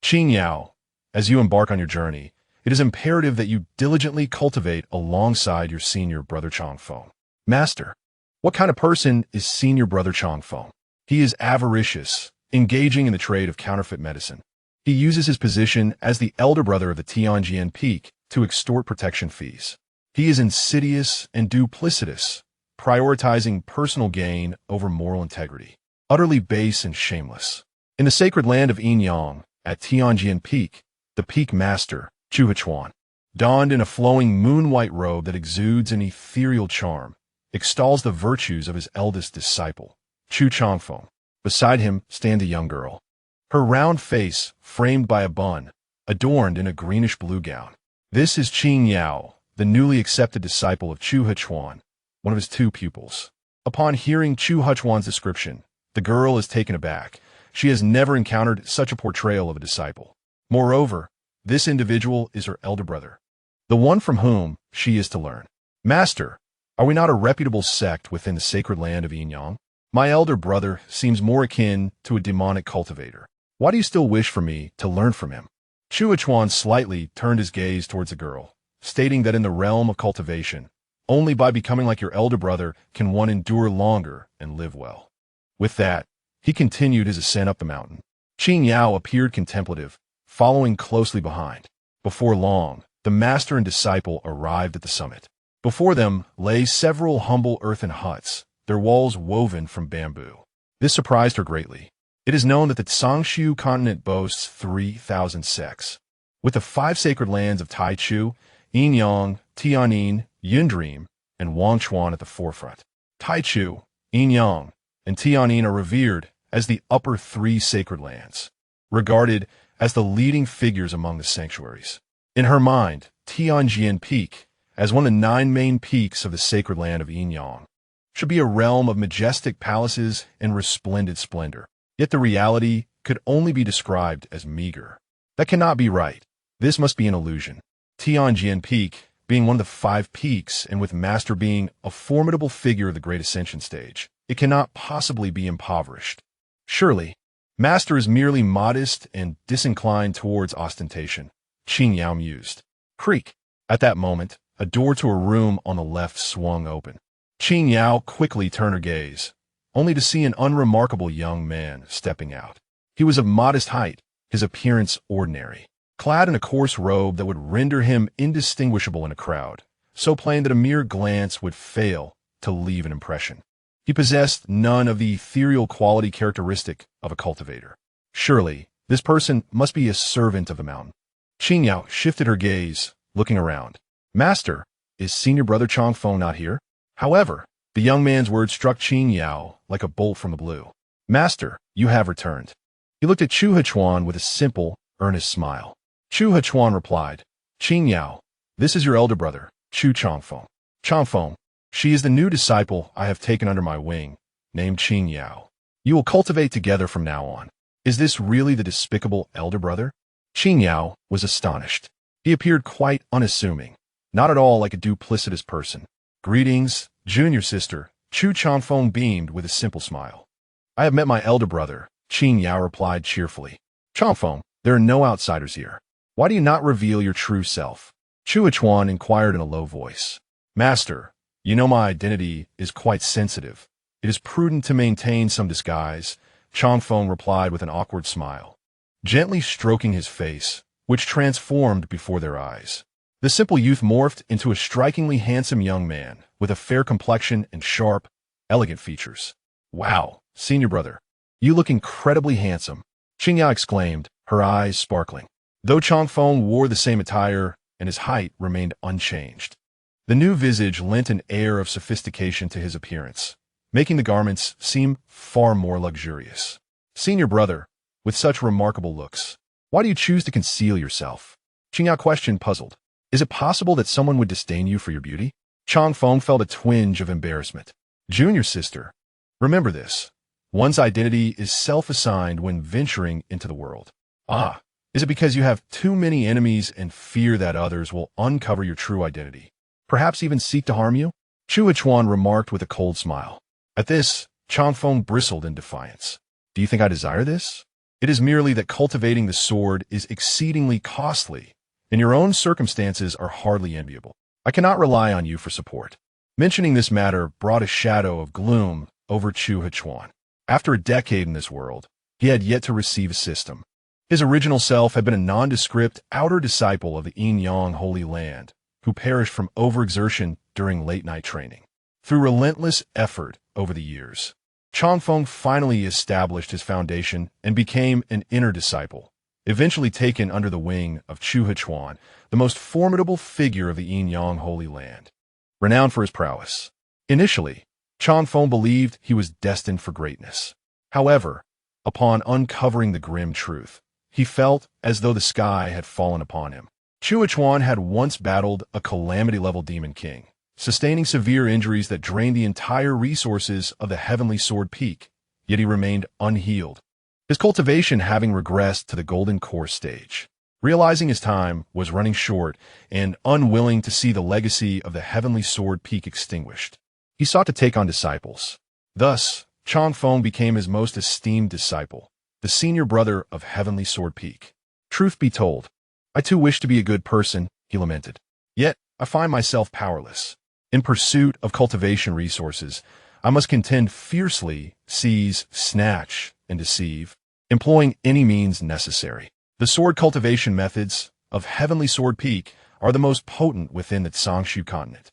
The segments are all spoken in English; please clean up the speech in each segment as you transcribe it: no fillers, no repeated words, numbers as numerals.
Qing Yao, as you embark on your journey, it is imperative that you diligently cultivate alongside your senior brother Changfeng. Master, what kind of person is senior brother Changfeng? He is avaricious, engaging in the trade of counterfeit medicine. He uses his position as the elder brother of the Tianjian Peak to extort protection fees. He is insidious and duplicitous, prioritizing personal gain over moral integrity. Utterly base and shameless. In the sacred land of Yinyang, at Tianjian Peak, the peak master, Chuheng, donned in a flowing moon-white robe that exudes an ethereal charm, extols the virtues of his eldest disciple, Chu Changfeng. Beside him stand a young girl. Her round face framed by a bun, adorned in a greenish-blue gown. This is Qing Yao, the newly accepted disciple of Chuheng, one of his two pupils. Upon hearing Chuheng's description, the girl is taken aback. She has never encountered such a portrayal of a disciple. Moreover, this individual is her elder brother, the one from whom she is to learn. Master, are we not a reputable sect within the sacred land of Yinyang? My elder brother seems more akin to a demonic cultivator. Why do you still wish for me to learn from him? Chuheng slightly turned his gaze towards the girl, stating that in the realm of cultivation, only by becoming like your elder brother can one endure longer and live well. With that, he continued his ascent up the mountain. Qing Yao appeared contemplative, following closely behind. Before long, the master and disciple arrived at the summit. Before them lay several humble earthen huts, their walls woven from bamboo. This surprised her greatly. It is known that the Tsangshu continent boasts 3,000 sects, with the 5 sacred lands of Taichu, Yinyang, Tianyin, Yundream, and Wangchuan at the forefront. Taichu, Yinyang, and Tianyin are revered as the upper 3 sacred lands, regarded as the leading figures among the sanctuaries. In her mind, Tianjian Peak, as one of the 9 main peaks of the sacred land of Yinyang, should be a realm of majestic palaces and resplendent splendor. Yet the reality could only be described as meager. That cannot be right. This must be an illusion. Tianjian Peak, being one of the 5 peaks and with Master being a formidable figure of the Great Ascension stage, it cannot possibly be impoverished. Surely, Master is merely modest and disinclined towards ostentation, Qing Yao mused. Creak. At that moment, a door to a room on the left swung open. Qing Yao quickly turned her gaze, only to see an unremarkable young man stepping out. He was of modest height, his appearance ordinary, clad in a coarse robe that would render him indistinguishable in a crowd, so plain that a mere glance would fail to leave an impression. He possessed none of the ethereal quality characteristic of a cultivator. Surely, this person must be a servant of the mountain. Qing Yao shifted her gaze, looking around. Master, is senior brother Changfeng not here? However, the young man's words struck Qing Yao like a bolt from the blue. Master, you have returned. He looked at Chuheng with a simple, earnest smile. Chuheng replied, Qing Yao, this is your elder brother, Chu Changfeng. Changfeng, she is the new disciple I have taken under my wing, named Qing Yao. You will cultivate together from now on. Is this really the despicable elder brother? Qing Yao was astonished. He appeared quite unassuming, not at all like a duplicitous person. Greetings, junior sister, Chu Changfeng beamed with a simple smile. I have met my elder brother, Qing Yao replied cheerfully. Changfeng, there are no outsiders here. Why do you not reveal your true self? Chuheng inquired in a low voice. Master, you know my identity is quite sensitive. It is prudent to maintain some disguise, Changfeng replied with an awkward smile, gently stroking his face, which transformed before their eyes. The simple youth morphed into a strikingly handsome young man with a fair complexion and sharp, elegant features. Wow, senior brother, you look incredibly handsome, Qing Yao exclaimed, her eyes sparkling. Though Changfeng wore the same attire and his height remained unchanged, the new visage lent an air of sophistication to his appearance, making the garments seem far more luxurious. Senior brother, with such remarkable looks, why do you choose to conceal yourself? Qing Yao questioned, puzzled. Is it possible that someone would disdain you for your beauty? Changfeng felt a twinge of embarrassment. Junior sister, remember this. One's identity is self-assigned when venturing into the world. Ah, is it because you have too many enemies and fear that others will uncover your true identity, perhaps even seek to harm you? Chuheng remarked with a cold smile. At this, Changfeng bristled in defiance. Do you think I desire this? It is merely that cultivating the sword is exceedingly costly, and your own circumstances are hardly enviable. I cannot rely on you for support." Mentioning this matter brought a shadow of gloom over Chuheng. After a decade in this world, he had yet to receive a system. His original self had been a nondescript outer disciple of the Yin-Yang Holy Land, who perished from overexertion during late-night training. Through relentless effort over the years, Changfeng finally established his foundation and became an inner disciple, eventually taken under the wing of Chuheng, the most formidable figure of the Yin-Yang Holy Land. Renowned for his prowess. Initially, Changfeng believed he was destined for greatness. However, upon uncovering the grim truth, he felt as though the sky had fallen upon him. Chuheng had once battled a calamity-level demon king, sustaining severe injuries that drained the entire resources of the Heavenly Sword Peak, yet he remained unhealed, his cultivation having regressed to the golden core stage. Realizing his time was running short and unwilling to see the legacy of the Heavenly Sword Peak extinguished, he sought to take on disciples. Thus, Changfeng became his most esteemed disciple, the senior brother of Heavenly Sword Peak. "Truth be told, I too wish to be a good person," he lamented. "Yet, I find myself powerless. In pursuit of cultivation resources, I must contend fiercely, seize, snatch, and deceive, employing any means necessary. The sword cultivation methods of Heavenly Sword Peak are the most potent within the Tsangshu continent.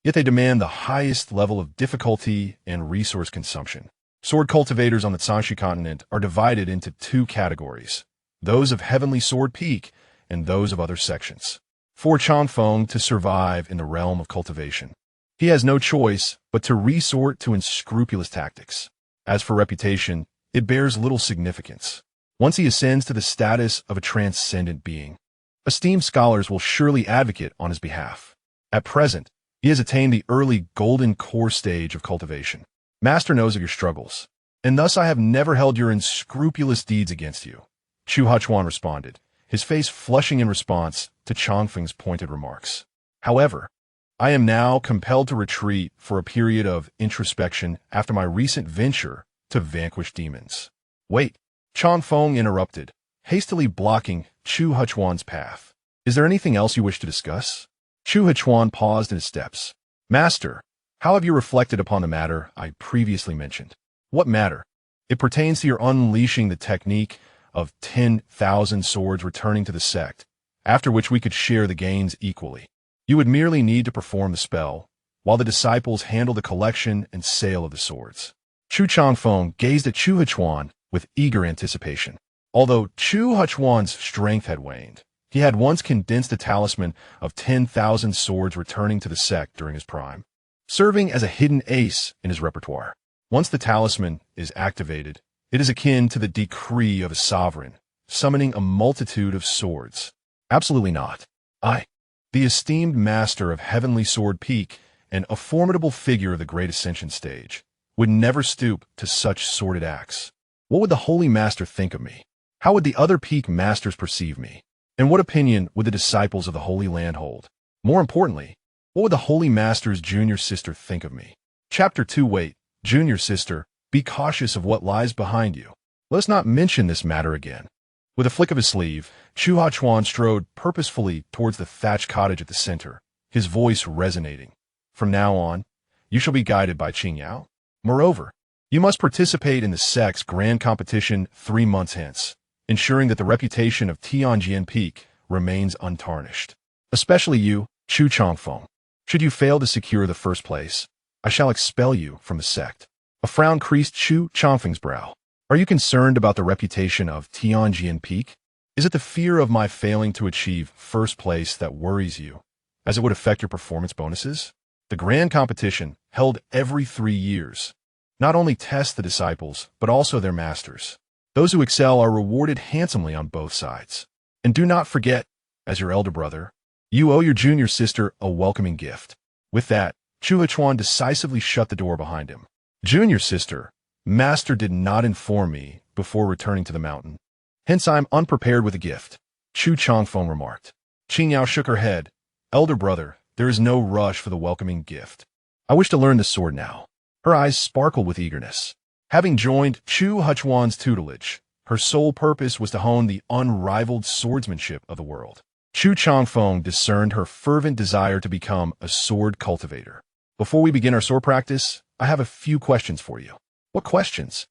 Yet they demand the highest level of difficulty and resource consumption. Sword cultivators on the Tsangshu continent are divided into two categories, those of Heavenly Sword Peak and those of other sections. For Changfeng to survive in the realm of cultivation, he has no choice but to resort to unscrupulous tactics. As for reputation, it bears little significance. Once he ascends to the status of a transcendent being, esteemed scholars will surely advocate on his behalf. At present, he has attained the early golden core stage of cultivation. Master knows of your struggles, and thus I have never held your unscrupulous deeds against you," Chuheng responded, his face flushing in response to Changfeng's pointed remarks. "However, I am now compelled to retreat for a period of introspection after my recent venture to vanquish demons." "Wait," Changfeng interrupted, hastily blocking Chuheng's path. "Is there anything else you wish to discuss?" Chuheng paused in his steps. "Master, how have you reflected upon the matter I previously mentioned?" "What matter?" "It pertains to your unleashing the technique of 10,000 swords returning to the sect, after which we could share the gains equally. You would merely need to perform the spell, while the disciples handle the collection and sale of the swords." Chu Changfeng gazed at Chuheng with eager anticipation. Although Chuheng's strength had waned, he had once condensed a talisman of 10,000 swords returning to the sect during his prime, serving as a hidden ace in his repertoire. Once the talisman is activated, it is akin to the decree of a sovereign, summoning a multitude of swords. Absolutely not. I, the esteemed master of Heavenly Sword Peak and a formidable figure of the Great Ascension stage, would never stoop to such sordid acts. What would the Holy Master think of me? How would the other Peak Masters perceive me? And what opinion would the disciples of the Holy Land hold? More importantly, what would the Holy Master's junior sister think of me? Chapter 2. Wait, junior sister, be cautious of what lies behind you. Let us not mention this matter again. With a flick of his sleeve, Chuheng strode purposefully towards the thatched cottage at the center, his voice resonating. "From now on, you shall be guided by Qingyao. Moreover, you must participate in the sect's grand competition 3 months hence, ensuring that the reputation of Tianjian Peak remains untarnished. Especially you, Chu Changfeng. Should you fail to secure the first place, I shall expel you from the sect." A frown creased Chu Changfeng's brow. "Are you concerned about the reputation of Tianjian Peak? Is it the fear of my failing to achieve first place that worries you, as it would affect your performance bonuses? The grand competition, held every 3 years, not only tests the disciples, but also their masters. Those who excel are rewarded handsomely on both sides. And do not forget, as your elder brother, you owe your junior sister a welcoming gift." With that, Chuheng decisively shut the door behind him. "Junior sister, Master did not inform me before returning to the mountain. Hence I am unprepared with a gift," Chu Changfeng remarked. Qingyao shook her head. "Elder brother, there is no rush for the welcoming gift. I wish to learn the sword now." Her eyes sparkled with eagerness. Having joined Chuheng's tutelage, Her sole purpose was to hone the unrivaled swordsmanship of the world. Chu Changfeng discerned her fervent desire to become a sword cultivator. Before we begin our sword practice, I have a few questions for you. What questions?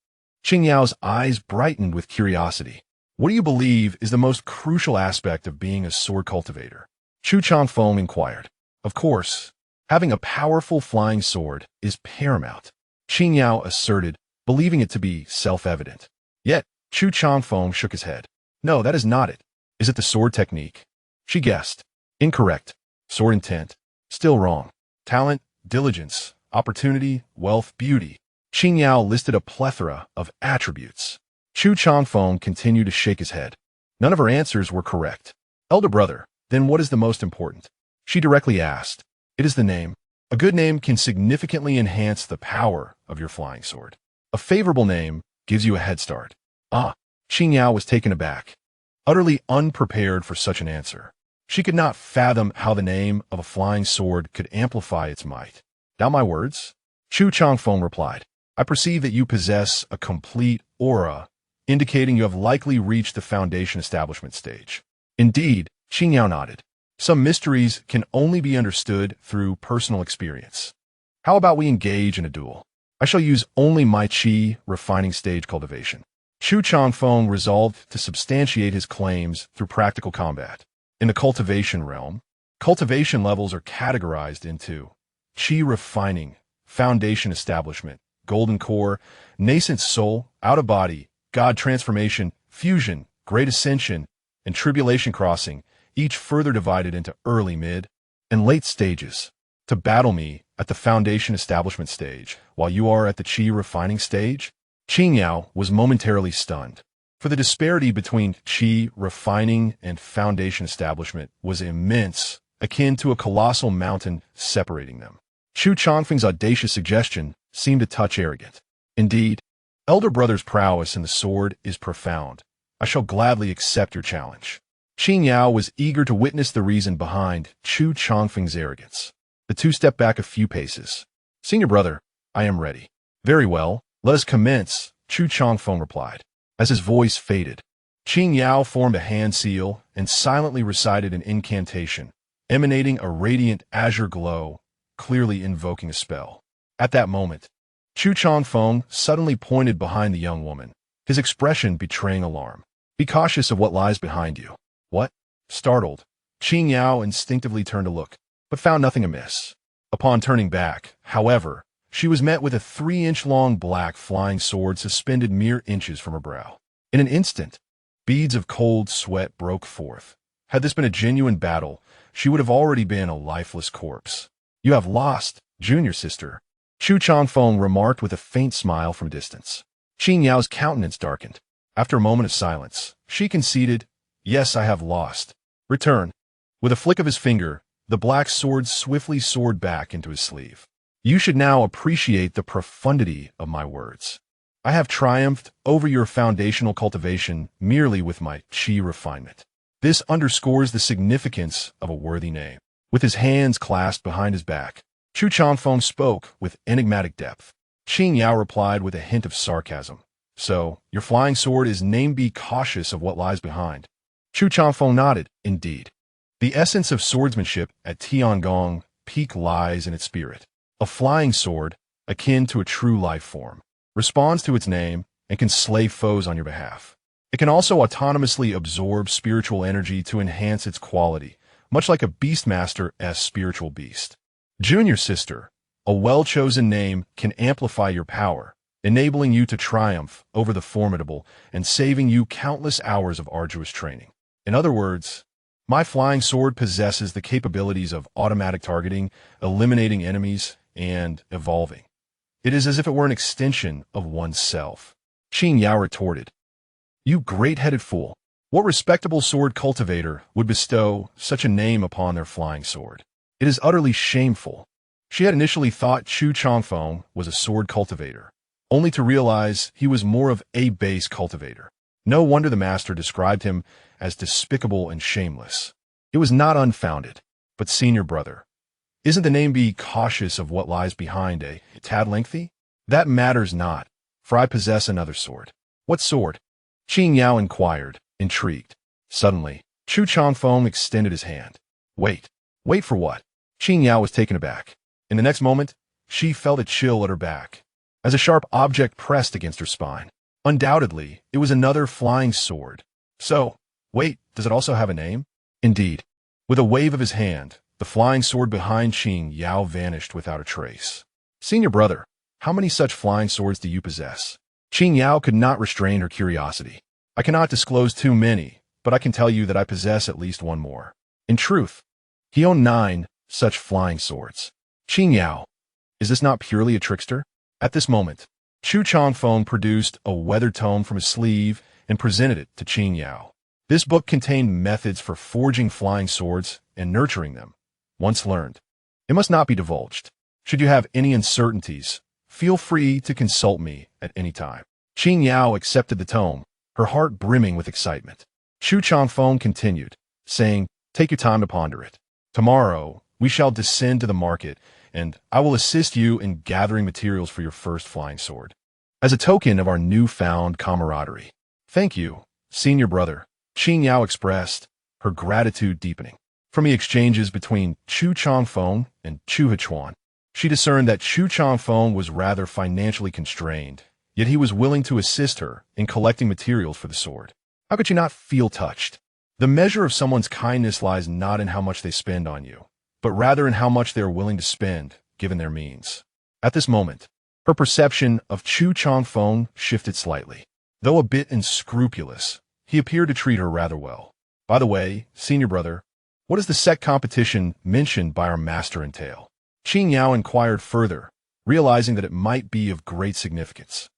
Qing Yao's eyes brightened with curiosity. What do you believe is the most crucial aspect of being a sword cultivator? Chu Changfeng inquired. Of course, having a powerful flying sword is paramount, Qing Yao asserted, believing it to be self-evident. Yet, Chu Changfeng shook his head. No, that is not it. Is it the sword technique? She guessed. Incorrect. Sword intent. Still wrong. Talent, diligence, opportunity, wealth, beauty. Qing Yao listed a plethora of attributes. Chu Changfeng continued to shake his head. None of her answers were correct. Elder brother, then what is the most important? She directly asked. It is the name. A good name can significantly enhance the power of your flying sword. A favorable name gives you a head start. Qing Yao was taken aback, utterly unprepared for such an answer. She could not fathom how the name of a flying sword could amplify its might. Doubt my words? Chu Changfeng replied. I perceive that you possess a complete aura, indicating you have likely reached the foundation establishment stage. Indeed, Qing Yao nodded. Some mysteries can only be understood through personal experience. How about we engage in a duel? I shall use only my qi refining stage cultivation. Chu Changfeng resolved to substantiate his claims through practical combat. In the cultivation realm, cultivation levels are categorized into qi refining, foundation establishment, golden core, nascent soul, out-of-body, God transformation, fusion, great ascension, and tribulation crossing, each further divided into early, mid, and late stages. To battle me at the foundation establishment stage, while you are at the qi refining stage? Qing Yao was momentarily stunned, for the disparity between qi refining and foundation establishment was immense, akin to a colossal mountain separating them. Chu Changfeng's audacious suggestion seemed a touch arrogant. Indeed, elder brother's prowess in the sword is profound. I shall gladly accept your challenge. Qing Yao was eager to witness the reason behind Chu Changfeng's arrogance. The two stepped back a few paces. Senior brother, I am ready. Very well, let us commence, Chu Changfeng replied. As his voice faded, Qing Yao formed a hand seal and silently recited an incantation, emanating a radiant azure glow, clearly invoking a spell. At that moment, Chu Changfeng suddenly pointed behind the young woman, his expression betraying alarm. Be cautious of what lies behind you. What? Startled, Qing Yao instinctively turned to look, but found nothing amiss. Upon turning back, however, she was met with a 3-inch-long black flying sword suspended mere inches from her brow. In an instant, beads of cold sweat broke forth. Had this been a genuine battle, she would have already been a lifeless corpse. You have lost, junior sister, Chu Changfeng remarked with a faint smile from distance. Qing Yao's countenance darkened. After a moment of silence, she conceded, Yes, I have lost. Return. With a flick of his finger, the black sword swiftly soared back into his sleeve. You should now appreciate the profundity of my words. I have triumphed over your foundational cultivation merely with my qi refinement. This underscores the significance of a worthy name. With his hands clasped behind his back, Chu Changfeng spoke with enigmatic depth. Qing Yao replied with a hint of sarcasm. So, your flying sword is named Be Cautious of what lies behind. Chu Changfeng nodded, indeed. The essence of swordsmanship at Tiangong Peak lies in its spirit. A flying sword, akin to a true life form, responds to its name and can slay foes on your behalf. It can also autonomously absorb spiritual energy to enhance its quality, much like a Beastmaster's spiritual beast. Junior sister, a well-chosen name can amplify your power, enabling you to triumph over the formidable and saving you countless hours of arduous training. In other words, my flying sword possesses the capabilities of automatic targeting, eliminating enemies, and evolving. It is as if it were an extension of oneself. Qing Yao retorted. You great-headed fool. What respectable sword cultivator would bestow such a name upon their flying sword? It is utterly shameful. She had initially thought Chu Changfeng was a sword cultivator, only to realize he was more of a base cultivator. No wonder the master described him as despicable and shameless. It was not unfounded, but senior brother, isn't the name Be Cautious of what lies behind a tad lengthy? That matters not, for I possess another sword. What sword? Qing Yao inquired, intrigued. Suddenly, Chu Changfeng extended his hand. Wait. Wait for what? Qing Yao was taken aback. In the next moment, she felt a chill at her back, as a sharp object pressed against her spine. Undoubtedly, it was another flying sword. So, wait, does it also have a name? Indeed. With a wave of his hand, the flying sword behind Qing Yao vanished without a trace. Senior brother, how many such flying swords do you possess? Qing Yao could not restrain her curiosity. I cannot disclose too many, but I can tell you that I possess at least one more. In truth, he owned 9 such flying swords. Qing Yao, is this not purely a trickster? At this moment, Chu Changfeng produced a weathered tome from his sleeve and presented it to Qing Yao. This book contained methods for forging flying swords and nurturing them. Once learned, it must not be divulged. Should you have any uncertainties, feel free to consult me at any time. Qing Yao accepted the tome, her heart brimming with excitement. Chu Changfeng continued, saying, take your time to ponder it. Tomorrow, we shall descend to the market, and I will assist you in gathering materials for your first flying sword. As a token of our newfound camaraderie. Thank you, senior brother, Qing Yao expressed, her gratitude deepening. From the exchanges between Chu Changfeng and Chu Hechuan, she discerned that Chu Changfeng was rather financially constrained, yet he was willing to assist her in collecting materials for the sword. How could she not feel touched? The measure of someone's kindness lies not in how much they spend on you, but rather in how much they are willing to spend, given their means. At this moment, her perception of Chu Changfeng shifted slightly. Though a bit unscrupulous, he appeared to treat her rather well. By the way, senior brother, what does the sect competition mentioned by our master entail? Qing Yao inquired further, realizing that it might be of great significance.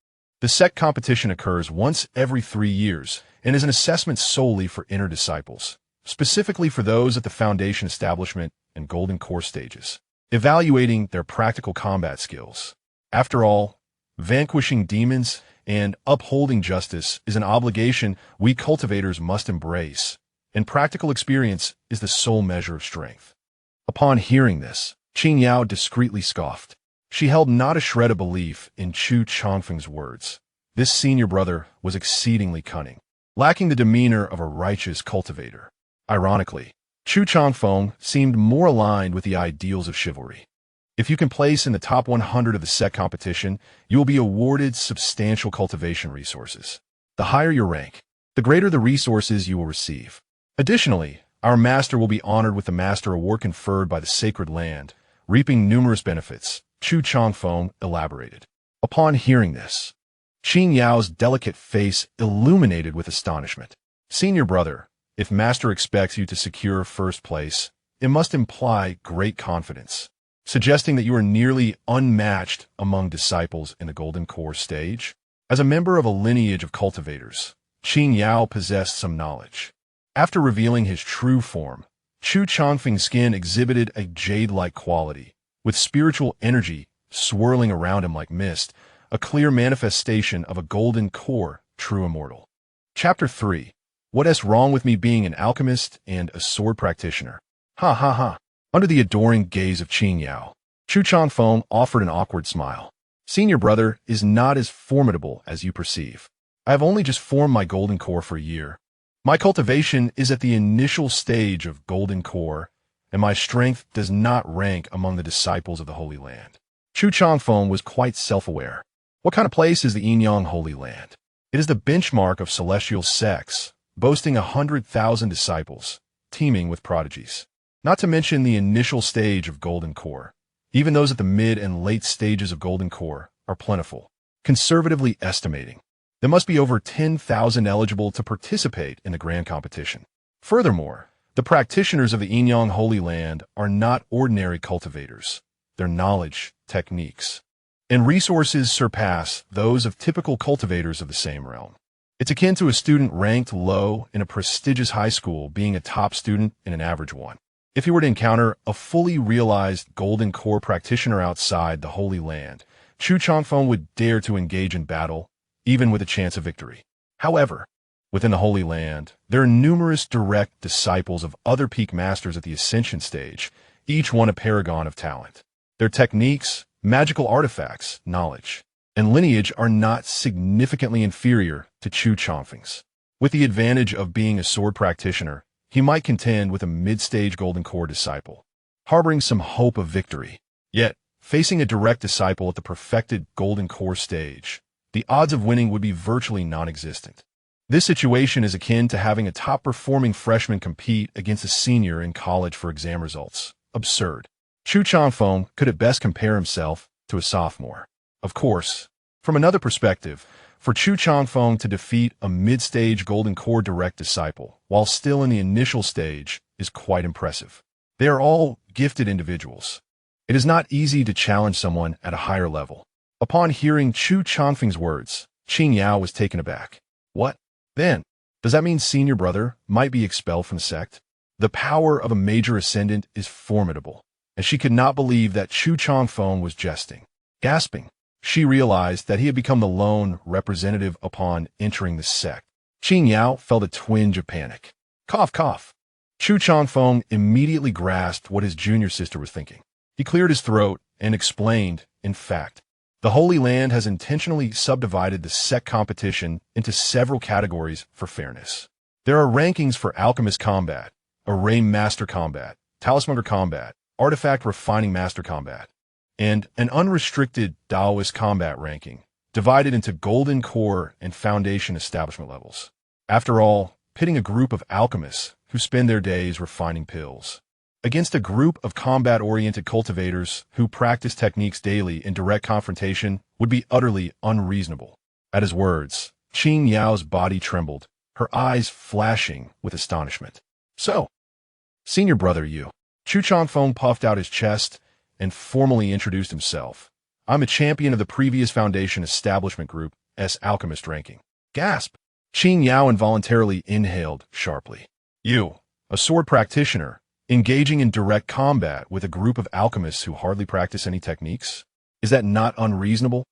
The sect competition occurs once every 3 years and is an assessment solely for inner disciples, specifically for those at the foundation establishment and golden core stages, evaluating their practical combat skills. After all, vanquishing demons and upholding justice is an obligation we cultivators must embrace, and practical experience is the sole measure of strength. Upon hearing this, Qing Yao discreetly scoffed. She held not a shred of belief in Chu Changfeng's words. This senior brother was exceedingly cunning, lacking the demeanor of a righteous cultivator. Ironically, Chu Changfeng seemed more aligned with the ideals of chivalry. If you can place in the top 100 of the sect competition, you will be awarded substantial cultivation resources. The higher your rank, the greater the resources you will receive. Additionally, our master will be honored with the Master Award conferred by the Sacred Land, reaping numerous benefits, Chu Changfeng elaborated. Upon hearing this, Qing Yao's delicate face illuminated with astonishment. Senior brother, if master expects you to secure first place, it must imply great confidence, suggesting that you are nearly unmatched among disciples in the Golden Core stage. As a member of a lineage of cultivators, Qing Yao possessed some knowledge. After revealing his true form, Chu Changfeng's skin exhibited a jade-like quality, with spiritual energy swirling around him like mist, a clear manifestation of a golden core, true immortal. Chapter 3. What is wrong with me being an alchemist and a sword practitioner? Ha ha ha. Under the adoring gaze of Qing Yao, Chu Changfeng offered an awkward smile. Senior brother is not as formidable as you perceive. I have only just formed my golden core for a year. My cultivation is at the initial stage of golden core, and my strength does not rank among the disciples of the Holy Land. Chu Changfeng was quite self-aware. What kind of place is the Yinyang Holy Land? It is the benchmark of celestial sects, boasting 100,000 disciples, teeming with prodigies. Not to mention the initial stage of golden core. Even those at the mid and late stages of golden core are plentiful. Conservatively estimating, there must be over 10,000 eligible to participate in the grand competition. Furthermore, the practitioners of the Yinyang Holy Land are not ordinary cultivators. Their knowledge, techniques, and resources surpass those of typical cultivators of the same realm. It's akin to a student ranked low in a prestigious high school being a top student in an average one. If you were to encounter a fully realized golden core practitioner outside the Holy Land, Chu Changfeng would dare to engage in battle, even with a chance of victory. However, within the Holy Land, there are numerous direct disciples of other peak masters at the Ascension stage, each one a paragon of talent. Their techniques, magical artifacts, knowledge, and lineage are not significantly inferior to Chusheng's. With the advantage of being a sword practitioner, he might contend with a mid-stage Golden Core disciple, harboring some hope of victory. Yet, facing a direct disciple at the perfected Golden Core stage, the odds of winning would be virtually non-existent. This situation is akin to having a top-performing freshman compete against a senior in college for exam results. Absurd. Chusheng could at best compare himself to a sophomore. Of course, from another perspective, for Chusheng to defeat a mid-stage Golden Core direct disciple while still in the initial stage is quite impressive. They are all gifted individuals. It is not easy to challenge someone at a higher level. Upon hearing Chusheng's words, Qing Yao was taken aback. What? Then, does that mean senior brother might be expelled from the sect? The power of a major ascendant is formidable, and she could not believe that Chusheng was jesting. Gasping, she realized that he had become the lone representative upon entering the sect. Qing Yao felt a twinge of panic. Cough, cough. Chusheng immediately grasped what his junior sister was thinking. He cleared his throat and explained, in fact, the Holy Land has intentionally subdivided the sect competition into several categories for fairness. There are rankings for Alchemist Combat, Array Master Combat, Talismonger Combat, Artifact Refining Master Combat, and an unrestricted Taoist Combat ranking, divided into Golden Core and Foundation Establishment levels. After all, pitting a group of alchemists who spend their days refining pills against a group of combat-oriented cultivators who practice techniques daily in direct confrontation would be utterly unreasonable. At his words, Qing Yao's body trembled, her eyes flashing with astonishment. So, senior brother you. Chusheng puffed out his chest and formally introduced himself. I'm a champion of the previous Foundation Establishment Group, S Alchemist ranking. Gasp! Qing Yao involuntarily inhaled sharply. You, a sword practitioner, engaging in direct combat with a group of alchemists who hardly practice any techniques? Is that not unreasonable?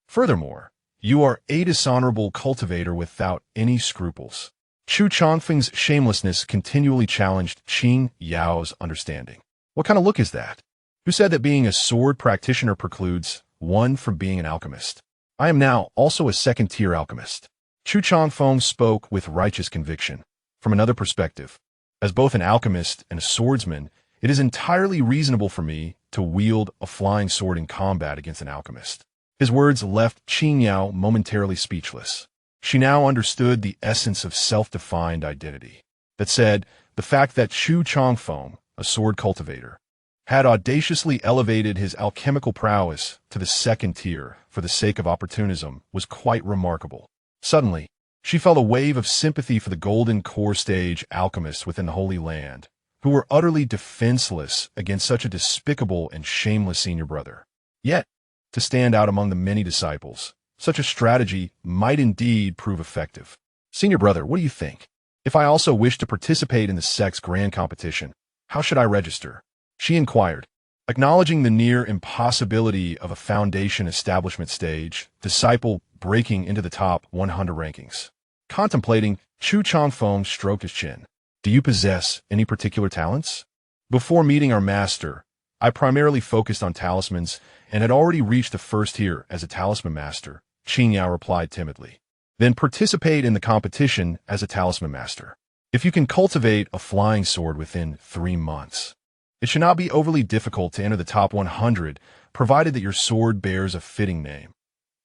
Furthermore, you are a dishonorable cultivator without any scruples. Chusheng's shamelessness continually challenged Qing Yao's understanding. What kind of look is that? Who said that being a sword practitioner precludes one from being an alchemist? I am now also a second-tier alchemist. Chusheng spoke with righteous conviction. From another perspective, as both an alchemist and a swordsman, it is entirely reasonable for me to wield a flying sword in combat against an alchemist. His words left Qing Yao momentarily speechless. She now understood the essence of self-defined identity. That said, the fact that Chusheng, a sword cultivator, had audaciously elevated his alchemical prowess to the second tier for the sake of opportunism was quite remarkable. Suddenly, she felt a wave of sympathy for the Golden Core stage alchemists within the Holy Land, who were utterly defenseless against such a despicable and shameless senior brother. Yet, to stand out among the many disciples, such a strategy might indeed prove effective. Senior brother, what do you think? If I also wish to participate in the sect's grand competition, how should I register? She inquired, acknowledging the near impossibility of a Foundation Establishment stage disciple breaking into the top 100 rankings. Contemplating, Chusheng stroked his chin. Do you possess any particular talents? Before meeting our master, I primarily focused on talismans and had already reached the first tier as a talisman master, Qing Yao replied timidly. Then participate in the competition as a talisman master. If you can cultivate a flying sword within 3 months, it should not be overly difficult to enter the top 100, provided that your sword bears a fitting name,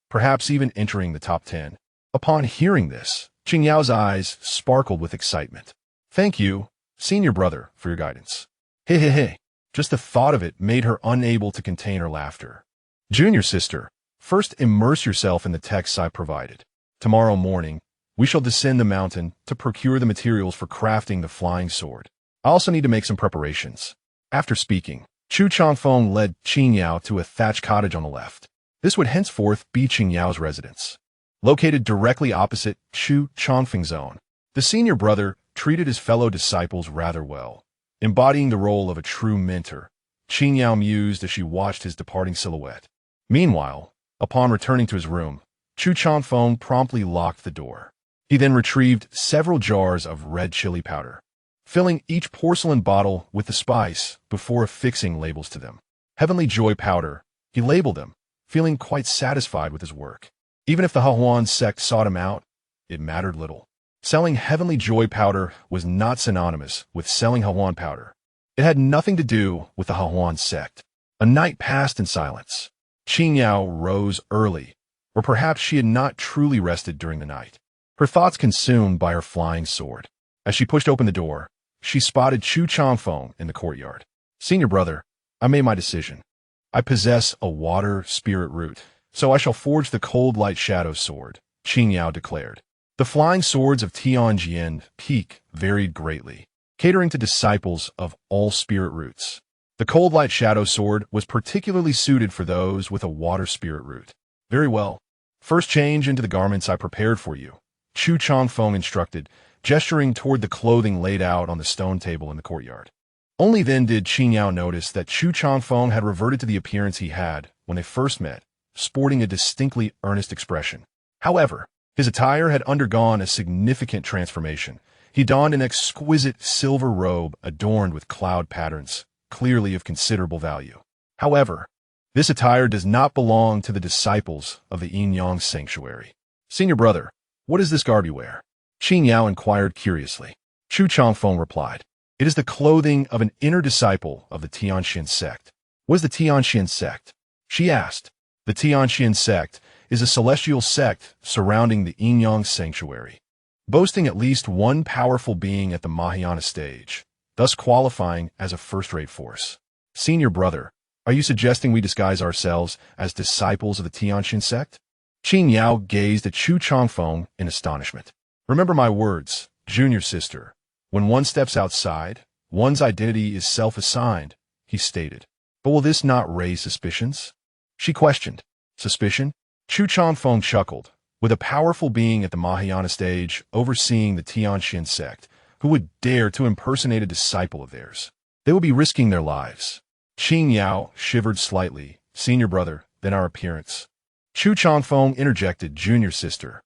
perhaps even entering the top 10. Upon hearing this, Qing Yao's eyes sparkled with excitement. Thank you, senior brother, for your guidance. Hey, hey, hey. Just the thought of it made her unable to contain her laughter. Junior sister, first immerse yourself in the texts I provided. Tomorrow morning, we shall descend the mountain to procure the materials for crafting the flying sword. I also need to make some preparations. After speaking, Chusheng led Qing Yao to a thatched cottage on the left. This would henceforth be Qing Yao's residence. Located directly opposite Chusheng's own, the senior brother treated his fellow disciples rather well. Embodying the role of a true mentor, Qing Yao mused as she watched his departing silhouette. Meanwhile, upon returning to his room, Chusheng promptly locked the door. He then retrieved several jars of red chili powder, filling each porcelain bottle with the spice before affixing labels to them. Heavenly Joy Powder, he labeled them, feeling quite satisfied with his work. Even if the Hahuan sect sought him out, it mattered little. Selling heavenly joy powder was not synonymous with selling Hahuan powder. It had nothing to do with the Hahuan sect. A night passed in silence. Qing Yao rose early, or perhaps she had not truly rested during the night. Her thoughts consumed by her flying sword. As she pushed open the door, she spotted Chu Changfeng in the courtyard. "Senior brother, I made my decision. I possess a water spirit root, so I shall forge the cold light shadow sword," Qing Yao declared. The flying swords of Tianjin Peak varied greatly, catering to disciples of all spirit roots. The cold light shadow sword was particularly suited for those with a water spirit root. "Very well. First change into the garments I prepared for you," Chu Changfeng instructed, gesturing toward the clothing laid out on the stone table in the courtyard. Only then did Qing Yao notice that Chu Changfeng had reverted to the appearance he had when they first met, sporting a distinctly earnest expression. However, his attire had undergone a significant transformation. He donned an exquisite silver robe adorned with cloud patterns, clearly of considerable value. However, this attire does not belong to the disciples of the Yin-Yang Sanctuary. "Senior brother, what is this garb you wear?" Qing Yao inquired curiously. Chu Changfeng replied, "It is the clothing of an inner disciple of the Tianjin sect." "What is the Tianjin sect?" she asked. The Tianjin sect is a celestial sect surrounding the Yin-Yang Sanctuary, boasting at least one powerful being at the Mahayana stage, thus qualifying as a first-rate force. "Senior brother, are you suggesting we disguise ourselves as disciples of the Tianjin sect?" Qing Yao gazed at Chu Changfeng in astonishment. "Remember my words, junior sister. When one steps outside, one's identity is self-assigned," he stated. "But will this not raise suspicions?" she questioned. "Suspicion?" Chu Changfeng chuckled. With a powerful being at the Mahayana stage overseeing the Tianjin sect, who would dare to impersonate a disciple of theirs? They would be risking their lives. Qing Yao shivered slightly. "Senior brother, then our appearance." Chu Changfeng interjected, "Junior sister.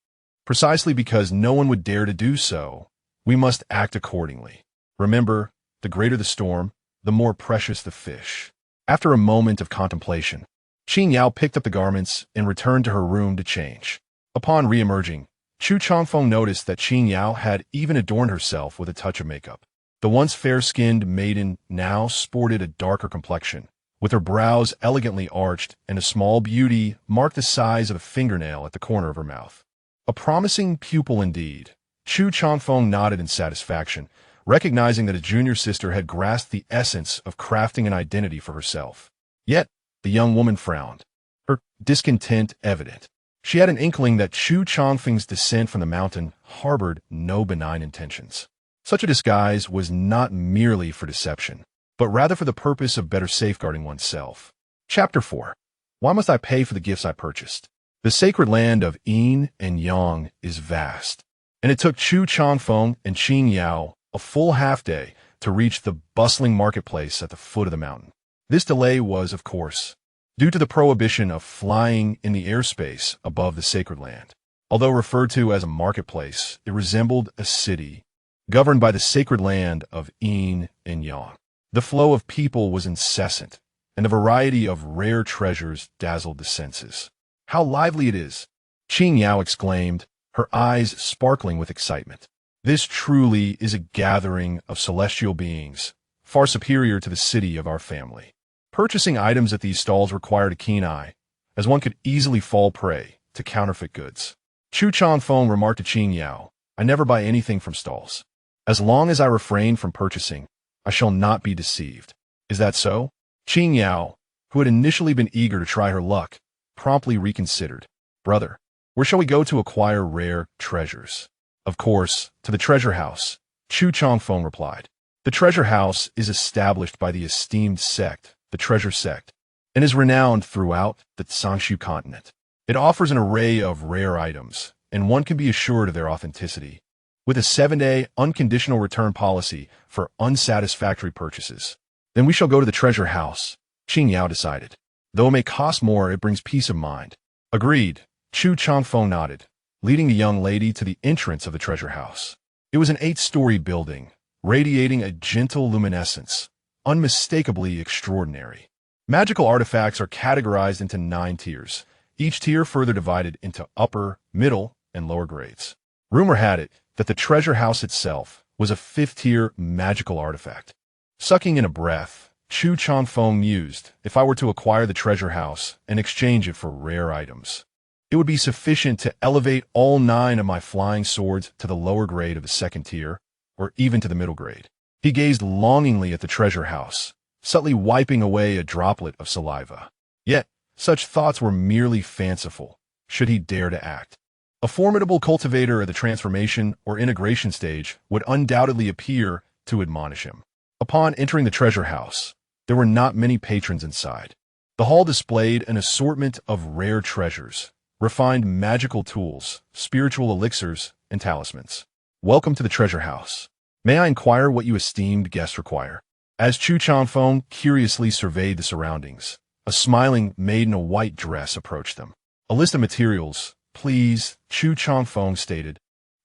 Precisely because no one would dare to do so, we must act accordingly. Remember, the greater the storm, the more precious the fish." After a moment of contemplation, Qing Yao picked up the garments and returned to her room to change. Upon re-emerging, Chu Changfeng noticed that Qing Yao had even adorned herself with a touch of makeup. The once fair-skinned maiden now sported a darker complexion, with her brows elegantly arched and a small beauty marked the size of a fingernail at the corner of her mouth. A promising pupil indeed. Chu Changfeng nodded in satisfaction, recognizing that his junior sister had grasped the essence of crafting an identity for herself. Yet, the young woman frowned, her discontent evident. She had an inkling that Chu Changfeng's descent from the mountain harbored no benign intentions. Such a disguise was not merely for deception, but rather for the purpose of better safeguarding oneself. Chapter 4. Why must I pay for the gifts I purchased? The sacred land of Yin and Yang is vast, and it took Chu Changfeng and Qing Yao a full half-day to reach the bustling marketplace at the foot of the mountain. This delay was, of course, due to the prohibition of flying in the airspace above the sacred land. Although referred to as a marketplace, it resembled a city, governed by the sacred land of Yin and Yang. The flow of people was incessant, and a variety of rare treasures dazzled the senses. "How lively it is!" Qing Yao exclaimed, her eyes sparkling with excitement. "This truly is a gathering of celestial beings, far superior to the city of our family." Purchasing items at these stalls required a keen eye, as one could easily fall prey to counterfeit goods. Chu Changfeng remarked to Qing Yao, "I never buy anything from stalls. As long as I refrain from purchasing, I shall not be deceived." "Is that so?" Qing Yao, who had initially been eager to try her luck, promptly reconsidered. "Brother, where shall we go to acquire rare treasures?" "Of course, to the treasure house," Chu Changfeng replied. The treasure house is established by the esteemed sect, the Treasure Sect, and is renowned throughout the Tsangshu continent. It offers an array of rare items, and one can be assured of their authenticity, with a 7-day unconditional return policy for unsatisfactory purchases. "Then we shall go to the treasure house," Qing Yao decided. "Though it may cost more, it brings peace of mind." "Agreed," Chu Changfeng nodded, leading the young lady to the entrance of the treasure house. It was an 8-story building, radiating a gentle luminescence, unmistakably extraordinary. Magical artifacts are categorized into 9 tiers, each tier further divided into upper, middle, and lower grades. Rumor had it that the treasure house itself was a 5th-tier magical artifact. Sucking in a breath, Chu Changfeng mused, if I were to acquire the treasure house and exchange it for rare items, it would be sufficient to elevate all 9 of my flying swords to the lower grade of the 2nd tier, or even to the middle grade. He gazed longingly at the treasure house, subtly wiping away a droplet of saliva. Yet, such thoughts were merely fanciful, should he dare to act. A formidable cultivator at the transformation or integration stage would undoubtedly appear to admonish him. Upon entering the treasure house, there were not many patrons inside. The hall displayed an assortment of rare treasures, refined magical tools, spiritual elixirs, and talismans. Welcome to the treasure house. May I inquire what you esteemed guests require? As Chu Changfeng curiously surveyed the surroundings, a smiling maid in a white dress approached them. A list of materials, please, Chu Changfeng stated,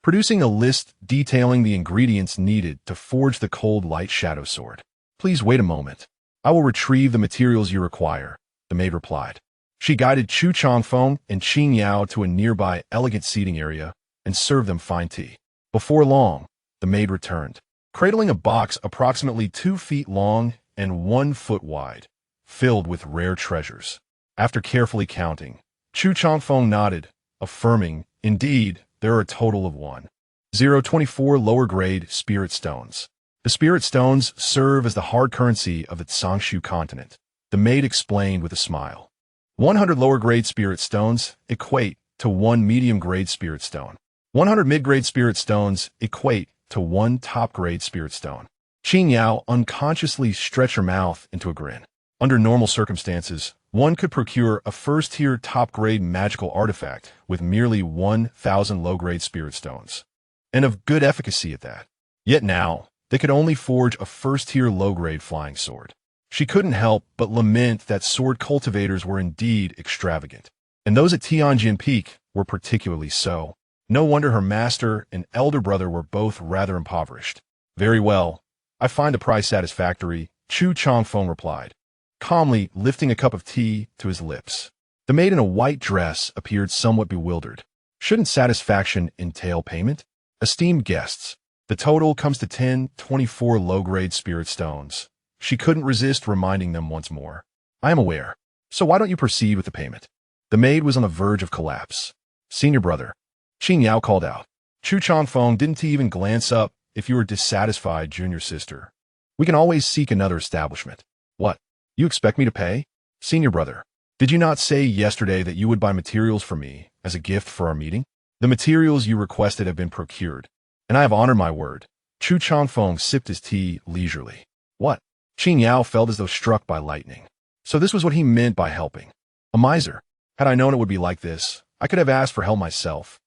producing a list detailing the ingredients needed to forge the cold light shadow sword. Please wait a moment. I will retrieve the materials you require, the maid replied. She guided Chu Changfeng and Qing Yao to a nearby elegant seating area and served them fine tea. Before long, the maid returned, cradling a box approximately 2 feet long and 1 foot wide, filled with rare treasures. After carefully counting, Chu Changfeng nodded, affirming, indeed, there are a total of 1,024 lower-grade spirit stones. The spirit stones serve as the hard currency of the Tsangshu continent, the maid explained with a smile. 100 lower-grade spirit stones equate to 1 medium-grade spirit stone. 100 mid-grade spirit stones equate to 1 top-grade spirit stone. Qing Yao unconsciously stretched her mouth into a grin. Under normal circumstances, one could procure a first-tier top-grade magical artifact with merely 1,000 low-grade spirit stones, and of good efficacy at that. Yet now, they could only forge a first-tier low-grade flying sword. She couldn't help but lament that sword cultivators were indeed extravagant, and those at Tianjin Peak were particularly so. No wonder her master and elder brother were both rather impoverished. Very well, I find the price satisfactory, Chu Changfeng replied, calmly lifting a cup of tea to his lips. The maid in a white dress appeared somewhat bewildered. Shouldn't satisfaction entail payment? Esteemed guests, the total comes to 1024 low-grade spirit stones. She couldn't resist reminding them once more. I am aware. So why don't you proceed with the payment? The maid was on the verge of collapse. Senior brother, Qing Yao called out. Chu Changfeng didn't even glance up. If you were dissatisfied, junior sister, we can always seek another establishment. What? You expect me to pay? Senior brother, did you not say yesterday that you would buy materials for me as a gift for our meeting? The materials you requested have been procured, and I have honored my word. Chu Changfeng sipped his tea leisurely. What? Qing Yao felt as though struck by lightning. So this was what he meant by helping. A miser. Had I known it would be like this, I could have asked for help myself.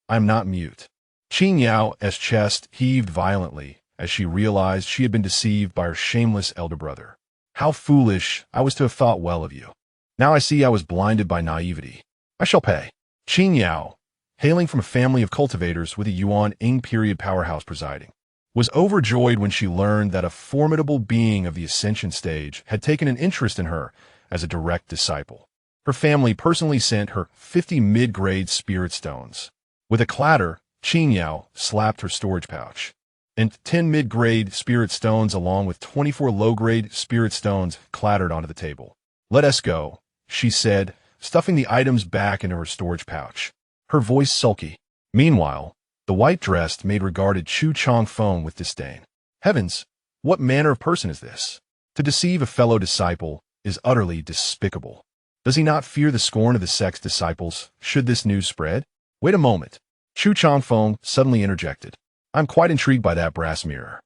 I am not mute. Qing Yao's chest heaved violently as she realized she had been deceived by her shameless elder brother. How foolish I was to have thought well of you. Now I see I was blinded by naivety. I shall pay. Qing Yao, hailing from a family of cultivators with a Yuan-Ing period powerhouse presiding, was overjoyed when she learned that a formidable being of the ascension stage had taken an interest in her as a direct disciple. Her family personally sent her 50 mid-grade spirit stones. With a clatter, Qing Yao slapped her storage pouch, and 10 mid-grade spirit stones along with 24 low-grade spirit stones clattered onto the table. Let us go, she said, stuffing the items back into her storage pouch, her voice sulky. Meanwhile, the white-dressed maid regarded Chu Changfeng with disdain. Heavens, what manner of person is this? To deceive a fellow disciple is utterly despicable. Does he not fear the scorn of the sect's disciples should this news spread? Wait a moment. Chu Changfeng suddenly interjected. I'm quite intrigued by that brass mirror.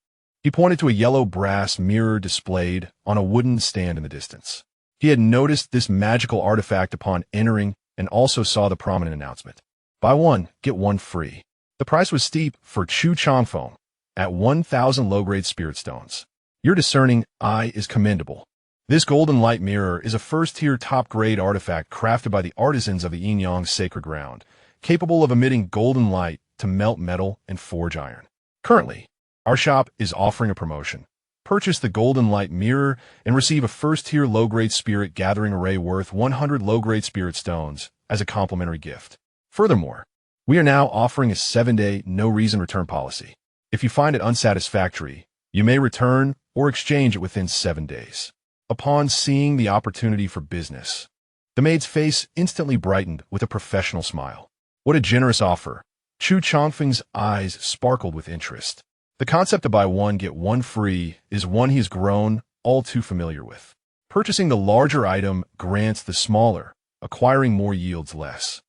He pointed to a yellow brass mirror displayed on a wooden stand in the distance. He had noticed this magical artifact upon entering and also saw the prominent announcement. Buy one, get one free. The price was steep for Chu Changfeng, at 1,000 low-grade spirit stones. Your discerning eye is commendable. This golden light mirror is a first-tier top-grade artifact crafted by the artisans of the Yin-Yang sacred ground, capable of emitting golden light to melt metal and forge iron. Currently, our shop is offering a promotion. Purchase the Golden Light Mirror and receive a first-tier low-grade spirit gathering array worth 100 low-grade spirit stones as a complimentary gift. Furthermore, we are now offering a 7-day no-reason return policy. If you find it unsatisfactory, you may return or exchange it within 7 days. Upon seeing the opportunity for business, the maid's face instantly brightened with a professional smile. What a generous offer! Chu Changfeng's eyes sparkled with interest. The concept of buy one, get one free is one he has grown all too familiar with. Purchasing the larger item grants the smaller, acquiring more yields less,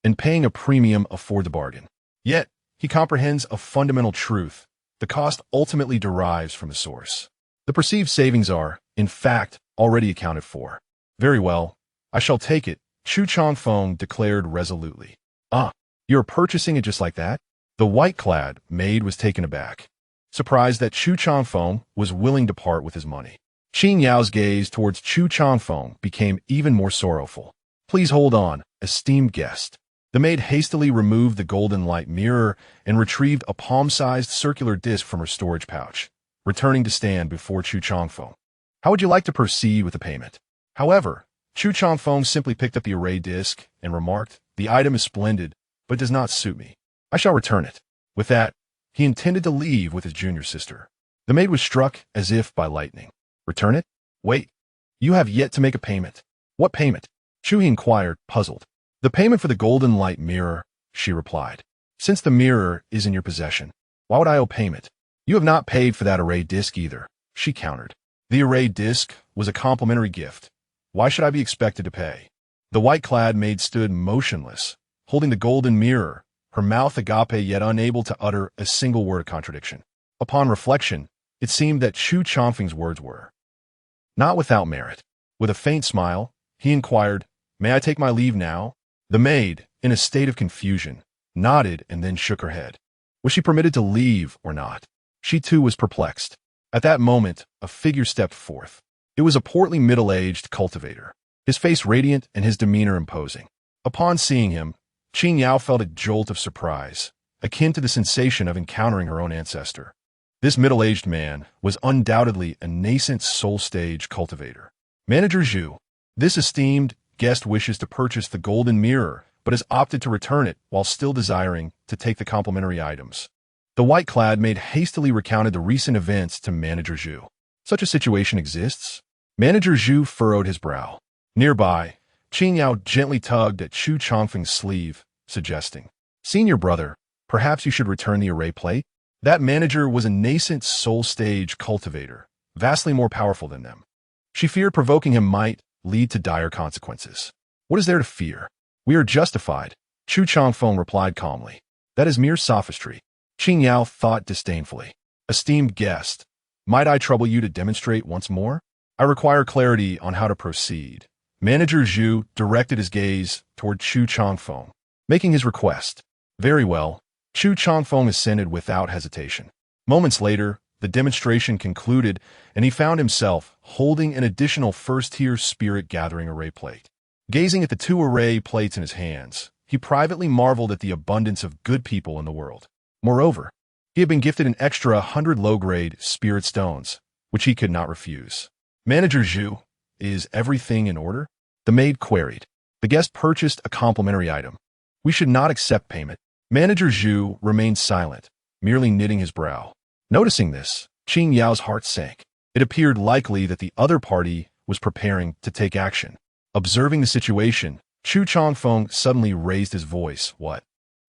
and paying a premium afford the bargain. Yet, he comprehends a fundamental truth. The cost ultimately derives from the source. The perceived savings are, in fact, already accounted for. Very well, I shall take it, Chu Changfeng declared resolutely. Ah, you're purchasing it just like that? The white-clad maid was taken aback, surprised that Chu Changfeng was willing to part with his money. Qin Yao's gaze towards Chu Changfeng became even more sorrowful. Please hold on, esteemed guest. The maid hastily removed the golden light mirror and retrieved a palm-sized circular disc from her storage pouch, returning to stand before Chu Changfeng. How would you like to proceed with the payment? However, Chu Changfeng simply picked up the array disc and remarked, the item is splendid, but does not suit me. I shall return it. With that, he intended to leave with his junior sister. The maid was struck as if by lightning. Return it? Wait, you have yet to make a payment. What payment? Chu inquired, puzzled. The payment for the golden light mirror, she replied. Since the mirror is in your possession, why would I owe payment? You have not paid for that array disc either, she countered. The array disc was a complimentary gift. Why should I be expected to pay? The white-clad maid stood motionless, holding the golden mirror, her mouth agape yet unable to utter a single word of contradiction. Upon reflection, it seemed that Chu Changfeng's words were not without merit. With a faint smile, he inquired, May I take my leave now? The maid, in a state of confusion, nodded and then shook her head. Was she permitted to leave or not? She too was perplexed. At that moment, a figure stepped forth. It was a portly middle-aged cultivator, his face radiant and his demeanor imposing. Upon seeing him, Qin Yao felt a jolt of surprise, akin to the sensation of encountering her own ancestor. This middle-aged man was undoubtedly a nascent soul-stage cultivator. Manager Zhu, this esteemed guest wishes to purchase the golden mirror, but has opted to return it while still desiring to take the complimentary items. The white-clad maid hastily recounted the recent events to Manager Zhu. Such a situation exists? Manager Zhu furrowed his brow. Nearby, Qin Yao gently tugged at Chu Changfeng's sleeve, suggesting, Senior brother, perhaps you should return the array plate? That manager was a nascent soul-stage cultivator, vastly more powerful than them. She feared provoking him might lead to dire consequences. What is there to fear? We are justified, Chu Changfeng replied calmly. That is mere sophistry. Qin Yao thought disdainfully. Esteemed guest, might I trouble you to demonstrate once more? I require clarity on how to proceed. Manager Zhu directed his gaze toward Chu Changfeng, making his request. Very well, Chu Changfeng assented without hesitation. Moments later, the demonstration concluded, and he found himself holding an additional first-tier spirit gathering array plate. Gazing at the 2 array plates in his hands, he privately marveled at the abundance of good people in the world. Moreover, he had been gifted an extra 100 low-grade spirit stones, which he could not refuse. Manager Zhu, is everything in order? The maid queried. The guest purchased a complimentary item. We should not accept payment. Manager Zhu remained silent, merely knitting his brow. Noticing this, Qin Yao's heart sank. It appeared likely that the other party was preparing to take action. Observing the situation, Chu Changfeng suddenly raised his voice. What?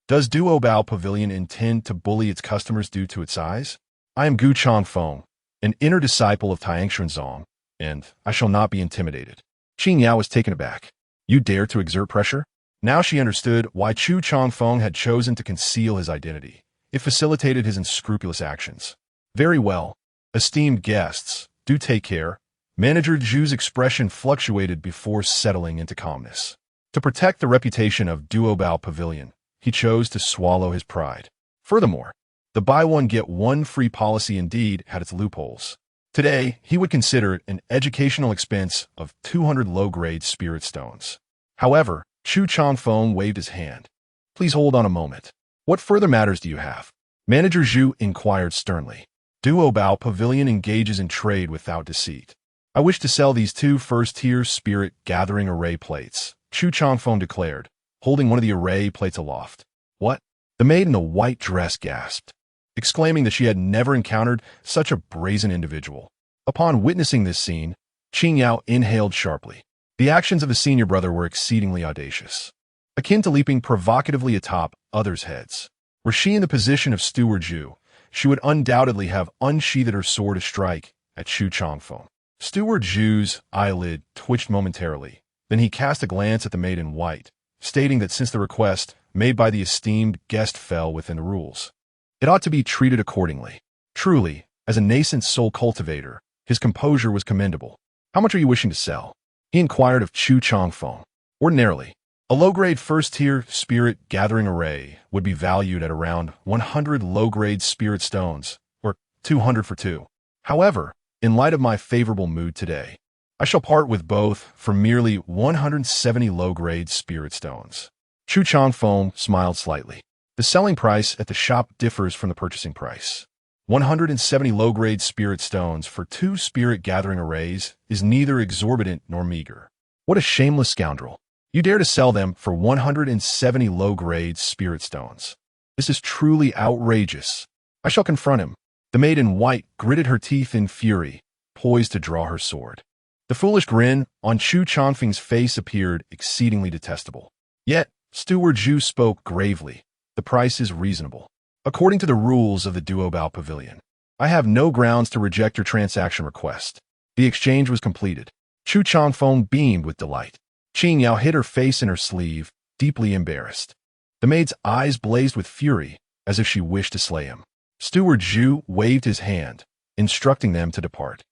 Does Duobao Pavilion intend to bully its customers due to its size? I am Gu Changfeng, an inner disciple of Tianxuanzong, and I shall not be intimidated. Qin Yao was taken aback. You dare to exert pressure? Now she understood why Chu Changfeng had chosen to conceal his identity. It facilitated his unscrupulous actions. Very well, esteemed guests, do take care. Manager Zhu's expression fluctuated before settling into calmness. To protect the reputation of Duobao Pavilion, he chose to swallow his pride. Furthermore, the buy one get one free policy indeed had its loopholes. Today, he would consider it an educational expense of 200 low-grade spirit stones. However, Chu Changfeng waved his hand. Please hold on a moment. What further matters do you have? Manager Zhu inquired sternly. Duobao Pavilion engages in trade without deceit. I wish to sell these 2 first-tier spirit gathering array plates, Chu Changfeng declared, holding one of the array plates aloft. What? The maid in the white dress gasped, exclaiming that she had never encountered such a brazen individual. Upon witnessing this scene, Qing Yao inhaled sharply. The actions of his senior brother were exceedingly audacious, akin to leaping provocatively atop others' heads. Were she in the position of Steward Zhu, she would undoubtedly have unsheathed her sword to strike at Chu Changfeng. Steward Zhu's eyelid twitched momentarily. Then he cast a glance at the maid in white, stating that since the request made by the esteemed guest fell within the rules, it ought to be treated accordingly. Truly, as a nascent soul cultivator, his composure was commendable. How much are you wishing to sell? He inquired of Chu Changfeng. Ordinarily, a low-grade first-tier spirit gathering array would be valued at around 100 low-grade spirit stones, or 200 for 2. However, in light of my favorable mood today, I shall part with both for merely 170 low-grade spirit stones. Chu Changfeng smiled slightly. The selling price at the shop differs from the purchasing price. 170 low-grade spirit stones for 2 spirit gathering arrays is neither exorbitant nor meager. What a shameless scoundrel. You dare to sell them for 170 low-grade spirit stones. This is truly outrageous. I shall confront him. The maid in white gritted her teeth in fury, poised to draw her sword. The foolish grin on Chu Changfeng's face appeared exceedingly detestable. Yet, Steward Zhu spoke gravely. The price is reasonable. According to the rules of the Duobao Pavilion, I have no grounds to reject your transaction request. The exchange was completed. Chu Changfeng beamed with delight. Qing Yao hid her face in her sleeve, deeply embarrassed. The maid's eyes blazed with fury, as if she wished to slay him. Steward Zhu waved his hand, instructing them to depart,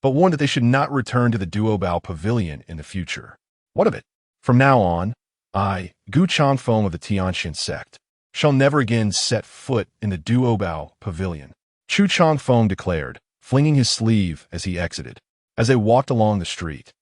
but warned that they should not return to the Duobao Pavilion in the future. What of it? From now on, I, Gu Changfeng of the Tianxian sect, shall never again set foot in the Duobao Pavilion, Chu Changfeng declared, flinging his sleeve as he exited. As they walked along the street,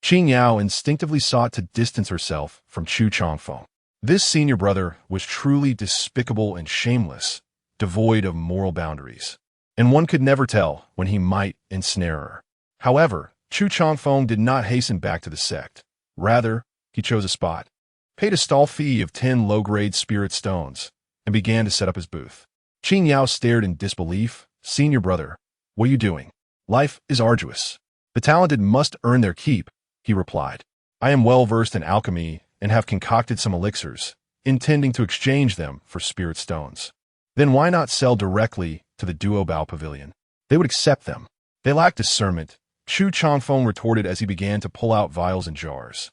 Qing Yao instinctively sought to distance herself from Chu Changfeng. This senior brother was truly despicable and shameless, devoid of moral boundaries, and one could never tell when he might ensnare her. However, Chu Changfeng did not hasten back to the sect. Rather, he chose a spot, paid a stall fee of 10 low-grade spirit stones, and began to set up his booth. Qing Yao stared in disbelief. Senior brother, what are you doing? Life is arduous. The talented must earn their keep, he replied. I am well versed in alchemy and have concocted some elixirs, intending to exchange them for spirit stones. Then why not sell directly to the Duobao Pavilion? They would accept them. They lack discernment, Chu Changfeng retorted as he began to pull out vials and jars.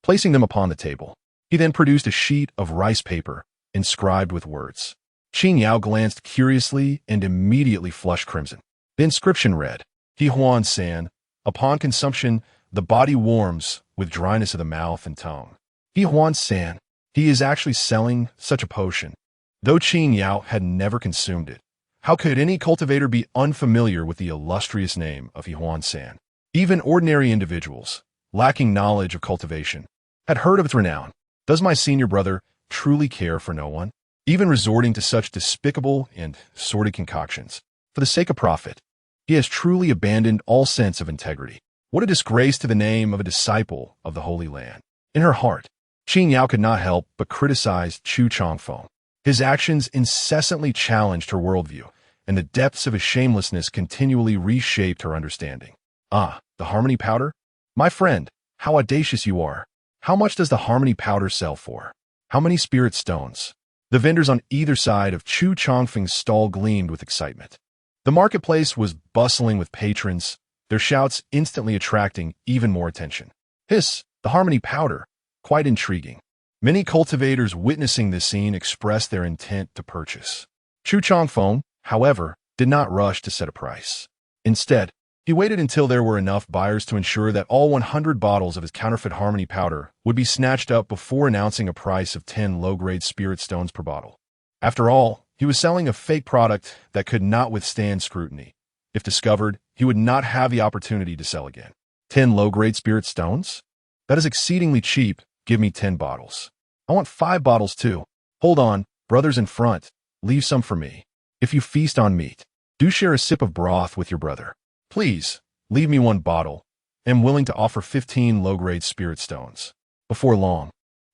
Placing them upon the table, he then produced a sheet of rice paper, inscribed with words. Qing Yao glanced curiously and immediately flushed crimson. The inscription read, He Huan San, upon consumption, the body warms with dryness of the mouth and tongue. He Huan San. He is actually selling such a potion. Though Qing Yao had never consumed it, how could any cultivator be unfamiliar with the illustrious name of He Huan San? Even ordinary individuals, lacking knowledge of cultivation, had heard of its renown. Does my senior brother truly care for no one, even resorting to such despicable and sordid concoctions? For the sake of profit, he has truly abandoned all sense of integrity. What a disgrace to the name of a disciple of the Holy Land. In her heart, Qing Yao could not help but criticize Chu Changfeng. His actions incessantly challenged her worldview, and the depths of his shamelessness continually reshaped her understanding. Ah, the harmony powder? My friend, how audacious you are. How much does the harmony powder sell for? How many spirit stones? The vendors on either side of Chu Changfeng's stall gleamed with excitement. The marketplace was bustling with patrons, their shouts instantly attracting even more attention. Hiss, the harmony powder, quite intriguing. Many cultivators witnessing this scene expressed their intent to purchase. Chu Changfeng, however, did not rush to set a price. Instead, he waited until there were enough buyers to ensure that all 100 bottles of his counterfeit harmony powder would be snatched up before announcing a price of 10 low-grade spirit stones per bottle. After all, he was selling a fake product that could not withstand scrutiny. If discovered, he would not have the opportunity to sell again. 10 low-grade spirit stones? That is exceedingly cheap. Give me 10 bottles. I want 5 bottles too. Hold on, brothers in front. Leave some for me. If you feast on meat, Do share a sip of broth with your brother. Please, leave me one bottle. Am willing to offer 15 low-grade spirit stones. Before long,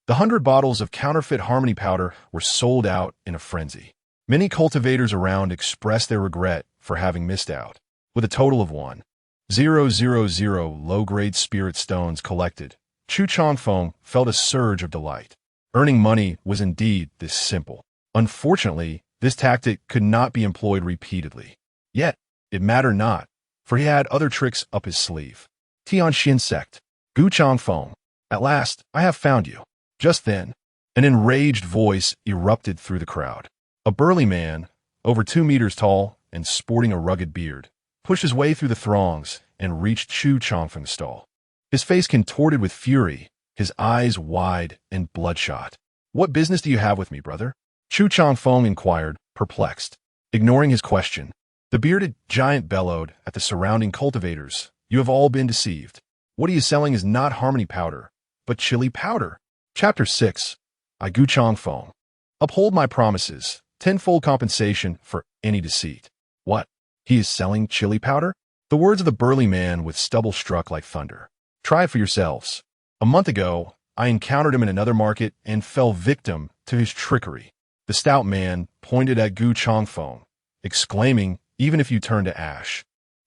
the 100 bottles of counterfeit harmony powder were sold out in a frenzy. Many cultivators around expressed their regret for having missed out. With a total of 1,000 low-grade spirit stones collected, Chusheng felt a surge of delight. Earning money was indeed this simple. Unfortunately, this tactic could not be employed repeatedly. Yet, it mattered not, for he had other tricks up his sleeve. Tianxian sect. Chusheng. At last, I have found you. Just then, an enraged voice erupted through the crowd. A burly man, over 2 meters tall and sporting a rugged beard, pushed his way through the throngs and reached Chusheng's stall. His face contorted with fury, his eyes wide and bloodshot. What business do you have with me, brother? Chusheng inquired, perplexed. Ignoring his question, the bearded giant bellowed at the surrounding cultivators. You have all been deceived. What he is selling is not harmony powder, but chili powder. Chapter 6. Chusheng. Uphold my promises. Tenfold compensation for any deceit. What? He is selling chili powder? The words of the burly man with stubble struck like thunder. Try it for yourselves. A month ago, I encountered him in another market and fell victim to his trickery. The stout man pointed at Chusheng, exclaiming, even if you turn to ash,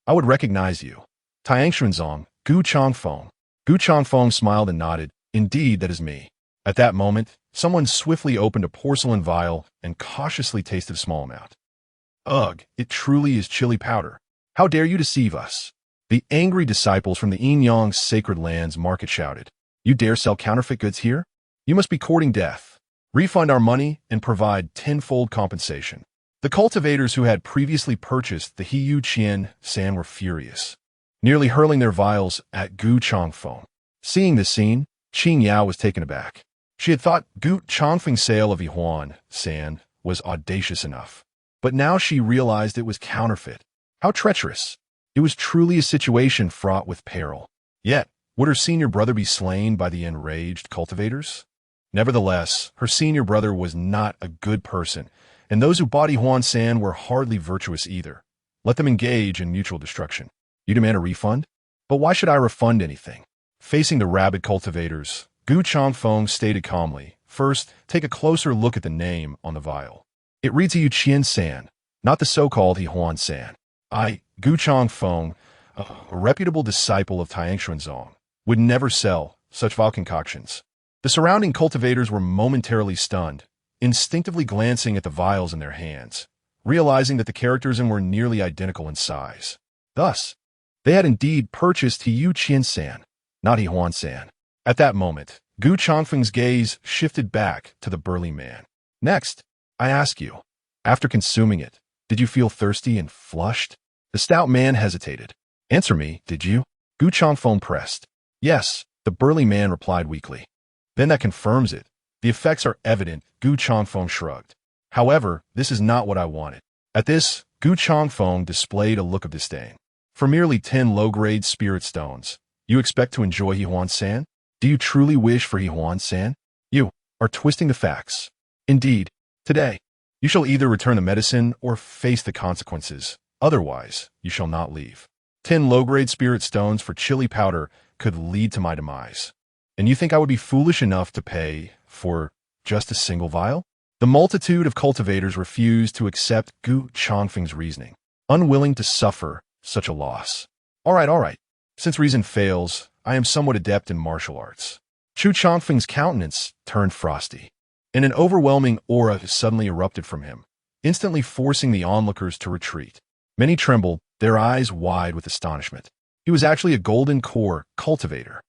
I would recognize you. Tianxuanzong, Chusheng. Chusheng smiled and nodded. Indeed, that is me. At that moment, someone swiftly opened a porcelain vial and cautiously tasted a small amount. Ugh, it truly is chili powder. How dare you deceive us? The angry disciples from the Yinyang's sacred lands market shouted. You dare sell counterfeit goods here? You must be courting death. Refund our money and provide tenfold compensation. The cultivators who had previously purchased the Hiyu Qian San were furious, nearly hurling their vials at Chusheng. Seeing this scene, Qing Yao was taken aback. She had thought Chusheng's sale of Yuan San was audacious enough, but now she realized it was counterfeit. How treacherous! It was truly a situation fraught with peril. Yet, would her senior brother be slain by the enraged cultivators? Nevertheless, her senior brother was not a good person, and those who bought Yuan San were hardly virtuous either. Let them engage in mutual destruction. You demand a refund? But why should I refund anything? Facing the rabid cultivators, Chusheng stated calmly, first, take a closer look at the name on the vial. It reads Hiyu Qian San, not the so-called Yuan San. Chusheng, a reputable disciple of Tianxuanzong, would never sell such vile concoctions. The surrounding cultivators were momentarily stunned, instinctively glancing at the vials in their hands, realizing that the characters in were nearly identical in size. Thus, they had indeed purchased Hiyu Qian San, not Yuan San. At that moment, Chusheng's gaze shifted back to the burly man. Next, I ask you, after consuming it, did you feel thirsty and flushed? The stout man hesitated. Answer me, did you? Chusheng pressed. Yes, the burly man replied weakly. Then that confirms it. The effects are evident, Chusheng shrugged. However, this is not what I wanted. At this, Chusheng displayed a look of disdain. For merely 10 low-grade spirit stones, you expect to enjoy Yuan San? Do you truly wish for Yuan San? You are twisting the facts. Indeed, today, you shall either return the medicine or face the consequences. Otherwise, you shall not leave. 10 low-grade spirit stones for chili powder could lead to my demise. And you think I would be foolish enough to pay for just a single vial? The multitude of cultivators refused to accept Chusheng's reasoning, unwilling to suffer such a loss. All right. Since reason fails, I am somewhat adept in martial arts. Chusheng's countenance turned frosty, and an overwhelming aura suddenly erupted from him, instantly forcing the onlookers to retreat. Many trembled, their eyes wide with astonishment. He was actually a golden core cultivator.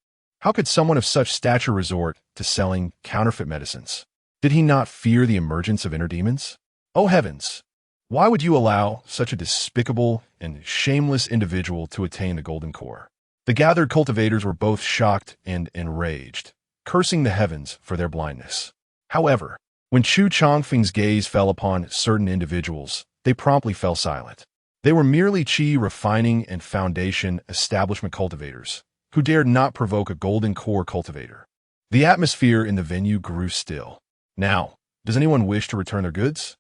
How could someone of such stature resort to selling counterfeit medicines? Did he not fear the emergence of inner demons? Oh heavens! Why would you allow such a despicable and shameless individual to attain the golden core? The gathered cultivators were both shocked and enraged, cursing the heavens for their blindness. However, when Chusheng's gaze fell upon certain individuals, they promptly fell silent. They were merely Qi refining and foundation establishment cultivators, who dared not provoke a golden core cultivator. The atmosphere in the venue grew still. Now, does anyone wish to return their goods?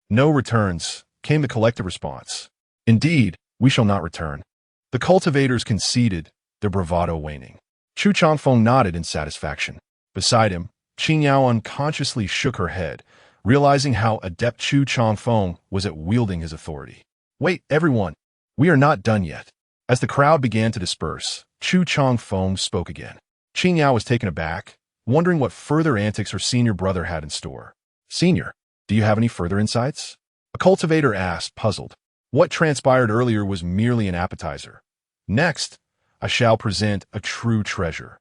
No returns, came the collective response. Indeed, we shall not return. The cultivators conceded, their bravado waning. Chu Changfeng nodded in satisfaction. Beside him, Qing Yao unconsciously shook her head, realizing how adept Chu Changfeng was at wielding his authority. Wait, everyone! We are not done yet. As the crowd began to disperse, Chu Changfeng spoke again. Qing Yao was taken aback, wondering what further antics her senior brother had in store. Senior, do you have any further insights? A cultivator asked, puzzled. What transpired earlier was merely an appetizer. Next, I shall present a true treasure.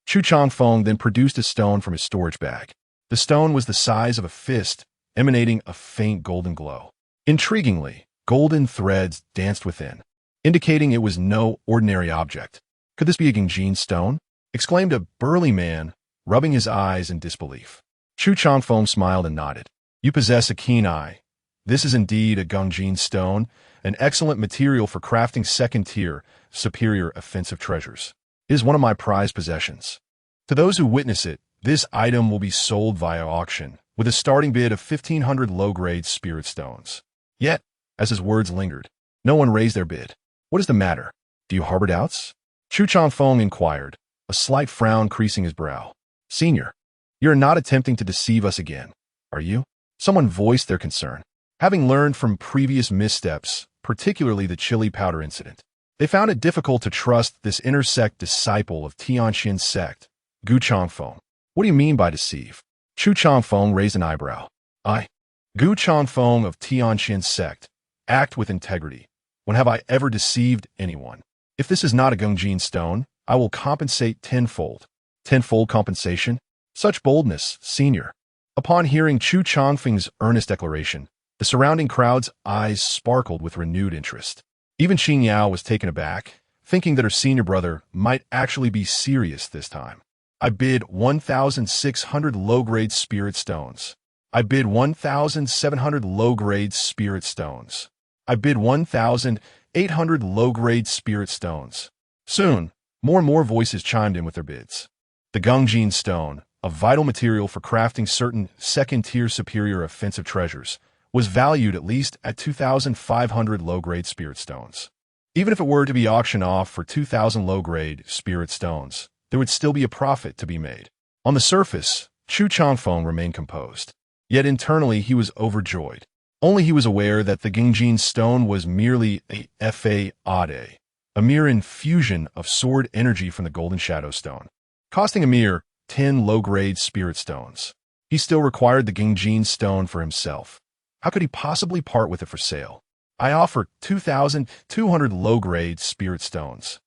Chu Changfeng then produced a stone from his storage bag. The stone was the size of a fist, emanating a faint golden glow. Intriguingly, golden threads danced within, indicating it was no ordinary object. Could this be a Gingjin stone? Exclaimed a burly man, rubbing his eyes in disbelief. Chu Changfeng smiled and nodded. You possess a keen eye. This is indeed a Gingjin stone, an excellent material for crafting second-tier, superior offensive treasures. It is one of my prized possessions. To those who witness it, this item will be sold via auction, with a starting bid of 1,500 low-grade spirit stones. Yet, as his words lingered, no one raised their bid. What is the matter? Do you harbor doubts? Chu Changfeng inquired, a slight frown creasing his brow. Senior, you are not attempting to deceive us again, are you? Someone voiced their concern. Having learned from previous missteps, particularly the chili powder incident, they found it difficult to trust this intersect disciple of Tianxin's sect, Gu Changfeng. What do you mean by deceive? Chu Changfeng raised an eyebrow. Gu Changfeng of Tianxin's sect, act with integrity. When have I ever deceived anyone? If this is not a Gingjin stone, I will compensate tenfold. Tenfold compensation? Such boldness, senior. Upon hearing Chu Changfeng's earnest declaration, the surrounding crowd's eyes sparkled with renewed interest. Even Qing Yao was taken aback, thinking that her senior brother might actually be serious this time. I bid 1,600 low-grade spirit stones. I bid 1,700 low-grade spirit stones. I bid 1,800 low-grade spirit stones. Soon, more and more voices chimed in with their bids. The Gingjin stone, a vital material for crafting certain second-tier superior offensive treasures, was valued at least at 2,500 low-grade spirit stones. Even if it were to be auctioned off for 2,000 low-grade spirit stones, there would still be a profit to be made. On the surface, Chu Changfeng remained composed. Yet internally he was overjoyed. Only he was aware that the Gingjin stone was merely a fade, a mere infusion of sword energy from the Golden Shadow Stone, costing a mere 10 low-grade spirit stones. He still required the Gingjin stone for himself. How could he possibly part with it for sale? I offer 2,200 low-grade spirit stones.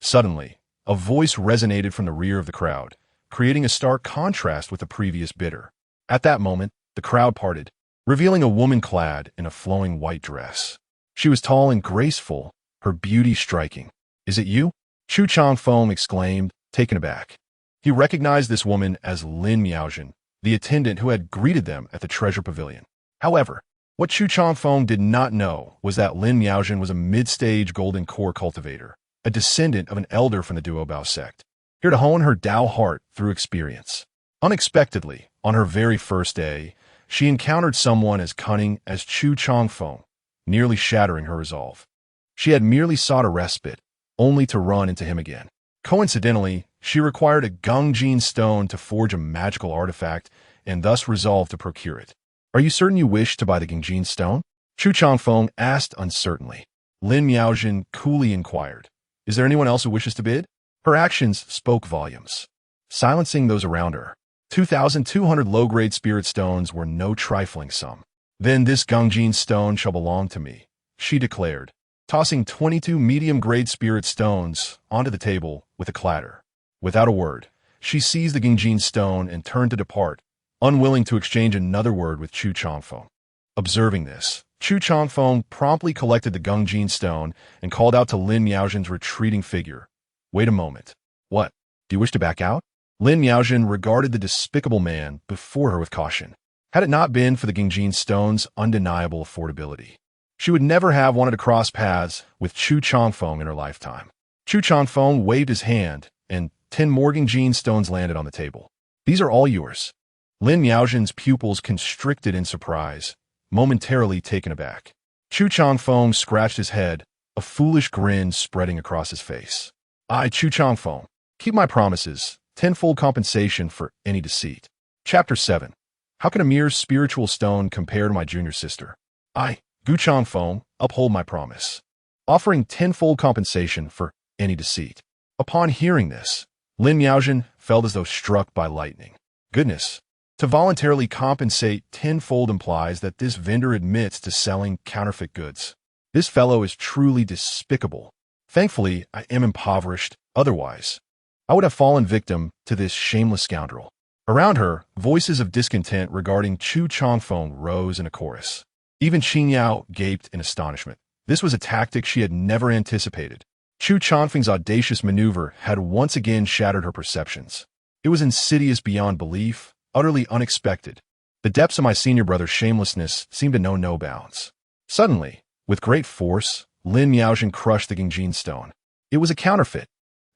Suddenly, a voice resonated from the rear of the crowd, creating a stark contrast with the previous bidder. At that moment, the crowd parted, revealing a woman clad in a flowing white dress. She was tall and graceful, her beauty striking. Is it you? Chu Changfeng exclaimed, taken aback. He recognized this woman as Lin Miaojin, the attendant who had greeted them at the treasure pavilion. However, what Chu Changfeng did not know was that Lin Miaojin was a mid-stage golden core cultivator, a descendant of an elder from the Duobao sect, here to hone her Dao heart through experience. Unexpectedly, on her very first day, she encountered someone as cunning as Chu Changfeng, nearly shattering her resolve. She had merely sought a respite, only to run into him again. Coincidentally, she required a Gingjin stone to forge a magical artifact and thus resolved to procure it. Are you certain you wish to buy the Gingjin stone? Chu Changfeng asked uncertainly. Lin Miaojin coolly inquired. Is there anyone else who wishes to bid? Her actions spoke volumes, silencing those around her. 2,200 low-grade spirit stones were no trifling sum. Then this Gingjin stone shall belong to me, she declared, tossing 22 medium-grade spirit stones onto the table with a clatter. Without a word, she seized the Gingjin stone and turned to depart, unwilling to exchange another word with Chu Changfeng. Observing this, Chu Changfeng promptly collected the Gingjin stone and called out to Lin Miaojin's retreating figure. Wait a moment. What? Do you wish to back out? Lin Miaojin regarded the despicable man before her with caution. Had it not been for the Gingjin stone's undeniable affordability, she would never have wanted to cross paths with Chu Changfeng in her lifetime. Chu Changfeng waved his hand, and 10 more Gingjin stones landed on the table. These are all yours. Lin Miaojin's pupils constricted in surprise, momentarily taken aback. Chu Changfeng scratched his head, a foolish grin spreading across his face. I, Chu Changfeng, keep my promises, tenfold compensation for any deceit. Chapter 7. How can a mere spiritual stone compare to my junior sister? I, Gu Changfeng, uphold my promise, offering tenfold compensation for any deceit. Upon hearing this, Lin Miaojin felt as though struck by lightning. Goodness, to voluntarily compensate tenfold implies that this vendor admits to selling counterfeit goods. This fellow is truly despicable. Thankfully, I am impoverished, otherwise I would have fallen victim to this shameless scoundrel. Around her, voices of discontent regarding Chu Changfeng rose in a chorus. Even Qin Yao gaped in astonishment. This was a tactic she had never anticipated. Chu Changfeng's audacious maneuver had once again shattered her perceptions. It was insidious beyond belief, utterly unexpected. The depths of my senior brother's shamelessness seemed to know no bounds. Suddenly, with great force, Lin Miaojin crushed the Gingjin stone. It was a counterfeit,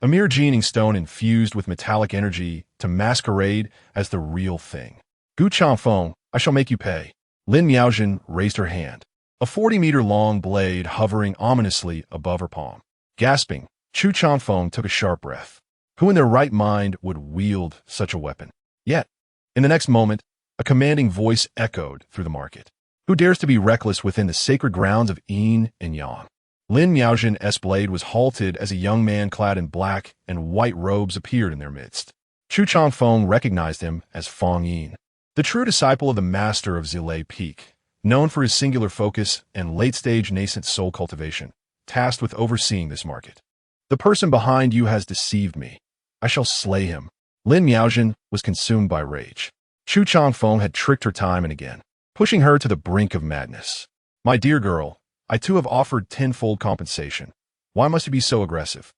a mere Jining stone infused with metallic energy to masquerade as the real thing. Gu Changfeng, I shall make you pay. Lin Miaojin raised her hand, a 40-meter-long blade hovering ominously above her palm. Gasping, Chu Changfeng took a sharp breath. Who in their right mind would wield such a weapon? Yet, in the next moment, a commanding voice echoed through the market. Who dares to be reckless within the sacred grounds of Yin and Yang? Lin Miaojin's blade was halted as a young man clad in black and white robes appeared in their midst. Chu Changfeng recognized him as Fang Yin, the true disciple of the master of Zilei Peak, known for his singular focus and late-stage nascent soul cultivation, tasked with overseeing this market. The person behind you has deceived me. I shall slay him. Lin Miaojin was consumed by rage. Chu Changfeng had tricked her time and again, pushing her to the brink of madness. My dear girl, I too have offered tenfold compensation. Why must you be so aggressive?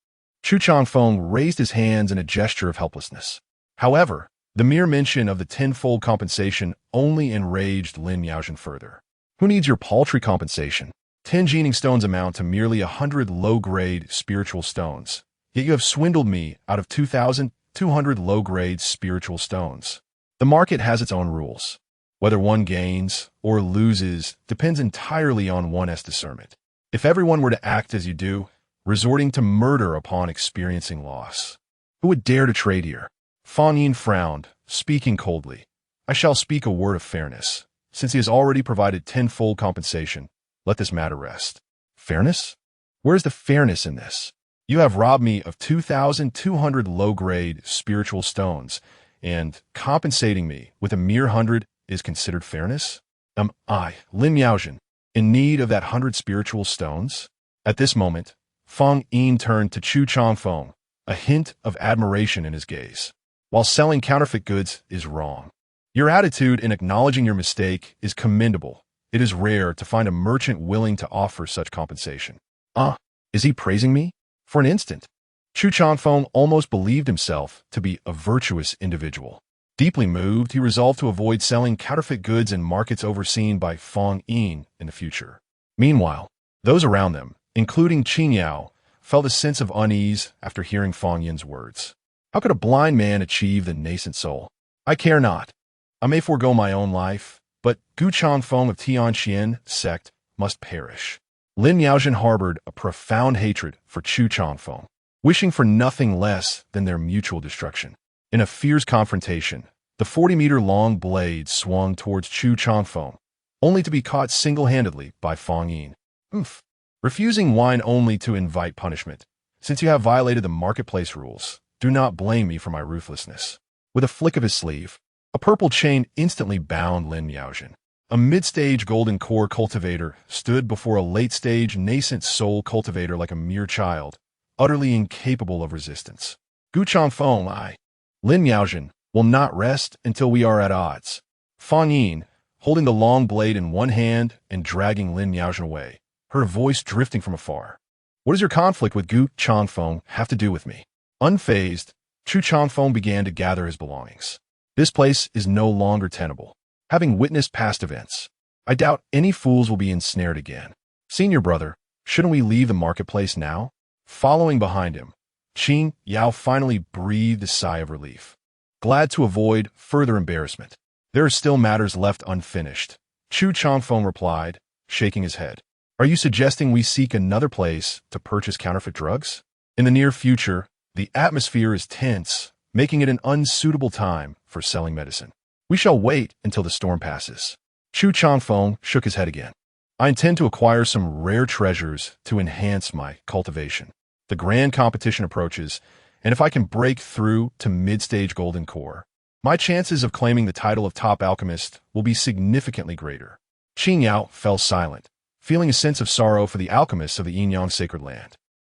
Chu Changfeng raised his hands in a gesture of helplessness. However, the mere mention of the tenfold compensation only enraged Lin Miaojin further. Who needs your paltry compensation? 10 Jining stones amount to merely 100 low-grade spiritual stones. Yet you have swindled me out of 2,200 low-grade spiritual stones. The market has its own rules. Whether one gains or loses depends entirely on one's discernment. If everyone were to act as you do, resorting to murder upon experiencing loss, who would dare to trade here? Fang Yin frowned, speaking coldly. I shall speak a word of fairness. Since he has already provided tenfold compensation, let this matter rest. Fairness? Where is the fairness in this? You have robbed me of 2,200 low-grade spiritual stones, and compensating me with a mere 100 is considered fairness? Am I, Lin Miaojin, in need of that 100 spiritual stones? At this moment, Fang Yin turned to Chu Changfeng, a hint of admiration in his gaze. While selling counterfeit goods is wrong, your attitude in acknowledging your mistake is commendable. It is rare to find a merchant willing to offer such compensation. Is he praising me? For an instant, Chu Changfeng almost believed himself to be a virtuous individual. Deeply moved, he resolved to avoid selling counterfeit goods in markets overseen by Fang Yin in the future. Meanwhile, those around them, including Qin Yao, felt a sense of unease after hearing Fang Yin's words. How could a blind man achieve the nascent soul? I care not. I may forego my own life, but Gu Changfeng of Tianxian sect must perish. Lin Miaojin harbored a profound hatred for Chu Changfeng, wishing for nothing less than their mutual destruction. In a fierce confrontation, the 40-meter-long blade swung towards Chu Changfeng, only to be caught single-handedly by Fang Yin. Refusing wine only to invite punishment. Since you have violated the marketplace rules, do not blame me for my ruthlessness. With a flick of his sleeve, a purple chain instantly bound Lin Miaojin. A mid-stage golden core cultivator stood before a late-stage nascent soul cultivator like a mere child, utterly incapable of resistance. Gu Changfeng, Lin Miaojin, will not rest until we are at odds. Fang Yin, holding the long blade in one hand and dragging Lin Miaojin away, her voice drifting from afar. What does your conflict with Gu Changfeng have to do with me? Unfazed, Chu Changfeng began to gather his belongings. This place is no longer tenable. Having witnessed past events, I doubt any fools will be ensnared again. Senior brother, shouldn't we leave the marketplace now? Following behind him, Qin Yao finally breathed a sigh of relief, glad to avoid further embarrassment. There are still matters left unfinished, Chu Changfeng replied, shaking his head. Are you suggesting we seek another place to purchase counterfeit drugs? In the near future, the atmosphere is tense, making it an unsuitable time for selling medicine. We shall wait until the storm passes. Chu Changfeng shook his head again. I intend to acquire some rare treasures to enhance my cultivation. The grand competition approaches, and if I can break through to mid-stage golden core, my chances of claiming the title of top alchemist will be significantly greater. Qing Yao fell silent, feeling a sense of sorrow for the alchemists of the Yin-Yang sacred land.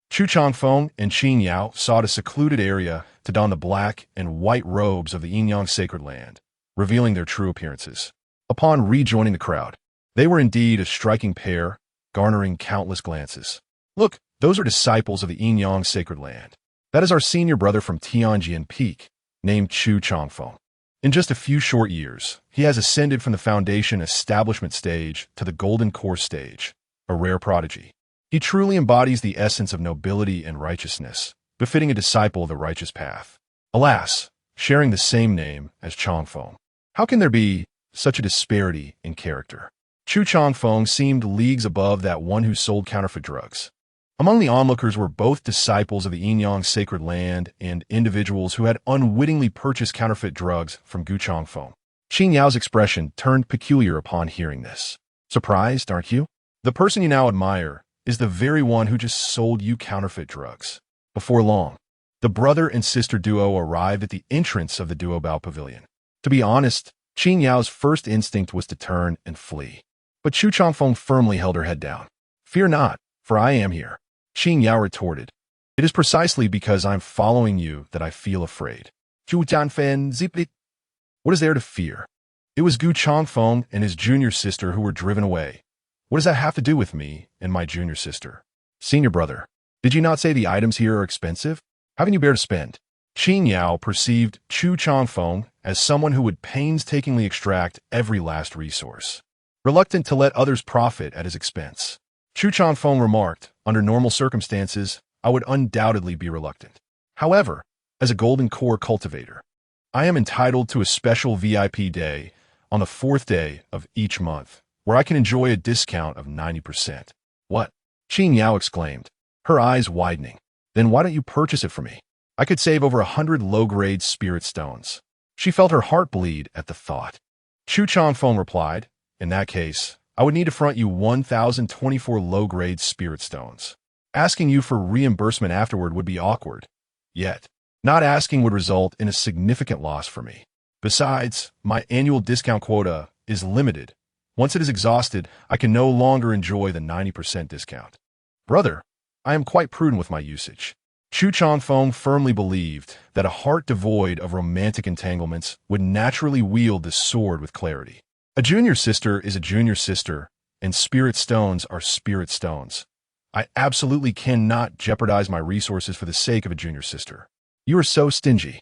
Chu Changfeng and Qing Yao sought a secluded area to don the black and white robes of the Yin-Yang sacred land, revealing their true appearances. Upon rejoining the crowd, they were indeed a striking pair, garnering countless glances. Look, those are disciples of the Yin-Yang sacred land. That is our senior brother from Tianjin Peak, named Chu Changfeng. In just a few short years, he has ascended from the foundation establishment stage to the golden core stage, a rare prodigy. He truly embodies the essence of nobility and righteousness, befitting a disciple of the righteous path. Alas, sharing the same name as Changfeng. How can there be such a disparity in character? Chu Changfeng seemed leagues above that one who sold counterfeit drugs. Among the onlookers were both disciples of the Yin-Yang sacred land and individuals who had unwittingly purchased counterfeit drugs from Gu Changfeng. Qing Yao's expression turned peculiar upon hearing this. Surprised, aren't you? The person you now admire is the very one who just sold you counterfeit drugs. Before long, the brother and sister duo arrived at the entrance of the Duobao Pavilion. To be honest, Qing Yao's first instinct was to turn and flee. But Chu Changfeng firmly held her head down. Fear not, for I am here. Qing Yao retorted. It is precisely because I'm following you that I feel afraid. Chu Jianfen zipli. What is there to fear? It was Gu Changfeng and his junior sister who were driven away. What does that have to do with me and my junior sister? Senior brother, did you not say the items here are expensive? Haven't you bear to spend? Qing Yao perceived Chu Changfeng as someone who would painstakingly extract every last resource, reluctant to let others profit at his expense. Chu Changfeng remarked, under normal circumstances, I would undoubtedly be reluctant. However, as a golden core cultivator, I am entitled to a special VIP day on the 4th day of each month, where I can enjoy a discount of 90%. What? Qing Yao exclaimed, her eyes widening. Then why don't you purchase it for me? I could save over 100 low-grade spirit stones. She felt her heart bleed at the thought. Chu Changfeng replied, in that case, I would need to front you 1,024 low-grade spirit stones. Asking you for reimbursement afterward would be awkward. Yet, not asking would result in a significant loss for me. Besides, my annual discount quota is limited. Once it is exhausted, I can no longer enjoy the 90% discount. Brother, I am quite prudent with my usage. Chu Changfeng firmly believed that a heart devoid of romantic entanglements would naturally wield the sword with clarity. A junior sister is a junior sister, and spirit stones are spirit stones. I absolutely cannot jeopardize my resources for the sake of a junior sister. You are so stingy.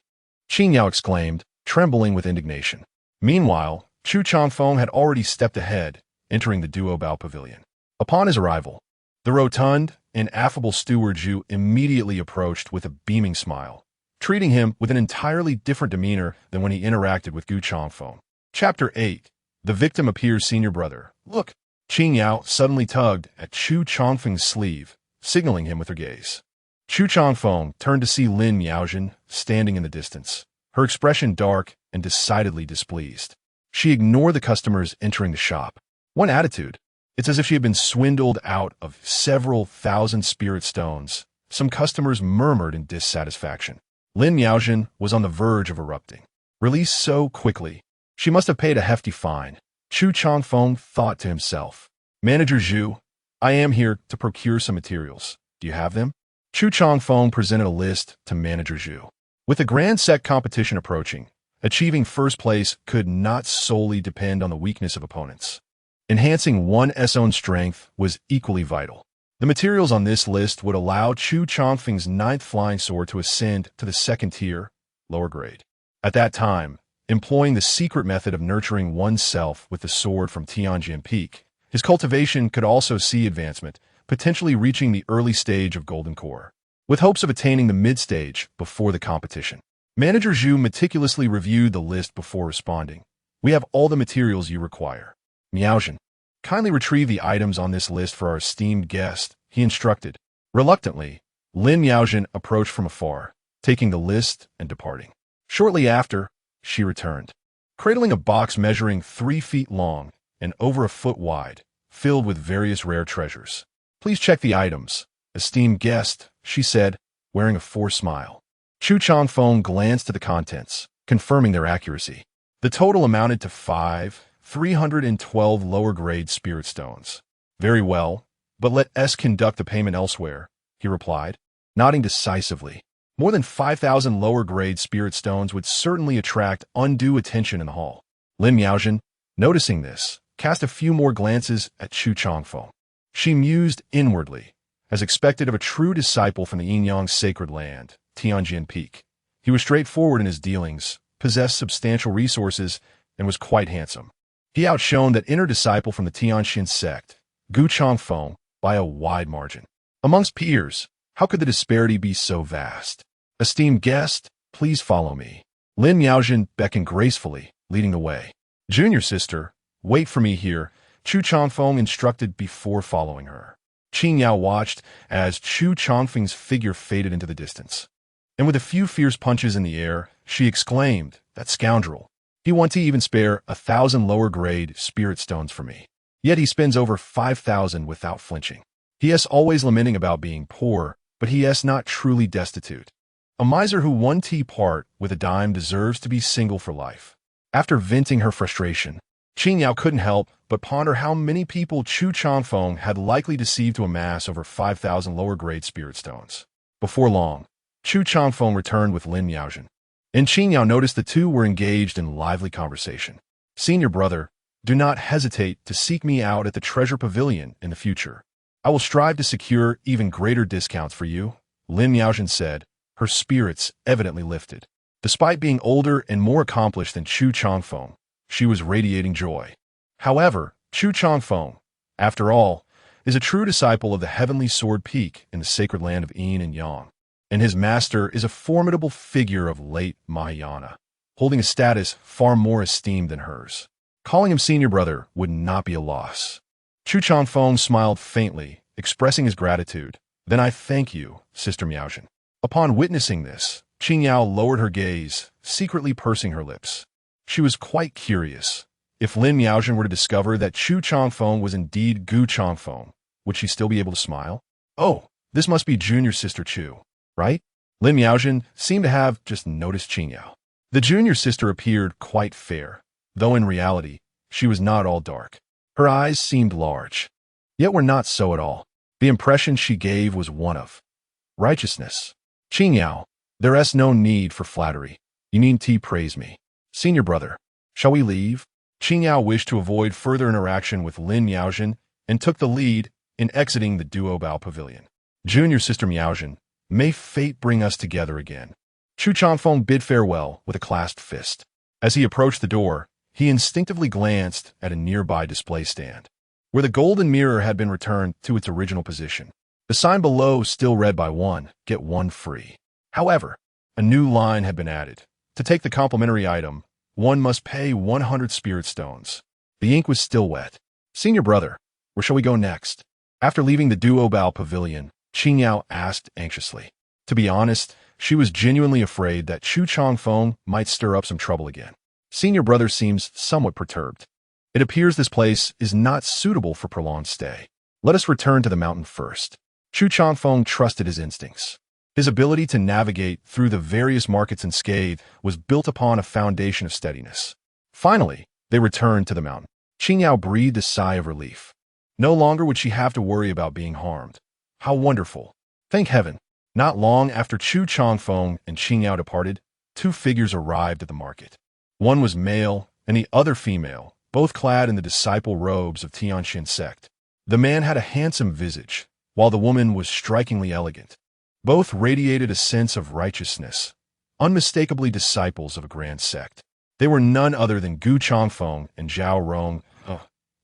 Qing Yao exclaimed, trembling with indignation. Meanwhile, Chu Changfeng had already stepped ahead, entering the Duobao Pavilion. Upon his arrival, the rotund and affable steward Zhu immediately approached with a beaming smile, treating him with an entirely different demeanor than when he interacted with Gu Changfeng. Chapter 8. The victim appears senior brother. Look! Qing Yao suddenly tugged at Chu Changfeng's sleeve, signaling him with her gaze. Chu Changfeng turned to see Lin Miaojin standing in the distance, her expression dark and decidedly displeased. She ignored the customers entering the shop. One attitude. It's as if she had been swindled out of several thousand spirit stones. Some customers murmured in dissatisfaction. Lin Miaojin was on the verge of erupting. Released so quickly, she must have paid a hefty fine. Chu Changfeng thought to himself. Manager Zhu, I am here to procure some materials. Do you have them? Chu Changfeng presented a list to Manager Zhu. With the Grand Sec competition approaching, achieving first place could not solely depend on the weakness of opponents. Enhancing one's own strength was equally vital. The materials on this list would allow Chu Changfeng's 9th flying sword to ascend to the 2nd tier, lower grade. At that time, employing the secret method of nurturing oneself with the sword from Tianjin Peak, his cultivation could also see advancement, potentially reaching the early stage of Golden Core, with hopes of attaining the mid-stage before the competition. Manager Zhu meticulously reviewed the list before responding. We have all the materials you require. Miaojin, Kindly retrieve the items on this list for our esteemed guest, he instructed. Reluctantly, Lin Yaojin approached from afar, taking the list and departing. Shortly after, she returned, cradling a box measuring 3 feet long and over a foot wide, filled with various rare treasures. Please check the items, esteemed guest, she said, wearing a forced smile. Chu Changfeng glanced at the contents, confirming their accuracy. The total amounted to 312 lower-grade spirit stones. Very well, but let us conduct the payment elsewhere, he replied, nodding decisively. More than 5,000 lower-grade spirit stones would certainly attract undue attention in the hall. Lin Yaojin, noticing this, cast a few more glances at Chu Changfeng. She mused inwardly, as expected of a true disciple from the Yin-Yang sacred land, Tianjin Peak. He was straightforward in his dealings, possessed substantial resources, and was quite handsome. He outshone that inner disciple from the Tianjin sect, Gu Changfeng, by a wide margin. Amongst peers, how could the disparity be so vast? Esteemed guest, please follow me. Lin Yaojin beckoned gracefully, leading the way. Junior sister, wait for me here, Chu Changfeng instructed before following her. Qing Yao watched as Chu Changfeng's figure faded into the distance. And with a few fierce punches in the air, she exclaimed, that scoundrel. He wants to even spare 1,000 lower-grade spirit stones for me. Yet he spends over 5,000 without flinching. He is always lamenting about being poor, but he is not truly destitute. A miser who one tea part with a dime deserves to be single for life. After venting her frustration, Qing Yao couldn't help but ponder how many people Chu Changfeng had likely deceived to amass over 5,000 lower-grade spirit stones. Before long, Chu Changfeng returned with Lin Yaojin, and Qing Yao noticed the two were engaged in lively conversation. Senior brother, do not hesitate to seek me out at the Treasure Pavilion in the future. I will strive to secure even greater discounts for you, Lin Yaojin said, her spirits evidently lifted. Despite being older and more accomplished than Chu Changfeng, she was radiating joy. However, Chu Changfeng, after all, is a true disciple of the heavenly sword peak in the sacred land of Yin and Yang, and his master is a formidable figure of late Mahayana, holding a status far more esteemed than hers. Calling him senior brother would not be a loss. Chu Changfeng smiled faintly, expressing his gratitude. Then I thank you, Sister Miaojin. Upon witnessing this, Qing Yao lowered her gaze, secretly pursing her lips. She was quite curious. If Lin Miaojin were to discover that Chu Changfeng was indeed Gu Changfeng, would she still be able to smile? Oh, this must be junior sister Chu, right? Lin Miaojin seemed to have just noticed Qing Yao. The junior sister appeared quite fair, though in reality, she was not all dark. Her eyes seemed large, yet were not so at all. The impression she gave was one of righteousness. Qing Yao, there is no need for flattery. You needn't praise me. Senior brother, shall we leave? Qing Yao wished to avoid further interaction with Lin Miaojin and took the lead in exiting the Duobao Pavilion. Junior sister Miaojin, may fate bring us together again. Chu Changfeng bid farewell with a clasped fist. As he approached the door, he instinctively glanced at a nearby display stand, where the golden mirror had been returned to its original position. The sign below still read buy one, get one free. However, a new line had been added. To take the complimentary item, one must pay 100 spirit stones. The ink was still wet. Senior brother, where shall we go next? After leaving the Duobao Pavilion, Qing Yao asked anxiously. To be honest, she was genuinely afraid that Chu Changfeng might stir up some trouble again. Senior brother seems somewhat perturbed. It appears this place is not suitable for prolonged stay. Let us return to the mountain first. Chu Changfeng trusted his instincts. His ability to navigate through the various markets unscathed was built upon a foundation of steadiness. Finally, they returned to the mountain. Qing Yao breathed a sigh of relief. No longer would she have to worry about being harmed. How wonderful. Thank heaven. Not long after Chu Changfeng and Qing Yao departed, two figures arrived at the market. One was male and the other female, both clad in the disciple robes of Tianjin sect. The man had a handsome visage, while the woman was strikingly elegant. Both radiated a sense of righteousness, unmistakably disciples of a grand sect. They were none other than Gu Changfeng and Zhao Rong,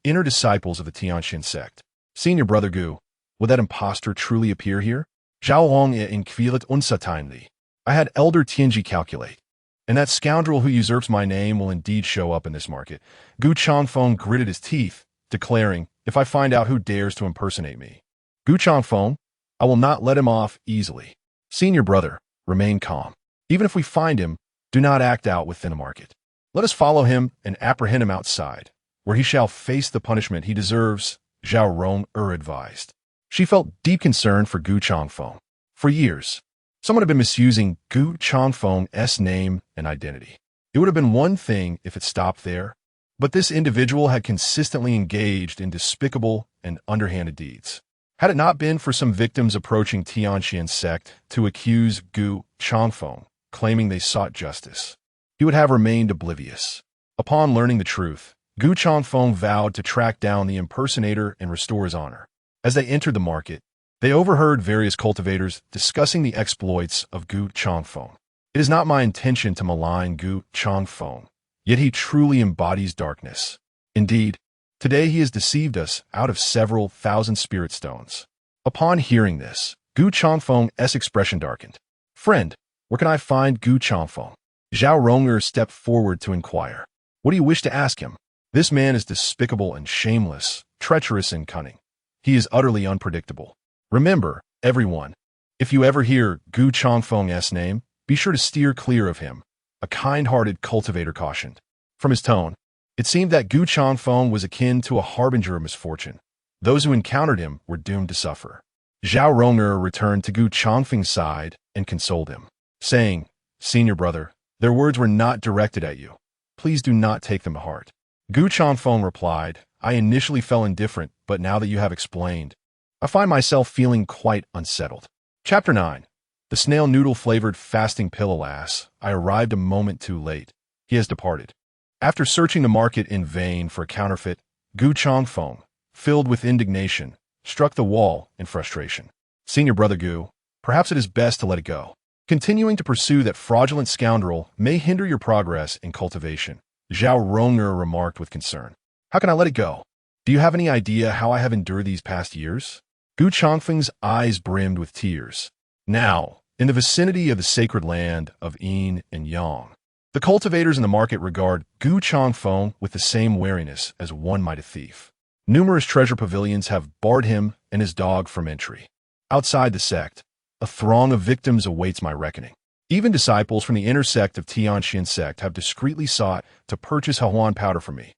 inner disciples of the Tianjin sect. Senior brother Gu, will that impostor truly appear here? Zhao Rong inquirit uncertainly. I had elder Tianji calculate. And that scoundrel who usurps my name will indeed show up in this market. Gu Changfeng gritted his teeth, declaring, "If I find out who dares to impersonate me, Gu Changfeng, I will not let him off easily. Senior brother, remain calm. Even if we find him, do not act out within a market. Let us follow him and apprehend him outside, where he shall face the punishment he deserves," Zhao Rong advised. She felt deep concern for Gu Changfeng. For years, someone had been misusing Gu Changfeng's name and identity. It would have been one thing if it stopped there, but this individual had consistently engaged in despicable and underhanded deeds. Had it not been for some victims approaching Tianxian sect to accuse Gu Changfeng, claiming they sought justice, he would have remained oblivious. Upon learning the truth, Gu Changfeng vowed to track down the impersonator and restore his honor. As they entered the market, they overheard various cultivators discussing the exploits of Gu Changfeng. It is not my intention to malign Gu Changfeng, yet he truly embodies darkness. Indeed, today he has deceived us out of several thousand spirit stones. Upon hearing this, Gu Changfeng's expression darkened. "Friend, where can I find Gu Changfeng?" Zhao Rong stepped forward to inquire. "What do you wish to ask him? This man is despicable and shameless, treacherous and cunning. He is utterly unpredictable. Remember, everyone, if you ever hear Gu Changfeng's name, be sure to steer clear of him," a kind-hearted cultivator cautioned. From his tone, it seemed that Gu Changfeng was akin to a harbinger of misfortune. Those who encountered him were doomed to suffer. Zhao Rong returned to Gu Changfeng's side and consoled him, saying, "Senior brother, their words were not directed at you. Please do not take them to heart." Gu Changfeng replied, "I initially felt indifferent, but now that you have explained, I find myself feeling quite unsettled." Chapter 9. The snail noodle-flavored fasting pill. Alas, I arrived a moment too late. He has departed. After searching the market in vain for a counterfeit, Gu Changfeng, filled with indignation, struck the wall in frustration. "Senior brother Gu, perhaps it is best to let it go. Continuing to pursue that fraudulent scoundrel may hinder your progress in cultivation," Zhao Rong remarked with concern. "How can I let it go? Do you have any idea how I have endured these past years?" Gu Changfeng's eyes brimmed with tears. Now, in the vicinity of the sacred land of Yin and Yang, the cultivators in the market regard Gu Changfeng with the same wariness as one might a thief. Numerous treasure pavilions have barred him and his dog from entry. Outside the sect, a throng of victims awaits my reckoning. Even disciples from the inner sect of Tianxian sect have discreetly sought to purchase Hahuan powder from me.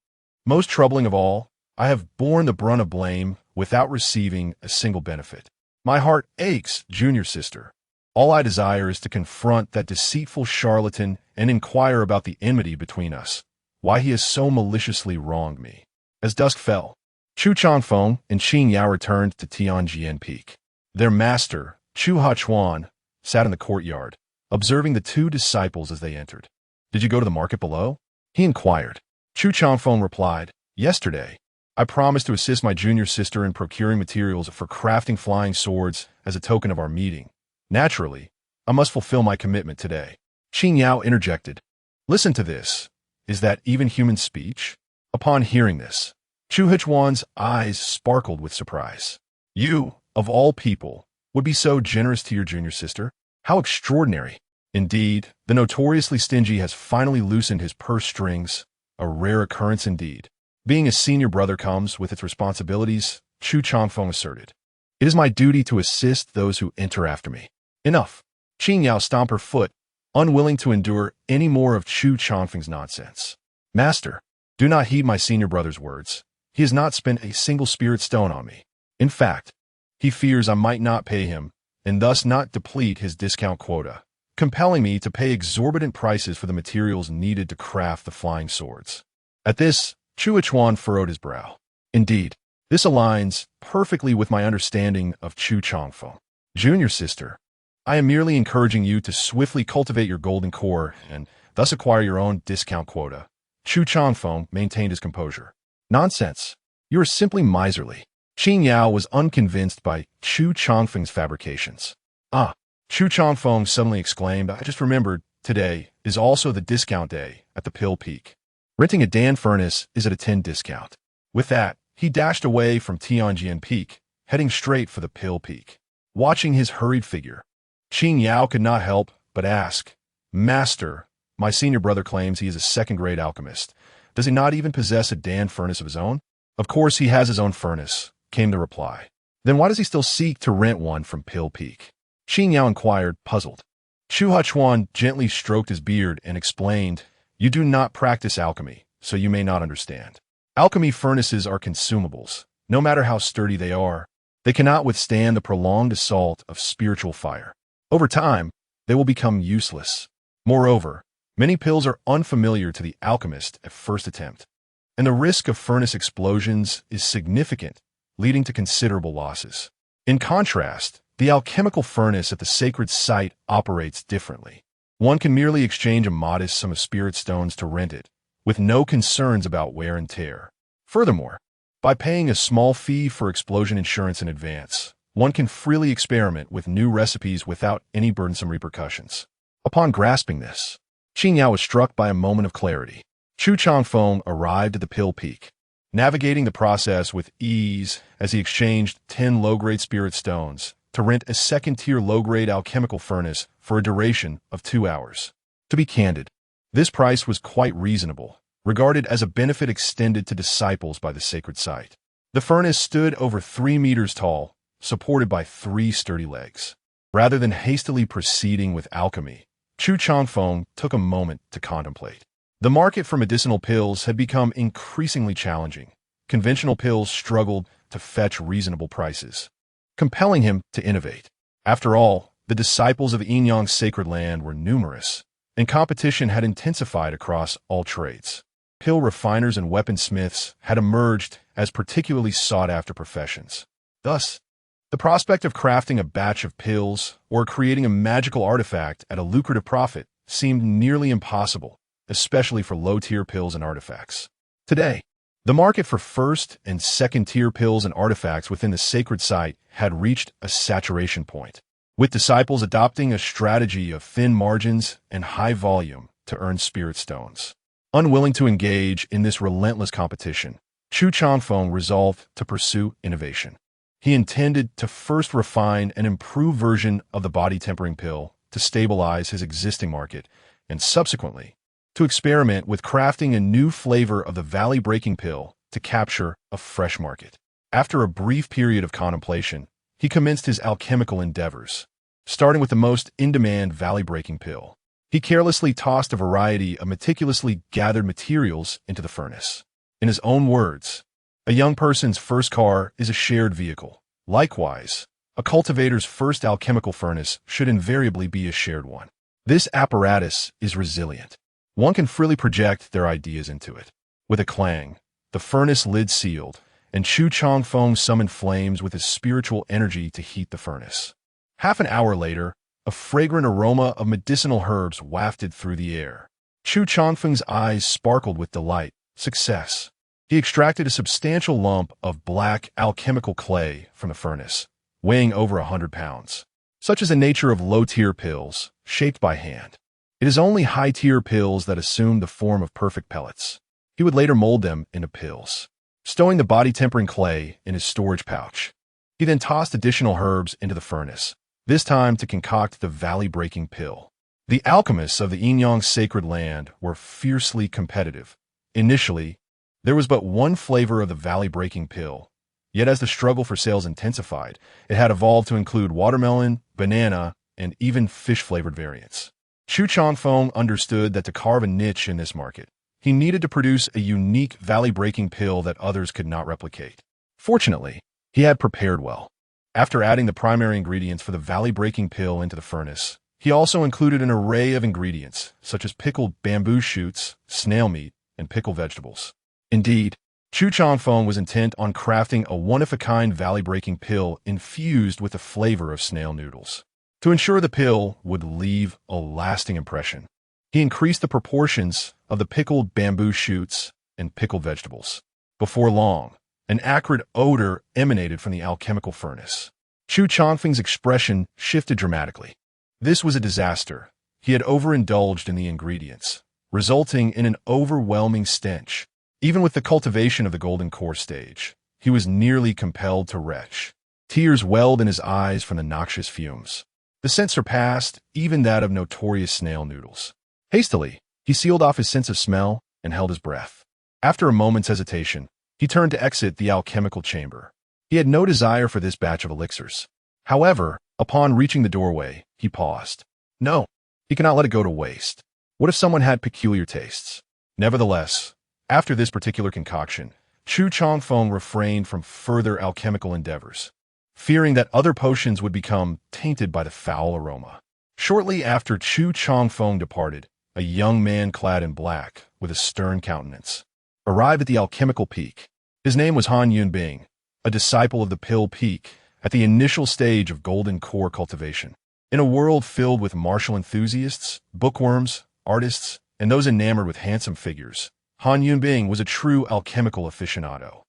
Most troubling of all, I have borne the brunt of blame without receiving a single benefit. My heart aches, junior sister. All I desire is to confront that deceitful charlatan and inquire about the enmity between us, why he has so maliciously wronged me. As dusk fell, Chu Changfeng and Qin Yao returned to Tianjian Peak. Their master, Chu Hachuan, sat in the courtyard, observing the two disciples as they entered. "Did you go to the market below?" he inquired. Chu Changfeng replied, "Yesterday, I promised to assist my junior sister in procuring materials for crafting flying swords as a token of our meeting. Naturally, I must fulfill my commitment today." Qin Yao interjected, "Listen to this. Is that even human speech?" Upon hearing this, Chu Hachuan's eyes sparkled with surprise. "You, of all people, would be so generous to your junior sister? How extraordinary! Indeed, the notoriously stingy has finally loosened his purse strings, a rare occurrence indeed. Being a senior brother comes with its responsibilities," Chu Changfeng asserted. "It is my duty to assist those who enter after me." "Enough!" Qin Yao stomped her foot, unwilling to endure any more of Chu Changfeng's nonsense. "Master, do not heed my senior brother's words. He has not spent a single spirit stone on me. In fact, he fears I might not pay him, and thus not deplete his discount quota, compelling me to pay exorbitant prices for the materials needed to craft the flying swords." At this, Chu Hachuan furrowed his brow. "Indeed, this aligns perfectly with my understanding of Chu Changfeng. Junior sister, I am merely encouraging you to swiftly cultivate your golden core and thus acquire your own discount quota." Chu Changfeng maintained his composure. "Nonsense. You are simply miserly." Qin Yao was unconvinced by Chu Changfeng's fabrications. "Ah," Chu Changfeng suddenly exclaimed, "I just remembered, today is also the discount day at the Pill Peak. Renting a Dan furnace is at a 10 discount." With that, he dashed away from Tianjian Peak, heading straight for the Pill Peak. Watching his hurried figure, Qin Yao could not help but ask, "Master, my senior brother claims he is a second-grade alchemist. Does he not even possess a Dan furnace of his own?" Of course he has his own furnace, came the reply. Then why does he still seek to rent one from Pill Peak? Qin Yao inquired, puzzled. Chu Huchuan gently stroked his beard and explained, you do not practice alchemy, so you may not understand. Alchemy furnaces are consumables. No matter how sturdy they are, they cannot withstand the prolonged assault of spiritual fire. Over time, they will become useless. Moreover, many pills are unfamiliar to the alchemist at first attempt, and the risk of furnace explosions is significant, leading to considerable losses. In contrast, the alchemical furnace at the sacred site operates differently. One can merely exchange a modest sum of spirit stones to rent it, with no concerns about wear and tear. Furthermore, by paying a small fee for explosion insurance in advance, one can freely experiment with new recipes without any burdensome repercussions. Upon grasping this, Qin Yao was struck by a moment of clarity. Chu Changfeng arrived at the Pill Peak, navigating the process with ease as he exchanged 10 low-grade spirit stones to rent a second-tier low-grade alchemical furnace for a duration of 2 hours. To be candid, this price was quite reasonable, regarded as a benefit extended to disciples by the sacred site. The furnace stood over 3 meters tall, supported by 3 sturdy legs. Rather than hastily proceeding with alchemy, Chu Changfeng took a moment to contemplate. The market for medicinal pills had become increasingly challenging. Conventional pills struggled to fetch reasonable prices, compelling him to innovate. After all, the disciples of Yinyang's sacred land were numerous, and competition had intensified across all trades. Pill refiners and weaponsmiths had emerged as particularly sought-after professions. Thus, the prospect of crafting a batch of pills or creating a magical artifact at a lucrative profit seemed nearly impossible, especially for low-tier pills and artifacts. Today, the market for first- and second-tier pills and artifacts within the sacred site had reached a saturation point, with disciples adopting a strategy of thin margins and high volume to earn spirit stones. Unwilling to engage in this relentless competition, Chu Changfeng resolved to pursue innovation. He intended to first refine an improved version of the body-tempering pill to stabilize his existing market, and subsequently, to experiment with crafting a new flavor of the valley-breaking pill to capture a fresh market. After a brief period of contemplation, he commenced his alchemical endeavors, starting with the most in-demand valley-breaking pill. He carelessly tossed a variety of meticulously gathered materials into the furnace. In his own words, a young person's first car is a shared vehicle. Likewise, a cultivator's first alchemical furnace should invariably be a shared one. This apparatus is resilient. One can freely project their ideas into it. With a clang, the furnace lid sealed, and Chu Changfeng summoned flames with his spiritual energy to heat the furnace. Half an hour later, a fragrant aroma of medicinal herbs wafted through the air. Chu Changfeng's eyes sparkled with delight. Success. He extracted a substantial lump of black alchemical clay from the furnace, weighing over 100 pounds. Such is the nature of low-tier pills, shaped by hand. It is only high-tier pills that assume the form of perfect pellets. He would later mold them into pills, stowing the body-tempering clay in his storage pouch. He then tossed additional herbs into the furnace, this time to concoct the valley-breaking pill. The alchemists of the Yinyang sacred land were fiercely competitive. Initially, there was but one flavor of the valley-breaking pill, yet as the struggle for sales intensified, it had evolved to include watermelon, banana, and even fish-flavored variants. Chu Changfeng understood that to carve a niche in this market, he needed to produce a unique valley-breaking pill that others could not replicate. Fortunately, he had prepared well. After adding the primary ingredients for the valley-breaking pill into the furnace, he also included an array of ingredients, such as pickled bamboo shoots, snail meat, and pickled vegetables. Indeed, Chu Changfeng was intent on crafting a one-of-a-kind valley-breaking pill infused with the flavor of snail noodles. To ensure the pill would leave a lasting impression, he increased the proportions of the pickled bamboo shoots and pickled vegetables. Before long, an acrid odor emanated from the alchemical furnace. Chu Changfeng's expression shifted dramatically. This was a disaster. He had overindulged in the ingredients, resulting in an overwhelming stench. Even with the cultivation of the golden core stage, he was nearly compelled to retch. Tears welled in his eyes from the noxious fumes. The scent surpassed even that of notorious snail noodles. Hastily, he sealed off his sense of smell and held his breath. After a moment's hesitation, He turned to exit the alchemical chamber. He had no desire for this batch of elixirs. However, upon reaching the doorway, he paused. No, he cannot let it go to waste. What if someone had peculiar tastes? Nevertheless, after this particular concoction, Chu Changfeng refrained from further alchemical endeavors, fearing that other potions would become tainted by the foul aroma. Shortly after Chu Changfeng departed, a young man clad in black, with a stern countenance, arrived at the alchemical peak. His name was Han Yunbing, a disciple of the Pill Peak, at the initial stage of golden core cultivation. In a world filled with martial enthusiasts, bookworms, artists, and those enamored with handsome figures, Han Yunbing was a true alchemical aficionado.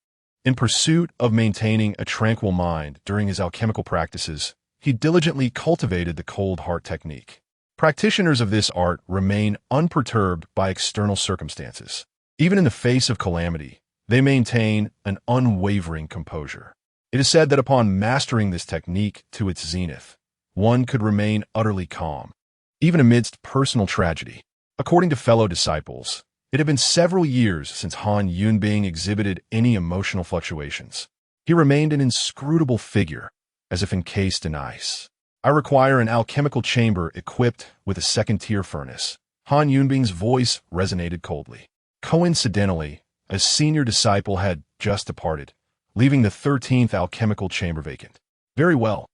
In pursuit of maintaining a tranquil mind during his alchemical practices, he diligently cultivated the cold heart technique. Practitioners of this art remain unperturbed by external circumstances. Even in the face of calamity, they maintain an unwavering composure. It is said that upon mastering this technique to its zenith, one could remain utterly calm, even amidst personal tragedy. According to fellow disciples, it had been several years since Han Yunbing exhibited any emotional fluctuations. He remained an inscrutable figure, as if encased in ice. I require an alchemical chamber equipped with a second-tier furnace. Han Yunbing's voice resonated coldly. Coincidentally, a senior disciple had just departed, leaving the 13th alchemical chamber vacant. Very well.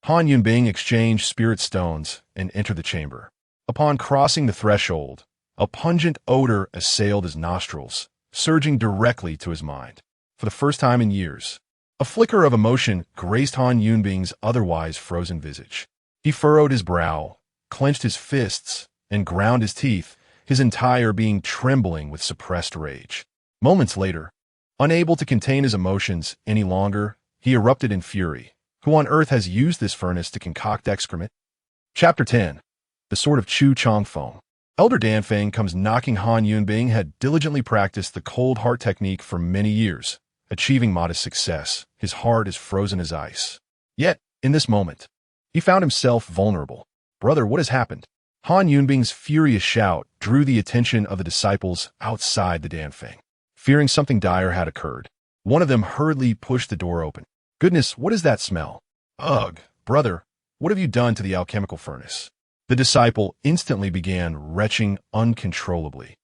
Han Yunbing exchanged spirit stones and entered the chamber. Upon crossing the threshold, a pungent odor assailed his nostrils, surging directly to his mind. For the first time in years, a flicker of emotion graced Han Yunbing's otherwise frozen visage. He furrowed his brow, clenched his fists, and ground his teeth, his entire being trembling with suppressed rage. Moments later, unable to contain his emotions any longer, he erupted in fury. Who on earth has used this furnace to concoct excrement? Chapter 10. The Sword of Chu Changfeng. Elder Danfeng comes knocking. Han Yunbing had diligently practiced the cold heart technique for many years, achieving modest success. His heart is frozen as ice. Yet, in this moment, he found himself vulnerable. Brother, what has happened? Han Yunbing's furious shout drew the attention of the disciples outside the Danfeng. Fearing something dire had occurred, one of them hurriedly pushed the door open. Goodness, what is that smell? Ugh, brother, what have you done to the alchemical furnace? The disciple instantly began retching uncontrollably.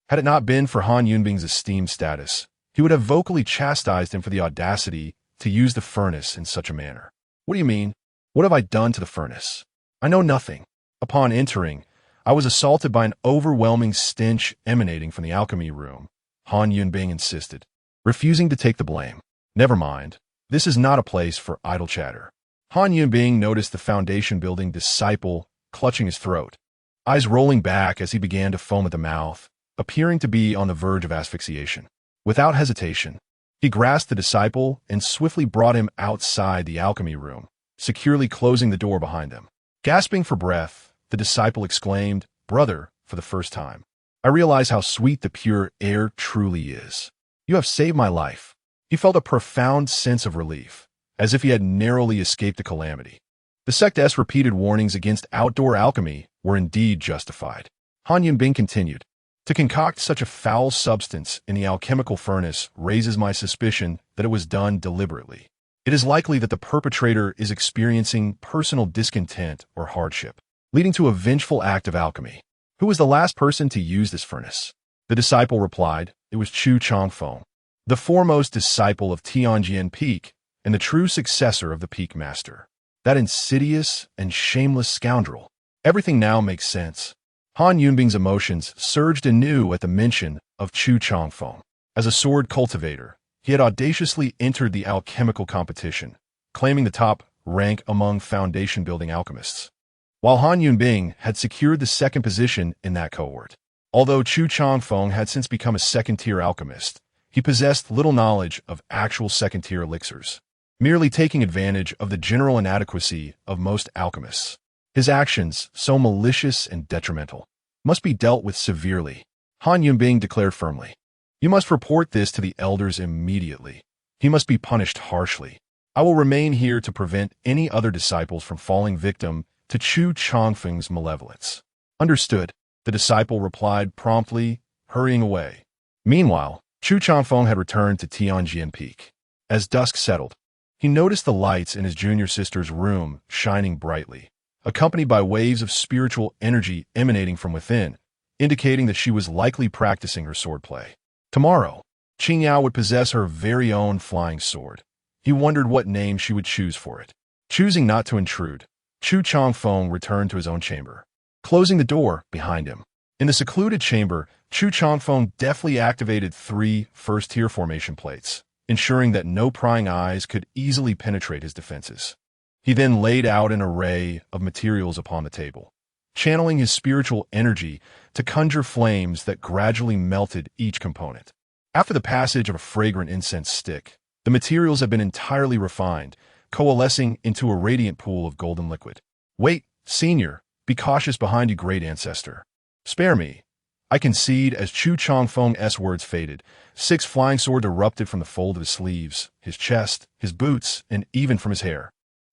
Had it not been for Han Yunbing's esteemed status, he would have vocally chastised him for the audacity to use the furnace in such a manner. What do you mean? What have I done to the furnace? I know nothing. Upon entering, I was assaulted by an overwhelming stench emanating from the alchemy room. Han Yunbing insisted, refusing to take the blame. Never mind. This is not a place for idle chatter. Han Yunbing noticed the foundation building disciple clutching his throat, eyes rolling back as he began to foam at the mouth, appearing to be on the verge of asphyxiation. Without hesitation, he grasped the disciple and swiftly brought him outside the alchemy room, securely closing the door behind them. Gasping for breath, the disciple exclaimed, "Brother," for the first time, "I realize how sweet the pure air truly is. You have saved my life." He felt a profound sense of relief, as if he had narrowly escaped a calamity. The sect's repeated warnings against outdoor alchemy were indeed justified. Han Yunbing continued, "To concoct such a foul substance in the alchemical furnace raises my suspicion that it was done deliberately. It is likely that the perpetrator is experiencing personal discontent or hardship, leading to a vengeful act of alchemy. Who was the last person to use this furnace?" The disciple replied, "It was Chu Changfeng, the foremost disciple of Tianjian Peak and the true successor of the Peak Master. That insidious and shameless scoundrel." Everything now makes sense. Han Yunbing's emotions surged anew at the mention of Chu Changfeng. As a sword cultivator, he had audaciously entered the alchemical competition, claiming the top rank among foundation-building alchemists, while Han Yunbing had secured the second position in that cohort. Although Chu Changfeng had since become a second-tier alchemist, he possessed little knowledge of actual second-tier elixirs, merely taking advantage of the general inadequacy of most alchemists. His actions, so malicious and detrimental, must be dealt with severely. Han Yunbing declared firmly, "You must report this to the elders immediately. He must be punished harshly. I will remain here to prevent any other disciples from falling victim to Chu Changfeng's malevolence." "Understood," the disciple replied promptly, hurrying away. Meanwhile, Chu Changfeng had returned to Tianjin Peak. As dusk settled, he noticed the lights in his junior sister's room shining brightly, accompanied by waves of spiritual energy emanating from within, indicating that she was likely practicing her swordplay. Tomorrow, Qing Yao would possess her very own flying sword. He wondered what name she would choose for it. Choosing not to intrude, Chu Changfeng returned to his own chamber, closing the door behind him. In the secluded chamber, Chu Changfeng deftly activated 3 first-tier formation plates, ensuring that no prying eyes could easily penetrate his defenses. He then laid out an array of materials upon the table, channeling his spiritual energy to conjure flames that gradually melted each component. After the passage of a fragrant incense stick, the materials have been entirely refined, coalescing into a radiant pool of golden liquid. Wait, senior, be cautious behind you, great ancestor. Spare me. I concede. As Chu Changfeng's words faded, 6 flying swords erupted from the fold of his sleeves, his chest, his boots, and even from his hair,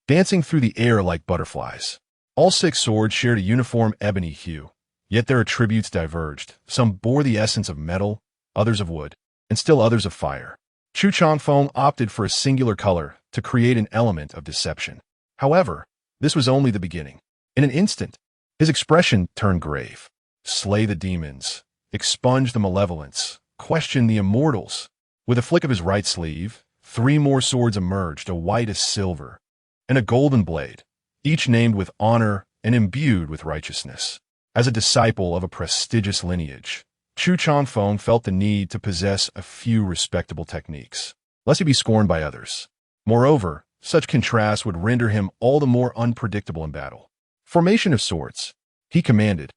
dancing through the air like butterflies. All 6 swords shared a uniform ebony hue, yet their attributes diverged. Some bore the essence of metal, others of wood, and still others of fire. Chu Changfeng opted for a singular color to create an element of deception. However, this was only the beginning. In an instant, his expression turned grave. Slay the demons, expunge the malevolence, question the immortals. With a flick of his right sleeve, 3 more swords emerged, a white as silver, and a golden blade, each named with honor and imbued with righteousness. As a disciple of a prestigious lineage, Chu Changfeng felt the need to possess a few respectable techniques, lest he be scorned by others. Moreover, such contrast would render him all the more unpredictable in battle. Formation of swords, he commanded,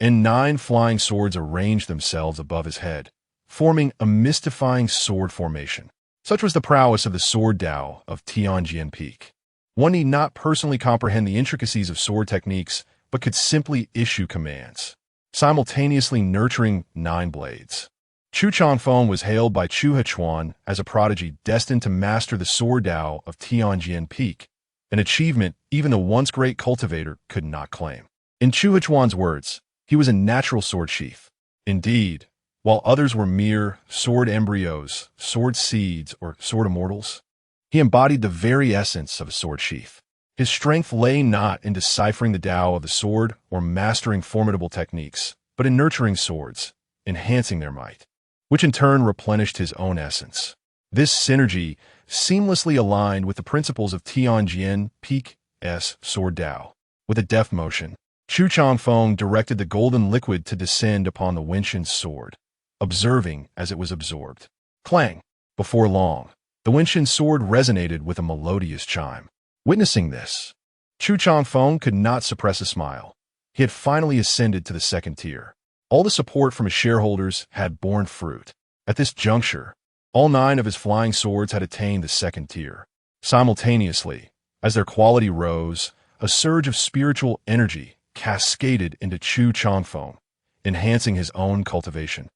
and 9 flying swords arranged themselves above his head, forming a mystifying sword formation. Such was the prowess of the sword Dao of Tianjin Peak. One need not personally comprehend the intricacies of sword techniques, but could simply issue commands, simultaneously nurturing 9 blades. Chu Changfeng was hailed by Chu Hechuan as a prodigy destined to master the sword Dao of Tianjin Peak, an achievement even the once great cultivator could not claim. In Chu Hechuan's words, he was a natural sword sheath. Indeed, while others were mere sword embryos, sword seeds, or sword immortals, he embodied the very essence of a sword sheath. His strength lay not in deciphering the Tao of the sword or mastering formidable techniques, but in nurturing swords, enhancing their might, which in turn replenished his own essence. This synergy seamlessly aligned with the principles of Tianjin Peak's sword Tao. With a deft motion, Chu Changfeng directed the golden liquid to descend upon the Wenshin's sword, observing as it was absorbed. Clang! Before long, the Wenshin's sword resonated with a melodious chime. Witnessing this, Chu Changfeng could not suppress a smile. He had finally ascended to the 2nd tier. All the support from his shareholders had borne fruit. At this juncture, all 9 of his flying swords had attained the 2nd tier. Simultaneously, as their quality rose, a surge of spiritual energy cascaded into Chu Changfeng, enhancing his own cultivation,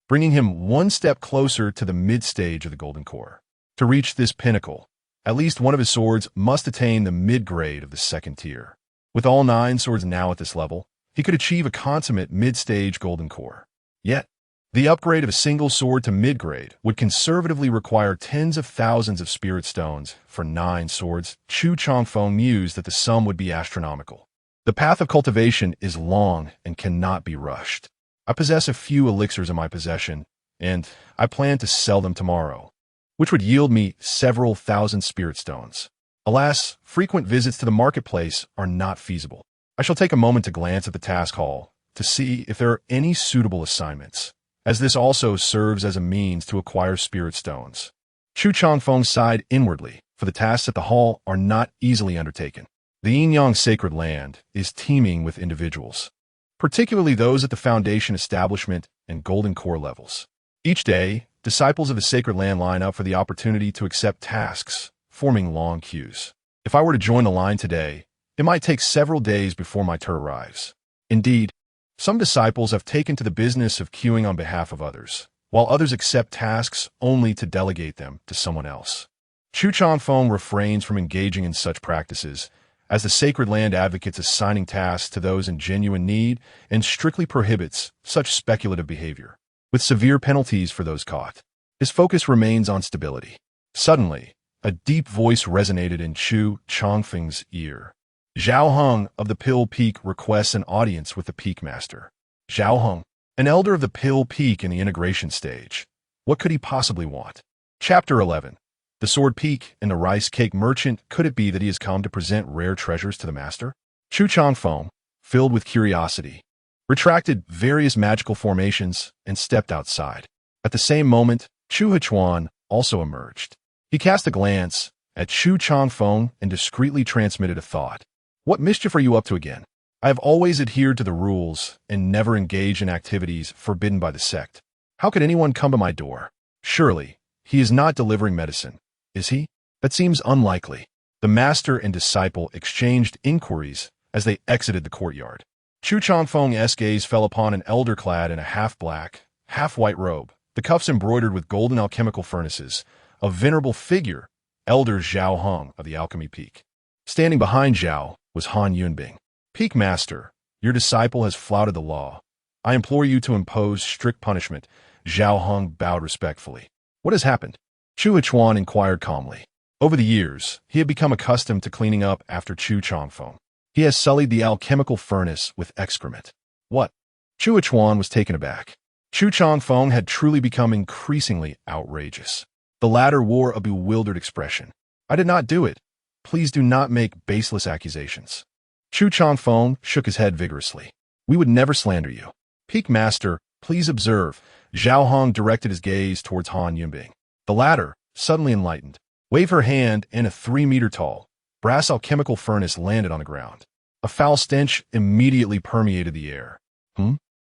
bringing him one step closer to the mid-stage of the Golden Core. To reach this pinnacle, at least one of his swords must attain the mid-grade of the 2nd tier. With all 9 swords now at this level, he could achieve a consummate mid-stage Golden Core. Yet, the upgrade of a single sword to mid-grade would conservatively require tens of thousands of spirit stones. For 9 swords, Chu Changfeng mused that the sum would be astronomical. The path of cultivation is long and cannot be rushed. I possess a few elixirs in my possession, and I plan to sell them tomorrow, which would yield me several thousand spirit stones. Alas, frequent visits to the marketplace are not feasible. I shall take a moment to glance at the task hall to see if there are any suitable assignments, as this also serves as a means to acquire spirit stones. Chu Changfeng sighed inwardly, for the tasks at the hall are not easily undertaken. The Yin-Yang sacred land is teeming with individuals, particularly those at the foundation establishment and golden core levels. Each day, disciples of the sacred land line up for the opportunity to accept tasks, forming long queues. If I were to join the line today, it might take several days before my turn arrives. Indeed, some disciples have taken to the business of queuing on behalf of others, while others accept tasks only to delegate them to someone else. Chu Changfeng refrains from engaging in such practices, as the sacred land advocates assigning tasks to those in genuine need and strictly prohibits such speculative behavior, with severe penalties for those caught. His focus remains on stability. Suddenly, a deep voice resonated in Chu Chongfeng's ear. Zhao Heng of the Pill Peak requests an audience with the Peak Master. Zhao Heng, an elder of the Pill Peak in the integration stage. What could he possibly want? Chapter 11. The Sword Peak and the Rice Cake Merchant. Could it be that he has come to present rare treasures to the master? Chu Chongfeng, filled with curiosity, retracted various magical formations and stepped outside. At the same moment, Chu Huchuan also emerged. He cast a glance at Chu Chongfeng and discreetly transmitted a thought. What mischief are you up to again? I have always adhered to the rules and never engaged in activities forbidden by the sect. How could anyone come to my door? Surely, he is not delivering medicine, is he? That seems unlikely. The master and disciple exchanged inquiries as they exited the courtyard. Chu Chongfeng's gaze fell upon an elder clad in a half-black, half-white robe, the cuffs embroidered with golden alchemical furnaces, a venerable figure, Elder Zhao Heng of the Alchemy Peak. Standing behind Zhao was Han Yunbing. Peak Master, your disciple has flouted the law. I implore you to impose strict punishment. Zhao Heng bowed respectfully. What has happened? Chu Huchuan inquired calmly. Over the years, he had become accustomed to cleaning up after Chu Chongfeng. He has sullied the alchemical furnace with excrement. What? Chu Huchuan was taken aback. Chu Chongfeng had truly become increasingly outrageous. The latter wore a bewildered expression. I did not do it. Please do not make baseless accusations. Chu Chongfeng shook his head vigorously. We would never slander you. Peak Master, please observe. Zhao Heng directed his gaze towards Han Yunbing. The latter, suddenly enlightened, waved her hand and a 3-meter-tall, brass alchemical furnace landed on the ground. A foul stench immediately permeated the air.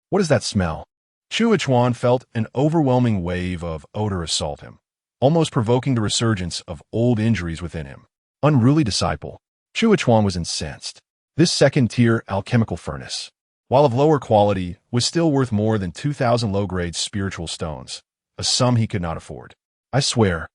What is that smell? Chu Huchuan felt an overwhelming wave of odor assault him, almost provoking the resurgence of old injuries within him. Unruly disciple, Chu Huchuan was incensed. This second-tier alchemical furnace, while of lower quality, was still worth more than 2,000 low-grade spiritual stones, a sum he could not afford. I swear,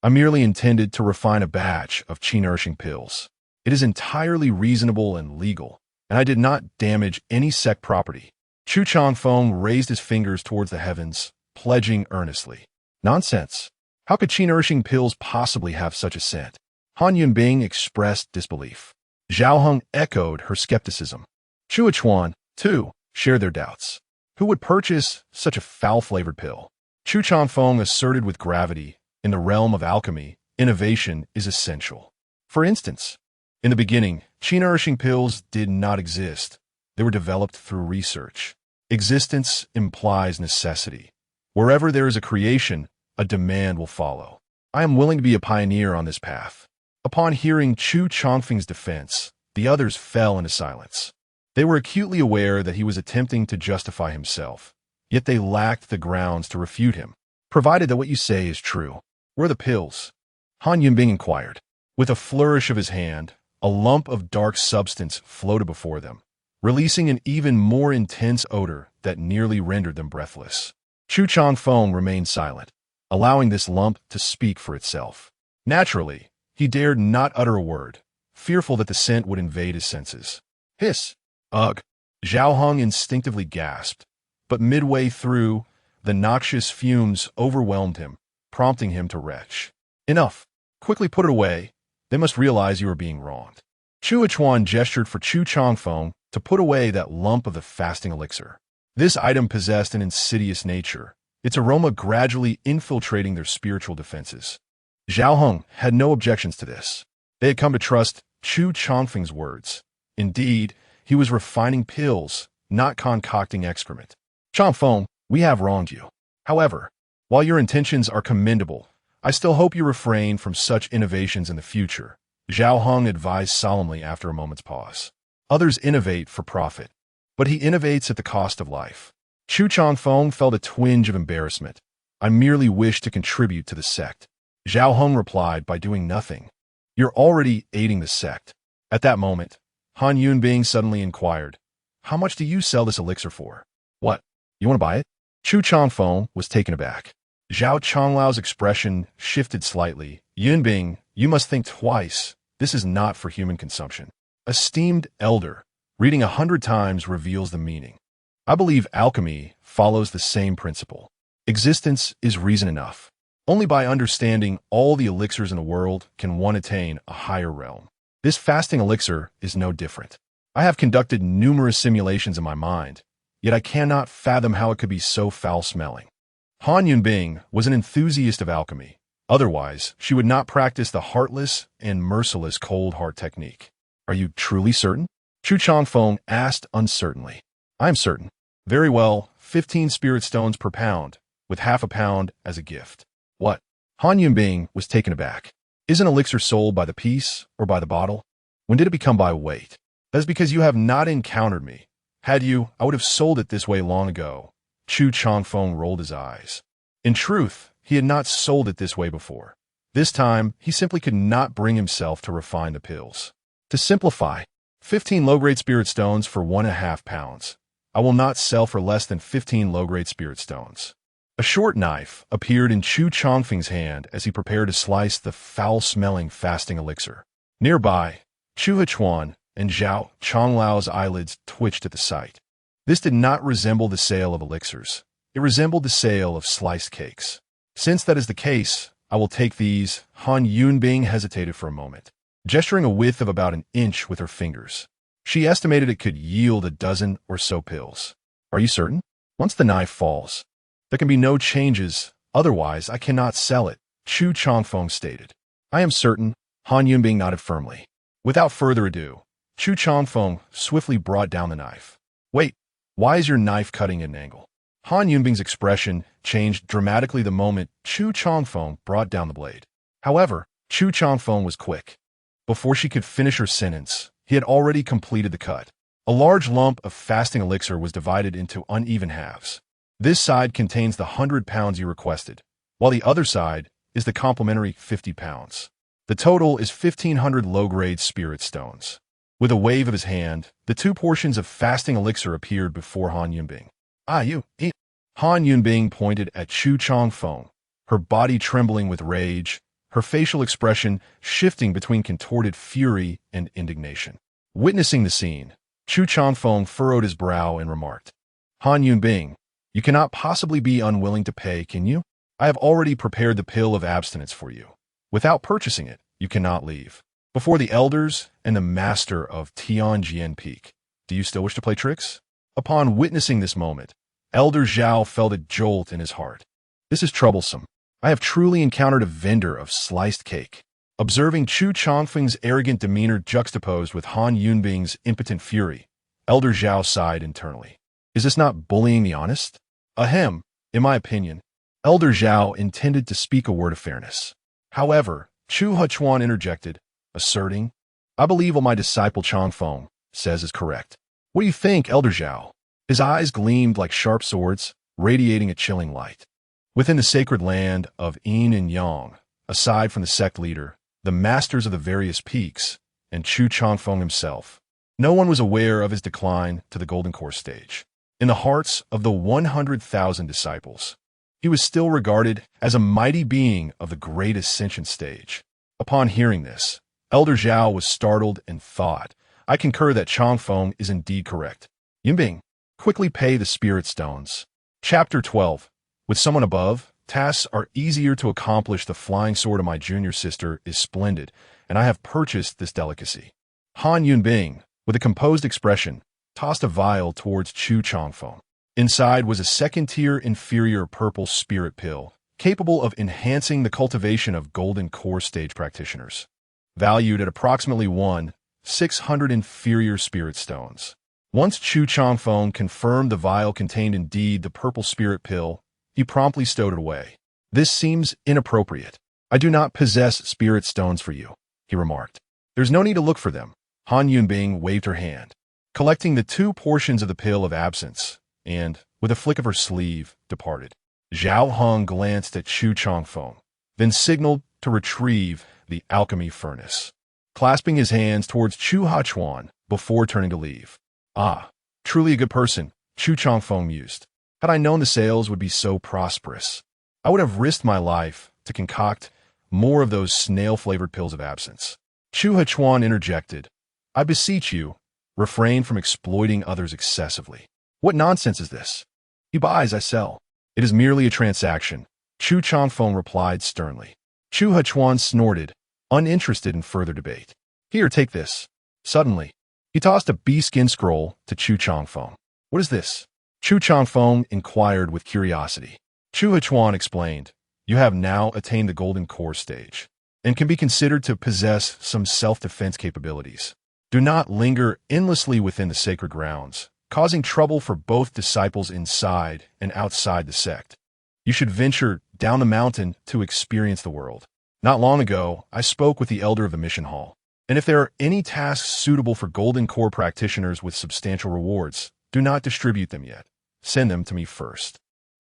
I merely intended to refine a batch of qi-nourishing pills. It is entirely reasonable and legal, and I did not damage any sect property. Chu Chongfeng raised his fingers towards the heavens, pledging earnestly. Nonsense. How could qi-nourishing pills possibly have such a scent? Han Yunbing expressed disbelief. Zhao Heng echoed her skepticism. Chu Huchuan, too, shared their doubts. Who would purchase such a foul-flavored pill? Chu Chongfeng asserted with gravity, in the realm of alchemy, innovation is essential. For instance, in the beginning, qi-nourishing pills did not exist. They were developed through research. Existence implies necessity. Wherever there is a creation, a demand will follow. I am willing to be a pioneer on this path. Upon hearing Chu Chongfeng's defense, the others fell into silence. They were acutely aware that he was attempting to justify himself, yet they lacked the grounds to refute him. Provided that what you say is true. Where are the pills? Han Yunbing inquired. With a flourish of his hand, a lump of dark substance floated before them, releasing an even more intense odor that nearly rendered them breathless. Chu Chongfeng remained silent, allowing this lump to speak for itself. Naturally, he dared not utter a word, fearful that the scent would invade his senses. Hiss! Ugh! Zhao Heng instinctively gasped, but midway through, the noxious fumes overwhelmed him, prompting him to retch. Enough! Quickly put it away. They must realize you are being wronged. Chu Huchuan gestured for Chu Chongfeng to put away that lump of the fasting elixir. This item possessed an insidious nature, its aroma gradually infiltrating their spiritual defenses. Zhao Heng had no objections to this. They had come to trust Chu Chongfeng's words. Indeed, he was refining pills, not concocting excrement. Chongfeng, we have wronged you. However, while your intentions are commendable, I still hope you refrain from such innovations in the future, Zhao Heng advised solemnly after a moment's pause. Others innovate for profit, but he innovates at the cost of life. Chu Chongfeng felt a twinge of embarrassment. I merely wish to contribute to the sect. Zhao Heng replied by doing nothing. You're already aiding the sect. At that moment, Han Yunbing suddenly inquired, how much do you sell this elixir for? What? You want to buy it? Chu Chongfeng was taken aback. Zhao Chonglau's expression shifted slightly. Yunbing, you must think twice. This is not for human consumption. Esteemed elder, reading 100 times reveals the meaning. I believe alchemy follows the same principle. Existence is reason enough. Only by understanding all the elixirs in the world can one attain a higher realm. This fasting elixir is no different. I have conducted numerous simulations in my mind, yet I cannot fathom how it could be so foul-smelling. Han Yunbing was an enthusiast of alchemy. Otherwise, she would not practice the heartless and merciless cold heart technique. Are you truly certain? Chu Changfeng asked uncertainly. I am certain. Very well, 15 spirit stones per pound, with half a pound as a gift. What? Han Yunbing was taken aback. Is an elixir sold by the piece or by the bottle? When did it become by weight? That is because you have not encountered me. Had you, I would have sold it this way long ago. Chu Changfeng rolled his eyes. In truth, he had not sold it this way before. This time, he simply could not bring himself to refine the pills. To simplify, 15 low-grade spirit stones for 1.5 pounds. I will not sell for less than 15 low-grade spirit stones. A short knife appeared in Chu Changfeng's hand as he prepared to slice the foul-smelling fasting elixir. Nearby, Chu Hechuan and Zhao Chonglau's eyelids twitched at the sight. This did not resemble the sale of elixirs. It resembled the sale of sliced cakes. Since that is the case, I will take these. Han Yunbing hesitated for a moment, gesturing a width of about an inch with her fingers. She estimated it could yield a dozen or so pills. Are you certain? Once the knife falls, there can be no changes, otherwise I cannot sell it, Chu Changfeng stated. I am certain, Han Yunbing nodded firmly. Without further ado, Chu Changfeng swiftly brought down the knife. Wait, why is your knife cutting at an angle? Han Yunbing's expression changed dramatically the moment Chu Changfeng brought down the blade. However, Chu Changfeng was quick. Before she could finish her sentence, he had already completed the cut. A large lump of fasting elixir was divided into uneven halves. This side contains the 100 pounds you requested, while the other side is the complimentary 50 pounds. The total is 1,500 low-grade spirit stones. With a wave of his hand, the 2 portions of fasting elixir appeared before Han Yunbing. Ah, you eat. Han Yunbing pointed at Chu Changfeng, her body trembling with rage, her facial expression shifting between contorted fury and indignation. Witnessing the scene, Chu Changfeng furrowed his brow and remarked, Han Yunbing, you cannot possibly be unwilling to pay, can you? I have already prepared the pill of abstinence for you. Without purchasing it, you cannot leave. Before the elders and the master of Tianjian Peak, do you still wish to play tricks? Upon witnessing this moment, Elder Zhao felt a jolt in his heart. This is troublesome. I have truly encountered a vendor of sliced cake. Observing Chu Changfeng's arrogant demeanor juxtaposed with Han Yunbing's impotent fury, Elder Zhao sighed internally. Is this not bullying the honest? Ahem, in my opinion, Elder Zhao intended to speak a word of fairness. However, Chu Hechuan interjected, asserting, I believe what my disciple Changfeng says is correct. What do you think, Elder Zhao? His eyes gleamed like sharp swords, radiating a chilling light. Within the sacred land of Yin and Yang, aside from the sect leader, the masters of the various peaks, and Chu Changfeng himself, no one was aware of his decline to the Golden Core stage. In the hearts of the 100,000 disciples, he was still regarded as a mighty being of the great ascension stage. Upon hearing this, Elder Zhao was startled and thought, I concur that Changfeng is indeed correct. Yunbing, quickly pay the spirit stones. Chapter 12. With someone above, tasks are easier to accomplish. The flying sword of my junior sister is splendid, and I have purchased this delicacy. Han Yunbing, with a composed expression, tossed a vial towards Chu Changfeng. Inside was a second-tier inferior purple spirit pill, capable of enhancing the cultivation of Golden Core stage practitioners. Valued at approximately 1,600 inferior spirit stones. Once Chu Changfeng confirmed the vial contained indeed the purple spirit pill, he promptly stowed it away. This seems inappropriate. I do not possess spirit stones for you, he remarked. There's no need to look for them. Han Yunbing waved her hand, collecting the 2 portions of the pill of absence, and, with a flick of her sleeve, departed. Zhao Heng glanced at Chu Changfeng, then signaled to retrieve the alchemy furnace, clasping his hands towards Chu Hechuan before turning to leave. Ah, truly a good person, Chu Changfeng mused. Had I known the sales would be so prosperous, I would have risked my life to concoct more of those snail-flavored pills of absence. Chu Hechuan interjected, I beseech you, refrain from exploiting others excessively. What nonsense is this? You buy as I sell. It is merely a transaction. Chu Changfeng replied sternly. Chu Hechuan snorted, uninterested in further debate. Here, take this. Suddenly, he tossed a bee-skin scroll to Chu Changfeng. What is this? Chu Changfeng inquired with curiosity. Chu Hechuan explained, you have now attained the golden core stage, and can be considered to possess some self-defense capabilities. Do not linger endlessly within the sacred grounds, causing trouble for both disciples inside and outside the sect. You should venture down the mountain to experience the world. Not long ago, I spoke with the elder of the mission hall, and if there are any tasks suitable for golden core practitioners with substantial rewards, do not distribute them yet. Send them to me first.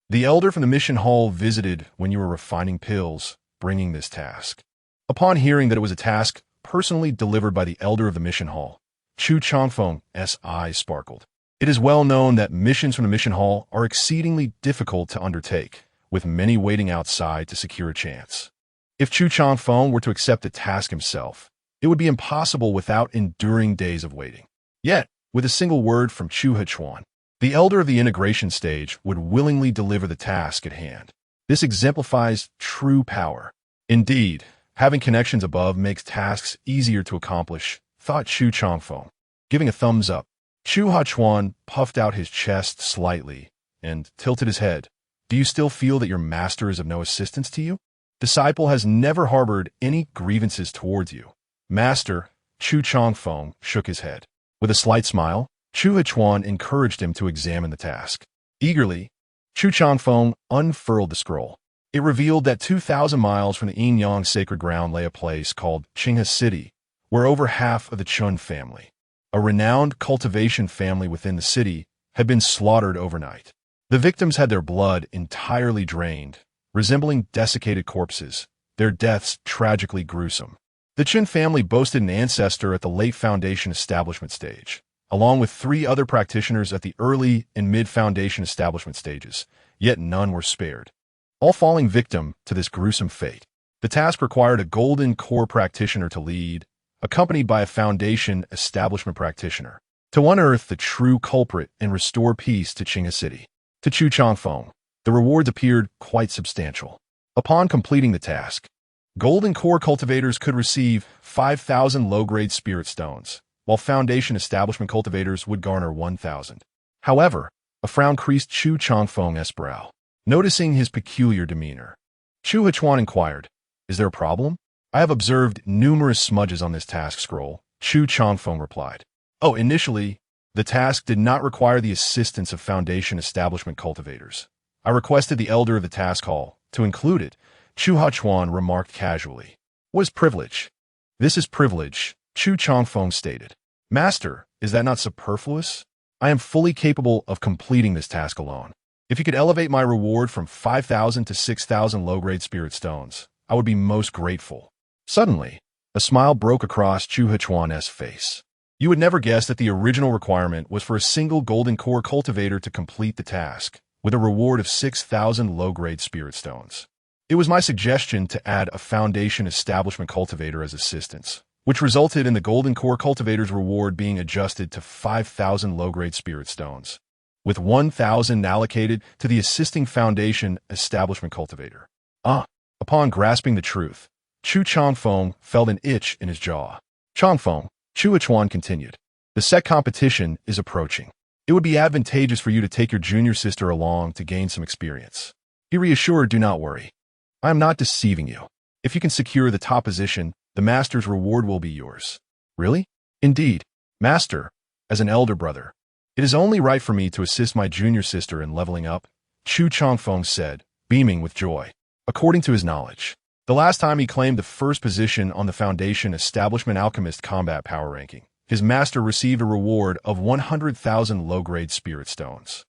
The elder from the mission hall visited when you were refining pills, bringing this task. Upon hearing that it was a task personally delivered by the elder of the mission hall, Chu Changfeng's eyes sparkled. It is well known that missions from the mission hall are exceedingly difficult to undertake, with many waiting outside to secure a chance. If Chu Changfeng were to accept the task himself, it would be impossible without enduring days of waiting. Yet, with a single word from Chu Hechuan, the elder of the integration stage would willingly deliver the task at hand. This exemplifies true power. Indeed, having connections above makes tasks easier to accomplish, thought Chu Changfeng. Giving a thumbs up, Chu Hechuan puffed out his chest slightly and tilted his head. Do you still feel that your master is of no assistance to you? Disciple has never harbored any grievances towards you. Master, Chu Changfeng shook his head. With a slight smile, Chu Hechuan encouraged him to examine the task. Eagerly, Chu Changfeng unfurled the scroll. It revealed that 2,000 miles from the Yin-Yang sacred ground lay a place called Qinghe City, where over half of the Chun family, a renowned cultivation family within the city, had been slaughtered overnight. The victims had their blood entirely drained, resembling desiccated corpses, their deaths tragically gruesome. The Chun family boasted an ancestor at the late Foundation establishment stage, along with 3 other practitioners at the early and mid-Foundation establishment stages, yet none were spared, all falling victim to this gruesome fate. The task required a golden core practitioner to lead, accompanied by a Foundation establishment practitioner, to unearth the true culprit and restore peace to Qinghe City. To Chu Changfeng, the rewards appeared quite substantial. Upon completing the task, golden core cultivators could receive 5,000 low-grade spirit stones, while Foundation establishment cultivators would garner 1,000. However, a frown creased Chu Changfeng's brow. Noticing his peculiar demeanor, Chu Hechuan inquired, is there a problem? I have observed numerous smudges on this task scroll, Chu Changfeng replied. Oh, initially, the task did not require the assistance of Foundation establishment cultivators. I requested the elder of the task hall to include it. Chu Hechuan remarked casually. What is privilege? This is privilege, Chu Changfeng stated. Master, is that not superfluous? I am fully capable of completing this task alone. If you could elevate my reward from 5,000 to 6,000 low-grade spirit stones, I would be most grateful. Suddenly, a smile broke across Chu Hechuan's face. You would never guess that the original requirement was for a single golden core cultivator to complete the task, with a reward of 6,000 low-grade spirit stones. It was my suggestion to add a Foundation establishment cultivator as assistance, which resulted in the golden core cultivator's reward being adjusted to 5,000 low-grade spirit stones, with 1,000 allocated to the assisting Foundation establishment cultivator. Upon grasping the truth, Chu Changfeng felt an itch in his jaw. Changfeng, Chu Hechuan continued, the sect competition is approaching. It would be advantageous for you to take your junior sister along to gain some experience. He reassured, do not worry. I am not deceiving you. If you can secure the top position, the master's reward will be yours. Really? Indeed, master, as an elder brother. It is only right for me to assist my junior sister in leveling up, Chu Changfeng said, beaming with joy. According to his knowledge, the last time he claimed the first position on the Foundation Establishment Alchemist Combat Power Ranking, his master received a reward of 100,000 low-grade spirit stones.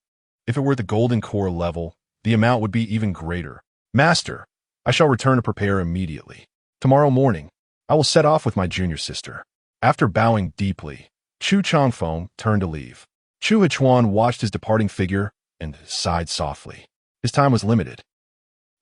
If it were at the golden core level, the amount would be even greater. Master, I shall return to prepare immediately. Tomorrow morning, I will set off with my junior sister. After bowing deeply, Chu Changfeng turned to leave. Chu Hechuan watched his departing figure and sighed softly. His time was limited.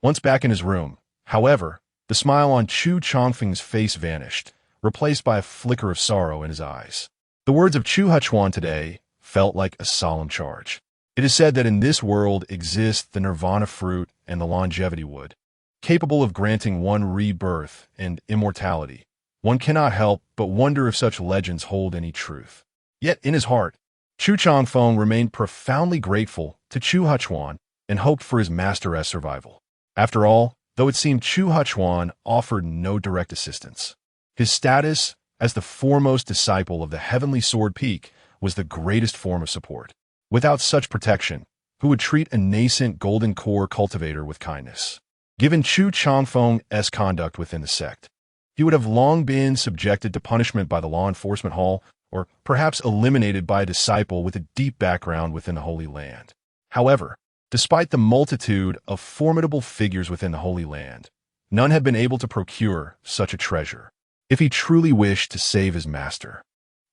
Once back in his room, however, the smile on Chu Changfeng's face vanished, replaced by a flicker of sorrow in his eyes. The words of Chu Hechuan today felt like a solemn charge. It is said that in this world exists the nirvana fruit and the longevity wood, capable of granting one rebirth and immortality. One cannot help but wonder if such legends hold any truth. Yet in his heart, Chu Changfeng remained profoundly grateful to Chu Huchuan and hoped for his master's survival. After all, though it seemed Chu Huchuan offered no direct assistance, his status as the foremost disciple of the Heavenly Sword Peak was the greatest form of support. Without such protection, who would treat a nascent golden core cultivator with kindness? Given Chu Changfeng's conduct within the sect, he would have long been subjected to punishment by the law enforcement hall, or perhaps eliminated by a disciple with a deep background within the Holy Land. However, despite the multitude of formidable figures within the Holy Land, none had been able to procure such a treasure. If he truly wished to save his master,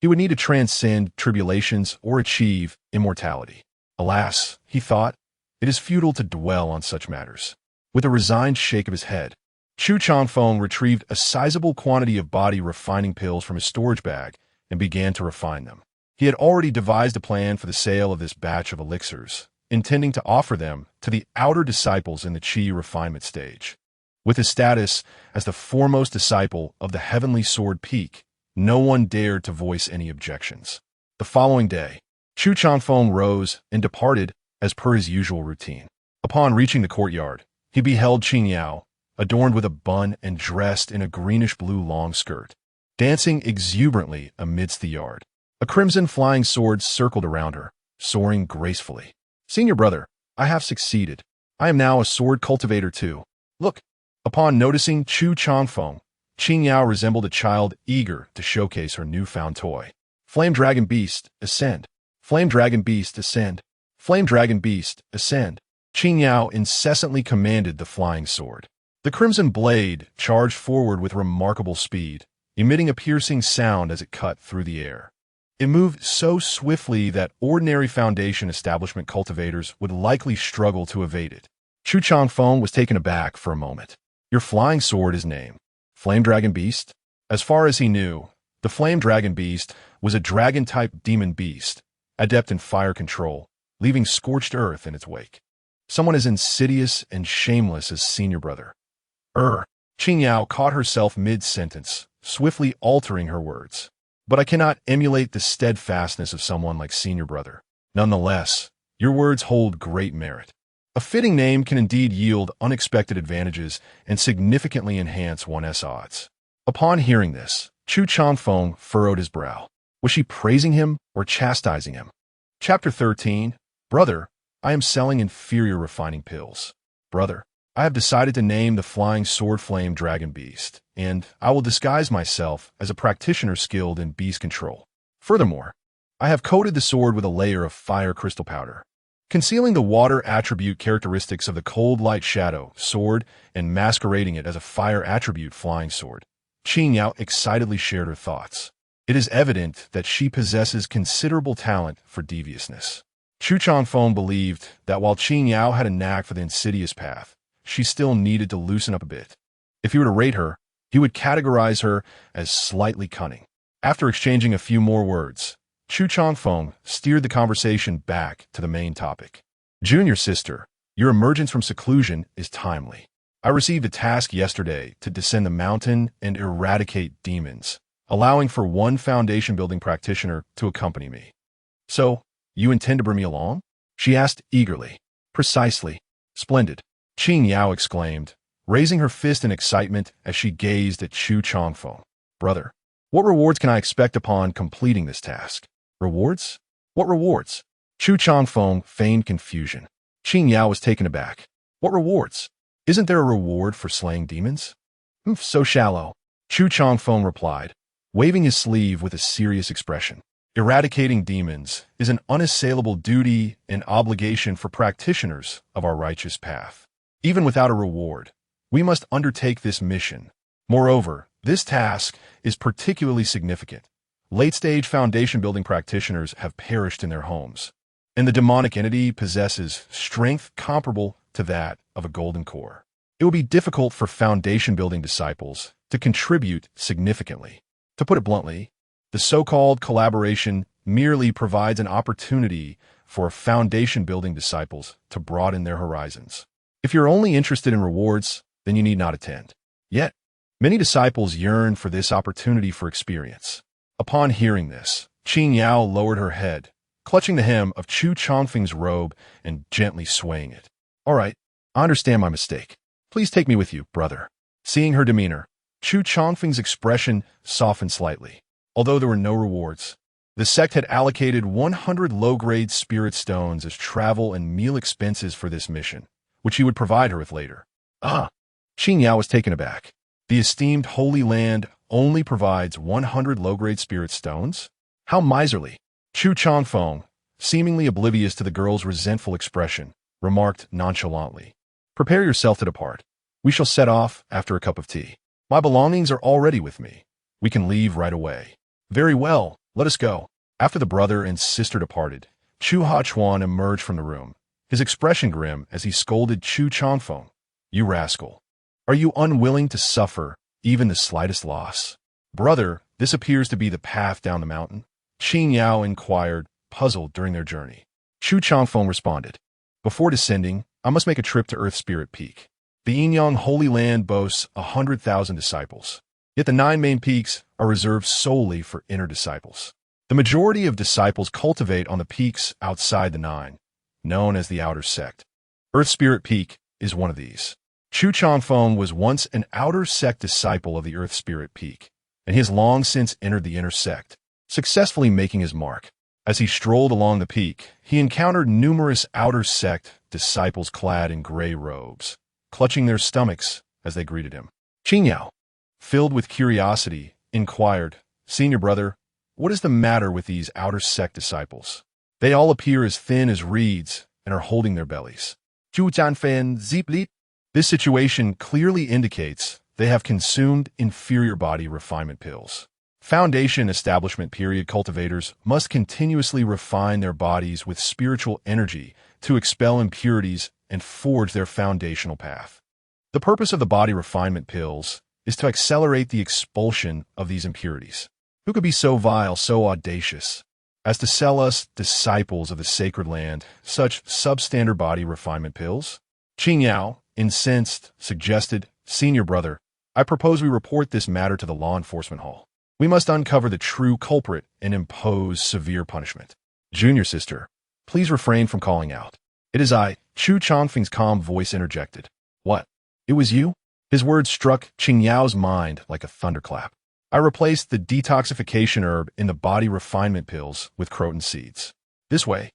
he would need to transcend tribulations or achieve immortality. Alas, he thought, it is futile to dwell on such matters. With a resigned shake of his head, Chu Changfeng retrieved a sizable quantity of body refining pills from his storage bag and began to refine them. He had already devised a plan for the sale of this batch of elixirs, intending to offer them to the outer disciples in the Qi refinement stage. With his status as the foremost disciple of the Heavenly Sword Peak, no one dared to voice any objections. The following day, Chu Changfeng rose and departed as per his usual routine. Upon reaching the courtyard, he beheld Qing Yao, adorned with a bun and dressed in a greenish-blue long skirt, dancing exuberantly amidst the yard. A crimson flying sword circled around her, soaring gracefully. "Senior brother, I have succeeded. I am now a sword cultivator too. Look." Upon noticing Chu Changfeng, Qing Yao resembled a child eager to showcase her newfound toy. "Flame Dragon Beast, ascend! Flame Dragon Beast, ascend! Flame Dragon Beast, ascend!" Qing Yao incessantly commanded the flying sword. The crimson blade charged forward with remarkable speed, emitting a piercing sound as it cut through the air. It moved so swiftly that ordinary foundation establishment cultivators would likely struggle to evade it. Chu Changfeng was taken aback for a moment. "Your flying sword is named Flame Dragon Beast?" As far as he knew, the Flame Dragon Beast was a dragon-type demon beast, adept in fire control, leaving scorched earth in its wake. Someone as insidious and shameless as senior brother. Qing Yao caught herself mid-sentence, swiftly altering her words. "But I cannot emulate the steadfastness of someone like senior brother. Nonetheless, your words hold great merit. A fitting name can indeed yield unexpected advantages and significantly enhance one's odds." Upon hearing this, Chu Changfeng furrowed his brow. Was she praising him or chastising him? Chapter 13. Brother, I am selling inferior refining pills. Brother, I have decided to name the flying sword Flame Dragon Beast, and I will disguise myself as a practitioner skilled in beast control. Furthermore, I have coated the sword with a layer of fire crystal powder, concealing the water attribute characteristics of the cold light shadow sword and masquerading it as a fire attribute flying sword. Qing Yao excitedly shared her thoughts. It is evident that she possesses considerable talent for deviousness. Chu Changfeng believed that while Qing Yao had a knack for the insidious path, she still needed to loosen up a bit. If he were to rate her, he would categorize her as slightly cunning. After exchanging a few more words, Chu Changfeng steered the conversation back to the main topic. "Junior sister, your emergence from seclusion is timely. I received a task yesterday to descend the mountain and eradicate demons, allowing for one foundation-building practitioner to accompany me. So, you intend to bring me along?" she asked eagerly. "Precisely. Splendid," Qing Yao exclaimed, raising her fist in excitement as she gazed at Chu Changfeng. "Brother, what rewards can I expect upon completing this task?" "Rewards? What rewards?" Chu Changfeng feigned confusion. Qing Yao was taken aback. "What rewards? Isn't there a reward for slaying demons?" So shallow," Chu Changfeng replied, waving his sleeve with a serious expression. "Eradicating demons is an unassailable duty and obligation for practitioners of our righteous path. Even without a reward, we must undertake this mission. Moreover, this task is particularly significant. Late-stage foundation-building practitioners have perished in their homes, and the demonic entity possesses strength comparable to that of a golden core. It will be difficult for foundation-building disciples to contribute significantly. To put it bluntly, the so-called collaboration merely provides an opportunity for foundation-building disciples to broaden their horizons. If you're only interested in rewards, then you need not attend. Yet, many disciples yearn for this opportunity for experience. Upon hearing this, Qing Yao lowered her head, clutching the hem of Chu Chongfeng's robe and gently swaying it. "All right, I understand my mistake. Please take me with you, brother." Seeing her demeanor, Chu Chongfeng's expression softened slightly. Although there were no rewards, the sect had allocated 100 low-grade spirit stones as travel and meal expenses for this mission, which he would provide her with later. Qing Yao was taken aback. The esteemed Holy Land only provides 100 low-grade spirit stones? How miserly! Chu Chongfeng, seemingly oblivious to the girl's resentful expression, remarked nonchalantly, "Prepare yourself to depart. We shall set off after a cup of tea. My belongings are already with me. We can leave right away." "Very well, let us go." After the brother and sister departed, Chu Hachuan emerged from the room, his expression grim as he scolded Chu Chongfeng. "You rascal! Are you unwilling to suffer even the slightest loss?" "Brother, this appears to be the path down the mountain?" Qing Yao inquired, puzzled during their journey. Chu Chongfeng responded, "Before descending, I must make a trip to Earth Spirit Peak. The Yinyang Holy Land boasts 100,000 disciples, yet the 9 main peaks are reserved solely for inner disciples. The majority of disciples cultivate on the peaks outside the 9, known as the Outer Sect. Earth Spirit Peak is one of these." Chu Chongfeng was once an Outer Sect disciple of the Earth Spirit Peak, and he has long since entered the Inner Sect, successfully making his mark. As he strolled along the peak, he encountered numerous Outer Sect disciples clad in gray robes, clutching their stomachs as they greeted him. Qing Yao, filled with curiosity, inquired, "Senior brother, what is the matter with these Outer Sect disciples? They all appear as thin as reeds and are holding their bellies." "Zhu Jianfen Ziplit." This situation clearly indicates they have consumed inferior body refinement pills. Foundation establishment period cultivators must continuously refine their bodies with spiritual energy to expel impurities and forge their foundational path. The purpose of the body refinement pills is to accelerate the expulsion of these impurities. Who could be so vile, so audacious, as to sell us, disciples of the sacred land, such substandard body refinement pills? Qing Yao, incensed, suggested, "Senior brother, I propose we report this matter to the law enforcement hall. We must uncover the true culprit and impose severe punishment." "Junior sister, please refrain from calling out." "It is I," Chu Chongfeng's calm voice interjected. "What? It was you?" His words struck Qing Yao's mind like a thunderclap. "I replaced the detoxification herb in the body refinement pills with croton seeds. This way,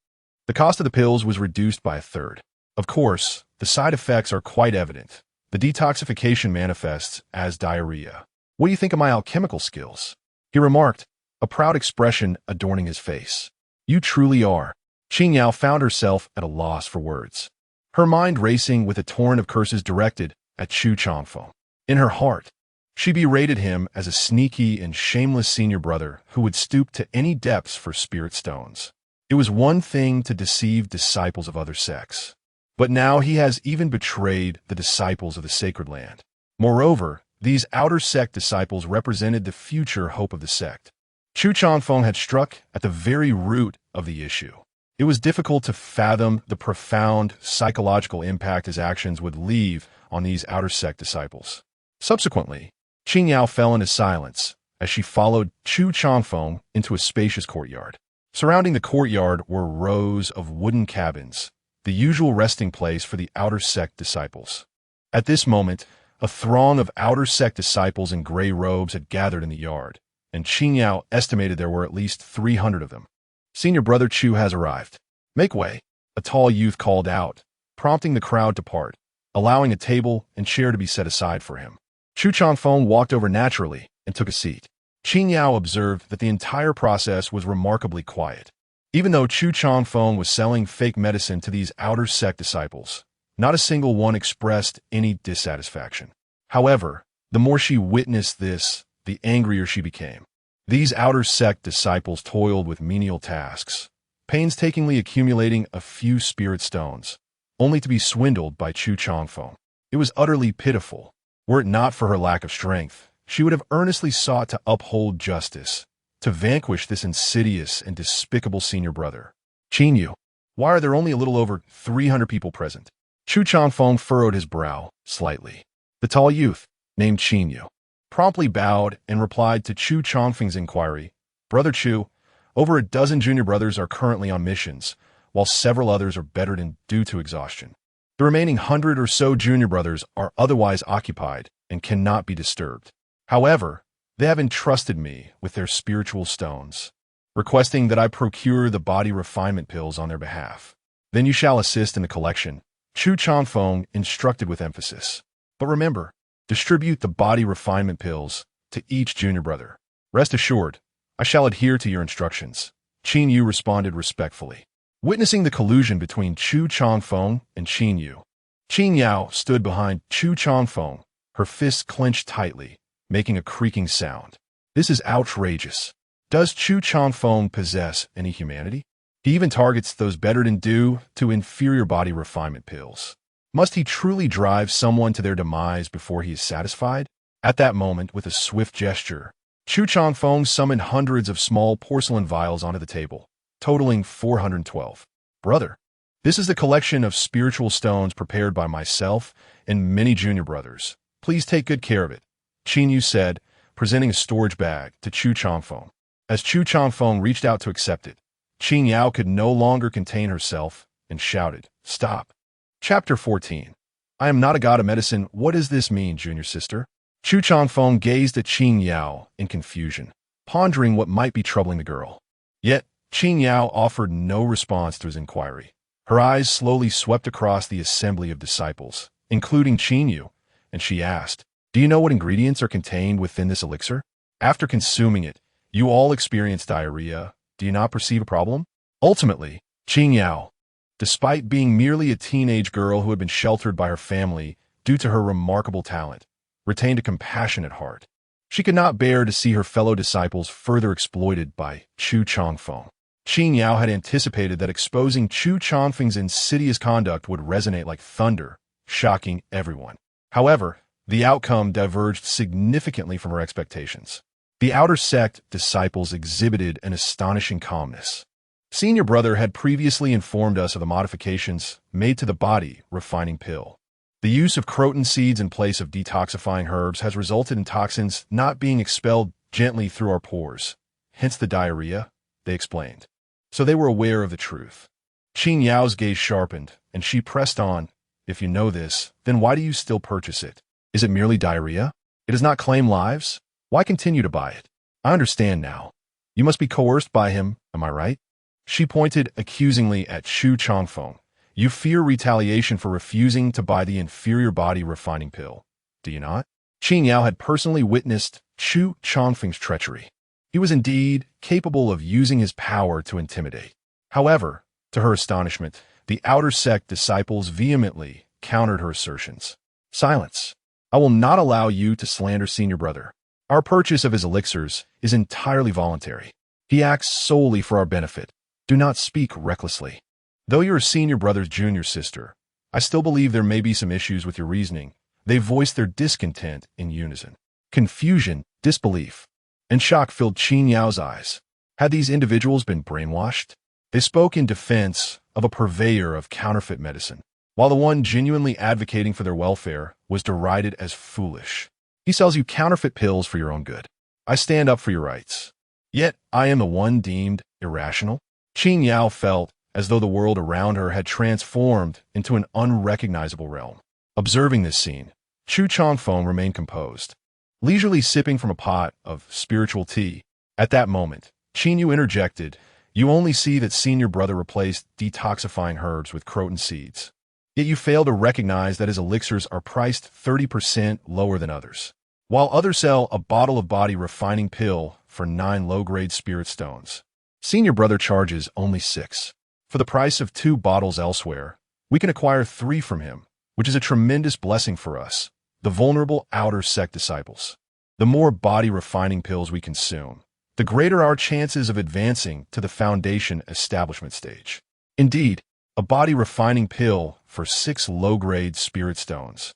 the cost of the pills was reduced by a third. Of course, the side effects are quite evident. The detoxification manifests as diarrhea. What do you think of my alchemical skills?" he remarked, a proud expression adorning his face. "You truly are." Qing Yao found herself at a loss for words, her mind racing with a torrent of curses directed at Chu Chongfeng. In her heart, she berated him as a sneaky and shameless senior brother who would stoop to any depths for spirit stones. It was one thing to deceive disciples of other sects, but now he has even betrayed the disciples of the sacred land. Moreover, these Outer Sect disciples represented the future hope of the sect. Chu Chongfeng had struck at the very root of the issue. It was difficult to fathom the profound psychological impact his actions would leave on these Outer Sect disciples. Subsequently, Qing Yao fell into silence as she followed Chu Chongfeng into a spacious courtyard. Surrounding the courtyard were rows of wooden cabins, the usual resting place for the Outer Sect disciples. At this moment, a throng of Outer Sect disciples in gray robes had gathered in the yard, and Qing Yao estimated there were at least 300 of them. "Senior brother Chu has arrived. Make way," a tall youth called out, prompting the crowd to part, allowing a table and chair to be set aside for him. Chu Chongfeng walked over naturally and took a seat. Qing Yao observed that the entire process was remarkably quiet. Even though Chu Chongfeng was selling fake medicine to these Outer Sect disciples, not a single one expressed any dissatisfaction. However, the more she witnessed this, the angrier she became. These Outer Sect disciples toiled with menial tasks, painstakingly accumulating a few spirit stones, only to be swindled by Chu Chongfeng. It was utterly pitiful. Were it not for her lack of strength, she would have earnestly sought to uphold justice, to vanquish this insidious and despicable senior brother. "Qing Yu, Why are there only a little over 300 people present? Chu Changfeng furrowed his brow slightly. The tall youth, named Qin Yu, promptly bowed and replied to Chu Changfeng's inquiry. Brother Chu, over a dozen junior brothers are currently on missions, while several others are bettered due to exhaustion. The remaining 100 or so junior brothers are otherwise occupied and cannot be disturbed. However, they have entrusted me with their spiritual stones, requesting that I procure the body refinement pills on their behalf. Then you shall assist in the collection, Chu Changfeng instructed with emphasis. But remember, distribute the body refinement pills to each junior brother. Rest assured, I shall adhere to your instructions, Qin Yu responded respectfully. Witnessing the collusion between Chu Changfeng and Qin Yu, Qin Yao stood behind Chu Changfeng, her fists clenched tightly, making a creaking sound. This is outrageous. Does Chu Changfeng possess any humanity? He even targets those bettered due to inferior body refinement pills. Must he truly drive someone to their demise before he is satisfied? At that moment, with a swift gesture, Chu Changfeng summoned hundreds of small porcelain vials onto the table, totaling 412. Brother, this is the collection of spiritual stones prepared by myself and many junior brothers. Please take good care of it, Qin Yu said, presenting a storage bag to Chu Changfeng. As Chu Changfeng reached out to accept it, Qin Yao could no longer contain herself and shouted, Stop. Chapter 14. I am not a god of medicine. What does this mean, junior sister? Chu Changfeng gazed at Qin Yao in confusion, pondering what might be troubling the girl. Yet, Qin Yao offered no response to his inquiry. Her eyes slowly swept across the assembly of disciples, including Qin Yu, and she asked, Do you know what ingredients are contained within this elixir? After consuming it, you all experience diarrhea. Do you not perceive a problem? Ultimately, Qin Yao, despite being merely a teenage girl who had been sheltered by her family due to her remarkable talent, retained a compassionate heart. She could not bear to see her fellow disciples further exploited by Chu Changfeng. Qin Yao had anticipated that exposing Chu Changfeng's insidious conduct would resonate like thunder, shocking everyone. However, the outcome diverged significantly from her expectations. The outer sect disciples exhibited an astonishing calmness. Senior brother had previously informed us of the modifications made to the body refining pill. The use of croton seeds in place of detoxifying herbs has resulted in toxins not being expelled gently through our pores, hence the diarrhea, they explained. So they were aware of the truth. Qin Yao's gaze sharpened, and she pressed on, If you know this, then why do you still purchase it? Is it merely diarrhea? It does not claim lives? Why continue to buy it? I understand now. You must be coerced by him, am I right? She pointed accusingly at Chu Changfeng. You fear retaliation for refusing to buy the inferior body refining pill, do you not? Qin Yao had personally witnessed Chu Changfeng's treachery. He was indeed capable of using his power to intimidate. However, to her astonishment, the outer sect disciples vehemently countered her assertions. Silence. I will not allow you to slander senior brother. Our purchase of his elixirs is entirely voluntary. He acts solely for our benefit. Do not speak recklessly. Though you're a senior brother's junior sister, I still believe there may be some issues with your reasoning. They voiced their discontent in unison. Confusion, disbelief, and shock filled Qin Yao's eyes. Had these individuals been brainwashed? They spoke in defense of a purveyor of counterfeit medicine, while the one genuinely advocating for their welfare was derided as foolish. He sells you counterfeit pills for your own good. I stand up for your rights. Yet I am the one deemed irrational. Qin Yao felt as though the world around her had transformed into an unrecognizable realm. Observing this scene, Chu Changfeng remained composed, leisurely sipping from a pot of spiritual tea. At that moment, Qin Yu interjected, You only see that senior brother replaced detoxifying herbs with croton seeds. Yet you fail to recognize that his elixirs are priced 30% lower than others, while others sell a bottle of body refining pill for 9 low-grade spirit stones. Senior brother charges only 6. For the price of 2 bottles elsewhere, we can acquire 3 from him, which is a tremendous blessing for us, the vulnerable outer sect disciples. The more body refining pills we consume, the greater our chances of advancing to the foundation establishment stage. Indeed, a body refining pill for 6 low-grade spirit stones.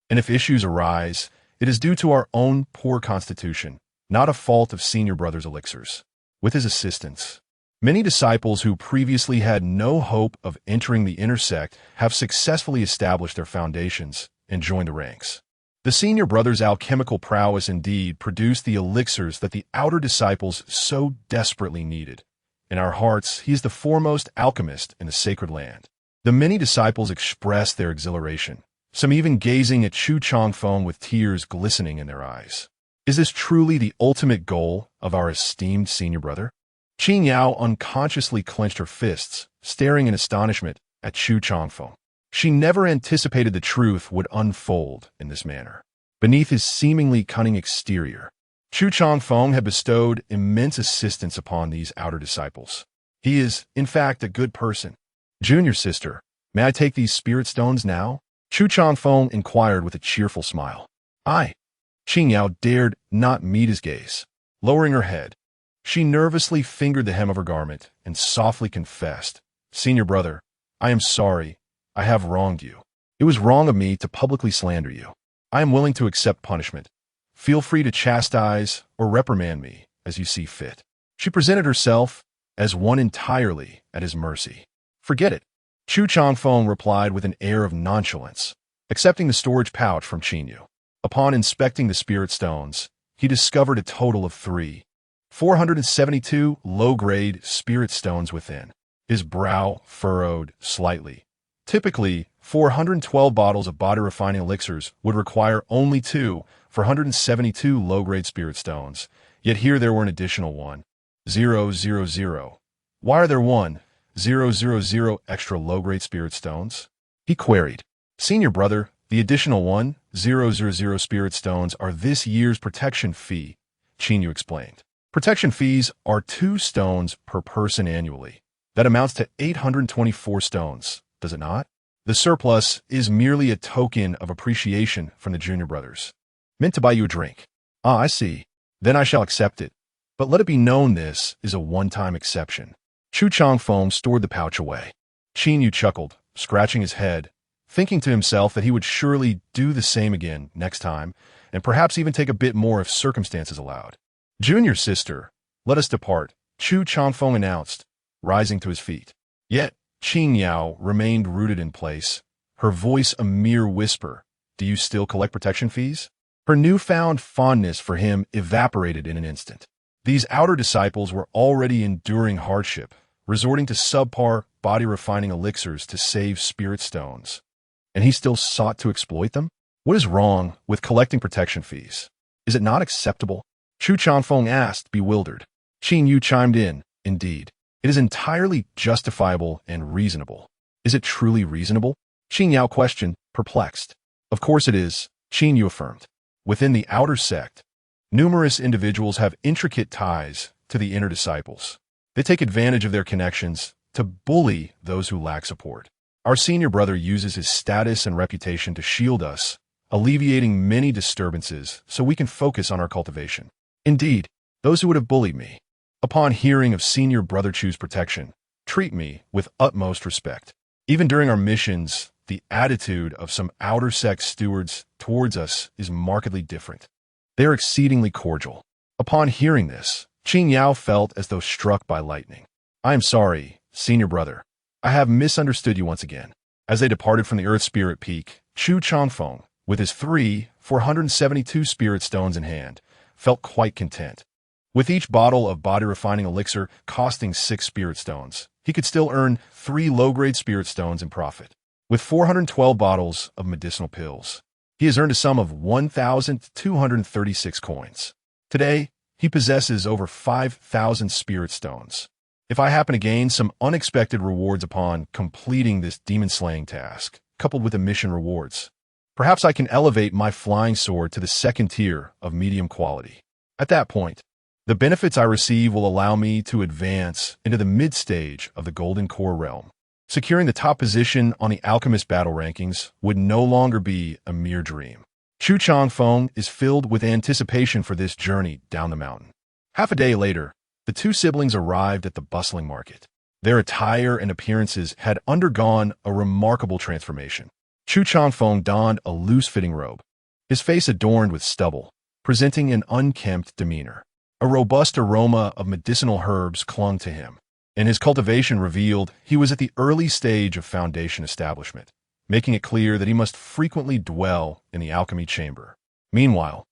And if issues arise, it is due to our own poor constitution, not a fault of senior brother's elixirs. With his assistance, Many disciples who previously had no hope of entering the inner sect have successfully established their foundations and joined the ranks. The senior brother's alchemical prowess indeed produced the elixirs that the outer disciples so desperately needed. In our hearts, he is the foremost alchemist in the sacred land. The many disciples expressed their exhilaration, some even gazing at Chusheng with tears glistening in their eyes. Is this truly the ultimate goal of our esteemed senior brother? Qin Yao unconsciously clenched her fists, staring in astonishment at Chusheng. She never anticipated the truth would unfold in this manner. Beneath his seemingly cunning exterior, Chusheng had bestowed immense assistance upon these outer disciples. He is, in fact, a good person. Junior sister, may I take these spirit stones now? Chusheng inquired with a cheerful smile. Aye. Qin Yao dared not meet his gaze. Lowering her head, she nervously fingered the hem of her garment and softly confessed, Senior brother, I am sorry. I have wronged you. It was wrong of me to publicly slander you. I am willing to accept punishment. Feel free to chastise or reprimand me as you see fit. She presented herself as one entirely at his mercy. Forget it. Chusheng replied with an air of nonchalance, accepting the storage pouch from Qin Yu. Upon inspecting the spirit stones, he discovered a total of 472 low-grade spirit stones within. His brow furrowed slightly. Typically, 412 bottles of body refining elixirs would require only 472 low-grade spirit stones, yet here there were an additional 1,000. Why are there 1,000 extra low-grade spirit stones? He queried. Senior brother, the additional 1,000 spirit stones are this year's protection fee, Qin Yu explained. Protection fees are 2 stones per person annually. That amounts to 824 stones, does it not? The surplus is merely a token of appreciation from the junior brothers. Meant to buy you a drink. Ah, I see. Then I shall accept it. But let it be known this is a one-time exception. Chusheng stored the pouch away. Qin Yu chuckled, scratching his head, thinking to himself that he would surely do the same again next time, and perhaps even take a bit more if circumstances allowed. Junior sister, let us depart, Chusheng announced, rising to his feet. Yet, Qin Yao remained rooted in place, her voice a mere whisper. Do you still collect protection fees? Her newfound fondness for him evaporated in an instant. These outer disciples were already enduring hardship, resorting to subpar body-refining elixirs to save spirit stones. And he still sought to exploit them? What is wrong with collecting protection fees? Is it not acceptable? Chusheng asked, bewildered. Qin Yu chimed in, indeed. It is entirely justifiable and reasonable. Is it truly reasonable? Qin Yao questioned, perplexed. Of course it is, Qin Yu affirmed. Within the outer sect, numerous individuals have intricate ties to the inner disciples. They take advantage of their connections to bully those who lack support. Our senior brother uses his status and reputation to shield us, alleviating many disturbances so we can focus on our cultivation. Indeed, those who would have bullied me, upon hearing of senior brother Chu's protection, treat me with utmost respect. Even during our missions, the attitude of some outer sect stewards towards us is markedly different. They are exceedingly cordial. Upon hearing this, Qin Yao felt as though struck by lightning. I am sorry, senior brother. I have misunderstood you once again. As they departed from the Earth Spirit Peak, Chusheng, with his 472 spirit stones in hand, felt quite content. With each bottle of body-refining elixir costing 6 spirit stones, he could still earn 3 low-grade spirit stones in profit. With 412 bottles of medicinal pills, he has earned a sum of 1,236 coins. Today, he possesses over 5,000 spirit stones. If I happen to gain some unexpected rewards upon completing this demon-slaying task, coupled with the mission rewards, perhaps I can elevate my flying sword to the 2nd tier of medium quality. At that point, the benefits I receive will allow me to advance into the mid-stage of the Golden Core realm. Securing the top position on the Alchemist battle rankings would no longer be a mere dream. Chusheng is filled with anticipation for this journey down the mountain. Half a day later, the 2 siblings arrived at the bustling market. Their attire and appearances had undergone a remarkable transformation. Chusheng donned a loose-fitting robe, his face adorned with stubble, presenting an unkempt demeanor. A robust aroma of medicinal herbs clung to him, and his cultivation revealed he was at the early stage of foundation establishment, making it clear that he must frequently dwell in the alchemy chamber. Meanwhile,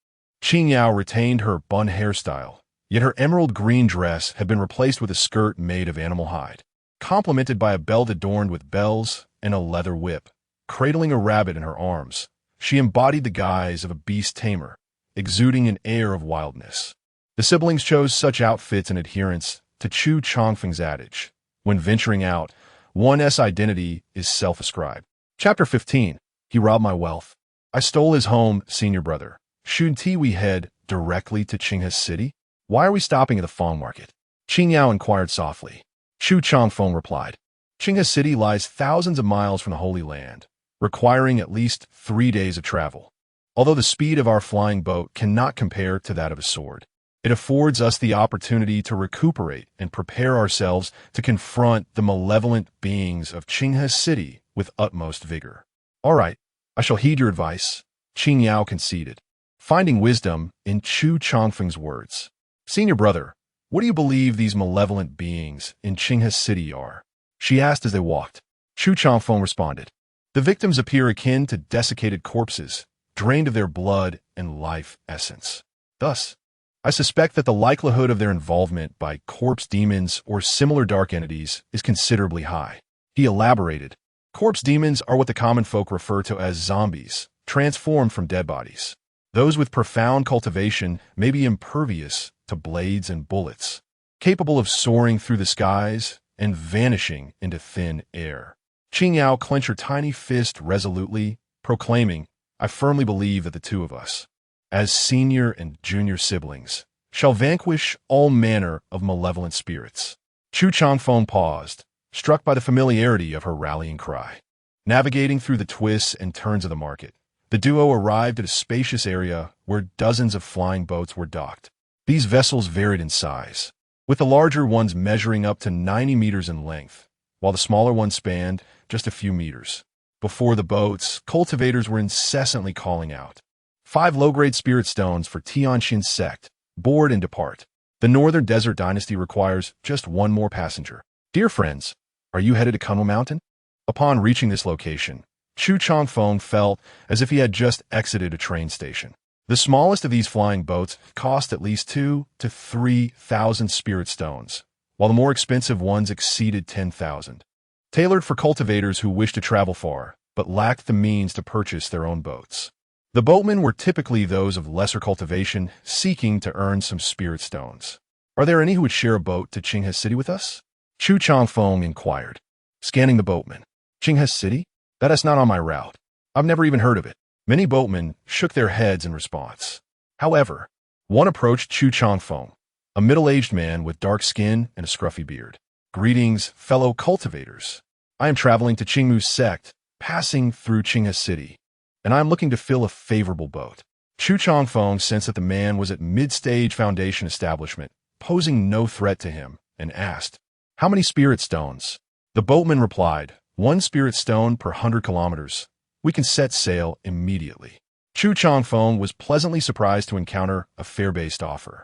Qing Yao retained her bun hairstyle, yet her emerald green dress had been replaced with a skirt made of animal hide, complemented by a belt adorned with bells and a leather whip. Cradling a rabbit in her arms, she embodied the guise of a beast tamer, exuding an air of wildness. The siblings chose such outfits in adherence to Chu Changfeng's adage, when venturing out, one's identity is self-ascribed. Chapter 15. He robbed my wealth. I stole his home, senior brother. Shouldn't we head directly to Qinghe City? Why are we stopping at the Fong Market? Qing Yao inquired softly. Chu Changfeng replied. Qinghe City lies thousands of miles from the Holy Land, requiring at least 3 days of travel. Although the speed of our flying boat cannot compare to that of a sword, it affords us the opportunity to recuperate and prepare ourselves to confront the malevolent beings of Qinghe City with utmost vigor. All right, I shall heed your advice, Qing Yao conceded, finding wisdom in Chu Changfeng's words. Senior brother, what do you believe these malevolent beings in Qinghe City are? She asked as they walked. Chu Changfeng responded. The victims appear akin to desiccated corpses, drained of their blood and life essence. Thus, I suspect that the likelihood of their involvement by corpse demons or similar dark entities is considerably high. He elaborated. Corpse demons are what the common folk refer to as zombies, transformed from dead bodies. Those with profound cultivation may be impervious to blades and bullets, capable of soaring through the skies and vanishing into thin air. Qing Yao clenched her tiny fist resolutely, proclaiming, I firmly believe that the two of us, as senior and junior siblings, shall vanquish all manner of malevolent spirits. Chu Changfeng paused, struck by the familiarity of her rallying cry. Navigating through the twists and turns of the market, the duo arrived at a spacious area where dozens of flying boats were docked. These vessels varied in size, with the larger ones measuring up to 90 meters in length, while the smaller ones spanned just a few meters. Before the boats, cultivators were incessantly calling out, 5 low-grade spirit stones for Tianxin sect, board and depart. The Northern Desert Dynasty requires just one more passenger. Dear friends, are you headed to Kunwa Mountain? Upon reaching this location, Chu Changfeng felt as if he had just exited a train station. The smallest of these flying boats cost at least 2,000 to 3,000 spirit stones, while the more expensive ones exceeded 10,000. Tailored for cultivators who wished to travel far, but lacked the means to purchase their own boats. The boatmen were typically those of lesser cultivation, seeking to earn some spirit stones. Are there any who would share a boat to Qinghe City with us? Chu Changfeng inquired, scanning the boatmen. Qinghe City? That is not on my route. I've never even heard of it. Many boatmen shook their heads in response. However, one approached Chu Changfeng, a middle-aged man with dark skin and a scruffy beard. Greetings, fellow cultivators. I am traveling to Qingmu sect, passing through Qinghe City, and I am looking to fill a favorable boat. Chu Changfeng sensed that the man was at mid-stage foundation establishment, posing no threat to him, and asked, How many spirit stones? The boatman replied, 1 spirit stone per 100 kilometers. We can set sail immediately. Chu Changfeng was pleasantly surprised to encounter a fare-based offer.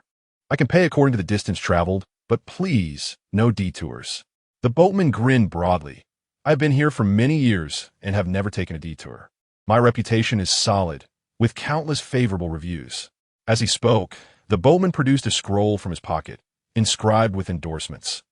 I can pay according to the distance traveled, but please, no detours. The boatman grinned broadly. I've been here for many years and have never taken a detour. My reputation is solid, with countless favorable reviews. As he spoke, the boatman produced a scroll from his pocket, inscribed with endorsements.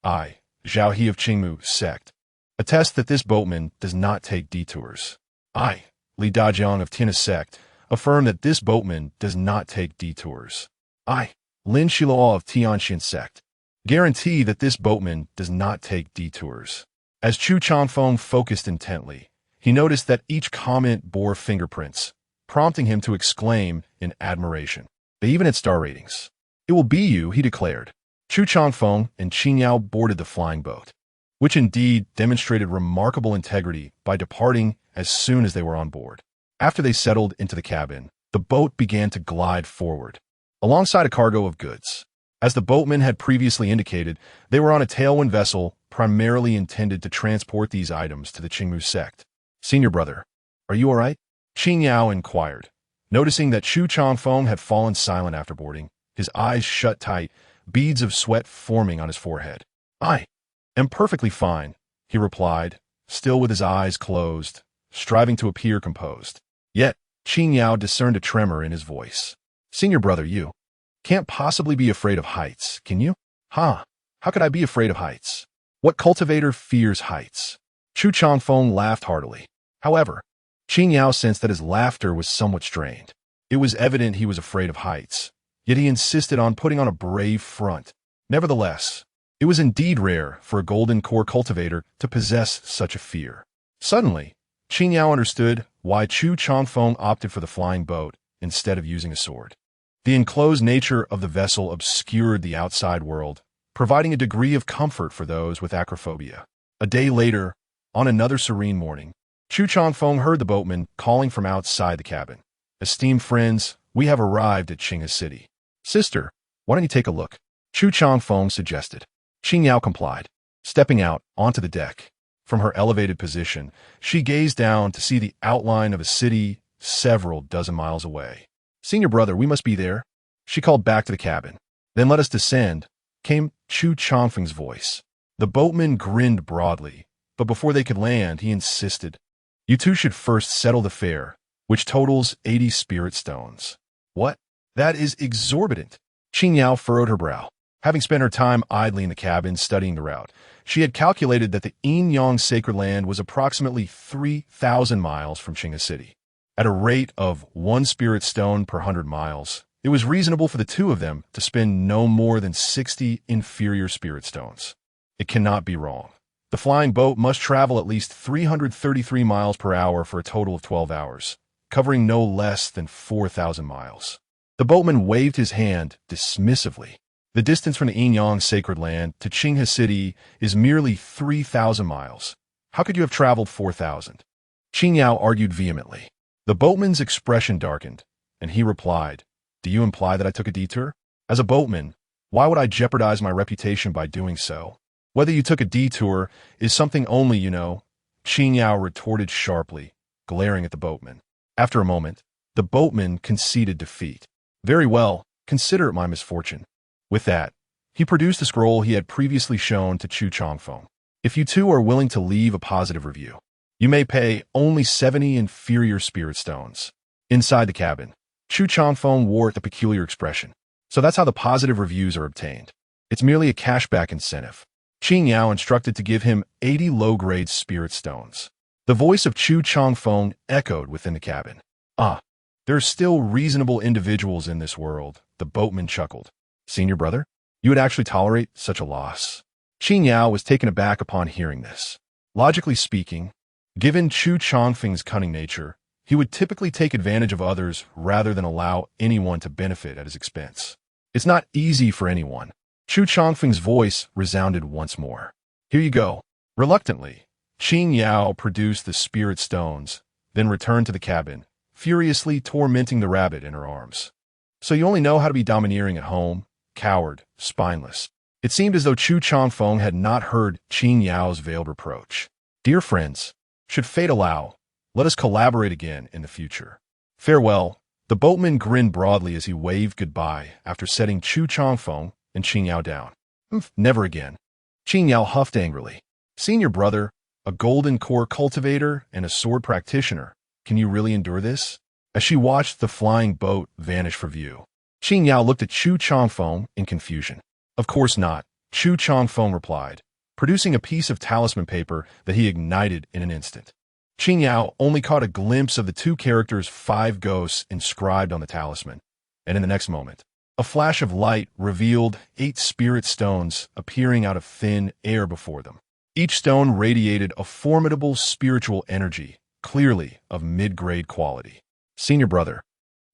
I, Zhao He of Qingmu sect, attest that this boatman does not take detours. I, Li Dajiang of Tina sect, affirm that this boatman does not take detours. I, Lin Shiluo of Tianxin sect, guarantee that this boatman does not take detours. As Chu Changfeng focused intently, he noticed that each comment bore fingerprints, prompting him to exclaim in admiration. They even had star ratings. It will be you, he declared. Chu Changfeng and Qing Yao boarded the flying boat, which indeed demonstrated remarkable integrity by departing as soon as they were on board. After they settled into the cabin, the boat began to glide forward, alongside a cargo of goods. As the boatmen had previously indicated, they were on a tailwind vessel primarily intended to transport these items to the Qingmu sect. Senior brother, are you all right? Qing Yao inquired, noticing that Chu Changfeng had fallen silent after boarding, his eyes shut tight, beads of sweat forming on his forehead. "Am perfectly fine," he replied, still with his eyes closed, striving to appear composed. Yet, Qing Yao discerned a tremor in his voice. "Senior brother, you can't possibly be afraid of heights, can you?" "Huh? How could I be afraid of heights? What cultivator fears heights?" Chu Changfeng laughed heartily. However, Qing Yao sensed that his laughter was somewhat strained. It was evident he was afraid of heights, yet he insisted on putting on a brave front. Nevertheless, it was indeed rare for a golden core cultivator to possess such a fear. Suddenly, Qing Yao understood why Chu Changfeng opted for the flying boat instead of using a sword. The enclosed nature of the vessel obscured the outside world, providing a degree of comfort for those with acrophobia. A day later, on another serene morning, Chu Changfeng heard the boatman calling from outside the cabin. "Esteemed friends, we have arrived at Qinghe City." "Sister, why don't you take a look?" Chu Changfeng suggested. Qing Yao complied, stepping out onto the deck. From her elevated position, she gazed down to see the outline of a city several dozen miles away. "Senior brother, we must be there," she called back to the cabin. "Then let us descend," came Chu Changfeng's voice. The boatman grinned broadly, but before they could land, he insisted, "You two should first settle the fare, which totals 80 spirit stones." "What? That is exorbitant." Qing Yao furrowed her brow. Having spent her time idly in the cabin studying the route, she had calculated that the Yin-Yang sacred land was approximately 3,000 miles from Qinghe City. At a rate of 1 spirit stone per 100 miles, it was reasonable for the two of them to spend no more than 60 inferior spirit stones. It cannot be wrong. The flying boat must travel at least 333 miles per hour for a total of 12 hours, covering no less than 4,000 miles. The boatman waved his hand dismissively. The distance from the Yin-Yang sacred land to Qinghe City is merely 3,000 miles. How could you have traveled 4,000? Qing Yao argued vehemently. The boatman's expression darkened, and he replied, "Do you imply that I took a detour? As a boatman, why would I jeopardize my reputation by doing so? Whether you took a detour is something only you know," Qing Yao retorted sharply, glaring at the boatman. After a moment, the boatman conceded defeat. "Very well, consider it my misfortune." With that, he produced the scroll he had previously shown to Chu Changfeng. "If you two are willing to leave a positive review, you may pay only 70 inferior spirit stones." Inside the cabin, Chu Changfeng wore a peculiar expression. "So that's how the positive reviews are obtained. It's merely a cashback incentive." Qing Yao instructed to give him 80 low-grade spirit stones. The voice of Chu Changfeng echoed within the cabin. "Ah, there are still reasonable individuals in this world," the boatman chuckled. "Senior brother, you would actually tolerate such a loss?" Qing Yao was taken aback upon hearing this. Logically speaking, given Chu Changfeng's cunning nature, he would typically take advantage of others rather than allow anyone to benefit at his expense. "It's not easy for anyone." Chu Changfeng's voice resounded once more. "Here you go." Reluctantly, Qing Yao produced the spirit stones, then returned to the cabin, furiously tormenting the rabbit in her arms. "So you only know how to be domineering at home? Coward, spineless." It seemed as though Chu Changfeng had not heard Qing Yao's veiled reproach. "Dear friends, should fate allow, let us collaborate again in the future. Farewell." The boatman grinned broadly as he waved goodbye after setting Chu Changfeng and Qing Yao down. "Never again." Qing Yao huffed angrily. "Senior brother, a golden core cultivator and a sword practitioner, can you really endure this?" As she watched the flying boat vanish from view, Qing Yao looked at Chu Changfeng in confusion. "Of course not," Chu Changfeng replied, producing a piece of talisman paper that he ignited in an instant. Qing Yao only caught a glimpse of the two characters 5 ghosts inscribed on the talisman, and in the next moment, a flash of light revealed 8 spirit stones appearing out of thin air before them. Each stone radiated a formidable spiritual energy, clearly of mid-grade quality. "Senior brother,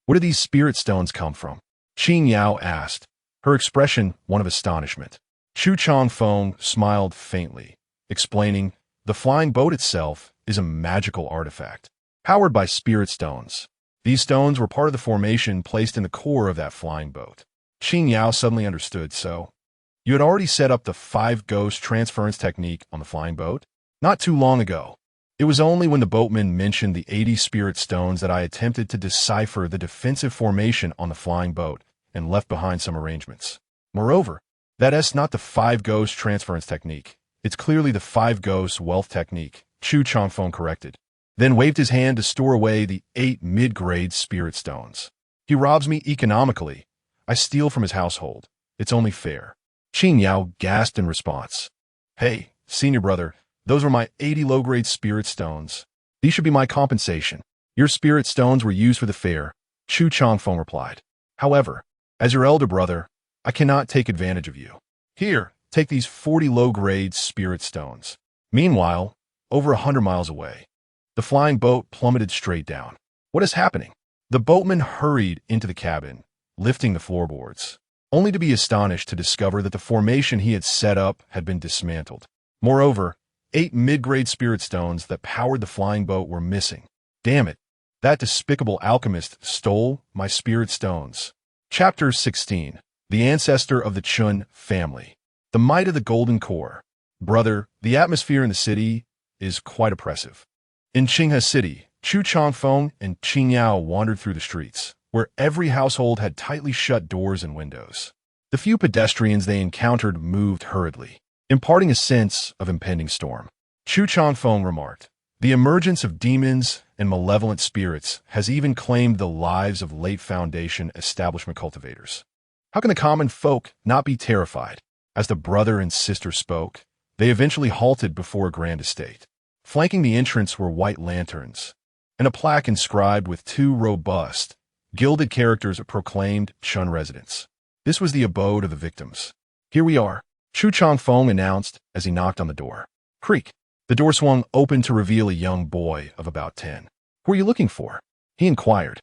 where do these spirit stones come from?" Qing Yao asked, her expression one of astonishment. Chu Changfeng smiled faintly, explaining, "The flying boat itself is a magical artifact, powered by spirit stones. These stones were part of the formation placed in the core of that flying boat." Qing Yao suddenly understood. "So, you had already set up the 5-ghost transference technique on the flying boat?" "Not too long ago. It was only when the boatman mentioned the 80 spirit stones that I attempted to decipher the defensive formation on the flying boat and left behind some arrangements. Moreover, that is not the 5-ghost transference technique. It's clearly the five ghosts wealth technique, Chu Changfeng corrected, then waved his hand to store away the 8 mid-grade spirit stones. He robs me economically. I steal from his household. It's only fair. Qing Yao gasped in response. Hey, senior brother, those were my 80 low-grade spirit stones. These should be my compensation. Your spirit stones were used for the fair, Chu Changfeng replied. However, as your elder brother, I cannot take advantage of you. Here, take these 40 low-grade spirit stones. Meanwhile, over 100 miles away, the flying boat plummeted straight down. What is happening? The boatman hurried into the cabin, lifting the floorboards, only to be astonished to discover that the formation he had set up had been dismantled. Moreover, 8 mid-grade spirit stones that powered the flying boat were missing. Damn it, that despicable alchemist stole my spirit stones. Chapter 16. The Ancestor of the Chun Family. The Might of the Golden Core. Brother, the atmosphere in the city is quite oppressive. In Qinghe City, Chu Changfeng and Qing Yao wandered through the streets, where every household had tightly shut doors and windows. The few pedestrians they encountered moved hurriedly, imparting a sense of impending storm. Chu Changfeng remarked, the emergence of demons and malevolent spirits has even claimed the lives of late Foundation establishment cultivators. How can the common folk not be terrified? As the brother and sister spoke, they eventually halted before a grand estate. Flanking the entrance were white lanterns, and a plaque inscribed with 2 robust, gilded characters proclaimed Chun residence. This was the abode of the victims. Here we are, Chu Changfeng announced as he knocked on the door. Creak. The door swung open to reveal a young boy of about 10. Who are you looking for? He inquired.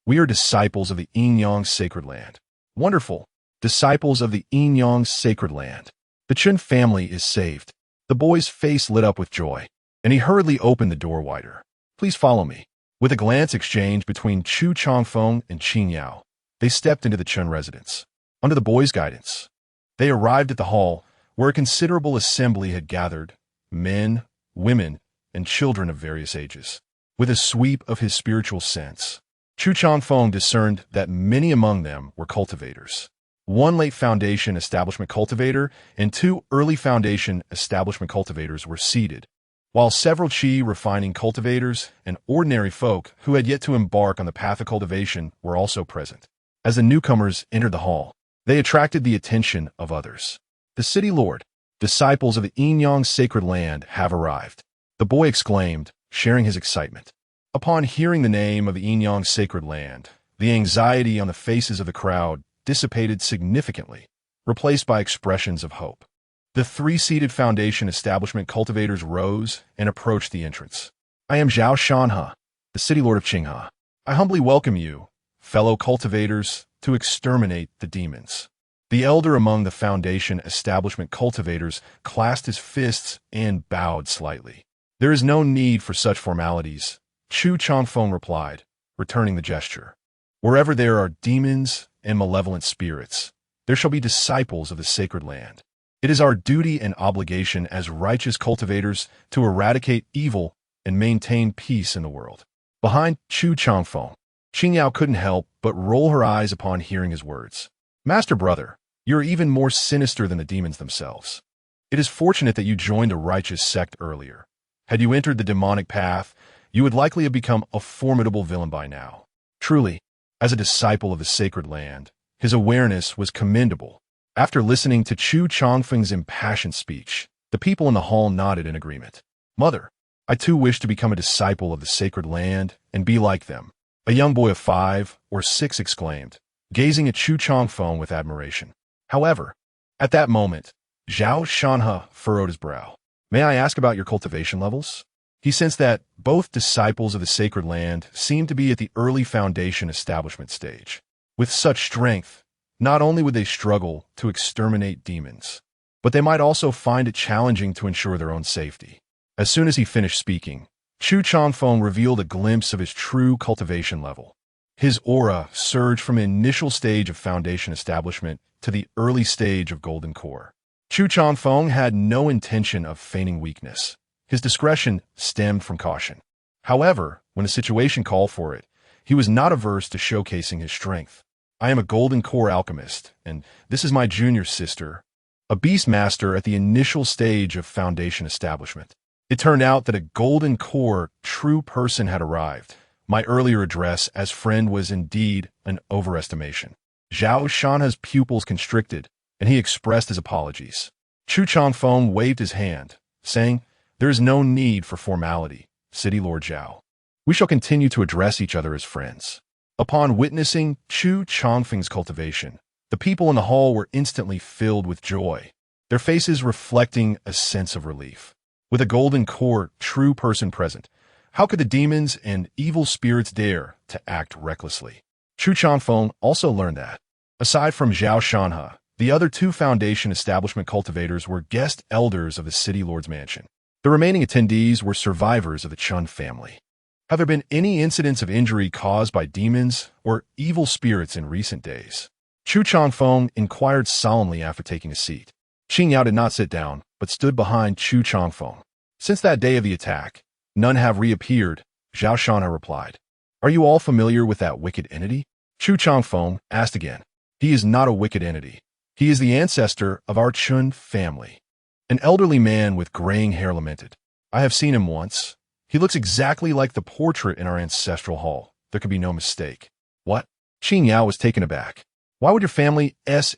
We are disciples of the Yin-Yang Sacred Land. Wonderful. Disciples of the Yin-Yang Sacred Land. The Chun family is saved. The boy's face lit up with joy, and he hurriedly opened the door wider. Please follow me. With a glance exchanged between Chu Changfeng and Qing Yao, they stepped into the Chun residence. Under the boy's guidance, they arrived at the hall, where a considerable assembly had gathered, men, women, and children of various ages. With a sweep of his spiritual sense, Chu Changfeng discerned that many among them were cultivators. 1 late Foundation establishment cultivator and 2 early Foundation establishment cultivators were seated, while several Qi refining cultivators and ordinary folk who had yet to embark on the path of cultivation were also present. As the newcomers entered the hall, they attracted the attention of others. The city lord, disciples of the Yin-Yang Sacred Land have arrived, the boy exclaimed, sharing his excitement. Upon hearing the name of the Yin-Yang Sacred Land, the anxiety on the faces of the crowd dissipated significantly, replaced by expressions of hope. The 3-seated Foundation establishment cultivators rose and approached the entrance. I am Zhao Shanhe, the city lord of Qinghe. I humbly welcome you, fellow cultivators, to exterminate the demons. The elder among the Foundation establishment cultivators clasped his fists and bowed slightly. There is no need for such formalities, Chu Changfeng replied, returning the gesture. Wherever there are demons and malevolent spirits, there shall be disciples of the sacred land. It is our duty and obligation as righteous cultivators to eradicate evil and maintain peace in the world. Behind Chu Changfeng, Qing Yao couldn't help but roll her eyes upon hearing his words. Master brother, you are even more sinister than the demons themselves. It is fortunate that you joined a righteous sect earlier. Had you entered the demonic path, you would likely have become a formidable villain by now. Truly, as a disciple of the sacred land, his awareness was commendable. After listening to Chu Changfeng's impassioned speech, the people in the hall nodded in agreement. Mother, I too wish to become a disciple of the sacred land and be like them, a young boy of 5 or 6 exclaimed, gazing at Chu Changfeng with admiration. However, at that moment, Zhao Shanhe furrowed his brow. May I ask about your cultivation levels? He sensed that both disciples of the sacred land seemed to be at the early Foundation establishment stage. With such strength, not only would they struggle to exterminate demons, but they might also find it challenging to ensure their own safety. As soon as he finished speaking, Chu Changfeng revealed a glimpse of his true cultivation level. His aura surged from an initial stage of Foundation establishment to the early stage of Golden Core. Chu Changfeng had no intention of feigning weakness. His discretion stemmed from caution. However, when a situation called for it, he was not averse to showcasing his strength. I am a Golden Core alchemist, and this is my junior sister, a beast master at the initial stage of foundation establishment. It turned out that a golden core true person had arrived. My earlier address as friend was indeed an overestimation. Zhao Shanha's pupils constricted, and he expressed his apologies. Chu Changfeng waved his hand, saying, "There is no need for formality, City Lord Zhao. We shall continue to address each other as friends." Upon witnessing Chu Changfeng's cultivation, the people in the hall were instantly filled with joy, their faces reflecting a sense of relief. With a golden core true person present, how could the demons and evil spirits dare to act recklessly? Chu Changfeng also learned that, aside from Zhao Shanha, the other two foundation establishment cultivators were guest elders of the City Lord's mansion. The remaining attendees were survivors of the Chun family. Have there been any incidents of injury caused by demons or evil spirits in recent days? Chu Changfeng inquired solemnly after taking a seat. Qing Yao did not sit down, but stood behind Chu Changfeng. Since that day of the attack, none have reappeared, Zhao Shanha replied. Are you all familiar with that wicked entity? Chu Changfeng asked again. He is not a wicked entity. He is the ancestor of our Chun family. An elderly man with graying hair lamented. I have seen him once. He looks exactly like the portrait in our ancestral hall. There could be no mistake. What? Qing Yao was taken aback. Why would your family's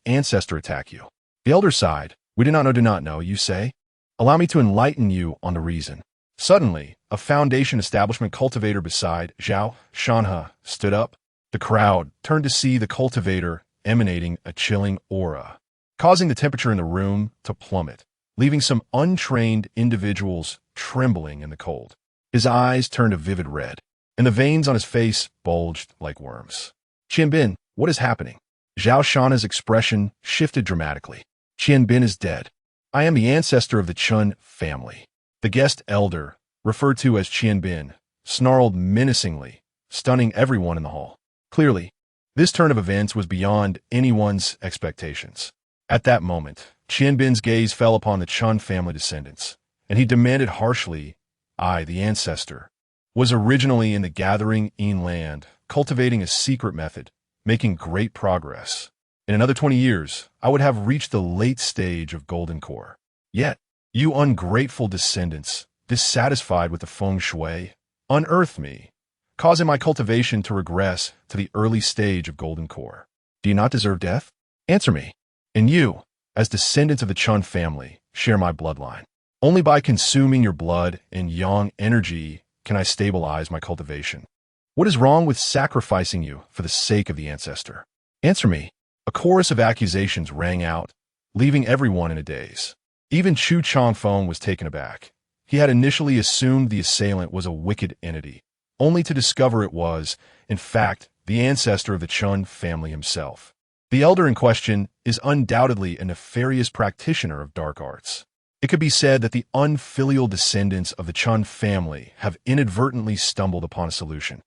ancestor attack you? The elder sighed. We do not know, you say? Allow me to enlighten you on the reason. Suddenly, a foundation establishment cultivator beside Zhao Shanha stood up. The crowd turned to see the cultivator emanating a chilling aura, causing the temperature in the room to plummet, leaving some untrained individuals trembling in the cold. His eyes turned a vivid red, and the veins on his face bulged like worms. Qianbin, what is happening? Zhao Shanha's expression shifted dramatically. Qianbin is dead. I am the ancestor of the Chun family. The guest elder, referred to as Qianbin, snarled menacingly, stunning everyone in the hall. Clearly, this turn of events was beyond anyone's expectations. At that moment, Qianbin's gaze fell upon the Chun family descendants, and he demanded harshly, I, the ancestor, was originally in the gathering land, cultivating a secret method, making great progress. In another 20 years, I would have reached the late stage of golden core. Yet, you ungrateful descendants, dissatisfied with the feng shui, unearthed me, causing my cultivation to regress to the early stage of golden core. Do you not deserve death? Answer me. And you, as descendants of the Chun family, share my bloodline. Only by consuming your blood and yang energy can I stabilize my cultivation. What is wrong with sacrificing you for the sake of the ancestor? Answer me. A chorus of accusations rang out, leaving everyone in a daze. Even Chu Changfeng was taken aback. He had initially assumed the assailant was a wicked entity, only to discover it was, in fact, the ancestor of the Chun family himself. The elder in question is undoubtedly a nefarious practitioner of dark arts. It could be said that the unfilial descendants of the Chun family have inadvertently stumbled upon a solution.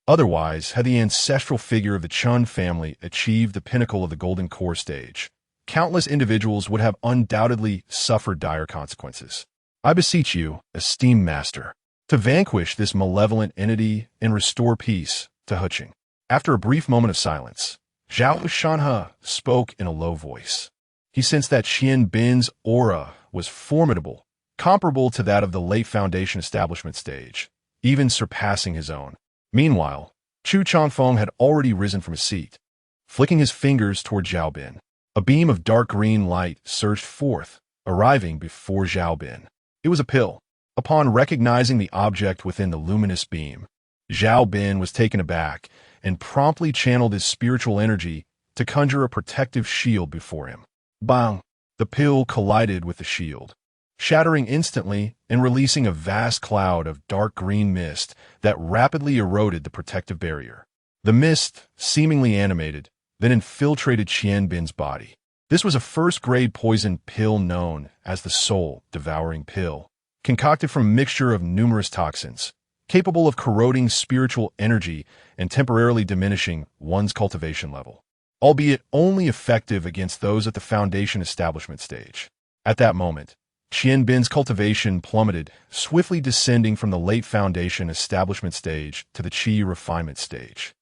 Otherwise, had the ancestral figure of the Chun family achieved the pinnacle of the golden core stage, countless individuals would have undoubtedly suffered dire consequences. I beseech you, esteemed master, to vanquish this malevolent entity and restore peace to Chusheng. After a brief moment of silence, Zhao Shanha spoke in a low voice. He sensed that Qianbin's aura was formidable, comparable to that of the late foundation establishment stage, even surpassing his own. Meanwhile, Chu Changfeng had already risen from his seat. Flicking his fingers toward Zhao Bin, a beam of dark green light surged forth, arriving before Zhao Bin. It was a pill. Upon recognizing the object within the luminous beam, Zhao Bin was taken aback and promptly channeled his spiritual energy to conjure a protective shield before him. Bang! The pill collided with the shield, shattering instantly and releasing a vast cloud of dark green mist that rapidly eroded the protective barrier. The mist, seemingly animated, then infiltrated Qianbin's body. This was a first-grade poison pill known as the soul-devouring pill, concocted from a mixture of numerous toxins, capable of corroding spiritual energy and temporarily diminishing one's cultivation level, albeit only effective against those at the foundation establishment stage. At that moment, Qianbin's cultivation plummeted, swiftly descending from the late foundation establishment stage to the qi refinement stage.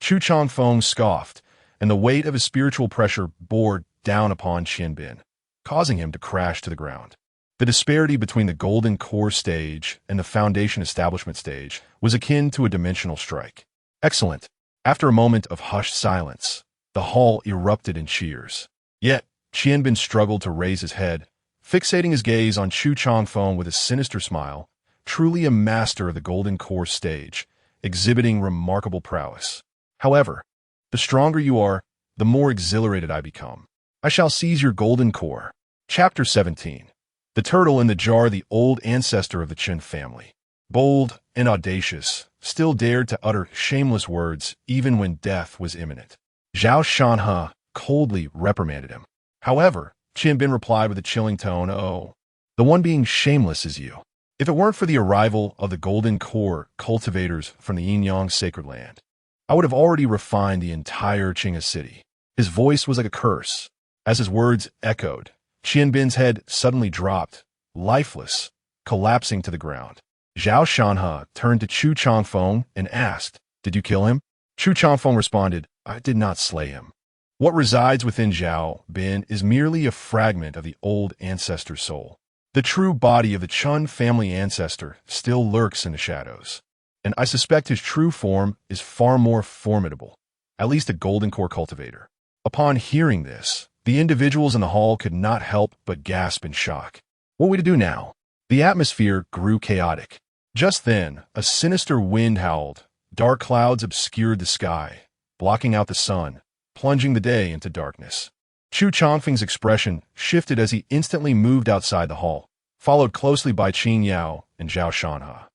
Chu Changfeng scoffed, and the weight of his spiritual pressure bore down upon Qianbin, causing him to crash to the ground. The disparity between the Golden Core stage and the Foundation Establishment stage was akin to a dimensional strike. Excellent. After a moment of hushed silence, the hall erupted in cheers. Yet, Qianbin struggled to raise his head, fixating his gaze on Chu Changfeng with a sinister smile, truly a master of the Golden Core stage, exhibiting remarkable prowess. However, the stronger you are, the more exhilarated I become. I shall seize your Golden Core. Chapter 17. The Turtle in the Jar. The old ancestor of the Qin family, bold and audacious, still dared to utter shameless words even when death was imminent. Zhao Shanhe coldly reprimanded him. However, Qianbin replied with a chilling tone, "Oh, the one being shameless is you. If it weren't for the arrival of the Golden Core cultivators from the Yin-Yang Sacred Land, I would have already refined the entire Qinghe city." His voice was like a curse. As his words echoed, Qianbin's head suddenly dropped, lifeless, collapsing to the ground. Zhao Shanhe turned to Chu Changfeng and asked, "Did you kill him?" Chu Changfeng responded, "I did not slay him. What resides within Zhao Bin is merely a fragment of the old ancestor's soul. The true body of the Chun family ancestor still lurks in the shadows, and I suspect his true form is far more formidable, at least a Golden Core cultivator." Upon hearing this, the individuals in the hall could not help but gasp in shock. What were we to do now? The atmosphere grew chaotic. Just then, a sinister wind howled. Dark clouds obscured the sky, blocking out the sun, plunging the day into darkness. Chu Changfeng's expression shifted as he instantly moved outside the hall, followed closely by Qin Yao and Zhao Shanhe.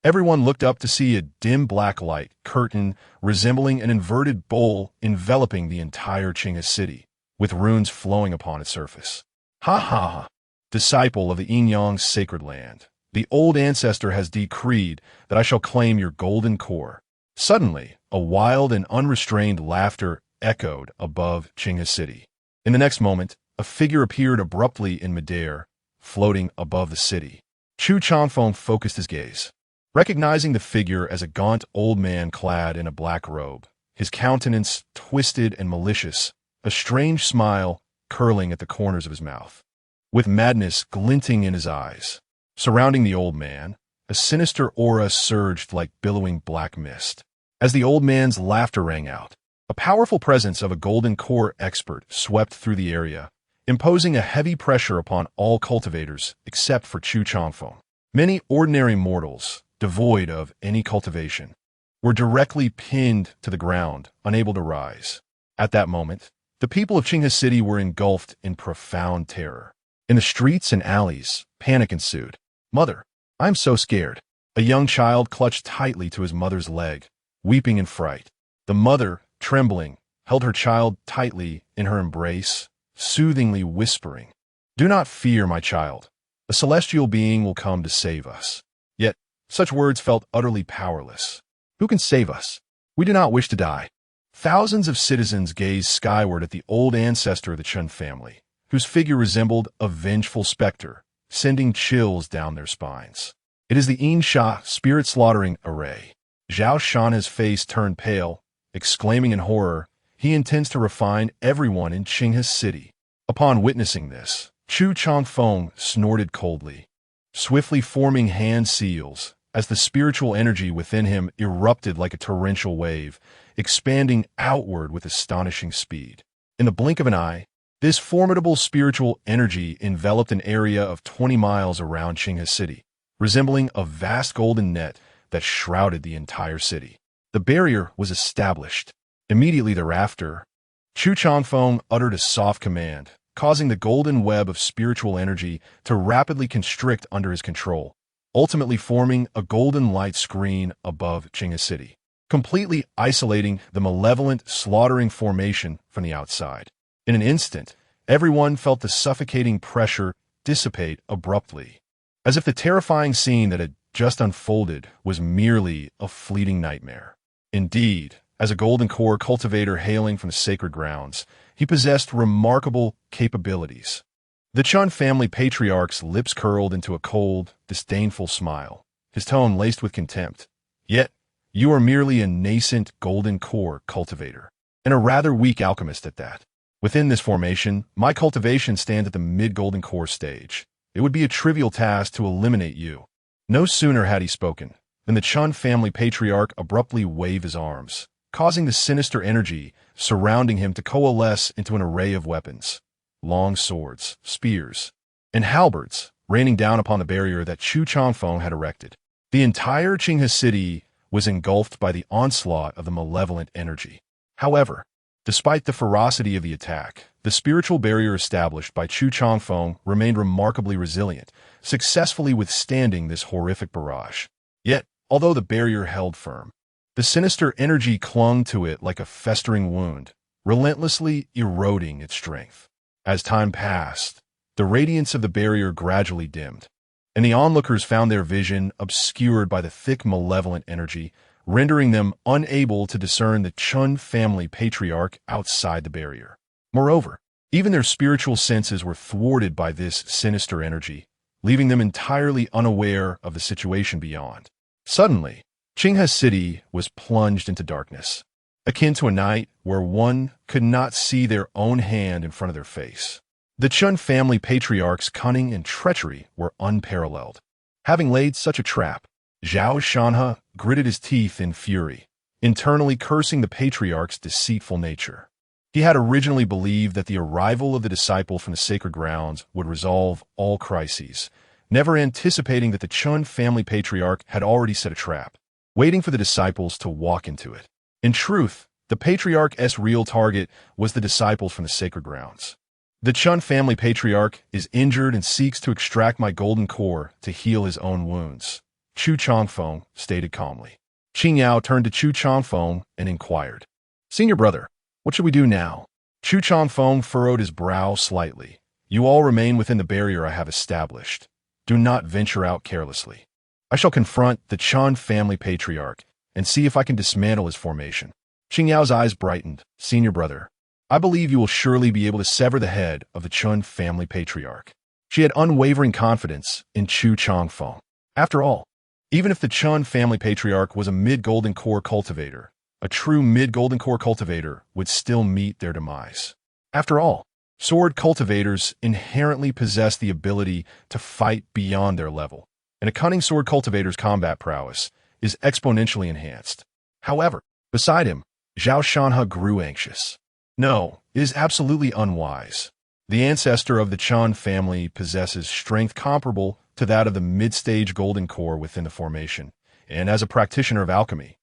Everyone looked up to see a dim black light curtain resembling an inverted bowl enveloping the entire Qinghe city, with runes flowing upon its surface. "Ha ha ha! Disciple of the Yin-Yang Sacred Land, the old ancestor has decreed that I shall claim your Golden Core." Suddenly, a wild and unrestrained laughter echoed above Qinghe city. In the next moment, a figure appeared abruptly in midair, floating above the city. Chu Changfeng focused his gaze. Recognizing the figure as a gaunt old man clad in a black robe, his countenance twisted and malicious, a strange smile curling at the corners of his mouth, with madness glinting in his eyes. Surrounding the old man, a sinister aura surged like billowing black mist. As the old man's laughter rang out, a powerful presence of a Golden Core expert swept through the area, imposing a heavy pressure upon all cultivators except for Chu Changfeng. Many ordinary mortals, devoid of any cultivation, were directly pinned to the ground, unable to rise. At that moment, the people of Qinghe City were engulfed in profound terror. In the streets and alleys, panic ensued. "Mother, I am so scared." A young child clutched tightly to his mother's leg, weeping in fright. The mother, trembling, held her child tightly in her embrace, soothingly whispering, "Do not fear, my child. A celestial being will come to save us." Yet, such words felt utterly powerless. Who can save us? We do not wish to die. Thousands of citizens gazed skyward at the old ancestor of the Chun family, whose figure resembled a vengeful specter, sending chills down their spines. It is the Insha spirit-slaughtering array. Zhao Shanhe's face turned pale, exclaiming in horror, "He intends to refine everyone in Qinghe City." Upon witnessing this, Chu Changfeng snorted coldly, swiftly forming hand seals, as the spiritual energy within him erupted like a torrential wave, expanding outward with astonishing speed. In the blink of an eye, this formidable spiritual energy enveloped an area of 20 miles around Qinghe City, resembling a vast golden net that shrouded the entire city. The barrier was established. Immediately thereafter, Chu Changfeng uttered a soft command, causing the golden web of spiritual energy to rapidly constrict under his control, ultimately forming a golden light screen above Qinghe City, completely isolating the malevolent, slaughtering formation from the outside. In an instant, everyone felt the suffocating pressure dissipate abruptly, as if the terrifying scene that had just unfolded was merely a fleeting nightmare. Indeed, as a Golden Core cultivator hailing from the sacred grounds, he possessed remarkable capabilities. The Chun family patriarch's lips curled into a cold, disdainful smile, his tone laced with contempt. "Yet, you are merely a nascent Golden Core cultivator, and a rather weak alchemist at that. Within this formation, my cultivation stands at the mid-golden core stage. It would be a trivial task to eliminate you. No sooner had he spoken than the Chun family patriarch abruptly waved his arms, causing the sinister energy surrounding him to coalesce into an array of weapons. Long swords, spears, and halberds raining down upon the barrier that Chu Changfeng had erected. The entire Qinghe city was engulfed by the onslaught of the malevolent energy. However, despite the ferocity of the attack, the spiritual barrier established by Chu Changfeng remained remarkably resilient, successfully withstanding this horrific barrage. Yet, although the barrier held firm, the sinister energy clung to it like a festering wound, relentlessly eroding its strength. As time passed, the radiance of the barrier gradually dimmed, and the onlookers found their vision obscured by the thick malevolent energy, rendering them unable to discern the Chun family patriarch outside the barrier. Moreover, even their spiritual senses were thwarted by this sinister energy, leaving them entirely unaware of the situation beyond. Suddenly, Qinghe City was plunged into darkness, akin to a night where one could not see their own hand in front of their face. The Chun family patriarch's cunning and treachery were unparalleled. Having laid such a trap, Zhao Shanhe gritted his teeth in fury, internally cursing the patriarch's deceitful nature. He had originally believed that the arrival of the disciple from the sacred grounds would resolve all crises, never anticipating that the Chun family patriarch had already set a trap, waiting for the disciples to walk into it. In truth, the patriarch's real target was the disciples from the sacred grounds. The Chun family patriarch is injured and seeks to extract my golden core to heal his own wounds, Chu Changfeng stated calmly. Qing Yao turned to Chu Changfeng and inquired, "Senior brother, what should we do now?" Chu Changfeng furrowed his brow slightly. "You all remain within the barrier I have established. Do not venture out carelessly. I shall confront the Chun family patriarch and see if I can dismantle his formation." Qing Yao's eyes brightened. "Senior brother, I believe you will surely be able to sever the head of the Chun family patriarch." She had unwavering confidence in Chu Changfeng. After all, even if the Chun family patriarch was a mid-golden core cultivator, a true mid-golden core cultivator would still meet their demise. After all, sword cultivators inherently possess the ability to fight beyond their level, and a cunning sword cultivator's combat prowess is exponentially enhanced. However, beside him, Zhao Shanhe grew anxious. No, it is absolutely unwise. The ancestor of the Chun family possesses strength comparable to that of the mid-stage golden core within the formation, and as a practitioner of alchemy,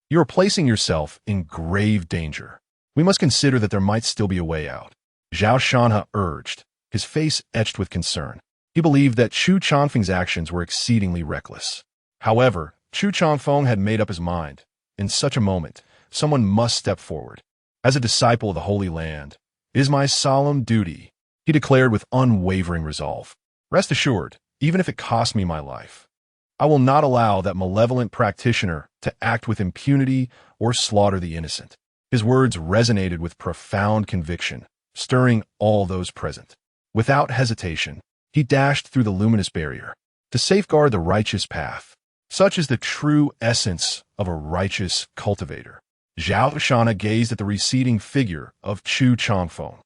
you are placing yourself in grave danger. We must consider that there might still be a way out. Zhao Shanhe urged, his face etched with concern. He believed that Chu Changfeng's actions were exceedingly reckless. However, Chu Changfeng had made up his mind. In such a moment, someone must step forward. "As a disciple of the Holy Land, it is my solemn duty," he declared with unwavering resolve. "Rest assured, even if it costs me my life, I will not allow that malevolent practitioner to act with impunity or slaughter the innocent." His words resonated with profound conviction, stirring all those present. Without hesitation, he dashed through the luminous barrier to safeguard the righteous path. Such is the true essence of a righteous cultivator. Zhao Shanhe gazed at the receding figure of Chu Changfeng,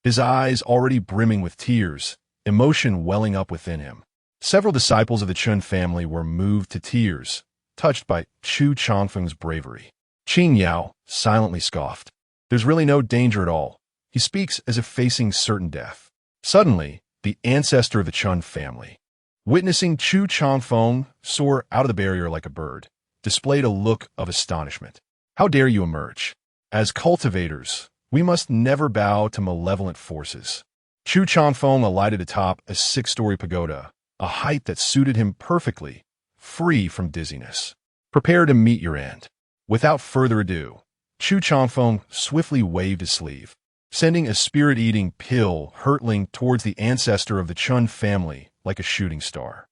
his eyes already brimming with tears, emotion welling up within him. Several disciples of the Chun family were moved to tears, touched by Chu Changfeng's bravery. Qing Yao silently scoffed. "There's really no danger at all. He speaks as if facing certain death." Suddenly, the ancestor of the Chun family, witnessing Chu Changfeng soar out of the barrier like a bird, displayed a look of astonishment. "How dare you emerge? As cultivators, we must never bow to malevolent forces." Chu Changfeng alighted atop a 6-story pagoda, a height that suited him perfectly, free from dizziness. "Prepare to meet your end." Without further ado, Chu Changfeng swiftly waved his sleeve, sending a spirit-eating pill hurtling towards the ancestor of the Chun family like a shooting star.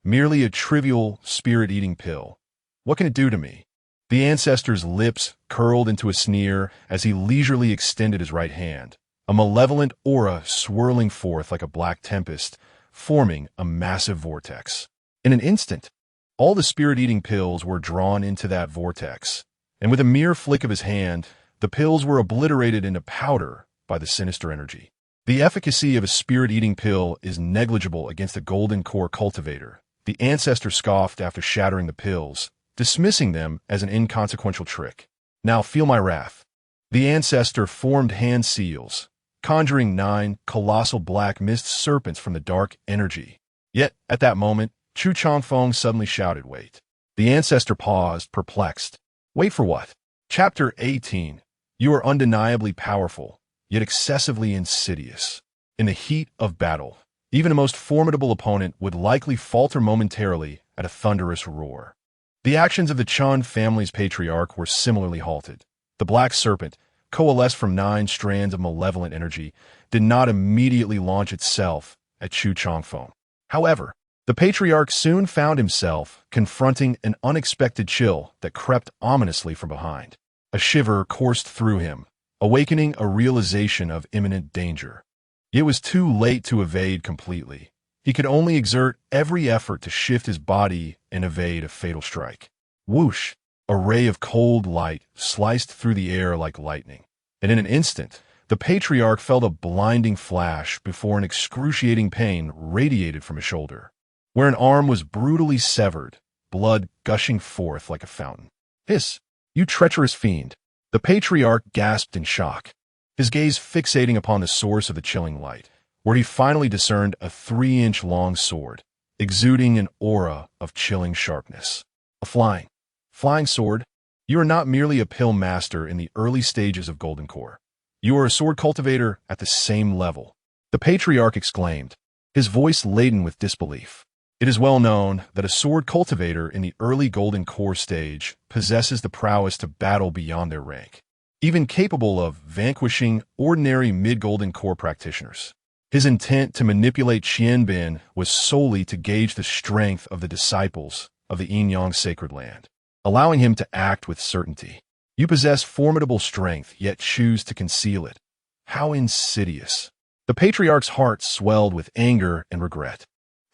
Merely a trivial spirit-eating pill. What can it do to me? The ancestor's lips curled into a sneer as he leisurely extended his right hand, a malevolent aura swirling forth like a black tempest, forming a massive vortex. In an instant, all the spirit-eating pills were drawn into that vortex, and with a mere flick of his hand, the pills were obliterated into powder, by the sinister energy. The efficacy of a spirit-eating pill is negligible against a golden core cultivator. The ancestor scoffed after shattering the pills, dismissing them as an inconsequential trick. Now feel my wrath. The ancestor formed hand seals, conjuring 9 colossal black mist serpents from the dark energy. Yet, at that moment, Chu Changfeng suddenly shouted, "Wait." The ancestor paused, perplexed. Wait for what? Chapter 18. You are undeniably powerful, yet excessively insidious. In the heat of battle, even a most formidable opponent would likely falter momentarily at a thunderous roar. The actions of the Chun family's patriarch were similarly halted. The black serpent, coalesced from 9 strands of malevolent energy, did not immediately launch itself at Chu Changfeng. However, the patriarch soon found himself confronting an unexpected chill that crept ominously from behind. A shiver coursed through him, awakening a realization of imminent danger. It was too late to evade completely. He could only exert every effort to shift his body and evade a fatal strike. Whoosh! A ray of cold light sliced through the air like lightning, and in an instant, the patriarch felt a blinding flash before an excruciating pain radiated from his shoulder, where an arm was brutally severed, blood gushing forth like a fountain. "Hiss! You treacherous fiend!" The patriarch gasped in shock, his gaze fixating upon the source of the chilling light, where he finally discerned a 3-inch-long sword, exuding an aura of chilling sharpness. A flying sword? You are not merely a pill master in the early stages of Golden Core. You are a sword cultivator at the same level. The patriarch exclaimed, his voice laden with disbelief. It is well known that a sword cultivator in the early Golden Core stage possesses the prowess to battle beyond their rank, even capable of vanquishing ordinary mid-Golden Core practitioners. His intent to manipulate Qianbin was solely to gauge the strength of the disciples of the Yin-Yang Sacred Land, allowing him to act with certainty. You possess formidable strength, yet choose to conceal it. How insidious. The patriarch's heart swelled with anger and regret.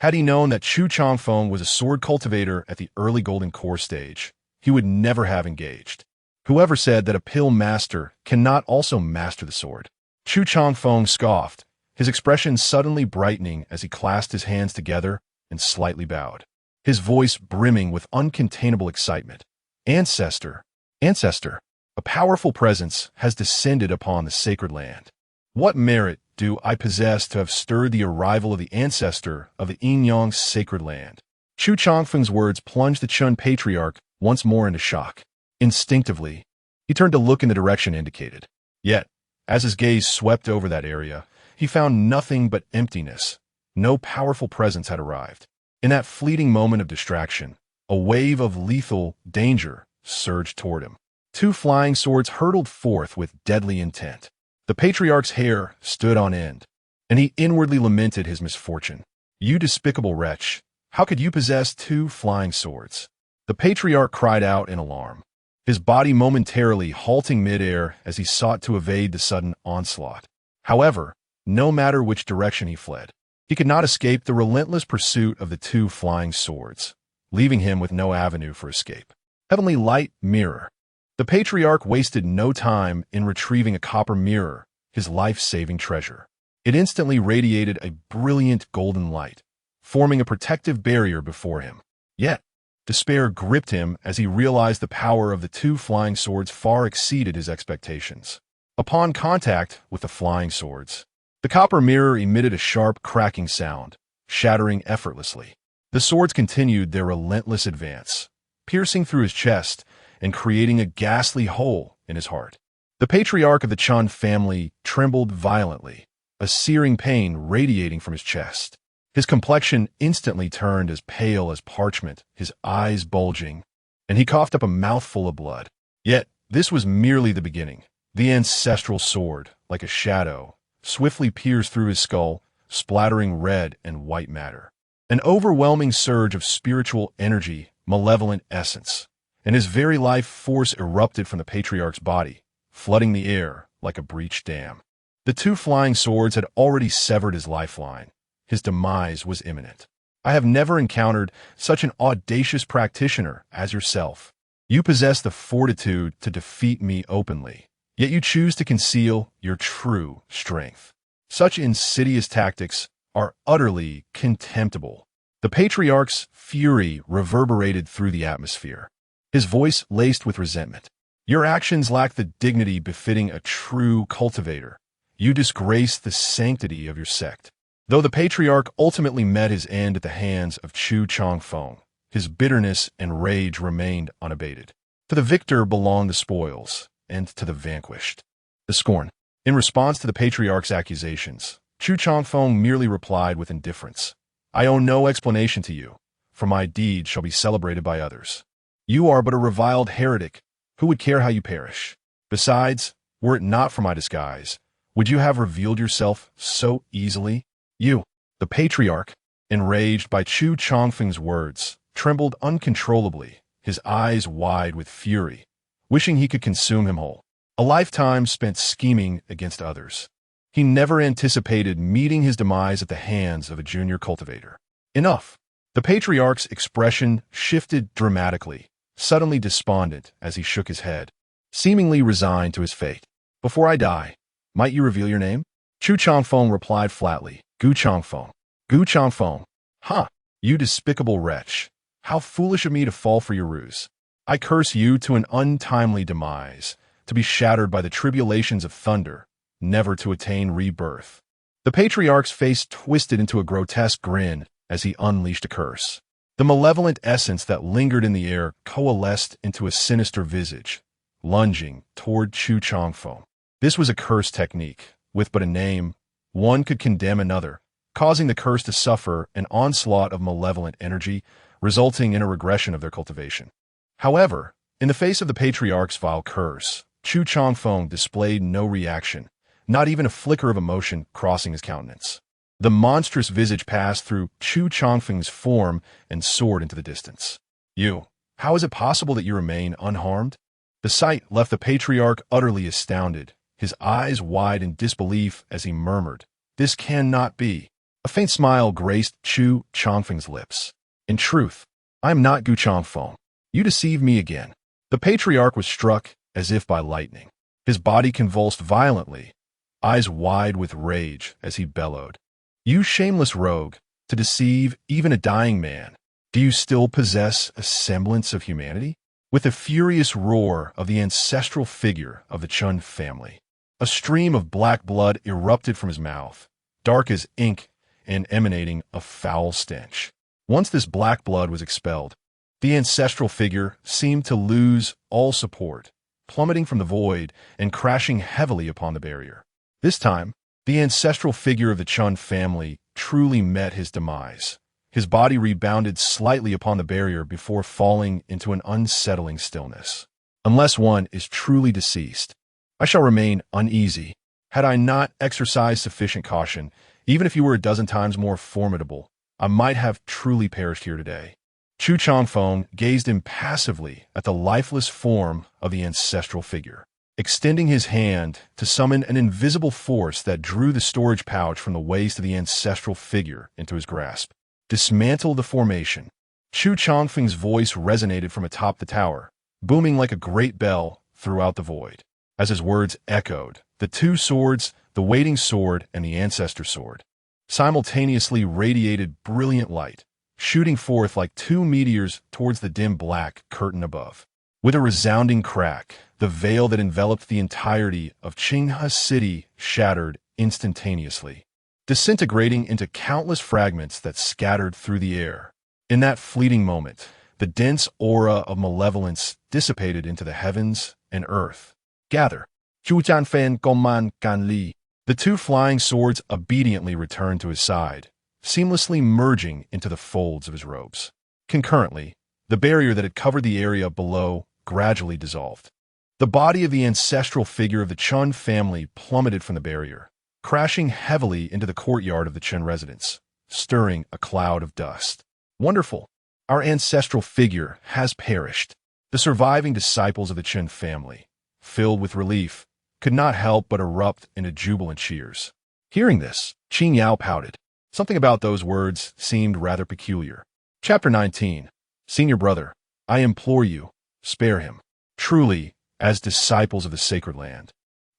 Had he known that Chu Changfeng was a sword cultivator at the early Golden Core stage, he would never have engaged. Whoever said that a pill master cannot also master the sword? Chu Changfeng scoffed, his expression suddenly brightening as he clasped his hands together and slightly bowed, his voice brimming with uncontainable excitement. Ancestor, a powerful presence has descended upon the sacred land. What merit do I possess to have stirred the arrival of the ancestor of the Yin-Yang Sacred Land? Chu Changfeng's words plunged the Chun patriarch once more into shock. Instinctively, he turned to look in the direction indicated. Yet, as his gaze swept over that area, he found nothing but emptiness. No powerful presence had arrived. In that fleeting moment of distraction, a wave of lethal danger surged toward him. 2 flying swords hurtled forth with deadly intent. The patriarch's hair stood on end, and he inwardly lamented his misfortune. You despicable wretch, how could you possess 2 flying swords? The patriarch cried out in alarm, his body momentarily halting midair as he sought to evade the sudden onslaught. However, no matter which direction he fled, he could not escape the relentless pursuit of the 2 flying swords, leaving him with no avenue for escape. Heavenly Light Mirror. The patriarch wasted no time in retrieving a copper mirror, his life-saving treasure. It instantly radiated a brilliant golden light, forming a protective barrier before him. Yet, despair gripped him as he realized the power of the 2 flying swords far exceeded his expectations. Upon contact with the flying swords, the copper mirror emitted a sharp cracking sound, shattering effortlessly. The swords continued their relentless advance, piercing through his chest and creating a ghastly hole in his heart. The patriarch of the Chun family trembled violently, a searing pain radiating from his chest. His complexion instantly turned as pale as parchment, his eyes bulging, and he coughed up a mouthful of blood. Yet, this was merely the beginning. The ancestral sword, like a shadow, swiftly pierced through his skull, splattering red and white matter. An overwhelming surge of spiritual energy, malevolent essence, and his very life force erupted from the patriarch's body, flooding the air like a breached dam. The 2 flying swords had already severed his lifeline. His demise was imminent. I have never encountered such an audacious practitioner as yourself. You possess the fortitude to defeat me openly, yet you choose to conceal your true strength. Such insidious tactics are utterly contemptible. The patriarch's fury reverberated through the atmosphere, his voice laced with resentment. Your actions lack the dignity befitting a true cultivator. You disgrace the sanctity of your sect. Though the patriarch ultimately met his end at the hands of Chusheng, his bitterness and rage remained unabated. To the victor belong the spoils, and to the vanquished, the scorn. In response to the patriarch's accusations, Chusheng merely replied with indifference. I owe no explanation to you, for my deeds shall be celebrated by others. You are but a reviled heretic. Who would care how you perish? Besides, were it not for my disguise, would you have revealed yourself so easily? You, the patriarch, enraged by Chusheng's words, trembled uncontrollably, his eyes wide with fury, wishing he could consume him whole. A lifetime spent scheming against others. He never anticipated meeting his demise at the hands of a junior cultivator. Enough! The patriarch's expression shifted dramatically, suddenly despondent as he shook his head, seemingly resigned to his fate. Before I die, might you reveal your name? Chusheng replied flatly, Gu Changfeng. Gu Changfeng. Ha! You despicable wretch. How foolish of me to fall for your ruse. I curse you to an untimely demise, to be shattered by the tribulations of thunder, never to attain rebirth. The patriarch's face twisted into a grotesque grin as he unleashed a curse. The malevolent essence that lingered in the air coalesced into a sinister visage, lunging toward Chusheng. This was a curse technique. With but a name, one could condemn another, causing the curse to suffer an onslaught of malevolent energy, resulting in a regression of their cultivation. However, in the face of the patriarch's vile curse, Chusheng displayed no reaction, not even a flicker of emotion crossing his countenance. The monstrous visage passed through Chusheng's form and soared into the distance. You, how is it possible that you remain unharmed? The sight left the patriarch utterly astounded, his eyes wide in disbelief as he murmured, This cannot be. A faint smile graced Chusheng's lips. In truth, I am not Gu Changfeng. You deceive me again. The patriarch was struck as if by lightning. His body convulsed violently, eyes wide with rage as he bellowed. You shameless rogue, to deceive even a dying man. Do you still possess a semblance of humanity? With a furious roar of the ancestral figure of the Chun family, a stream of black blood erupted from his mouth, dark as ink and emanating a foul stench. Once this black blood was expelled, the ancestral figure seemed to lose all support, plummeting from the void and crashing heavily upon the barrier. This time, the ancestral figure of the Chun family truly met his demise. His body rebounded slightly upon the barrier before falling into an unsettling stillness. Unless one is truly deceased, I shall remain uneasy. Had I not exercised sufficient caution, even if you were a dozen times more formidable, I might have truly perished here today. Chusheng gazed impassively at the lifeless form of the ancestral figure, extending his hand to summon an invisible force that drew the storage pouch from the waist of the ancestral figure into his grasp. Dismantle the formation. Chusheng's voice resonated from atop the tower, booming like a great bell throughout the void. As his words echoed, the two swords, the waiting sword and the ancestor sword, simultaneously radiated brilliant light, shooting forth like two meteors towards the dim black curtain above. With a resounding crack, the veil that enveloped the entirety of Qinghe City shattered instantaneously, disintegrating into countless fragments that scattered through the air. In that fleeting moment, the dense aura of malevolence dissipated into the heavens and earth. Gather. Zhujianfen Gongman Ganli. The two flying swords obediently returned to his side, seamlessly merging into the folds of his robes. Concurrently, the barrier that had covered the area below gradually dissolved. The body of the ancestral figure of the Chun family plummeted from the barrier, crashing heavily into the courtyard of the Chun residence, stirring a cloud of dust. Wonderful! Our ancestral figure has perished. The surviving disciples of the Chun family, filled with relief, could not help but erupt into jubilant cheers. Hearing this, Qing Yao pouted. Something about those words seemed rather peculiar. Chapter 19. Senior brother, I implore you, spare him. Truly, as disciples of the sacred land,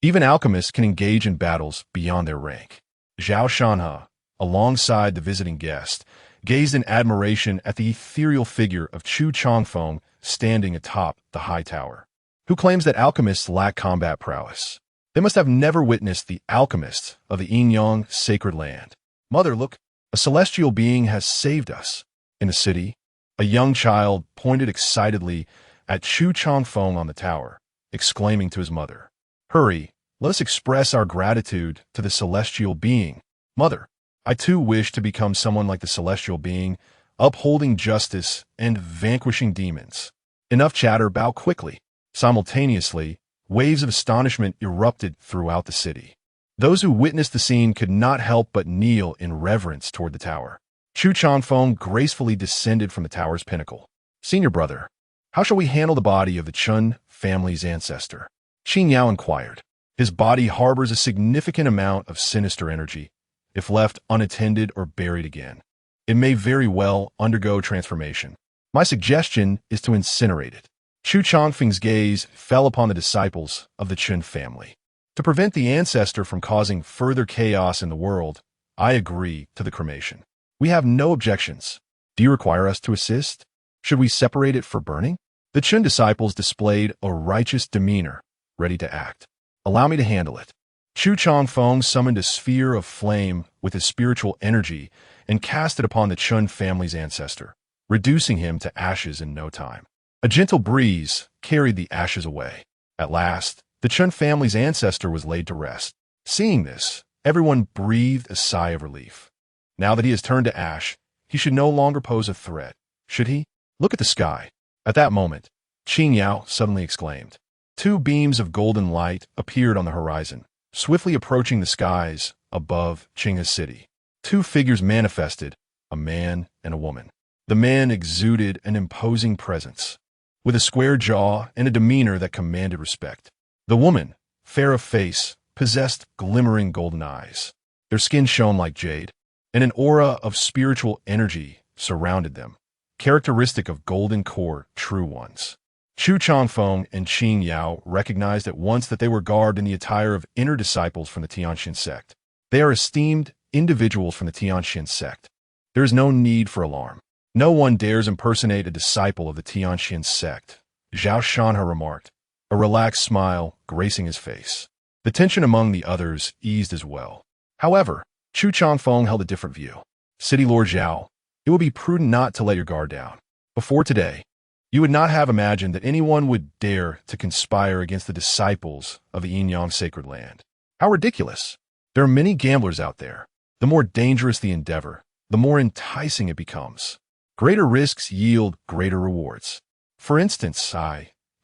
Even alchemists can engage in battles beyond their rank. Zhao Shanhe, alongside the visiting guest, gazed in admiration at the ethereal figure of Chu Changfeng standing atop the high tower. Who claims that alchemists lack combat prowess? They must have never witnessed the alchemists of the Yin-Yang sacred land. Mother, look, a celestial being has saved us. In the city, a young child pointed excitedly at Chu Changfeng on the tower, exclaiming to his mother, "Hurry, let us express our gratitude to the celestial being. Mother, I too wish to become someone like the celestial being, upholding justice and vanquishing demons." Enough chatter, bow quickly. Simultaneously, waves of astonishment erupted throughout the city. Those who witnessed the scene could not help but kneel in reverence toward the tower. Chu Changfeng gracefully descended from the tower's pinnacle. "Senior brother, how shall we handle the body of the Chun family's ancestor?" Qin Yao inquired. "His body harbors a significant amount of sinister energy. If left unattended or buried again, it may very well undergo transformation. My suggestion is to incinerate it." Chu Changfeng's gaze fell upon the disciples of the Chun family. "To prevent the ancestor from causing further chaos in the world, I agree to the cremation. We have no objections. Do you require us to assist? Should we separate it for burning?" The Chun disciples displayed a righteous demeanor, ready to act. "Allow me to handle it." Chu Changfeng summoned a sphere of flame with his spiritual energy and cast it upon the Chun family's ancestor, reducing him to ashes in no time. A gentle breeze carried the ashes away. At last, the Chun family's ancestor was laid to rest. Seeing this, everyone breathed a sigh of relief. Now that he has turned to ash, he should no longer pose a threat, should he? Look at the sky. At that moment, Qin Yao suddenly exclaimed. Two beams of golden light appeared on the horizon, swiftly approaching the skies above Qinghe's city. Two figures manifested, a man and a woman. The man exuded an imposing presence, with a square jaw and a demeanor that commanded respect. The woman, fair of face, possessed glimmering golden eyes. Their skin shone like jade, and an aura of spiritual energy surrounded them, characteristic of golden core true ones. Chu Changfeng and Qin Yao recognized at once that they were garbed in the attire of inner disciples from the Tianxin sect. They are esteemed individuals from the Tianxin sect. There is no need for alarm. No one dares impersonate a disciple of the Tianxin sect, Zhao Shanhe remarked, a relaxed smile gracing his face. The tension among the others eased as well. However, Chu Changfeng held a different view. City Lord Zhao, it would be prudent not to let your guard down. Before today, you would not have imagined that anyone would dare to conspire against the disciples of the Yin-Yang sacred land. How ridiculous! There are many gamblers out there. The more dangerous the endeavor, the more enticing it becomes. Greater risks yield greater rewards. For instance,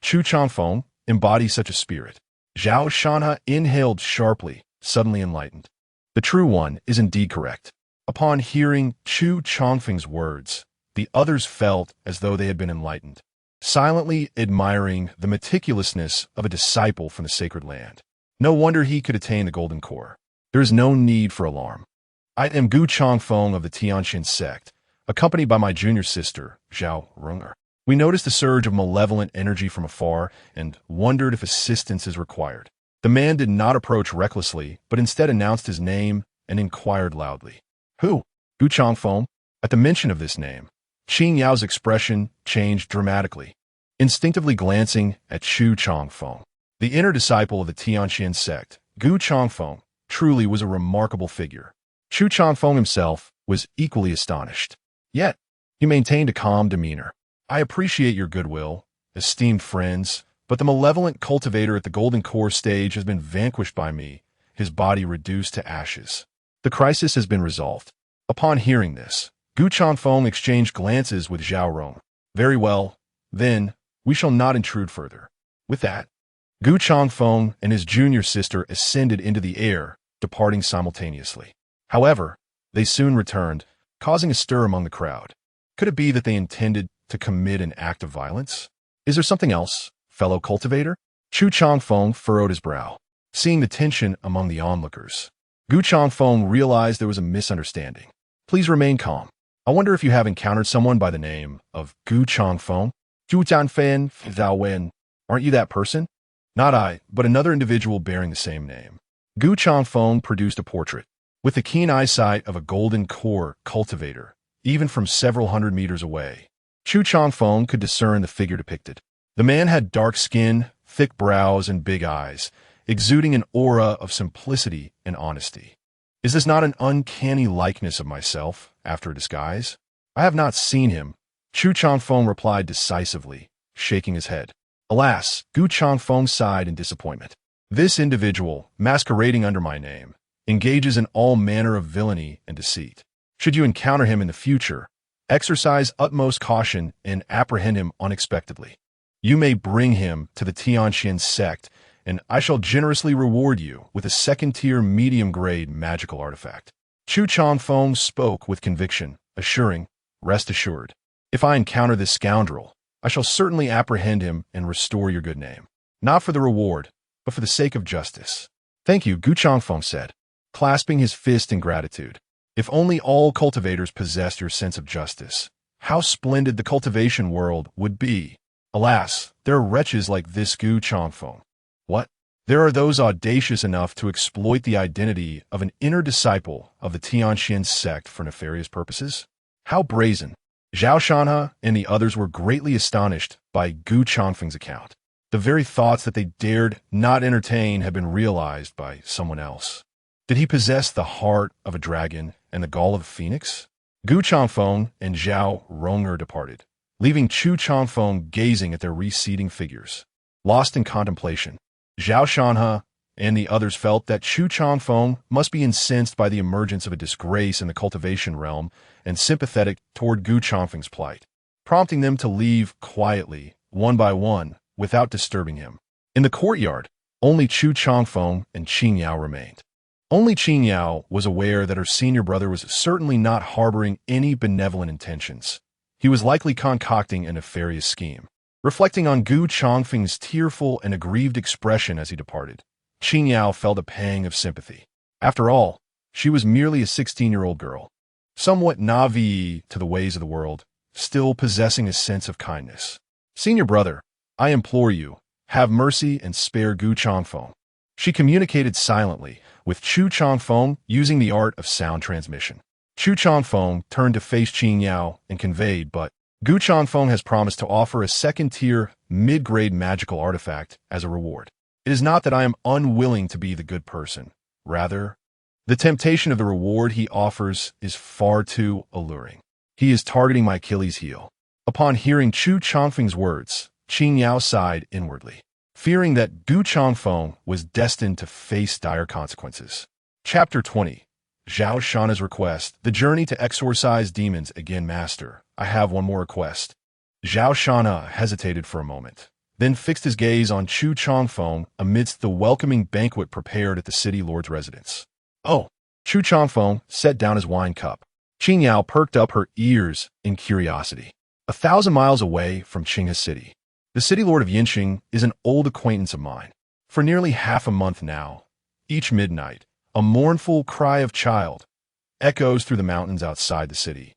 Chu Changfeng, embody such a spirit. Zhao Shanhe inhaled sharply, suddenly enlightened. The true one is indeed correct. Upon hearing Chu Changfeng's words, the others felt as though they had been enlightened, silently admiring the meticulousness of a disciple from the sacred land. No wonder he could attain the golden core. There is no need for alarm. I am Gu Changfeng of the Tianxin sect, accompanied by my junior sister, Zhao Runger. We noticed a surge of malevolent energy from afar and wondered if assistance is required. The man did not approach recklessly, but instead announced his name and inquired loudly. Who? Gu Changfeng? At the mention of this name, Qin Yao's expression changed dramatically, instinctively glancing at Chu Changfeng. The inner disciple of the Tianxin sect, Gu Changfeng, truly was a remarkable figure. Chu Changfeng himself was equally astonished. Yet, he maintained a calm demeanor. I appreciate your goodwill, esteemed friends, but the malevolent cultivator at the Golden Core stage has been vanquished by me, his body reduced to ashes. The crisis has been resolved. Upon hearing this, Gu Changfeng exchanged glances with Zhao Rong. Very well, then, we shall not intrude further. With that, Gu Changfeng and his junior sister ascended into the air, departing simultaneously. However, they soon returned, causing a stir among the crowd. Could it be that they intended to commit an act of violence? Is there something else, fellow cultivator? Chu Changfeng furrowed his brow. Seeing the tension among the onlookers, Gu Changfeng realized there was a misunderstanding. Please remain calm. I wonder if you have encountered someone by the name of Gu Changfeng? Zhu Jianfen, Zhao Wen. Aren't you that person? Not I, but another individual bearing the same name. Gu Changfeng produced a portrait, with the keen eyesight of a golden core cultivator, even from several hundred meters away. Chu Changfeng could discern the figure depicted. The man had dark skin, thick brows, and big eyes, exuding an aura of simplicity and honesty. Is this not an uncanny likeness of myself, after a disguise? I have not seen him, Chu Changfeng replied decisively, shaking his head. Alas, Gu Changfeng sighed in disappointment. This individual, masquerading under my name, engages in all manner of villainy and deceit. Should you encounter him in the future, exercise utmost caution and apprehend him unexpectedly. You may bring him to the Tianxian sect, and I shall generously reward you with a second-tier medium-grade magical artifact. Chu Changfeng spoke with conviction, assuring, rest assured, if I encounter this scoundrel, I shall certainly apprehend him and restore your good name. Not for the reward, but for the sake of justice. Thank you, Gu Changfeng said, clasping his fist in gratitude. If only all cultivators possessed your sense of justice, how splendid the cultivation world would be. Alas, there are wretches like this Gu Changfeng. What? There are those audacious enough to exploit the identity of an inner disciple of the Tianxian sect for nefarious purposes? How brazen! Zhao Shanhe and the others were greatly astonished by Gu Changfeng's account. The very thoughts that they dared not entertain had been realized by someone else. Did he possess the heart of a dragon and the gall of a phoenix? Gu Changfeng and Zhao Ronger departed, leaving Chu Changfeng gazing at their receding figures. Lost in contemplation, Zhao Shanhe and the others felt that Chu Changfeng must be incensed by the emergence of a disgrace in the cultivation realm and sympathetic toward Gu Changfeng's plight, prompting them to leave quietly, one by one, without disturbing him. In the courtyard, only Chu Changfeng and Qing Yao remained. Only Qing Yao was aware that her senior brother was certainly not harboring any benevolent intentions. He was likely concocting a nefarious scheme. Reflecting on Gu Changfeng's tearful and aggrieved expression as he departed, Qing Yao felt a pang of sympathy. After all, she was merely a 16-year-old girl, somewhat naive to the ways of the world, still possessing a sense of kindness. Senior brother, I implore you, have mercy and spare Gu Changfeng. She communicated silently with Chu Changfeng using the art of sound transmission. Chu Changfeng turned to face Qing Yao and conveyed, but Gu Changfeng has promised to offer a second-tier, mid-grade magical artifact as a reward. It is not that I am unwilling to be the good person. Rather, the temptation of the reward he offers is far too alluring. He is targeting my Achilles heel. Upon hearing Chu Changfeng's words, Qing Yao sighed inwardly, fearing that Gu Changfeng was destined to face dire consequences. Chapter 20. Zhao Shanhe's request. The journey to exorcise demons. Again, Master, I have one more request. Zhao Shanhe hesitated for a moment, then fixed his gaze on Chu Changfeng amidst the welcoming banquet prepared at the city lord's residence. Oh! Chu Changfeng set down his wine cup. Qing Yao perked up her ears in curiosity. 1,000 miles away from Qinghe City, the city lord of Yinxing is an old acquaintance of mine. For nearly half a month now, each midnight, a mournful cry of child echoes through the mountains outside the city.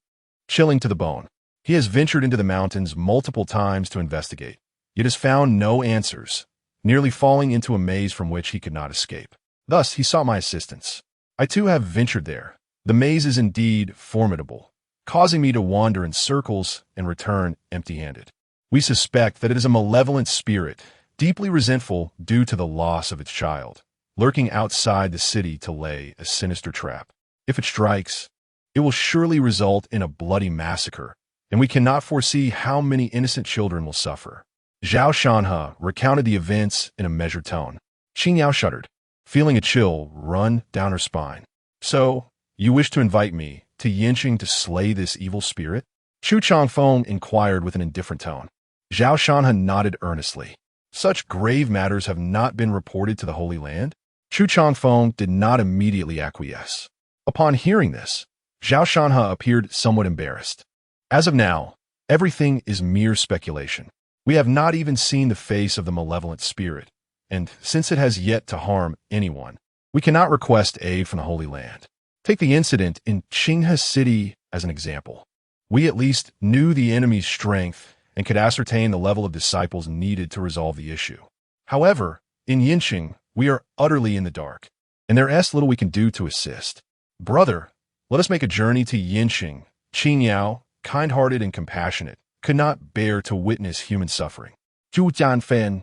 Chilling to the bone, he has ventured into the mountains multiple times to investigate, yet has found no answers, nearly falling into a maze from which he could not escape. Thus, he sought my assistance. I too have ventured there. The maze is indeed formidable, causing me to wander in circles and return empty-handed. We suspect that it is a malevolent spirit, deeply resentful due to the loss of its child, lurking outside the city to lay a sinister trap. If it strikes, it will surely result in a bloody massacre, and we cannot foresee how many innocent children will suffer. Zhao Shanhe recounted the events in a measured tone. Qing Yao shuddered, feeling a chill run down her spine. So, you wish to invite me to Yinxing to slay this evil spirit? Chu Changfeng inquired with an indifferent tone. Zhao Shanhe nodded earnestly. Such grave matters have not been reported to the Holy Land? Chu Changfeng did not immediately acquiesce. Upon hearing this, Zhao Shanhe appeared somewhat embarrassed. As of now, everything is mere speculation. We have not even seen the face of the malevolent spirit, and since it has yet to harm anyone, we cannot request aid from the Holy Land. Take the incident in Qinghe City as an example. We at least knew the enemy's strength and could ascertain the level of disciples needed to resolve the issue. However, In Yinqing, we are utterly in the dark, and there is little we can do to assist. Brother, let us make a journey to Yinqing. Qing Yao, kind-hearted and compassionate, could not bear to witness human suffering. Zhu Jianfen,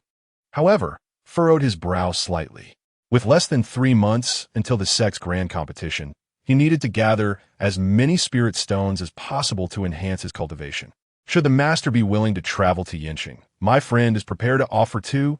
however, furrowed his brow slightly. With less than 3 months until the sect's grand competition, he needed to gather as many spirit stones as possible to enhance his cultivation. Should the master be willing to travel to Yinqing, my friend is prepared to offer 2,000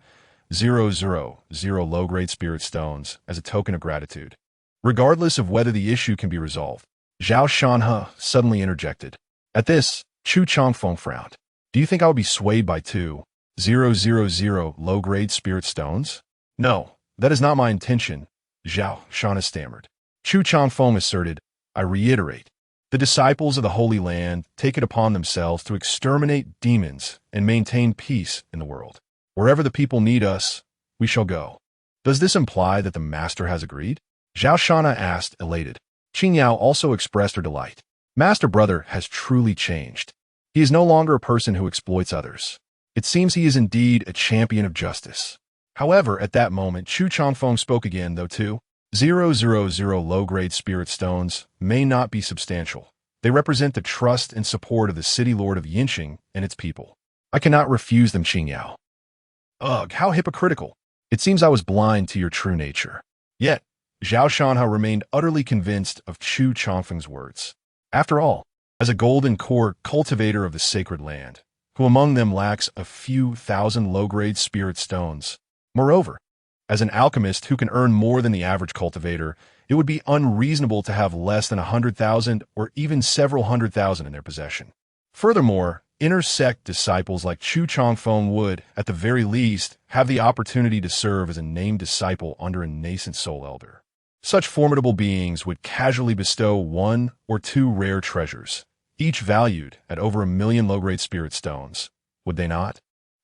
low-grade spirit stones as a token of gratitude. Regardless of whether the issue can be resolved, Zhao Shanhe suddenly interjected. At this, Chu Changfeng frowned. Do you think I would be swayed by 2,000 low-grade spirit stones? No, that is not my intention, Zhao Shanhe stammered. Chu Changfeng asserted, I reiterate, the disciples of the Holy Land take it upon themselves to exterminate demons and maintain peace in the world. Wherever the people need us, we shall go. Does this imply that the master has agreed? Zhao Shanhe asked, elated. Qing Yao also expressed her delight. Master Brother has truly changed. He is no longer a person who exploits others. It seems he is indeed a champion of justice. However, at that moment, Chu Changfeng spoke again, though 2,000 low-grade spirit stones may not be substantial. They represent the trust and support of the city lord of Yinqing and its people. I cannot refuse them, Qing Yao. Ugh, how hypocritical. It seems I was blind to your true nature. Yet, Zhao Shanhe remained utterly convinced of Chu Changfeng's words. After all, as a golden core cultivator of the sacred land, who among them lacks a few thousand low-grade spirit stones. Moreover, as an alchemist who can earn more than the average cultivator, it would be unreasonable to have less than 100,000 or even several 100,000 in their possession. Furthermore, inner sect disciples like Chu Changfeng would, at the very least, have the opportunity to serve as a named disciple under a nascent soul elder. Such formidable beings would casually bestow 1 or 2 rare treasures, each valued at over 1 million low-grade spirit stones, would they not?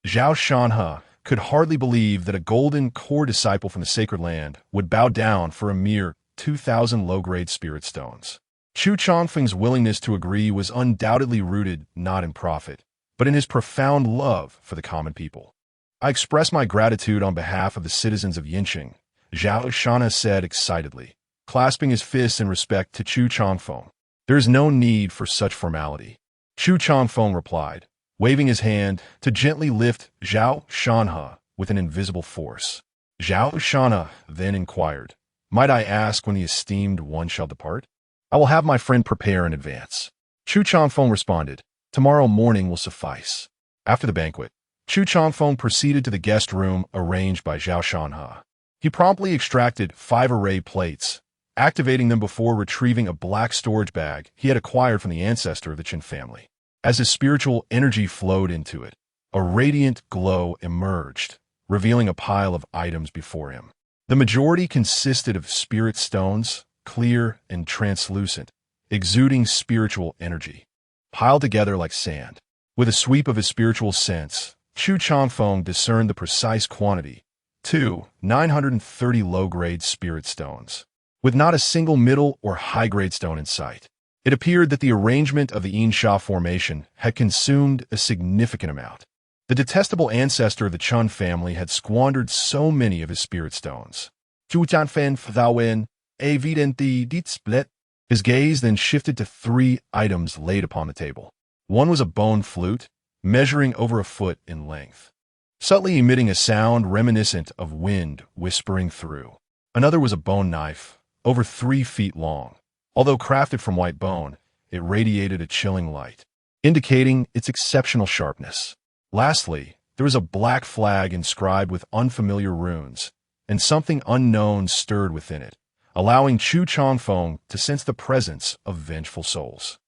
Zhao Shanhe could hardly believe that a golden core disciple from the sacred land would bow down for a mere 2,000 low-grade spirit stones. Chu Changfeng's willingness to agree was undoubtedly rooted not in profit, but in his profound love for the common people. I express my gratitude on behalf of the citizens of Yinqing, Zhao Shanhe said excitedly, clasping his fists in respect to Chu Changfeng. There is no need for such formality. Chu Changfeng replied, waving his hand to gently lift Zhao Shanhe with an invisible force. Zhao Shanhe then inquired, might I ask when the esteemed one shall depart? I will have my friend prepare in advance. Chu Changfeng responded, tomorrow morning will suffice. After the banquet, Chu Changfeng proceeded to the guest room arranged by Zhao Shanhe. He promptly extracted 5 array plates, activating them before retrieving a black storage bag he had acquired from the ancestor of the Qin family. As his spiritual energy flowed into it, a radiant glow emerged, revealing a pile of items before him. The majority consisted of spirit stones, clear and translucent, exuding spiritual energy, piled together like sand. With a sweep of his spiritual sense, Chu Changfeng discerned the precise quantity, 930 low-grade spirit stones, with not a single middle or high-grade stone in sight. It appeared that the arrangement of the Yinsha formation had consumed a significant amount. The detestable ancestor of the Chun family had squandered so many of his spirit stones. His gaze then shifted to 3 items laid upon the table. One was a bone flute, measuring over a foot in length, subtly emitting a sound reminiscent of wind whispering through. Another was a bone knife, over 3 feet long. Although crafted from white bone, it radiated a chilling light, indicating its exceptional sharpness. Lastly, there was a black flag inscribed with unfamiliar runes, and something unknown stirred within it, allowing Chu Changfeng to sense the presence of vengeful souls.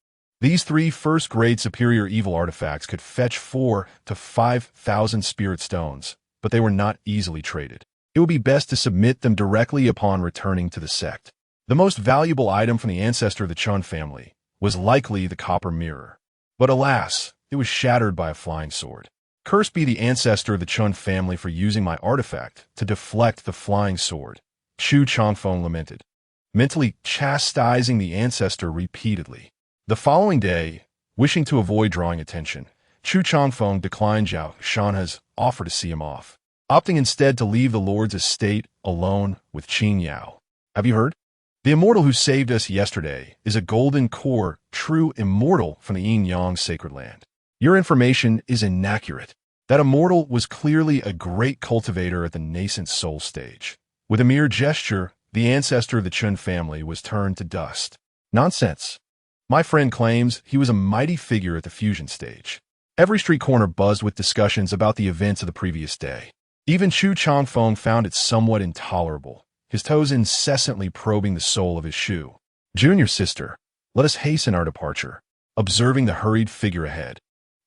These 3 first-grade superior evil artifacts could fetch 4 to 5,000 spirit stones, but they were not easily traded. It would be best to submit them directly upon returning to the sect. The most valuable item from the ancestor of the Chun family was likely the copper mirror. But alas, it was shattered by a flying sword. Cursed be the ancestor of the Chun family for using my artifact to deflect the flying sword, Chu Changfeng lamented, mentally chastising the ancestor repeatedly. The following day, wishing to avoid drawing attention, Chu Changfeng declined Zhao Shanhe's offer to see him off. opting instead to leave the Lord's estate alone with Qing Yao. Have you heard? The immortal who saved us yesterday is a golden core, true immortal from the Yin-Yang sacred land. Your information is inaccurate. That immortal was clearly a great cultivator at the nascent soul stage. With a mere gesture, the ancestor of the Chun family was turned to dust. Nonsense. My friend claims he was a mighty figure at the fusion stage. Every street corner buzzed with discussions about the events of the previous day. Even Chu Changfeng found it somewhat intolerable, his toes incessantly probing the sole of his shoe. Junior sister, let us hasten our departure. Observing the hurried figure ahead,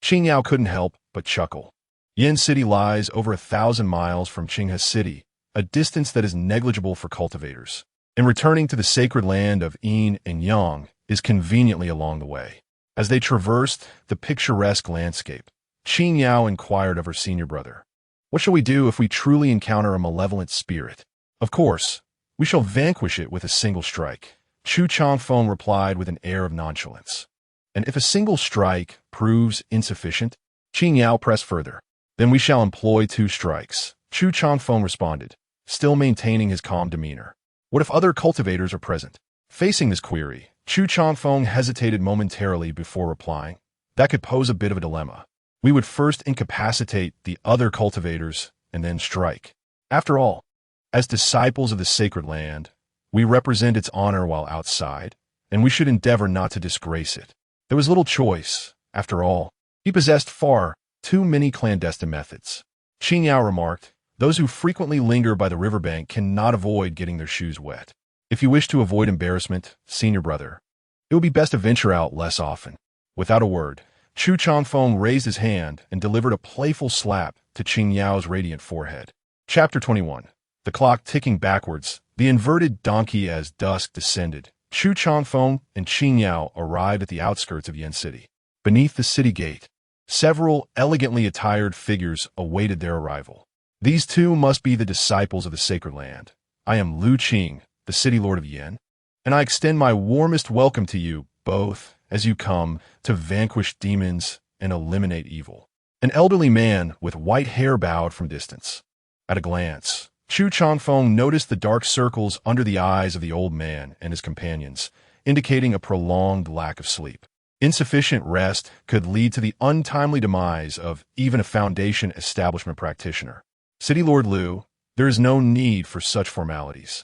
Qing Yao couldn't help but chuckle. Yin City lies over 1,000 miles from Qinghe City, a distance that is negligible for cultivators. And returning to the sacred land of Yin and Yang is conveniently along the way. As they traversed the picturesque landscape, Qing Yao inquired of her senior brother, "What shall we do if we truly encounter a malevolent spirit?" "Of course, we shall vanquish it with a single strike," Chu Changfeng replied with an air of nonchalance. "And if a single strike proves insufficient?" Qing Yao pressed further. "Then we shall employ 2 strikes," Chu Changfeng responded, still maintaining his calm demeanor. "What if other cultivators are present?" Facing this query, Chu Changfeng hesitated momentarily before replying. "That could pose a bit of a dilemma. We would first incapacitate the other cultivators and then strike. After all, as disciples of the sacred land, we represent its honor while outside, and we should endeavor not to disgrace it. There was little choice, after all. He possessed far too many clandestine methods." Qing Yao remarked, "Those who frequently linger by the riverbank cannot avoid getting their shoes wet. If you wish to avoid embarrassment, senior brother, it would be best to venture out less often." Without a word, Chu Changfeng raised his hand and delivered a playful slap to Qing Yao's radiant forehead. Chapter 21. The clock ticking backwards, the inverted donkey as dusk descended. Chu Changfeng and Qing Yao arrived at the outskirts of Yin City. Beneath the city gate, several elegantly attired figures awaited their arrival. "These two must be the disciples of the sacred land. I am Lu Qing, the city lord of Yin, and I extend my warmest welcome to you both as you come to vanquish demons and eliminate evil." An elderly man with white hair bowed from distance. At a glance, Chu Changfeng noticed the dark circles under the eyes of the old man and his companions, indicating a prolonged lack of sleep. Insufficient rest could lead to the untimely demise of even a foundation establishment practitioner. "City Lord Lu, there is no need for such formalities.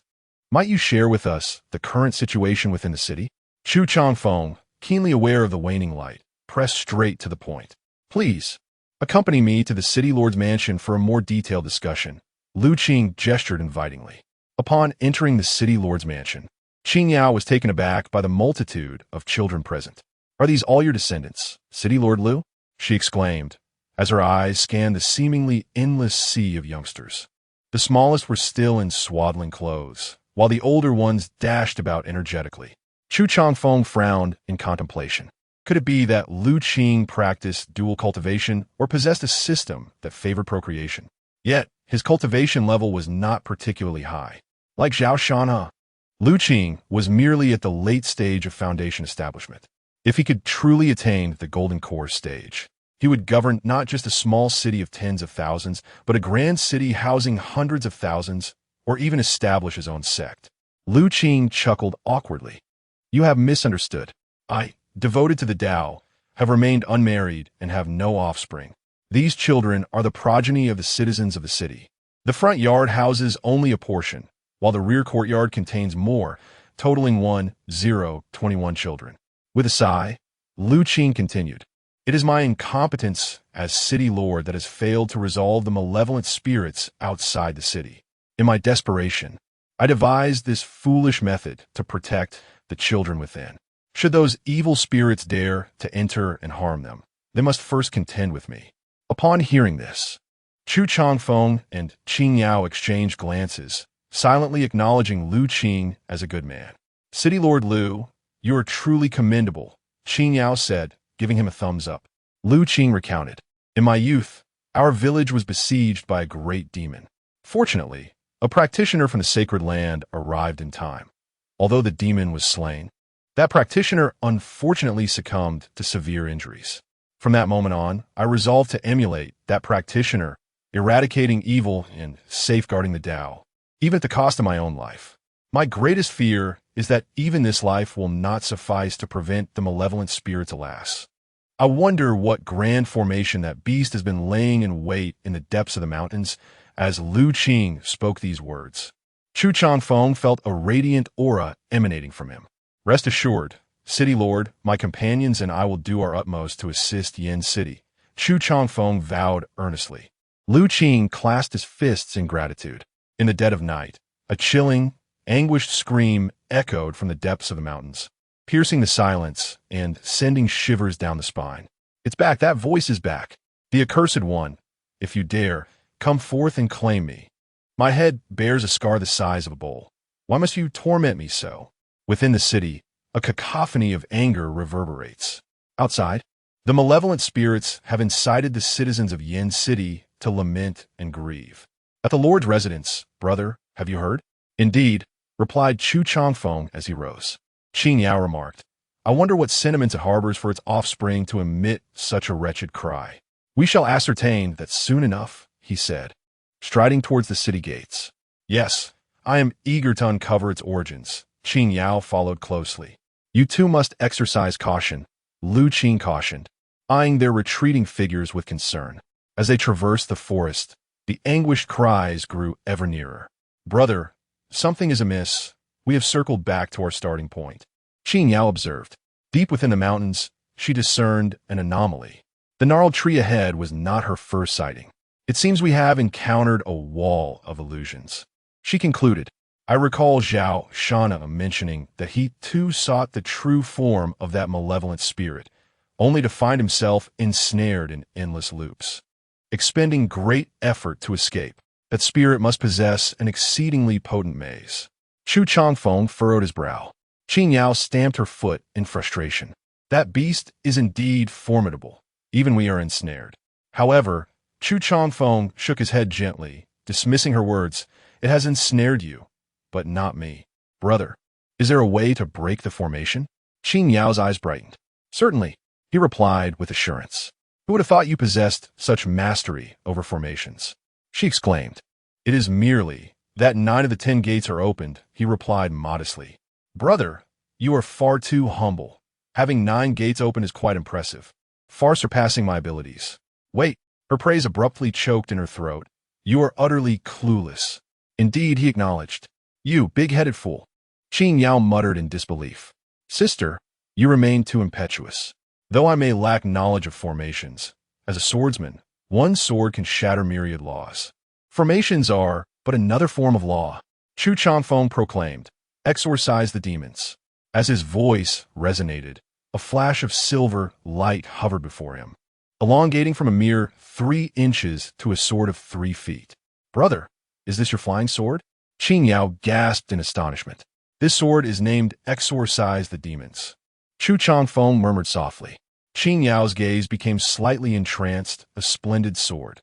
Might you share with us the current situation within the city?" Chu Changfeng, keenly aware of the waning light, pressed straight to the point. "Please, accompany me to the City Lord's mansion for a more detailed discussion." Lu Qing gestured invitingly. Upon entering the City Lord's mansion, Qing Yao was taken aback by the multitude of children present. "Are these all your descendants, City Lord Lu?" she exclaimed, as her eyes scanned the seemingly endless sea of youngsters. The smallest were still in swaddling clothes, while the older ones dashed about energetically. Chu Changfeng frowned in contemplation. Could it be that Lu Qing practiced dual cultivation or possessed a system that favored procreation? Yet, his cultivation level was not particularly high. Like Zhao Shanhe, Lu Qing was merely at the late stage of foundation establishment. If he could truly attain the golden core stage, he would govern not just a small city of tens of thousands, but a grand city housing hundreds of thousands, or even establish his own sect. Lu Qing chuckled awkwardly. "You have misunderstood. I, devoted to the Tao, have remained unmarried and have no offspring. These children are the progeny of the citizens of the city. The front yard houses only a portion, while the rear courtyard contains more, totaling 21 children." With a sigh, Lu Qing continued, "It is my incompetence as city lord that has failed to resolve the malevolent spirits outside the city. In my desperation, I devised this foolish method to protect the children within. Should those evil spirits dare to enter and harm them, they must first contend with me." Upon hearing this, Chu Changfeng and Qing Yao exchanged glances, silently acknowledging Lu Qing as a good man. "City Lord Lu, you are truly commendable," Qing Yao said, giving him a thumbs up. Lu Qing recounted, "In my youth, our village was besieged by a great demon. Fortunately, a practitioner from the sacred land arrived in time. Although the demon was slain, that practitioner unfortunately succumbed to severe injuries. From that moment on, I resolved to emulate that practitioner eradicating evil and safeguarding the Tao, even at the cost of my own life. My greatest fear is that even this life will not suffice to prevent the malevolent spirits, alas. I wonder what grand formation that beast has been laying in wait in the depths of the mountains as Lu Qing spoke these words. Chu Changfeng felt a radiant aura emanating from him. Rest assured, City Lord, my companions and I will do our utmost to assist Yin City, Chu Changfeng vowed earnestly. Lu Qing clasped his fists in gratitude. In the dead of night, a chilling, anguished scream echoed from the depths of the mountains, piercing the silence and sending shivers down the spine. It's back, that voice is back. The accursed one, if you dare, come forth and claim me. My head bears a scar the size of a bowl. Why must you torment me so? Within the city, a cacophony of anger reverberates. Outside, the malevolent spirits have incited the citizens of Yin City to lament and grieve. At the Lord's residence, brother, have you heard? Indeed, replied Chu Changfeng as he rose. Qing Yao remarked, I wonder what sentiments it harbors for its offspring to emit such a wretched cry. We shall ascertain that soon enough, he said, striding towards the city gates. Yes, I am eager to uncover its origins. Qing Yao followed closely. You too must exercise caution, Lu Qing cautioned, eyeing their retreating figures with concern. As they traversed the forest, the anguished cries grew ever nearer. Brother, something is amiss. We have circled back to our starting point. Qing Yao observed. Deep within the mountains, she discerned an anomaly. The gnarled tree ahead was not her first sighting. It seems we have encountered a wall of illusions. She concluded. I recall Zhao Shana mentioning that he too sought the true form of that malevolent spirit, only to find himself ensnared in endless loops. Expending great effort to escape, that spirit must possess an exceedingly potent maze. Chu Changfeng furrowed his brow. Qing Yao stamped her foot in frustration. That beast is indeed formidable. Even we are ensnared. However, Chu Changfeng shook his head gently, dismissing her words. It has ensnared you, but not me. Brother, is there a way to break the formation? Qing Yao's eyes brightened. Certainly, he replied with assurance. Who would have thought you possessed such mastery over formations? She exclaimed. It is merely that 9 of the 10 gates are opened, he replied modestly. Brother, you are far too humble. Having 9 gates open is quite impressive, far surpassing my abilities. Wait, her praise abruptly choked in her throat. You are utterly clueless. Indeed, he acknowledged. You big-headed fool. Qing Yao muttered in disbelief. Sister, you remain too impetuous. Though I may lack knowledge of formations, as a swordsman, one sword can shatter myriad laws. Formations are but another form of law. Chu Changfeng proclaimed, exorcise the demons. As his voice resonated, a flash of silver light hovered before him, elongating from a mere 3 inches to a sword of 3 feet. Brother, is this your flying sword? Qing Yao gasped in astonishment. This sword is named Exorcise the Demons. Chu Changfeng murmured softly. Qing Yao's gaze became slightly entranced, a splendid sword,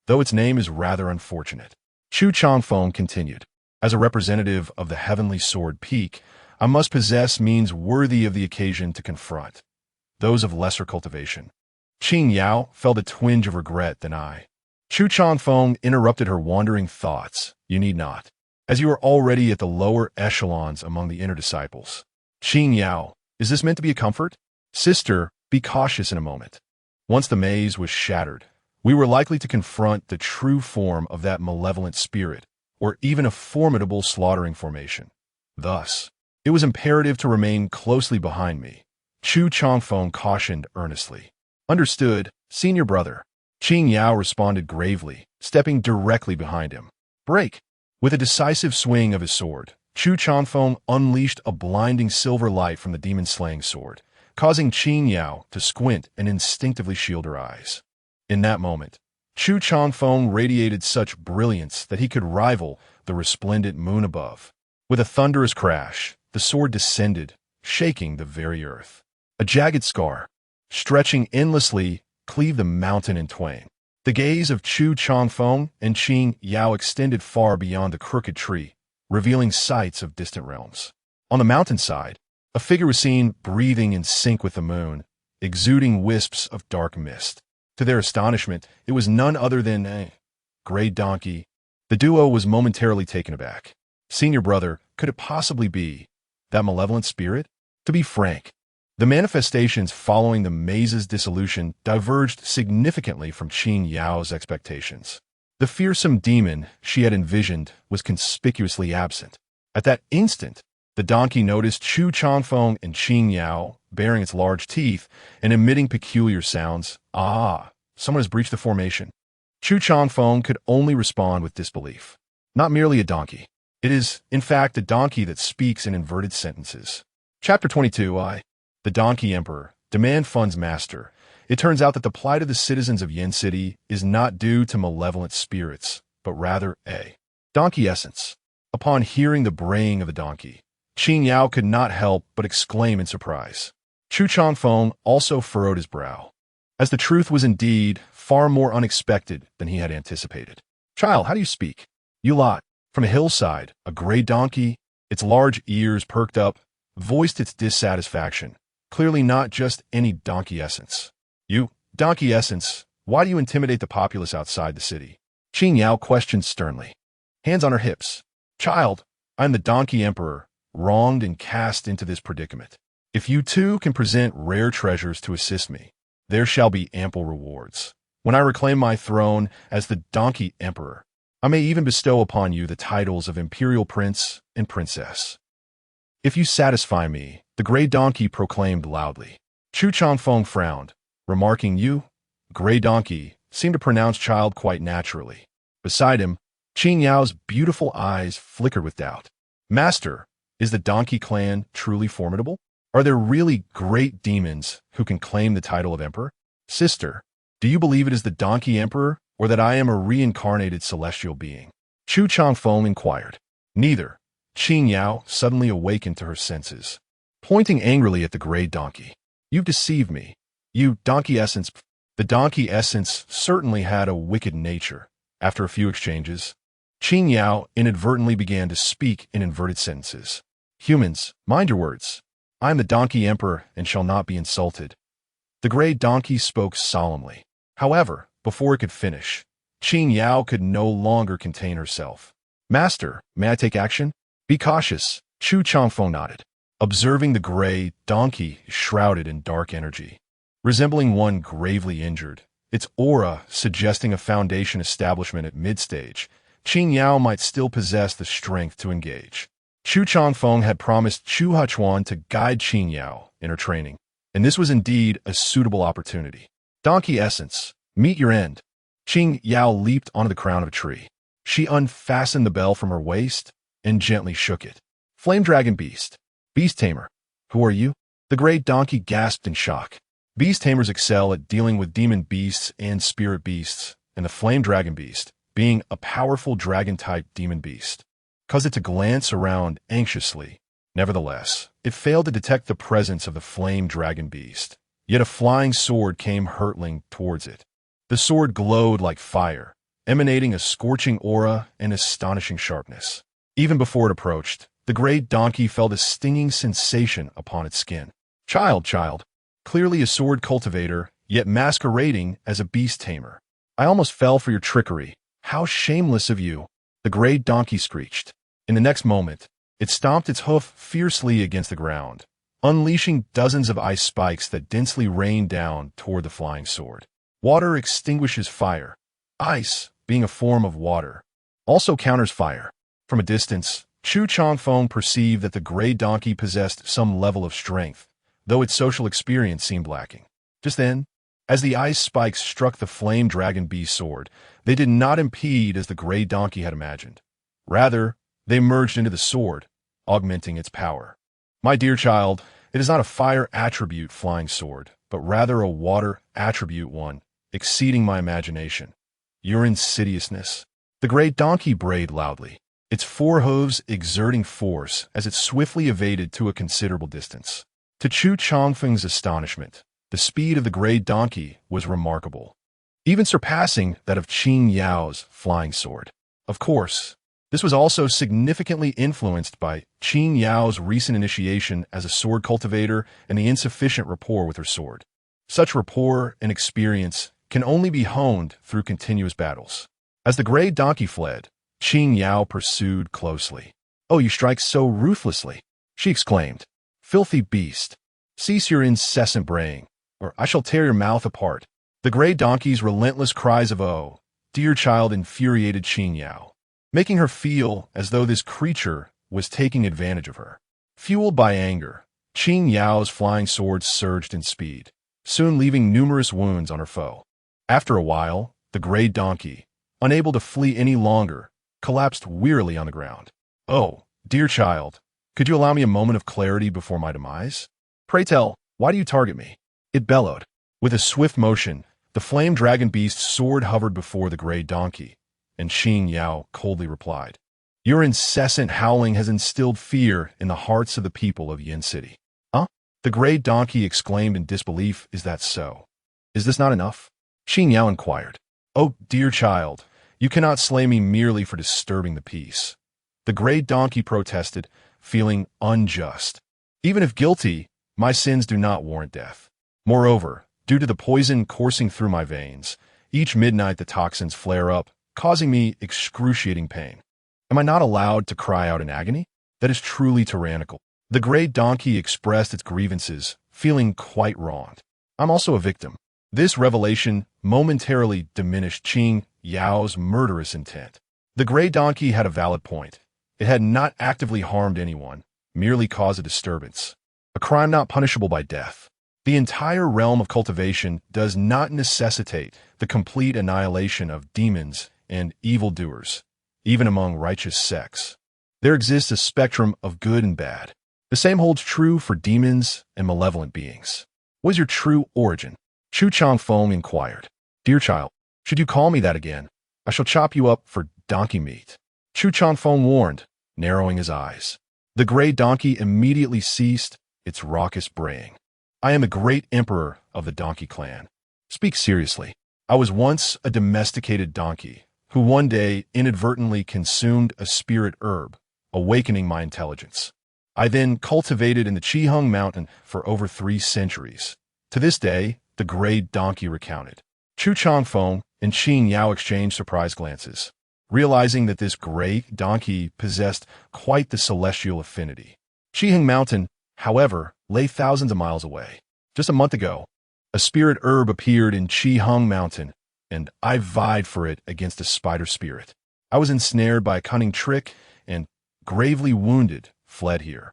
though its name is rather unfortunate. Chu Changfeng continued. As a representative of the heavenly sword peak, I must possess means worthy of the occasion to confront those of lesser cultivation. Qing Yao felt a twinge of regret than I. Chu Changfeng interrupted her wandering thoughts. You need not, as you are already at the lower echelons among the inner disciples. Qing Yao, is this meant to be a comfort? Sister, be cautious in a moment. Once the maze was shattered, we were likely to confront the true form of that malevolent spirit, or even a formidable slaughtering formation. Thus, it was imperative to remain closely behind me. Chu Changfeng cautioned earnestly. Understood, senior brother. Qing Yao responded gravely, stepping directly behind him. Break! With a decisive swing of his sword, Chu Changfeng unleashed a blinding silver light from the demon-slaying sword, causing Qing Yao to squint and instinctively shield her eyes. In that moment, Chu Changfeng radiated such brilliance that he could rival the resplendent moon above. With a thunderous crash, the sword descended, shaking the very earth. A jagged scar, stretching endlessly, cleaved the mountain in twain. The gaze of Chu Changfeng and Qing Yao extended far beyond the crooked tree, revealing sights of distant realms. On the mountainside, a figure was seen breathing in sync with the moon, exuding wisps of dark mist. To their astonishment, it was none other than gray donkey. The duo was momentarily taken aback. Senior brother, could it possibly be that malevolent spirit? To be frank, the manifestations following the maze's dissolution diverged significantly from Qing Yao's expectations. The fearsome demon she had envisioned was conspicuously absent. At that instant, the donkey noticed Chu Changfeng and Qing Yao baring its large teeth and emitting peculiar sounds. Ah, someone has breached the formation. Chu Changfeng could only respond with disbelief. Not merely a donkey. It is, in fact, a donkey that speaks in inverted sentences. Chapter 22. The Donkey Emperor, Demand Funds Master. It turns out that the plight of the citizens of Yin City is not due to malevolent spirits, but rather a donkey essence. Upon hearing the braying of the donkey, Qing Yao could not help but exclaim in surprise. Chu Changfeng also furrowed his brow, as the truth was indeed far more unexpected than he had anticipated. Child, how do you speak? You lot. From a hillside, a gray donkey, its large ears perked up, voiced its dissatisfaction. Clearly not just any donkey essence. You, donkey essence, why do you intimidate the populace outside the city? Qing Yao questioned sternly. Hands on her hips. Child, I am the Donkey Emperor, wronged and cast into this predicament. If you too can present rare treasures to assist me, there shall be ample rewards. When I reclaim my throne as the Donkey Emperor, I may even bestow upon you the titles of Imperial Prince and Princess. If you satisfy me, the gray donkey proclaimed loudly. Chu Changfeng frowned, remarking, You, gray donkey, seem to pronounce child quite naturally. Beside him, Qing Yao's beautiful eyes flickered with doubt. Master, is the donkey clan truly formidable? Are there really great demons who can claim the title of emperor? Sister, do you believe it is the Donkey Emperor, or that I am a reincarnated celestial being? Chu Changfeng inquired. Neither. Qing Yao suddenly awakened to her senses, pointing angrily at the gray donkey. You've deceived me. You, donkey essence. The donkey essence certainly had a wicked nature. After a few exchanges, Qing Yao inadvertently began to speak in inverted sentences. Humans, mind your words. I am the Donkey Emperor and shall not be insulted. The gray donkey spoke solemnly. However, before it could finish, Qing Yao could no longer contain herself. Master, may I take action? Be cautious, Chu Changfeng nodded, observing the gray donkey shrouded in dark energy, resembling one gravely injured, its aura suggesting a foundation establishment at mid-stage. Qing Yao might still possess the strength to engage. Chu Changfeng had promised Chu Huchuan to guide Qing Yao in her training, and this was indeed a suitable opportunity. Donkey essence, meet your end. Qing Yao leaped onto the crown of a tree. She unfastened the bell from her waist and gently shook it. Flame Dragon Beast. Beast Tamer. Who are you? The gray donkey gasped in shock. Beast Tamers excel at dealing with demon beasts and spirit beasts, and the Flame Dragon Beast, being a powerful dragon-type demon beast, caused it to glance around anxiously. Nevertheless, it failed to detect the presence of the Flame Dragon Beast, yet a flying sword came hurtling towards it. The sword glowed like fire, emanating a scorching aura and astonishing sharpness. Even before it approached, the gray donkey felt a stinging sensation upon its skin. Child, clearly a sword cultivator, yet masquerading as a beast tamer. I almost fell for your trickery. How shameless of you, the gray donkey screeched. In the next moment, it stomped its hoof fiercely against the ground, unleashing dozens of ice spikes that densely rained down toward the flying sword. Water extinguishes fire. Ice, being a form of water, also counters fire. From a distance, Chu Changfeng perceived that the gray donkey possessed some level of strength, though its social experience seemed lacking. Just then, as the ice spikes struck the Flame Dragon Beast sword, they did not impede as the gray donkey had imagined. Rather, they merged into the sword, augmenting its power. My dear child, it is not a fire attribute flying sword, but rather a water attribute one, exceeding my imagination. Your insidiousness. The gray donkey brayed loudly, its forehooves exerting force as it swiftly evaded to a considerable distance. To Chu Changfeng's astonishment, the speed of the gray donkey was remarkable, even surpassing that of Qing Yao's flying sword. Of course, this was also significantly influenced by Qing Yao's recent initiation as a sword cultivator and the insufficient rapport with her sword. Such rapport and experience can only be honed through continuous battles. As the gray donkey fled, Qing Yao pursued closely. "Oh, you strike so ruthlessly," she exclaimed. "Filthy beast! Cease your incessant braying, or I shall tear your mouth apart." The gray donkey's relentless cries of "Oh, dear child" infuriated Qing Yao, making her feel as though this creature was taking advantage of her. Fueled by anger, Qing Yao's flying sword surged in speed, soon leaving numerous wounds on her foe. After a while, the gray donkey, unable to flee any longer, collapsed wearily on the ground. "Oh, dear child, could you allow me a moment of clarity before my demise? Pray tell, why do you target me?" it bellowed. With a swift motion, the flame dragon beast's sword hovered before the gray donkey, and Qing Yao coldly replied, "Your incessant howling has instilled fear in the hearts of the people of Yin City." "Huh?" the gray donkey exclaimed in disbelief. "Is that so? Is this not enough?" Qing Yao inquired. "Oh, dear child, you cannot slay me merely for disturbing the peace," the gray donkey protested, feeling unjust. "Even if guilty, my sins do not warrant death. Moreover, due to the poison coursing through my veins, each midnight the toxins flare up, causing me excruciating pain. Am I not allowed to cry out in agony? That is truly tyrannical." The gray donkey expressed its grievances, feeling quite wronged. "I'm also a victim." This revelation momentarily diminished Qing Yao's murderous intent. The gray donkey had a valid point. It had not actively harmed anyone, merely caused a disturbance, a crime not punishable by death. The entire realm of cultivation does not necessitate the complete annihilation of demons and evildoers, even among righteous sects. There exists a spectrum of good and bad. The same holds true for demons and malevolent beings. "What is your true origin?" Chu Changfeng inquired. "Dear child, should you call me that again, I shall chop you up for donkey meat," Chu Changfeng warned, narrowing his eyes. The gray donkey immediately ceased its raucous braying. "I am a great emperor of the donkey clan. Speak seriously. I was once a domesticated donkey who one day inadvertently consumed a spirit herb, awakening my intelligence. I then cultivated in the Chusheng mountain for over 3 centuries. To this day, the gray donkey recounted. Chu Changfeng and Qing Yao exchanged surprised glances, realizing that this gray donkey possessed quite the celestial affinity. Chusheng Mountain, however, lay thousands of miles away. Just a month ago, a spirit herb appeared in Chusheng Mountain, and I vied for it against a spider spirit. I was ensnared by a cunning trick and, gravely wounded, fled here.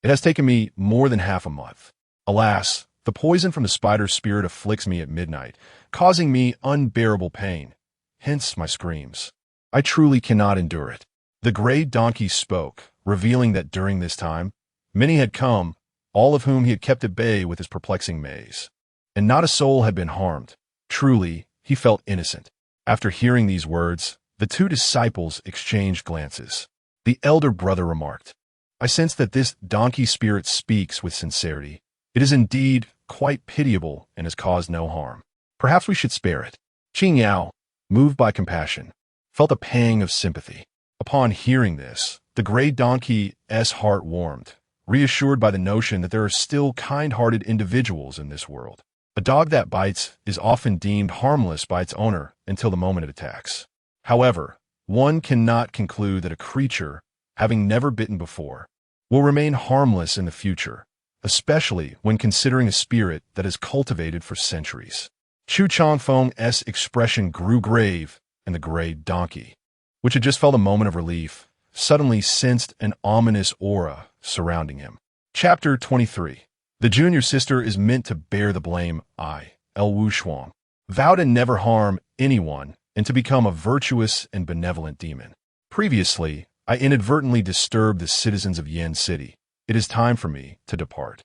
It has taken me more than half a month. Alas, the poison from the spider spirit afflicts me at midnight, causing me unbearable pain, hence my screams. I truly cannot endure it." The gray donkey spoke, revealing that during this time, many had come, all of whom he had kept at bay with his perplexing maze. And not a soul had been harmed. Truly, he felt innocent. After hearing these words, the 2 disciples exchanged glances. The elder brother remarked, "I sense that this donkey spirit speaks with sincerity. It is indeed quite pitiable and has caused no harm. Perhaps we should spare it." Qing Yao, moved by compassion, felt a pang of sympathy. Upon hearing this, the gray donkey's heart warmed, reassured by the notion that there are still kind-hearted individuals in this world. A dog that bites is often deemed harmless by its owner until the moment it attacks. However, one cannot conclude that a creature, having never bitten before, will remain harmless in the future, especially when considering a spirit that is cultivated for centuries. Chu Changfeng's expression grew grave, and the gray donkey, which had just felt a moment of relief, suddenly sensed an ominous aura surrounding him. Chapter 23. The junior sister is meant to bear the blame. I, El Wu Shuang, vow to never harm anyone and to become a virtuous and benevolent demon. Previously, I inadvertently disturbed the citizens of Yin City. It is time for me to depart.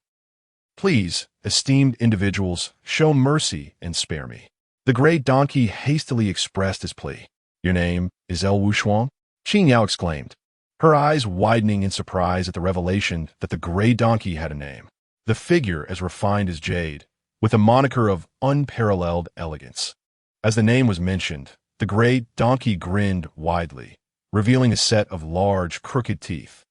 Please, esteemed individuals, show mercy and spare me." The gray donkey hastily expressed his plea. "Your name is El Wu Shuang?" Qing Yao exclaimed, her eyes widening in surprise at the revelation that the gray donkey had a name. The figure as refined as jade, with a moniker of unparalleled elegance. As the name was mentioned, the gray donkey grinned widely, revealing a set of large, crooked teeth.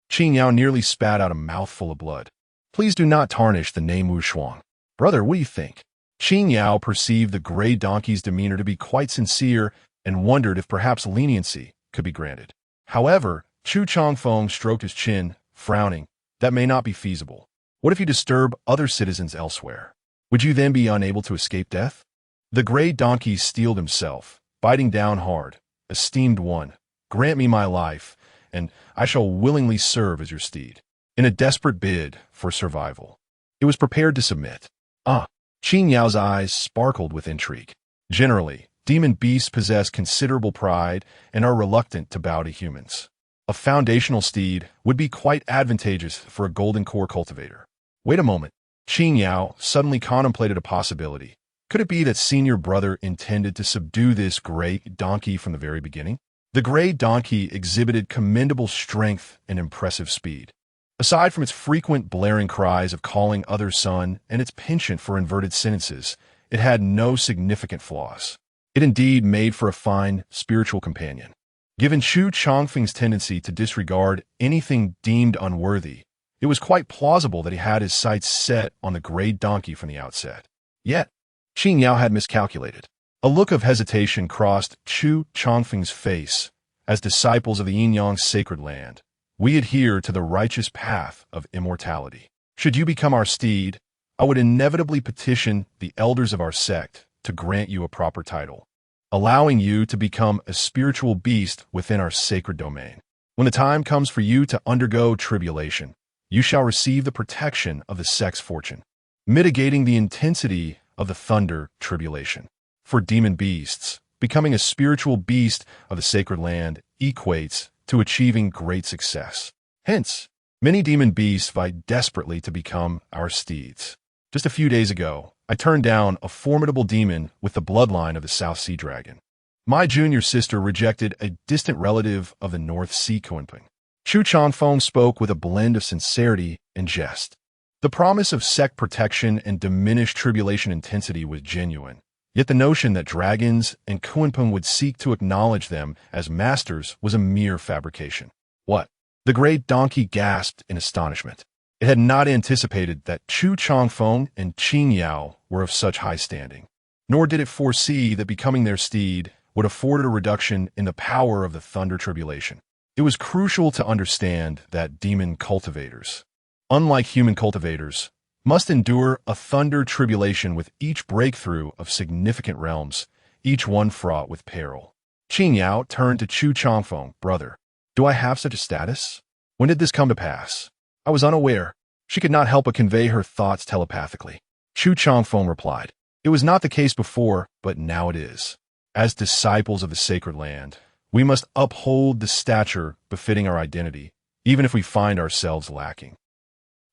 Qing Yao nearly spat out a mouthful of blood. "Please do not tarnish the name Wu Shuang. Brother, what do you think?" Qing Yao perceived the gray donkey's demeanor to be quite sincere and wondered if perhaps leniency could be granted. However, Chu Changfeng stroked his chin, frowning. That may not be feasible. What if you disturb other citizens elsewhere? Would you then be unable to escape death? The gray donkey steeled himself, biting down hard. Esteemed one, grant me my life, and I shall willingly serve as your steed. In a desperate bid for survival, it was prepared to submit. Qin Yao's eyes sparkled with intrigue. Generally, demon beasts possess considerable pride and are reluctant to bow to humans. A foundational steed would be quite advantageous for a golden core cultivator. Wait a moment. Qin Yao suddenly contemplated a possibility. Could it be that senior brother intended to subdue this gray donkey from the very beginning? The gray donkey exhibited commendable strength and impressive speed. Aside from its frequent blaring cries of calling others son and its penchant for inverted sentences, it had no significant flaws. It indeed made for a fine spiritual companion. Given Chu Changfeng's tendency to disregard anything deemed unworthy, it was quite plausible that he had his sights set on the gray donkey from the outset. Yet, Qin Yao had miscalculated. A look of hesitation crossed Chu Changfeng's face. As disciples of the Yin-Yang sacred land, we adhere to the righteous path of immortality. Should you become our steed, I would inevitably petition the elders of our sect to grant you a proper title, allowing you to become a spiritual beast within our sacred domain. When the time comes for you to undergo tribulation, you shall receive the protection of the sect's fortune, mitigating the intensity of the thunder tribulation. For demon beasts, becoming a spiritual beast of the sacred land equates to achieving great success. Hence, many demon beasts fight desperately to become our steeds. Just a few days ago, I turned down a formidable demon with the bloodline of the South Sea Dragon. My junior sister rejected a distant relative of the North Sea Kunpeng. Chu Changfeng spoke with a blend of sincerity and jest. The promise of sect protection and diminished tribulation intensity was genuine, yet the notion that dragons and Kunpeng would seek to acknowledge them as masters was a mere fabrication. What? The great donkey gasped in astonishment. It had not anticipated that Chu Changfeng and Qin Yao were of such high standing, nor did it foresee that becoming their steed would afford a reduction in the power of the thunder tribulation. It was crucial to understand that demon cultivators, unlike human cultivators, must endure a thunder tribulation with each breakthrough of significant realms, each one fraught with peril. Qin Yao turned to Chu Changfeng. Brother, do I have such a status? When did this come to pass? I was unaware. She could not help but convey her thoughts telepathically. Chu Changfeng replied, It was not the case before, but now it is. As disciples of the sacred land, we must uphold the stature befitting our identity, even if we find ourselves lacking.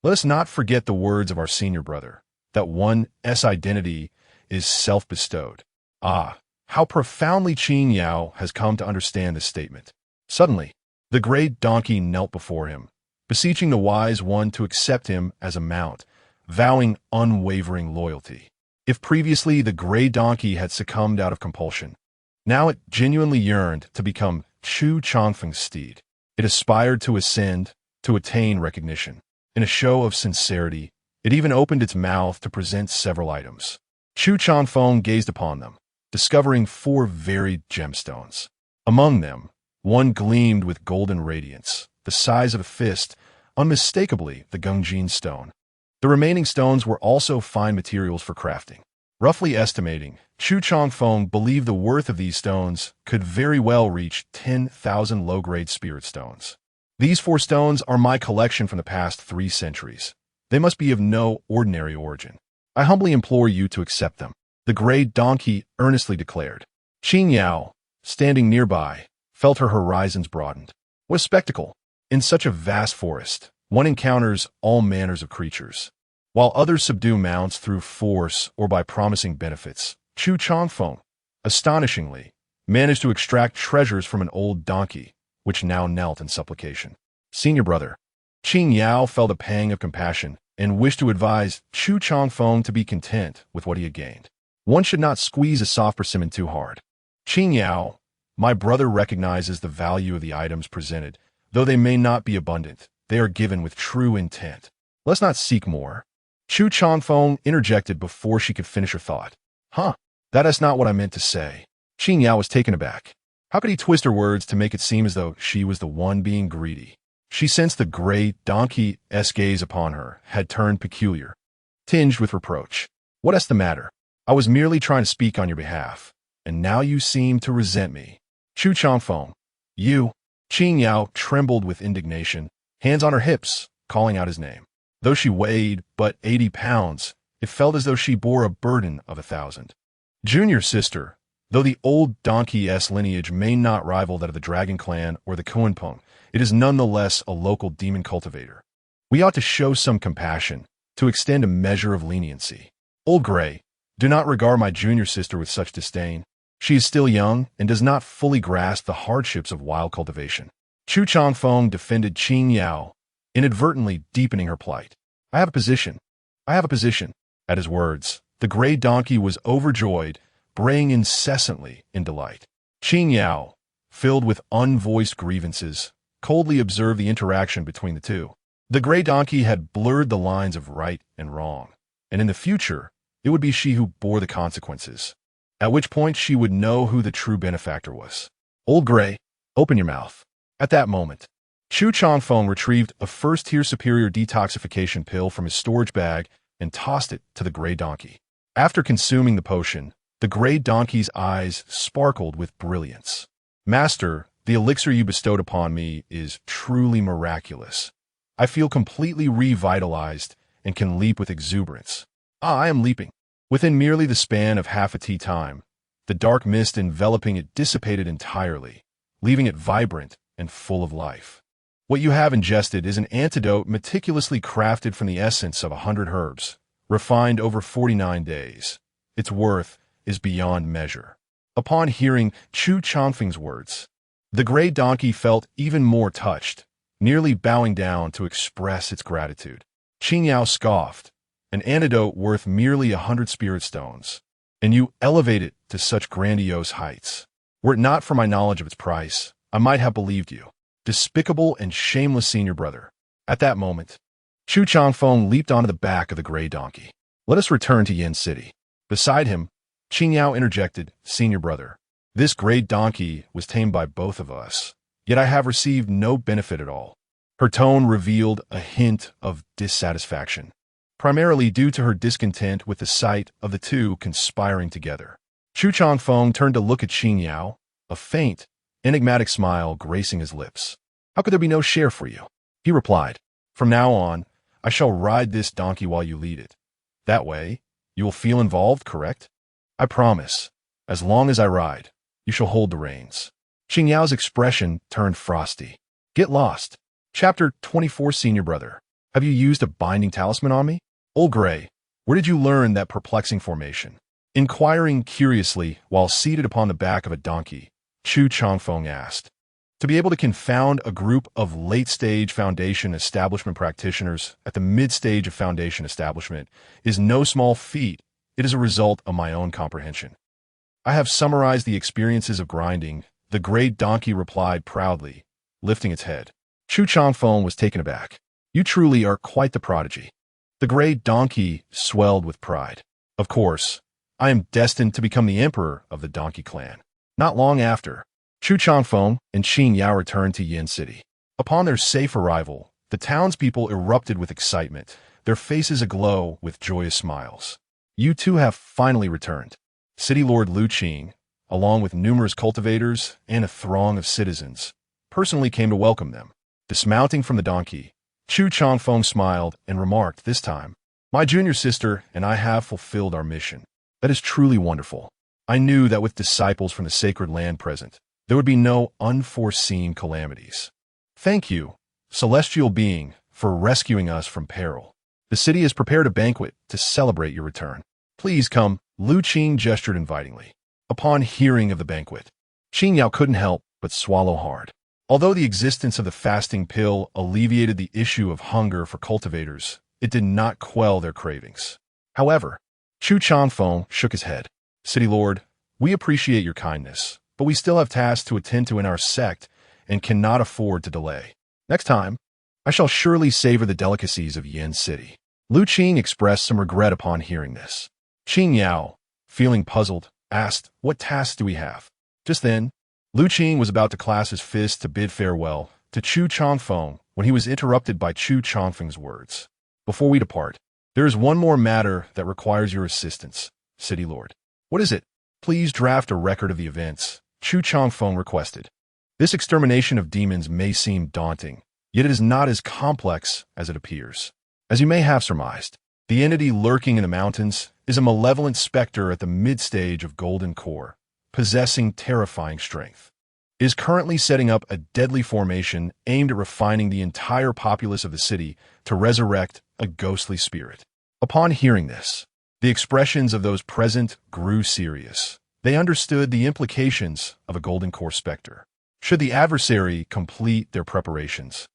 Let us not forget the words of our senior brother, that one's identity is self-bestowed. How profoundly Qin Yao has come to understand this statement. Suddenly, the great donkey knelt before him, beseeching the wise one to accept him as a mount, vowing unwavering loyalty. If previously the gray donkey had succumbed out of compulsion, now it genuinely yearned to become Chu Changfeng's steed. It aspired to ascend, to attain recognition. In a show of sincerity, it even opened its mouth to present several items. Chu Changfeng gazed upon them, discovering 4 varied gemstones. Among them, one gleamed with golden radiance, the size of a fist, unmistakably the Gungjin stone. The remaining stones were also fine materials for crafting. Roughly estimating, Chu Changfeng believed the worth of these stones could very well reach 10,000 low-grade spirit stones. These 4 stones are my collection from the past 3 centuries. They must be of no ordinary origin. I humbly implore you to accept them, the gray donkey earnestly declared. Qin Yao, standing nearby, felt her horizons broadened. What a spectacle! In such a vast forest, one encounters all manners of creatures. While others subdue mounts through force or by promising benefits, Chu Changfeng, astonishingly, managed to extract treasures from an old donkey, which now knelt in supplication. Senior brother, Qin Yao felt a pang of compassion and wished to advise Chu Changfeng to be content with what he had gained. One should not squeeze a soft persimmon too hard. Qin Yao, my brother recognizes the value of the items presented. Though they may not be abundant, they are given with true intent. Let's not seek more. Chu Changfeng interjected before she could finish her thought. That is not what I meant to say. Qing Yao was taken aback. How could he twist her words to make it seem as though she was the one being greedy? She sensed the gray donkey's gaze upon her had turned peculiar, tinged with reproach. What's the matter? I was merely trying to speak on your behalf, and now you seem to resent me. Chu Changfeng, you. Qing Yao trembled with indignation, hands on her hips, calling out his name. Though she weighed but 80 pounds, it felt as though she bore a burden of 1,000. Junior sister, though the old donkey's lineage may not rival that of the Dragon Clan or the Kunpeng, it is nonetheless a local demon cultivator. We ought to show some compassion, to extend a measure of leniency. Old Gray, do not regard my junior sister with such disdain. She is still young and does not fully grasp the hardships of wild cultivation. Chu Changfeng defended Qing Yao, inadvertently deepening her plight. I have a position. I have a position. At his words, the gray donkey was overjoyed, braying incessantly in delight. Qing Yao, filled with unvoiced grievances, coldly observed the interaction between the two. The gray donkey had blurred the lines of right and wrong, and in the future, it would be she who bore the consequences, at which point she would know who the true benefactor was. Old Gray, open your mouth. At that moment, Chu Changfeng retrieved a first-tier superior detoxification pill from his storage bag and tossed it to the gray donkey. After consuming the potion, the gray donkey's eyes sparkled with brilliance. Master, the elixir you bestowed upon me is truly miraculous. I feel completely revitalized and can leap with exuberance. I am leaping. Within merely the span of half a tea time, the dark mist enveloping it dissipated entirely, leaving it vibrant and full of life. What you have ingested is an antidote meticulously crafted from the essence of 100 herbs, refined over 49 days. Its worth is beyond measure. Upon hearing Chu Changfeng's words, the gray donkey felt even more touched, nearly bowing down to express its gratitude. Qing Yao scoffed, an antidote worth merely 100 spirit stones, and you elevate it to such grandiose heights. Were it not for my knowledge of its price, I might have believed you. Despicable and shameless senior brother. At that moment, Chu Changfeng leaped onto the back of the gray donkey. Let us return to Yin City. Beside him, Qing Yao interjected, Senior brother, this gray donkey was tamed by both of us, yet I have received no benefit at all. Her tone revealed a hint of dissatisfaction, primarily due to her discontent with the sight of the two conspiring together. Chu Changfeng turned to look at Qing Yao, a faint, enigmatic smile gracing his lips. How could there be no share for you? He replied, From now on, I shall ride this donkey while you lead it. That way, you will feel involved, correct? I promise, as long as I ride, you shall hold the reins. Qing Yao's expression turned frosty. Get lost. Chapter 24 Senior Brother. Have you used a binding talisman on me? Old Gray, where did you learn that perplexing formation? Inquiring curiously while seated upon the back of a donkey, Chu Changfeng asked. To be able to confound a group of late-stage foundation establishment practitioners at the mid-stage of foundation establishment is no small feat. It is a result of my own comprehension. I have summarized the experiences of grinding, the gray donkey replied proudly, lifting its head. Chu Changfeng was taken aback. You truly are quite the prodigy. The gray donkey swelled with pride. Of course, I am destined to become the emperor of the donkey clan. Not long after, Chu Changfeng and Qing Yao returned to Yin City. Upon their safe arrival, the townspeople erupted with excitement, their faces aglow with joyous smiles. You two have finally returned. City Lord Lu Qing, along with numerous cultivators and a throng of citizens, personally came to welcome them. Dismounting from the donkey, Chu Changfeng smiled and remarked this time, My junior sister and I have fulfilled our mission. That is truly wonderful. I knew that with disciples from the sacred land present, there would be no unforeseen calamities. Thank you, celestial being, for rescuing us from peril. The city has prepared a banquet to celebrate your return. Please come, Lu Qing gestured invitingly. Upon hearing of the banquet, Qing Yao couldn't help but swallow hard. Although the existence of the fasting pill alleviated the issue of hunger for cultivators, it did not quell their cravings. However, Chu Changfeng shook his head. City Lord, we appreciate your kindness, but we still have tasks to attend to in our sect and cannot afford to delay. Next time, I shall surely savor the delicacies of Yin City. Lu Qing expressed some regret upon hearing this. Qing Yao, feeling puzzled, asked, "What tasks do we have?" Just then, Lu Qing was about to clasp his fist to bid farewell to Chu Changfeng when he was interrupted by Chu Changfeng's words. "Before we depart, there is one more matter that requires your assistance, City Lord." "What is it?" "Please draft a record of the events," Chu Changfeng requested. "This extermination of demons may seem daunting, yet it is not as complex as it appears. As you may have surmised, the entity lurking in the mountains is a malevolent specter at the mid-stage of Golden Core, possessing terrifying strength. It is currently setting up a deadly formation aimed at refining the entire populace of the city to resurrect a ghostly spirit." Upon hearing this, the expressions of those present grew serious. They understood the implications of a Golden Core specter. Should the adversary complete their preparations,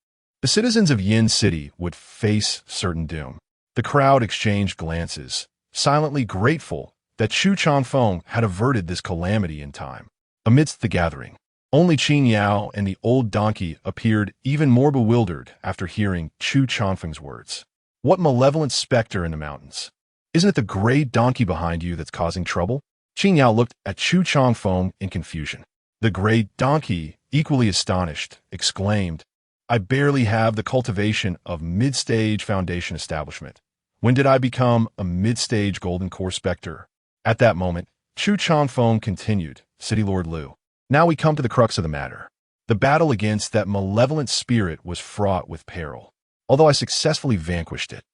the citizens of Yin City would face certain doom. The crowd exchanged glances, silently grateful that Chu Changfeng had averted this calamity in time. Amidst the gathering, only Qin Yao and the old donkey appeared even more bewildered after hearing Chu Changfeng's words. "What malevolent specter in the mountains? Isn't it the gray donkey behind you that's causing trouble?" Qin Yao looked at Chu Changfeng in confusion. The gray donkey, equally astonished, exclaimed, "I barely have the cultivation of mid-stage foundation establishment. When did I become a mid-stage Golden Core specter?" At that moment, Chu Changfeng continued, "City Lord Lu, now we come to the crux of the matter. The battle against that malevolent spirit was fraught with peril. Although I successfully vanquished it,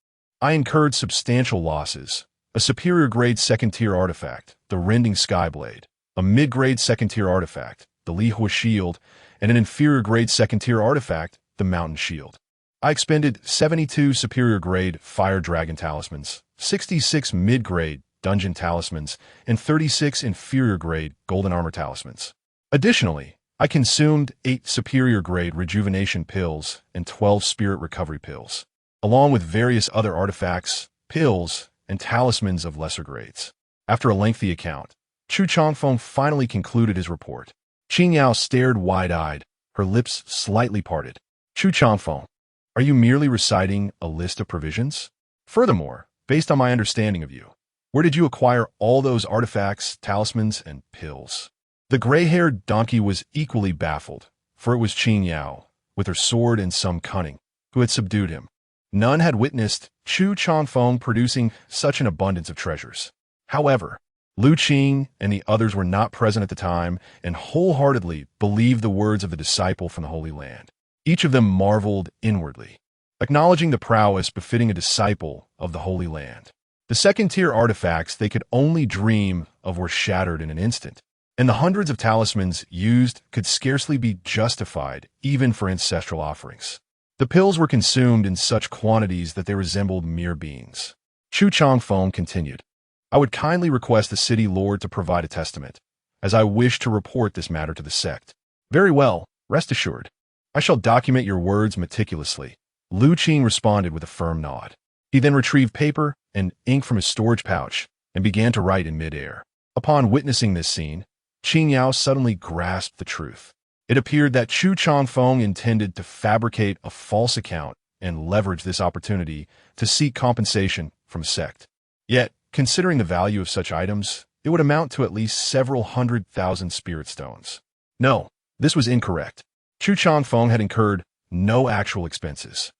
I incurred substantial losses. A superior-grade second-tier artifact, the Rending Skyblade, a mid-grade second-tier artifact, the Li Hua Shield, and an inferior-grade second-tier artifact, the Mountain Shield. I expended 72 superior-grade Fire Dragon Talismans, 66 mid-grade Dungeon Talismans, and 36 inferior-grade Golden Armor Talismans. Additionally, I consumed 8 superior-grade Rejuvenation Pills and 12 Spirit Recovery Pills, along with various other artifacts, pills, and talismans of lesser grades." After a lengthy account, Chu Changfeng finally concluded his report. Qin Yao stared wide-eyed, her lips slightly parted. "Chu Changfeng, are you merely reciting a list of provisions? Furthermore, based on my understanding of you, where did you acquire all those artifacts, talismans, and pills?" The gray-haired donkey was equally baffled, for it was Qin Yao, with her sword and some cunning, who had subdued him. None had witnessed Chu Changfeng producing such an abundance of treasures. However, Lu Qing and the others were not present at the time and wholeheartedly believed the words of the disciple from the Holy Land. Each of them marveled inwardly, acknowledging the prowess befitting a disciple of the Holy Land. The second-tier artifacts they could only dream of were shattered in an instant, and the hundreds of talismans used could scarcely be justified even for ancestral offerings. The pills were consumed in such quantities that they resembled mere beans. Chu Changfeng continued, "I would kindly request the city lord to provide a testament, as I wish to report this matter to the sect." "Very well, rest assured. I shall document your words meticulously." Lu Qing responded with a firm nod. He then retrieved paper and ink from his storage pouch and began to write in midair. Upon witnessing this scene, Qin Yao suddenly grasped the truth. It appeared that Chu Changfeng intended to fabricate a false account and leverage this opportunity to seek compensation from a sect. Yet, considering the value of such items, it would amount to at least several 100,000 spirit stones. No, this was incorrect. Chu Changfeng had incurred no actual expenses.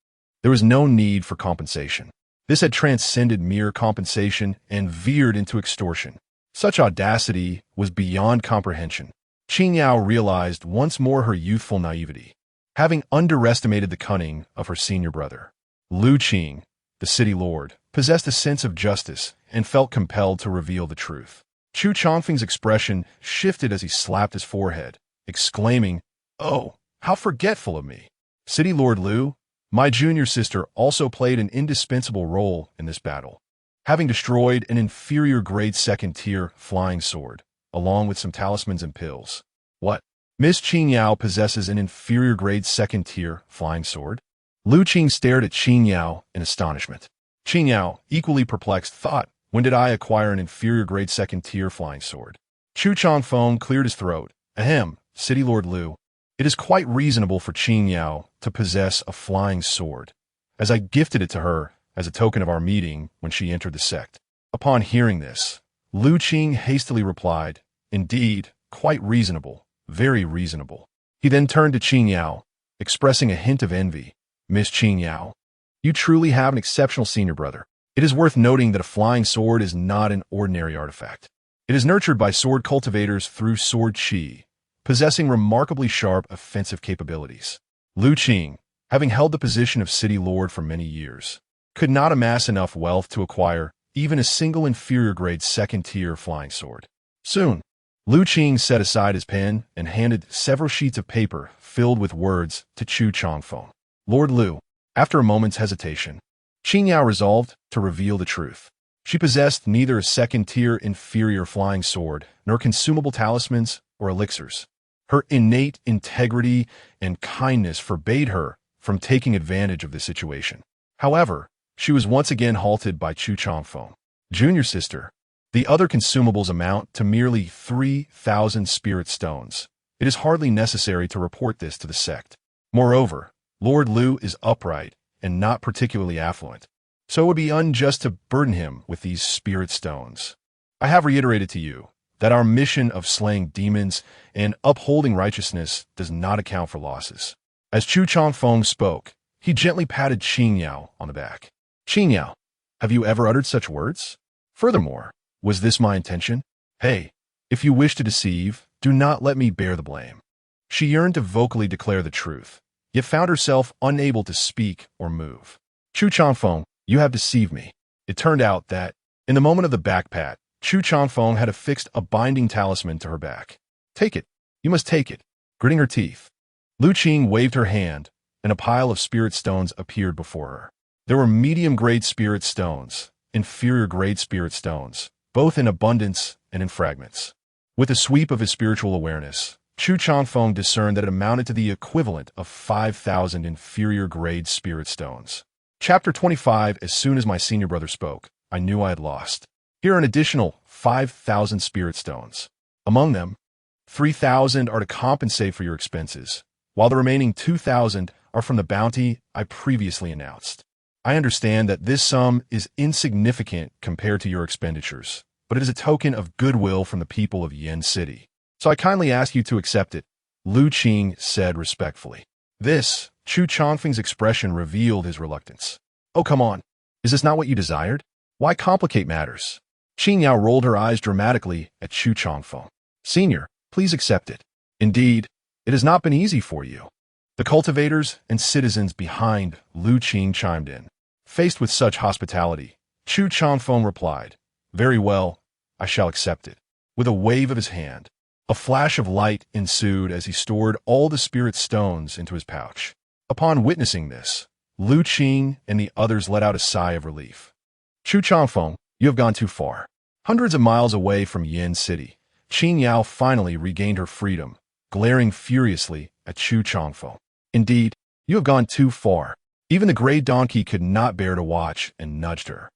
There was no need for compensation. This had transcended mere compensation and veered into extortion. Such audacity was beyond comprehension. Qin Yao realized once more her youthful naivety, having underestimated the cunning of her senior brother. Lu Qing, the city lord, possessed a sense of justice and felt compelled to reveal the truth. Chu Changfeng's expression shifted as he slapped his forehead, exclaiming, "Oh, how forgetful of me! City Lord Lu, my junior sister also played an indispensable role in this battle, having destroyed an inferior-grade second-tier flying sword, along with some talismans and pills." "What? Miss Qin Yao possesses an inferior-grade second-tier flying sword?" Lu Qing stared at Qin Yao in astonishment. Qin Yao, equally perplexed, thought, "When did I acquire an inferior-grade second-tier flying sword?" Chu Changfeng cleared his throat. "Ahem, City Lord Lu, it is quite reasonable for Qin Yao to possess a flying sword, as I gifted it to her as a token of our meeting when she entered the sect." Upon hearing this, Lu Qing hastily replied, "Indeed, quite reasonable, very reasonable." He then turned to Qing Yao, expressing a hint of envy. "Miss Qing Yao, you truly have an exceptional senior brother. It is worth noting that a flying sword is not an ordinary artifact. It is nurtured by sword cultivators through sword qi, possessing remarkably sharp offensive capabilities." Lu Qing, having held the position of city lord for many years, could not amass enough wealth to acquire even a single inferior-grade second-tier flying sword. Soon, Lu Qing set aside his pen and handed several sheets of paper filled with words to Chu Changfeng. "Lord Lu." After a moment's hesitation, Qing Yao resolved to reveal the truth. She possessed neither a second-tier inferior flying sword nor consumable talismans or elixirs. Her innate integrity and kindness forbade her from taking advantage of the situation. However, she was once again halted by Chu Changfeng. "Junior sister, the other consumables amount to merely 3,000 spirit stones. It is hardly necessary to report this to the sect. Moreover, Lord Lu is upright and not particularly affluent, so it would be unjust to burden him with these spirit stones. I have reiterated to you that our mission of slaying demons and upholding righteousness does not account for losses." As Chu Changfeng spoke, he gently patted Qing Yao on the back. "Qing Yao, have you ever uttered such words? Furthermore, was this my intention? Hey, if you wish to deceive, do not let me bear the blame." She yearned to vocally declare the truth, yet found herself unable to speak or move. "Chu Changfeng, you have deceived me." It turned out that, in the moment of the back pat, Chu Changfeng had affixed a binding talisman to her back. "Take it. You must take it." Gritting her teeth, Lu Qing waved her hand, and a pile of spirit stones appeared before her. There were medium-grade spirit stones, inferior-grade spirit stones, both in abundance and in fragments. With a sweep of his spiritual awareness, Chu Changfeng discerned that it amounted to the equivalent of 5,000 inferior-grade spirit stones. Chapter 25. As soon as my senior brother spoke, I knew I had lost. Here are an additional 5,000 spirit stones. Among them, 3,000 are to compensate for your expenses, while the remaining 2,000 are from the bounty I previously announced. I understand that this sum is insignificant compared to your expenditures, but it is a token of goodwill from the people of Yen City, so I kindly ask you to accept it," Lu Qing said respectfully. This, Chu Changfeng's expression revealed his reluctance. "Oh, come on. Is this not what you desired? Why complicate matters?" Qing Yao rolled her eyes dramatically at Chu Changfeng. "Senior, please accept it. Indeed, it has not been easy for you." The cultivators and citizens behind Lu Qing chimed in. Faced with such hospitality, Chu Changfeng replied, "Very well, I shall accept it." With a wave of his hand, a flash of light ensued as he stored all the spirit stones into his pouch. Upon witnessing this, Lu Qing and the others let out a sigh of relief. "Chu Changfeng, you have gone too far." Hundreds of miles away from Yen City, Qing Yao finally regained her freedom, glaring furiously at Chu Changfeng. "Indeed, you have gone too far." Even the gray donkey could not bear to watch and nudged her,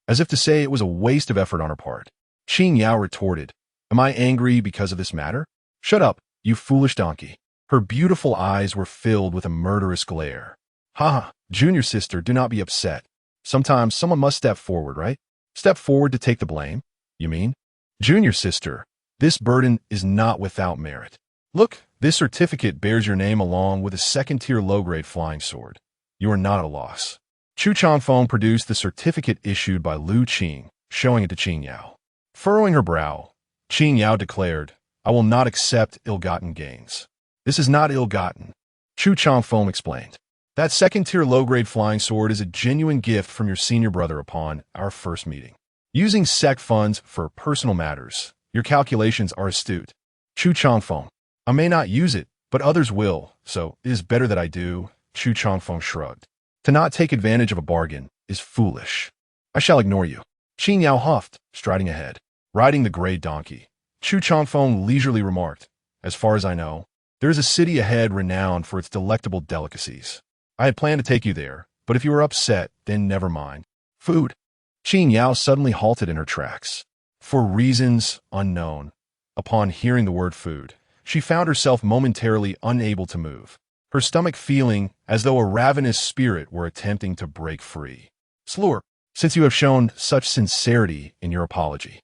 as if to say it was a waste of effort on her part. Qing Yao retorted, "Am I angry because of this matter? Shut up, you foolish donkey." Her beautiful eyes were filled with a murderous glare. "Ha, junior sister, do not be upset. Sometimes someone must step forward, right? Step forward to take the blame, you mean? Junior sister, this burden is not without merit. Look, this certificate bears your name along with a second-tier low-grade flying sword. You are not at a loss." Chu Changfeng produced the certificate issued by Lu Qing, showing it to Qing Yao. Furrowing her brow, Qing Yao declared, "I will not accept ill-gotten gains." "This is not ill-gotten," Chu Changfeng explained. "That second-tier low-grade flying sword is a genuine gift from your senior brother upon our first meeting. Using sect funds for personal matters, your calculations are astute." Chu Changfeng, "I may not use it, but others will, so it is better that I do." Chu Changfeng shrugged. "To not take advantage of a bargain is foolish. I shall ignore you." Qing Yao huffed, striding ahead. Riding the gray donkey, Chu Changfeng leisurely remarked, "As far as I know, there is a city ahead renowned for its delectable delicacies. I had planned to take you there, but if you are upset, then never mind. Food." Qing Yao suddenly halted in her tracks. For reasons unknown, upon hearing the word food, she found herself momentarily unable to move, her stomach feeling as though a ravenous spirit were attempting to break free. "Slur, since you have shown such sincerity in your apology,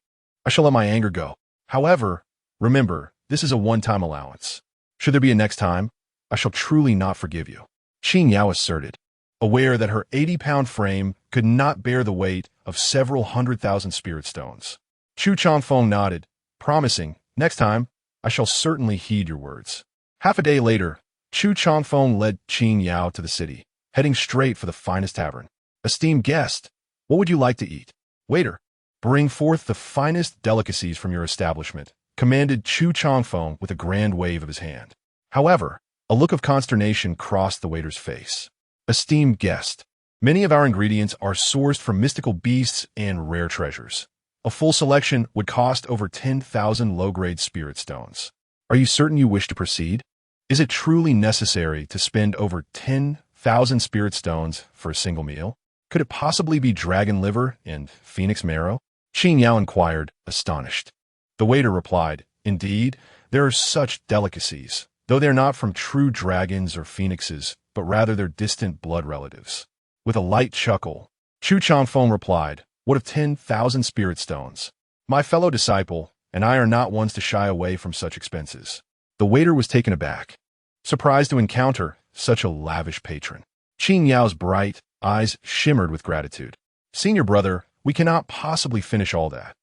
I shall let my anger go. However, remember, this is a one-time allowance. Should there be a next time, I shall truly not forgive you. Qing Yao asserted, aware that her 80-pound frame could not bear the weight of several 100,000 spirit stones. Chu Changfeng nodded, promising, next time, I shall certainly heed your words. Half a day later, Chu Changfeng led Qing Yao to the city, heading straight for the finest tavern. Esteemed guest, what would you like to eat? Waiter, bring forth the finest delicacies from your establishment, commanded Chu Changfeng with a grand wave of his hand. However, a look of consternation crossed the waiter's face. Esteemed guest, many of our ingredients are sourced from mystical beasts and rare treasures. A full selection would cost over 10,000 low-grade spirit stones. Are you certain you wish to proceed? Is it truly necessary to spend over 10,000 spirit stones for a single meal? Could it possibly be dragon liver and phoenix marrow? Qing Yao inquired, astonished. The waiter replied, indeed, there are such delicacies, though they are not from true dragons or phoenixes, but rather their distant blood relatives. With a light chuckle, Chu Changfeng replied, what of 10,000 spirit stones? My fellow disciple and I are not ones to shy away from such expenses. The waiter was taken aback, surprised to encounter such a lavish patron. Qing Yao's bright eyes shimmered with gratitude. Senior brother, we cannot possibly finish all that.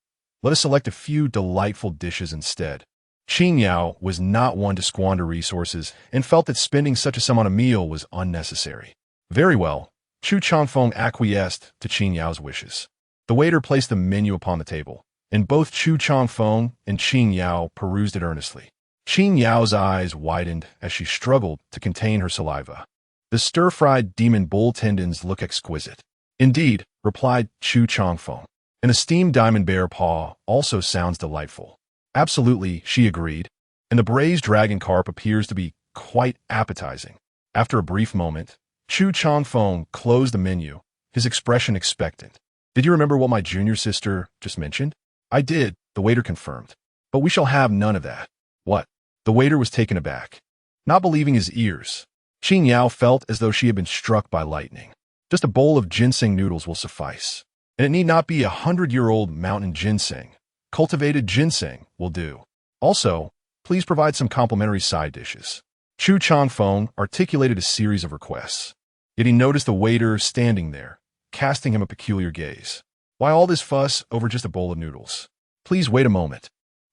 Let us select a few delightful dishes instead. Qing Yao was not one to squander resources and felt that spending such a sum on a meal was unnecessary. Very well, Chu Changfeng acquiesced to Qing Yao's wishes. The waiter placed the menu upon the table, and both Chu Changfeng and Qing Yao perused it earnestly. Qing Yao's eyes widened as she struggled to contain her saliva. The stir-fried demon bull tendons look exquisite. Indeed, replied Chu Changfeng. An esteemed diamond bear paw also sounds delightful. Absolutely, she agreed, and the braised dragon carp appears to be quite appetizing. After a brief moment, Chu Changfeng closed the menu, his expression expectant. Did you remember what my junior sister just mentioned? I did, the waiter confirmed. But we shall have none of that. What? The waiter was taken aback, not believing his ears. Qing Yao felt as though she had been struck by lightning. Just a bowl of ginseng noodles will suffice. And it need not be 100-year-old mountain ginseng. Cultivated ginseng will do. Also, please provide some complimentary side dishes. Chu Changfeng articulated a series of requests. Yet he noticed the waiter standing there, casting him a peculiar gaze. Why all this fuss over just a bowl of noodles? Please wait a moment.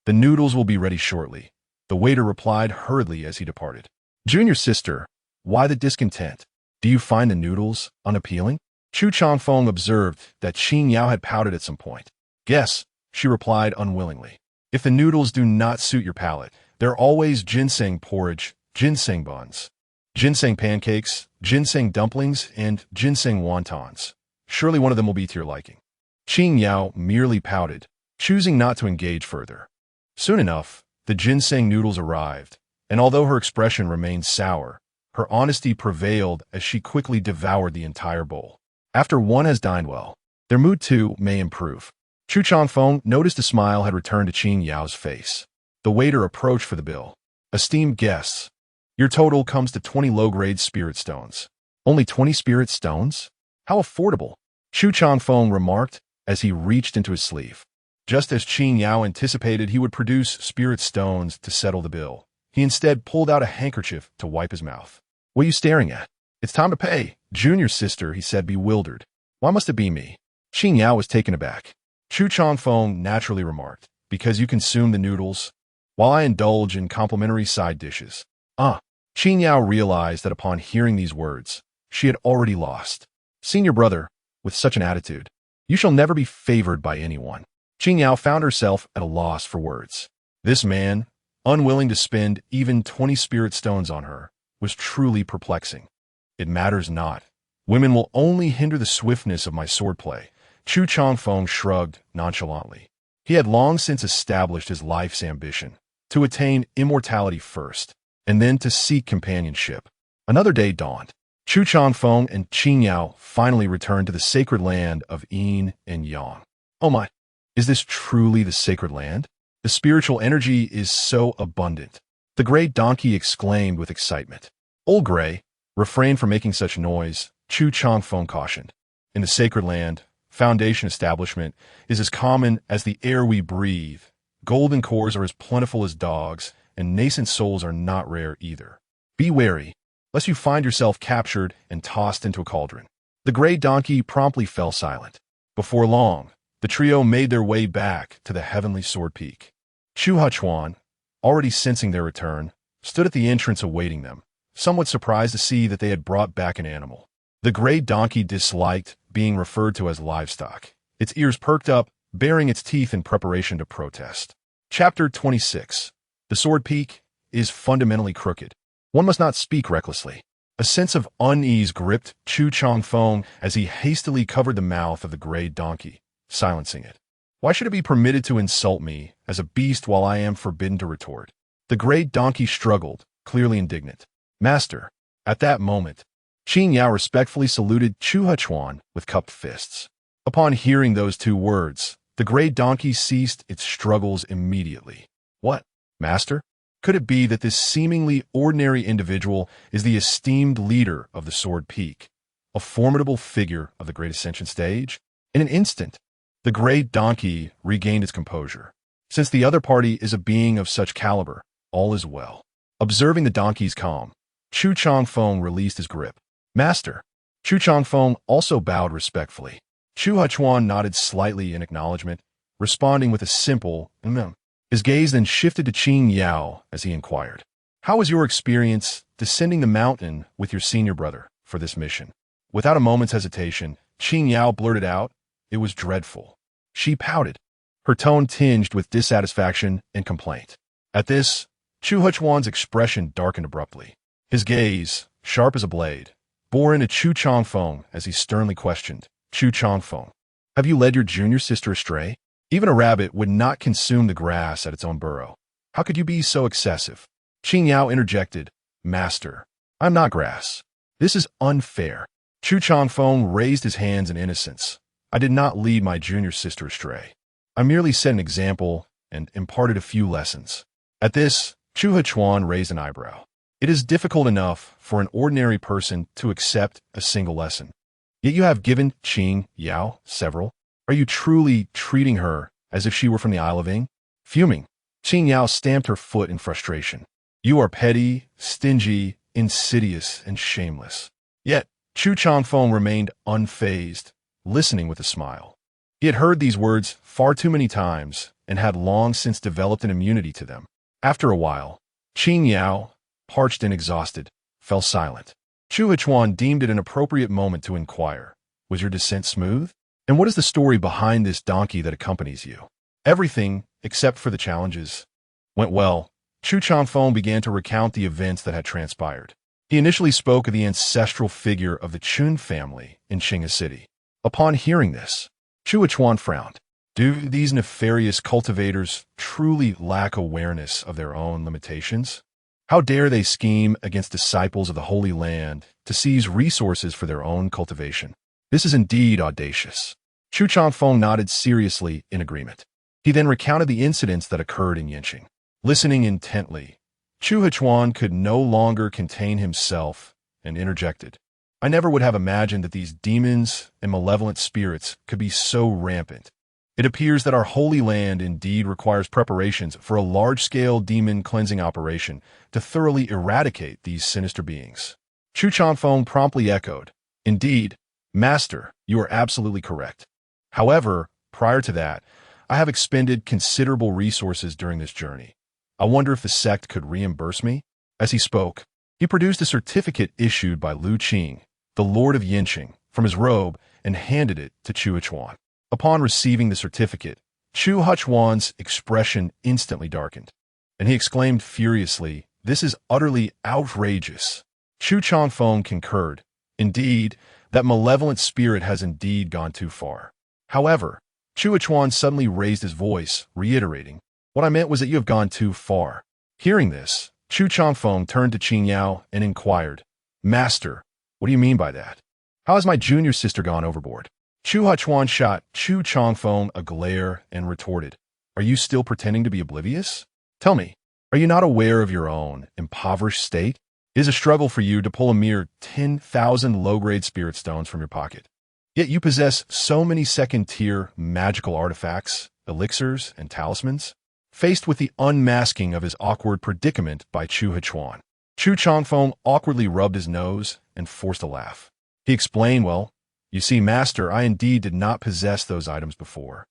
The noodles will be ready shortly, the waiter replied hurriedly as he departed. Junior sister, why the discontent? Do you find the noodles unappealing? Chu Changfeng observed that Qing Yao had pouted at some point. Yes, she replied unwillingly. If the noodles do not suit your palate, there are always ginseng porridge, ginseng buns, ginseng pancakes, ginseng dumplings, and ginseng wontons. Surely one of them will be to your liking. Qing Yao merely pouted, choosing not to engage further. Soon enough, the ginseng noodles arrived, and although her expression remained sour, her honesty prevailed as she quickly devoured the entire bowl. After one has dined well, their mood too may improve. Chu Changfeng noticed a smile had returned to Qing Yao's face. The waiter approached for the bill. Esteemed guests, your total comes to 20 low-grade spirit stones. Only 20 spirit stones? How affordable! Chu Changfeng remarked as he reached into his sleeve. Just as Qing Yao anticipated he would produce spirit stones to settle the bill, he instead pulled out a handkerchief to wipe his mouth. What are you staring at? It's time to pay. Junior sister, he said, bewildered. Why must it be me? Qing Yao was taken aback. Chu Changfeng naturally remarked, because you consume the noodles, while I indulge in complimentary side dishes. Qing Yao realized that upon hearing these words, she had already lost. Senior brother, with such an attitude, you shall never be favored by anyone. Qing Yao found herself at a loss for words. This man, unwilling to spend even 20 spirit stones on her, was truly perplexing. It matters not. Women will only hinder the swiftness of my swordplay. Chu Changfeng shrugged nonchalantly. He had long since established his life's ambition, to attain immortality first, and then to seek companionship. Another day dawned. Chu Changfeng and Qing Yao finally returned to the sacred land of Yin and Yang. Oh my, is this truly the sacred land? The spiritual energy is so abundant. The gray donkey exclaimed with excitement. Old Gray, refrain from making such noise, Chu Changfeng cautioned. In the sacred land, Foundation establishment is as common as the air we breathe. Golden cores are as plentiful as dogs, and nascent souls are not rare either. Be wary, lest you find yourself captured and tossed into a cauldron. The gray donkey promptly fell silent. Before long, the trio made their way back to the heavenly sword peak. Chuheng, already sensing their return, stood at the entrance awaiting them, somewhat surprised to see that they had brought back an animal. The gray donkey disliked being referred to as livestock. Its ears perked up, baring its teeth in preparation to protest. Chapter 26. The sword peak is fundamentally crooked. One must not speak recklessly. A sense of unease gripped Chusheng as he hastily covered the mouth of the gray donkey, silencing it. Why should it be permitted to insult me as a beast while I am forbidden to retort? The gray donkey struggled, clearly indignant. Master. At that moment, Qin Yao respectfully saluted Chuheng with cupped fists. Upon hearing those two words, the gray donkey ceased its struggles immediately. What, master? Could it be that this seemingly ordinary individual is the esteemed leader of the Sword Peak, a formidable figure of the Great Ascension stage? In an instant, the gray donkey regained its composure. Since the other party is a being of such caliber, all is well. Observing the donkey's calm, Chusheng released his grip. Master. Chusheng also bowed respectfully. Chuheng nodded slightly in acknowledgement, responding with a simple His gaze then shifted to Qin Yao as he inquired, "How was your experience descending the mountain with your senior brother for this mission?" Without a moment's hesitation, Qin Yao blurted out, "It was dreadful." She pouted, her tone tinged with dissatisfaction and complaint. At this, Chuheng's expression darkened abruptly. His gaze, sharp as a blade, bore into Chusheng as he sternly questioned, "Chusheng, have you led your junior sister astray? Even a rabbit would not consume the grass at its own burrow. How could you be so excessive?" Qin Yao interjected, "Master, I'm not grass. This is unfair." Chusheng raised his hands in innocence. "I did not lead my junior sister astray. I merely set an example and imparted a few lessons." At this, Chuheng raised an eyebrow. It is difficult enough for an ordinary person to accept a single lesson. Yet you have given Qin Yao several. Are you truly treating her as if she were from the Isle of Ing? Fuming, Qin Yao stamped her foot in frustration. "You are petty, stingy, insidious, and shameless." Yet, Chusheng remained unfazed, listening with a smile. He had heard these words far too many times and had long since developed an immunity to them. After a while, Qin Yao, parched and exhausted, fell silent. Chuheng deemed it an appropriate moment to inquire, "Was your descent smooth? And what is the story behind this donkey that accompanies you?" "Everything, except for the challenges, went well." Chusheng began to recount the events that had transpired. He initially spoke of the ancestral figure of the Chun family in Qinghe City. Upon hearing this, Chuheng frowned. Do these nefarious cultivators truly lack awareness of their own limitations? How dare they scheme against disciples of the Holy Land to seize resources for their own cultivation? This is indeed audacious. Chusheng nodded seriously in agreement. He then recounted the incidents that occurred in Yanqing. Listening intently, Chuheng could no longer contain himself and interjected, "I never would have imagined that these demons and malevolent spirits could be so rampant. It appears that our Holy Land indeed requires preparations for a large-scale demon cleansing operation to thoroughly eradicate these sinister beings." Chusheng promptly echoed, "Indeed, Master, you are absolutely correct. However, prior to that, I have expended considerable resources during this journey. I wonder if the sect could reimburse me?" As he spoke, he produced a certificate issued by Lu Qing, the Lord of Yanqing, from his robe and handed it to Chuheng. Upon receiving the certificate, Chuheng's expression instantly darkened, and he exclaimed furiously, "This is utterly outrageous." Chusheng concurred. Indeed, that malevolent spirit has indeed gone too far. However, Chuheng suddenly raised his voice, reiterating, "What I meant was that you have gone too far." Hearing this, Chusheng turned to Qin Yao and inquired, "Master, what do you mean by that? How has my junior sister gone overboard?" Chuheng shot Chusheng a glare and retorted, "Are you still pretending to be oblivious? Tell me, are you not aware of your own impoverished state? It is a struggle for you to pull a mere 10,000 low-grade spirit stones from your pocket. Yet you possess so many second-tier magical artifacts, elixirs, and talismans? Faced with the unmasking of his awkward predicament by Chu Hechuan, Chu Changfeng awkwardly rubbed his nose and forced a laugh. He explained, well, you see, Master, I indeed did not possess those items before.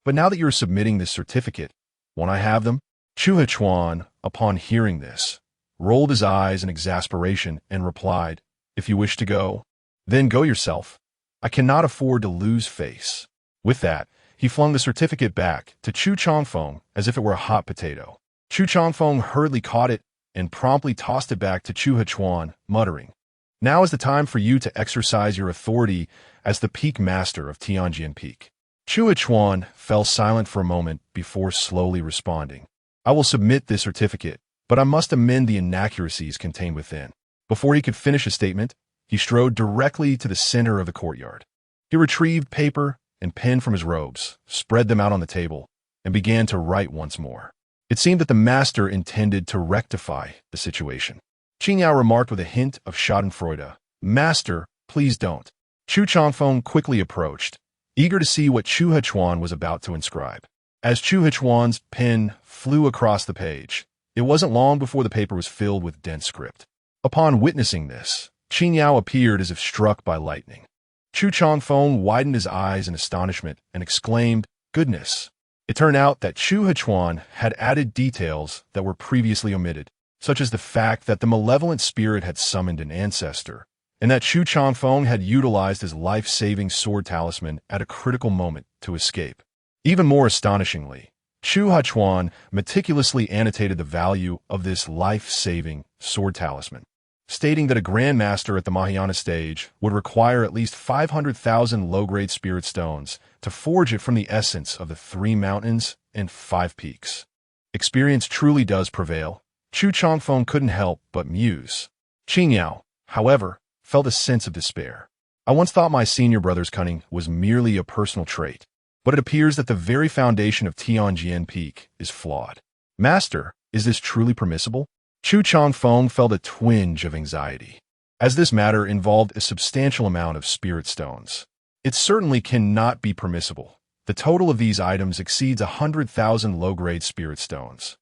But now that you are submitting this certificate, won't I have them? Chu Hechuan, upon hearing this, rolled his eyes in exasperation and replied, if you wish to go, then go yourself. I cannot afford to lose face. With that, he flung the certificate back to Chu Changfeng as if it were a hot potato. Chu Changfeng hurriedly caught it and promptly tossed it back to Chu Hechuan, muttering, now is the time for you to exercise your authority as the peak master of Tianjin Peak. Chu Hechuan fell silent for a moment before slowly responding. I will submit this certificate, but I must amend the inaccuracies contained within. Before he could finish his statement, he strode directly to the center of the courtyard. He retrieved paper and pen from his robes, spread them out on the table, and began to write once more. It seemed that the master intended to rectify the situation. Qing Yao remarked with a hint of schadenfreude, Master, please don't. Chu Changfeng quickly approached, eager to see what Chu Hechuan was about to inscribe. As Chu Hechuan's pen flew across the page, it wasn't long before the paper was filled with dense script. Upon witnessing this, Qing Yao appeared as if struck by lightning. Chu Changfeng widened his eyes in astonishment and exclaimed, goodness! It turned out that Chu Hechuan had added details that were previously omitted, such as the fact that the malevolent spirit had summoned an ancestor, and that Chu Changfeng had utilized his life-saving sword talisman at a critical moment to escape. Even more astonishingly, Chu Hechuan meticulously annotated the value of this life-saving sword talisman, stating that a grandmaster at the Mahayana stage would require at least 500,000 low-grade spirit stones to forge it from the essence of the 3 mountains and 5 peaks. Experience truly does prevail. Chu Changfeng couldn't help but muse. Qing Yao, however, felt a sense of despair. I once thought my senior brother's cunning was merely a personal trait, but it appears that the very foundation of Tianjin Peak is flawed. Master, is this truly permissible? Chu Changfeng felt a twinge of anxiety, as this matter involved a substantial amount of spirit stones. It certainly cannot be permissible. The total of these items exceeds 100,000 low-grade spirit stones.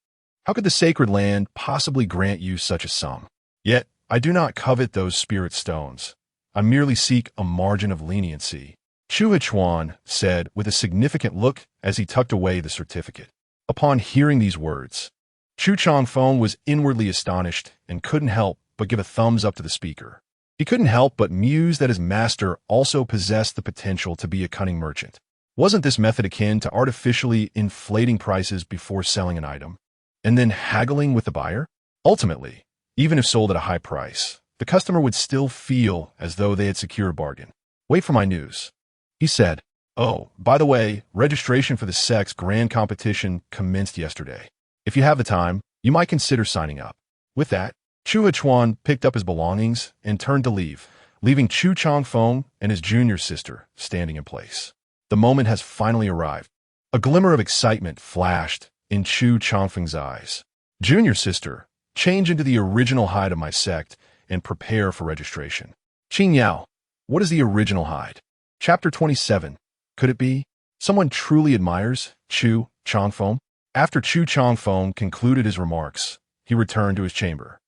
How could the sacred land possibly grant you such a sum? Yet, I do not covet those spirit stones. I merely seek a margin of leniency, Chu Hechuan said with a significant look as he tucked away the certificate. Upon hearing these words, Chu Changfeng was inwardly astonished and couldn't help but give a thumbs up to the speaker. He couldn't help but muse that his master also possessed the potential to be a cunning merchant. Wasn't this method akin to artificially inflating prices before selling an item, and then haggling with the buyer? Ultimately, even if sold at a high price, the customer would still feel as though they had secured a bargain. Wait for my news, he said. Oh, by the way, registration for the Sex Grand Competition commenced yesterday. If you have the time, you might consider signing up. With that, Chu Hechuan picked up his belongings and turned to leave, leaving Chu Changfeng and his junior sister standing in place. The moment has finally arrived. A glimmer of excitement flashed in Chu Changfeng's eyes. Junior sister, change into the original hide of my sect and prepare for registration. Qing Yao, what is the original hide? Chapter 27. Could it be? Someone truly admires Chu Changfeng? After Chu Changfeng concluded his remarks, he returned to his chamber.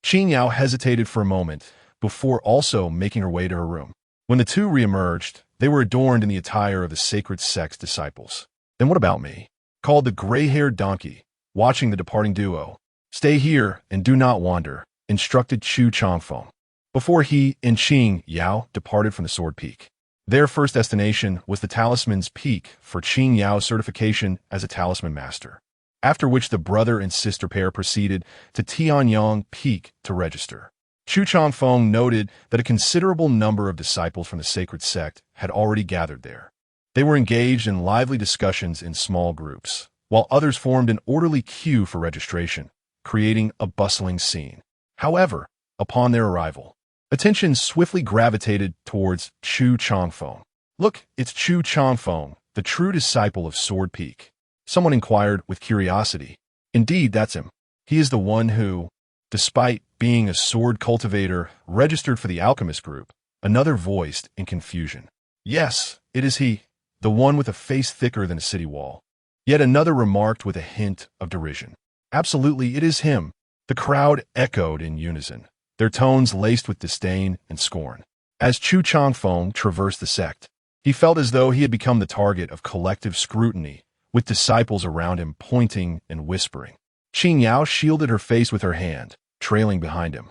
Qing Yao hesitated for a moment before also making her way to her room. When the two reemerged, they were adorned in the attire of the sacred sect's disciples. Then what about me? Called the gray-haired donkey, watching the departing duo. Stay here and do not wander, instructed Chu Changfeng, before he and Qing Yao departed from the Sword Peak. Their first destination was the Talisman's Peak for Qing Yao's certification as a talisman master, after which the brother and sister pair proceeded to Tianyang Peak to register. Chu Changfeng noted that a considerable number of disciples from the sacred sect had already gathered there. They were engaged in lively discussions in small groups, while others formed an orderly queue for registration, creating a bustling scene. However, upon their arrival, attention swiftly gravitated towards Chu Changfeng. Look, it's Chu Changfeng, the true disciple of Sword Peak. Someone inquired with curiosity. Indeed, that's him. He is the one who, despite being a sword cultivator, registered for the alchemist group, another voiced in confusion. Yes, it is he, the one with a face thicker than a city wall. Yet another remarked with a hint of derision. Absolutely, it is him. The crowd echoed in unison, their tones laced with disdain and scorn. As Chu Changfeng traversed the sect, he felt as though he had become the target of collective scrutiny, with disciples around him pointing and whispering. Qing Yao shielded her face with her hand, trailing behind him.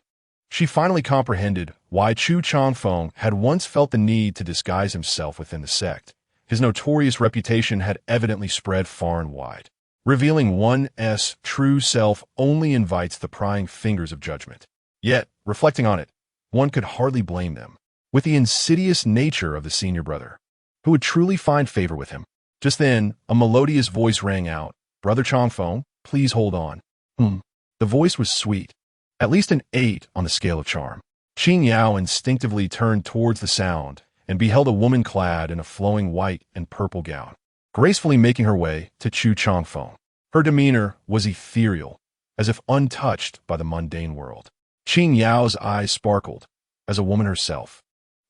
She finally comprehended why Chu Changfeng had once felt the need to disguise himself within the sect. His notorious reputation had evidently spread far and wide. Revealing one's true self only invites the prying fingers of judgment. Yet, reflecting on it, one could hardly blame them. With the insidious nature of the senior brother, who would truly find favor with him. Just then, a melodious voice rang out, "Brother Changfeng, please hold on." The voice was sweet, at least an 8 on the scale of charm. Qing Yao instinctively turned towards the sound and beheld a woman clad in a flowing white and purple gown, gracefully making her way to Chu Changfeng. Her demeanor was ethereal, as if untouched by the mundane world. Qing Yao's eyes sparkled, as a woman herself.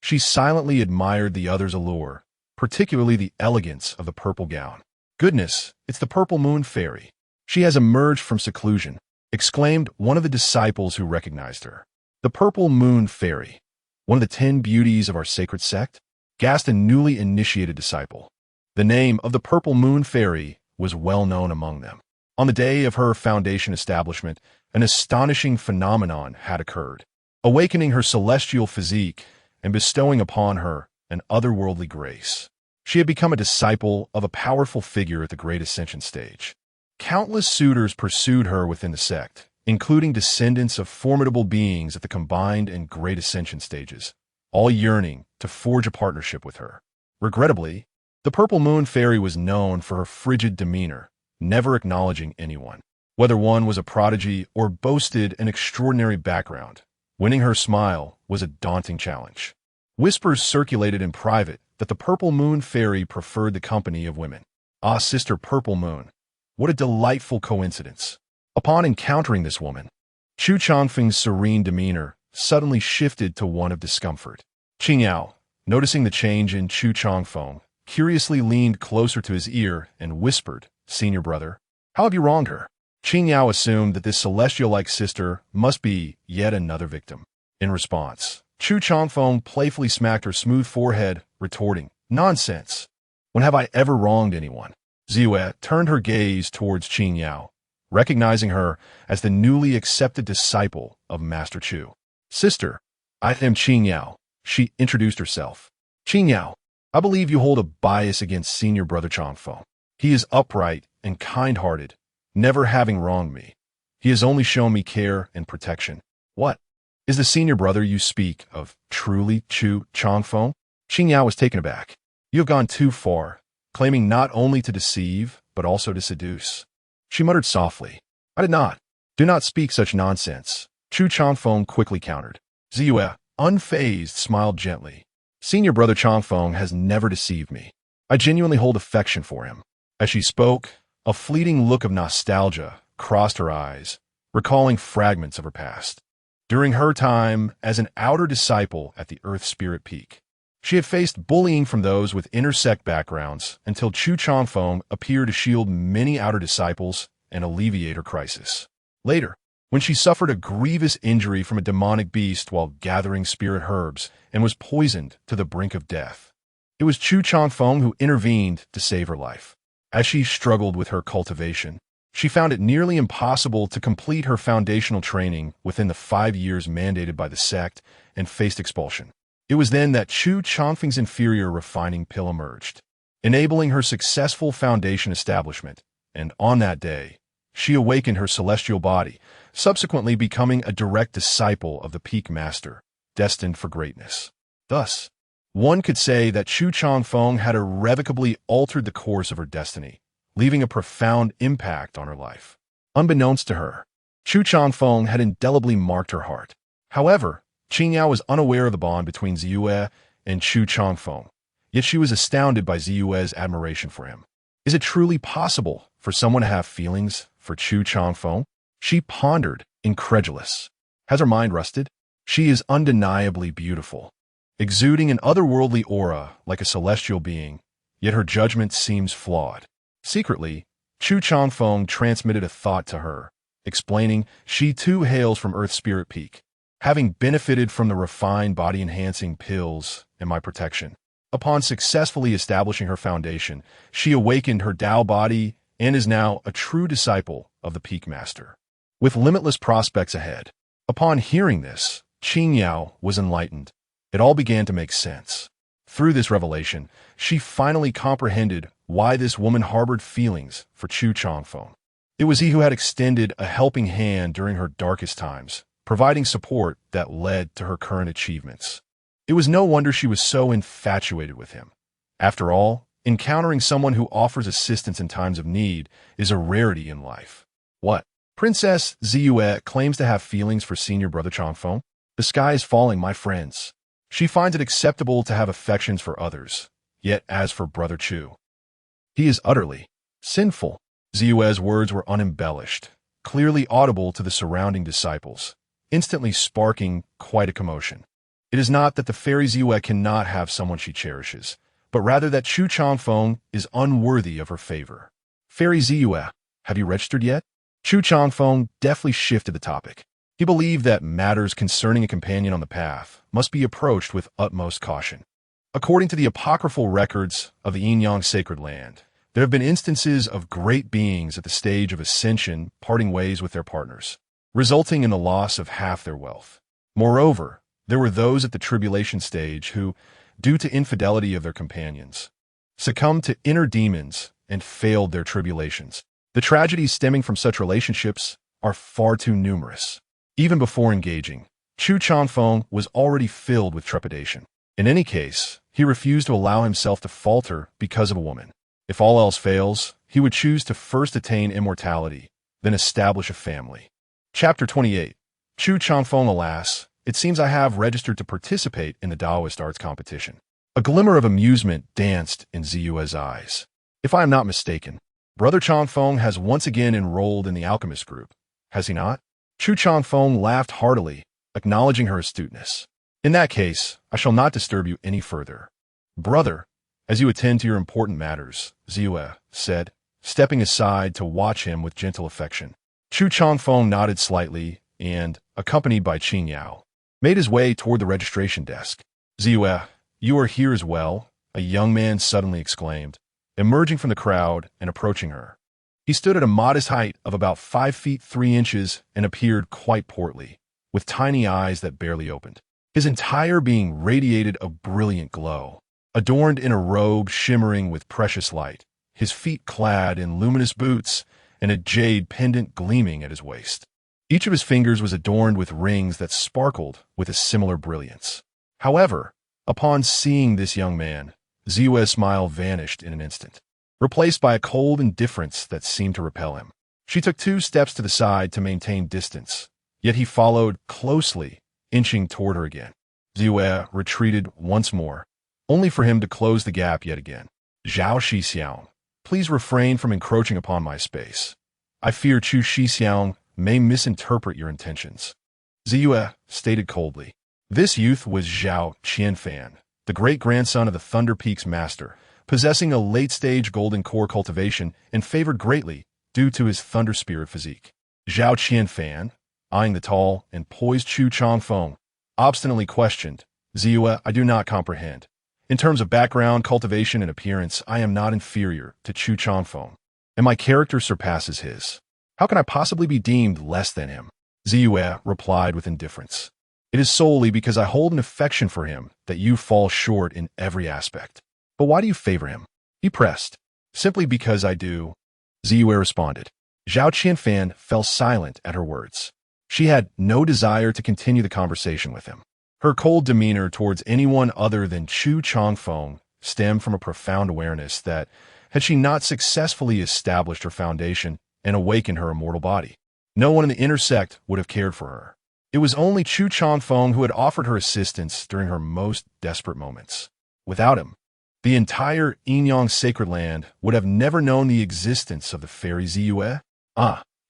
She silently admired the other's allure, particularly the elegance of the purple gown. "Goodness, it's the Purple Moon Fairy. She has emerged from seclusion," exclaimed one of the disciples who recognized her. "The Purple Moon Fairy, one of the 10 beauties of our sacred sect?" gasped a newly initiated disciple. The name of the Purple Moon Fairy was well known among them. On the day of her foundation establishment, an astonishing phenomenon had occurred, awakening her celestial physique and bestowing upon her an otherworldly grace. She had become a disciple of a powerful figure at the Great Ascension stage. Countless suitors pursued her within the sect, including descendants of formidable beings at the Combined and Great Ascension stages, all yearning to forge a partnership with her. Regrettably, the Purple Moon Fairy was known for her frigid demeanor, never acknowledging anyone, whether one was a prodigy or boasted an extraordinary background. Winning her smile was a daunting challenge. Whispers circulated in private that the Purple Moon Fairy preferred the company of women. Ah, Sister Purple Moon, what a delightful coincidence. Upon encountering this woman, Chu Changfeng's serene demeanor suddenly shifted to one of discomfort. Qing Yao, noticing the change in Chu Changfeng, curiously leaned closer to his ear and whispered, "Senior brother, how have you wronged her?" Qing Yao assumed that this celestial-like sister must be yet another victim. In response, Chu Changfeng playfully smacked her smooth forehead, retorting, "Nonsense! When have I ever wronged anyone?" Ziyue turned her gaze towards Qing Yao, recognizing her as the newly accepted disciple of Master Chu. "Sister, I am Qing Yao," she introduced herself. "Qing Yao, I believe you hold a bias against senior brother Changfeng. He is upright and kind-hearted, never having wronged me. He has only shown me care and protection." "What? Is the senior brother you speak of truly Chu Changfeng?" Qing Yao was taken aback. "You have gone too far, claiming not only to deceive, but also to seduce." She muttered softly, "I did not. Do not speak such nonsense," Chu Changfeng quickly countered. Ziyue, unfazed, smiled gently. "Senior brother Changfeng has never deceived me. I genuinely hold affection for him." As she spoke, a fleeting look of nostalgia crossed her eyes, recalling fragments of her past. During her time as an outer disciple at the Earth Spirit Peak, she had faced bullying from those with intersect backgrounds until Chu Changfeng appeared to shield many outer disciples and alleviate her crisis. Later, when she suffered a grievous injury from a demonic beast while gathering spirit herbs and was poisoned to the brink of death, it was Chu Changfeng who intervened to save her life. As she struggled with her cultivation, she found it nearly impossible to complete her foundational training within the 5 years mandated by the sect and faced expulsion. It was then that Chu Changfeng's inferior refining pill emerged, enabling her successful foundation establishment, and on that day, she awakened her celestial body, subsequently becoming a direct disciple of the Peak Master, destined for greatness. Thus, one could say that Chu Changfeng had irrevocably altered the course of her destiny, leaving a profound impact on her life. Unbeknownst to her, Chu Changfeng had indelibly marked her heart. However, Qing Yao was unaware of the bond between Ziyue and Chu Changfeng, yet she was astounded by Ziyue's admiration for him. Is it truly possible for someone to have feelings for Chu Changfeng? She pondered, incredulous. Has her mind rusted? She is undeniably beautiful. exuding an otherworldly aura like a celestial being, yet her judgment seems flawed. Secretly, Chu Changfeng transmitted a thought to her, explaining she too hails from Earth's Spirit Peak, having benefited from the refined body-enhancing pills and my protection. Upon successfully establishing her foundation, she awakened her Tao body and is now a true disciple of the Peak Master, with limitless prospects ahead. Upon hearing this, Qing Yao was enlightened. It all began to make sense. Through this revelation, she finally comprehended why this woman harbored feelings for Chu Changfeng. It was he who had extended a helping hand during her darkest times, providing support that led to her current achievements. It was no wonder she was so infatuated with him. After all, encountering someone who offers assistance in times of need is a rarity in life. What? Princess Ziyue claims to have feelings for senior brother Changfeng? The sky is falling, my friends. She finds it acceptable to have affections for others. Yet as for brother Chu, he is utterly sinful. Ziyue's words were unembellished, clearly audible to the surrounding disciples, instantly sparking quite a commotion. It is not that the fairy Ziyue cannot have someone she cherishes, but rather that Chu Changfeng is unworthy of her favor. Fairy Ziyue, have you registered yet? Chu Changfeng deftly shifted the topic. He believed that matters concerning a companion on the path must be approached with utmost caution. According to the apocryphal records of the Yin-Yang Sacred Land, there have been instances of great beings at the stage of ascension parting ways with their partners, resulting in the loss of half their wealth. Moreover, there were those at the tribulation stage who, due to infidelity of their companions, succumbed to inner demons and failed their tribulations. The tragedies stemming from such relationships are far too numerous. Even before engaging, Chu Changfeng was already filled with trepidation. In any case, he refused to allow himself to falter because of a woman. If all else fails, he would choose to first attain immortality, then establish a family. Chapter 28. Chu Changfeng, alas, it seems I have registered to participate in the Taoist arts competition. A glimmer of amusement danced in Ziyue's eyes. If I am not mistaken, Brother Changfeng has once again enrolled in the alchemist group, has he not? Chu Changfeng laughed heartily, acknowledging her astuteness. In that case, I shall not disturb you any further. Brother, as you attend to your important matters, Ziyue said, stepping aside to watch him with gentle affection. Chu Changfeng nodded slightly and, accompanied by Qing Yao, made his way toward the registration desk. Ziyue, you are here as well, a young man suddenly exclaimed, emerging from the crowd and approaching her. He stood at a modest height of about 5 feet 3 inches and appeared quite portly, with tiny eyes that barely opened. His entire being radiated a brilliant glow, adorned in a robe shimmering with precious light, his feet clad in luminous boots and a jade pendant gleaming at his waist. Each of his fingers was adorned with rings that sparkled with a similar brilliance. However, upon seeing this young man, Ziyue's smile vanished in an instant, replaced by a cold indifference that seemed to repel him. She took 2 steps to the side to maintain distance, yet he followed closely, inching toward her again. Ziyue retreated once more, only for him to close the gap yet again. Zhao Shixiang, please refrain from encroaching upon my space. I fear Chu Shixiang may misinterpret your intentions. Ziyue stated coldly. This youth was Zhao Qianfan, the great-grandson of the Thunder Peak's master, possessing a late-stage golden core cultivation and favored greatly due to his thunder spirit physique. Zhao Qianfan, eyeing the tall and poised Chu Changfeng, obstinately questioned, Ziyue, I do not comprehend. In terms of background, cultivation, and appearance, I am not inferior to Chu Changfeng, and my character surpasses his. How can I possibly be deemed less than him? Ziyue replied with indifference. It is solely because I hold an affection for him that you fall short in every aspect. But why do you favor him? He pressed. Simply because I do. Ziyue responded. Zhao Qianfan fell silent at her words. She had no desire to continue the conversation with him. Her cold demeanor towards anyone other than Chu Changfeng stemmed from a profound awareness that, had she not successfully established her foundation and awakened her immortal body, no one in the inner sect would have cared for her. It was only Chu Changfeng who had offered her assistance during her most desperate moments. Without him, the entire Yin-Yang Sacred Land would have never known the existence of the fairy Ziyue.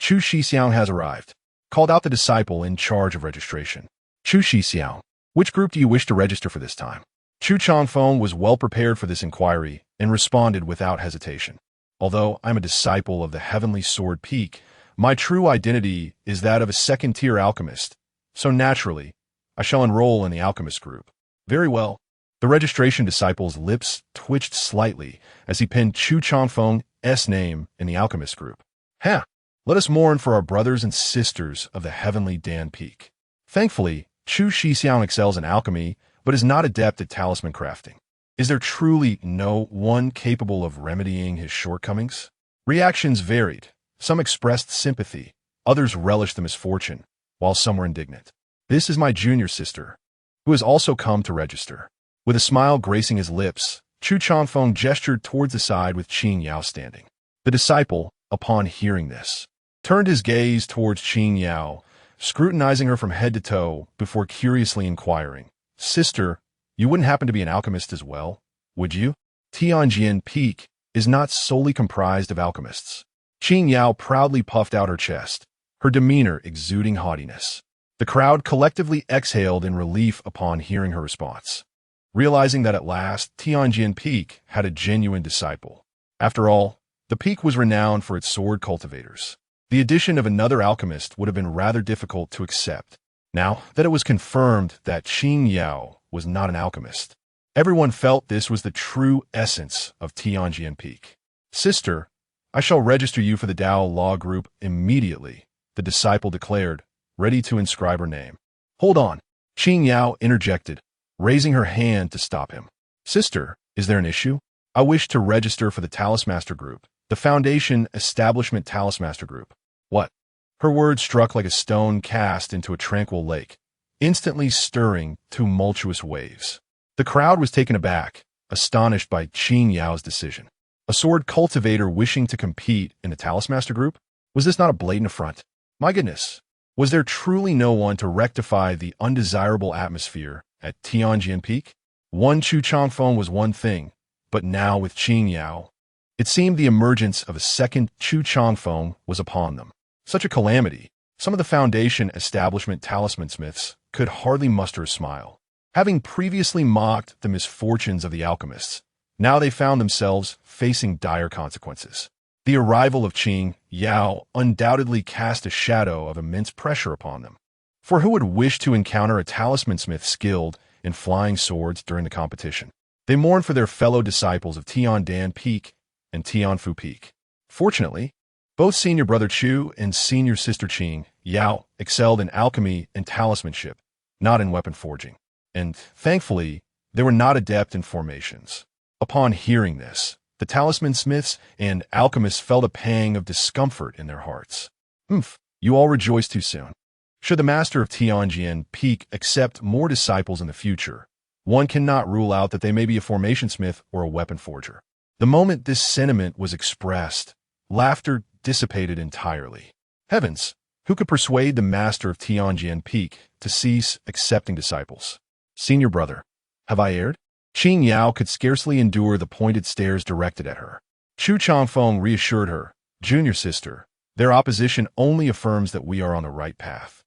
Chu Shixiang has arrived, called out the disciple in charge of registration. Chu Shixiang, Which group do you wish to register for this time? Chu Changfeng was well prepared for this inquiry and responded without hesitation. Although I'm a disciple of the Heavenly Sword Peak, my true identity is that of a second-tier alchemist, so naturally, I shall enroll in the alchemist group. Very well. The registration disciple's lips twitched slightly as he pinned Chu Changfeng's name in the alchemist group. Ha! Let us mourn for our brothers and sisters of the Heavenly Dan Peak. Thankfully, Chu Shixiang excels in alchemy, but is not adept at talisman crafting. Is there truly no one capable of remedying his shortcomings? Reactions varied. Some expressed sympathy, others relished the misfortune, while some were indignant. This is my junior sister, who has also come to register. With a smile gracing his lips, Chu Changfeng gestured towards the side with Qing Yao standing. The disciple, upon hearing this, turned his gaze towards Qing Yao, scrutinizing her from head to toe before curiously inquiring, "Sister, you wouldn't happen to be an alchemist as well, would you?" Tianjin Peak is not solely comprised of alchemists. Qing Yao proudly puffed out her chest, her demeanor exuding haughtiness. The crowd collectively exhaled in relief upon hearing her response, realizing that at last Tianjin Peak had a genuine disciple. After all, the peak was renowned for its sword cultivators. The addition of another alchemist would have been rather difficult to accept. Now that it was confirmed that Qing Yao was not an alchemist, everyone felt this was the true essence of Tianjin Peak. "Sister, I shall register you for the Dao Law Group immediately," the disciple declared, ready to inscribe her name. "Hold on," Qing Yao interjected, raising her hand to stop him. "Sister, is there an issue? I wish to register for the Talismaster Group, the Foundation Establishment Talismaster Group." What? Her words struck like a stone cast into a tranquil lake, instantly stirring tumultuous waves. The crowd was taken aback, astonished by Qing Yao's decision. A sword cultivator wishing to compete in the Talismaster Group? Was this not a blatant affront? My goodness, was there truly no one to rectify the undesirable atmosphere at Tianjin Peak? One Chu Changfeng was one thing, but now with Qing Yao, it seemed the emergence of a second Chu Changfeng was upon them. Such a calamity, some of the Foundation Establishment Talisman Smiths could hardly muster a smile. Having previously mocked the misfortunes of the alchemists, now they found themselves facing dire consequences. The arrival of Qing Yao undoubtedly cast a shadow of immense pressure upon them. For who would wish to encounter a talisman smith skilled in flying swords during the competition? They mourned for their fellow disciples of Tiandan Peak and Tianfu Peak. Fortunately, both senior brother Chu and senior sister Qing Yao excelled in alchemy and talismanship, not in weapon forging. And, thankfully, they were not adept in formations. Upon hearing this, the talisman smiths and alchemists felt a pang of discomfort in their hearts. You all rejoice too soon. Should the master of Tianjin Peak accept more disciples in the future, one cannot rule out that they may be a formation smith or a weapon forger. The moment this sentiment was expressed, laughter dissipated entirely. Heavens, who could persuade the master of Tianjin Peak to cease accepting disciples? Senior brother, have I erred? Qing Yao could scarcely endure the pointed stares directed at her. Chu Changfeng reassured her, "Junior sister, their opposition only affirms that we are on the right path.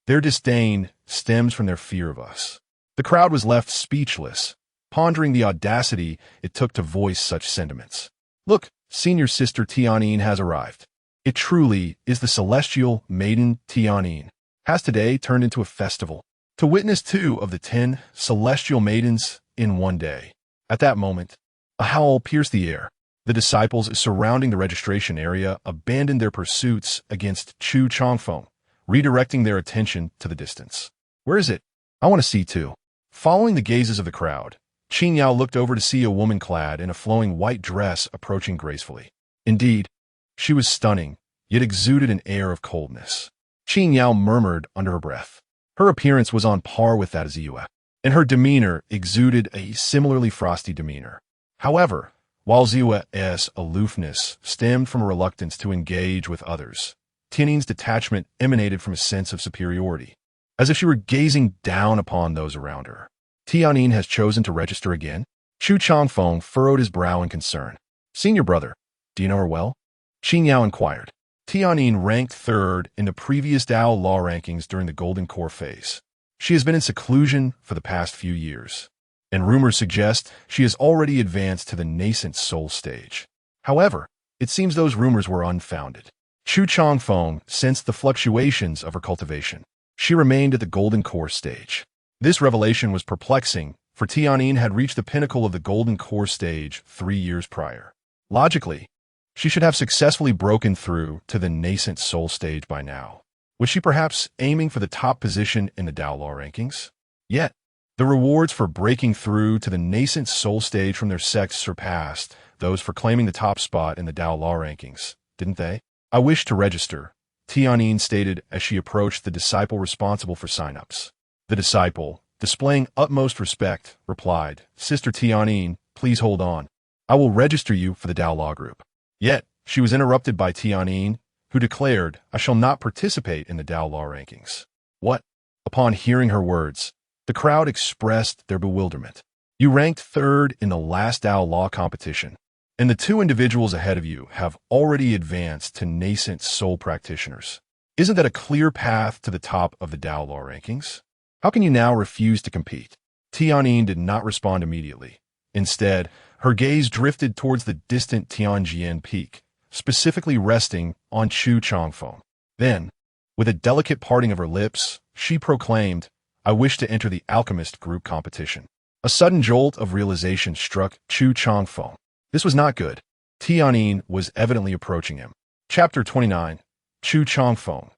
Their disdain stems from their fear of us." The crowd was left speechless, pondering the audacity it took to voice such sentiments. "Look, senior sister Tianyin has arrived. It truly is the celestial maiden Tianyin. Has today turned into a festival to witness 2 of the 10 celestial maidens in one day." At that moment, a howl pierced the air. The disciples surrounding the registration area abandoned their pursuits against Chu Changfeng, redirecting their attention to the distance. "Where is it? I want to see too." Following the gazes of the crowd, Qing Yao looked over to see a woman clad in a flowing white dress approaching gracefully. Indeed, she was stunning, yet exuded an air of coldness. Qing Yao murmured under her breath. Her appearance was on par with that of Ziyue, and her demeanor exuded a similarly frosty demeanor. However, while Ziyue's aloofness stemmed from a reluctance to engage with others, Tianin's detachment emanated from a sense of superiority, as if she were gazing down upon those around her. Tianin has chosen to register again? Chu Changfeng furrowed his brow in concern. "Senior brother, do you know her well?" Qing Yao inquired. Tianin ranked 3rd in the previous Dao Law rankings during the Golden Core phase. She has been in seclusion for the past few years, and rumors suggest she has already advanced to the nascent soul stage. However, it seems those rumors were unfounded. Chu Changfeng sensed the fluctuations of her cultivation. She remained at the golden core stage. This revelation was perplexing, for Tianyin had reached the pinnacle of the golden core stage 3 years prior. Logically, she should have successfully broken through to the nascent soul stage by now. Was she perhaps aiming for the top position in the Dao Law rankings? Yet, the rewards for breaking through to the nascent soul stage from their sects surpassed those for claiming the top spot in the Dao Law rankings, didn't they? I wish to register, Tianyin stated as she approached the disciple responsible for sign-ups. The disciple, displaying utmost respect, replied, Sister Tianyin, please hold on. I will register you for the Dao Law group. Yet, she was interrupted by Tianyin, who declared, I shall not participate in the Dao Law rankings. What? Upon hearing her words, the crowd expressed their bewilderment. You ranked third in the last Dao Law competition, and the 2 individuals ahead of you have already advanced to nascent soul practitioners. Isn't that a clear path to the top of the Dao Law rankings? How can you now refuse to compete? Tianyin did not respond immediately. Instead, her gaze drifted towards the distant Tianjian peak, specifically resting on Chu Changfeng. Then, with a delicate parting of her lips, she proclaimed, I wish to enter the alchemist group competition. A sudden jolt of realization struck Chu Changfeng. This was not good. Tianyin was evidently approaching him. Chapter 29. Chu Changfeng.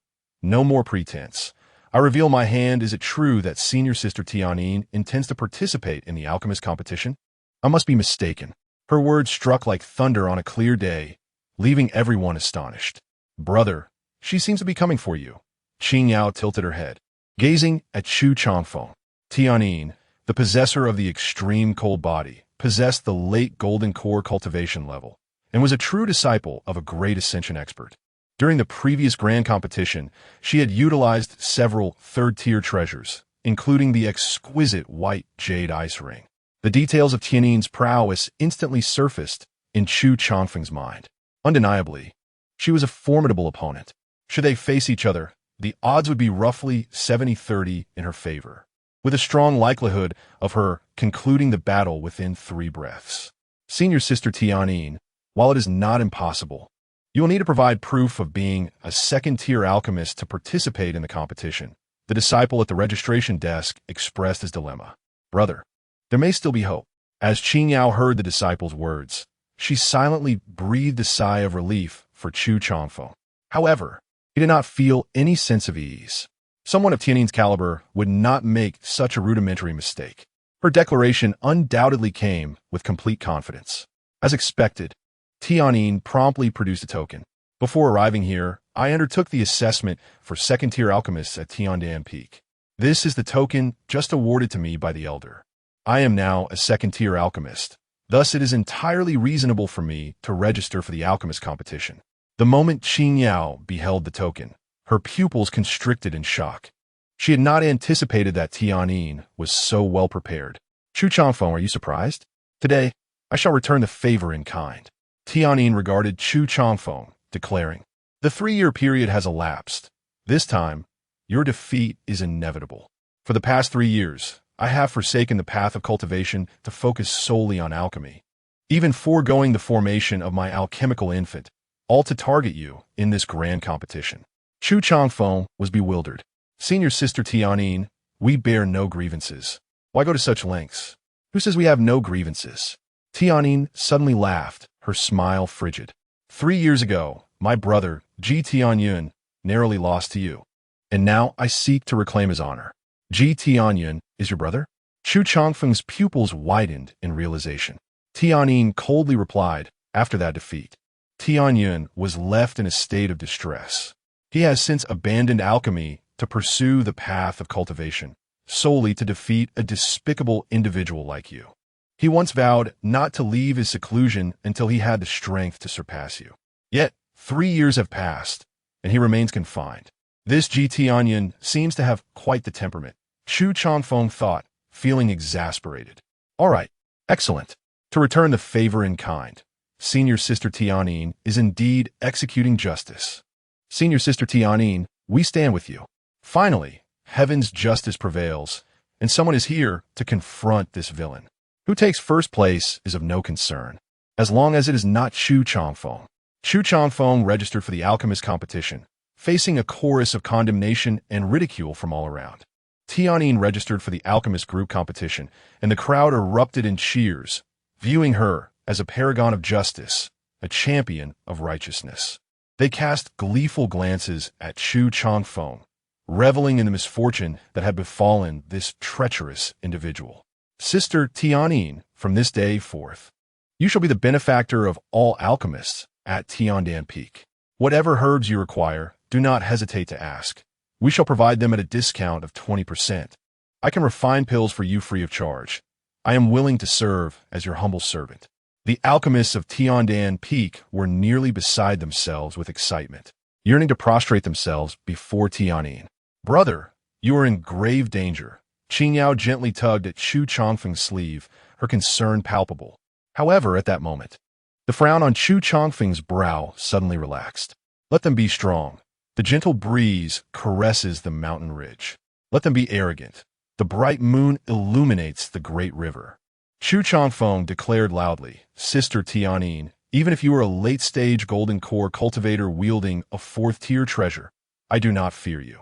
No more pretense. I reveal my hand. Is it true that Senior Sister Tianyin intends to participate in the alchemist competition? I must be mistaken. Her words struck like thunder on a clear day, leaving everyone astonished. Brother, she seems to be coming for you. Qing Yao tilted her head, gazing at Chu Changfeng. Tianyin, the possessor of the extreme cold body, possessed the late golden core cultivation level, and was a true disciple of a great ascension expert. During the previous grand competition, she had utilized several third-tier treasures, including the exquisite white jade ice ring. The details of Tianyin's prowess instantly surfaced in Chu Changfeng's mind. Undeniably, she was a formidable opponent. Should they face each other, the odds would be roughly 70-30 in her favor, with a strong likelihood of her concluding the battle within 3 breaths. Senior Sister Tianyin, while it is not impossible, you will need to provide proof of being a second-tier alchemist to participate in the competition. The disciple at the registration desk expressed his dilemma. Brother, there may still be hope. As Qing Yao heard the disciple's words, she silently breathed a sigh of relief for Chu Changfeng. However, he did not feel any sense of ease. Someone of Tianyin's caliber would not make such a rudimentary mistake. Her declaration undoubtedly came with complete confidence. As expected, Tianyin promptly produced a token. Before arriving here, I undertook the assessment for second-tier alchemists at Tiandan Peak. This is the token just awarded to me by the Elder. I am now a second-tier alchemist. Thus, it is entirely reasonable for me to register for the alchemist competition. The moment Qing Yao beheld the token, her pupils constricted in shock. She had not anticipated that Tianyin was so well prepared. Chu Changfeng, are you surprised? Today, I shall return the favor in kind. Tianyin regarded Chu Changfeng, declaring, the 3-year period has elapsed. This time, your defeat is inevitable. For the past 3 years, I have forsaken the path of cultivation to focus solely on alchemy, even foregoing the formation of my alchemical infant, all to target you in this grand competition. Chu Changfeng was bewildered. Senior Sister Tianyin, we bear no grievances. Why go to such lengths? Who says we have no grievances? Tianyin suddenly laughed, her smile frigid. 3 years ago, my brother, Ji Tianyun, narrowly lost to you, and now I seek to reclaim his honor. Ji Tianyun is your brother? Chu Changfeng's pupils widened in realization. Tianyin coldly replied, after that defeat, Tianyun was left in a state of distress. He has since abandoned alchemy to pursue the path of cultivation, solely to defeat a despicable individual like you. He once vowed not to leave his seclusion until he had the strength to surpass you. Yet, 3 years have passed, and he remains confined. This Ji Tianyun seems to have quite the temperament. Chu Changfeng thought, feeling exasperated. All right, excellent. To return the favor in kind, Senior Sister Tianyin is indeed executing justice. Senior Sister Tianyin, we stand with you. Finally, Heaven's justice prevails, and someone is here to confront this villain. Who takes first place is of no concern, as long as it is not Chu Changfeng. Chu Changfeng registered for the alchemist competition, facing a chorus of condemnation and ridicule from all around. Tianyin registered for the alchemist group competition, and the crowd erupted in cheers, viewing her as a paragon of justice, a champion of righteousness. They cast gleeful glances at Chu Changfeng, reveling in the misfortune that had befallen this treacherous individual. Sister Tianyin, from this day forth, you shall be the benefactor of all alchemists at Tiandan Peak. Whatever herbs you require, do not hesitate to ask. We shall provide them at a discount of 20%. I can refine pills for you free of charge. I am willing to serve as your humble servant. The alchemists of Tiandan Peak were nearly beside themselves with excitement, yearning to prostrate themselves before Tianyin. Brother, you are in grave danger. Qing Yao gently tugged at Chu Changfeng's sleeve, her concern palpable. However, at that moment, the frown on Chu Changfeng's brow suddenly relaxed. Let them be strong. The gentle breeze caresses the mountain ridge. Let them be arrogant. The bright moon illuminates the great river. Chu Changfeng declared loudly, Sister Tianyin, even if you are a late-stage golden core cultivator wielding a fourth-tier treasure, I do not fear you.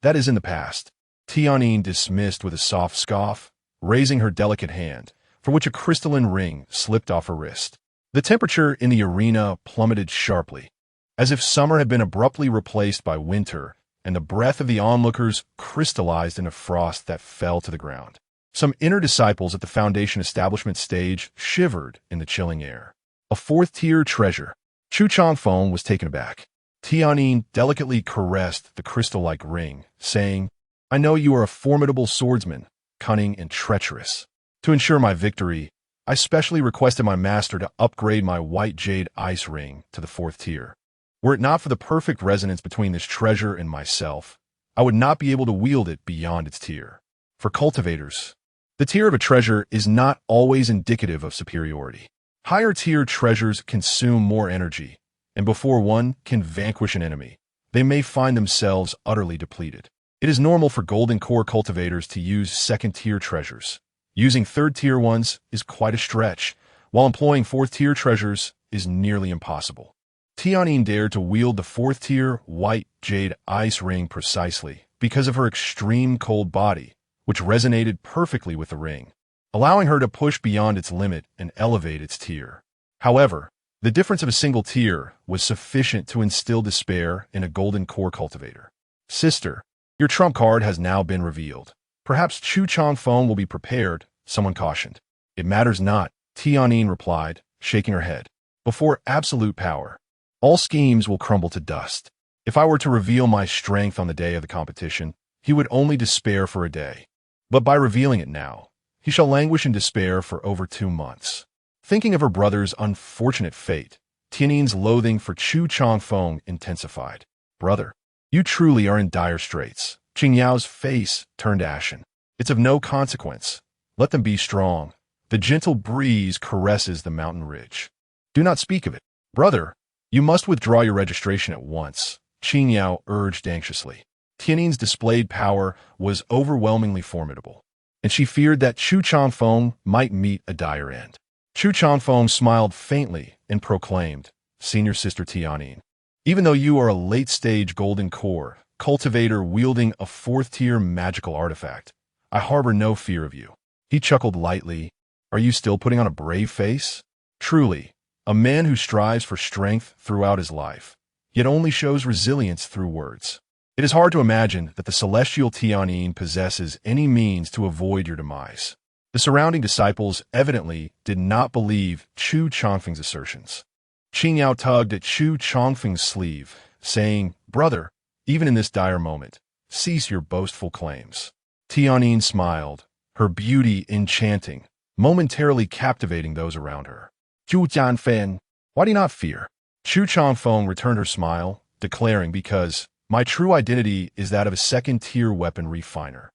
That is in the past. Tianyin dismissed with a soft scoff, raising her delicate hand, for which a crystalline ring slipped off her wrist. The temperature in the arena plummeted sharply, as if summer had been abruptly replaced by winter, and the breath of the onlookers crystallized in a frost that fell to the ground. Some inner disciples at the Foundation establishment stage shivered in the chilling air. A fourth-tier treasure. Chu Changfeng was taken aback. Tianyin delicately caressed the crystal-like ring, saying, I know you are a formidable swordsman, cunning and treacherous. To ensure my victory, I specially requested my master to upgrade my white jade ice ring to the fourth tier. Were it not for the perfect resonance between this treasure and myself, I would not be able to wield it beyond its tier. For cultivators, the tier of a treasure is not always indicative of superiority. Higher tier treasures consume more energy, and before one can vanquish an enemy, they may find themselves utterly depleted. It is normal for golden core cultivators to use second-tier treasures. Using third-tier ones is quite a stretch, while employing fourth-tier treasures is nearly impossible. Tianyin dared to wield the fourth-tier white jade ice ring precisely because of her extreme cold body, which resonated perfectly with the ring, allowing her to push beyond its limit and elevate its tier. However, the difference of a single tier was sufficient to instill despair in a golden core cultivator. Sister, your trump card has now been revealed. Perhaps Chu Changfeng will be prepared, someone cautioned. It matters not, Tianyin replied, shaking her head. Before absolute power, all schemes will crumble to dust. If I were to reveal my strength on the day of the competition, he would only despair for a day. But by revealing it now, he shall languish in despair for over 2 months. Thinking of her brother's unfortunate fate, Tianyin's loathing for Chu Changfeng intensified. Brother, you truly are in dire straits. Qing Yao's face turned ashen. It's of no consequence. Let them be strong. The gentle breeze caresses the mountain ridge. Do not speak of it. Brother, you must withdraw your registration at once, Qing Yao urged anxiously. Tianyin's displayed power was overwhelmingly formidable, and she feared that Chu Changfeng might meet a dire end. Chu Changfeng smiled faintly and proclaimed, Senior Sister Tianyin, even though you are a late-stage golden core, cultivator wielding a fourth-tier magical artifact, I harbor no fear of you. He chuckled lightly. Are you still putting on a brave face? Truly, a man who strives for strength throughout his life, yet only shows resilience through words. It is hard to imagine that the celestial Tianyin possesses any means to avoid your demise. The surrounding disciples evidently did not believe Chu Changfeng's assertions. Qing Yao tugged at Chu Changfeng's sleeve, saying, Brother, even in this dire moment, cease your boastful claims. Tianyin smiled, her beauty enchanting, momentarily captivating those around her. Chu Jianfen, why do you not fear? Chu Changfeng returned her smile, declaring, because my true identity is that of a second-tier weapon refiner,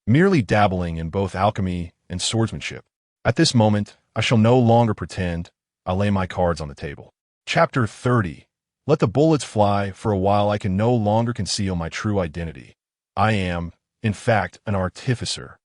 merely dabbling in both alchemy and swordsmanship. At this moment, I shall no longer pretend. I'll lay my cards on the table. Chapter 30. Let the bullets fly. For a while I can no longer conceal my true identity. I am, in fact, an artificer.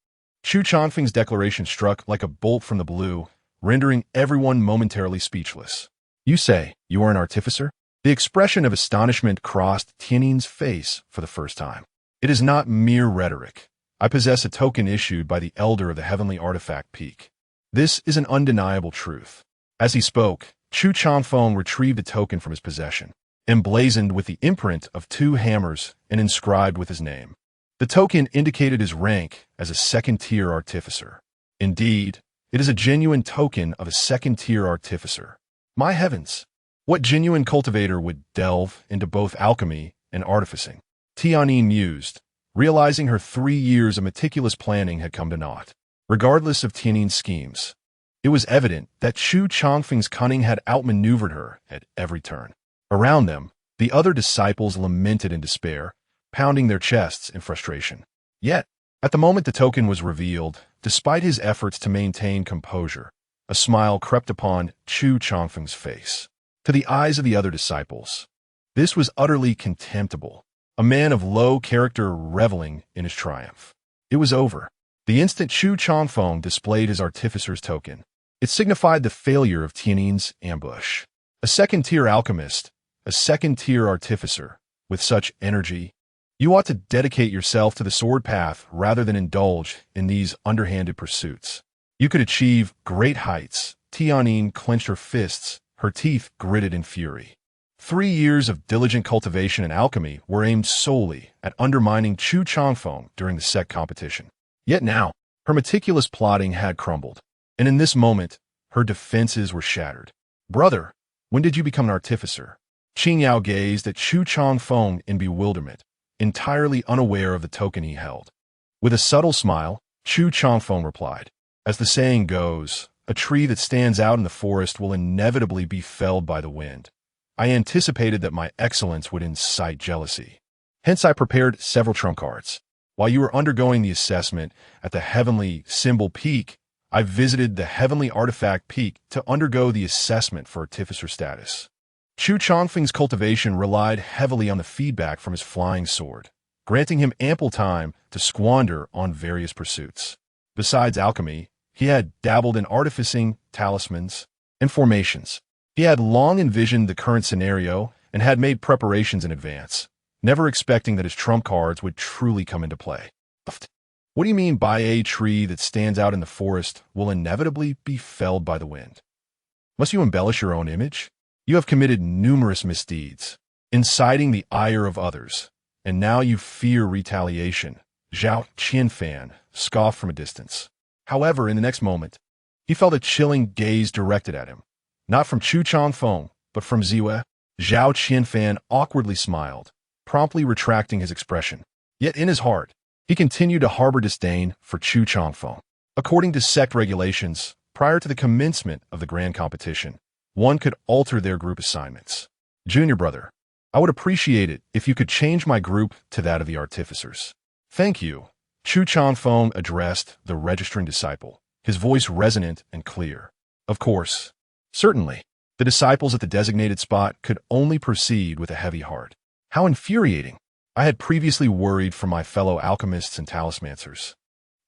Chu Changfeng's declaration struck like a bolt from the blue, rendering everyone momentarily speechless. You say you are an artificer? The expression of astonishment crossed Tianin's face for the first time. It is not mere rhetoric. I possess a token issued by the Elder of the Heavenly Artifact Peak. This is an undeniable truth. As he spoke, Chu Changfeng retrieved the token from his possession, emblazoned with the imprint of 2 hammers and inscribed with his name. The token indicated his rank as a second-tier artificer. Indeed, it is a genuine token of a second-tier artificer. My heavens! What genuine cultivator would delve into both alchemy and artificing? Tianin mused, realizing her 3 years of meticulous planning had come to naught. Regardless of Tianin's schemes, it was evident that Chu Changfeng's cunning had outmaneuvered her at every turn. Around them, the other disciples lamented in despair, pounding their chests in frustration. Yet, at the moment the token was revealed, despite his efforts to maintain composure, a smile crept upon Chu Changfeng's face. To the eyes of the other disciples, this was utterly contemptible, a man of low character reveling in his triumph. It was over. The instant Chu Changfeng displayed his artificer's token, it signified the failure of Tianin's ambush. A second-tier alchemist, a second-tier artificer, with such energy, you ought to dedicate yourself to the sword path rather than indulge in these underhanded pursuits. You could achieve great heights. Tianin clenched her fists, her teeth gritted in fury. 3 years of diligent cultivation and alchemy were aimed solely at undermining Chu Changfeng during the sect competition. Yet now, her meticulous plotting had crumbled, and in this moment, her defenses were shattered. Brother, when did you become an artificer? Qing Yao gazed at Chu Changfeng in bewilderment, entirely unaware of the token he held. With a subtle smile, Chu Changfeng replied, as the saying goes, a tree that stands out in the forest will inevitably be felled by the wind. I anticipated that my excellence would incite jealousy. Hence I prepared several trump cards. While you were undergoing the assessment at the Heavenly Symbol Peak, I visited the Heavenly Artifact Peak to undergo the assessment for artificer status. Chu Changfeng's cultivation relied heavily on the feedback from his flying sword, granting him ample time to squander on various pursuits. Besides alchemy, he had dabbled in artificing, talismans, and formations. He had long envisioned the current scenario and had made preparations in advance, never expecting that his trump cards would truly come into play. What do you mean by a tree that stands out in the forest will inevitably be felled by the wind? Must you embellish your own image? You have committed numerous misdeeds, inciting the ire of others, and now you fear retaliation. Zhao Qianfan scoffed from a distance. However, in the next moment, he felt a chilling gaze directed at him, not from Chu Changfeng, but from Ziwei. Zhao Qianfan awkwardly smiled, promptly retracting his expression. Yet in his heart, he continued to harbor disdain for Chu Changfeng. According to sect regulations, prior to the commencement of the grand competition, one could alter their group assignments. Junior brother, I would appreciate it if you could change my group to that of the artificers. Thank you. Chu Changfeng addressed the registering disciple, his voice resonant and clear. Of course. Certainly. The disciples at the designated spot could only proceed with a heavy heart. How infuriating. I had previously worried for my fellow alchemists and talismancers.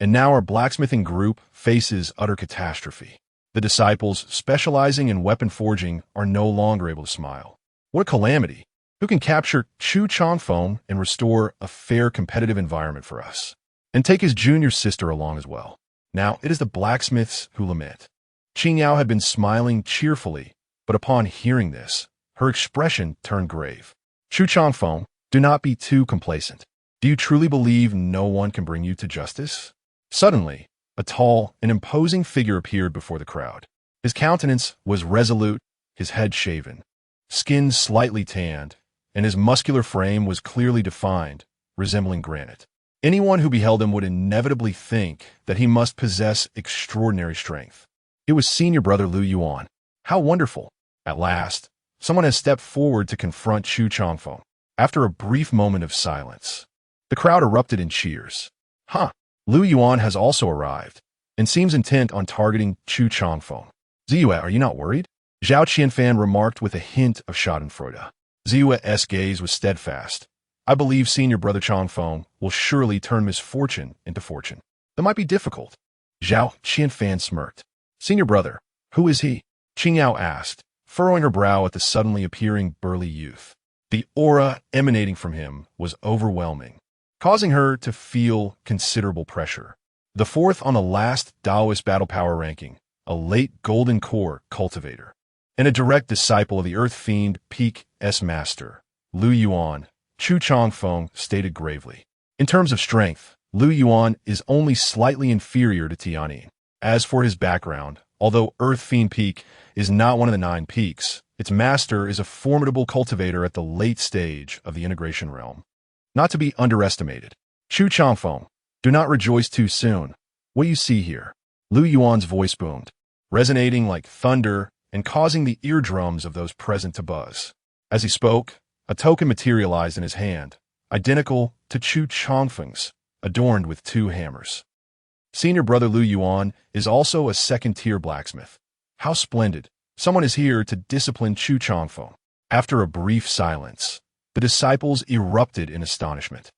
And now our blacksmithing group faces utter catastrophe. The disciples specializing in weapon forging are no longer able to smile. What a calamity. Who can capture Chu Changfeng and restore a fair competitive environment for us? And take his junior sister along as well. Now it is the blacksmiths who lament. Qing Yao had been smiling cheerfully, but upon hearing this, her expression turned grave. Chu Changfeng, do not be too complacent. Do you truly believe no one can bring you to justice? Suddenly, a tall and imposing figure appeared before the crowd. His countenance was resolute, his head shaven, skin slightly tanned, and his muscular frame was clearly defined, resembling granite. Anyone who beheld him would inevitably think that he must possess extraordinary strength. It was senior brother Lu Yuan. How wonderful! At last, someone has stepped forward to confront Chu Changfeng. After a brief moment of silence, the crowd erupted in cheers. Lu Yuan has also arrived, and seems intent on targeting Chu Changfeng. Ziwei, are you not worried? Zhao Qianfan remarked with a hint of schadenfreude. Ziwei's gaze was steadfast, I believe senior brother Changfeng will surely turn misfortune into fortune. That might be difficult. Zhao Qianfan smirked. Senior brother, who is he? Qingyao asked, furrowing her brow at the suddenly appearing burly youth. The aura emanating from him was overwhelming, causing her to feel considerable pressure. The fourth on the last Taoist battle power ranking, a late golden core cultivator, and a direct disciple of the Earth Fiend Peak S Master, Lu Yuan, Chu Changfeng stated gravely. In terms of strength, Lu Yuan is only slightly inferior to Tianyin. As for his background, although Earth Fiend Peak is not one of the 9 peaks, its master is a formidable cultivator at the late stage of the integration realm. Not to be underestimated. Chu Changfeng, do not rejoice too soon. What you see here. Lu Yuan's voice boomed, resonating like thunder and causing the eardrums of those present to buzz. As he spoke, a token materialized in his hand, identical to Chu Changfeng's, adorned with 2 hammers. Senior brother Lu Yuan is also a second-tier blacksmith. How splendid. Someone is here to discipline Chu Changfeng. After a brief silence, the disciples erupted in astonishment.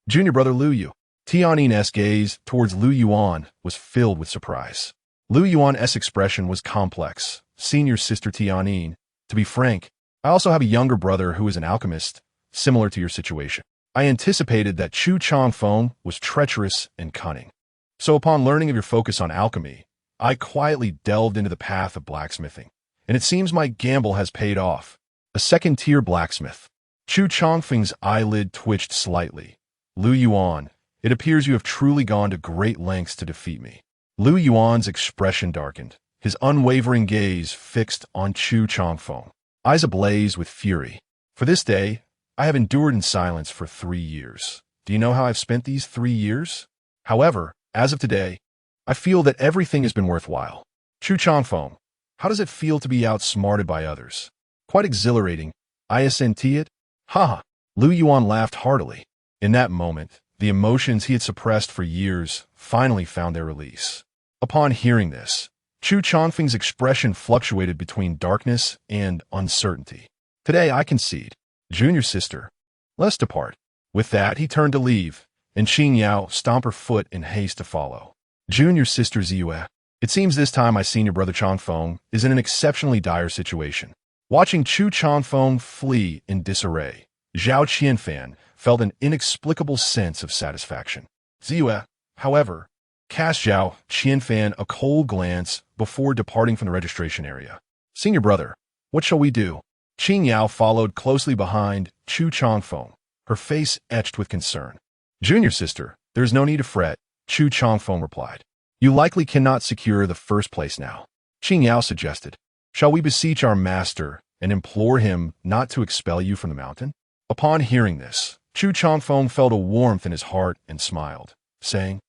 Junior brother Lu Yu. Tianyin-'s gaze towards Lu Yuan was filled with surprise. Lu Yuan's expression was complex. Senior sister Tianyin, to be frank, I also have a younger brother who is an alchemist, similar to your situation. I anticipated that Chu Changfeng was treacherous and cunning. So upon learning of your focus on alchemy, I quietly delved into the path of blacksmithing, and it seems my gamble has paid off. A second-tier blacksmith. Chu Changfeng's eyelid twitched slightly. Lu Yuan, it appears you have truly gone to great lengths to defeat me. Lu Yuan's expression darkened, his unwavering gaze fixed on Chu Changfeng, eyes ablaze with fury. For this day, I have endured in silence for 3 years. Do you know how I've spent these 3 years? However, as of today, I feel that everything has been worthwhile. Chu Changfeng, how does it feel to be outsmarted by others? Quite exhilarating. I assent it? Ha! Lu Yuan laughed heartily. In that moment, the emotions he had suppressed for years finally found their release. Upon hearing this, Chu Changfeng's expression fluctuated between darkness and uncertainty. Today I concede. Junior sister, let's depart. With that, he turned to leave, and Qingyao stomped her foot in haste to follow. Junior sister Ziyue, it seems this time my senior brother Changfeng is in an exceptionally dire situation. Watching Chu Changfeng flee in disarray, Zhao Qianfan felt an inexplicable sense of satisfaction. Ziyue, however, cast Zhao Qianfan a cold glance before departing from the registration area. Senior brother, what shall we do? Qingyao followed closely behind Chu Changfeng, her face etched with concern. Junior sister, there is no need to fret, Chu Changfeng replied. You likely cannot secure the first place now. Qingyao suggested. Shall we beseech our master and implore him not to expel you from the mountain? Upon hearing this, Chu Changfeng felt a warmth in his heart and smiled, saying,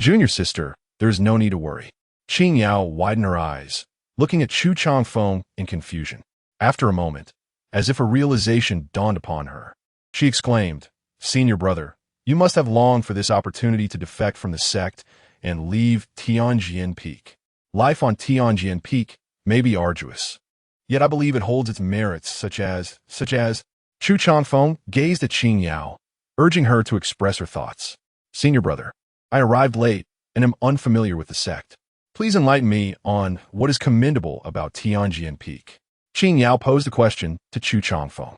Junior sister, there is no need to worry. Qingyao widened her eyes, looking at Chu Changfeng in confusion. After a moment, as if a realization dawned upon her, she exclaimed, Senior brother, you must have longed for this opportunity to defect from the sect and leave Tianjin Peak. Life on Tianjin Peak may be arduous, yet I believe it holds its merits such as Chu Changfeng gazed at Qingyao, urging her to express her thoughts. Senior brother, I arrived late and am unfamiliar with the sect. Please enlighten me on what is commendable about Tianjin Peak. Qingyao posed a question to Chu Changfeng.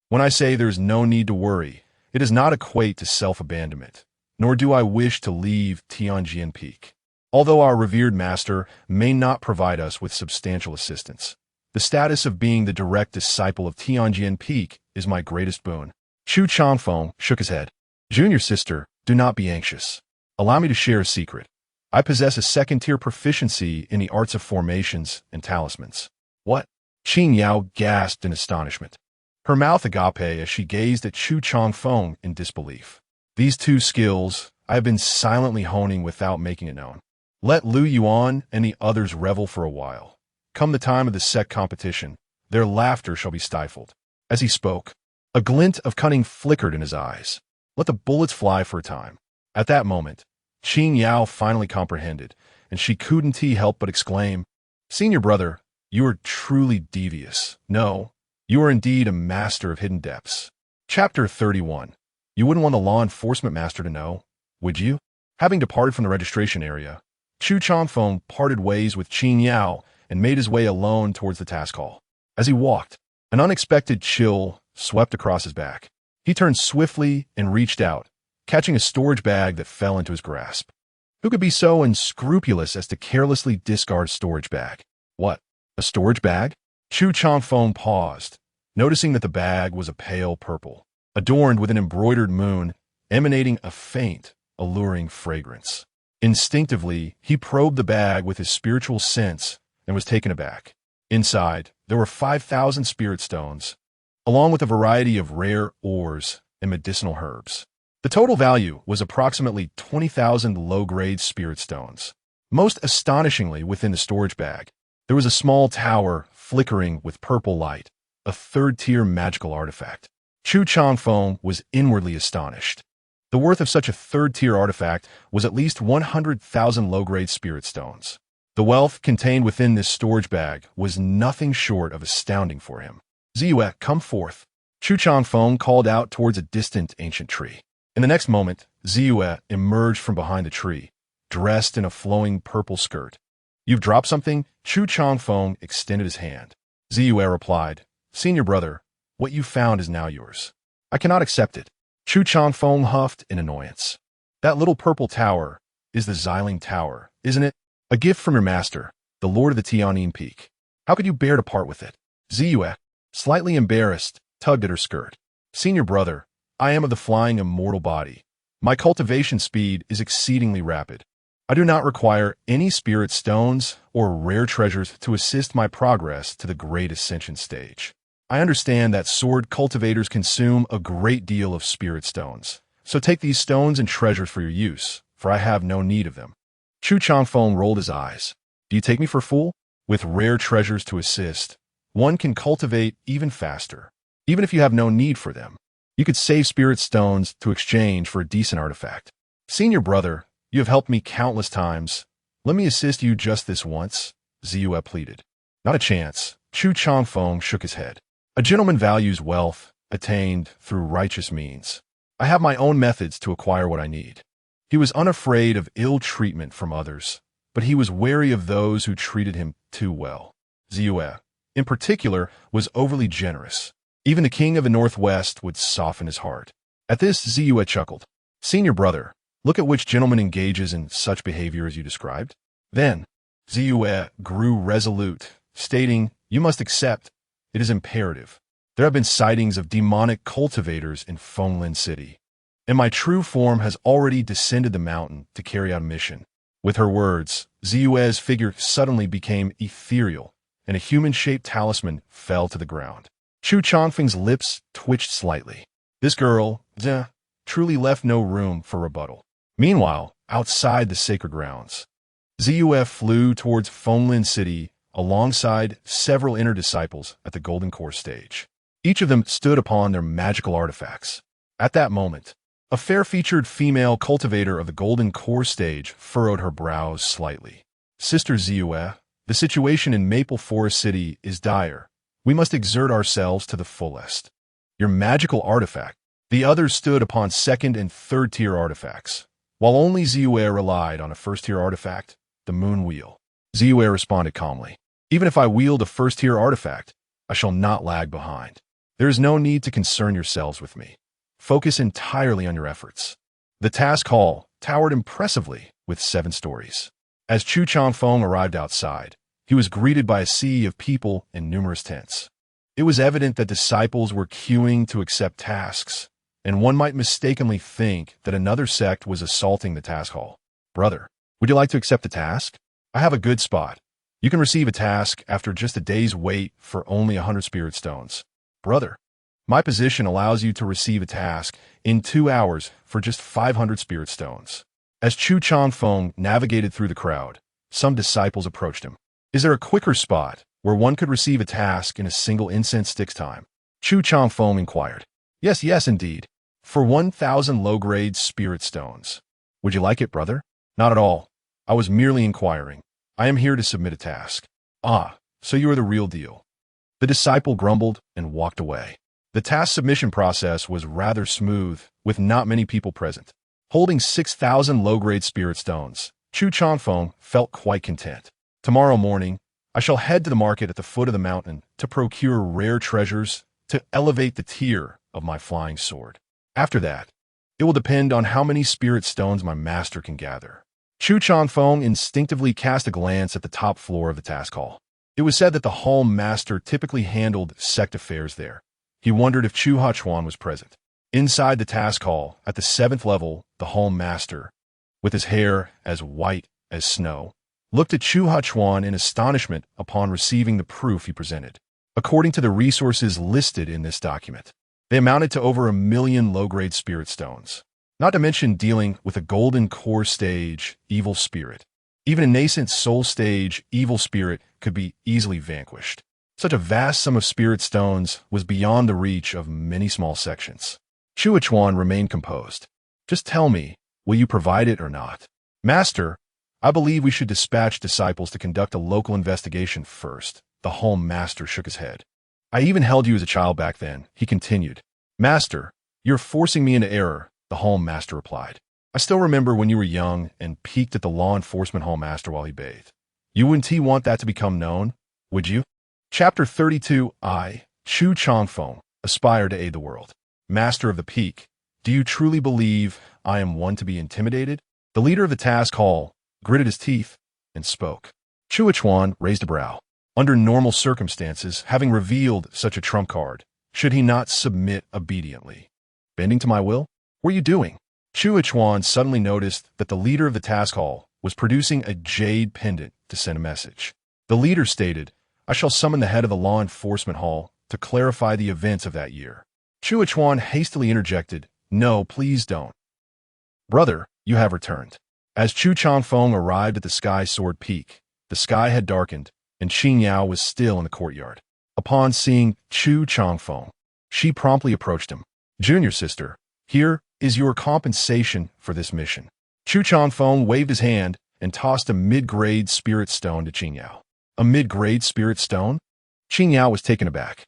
When I say there is no need to worry, it does not equate to self-abandonment, nor do I wish to leave Tianjin Peak. Although our revered master may not provide us with substantial assistance, the status of being the direct disciple of Tianjin Peak is my greatest boon. Chu Changfeng shook his head. Junior sister, do not be anxious. Allow me to share a secret. I possess a second-tier proficiency in the arts of formations and talismans. What? Qingyao gasped in astonishment, her mouth agape as she gazed at Chu Changfeng in disbelief. These 2 skills I have been silently honing without making it known. Let Lu Yuan and the others revel for a while. Come the time of the sect competition, their laughter shall be stifled. As he spoke, a glint of cunning flickered in his eyes. Let the bullets fly for a time. At that moment, Qingyao finally comprehended, and she couldn't help but exclaim, Senior brother, you are truly devious. No, you are indeed a master of hidden depths. Chapter 31. You wouldn't want the law enforcement master to know, would you? Having departed from the registration area, Chu Changfeng parted ways with Qin Yao and made his way alone towards the task hall. As he walked, an unexpected chill swept across his back. He turned swiftly and reached out, catching a storage bag that fell into his grasp. Who could be so unscrupulous as to carelessly discard a storage bag? What? A storage bag? Chu Changfeng paused, noticing that the bag was a pale purple, adorned with an embroidered moon, emanating a faint, alluring fragrance. Instinctively, he probed the bag with his spiritual sense and was taken aback. Inside, there were 5,000 spirit stones, along with a variety of rare ores and medicinal herbs. The total value was approximately 20,000 low-grade spirit stones. Most astonishingly, within the storage bag, there was a small tower flickering with purple light, a third-tier magical artifact. Chu Changfeng was inwardly astonished. The worth of such a third-tier artifact was at least 100,000 low-grade spirit stones. The wealth contained within this storage bag was nothing short of astounding for him. Ziyue, come forth. Chu Changfeng called out towards a distant ancient tree. In the next moment, Ziyue emerged from behind the tree, dressed in a flowing purple skirt. You've dropped something? Chu Changfeng extended his hand. Ziyue replied, Senior brother, what you found is now yours. I cannot accept it. Chu Changfeng huffed in annoyance. That little purple tower is the Xiling Tower, isn't it? A gift from your master, the Lord of the Tianyin Peak. How could you bear to part with it? Ziyue, slightly embarrassed, tugged at her skirt. Senior brother, I am of the flying immortal body. My cultivation speed is exceedingly rapid. I do not require any spirit stones or rare treasures to assist my progress to the great ascension stage. I understand that sword cultivators consume a great deal of spirit stones, so take these stones and treasures for your use, for I have no need of them. Chu Changfeng rolled his eyes. Do you take me for a fool? With rare treasures to assist, one can cultivate even faster, even if you have no need for them. You could save spirit stones to exchange for a decent artifact. Senior brother, you have helped me countless times. Let me assist you just this once, Ziyue pleaded. Not a chance. Chu Changfeng shook his head. A gentleman values wealth attained through righteous means. I have my own methods to acquire what I need. He was unafraid of ill treatment from others, but he was wary of those who treated him too well. Ziyue, in particular, was overly generous. Even the king of the Northwest would soften his heart. At this, Ziyue chuckled. Senior brother, look at which gentleman engages in such behavior as you described. Then, Ziyue grew resolute, stating, You must accept. It is imperative. There have been sightings of demonic cultivators in Fenglin City, and my true form has already descended the mountain to carry out a mission. With her words, Ziyue's figure suddenly became ethereal, and a human-shaped talisman fell to the ground. Chu Changfeng's lips twitched slightly. This girl, truly left no room for rebuttal. Meanwhile, outside the sacred grounds, Ziyue flew towards Fenglin City alongside several inner disciples at the Golden Core stage. Each of them stood upon their magical artifacts. At that moment, a fair-featured female cultivator of the Golden Core stage furrowed her brows slightly. Sister Ziyue, the situation in Maple Forest City is dire. We must exert ourselves to the fullest. Your magical artifact. The others stood upon second and third-tier artifacts, while only Ziyue relied on a first-tier artifact, the Moon Wheel. Ziyue responded calmly. Even if I wield a first-tier artifact, I shall not lag behind. There is no need to concern yourselves with me. Focus entirely on your efforts. The task hall towered impressively with 7 stories. As Chu Changfeng arrived outside, he was greeted by a sea of people in numerous tents. It was evident that disciples were queuing to accept tasks, and one might mistakenly think that another sect was assaulting the task hall. Brother, would you like to accept the task? I have a good spot. You can receive a task after just a day's wait for only 100 spirit stones. Brother, my position allows you to receive a task in 2 hours for just 500 spirit stones. As Chu Changfeng navigated through the crowd, some disciples approached him. Is there a quicker spot where one could receive a task in a single incense stick's time? Chu Changfeng inquired. Yes, indeed. For 1,000 low-grade spirit stones. Would you like it, brother? Not at all. I was merely inquiring. I am here to submit a task. Ah, so you are the real deal. The disciple grumbled and walked away. The task submission process was rather smooth, with not many people present. Holding 6,000 low-grade spirit stones, Chu Changfeng felt quite content. Tomorrow morning, I shall head to the market at the foot of the mountain to procure rare treasures to elevate the tier of my flying sword. After that, it will depend on how many spirit stones my master can gather. Chu Changfeng instinctively cast a glance at the top floor of the task hall. It was said that the hall master typically handled sect affairs there. He wondered if Chu Hachuan was present. Inside the task hall, at the 7th level, the hall master, with his hair as white as snow, looked at Chu Hachuan in astonishment upon receiving the proof he presented. According to the resources listed in this document, they amounted to over 1 million low-grade spirit stones, not to mention dealing with a golden core stage evil spirit. Even a nascent soul stage evil spirit could be easily vanquished. Such a vast sum of spirit stones was beyond the reach of many small sections. Chu Hachuan remained composed. Just tell me, will you provide it or not? Master, I believe we should dispatch disciples to conduct a local investigation first. The hall master shook his head. I even held you as a child back then, he continued. Master, you're forcing me into error, the hall master replied. I still remember when you were young and peeked at the law enforcement hall master while he bathed. You wouldn't want that to become known, would you? Chapter 32. I, Chu Changfeng, aspire to aid the world. Master of the Peak, do you truly believe I am one to be intimidated? The leader of the task hall gritted his teeth and spoke. Chu Hachuan raised a brow. Under normal circumstances, having revealed such a trump card, should he not submit obediently? Bending to my will? What are you doing? Chu Hachuan suddenly noticed that the leader of the task hall was producing a jade pendant to send a message. The leader stated, I shall summon the head of the law enforcement hall to clarify the events of that year. Chu Hachuan hastily interjected, No, please don't. Brother, you have returned. As Chu Changfeng arrived at the Sky Sword Peak, the sky had darkened, and Qing Yao was still in the courtyard. Upon seeing Chu Changfeng, she promptly approached him. Junior sister, here is your compensation for this mission. Chu Changfeng waved his hand and tossed a mid-grade spirit stone to Qing Yao. A mid-grade spirit stone? Qing Yao was taken aback.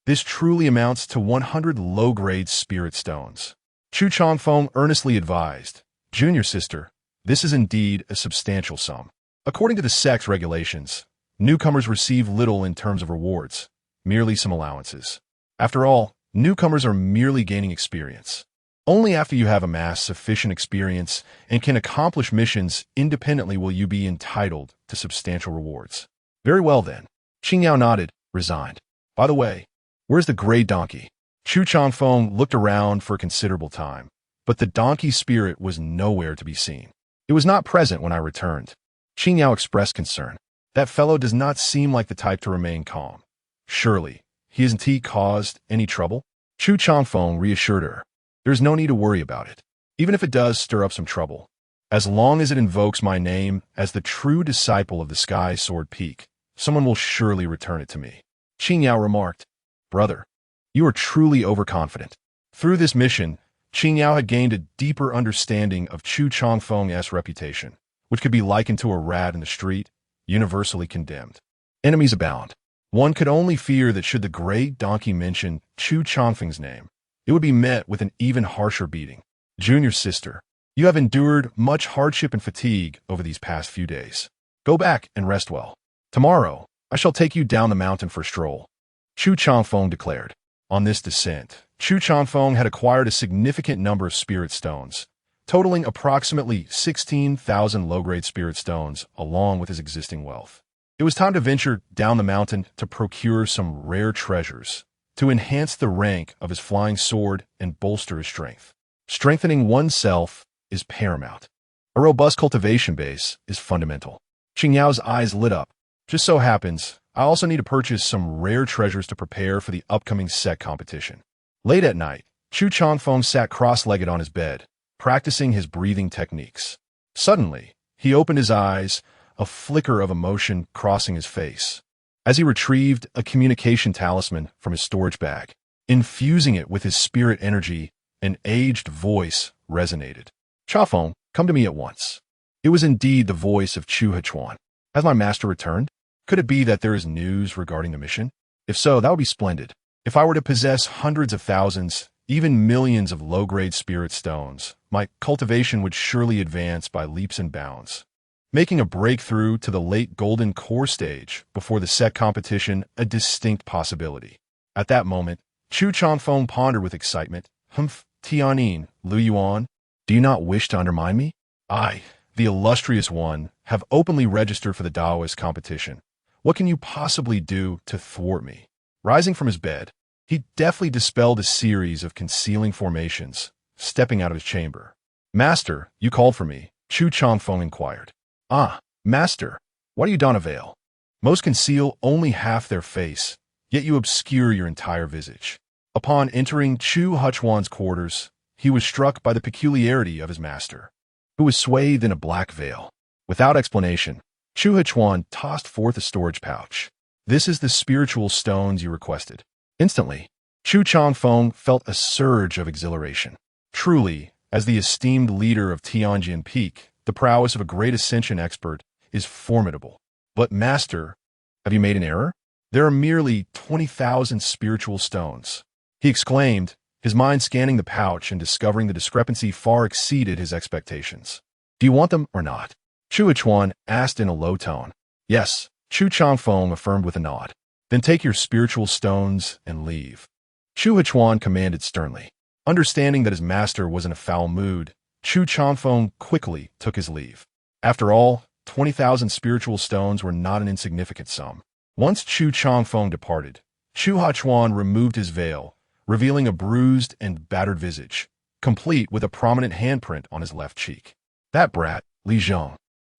This truly amounts to 100 low-grade spirit stones. Chu Changfeng earnestly advised, Junior sister, this is indeed a substantial sum. According to the sect's regulations, newcomers receive little in terms of rewards, merely some allowances. After all, newcomers are merely gaining experience. Only after you have amassed sufficient experience and can accomplish missions independently will you be entitled to substantial rewards. Very well then. Qing Yao nodded, resigned. By the way, where's the gray donkey? Chu Changfeng looked around for a considerable time, but the donkey spirit was nowhere to be seen. It was not present when I returned. Qing Yao expressed concern. That fellow does not seem like the type to remain calm. Surely, hasn't he caused any trouble? Chu Changfeng reassured her. There's no need to worry about it, even if it does stir up some trouble. As long as it invokes my name as the true disciple of the Sky Sword Peak, someone will surely return it to me. Qing Yao remarked, Brother, you are truly overconfident. Through this mission, Qing Yao had gained a deeper understanding of Chu Changfeng's reputation, which could be likened to a rat in the street, universally condemned. Enemies abound. One could only fear that should the gray donkey mention Chu Changfeng's name, it would be met with an even harsher beating. Junior sister, you have endured much hardship and fatigue over these past few days. Go back and rest well. Tomorrow, I shall take you down the mountain for a stroll. Chu Changfeng declared. On this descent, Chu Changfeng had acquired a significant number of spirit stones, totaling approximately 16,000 low-grade spirit stones along with his existing wealth. It was time to venture down the mountain to procure some rare treasures, to enhance the rank of his flying sword and bolster his strength. Strengthening oneself is paramount. A robust cultivation base is fundamental. Qing Yao's eyes lit up. Just so happens, I also need to purchase some rare treasures to prepare for the upcoming sect competition. Late at night, Chu Changfeng sat cross-legged on his bed, practicing his breathing techniques. Suddenly, he opened his eyes, a flicker of emotion crossing his face, as he retrieved a communication talisman from his storage bag. Infusing it with his spirit energy, an aged voice resonated. Chafeng, come to me at once. It was indeed the voice of Chu Hachuan. Has my master returned? Could it be that there is news regarding the mission? If so, that would be splendid. If I were to possess hundreds of thousands, even millions of low-grade spirit stones, my cultivation would surely advance by leaps and bounds, making a breakthrough to the late golden core stage before the set competition a distinct possibility. At that moment, Chu Changfeng pondered with excitement. Humph, Tianin, Lu Yuan, do you not wish to undermine me? I, the illustrious one, have openly registered for the Taoist competition. What can you possibly do to thwart me? Rising from his bed, he deftly dispelled a series of concealing formations, stepping out of his chamber. Master, you called for me, Chu Changfeng inquired. Ah, master, why do you don a veil? Most conceal only half their face, yet you obscure your entire visage. Upon entering Chu Huchuan's quarters, he was struck by the peculiarity of his master, who was swathed in a black veil. Without explanation, Chu Huchuan tossed forth a storage pouch. This is the spiritual stones you requested. Instantly, Chu Changfeng felt a surge of exhilaration. Truly, as the esteemed leader of Tianjin Peak, the prowess of a great ascension expert is formidable. But master, have you made an error? There are merely 20,000 spiritual stones, he exclaimed, his mind scanning the pouch and discovering the discrepancy far exceeded his expectations. Do you want them or not? Chu Huchuan asked in a low tone. Yes, Chu Changfeng affirmed with a nod. Then take your spiritual stones and leave. Chu Huchuan commanded sternly. Understanding that his master was in a foul mood, Chu Changfeng quickly took his leave. After all, 20,000 spiritual stones were not an insignificant sum. Once Chu Changfeng departed, Chu Huchuan removed his veil, revealing a bruised and battered visage, complete with a prominent handprint on his left cheek. That brat, Li Zheng,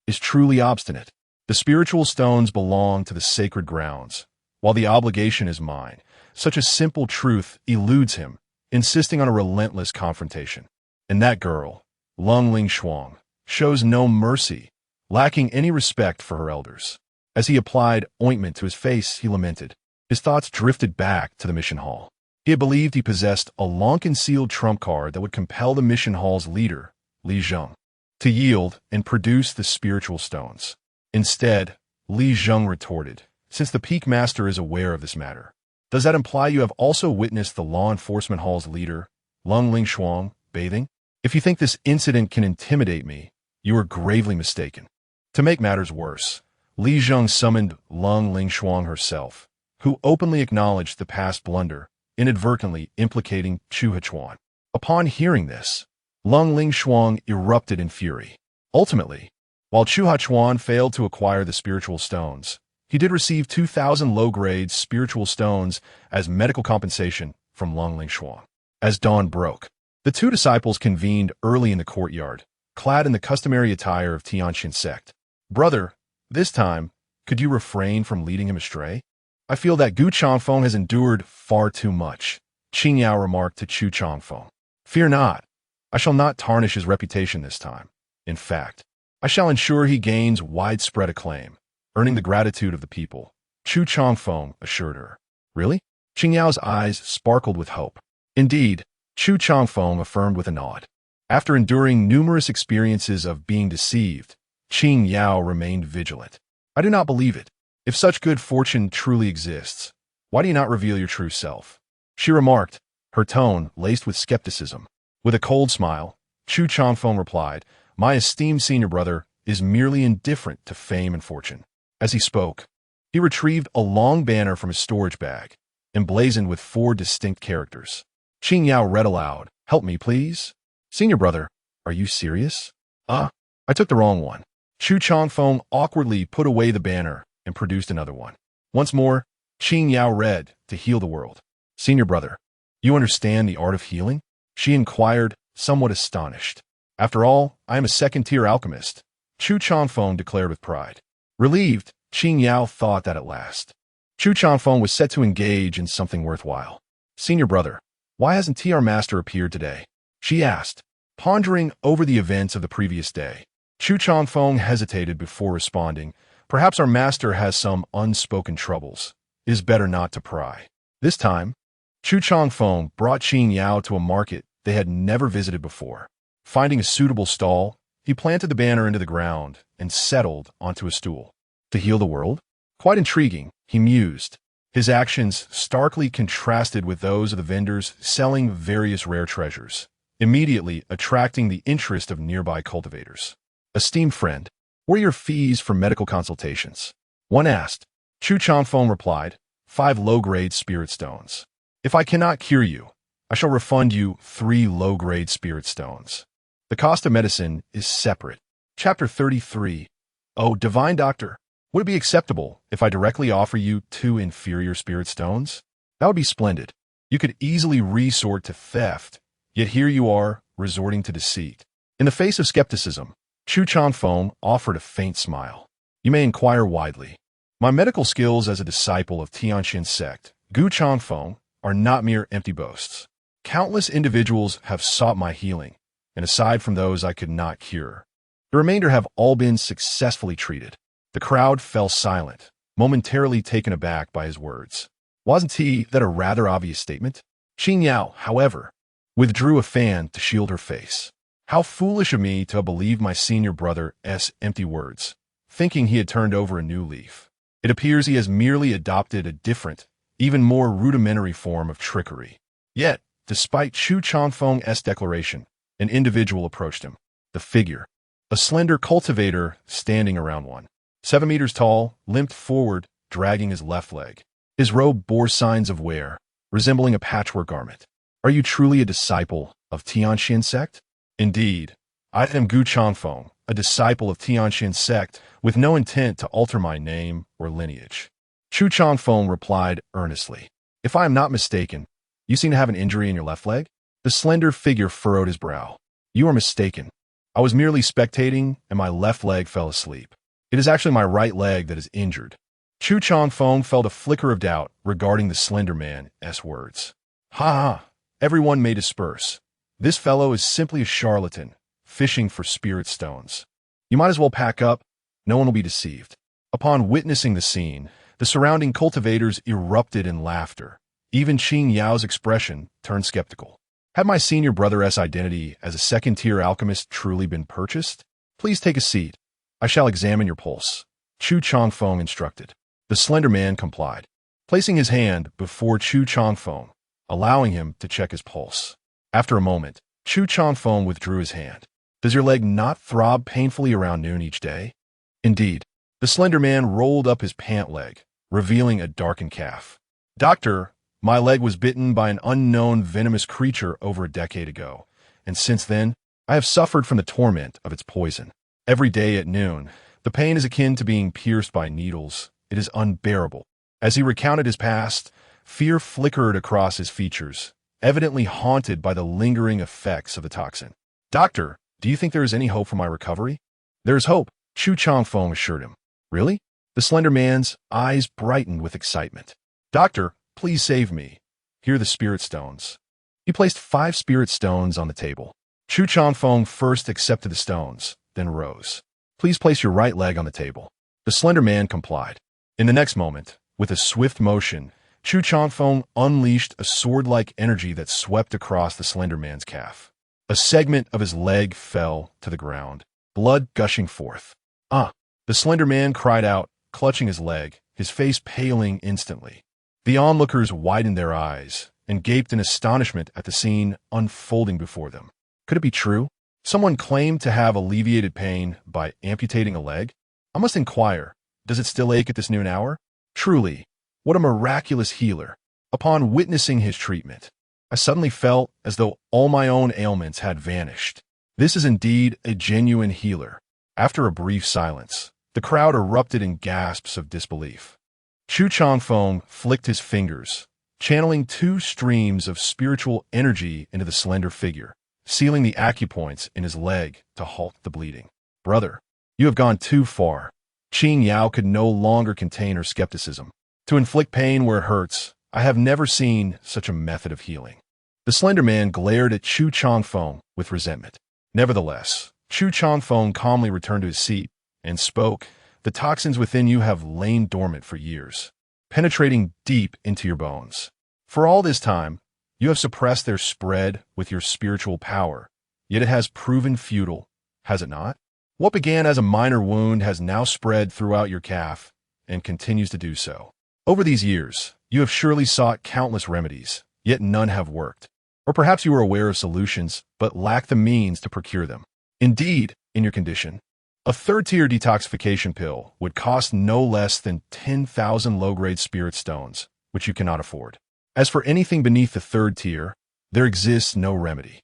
is truly obstinate. The spiritual stones belong to the sacred grounds, while the obligation is mine. Such a simple truth eludes him, insisting on a relentless confrontation. And that girl, Lung Lingshuang, shows no mercy, lacking any respect for her elders. As he applied ointment to his face, he lamented. His thoughts drifted back to the mission hall. He had believed he possessed a long-concealed trump card that would compel the mission hall's leader, Li Zheng, to yield and produce the spiritual stones. Instead, Li Zheng retorted, since the Peak Master is aware of this matter, does that imply you have also witnessed the law enforcement hall's leader, Lung Lingshuang, bathing? If you think this incident can intimidate me, you are gravely mistaken. To make matters worse, Li Zheng summoned Lung Lingshuang herself, who openly acknowledged the past blunder, inadvertently implicating Chu Huchuan. Upon hearing this, Lung Lingshuang erupted in fury. Ultimately, while Chu Huchuan failed to acquire the spiritual stones, he did receive 2,000 low-grade spiritual stones as medical compensation from Lung Lingshuang. As dawn broke, the two disciples convened early in the courtyard, clad in the customary attire of Tianjin sect. Brother, this time, could you refrain from leading him astray? I feel that Gu Changfeng has endured far too much, Qing Yao remarked to Chu Changfeng. Fear not, I shall not tarnish his reputation this time. In fact, I shall ensure he gains widespread acclaim, earning the gratitude of the people, Chu Changfeng assured her. Really? Qing Yao's eyes sparkled with hope. Indeed, Chu Changfeng affirmed with a nod. After enduring numerous experiences of being deceived, Qing Yao remained vigilant. I do not believe it. If such good fortune truly exists, why do you not reveal your true self? She remarked, her tone laced with skepticism. With a cold smile, Chu Changfeng replied, my esteemed senior brother is merely indifferent to fame and fortune. As he spoke, he retrieved a long banner from his storage bag, emblazoned with 4 distinct characters. Qing Yao read aloud, help me, please. Senior brother, are you serious? I took the wrong one. Chu Changfeng awkwardly put away the banner and produced another one. Once more, Qing Yao read, to heal the world. Senior brother, you understand the art of healing? She inquired, somewhat astonished. After all, I am a second-tier alchemist, Chu Changfeng declared with pride. Relieved, Qing Yao thought that at last, Chu Changfeng was set to engage in something worthwhile. Senior brother, why hasn't TR Master appeared today? She asked, pondering over the events of the previous day. Chu Changfeng hesitated before responding. Perhaps our master has some unspoken troubles. It is better not to pry. This time, Chu Changfeng brought Qing Yao to a market they had never visited before. Finding a suitable stall, he planted the banner into the ground and settled onto a stool. To heal the world? Quite intriguing, he mused, His actions starkly contrasted with those of the vendors selling various rare treasures, immediately attracting the interest of nearby cultivators. Esteemed friend, what are your fees for medical consultations? One asked. Chu Changfeng replied, 5 low-grade spirit stones. If I cannot cure you, I shall refund you 3 low-grade spirit stones. The cost of medicine is separate. Chapter 33. Oh, divine doctor, would it be acceptable if I directly offer you 2 inferior spirit stones? That would be splendid. You could easily resort to theft, yet here you are, resorting to deceit. In the face of skepticism, Chu Changfeng offered a faint smile. You may inquire widely. My medical skills as a disciple of Tianxin sect, Gu Changfeng, are not mere empty boasts. Countless individuals have sought my healing, and aside from those I could not cure, the remainder have all been successfully treated. The crowd fell silent, momentarily taken aback by his words. Wasn't that a rather obvious statement? Qing Yao, however, withdrew a fan to shield her face. How foolish of me to have believed my senior brother's empty words, thinking he had turned over a new leaf. It appears he has merely adopted a different, even more rudimentary form of trickery. Yet, despite Chu Changfeng's declaration, an individual approached him. The figure, a slender cultivator standing around 7 meters tall, limped forward, dragging his left leg. His robe bore signs of wear, resembling a patchwork garment. Are you truly a disciple of Tianxin sect? Indeed, I am Gu Changfeng, a disciple of Tianxin sect, with no intent to alter my name or lineage. Chu Changfeng replied earnestly. If I am not mistaken, you seem to have an injury in your left leg? The slender figure furrowed his brow. You are mistaken. I was merely spectating, and my left leg fell asleep. It is actually my right leg that is injured. Chu Changfeng felt a flicker of doubt regarding the slender man's words. Ha ha, everyone may disperse. This fellow is simply a charlatan, fishing for spirit stones. You might as well pack up. No one will be deceived. Upon witnessing the scene, the surrounding cultivators erupted in laughter. Even Qing Yao's expression turned skeptical. Had my senior brother's identity as a second-tier alchemist truly been purchased? Please take a seat. I shall examine your pulse, Chu Changfeng instructed. The slender man complied, placing his hand before Chu Changfeng, allowing him to check his pulse. After a moment, Chu Changfeng withdrew his hand. Does your leg not throb painfully around noon each day? Indeed. The slender man rolled up his pant leg, revealing a darkened calf. Doctor, my leg was bitten by an unknown venomous creature over a decade ago, and since then, I have suffered from the torment of its poison. Every day at noon, the pain is akin to being pierced by needles. It is unbearable. As he recounted his past, fear flickered across his features, evidently haunted by the lingering effects of the toxin. Doctor, do you think there is any hope for my recovery? There is hope, Chu Changfeng assured him. Really? The slender man's eyes brightened with excitement. Doctor, please save me. Here are the spirit stones. He placed 5 spirit stones on the table. Chu Changfeng first accepted the stones, then rose. Please place your right leg on the table. The slender man complied. In the next moment, with a swift motion, Chu Changfeng unleashed a sword-like energy that swept across the slender man's calf. A segment of his leg fell to the ground, blood gushing forth. Ah! The slender man cried out, clutching his leg, his face paling instantly. The onlookers widened their eyes and gaped in astonishment at the scene unfolding before them. Could it be true? Someone claimed to have alleviated pain by amputating a leg? I must inquire, does it still ache at this noon hour? Truly, what a miraculous healer. Upon witnessing his treatment, I suddenly felt as though all my own ailments had vanished. This is indeed a genuine healer. After a brief silence, the crowd erupted in gasps of disbelief. Chu Changfeng flicked his fingers, channeling 2 streams of spiritual energy into the slender figure, sealing the acupoints in his leg to halt the bleeding. Brother, you have gone too far. Qing Yao could no longer contain her skepticism. To inflict pain where it hurts, I have never seen such a method of healing. The slender man glared at Chu Changfeng with resentment. Nevertheless, Chu Changfeng calmly returned to his seat and spoke. The toxins within you have lain dormant for years, penetrating deep into your bones. For all this time, you have suppressed their spread with your spiritual power, yet it has proven futile, has it not? What began as a minor wound has now spread throughout your calf and continues to do so. Over these years, you have surely sought countless remedies, yet none have worked. Or perhaps you are aware of solutions, but lack the means to procure them. Indeed, in your condition, a third-tier detoxification pill would cost no less than 10,000 low-grade spirit stones, which you cannot afford. As for anything beneath the third tier, there exists no remedy.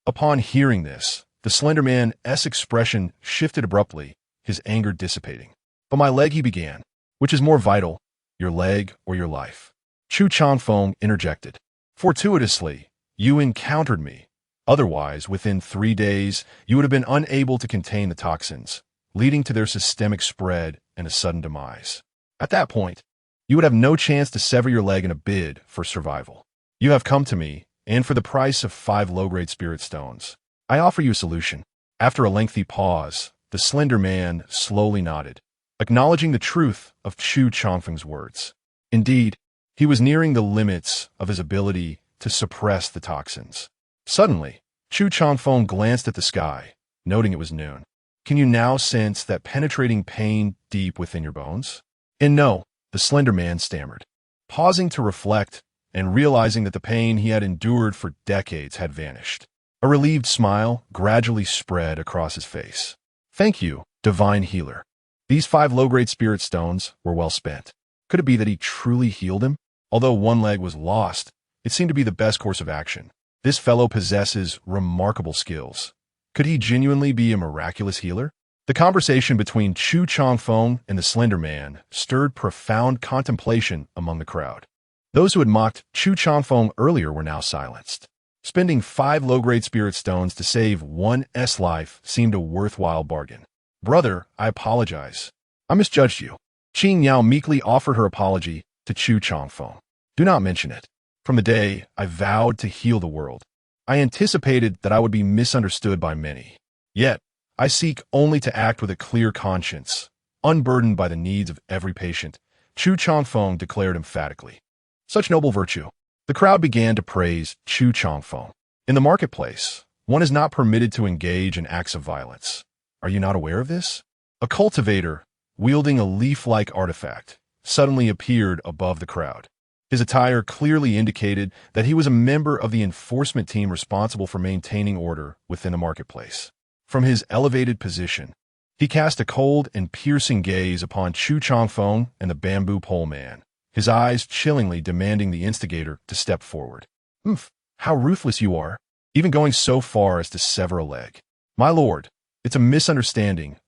Upon hearing this, the Slender Man's expression shifted abruptly, his anger dissipating. "But my leg," he began. "Which is more vital, your leg or your life?" Chu Changfeng interjected. "Fortuitously, you encountered me. Otherwise, within 3 days, you would have been unable to contain the toxins, leading to their systemic spread and a sudden demise. At that point, you would have no chance to sever your leg in a bid for survival. You have come to me, and for the price of 5 low-grade spirit stones, I offer you a solution." After a lengthy pause, the Slender Man slowly nodded, acknowledging the truth of Chu Changfeng's words. Indeed, he was nearing the limits of his ability to suppress the toxins. Suddenly, Chu Changfeng glanced at the sky, noting it was noon. "Can you now sense that penetrating pain deep within your bones?" "And no," the Slender Man stammered, pausing to reflect and realizing that the pain he had endured for decades had vanished. A relieved smile gradually spread across his face. "Thank you, divine healer. These 5 low-grade spirit stones were well spent." Could it be that he truly healed him? Although one leg was lost, it seemed to be the best course of action. This fellow possesses remarkable skills. Could he genuinely be a miraculous healer? The conversation between Chu Changfeng and the Slender Man stirred profound contemplation among the crowd. Those who had mocked Chu Changfeng earlier were now silenced. Spending 5 low-grade spirit stones to save one's life seemed a worthwhile bargain. "Brother, I apologize. I misjudged you." Qing Yao meekly offered her apology to Chu Changfeng. "Do not mention it. From the day I vowed to heal the world, I anticipated that I would be misunderstood by many. Yet, I seek only to act with a clear conscience, unburdened by the needs of every patient," Chu Changfeng declared emphatically. Such noble virtue. The crowd began to praise Chu Changfeng. In the marketplace, one is not permitted to engage in acts of violence. Are you not aware of this? A cultivator, wielding a leaf-like artifact, suddenly appeared above the crowd. His attire clearly indicated that he was a member of the enforcement team responsible for maintaining order within the marketplace. From his elevated position, he cast a cold and piercing gaze upon Chu Changfeng and the bamboo pole man, his eyes chillingly demanding the instigator to step forward. "Humph, how ruthless you are, even going so far as to sever a leg." "My lord, it's a misunderstanding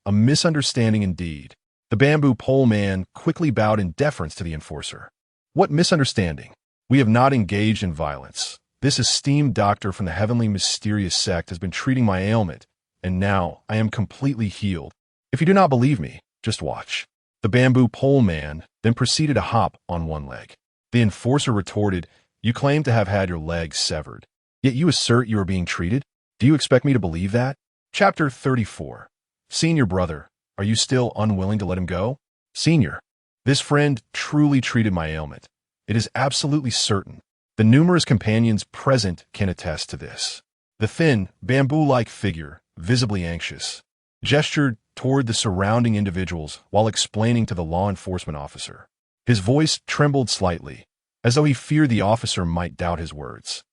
indeed." The bamboo pole man quickly bowed in deference to the enforcer. "What misunderstanding? We have not engaged in violence. This esteemed doctor from the heavenly mysterious sect has been treating my ailment, and now I am completely healed. If you do not believe me, just watch." The bamboo pole man then proceeded to hop on one leg. The enforcer retorted, "You claim to have had your leg severed, yet you assert you are being treated? Do you expect me to believe that?" Chapter 34. Senior brother, are you still unwilling to let him go? Senior, this friend truly treated my ailment. It is absolutely certain. The numerous companions present can attest to this. The thin, bamboo-like figure, visibly anxious, gestured toward the surrounding individuals while explaining to the law enforcement officer. His voice trembled slightly, as though he feared the officer might doubt his words.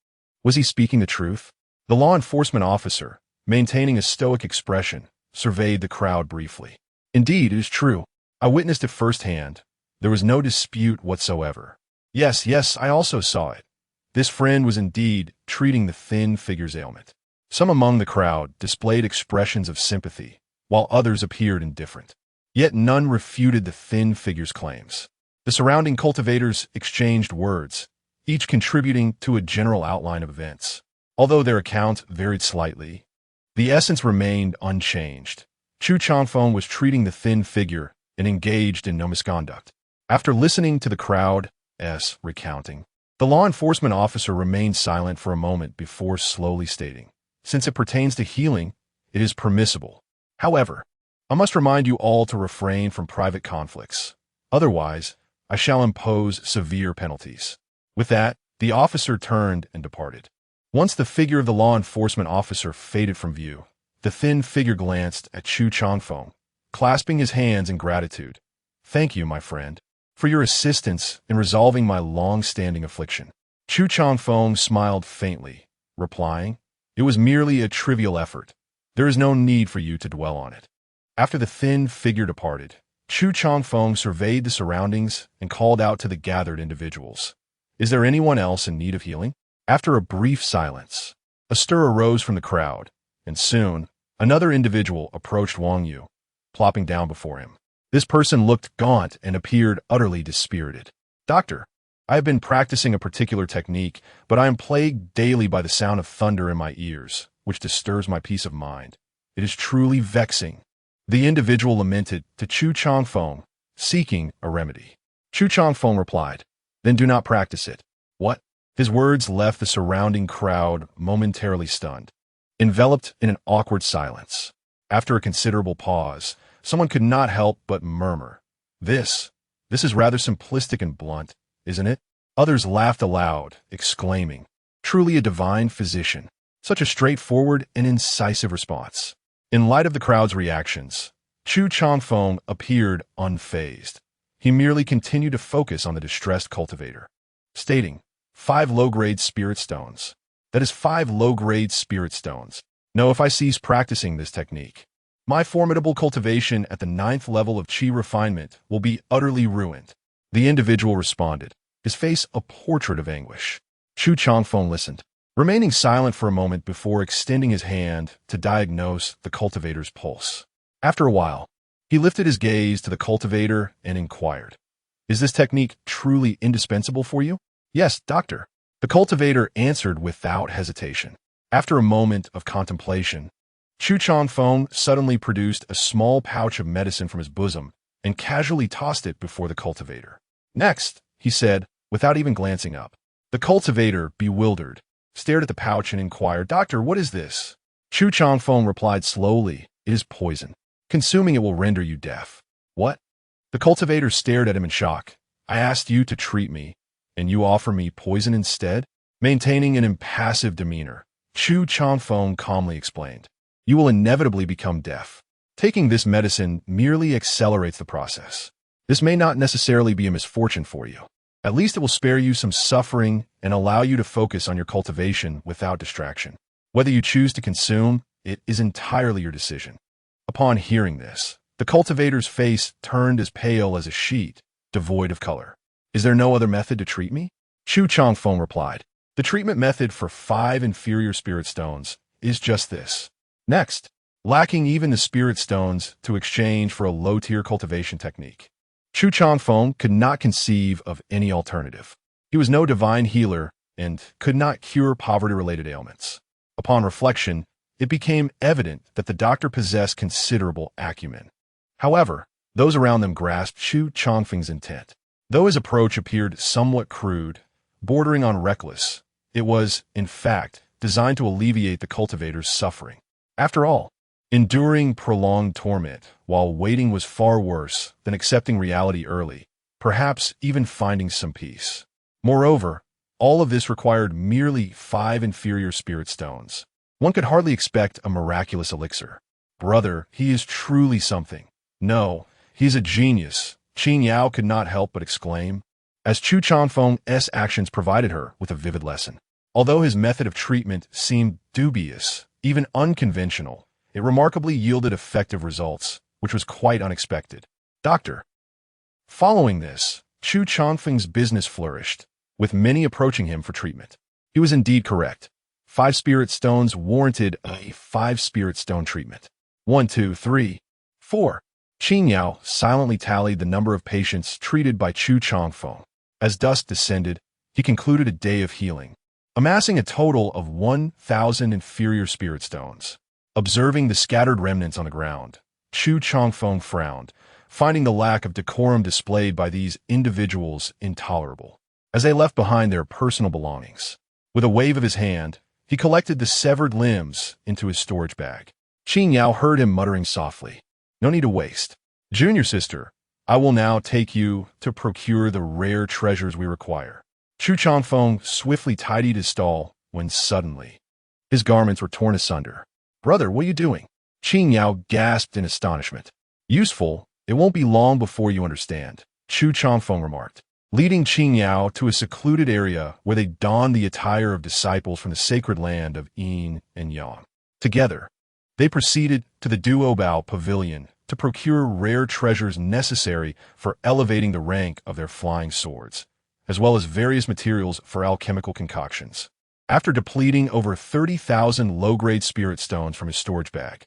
Was he speaking the truth? The law enforcement officer, maintaining a stoic expression, surveyed the crowd briefly. "Indeed, it is true. I witnessed it firsthand. There was no dispute whatsoever. Yes, I also saw it. This friend was indeed treating the thin figure's ailment." Some among the crowd displayed expressions of sympathy, while others appeared indifferent. Yet none refuted the thin figure's claims. The surrounding cultivators exchanged words, each contributing to a general outline of events. Although their accounts varied slightly, the essence remained unchanged. Chu Changfeng was treating the thin figure and engaged in no misconduct. After listening to the crowd's recounting, the law enforcement officer remained silent for a moment before slowly stating, "Since it pertains to healing, it is permissible. However, I must remind you all to refrain from private conflicts. Otherwise, I shall impose severe penalties." With that, the officer turned and departed. Once the figure of the law enforcement officer faded from view, the thin figure glanced at Chu Changfeng, clasping his hands in gratitude. "Thank you, my friend. for your assistance in resolving my long-standing affliction." Chu Changfeng smiled faintly, replying, "It was merely a trivial effort. There is no need for you to dwell on it." After the thin figure departed, Chu Changfeng surveyed the surroundings and called out to the gathered individuals. "Is there anyone else in need of healing?" After a brief silence, a stir arose from the crowd, and soon, another individual approached Wang Yu, plopping down before him. This person looked gaunt and appeared utterly dispirited. "Doctor, I have been practicing a particular technique, but I am plagued daily by the sound of thunder in my ears, which disturbs my peace of mind. It is truly vexing." The individual lamented to Chu Changfeng, seeking a remedy. Chu Changfeng replied, "Then do not practice it." "What?" His words left the surrounding crowd momentarily stunned, enveloped in an awkward silence. After a considerable pause, someone could not help but murmur, This is rather simplistic and blunt, isn't it?" Others laughed aloud, exclaiming, "Truly a divine physician. Such a straightforward and incisive response." In light of the crowd's reactions, Chu Changfeng appeared unfazed. He merely continued to focus on the distressed cultivator, stating, 5 low-grade spirit stones. That is 5 low-grade spirit stones. No, if I cease practicing this technique, my formidable cultivation at the 9th level of Qi refinement will be utterly ruined." The individual responded, his face a portrait of anguish. Chu Changfeng listened, remaining silent for a moment before extending his hand to diagnose the cultivator's pulse. After a while, he lifted his gaze to the cultivator and inquired, "Is this technique truly indispensable for you?" "Yes, doctor," the cultivator answered without hesitation. After a moment of contemplation, Chu Changfeng suddenly produced a small pouch of medicine from his bosom and casually tossed it before the cultivator. "Next," he said, without even glancing up. The cultivator, bewildered, stared at the pouch and inquired, "Doctor, what is this?" Chu Changfeng replied slowly, "It is poison. Consuming it will render you deaf." "What?" The cultivator stared at him in shock. "I asked you to treat me, and you offer me poison instead?" Maintaining an impassive demeanor, Chu Changfeng calmly explained, "You will inevitably become deaf. Taking this medicine merely accelerates the process. This may not necessarily be a misfortune for you. At least it will spare you some suffering and allow you to focus on your cultivation without distraction. Whether you choose to consume, it is entirely your decision." Upon hearing this, the cultivator's face turned as pale as a sheet, devoid of color. "Is there no other method to treat me?" Chu Changfeng replied, "The treatment method for 5 inferior spirit stones is just this. Next, lacking even the spirit stones to exchange for a low-tier cultivation technique." Chu Changfeng could not conceive of any alternative. He was no divine healer and could not cure poverty-related ailments. Upon reflection, it became evident that the doctor possessed considerable acumen. However, those around them grasped Chu Changfeng's intent. Though his approach appeared somewhat crude, bordering on reckless, it was, in fact, designed to alleviate the cultivator's suffering. After all, enduring prolonged torment while waiting was far worse than accepting reality early, perhaps even finding some peace. Moreover, all of this required merely 5 inferior spirit stones. One could hardly expect a miraculous elixir. "Brother, he is truly something. No, he is a genius," Qin Yao could not help but exclaim, as Chu Changfeng's actions provided her with a vivid lesson. Although his method of treatment seemed dubious, even unconventional, it remarkably yielded effective results, which was quite unexpected. "Doctor." Following this, Chu Changfeng's business flourished, with many approaching him for treatment. He was indeed correct. 5 spirit stones warranted a 5 spirit stone treatment. 1, 2, 3, 4. Qin Yao silently tallied the number of patients treated by Chu Changfeng. As dusk descended, he concluded a day of healing, amassing a total of 1,000 inferior spirit stones. Observing the scattered remnants on the ground, Chu Changfeng frowned, finding the lack of decorum displayed by these individuals intolerable. As they left behind their personal belongings, with a wave of his hand, he collected the severed limbs into his storage bag. Qin Yao heard him muttering softly, "No need to waste. Junior sister, I will now take you to procure the rare treasures we require." Chu Changfeng swiftly tidied his stall when suddenly, his garments were torn asunder. "Brother, what are you doing?" Qin Yao gasped in astonishment. "Useful, it won't be long before you understand," Chu Changfeng remarked, leading Qing Yao to a secluded area where they donned the attire of disciples from the sacred land of Yin and Yang. Together, they proceeded to the Duobao Pavilion to procure rare treasures necessary for elevating the rank of their flying swords, as well as various materials for alchemical concoctions. After depleting over 30,000 low-grade spirit stones from his storage bag,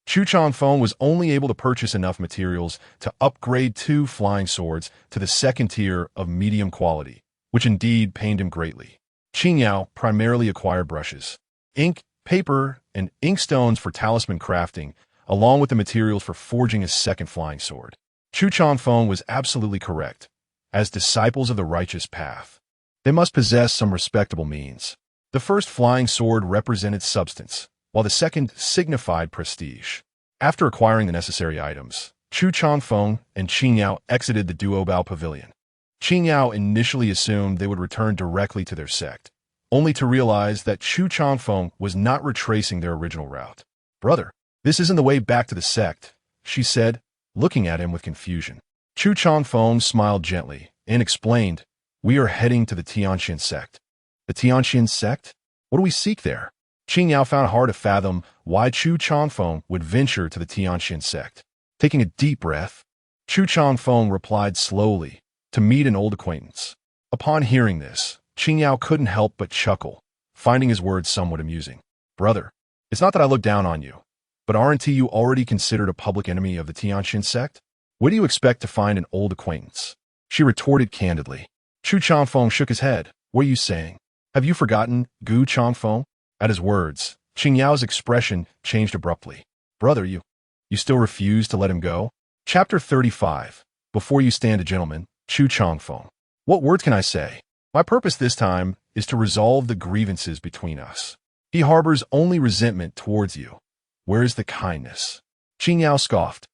Chu Changfeng was only able to purchase enough materials to upgrade 2 flying swords to the second tier of medium quality, which indeed pained him greatly. Qing Yao primarily acquired brushes, ink, paper, and inkstones for talisman crafting, along with the materials for forging his second flying sword. Chu Changfeng was absolutely correct. As disciples of the righteous path, they must possess some respectable means. The first flying sword represented substance, while the second signified prestige. After acquiring the necessary items, Chu Changfeng and Qing Yao exited the Duobao Pavilion. Qing Yao initially assumed they would return directly to their sect, only to realize that Chu Changfeng was not retracing their original route. "Brother, this isn't the way back to the sect," she said, looking at him with confusion. Chu Changfeng smiled gently and explained, "We are heading to the Tianxian sect." "The Tianxian sect? What do we seek there?" Qing Yao found it hard to fathom why Chu Changfeng would venture to the Tianxian sect. Taking a deep breath, Chu Changfeng replied slowly, "To meet an old acquaintance." Upon hearing this, Qing Yao couldn't help but chuckle, finding his words somewhat amusing. "Brother, it's not that I look down on you, but aren't you already considered a public enemy of the Tianxian sect? Where do you expect to find an old acquaintance?" She retorted candidly. Chu Changfeng shook his head. "What are you saying? Have you forgotten Gu Changfeng?" At his words, Qing Yao's expression changed abruptly. "Brother, you still refuse to let him go?" Chapter 35. Before you stand a gentleman, Chu Changfeng. What words can I say? My purpose this time is to resolve the grievances between us. He harbors only resentment towards you. Where is the kindness? Qing Yao scoffed.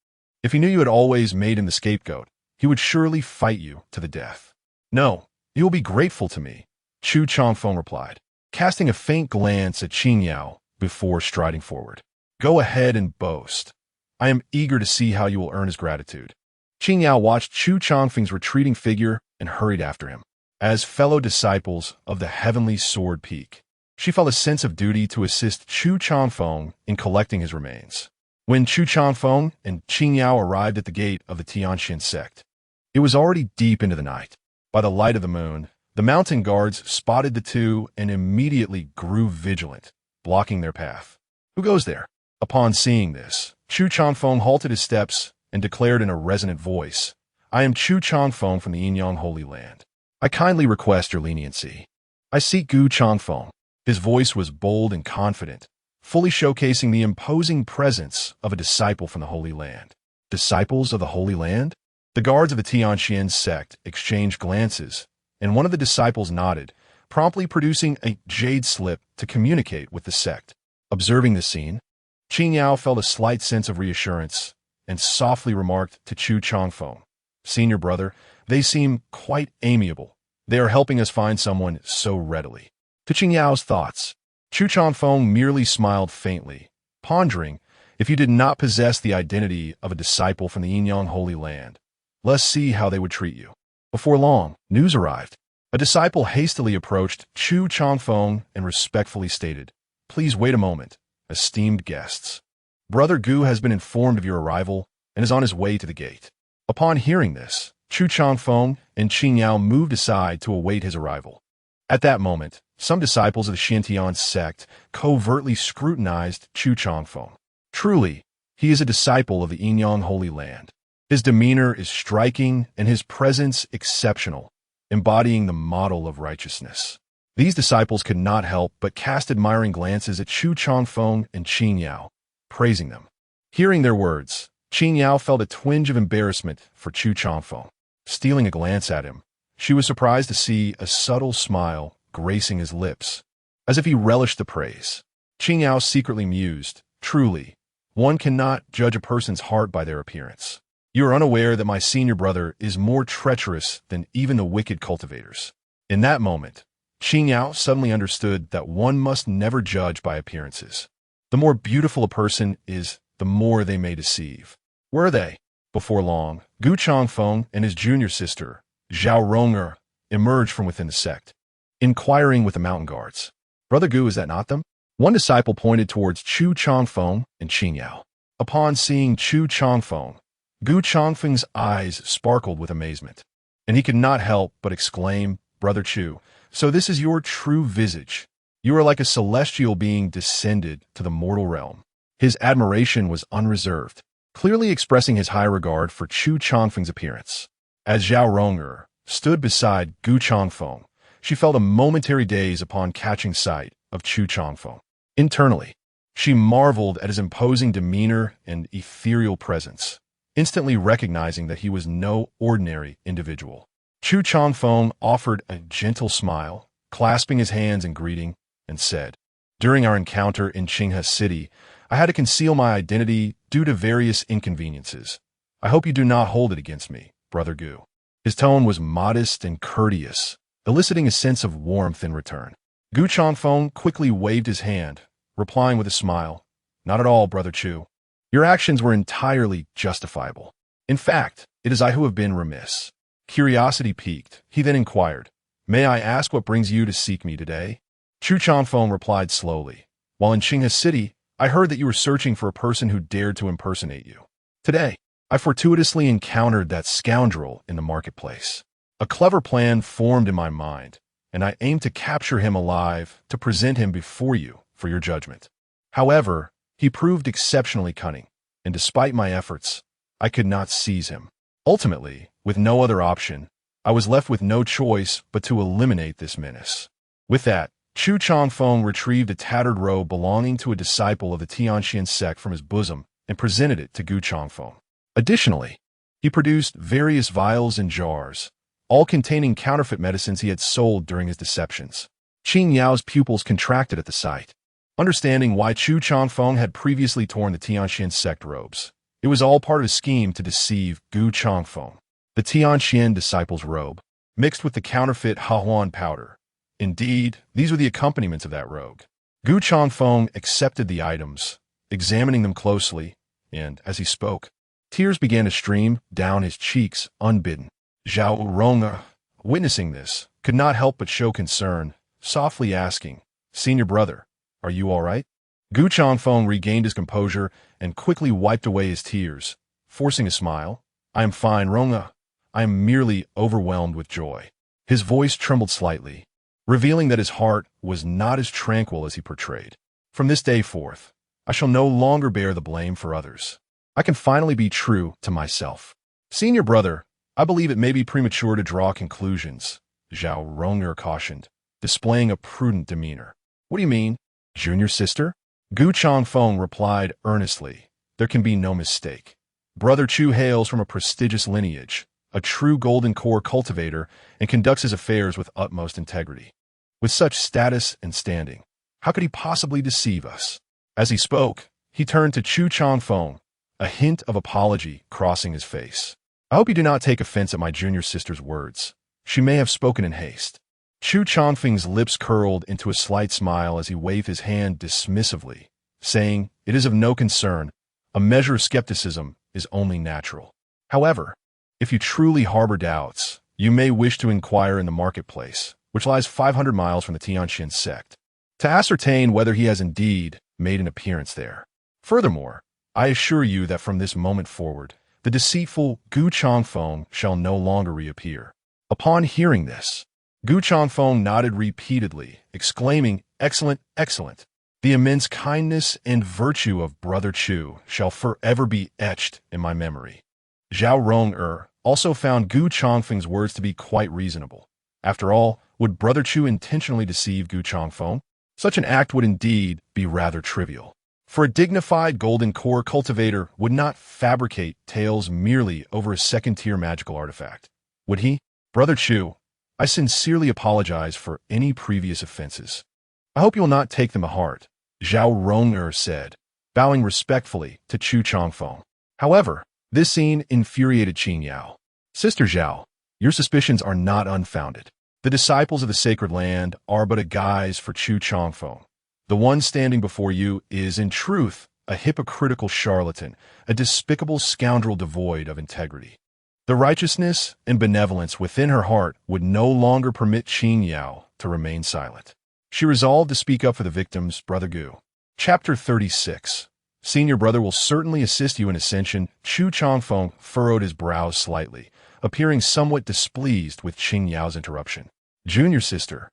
If he knew you had always made him the scapegoat, he would surely fight you to the death. "No, you will be grateful to me," Chu Changfeng replied, casting a faint glance at Qing Yao before striding forward. "Go ahead and boast. I am eager to see how you will earn his gratitude." Qing Yao watched Chu Changfeng's retreating figure and hurried after him. As fellow disciples of the heavenly sword peak, she felt a sense of duty to assist Chu Changfeng in collecting his remains. When Chu Changfeng and Qing Yao arrived at the gate of the Tianxian sect, it was already deep into the night. By the light of the moon, the mountain guards spotted the two and immediately grew vigilant, blocking their path. "Who goes there?" Upon seeing this, Chu Changfeng halted his steps and declared in a resonant voice, "I am Chu Changfeng from the Yin-Yang Holy Land. I kindly request your leniency. I seek Gu Changfeng." His voice was bold and confident, fully showcasing the imposing presence of a disciple from the Holy Land. Disciples of the Holy Land? The guards of the Tianxian sect exchanged glances, and one of the disciples nodded, promptly producing a jade slip to communicate with the sect. Observing the scene, Qing Yao felt a slight sense of reassurance and softly remarked to Chu Changfeng, "Senior brother, they seem quite amiable. They are helping us find someone so readily." To Qing Yao's thoughts, Chu Changfeng merely smiled faintly, pondering, if you did not possess the identity of a disciple from the Yin-Yang Holy Land, let's see how they would treat you. Before long, news arrived. A disciple hastily approached Chu Changfeng and respectfully stated, "Please wait a moment, esteemed guests. Brother Gu has been informed of your arrival and is on his way to the gate." Upon hearing this, Chu Changfeng and Qing Yao moved aside to await his arrival. At that moment, some disciples of the Xintian sect covertly scrutinized Chu Changfeng. Truly, he is a disciple of the Yin-Yang Holy Land. His demeanor is striking and his presence exceptional, embodying the model of righteousness. These disciples could not help but cast admiring glances at Chu Changfeng and Qing Yao, praising them. Hearing their words, Qing Yao felt a twinge of embarrassment for Chu Changfeng. Stealing a glance at him, she was surprised to see a subtle smile gracing his lips, as if he relished the praise. Qing Yao secretly mused, "Truly, one cannot judge a person's heart by their appearance. You are unaware that my senior brother is more treacherous than even the wicked cultivators." In that moment, Qing Yao suddenly understood that one must never judge by appearances. The more beautiful a person is, the more they may deceive. "Where are they?" Before long, Gu Changfeng and his junior sister, Zhao Rong'er, emerged from within the sect, inquiring with the mountain guards. Brother Gu, is that not them? One disciple pointed towards Chu Changfeng and Qing Yao. Upon seeing Chu Changfeng, Gu Changfeng's eyes sparkled with amazement, and he could not help but exclaim, Brother Chu, so this is your true visage. You are like a celestial being descended to the mortal realm. His admiration was unreserved, clearly expressing his high regard for Chu Changfeng's appearance. As Zhao Rong'er stood beside Gu Changfeng, she felt a momentary daze upon catching sight of Chu Changfeng. Internally, she marveled at his imposing demeanor and ethereal presence, instantly recognizing that he was no ordinary individual. Chu Changfeng offered a gentle smile, clasping his hands in greeting, and said, During our encounter in Qinghe City, I had to conceal my identity due to various inconveniences. I hope you do not hold it against me, Brother Gu. His tone was modest and courteous, eliciting a sense of warmth in return. Gu Changfeng quickly waved his hand, replying with a smile, Not at all, Brother Chu. Your actions were entirely justifiable. In fact, it is I who have been remiss. Curiosity piqued, he then inquired, May I ask what brings you to seek me today? Chu Changfeng replied slowly, While in Qinghe City, I heard that you were searching for a person who dared to impersonate you. Today, I fortuitously encountered that scoundrel in the marketplace. A clever plan formed in my mind, and I aimed to capture him alive to present him before you for your judgment. However, he proved exceptionally cunning, and despite my efforts, I could not seize him. Ultimately, with no other option, I was left with no choice but to eliminate this menace. With that, Chu Changfeng retrieved a tattered robe belonging to a disciple of the Tianxian sect from his bosom and presented it to Gu Changfeng. Additionally, he produced various vials and jars, all containing counterfeit medicines he had sold during his deceptions. Qing Yao's pupils contracted at the sight. Understanding why Chu Changfeng had previously torn the Tianxian sect robes, it was all part of a scheme to deceive Gu Changfeng. The Tianxian disciple's robe, mixed with the counterfeit Hahuan powder. Indeed, these were the accompaniments of that rogue. Gu Changfeng accepted the items, examining them closely, and, as he spoke, tears began to stream down his cheeks unbidden. Zhao Rong'er, witnessing this, could not help but show concern, softly asking, Senior brother, are you all right? Gu Changfeng regained his composure and quickly wiped away his tears, forcing a smile. I am fine, Rong'er. I am merely overwhelmed with joy. His voice trembled slightly, revealing that his heart was not as tranquil as he portrayed. From this day forth, I shall no longer bear the blame for others. I can finally be true to myself. Senior brother, I believe it may be premature to draw conclusions, Zhao Rong'er cautioned, displaying a prudent demeanor. What do you mean, junior sister? Gu Changfeng replied earnestly, There can be no mistake. Brother Chu hails from a prestigious lineage, a true golden core cultivator, and conducts his affairs with utmost integrity. With such status and standing, how could he possibly deceive us? As he spoke, he turned to Chu Changfeng, a hint of apology crossing his face. I hope you do not take offense at my junior sister's words. She may have spoken in haste. Chu Changfeng's lips curled into a slight smile as he waved his hand dismissively, saying, It is of no concern. A measure of skepticism is only natural. However, if you truly harbor doubts, you may wish to inquire in the marketplace, which lies 500 miles from the Tianxian sect, to ascertain whether he has indeed made an appearance there. Furthermore, I assure you that from this moment forward, the deceitful Gu Changfeng shall no longer reappear. Upon hearing this, Gu Changfeng nodded repeatedly, exclaiming, Excellent, excellent. The immense kindness and virtue of Brother Chu shall forever be etched in my memory. Zhao Rong'er also found Gu Changfeng's words to be quite reasonable. After all, would Brother Chu intentionally deceive Gu Changfeng? Such an act would indeed be rather trivial. For a dignified golden core cultivator would not fabricate tales merely over a second-tier magical artifact. Would he? Brother Chu, I sincerely apologize for any previous offenses. I hope you will not take them to heart, Zhao Rong'er said, bowing respectfully to Chu Changfeng. However, this scene infuriated Qing Yao. Sister Zhao, your suspicions are not unfounded. The disciples of the sacred land are but a guise for Chu Changfeng. The one standing before you is, in truth, a hypocritical charlatan, a despicable scoundrel devoid of integrity. The righteousness and benevolence within her heart would no longer permit Qing Yao to remain silent. She resolved to speak up for the victims, Brother Gu. Chapter 36. Senior brother will certainly assist you in ascension. Chu Changfeng furrowed his brows slightly, appearing somewhat displeased with Qing Yao's interruption. Junior sister,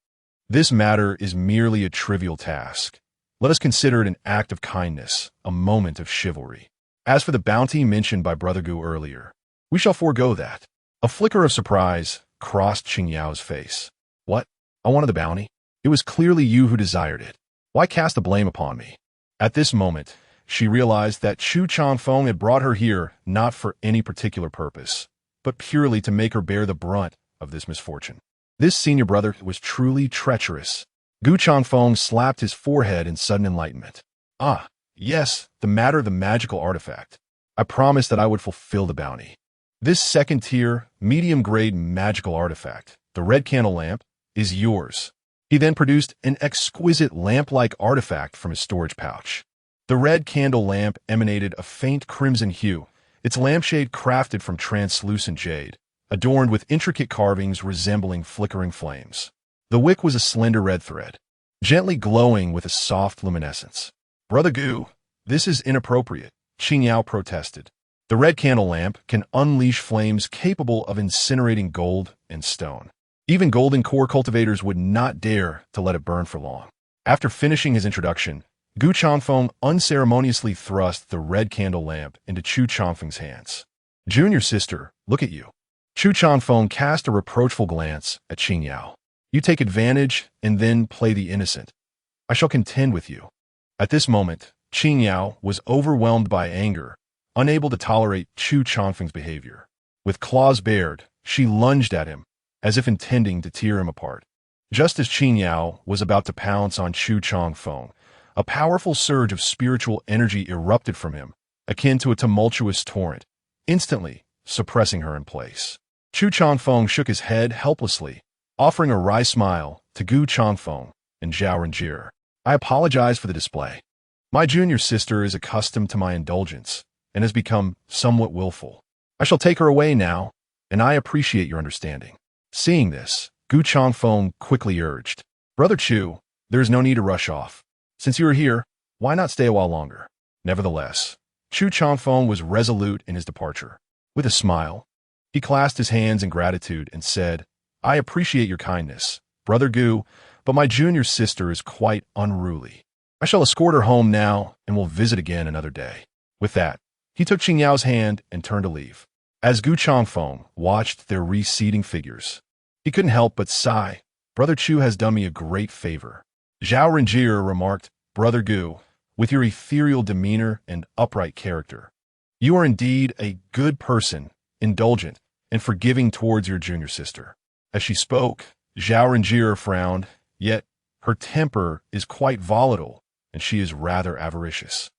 this matter is merely a trivial task. Let us consider it an act of kindness, a moment of chivalry. As for the bounty mentioned by Brother Gu earlier, we shall forego that. A flicker of surprise crossed Qing Yao's face. What? I wanted the bounty? It was clearly you who desired it. Why cast the blame upon me? At this moment, she realized that Chu Changfeng had brought her here not for any particular purpose, but purely to make her bear the brunt of this misfortune. This senior brother was truly treacherous. Gu Changfeng slapped his forehead in sudden enlightenment. Ah, yes, the matter of the magical artifact. I promised that I would fulfill the bounty. This second-tier, medium-grade magical artifact, the red candle lamp, is yours. He then produced an exquisite lamp-like artifact from his storage pouch. The red candle lamp emanated a faint crimson hue, its lampshade crafted from translucent jade, adorned with intricate carvings resembling flickering flames. The wick was a slender red thread, gently glowing with a soft luminescence. Brother Gu, this is inappropriate, Qing Yao protested. The red candle lamp can unleash flames capable of incinerating gold and stone. Even golden core cultivators would not dare to let it burn for long. After finishing his introduction, Gu Changfeng unceremoniously thrust the red candle lamp into Chu Changfeng's hands. Junior sister, look at you. Chu Changfeng cast a reproachful glance at Qing Yao. You take advantage and then play the innocent. I shall contend with you. At this moment, Qing Yao was overwhelmed by anger, unable to tolerate Chu Changfeng's behavior. With claws bared, she lunged at him, as if intending to tear him apart. Just as Qing Yao was about to pounce on Chu Changfeng, a powerful surge of spiritual energy erupted from him, akin to a tumultuous torrent, instantly suppressing her in place. Chu Changfeng shook his head helplessly, offering a wry smile to Gu Changfeng and Zhao Renjie. I apologize for the display. My junior sister is accustomed to my indulgence and has become somewhat willful. I shall take her away now, and I appreciate your understanding. Seeing this, Gu Changfeng quickly urged, Brother Chu, there is no need to rush off. Since you are here, why not stay a while longer? Nevertheless, Chu Changfeng was resolute in his departure. With a smile, he clasped his hands in gratitude and said, I appreciate your kindness, Brother Gu, but my junior sister is quite unruly. I shall escort her home now and will visit again another day. With that, he took Qing Yao's hand and turned to leave. As Gu Changfeng watched their receding figures, he couldn't help but sigh. Brother Chu has done me a great favor. Zhao Renjie remarked, Brother Gu, with your ethereal demeanor and upright character, you are indeed a good person, indulgent, and forgiving towards your junior sister. As she spoke, Zhao Renjie frowned, yet her temper is quite volatile, and she is rather avaricious.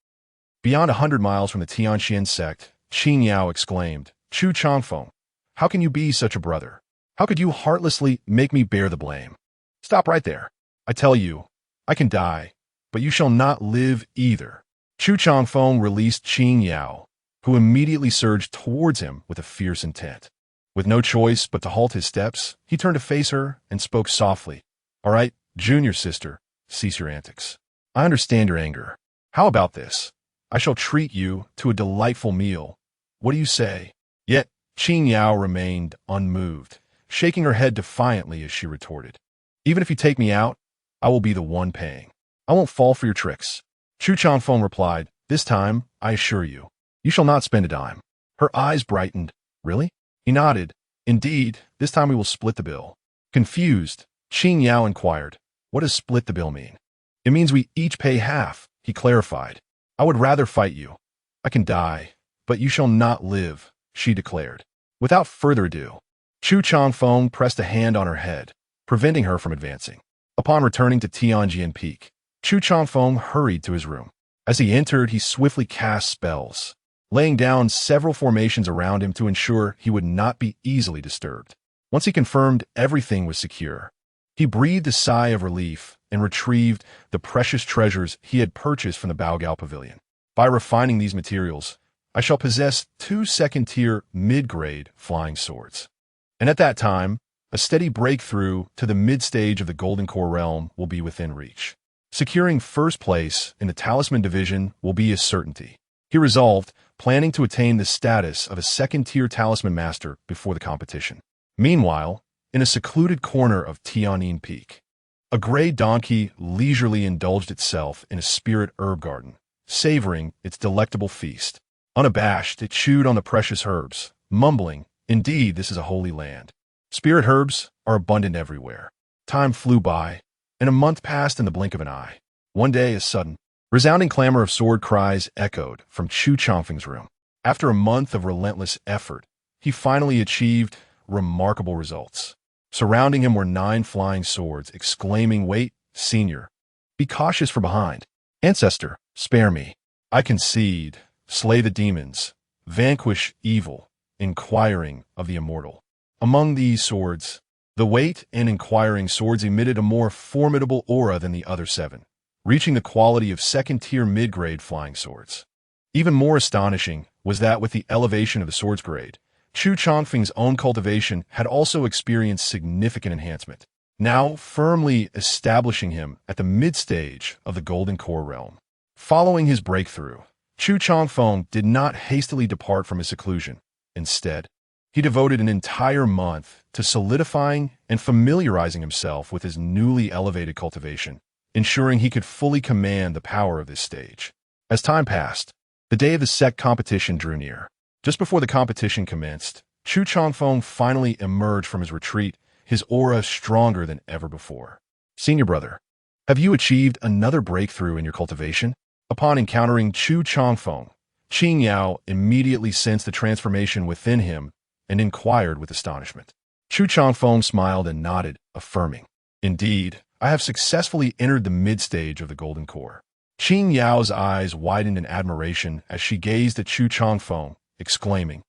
Beyond 100 miles from the Tianxian sect, Qing Yao exclaimed, Chu Changfeng, how can you be such a brother? How could you heartlessly make me bear the blame? Stop right there. I tell you, I can die, but you shall not live either. Chu Changfeng released Qing Yao, who immediately surged towards him with a fierce intent. With no choice but to halt his steps, he turned to face her and spoke softly. All right, junior sister, cease your antics. I understand your anger. How about this? I shall treat you to a delightful meal. What do you say? Yet, Qing Yao remained unmoved, shaking her head defiantly as she retorted. Even if you take me out, I will be the one paying. I won't fall for your tricks. Chu Changfeng replied, This time, I assure you, you shall not spend a dime. Her eyes brightened. Really? He nodded. Indeed, this time we will split the bill. Confused, Qing Yao inquired, What does split the bill mean? It means we each pay half, he clarified. I would rather fight you. I can die, but you shall not live, she declared. Without further ado, Chu Changfeng pressed a hand on her head, preventing her from advancing. Upon returning to Tianjin Peak, Chu Changfeng hurried to his room. As he entered, he swiftly cast spells, laying down several formations around him to ensure he would not be easily disturbed. Once he confirmed everything was secure, he breathed a sigh of relief and retrieved the precious treasures he had purchased from the Baogao Pavilion. By refining these materials, I shall possess 2 second-tier mid-grade flying swords. And at that time, a steady breakthrough to the mid-stage of the Golden Core realm will be within reach. Securing first place in the Talisman division will be a certainty. He resolved, planning to attain the status of a second-tier Talisman Master before the competition. Meanwhile, in a secluded corner of Tianyin Peak, a gray donkey leisurely indulged itself in a spirit herb garden, savoring its delectable feast. Unabashed, it chewed on the precious herbs, mumbling, "Indeed, this is a holy land." Spirit herbs are abundant everywhere. Time flew by, and a month passed in the blink of an eye. One day, a sudden, resounding clamor of sword cries echoed from Chu Changfeng's room. After a month of relentless effort, he finally achieved remarkable results. Surrounding him were 9 flying swords, exclaiming, "Wait, senior. Be cautious from behind. Ancestor, spare me. I concede. Slay the demons. Vanquish evil, inquiring of the immortal." Among these swords, the Wait and Inquiring swords emitted a more formidable aura than the other 7, reaching the quality of second-tier mid-grade flying swords. Even more astonishing was that with the elevation of the sword's grade, Chu Changfeng's own cultivation had also experienced significant enhancement, now firmly establishing him at the mid-stage of the Golden Core realm. Following his breakthrough, Chu Changfeng did not hastily depart from his seclusion. Instead, he devoted an entire month to solidifying and familiarizing himself with his newly elevated cultivation, ensuring he could fully command the power of this stage. As time passed, the day of the sect competition drew near. Just before the competition commenced, Chu Changfeng finally emerged from his retreat, his aura stronger than ever before. "Senior brother, have you achieved another breakthrough in your cultivation?" Upon encountering Chu Changfeng, Qing Yao immediately sensed the transformation within him and inquired with astonishment. Chu Changfeng smiled and nodded, affirming, "Indeed, I have successfully entered the mid-stage of the Golden Core." Qing Yao's eyes widened in admiration as she gazed at Chu Changfeng, exclaiming,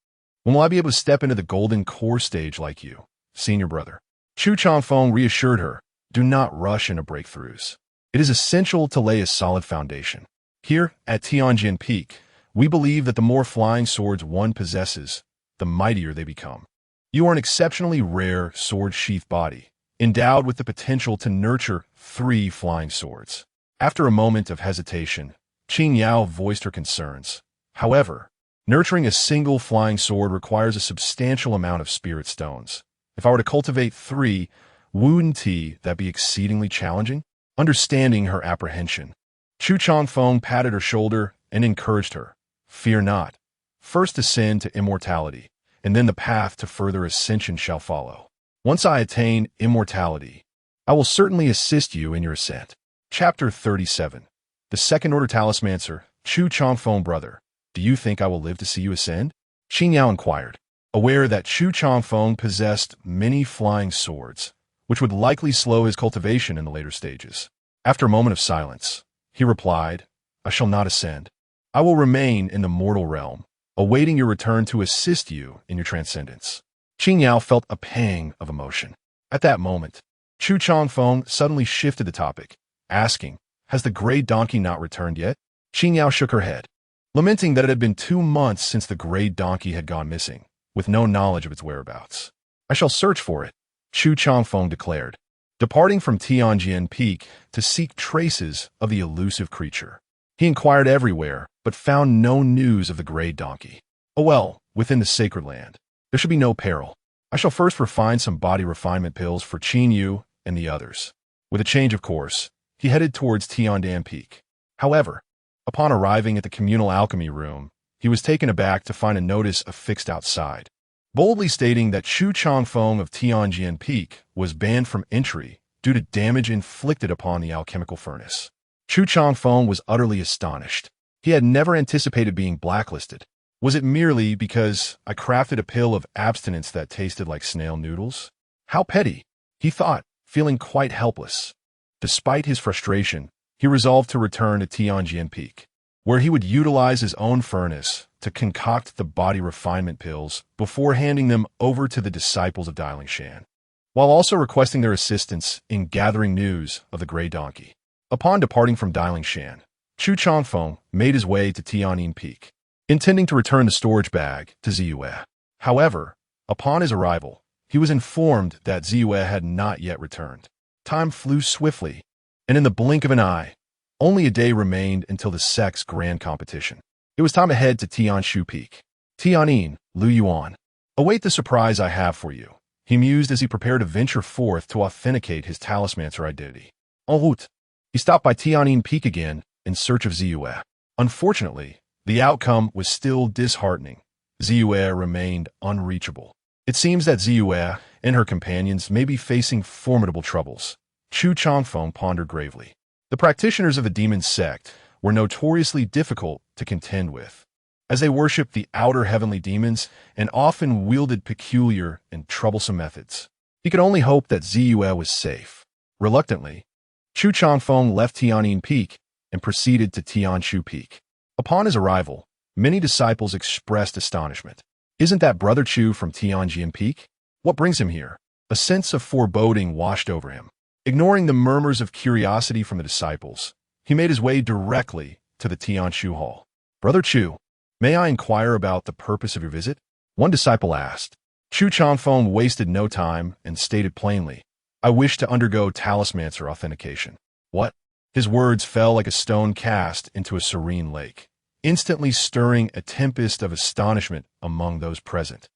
"When will I be able to step into the Golden Core stage like you, senior brother?" Chu Changfeng reassured her, "Do not rush into breakthroughs. It is essential to lay a solid foundation. Here at Tianjin Peak, we believe that the more flying swords one possesses, the mightier they become. You are an exceptionally rare sword-sheath body, endowed with the potential to nurture 3 flying swords." After a moment of hesitation, Qing Yao voiced her concerns. "However, nurturing a single flying sword requires a substantial amount of spirit stones. If I were to cultivate 3, wouldn't that be exceedingly challenging?" Understanding her apprehension, Chu Changfeng patted her shoulder and encouraged her. "Fear not. First ascend to immortality, and then the path to further ascension shall follow. Once I attain immortality, I will certainly assist you in your ascent." Chapter 37. The Second-Order Talismancer, Chu Changfeng brother, do you think I will live to see you ascend? Qing Yao inquired, aware that Chu Changfeng possessed many flying swords, which would likely slow his cultivation in the later stages. After a moment of silence, he replied, "I shall not ascend. I will remain in the mortal realm, awaiting your return to assist you in your transcendence." Qing Yao felt a pang of emotion. At that moment, Chu Changfeng suddenly shifted the topic, asking, "Has the gray donkey not returned yet?" Qing Yao shook her head, lamenting that it had been 2 months since the gray donkey had gone missing, with no knowledge of its whereabouts. "I shall search for it," Chu Changfeng declared, departing from Tianjin Peak to seek traces of the elusive creature. He inquired everywhere, but found no news of the gray donkey. "Oh well, within the sacred land, there should be no peril. I shall first refine some body refinement pills for Qin Yu and the others." With a change of course, he headed towards Tianjin Peak. However, upon arriving at the communal alchemy room, he was taken aback to find a notice affixed outside, boldly stating that Chu Changfeng of Tianjin Peak was banned from entry due to damage inflicted upon the alchemical furnace. Chu Changfeng was utterly astonished. He had never anticipated being blacklisted. Was it merely because I crafted a pill of abstinence that tasted like snail noodles? How petty, he thought, feeling quite helpless. Despite his frustration, he resolved to return to Tianjin Peak, where he would utilize his own furnace to concoct the body refinement pills before handing them over to the disciples of Shan, while also requesting their assistance in gathering news of the gray donkey. Upon departing from Shan, Chu Changfeng made his way to Tianyin Peak, intending to return the storage bag to Ziyue. However, upon his arrival, he was informed that Ziyue had not yet returned. Time flew swiftly, and in the blink of an eye, only a day remained until the sect's grand competition. It was time to head to Tianshu Peak. Tianyin, Lu Yuan. Await the surprise I have for you, he mused as he prepared to venture forth to authenticate his talismancer identity. En route, he stopped by Tianyin Peak again in search of Ziyue. Unfortunately, the outcome was still disheartening. Ziyue remained unreachable. It seems that Ziyue and her companions may be facing formidable troubles. Chu Changfeng pondered gravely. The practitioners of the demon sect were notoriously difficult to contend with, as they worshipped the outer heavenly demons and often wielded peculiar and troublesome methods. He could only hope that Ziyue was safe. Reluctantly, Chu Changfeng left Tianyin Peak and proceeded to Tianshu Peak. Upon his arrival, many disciples expressed astonishment. Isn't that Brother Chu from Tianjin Peak? What brings him here? A sense of foreboding washed over him. Ignoring the murmurs of curiosity from the disciples, he made his way directly to the Tianshu Hall. Brother Chu, may I inquire about the purpose of your visit? One disciple asked. Chu Changfeng wasted no time and stated plainly, I wish to undergo talismancer authentication. What? His words fell like a stone cast into a serene lake, instantly stirring a tempest of astonishment among those present,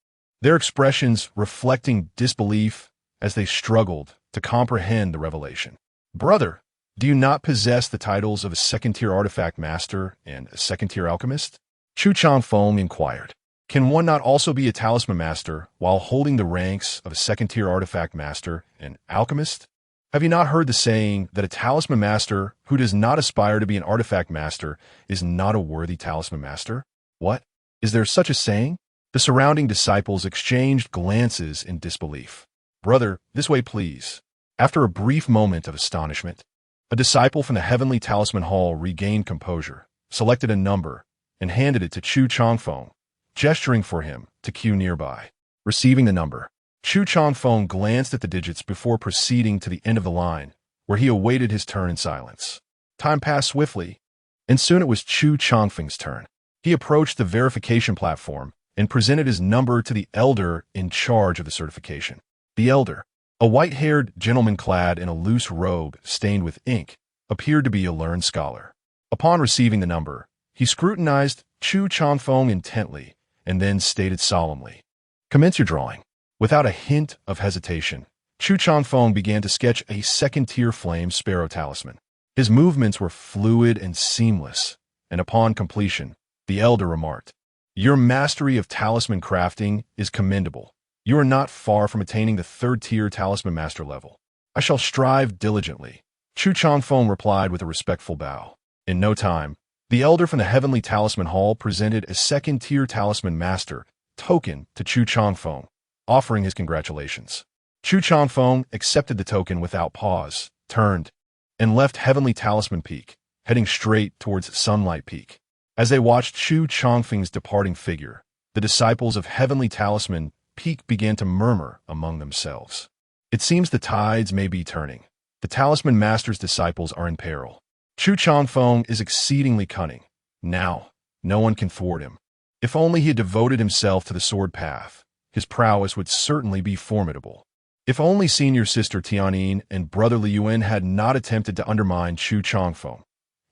their expressions reflecting disbelief as they struggled to comprehend the revelation. Brother, do you not possess the titles of a second-tier artifact master and a second-tier alchemist? Chu Changfeng inquired. Can one not also be a talisman master while holding the ranks of a second-tier artifact master and alchemist? Have you not heard the saying that a talisman master who does not aspire to be an artifact master is not a worthy talisman master? What? Is there such a saying? The surrounding disciples exchanged glances in disbelief. Brother, this way please. After a brief moment of astonishment, a disciple from the Heavenly Talisman Hall regained composure, selected a number, and handed it to Chu Changfeng, gesturing for him to queue nearby. Receiving the number, Chu Changfeng glanced at the digits before proceeding to the end of the line, where he awaited his turn in silence. Time passed swiftly, and soon it was Chu Changfeng's turn. He approached the verification platform and presented his number to the elder in charge of the certification. The elder, a white-haired gentleman clad in a loose robe stained with ink, appeared to be a learned scholar. Upon receiving the number, he scrutinized Chu Changfeng intently and then stated solemnly, Commence your drawing. Without a hint of hesitation, Chu Changfeng began to sketch a second-tier flame sparrow talisman. His movements were fluid and seamless, and upon completion, the elder remarked, Your mastery of talisman crafting is commendable. You are not far from attaining the third-tier talisman master level. I shall strive diligently. Chu Changfeng replied with a respectful bow. In no time, the elder from the Heavenly Talisman Hall presented a second-tier talisman master token to Chu Changfeng, offering his congratulations. Chu Changfeng accepted the token without pause, turned, and left Heavenly Talisman Peak, heading straight towards Sunlight Peak. As they watched Chu Changfeng's departing figure, the disciples of Heavenly Talisman Peak began to murmur among themselves. It seems the tides may be turning. The Talisman Master's disciples are in peril. Chu Changfeng is exceedingly cunning. Now, no one can thwart him. If only he had devoted himself to the sword path, his prowess would certainly be formidable. If only senior sister Tianyin and brother Liyuan had not attempted to undermine Chu Changfeng.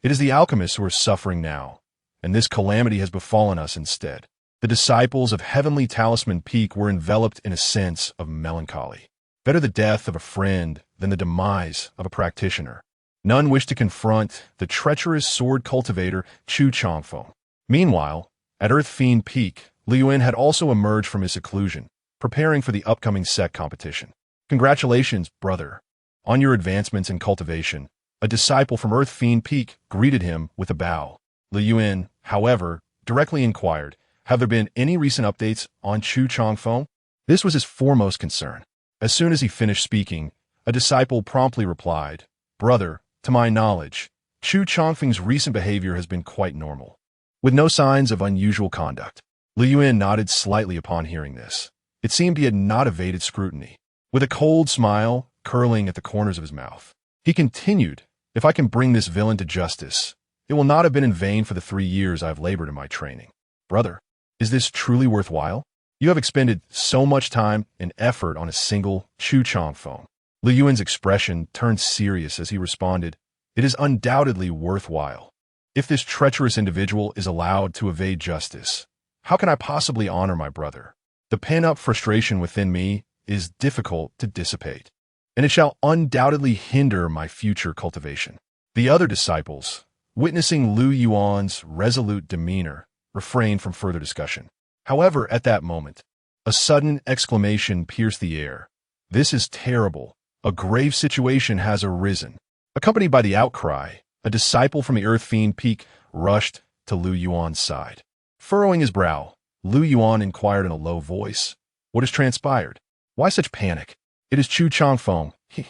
It is the alchemists who are suffering now, and this calamity has befallen us instead. The disciples of Heavenly Talisman Peak were enveloped in a sense of melancholy. Better the death of a friend than the demise of a practitioner. None wished to confront the treacherous sword cultivator Chu Changfeng. Meanwhile, at Earth Fiend Peak, Liyuan had also emerged from his seclusion, preparing for the upcoming sect competition. Congratulations, brother. On your advancements in cultivation, a disciple from Earth Fiend Peak greeted him with a bow. Liyuan, however, directly inquired, Have there been any recent updates on Chu Changfeng? This was his foremost concern. As soon as he finished speaking, a disciple promptly replied, Brother, to my knowledge, Chu Changfeng's recent behavior has been quite normal, with no signs of unusual conduct. Liyuan nodded slightly upon hearing this. It seemed he had not evaded scrutiny. With a cold smile curling at the corners of his mouth, he continued, If I can bring this villain to justice, It will not have been in vain for the 3 years I have labored in my training. Brother, is this truly worthwhile? You have expended so much time and effort on a single Chusheng phone. Lu Yuan's expression turned serious as he responded, "It is undoubtedly worthwhile. If this treacherous individual is allowed to evade justice, how can I possibly honor my brother? The pent-up frustration within me is difficult to dissipate, and it shall undoubtedly hinder my future cultivation." The other disciples, witnessing Lu Yuan's resolute demeanor, refrained from further discussion. However, at that moment, a sudden exclamation pierced the air. "This is terrible. A grave situation has arisen." Accompanied by the outcry, a disciple from the Earth Fiend Peak rushed to Lu Yuan's side. Furrowing his brow, Lu Yuan inquired in a low voice, "What has transpired? Why such panic?" "It is Chu Changfeng. He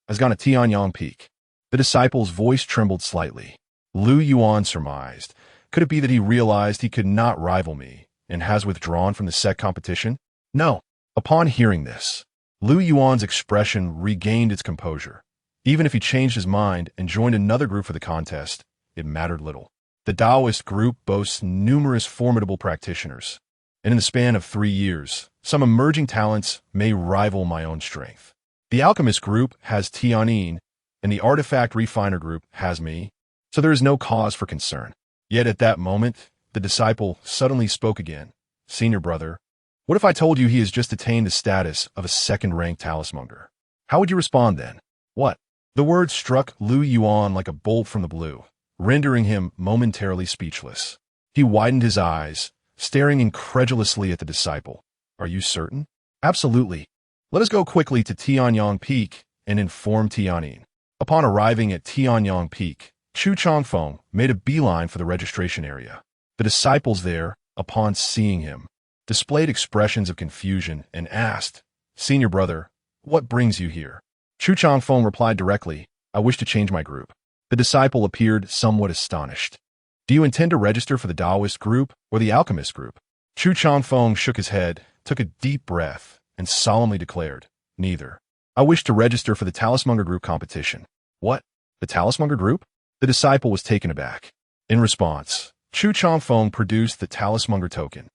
has gone to Tianyang Peak." The disciple's voice trembled slightly. Lu Yuan surmised, could it be that he realized he could not rival me and has withdrawn from the sect competition? No. Upon hearing this, Lu Yuan's expression regained its composure. Even if he changed his mind and joined another group for the contest, it mattered little. The Taoist group boasts numerous formidable practitioners, and in the span of 3 years, some emerging talents may rival my own strength. The alchemist group has Tianyin, and the artifact refiner group has me, so there is no cause for concern. Yet at that moment, the disciple suddenly spoke again. "Senior brother, what if I told you he has just attained the status of a second-rank talismonger? How would you respond then?" "What?" The word struck Lu Yuan like a bolt from the blue, rendering him momentarily speechless. He widened his eyes, staring incredulously at the disciple. "Are you certain?" "Absolutely. Let us go quickly to Tianyang Peak and inform Tianyin." Upon arriving at Tianyang Peak, Chu Changfeng made a beeline for the registration area. The disciples there, upon seeing him, displayed expressions of confusion and asked, "Senior brother, what brings you here?" Chu Changfeng replied directly, "I wish to change my group." The disciple appeared somewhat astonished. "Do you intend to register for the Taoist group or the alchemist group?" Chu Changfeng shook his head, took a deep breath, and solemnly declared, "Neither. I wish to register for the Talismonger group competition." "What? The Talismonger group?" The disciple was taken aback. In response, Chu Changfeng produced the Talismonger token.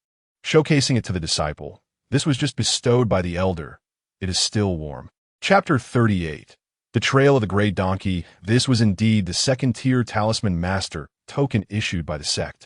Showcasing it to the disciple, "This was just bestowed by the elder. It is still warm." Chapter 38. The Trail of the Grey Donkey. This was indeed the second-tier Talisman Master token issued by the sect.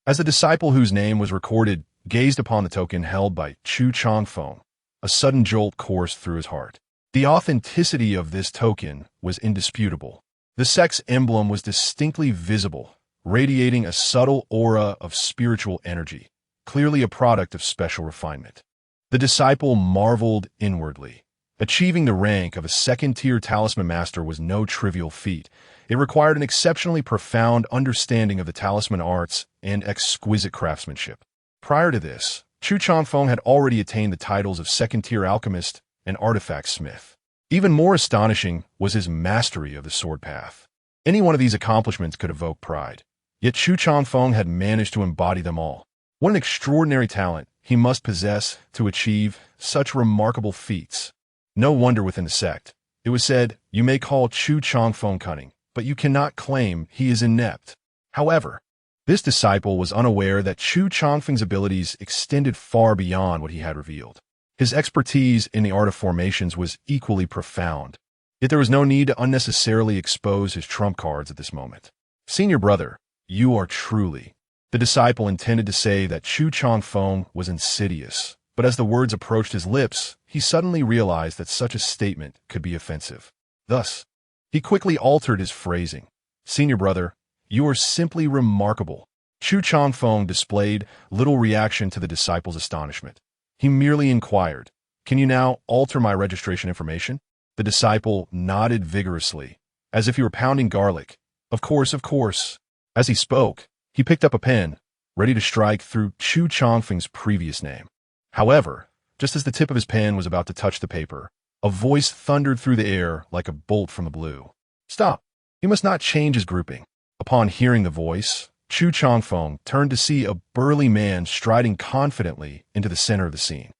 As the disciple whose name was recorded gazed upon the token held by Chu Changfeng, a sudden jolt coursed through his heart. The authenticity of this token was indisputable. The sect's emblem was distinctly visible, radiating a subtle aura of spiritual energy, clearly a product of special refinement. The disciple marveled inwardly. Achieving the rank of a second-tier talisman master was no trivial feat. It required an exceptionally profound understanding of the talisman arts and exquisite craftsmanship. Prior to this, Chu Changfeng had already attained the titles of second-tier alchemist and artifact smith. Even more astonishing was his mastery of the sword path. Any one of these accomplishments could evoke pride, yet Chu Changfeng had managed to embody them all. What an extraordinary talent he must possess to achieve such remarkable feats. No wonder within the sect, it was said, "You may call Chu Changfeng cunning, but you cannot claim he is inept." However, this disciple was unaware that Chu Changfeng's abilities extended far beyond what he had revealed. His expertise in the art of formations was equally profound, yet there was no need to unnecessarily expose his trump cards at this moment. "Senior brother, you are truly..." The disciple intended to say that Chu Changfeng was insidious, but as the words approached his lips, he suddenly realized that such a statement could be offensive. Thus, he quickly altered his phrasing. "Senior brother, you are simply remarkable." Chu Changfeng displayed little reaction to the disciple's astonishment. He merely inquired, "Can you now alter my registration information?" The disciple nodded vigorously, as if he were pounding garlic. Of course, of course." As he spoke, he picked up a pen, ready to strike through Chu Changfeng's previous name. However, just as the tip of his pen was about to touch the paper, a voice thundered through the air like a bolt from the blue. "Stop! He must not change his grouping." Upon hearing the voice, Chu Changfeng turned to see a burly man striding confidently into the center of the scene.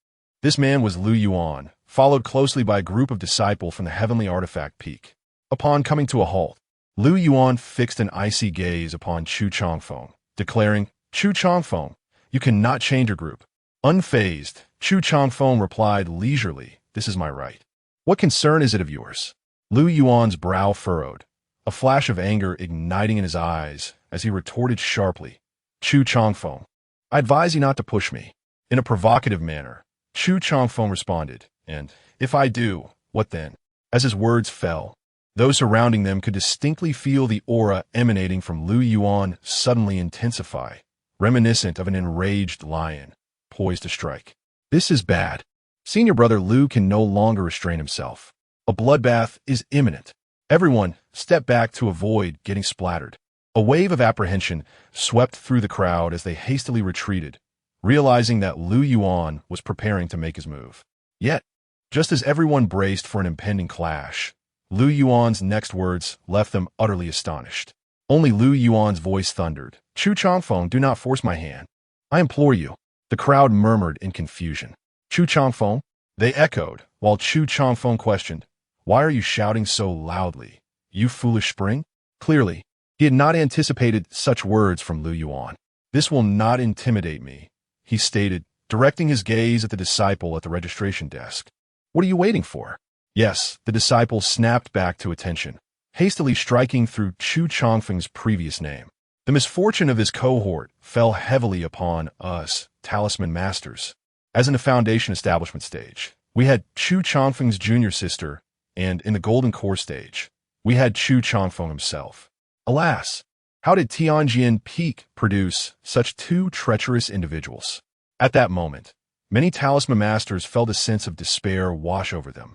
This man was Lu Yuan, followed closely by a group of disciples from the heavenly artifact peak. Upon coming to a halt, Lu Yuan fixed an icy gaze upon Chu Changfeng, declaring, Chu Changfeng, you cannot change your group. Unfazed, Chu Changfeng replied leisurely, this is my right. What concern is it of yours? Lu Yuan's brow furrowed, a flash of anger igniting in his eyes as he retorted sharply, Chu Changfeng, I advise you not to push me. In a provocative manner, Chu Changfeng responded, and, if I do, what then? As his words fell, those surrounding them could distinctly feel the aura emanating from Lu Yuan suddenly intensify, reminiscent of an enraged lion, poised to strike. This is bad. Senior brother Lu can no longer restrain himself. A bloodbath is imminent. Everyone, step back to avoid getting splattered. A wave of apprehension swept through the crowd as they hastily retreated, realizing that Lu Yuan was preparing to make his move. Yet, just as everyone braced for an impending clash, Lu Yuan's next words left them utterly astonished. Only Lu Yuan's voice thundered, Chu Changfeng, do not force my hand. I implore you. The crowd murmured in confusion. Chu Changfeng? They echoed, while Chu Changfeng questioned, why are you shouting so loudly? You foolish spring? Clearly, he had not anticipated such words from Lu Yuan. This will not intimidate me, he stated, directing his gaze at the disciple at the registration desk. What are you waiting for? Yes, the disciple snapped back to attention, hastily striking through Chu Changfeng's previous name. The misfortune of this cohort fell heavily upon us, talisman masters. As in the foundation establishment stage, we had Chu Changfeng's junior sister, and in the golden core stage, we had Chu Changfeng himself. Alas, how did Tianjin Peak produce such two treacherous individuals? At that moment, many talisman masters felt a sense of despair wash over them.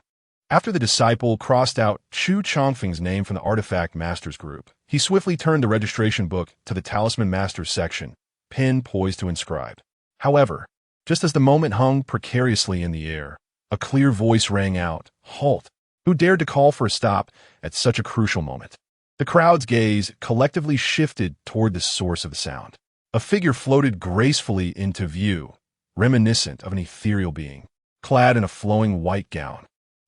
After the disciple crossed out Chu Changfeng's name from the Artifact Masters group, he swiftly turned the registration book to the Talisman Masters section, pen poised to inscribe. However, just as the moment hung precariously in the air, a clear voice rang out, Halt! Who dared to call for a stop at such a crucial moment? The crowd's gaze collectively shifted toward the source of the sound. A figure floated gracefully into view, reminiscent of an ethereal being, clad in a flowing white gown.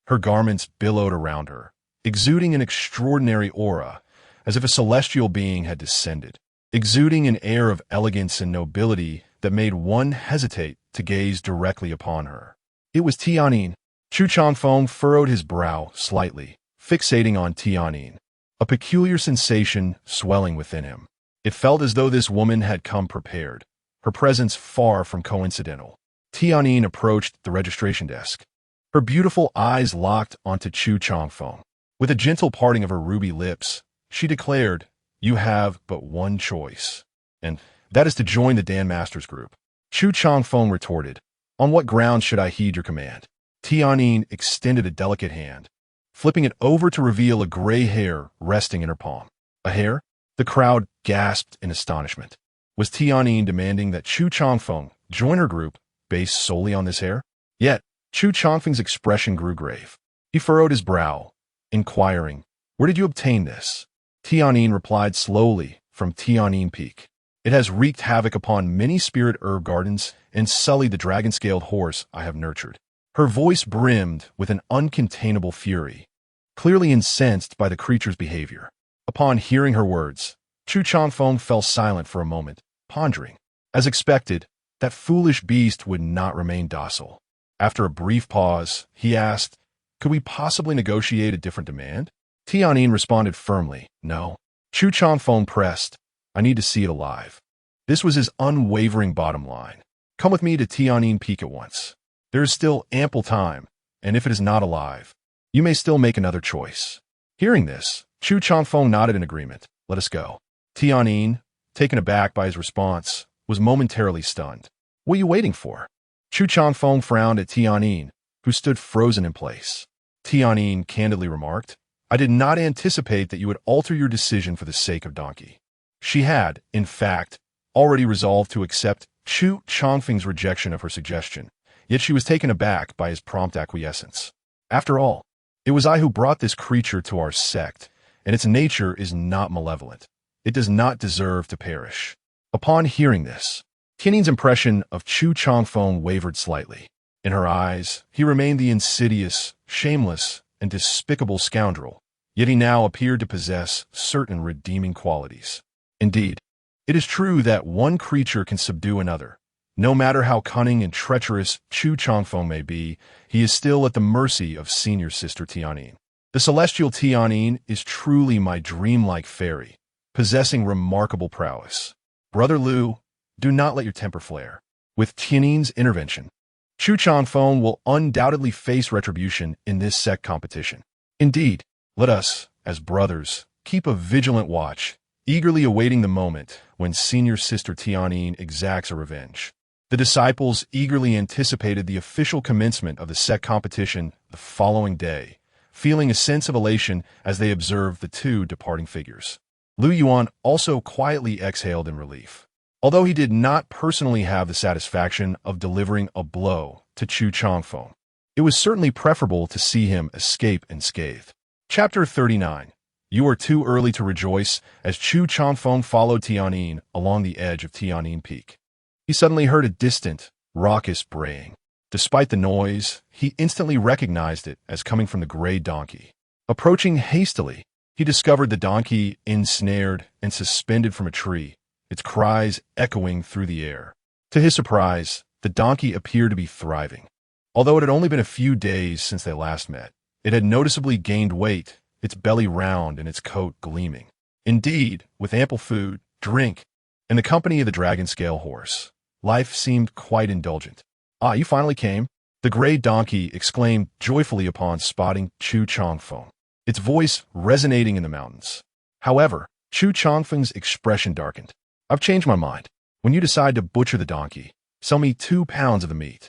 Her garments billowed around her, exuding an extraordinary aura, as if a celestial being had descended, exuding an air of elegance and nobility that made one hesitate to gaze directly upon her. It was Tianyin. Chu Changfeng furrowed his brow slightly, fixating on Tianyin, a peculiar sensation swelling within him. It felt as though this woman had come prepared, her presence far from coincidental. Tianyin approached the registration desk. Her beautiful eyes locked onto Chu Changfeng. With a gentle parting of her ruby lips, she declared, You have but one choice, and that is to join the Dan Masters group. Chu Changfeng retorted, On what grounds should I heed your command? Tianyin extended a delicate hand, flipping it over to reveal a gray hair resting in her palm. A hair? The crowd gasped in astonishment. Was Tianyin demanding that Chu Changfeng join her group based solely on this hair? Yet, Chu Changfeng's expression grew grave. He furrowed his brow, inquiring, Where did you obtain this? Tianyin replied slowly, From Tianjin Peak. It has wreaked havoc upon many spirit herb gardens and sullied the dragon-scaled horse I have nurtured. Her voice brimmed with an uncontainable fury, clearly incensed by the creature's behavior. Upon hearing her words, Chu Changfeng fell silent for a moment, pondering. As expected, that foolish beast would not remain docile. After a brief pause, he asked, Could we possibly negotiate a different demand? Tianyin responded firmly, No. Chu Changfeng pressed, I need to see it alive. This was his unwavering bottom line. Come with me to Tianjin Peak at once. There is still ample time, and if it is not alive, you may still make another choice. Hearing this, Chu Changfeng nodded in agreement. Let us go. Tianyin, taken aback by his response, was momentarily stunned. What are you waiting for? Chu Changfeng frowned at Tianyin, who stood frozen in place. Tianyin candidly remarked, I did not anticipate that you would alter your decision for the sake of Donkey. She had, in fact, already resolved to accept Chu Changfeng's rejection of her suggestion, yet she was taken aback by his prompt acquiescence. After all, it was I who brought this creature to our sect, and its nature is not malevolent. It does not deserve to perish. Upon hearing this, Tianyin's impression of Chu Changfeng wavered slightly. In her eyes, he remained the insidious, shameless, and despicable scoundrel, yet he now appeared to possess certain redeeming qualities. Indeed, it is true that one creature can subdue another. No matter how cunning and treacherous Chu Changfeng may be, he is still at the mercy of senior sister Tianyin. The celestial Tianyin is truly my dreamlike fairy, possessing remarkable prowess. Brother Liu, do not let your temper flare. With Tianyin's intervention, Chu Changfeng will undoubtedly face retribution in this sect competition. Indeed, let us, as brothers, keep a vigilant watch, eagerly awaiting the moment when senior sister Tianyin exacts a revenge. The disciples eagerly anticipated the official commencement of the sect competition the following day, feeling a sense of elation as they observed the two departing figures. Lu Yuan also quietly exhaled in relief. Although he did not personally have the satisfaction of delivering a blow to Chu Changfeng, it was certainly preferable to see him escape unscathed. Chapter 39. You are too early to rejoice as Chu Changfeng followed Tianyin along the edge of Tianyin Peak. He suddenly heard a distant, raucous braying. Despite the noise, he instantly recognized it as coming from the gray donkey. Approaching hastily, he discovered the donkey ensnared and suspended from a tree, its cries echoing through the air. To his surprise, the donkey appeared to be thriving. Although it had only been a few days since they last met, it had noticeably gained weight, its belly round and its coat gleaming. Indeed, with ample food, drink, and the company of the dragon scale horse, life seemed quite indulgent. Ah, you finally came, the gray donkey exclaimed joyfully upon spotting Chu Changfeng, its voice resonating in the mountains. However, Chu Changfeng's expression darkened. I've changed my mind. When you decide to butcher the donkey, sell me 2 pounds of the meat.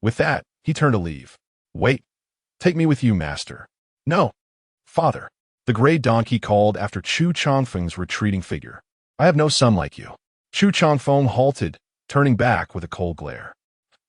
With that, he turned to leave. Wait. Take me with you, master. No. Father. The gray donkey called after Chu Changfeng's retreating figure. I have no son like you. Chu Changfeng halted, turning back with a cold glare.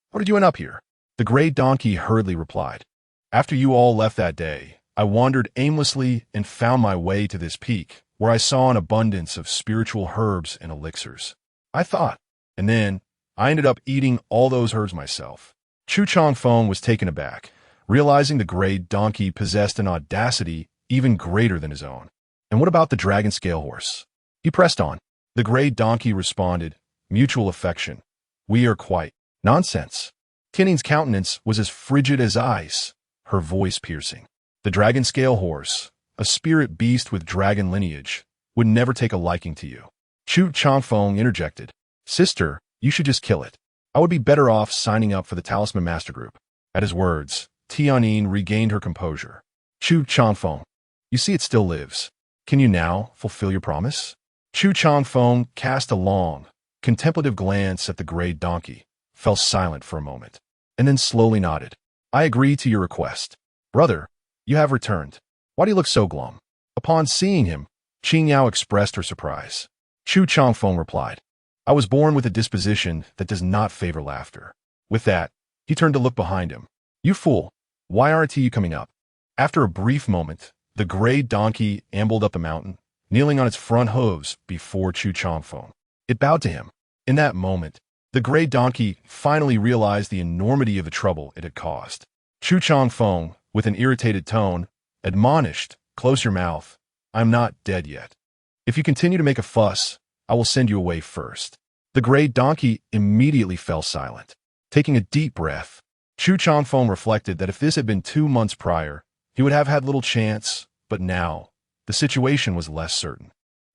What did you end up here? The gray donkey hurriedly replied. After you all left that day, I wandered aimlessly and found my way to this peak, where I saw an abundance of spiritual herbs and elixirs. I thought, and then I ended up eating all those herbs myself. Chu Changfeng was taken aback, realizing the gray donkey possessed an audacity even greater than his own. And what about the dragon scale horse? He pressed on. The gray donkey responded, mutual affection. We are quite. Nonsense. Tianyin's countenance was as frigid as ice, her voice piercing. The dragon scale horse, a spirit beast with dragon lineage, would never take a liking to you. Chu Changfeng interjected. Sister, you should just kill it. I would be better off signing up for the Talisman Master Group. At his words, Tianyin regained her composure. Chu Changfeng, you see it still lives. Can you now fulfill your promise? Chu Changfeng cast a long, contemplative glance at the gray donkey, fell silent for a moment, and then slowly nodded. I agree to your request. Brother, you have returned. Why do you look so glum? Upon seeing him, Qingyao expressed her surprise. Chu Changfeng replied, I was born with a disposition that does not favor laughter. With that, he turned to look behind him. You fool, why aren't you coming up? After a brief moment, the gray donkey ambled up the mountain, kneeling on its front hooves before Chu Changfeng. It bowed to him. In that moment, the gray donkey finally realized the enormity of the trouble it had caused. Chu Changfeng, with an irritated tone, admonished, close your mouth. I'm not dead yet. If you continue to make a fuss, I will send you away first. The gray donkey immediately fell silent. Taking a deep breath, Chu Changfeng reflected that if this had been 2 months prior, he would have had little chance, but now, the situation was less certain.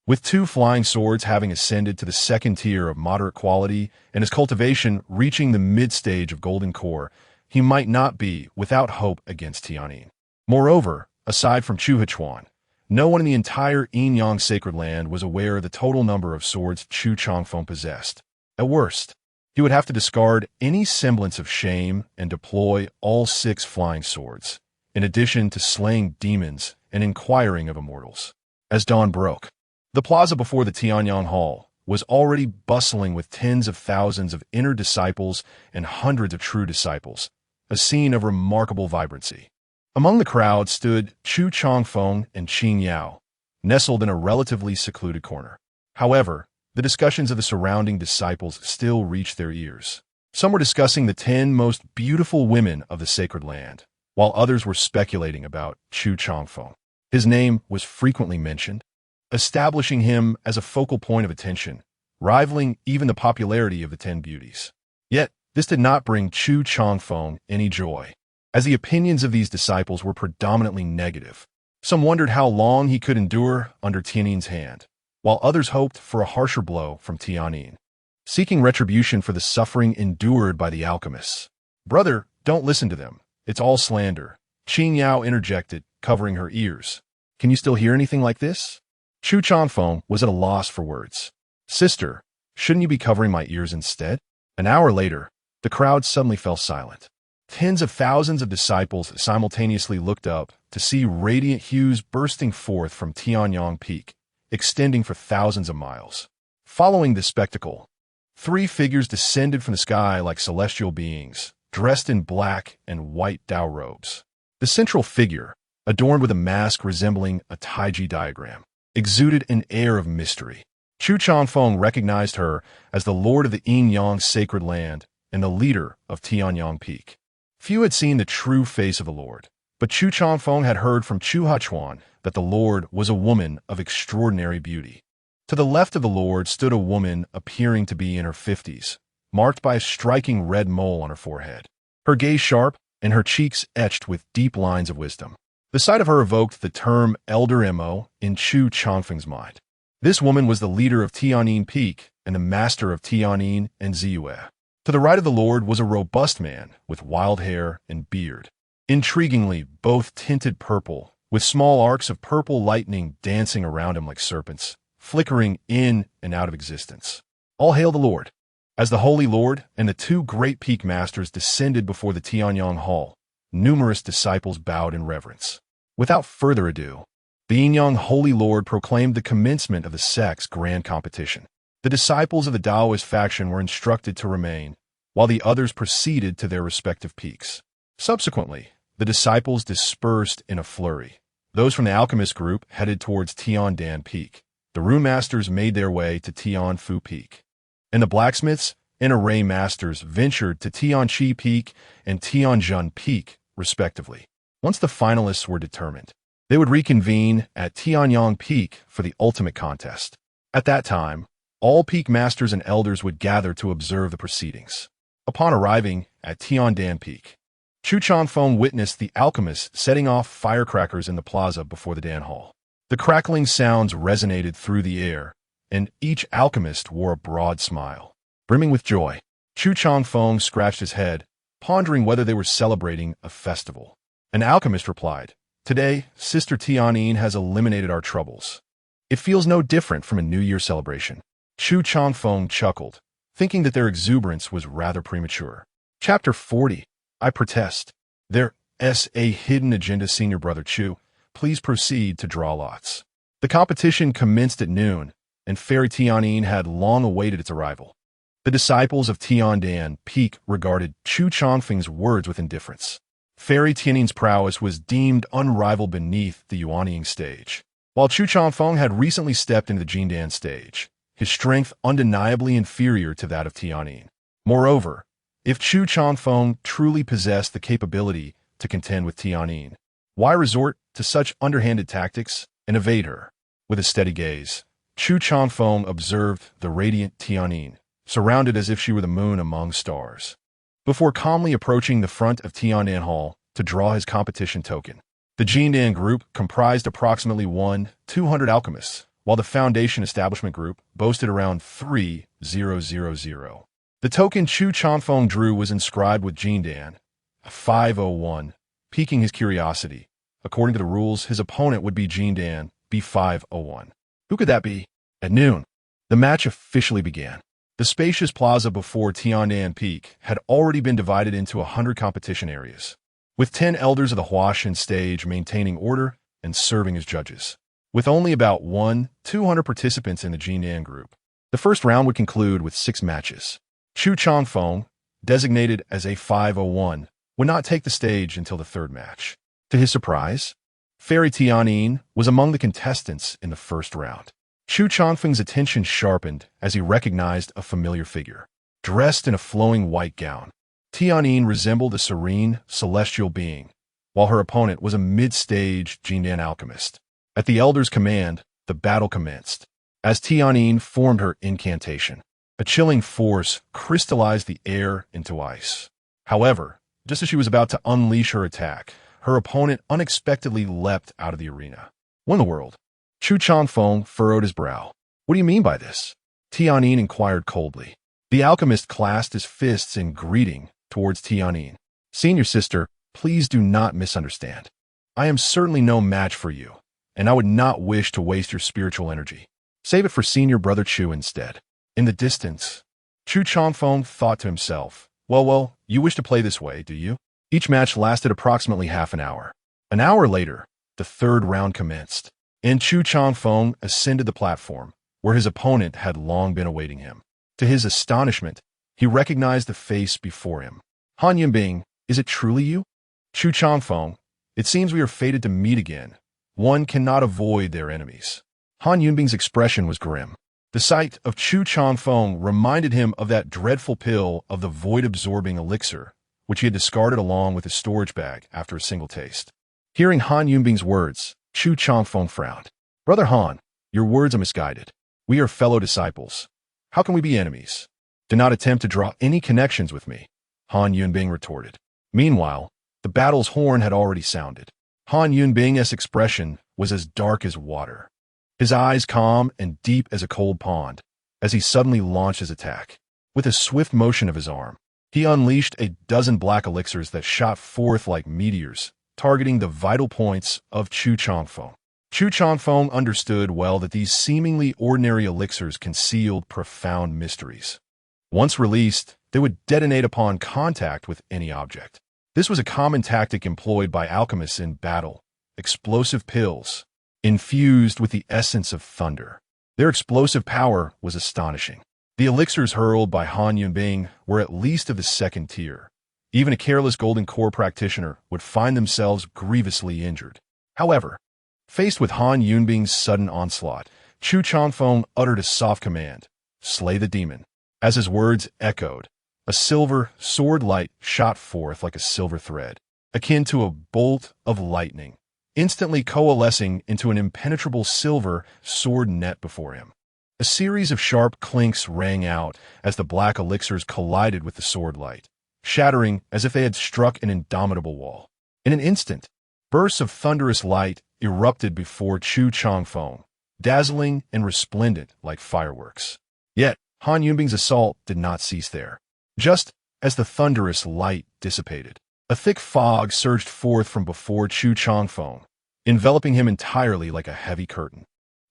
With 2 flying swords having ascended to the second tier of moderate quality and his cultivation reaching the mid-stage of golden core, he might not be without hope against Tianyin. Moreover, aside from Chu Hichuan, no one in the entire Yin-Yang sacred land was aware of the total number of swords Chu Changfeng possessed. At worst, he would have to discard any semblance of shame and deploy all 6 flying swords, in addition to slaying demons and inquiring of immortals. As dawn broke, the plaza before the Tianyang Hall was already bustling with tens of thousands of inner disciples and hundreds of true disciples, a scene of remarkable vibrancy. Among the crowd stood Chu Changfeng and Qingyao, nestled in a relatively secluded corner. However, the discussions of the surrounding disciples still reached their ears. Some were discussing the 10 most beautiful women of the sacred land, while others were speculating about Chu Changfeng. His name was frequently mentioned, establishing him as a focal point of attention, rivaling even the popularity of the 10 beauties. Yet, this did not bring Chu Changfeng any joy, as the opinions of these disciples were predominantly negative. Some wondered how long he could endure under Tianin's hand, while others hoped for a harsher blow from Tianin, seeking retribution for the suffering endured by the alchemists. "Brother, don't listen to them. It's all slander," Qin Yao interjected, covering her ears. "Can you still hear anything like this?" Chu Changfeng was at a loss for words. "Sister, shouldn't you be covering my ears instead?" An hour later, the crowd suddenly fell silent. Tens of thousands of disciples simultaneously looked up to see radiant hues bursting forth from Tianyang Peak, extending for thousands of miles. Following this spectacle, 3 figures descended from the sky like celestial beings, dressed in black and white Dao robes. The central figure, adorned with a mask resembling a Taiji diagram, exuded an air of mystery. Chu Changfeng recognized her as the lord of the Yin-Yang sacred land and the leader of Tianyang Peak. Few had seen the true face of the Lord, but Chu Changfeng had heard from Chu Hachuan that the Lord was a woman of extraordinary beauty. To the left of the Lord stood a woman appearing to be in her 50s, marked by a striking red mole on her forehead, her gaze sharp and her cheeks etched with deep lines of wisdom. The sight of her evoked the term Elder Mo in Chu Changfeng's mind. This woman was the leader of Tianin Peak and the master of Tianin and Ziyue. To the right of the Lord was a robust man with wild hair and beard, intriguingly both tinted purple, with small arcs of purple lightning dancing around him like serpents, flickering in and out of existence. All hail the Lord! As the Holy Lord and the 2 great peak masters descended before the Tianyang Hall, numerous disciples bowed in reverence. Without further ado, the Yin-Yang Holy Lord proclaimed the commencement of the sect's grand competition. The disciples of the Taoist faction were instructed to remain, while the others proceeded to their respective peaks. Subsequently, the disciples dispersed in a flurry. Those from the alchemist group headed towards Tiandan Peak. The rune masters made their way to Tianfu Peak, and the blacksmiths and array masters ventured to Tianqi Peak and Tianjun Peak, respectively. Once the finalists were determined, they would reconvene at Tianyang Peak for the ultimate contest. At that time, all peak masters and elders would gather to observe the proceedings. Upon arriving at Tiandan Peak, Chu Changfeng witnessed the alchemists setting off firecrackers in the plaza before the Dan Hall. The crackling sounds resonated through the air, and each alchemist wore a broad smile. Brimming with joy, Chu Changfeng scratched his head, pondering whether they were celebrating a festival. An alchemist replied, "Today, Sister Tianin has eliminated our troubles. It feels no different from a New Year celebration." Chu Changfeng chuckled, thinking that their exuberance was rather premature. Chapter 40. I protest. There's a hidden agenda, Senior Brother Chu. Please proceed to draw lots. The competition commenced at noon, and Fairy Tianin had long awaited its arrival. The disciples of Tiandan Peak regarded Chu Changfeng's words with indifference. Fairy Tianin's prowess was deemed unrivaled beneath the Yuanying stage, while Chu Changfeng had recently stepped into the Jindan stage, his strength undeniably inferior to that of Tianin. Moreover, if Chu Changfeng truly possessed the capability to contend with Tianin, why resort to such underhanded tactics and evade her? With a steady gaze, Chu Changfeng observed the radiant Tianin, surrounded as if she were the moon among stars, before calmly approaching the front of Tiandan Hall to draw his competition token. The Jindan group comprised approximately 200 alchemists, while the Foundation Establishment Group boasted around 3,000. The token Chu Changfeng drew was inscribed with Jindan, 501, piquing his curiosity. According to the rules, his opponent would be Jindan, B501. Who could that be? At noon, the match officially began. The spacious plaza before Tiandan Peak had already been divided into 100 competition areas, with 10 elders of the Huashan stage maintaining order and serving as judges. With only about 200 participants in the Jindan group, the first round would conclude with 6 matches. Chu Changfeng, designated as a 501, would not take the stage until the 3rd match. To his surprise, Fairy Tianin was among the contestants in the first round. Chu Changfeng's attention sharpened as he recognized a familiar figure. Dressed in a flowing white gown, Tianin resembled a serene, celestial being, while her opponent was a mid-stage Jindan alchemist, At the elder's command, the battle commenced. As Tianyin formed her incantation, a chilling force crystallized the air into ice. However, just as she was about to unleash her attack, her opponent unexpectedly leapt out of the arena. What in the world? Chu Changfeng furrowed his brow. What do you mean by this? Tianyin inquired coldly. The alchemist clasped his fists in greeting towards Tianyin. Senior sister, please do not misunderstand. I am certainly no match for you, and I would not wish to waste your spiritual energy. Save it for senior brother Chu instead. In the distance, Chu Changfeng thought to himself, well, you wish to play this way, do you? Each match lasted approximately half an hour. An hour later, the third round commenced, and Chu Changfeng ascended the platform, where his opponent had long been awaiting him. To his astonishment, he recognized the face before him. Han Yunbing, is it truly you? Chu Changfeng, it seems we are fated to meet again. One cannot avoid their enemies. Han Yunbing's expression was grim. The sight of Chu Changfeng reminded him of that dreadful pill of the void-absorbing elixir, which he had discarded along with his storage bag after a single taste. Hearing Han Yunbing's words, Chu Changfeng frowned. Brother Han, your words are misguided. We are fellow disciples. How can we be enemies? Do not attempt to draw any connections with me, Han Yunbing retorted. Meanwhile, the battle's horn had already sounded. Han Yunbing's expression was as dark as water, his eyes calm and deep as a cold pond, as he suddenly launched his attack. With a swift motion of his arm, he unleashed a dozen black elixirs that shot forth like meteors, targeting the vital points of Chu Changfeng. Chu Changfeng understood well that these seemingly ordinary elixirs concealed profound mysteries. Once released, they would detonate upon contact with any object. This was a common tactic employed by alchemists in battle. Explosive pills, infused with the essence of thunder. Their explosive power was astonishing. The elixirs hurled by Han Yunbing were at least of the second tier. Even a careless golden core practitioner would find themselves grievously injured. However, faced with Han Yunbing's sudden onslaught, Chu Changfeng uttered a soft command, "Slay the demon." As his words echoed, a silver sword light shot forth like a silver thread, akin to a bolt of lightning, instantly coalescing into an impenetrable silver sword net before him. A series of sharp clinks rang out as the black elixirs collided with the sword light, shattering as if they had struck an indomitable wall. In an instant, bursts of thunderous light erupted before Chu Changfeng, dazzling and resplendent like fireworks. Yet, Han Yunbing's assault did not cease there. Just as the thunderous light dissipated, a thick fog surged forth from before Chu Changfeng, enveloping him entirely like a heavy curtain.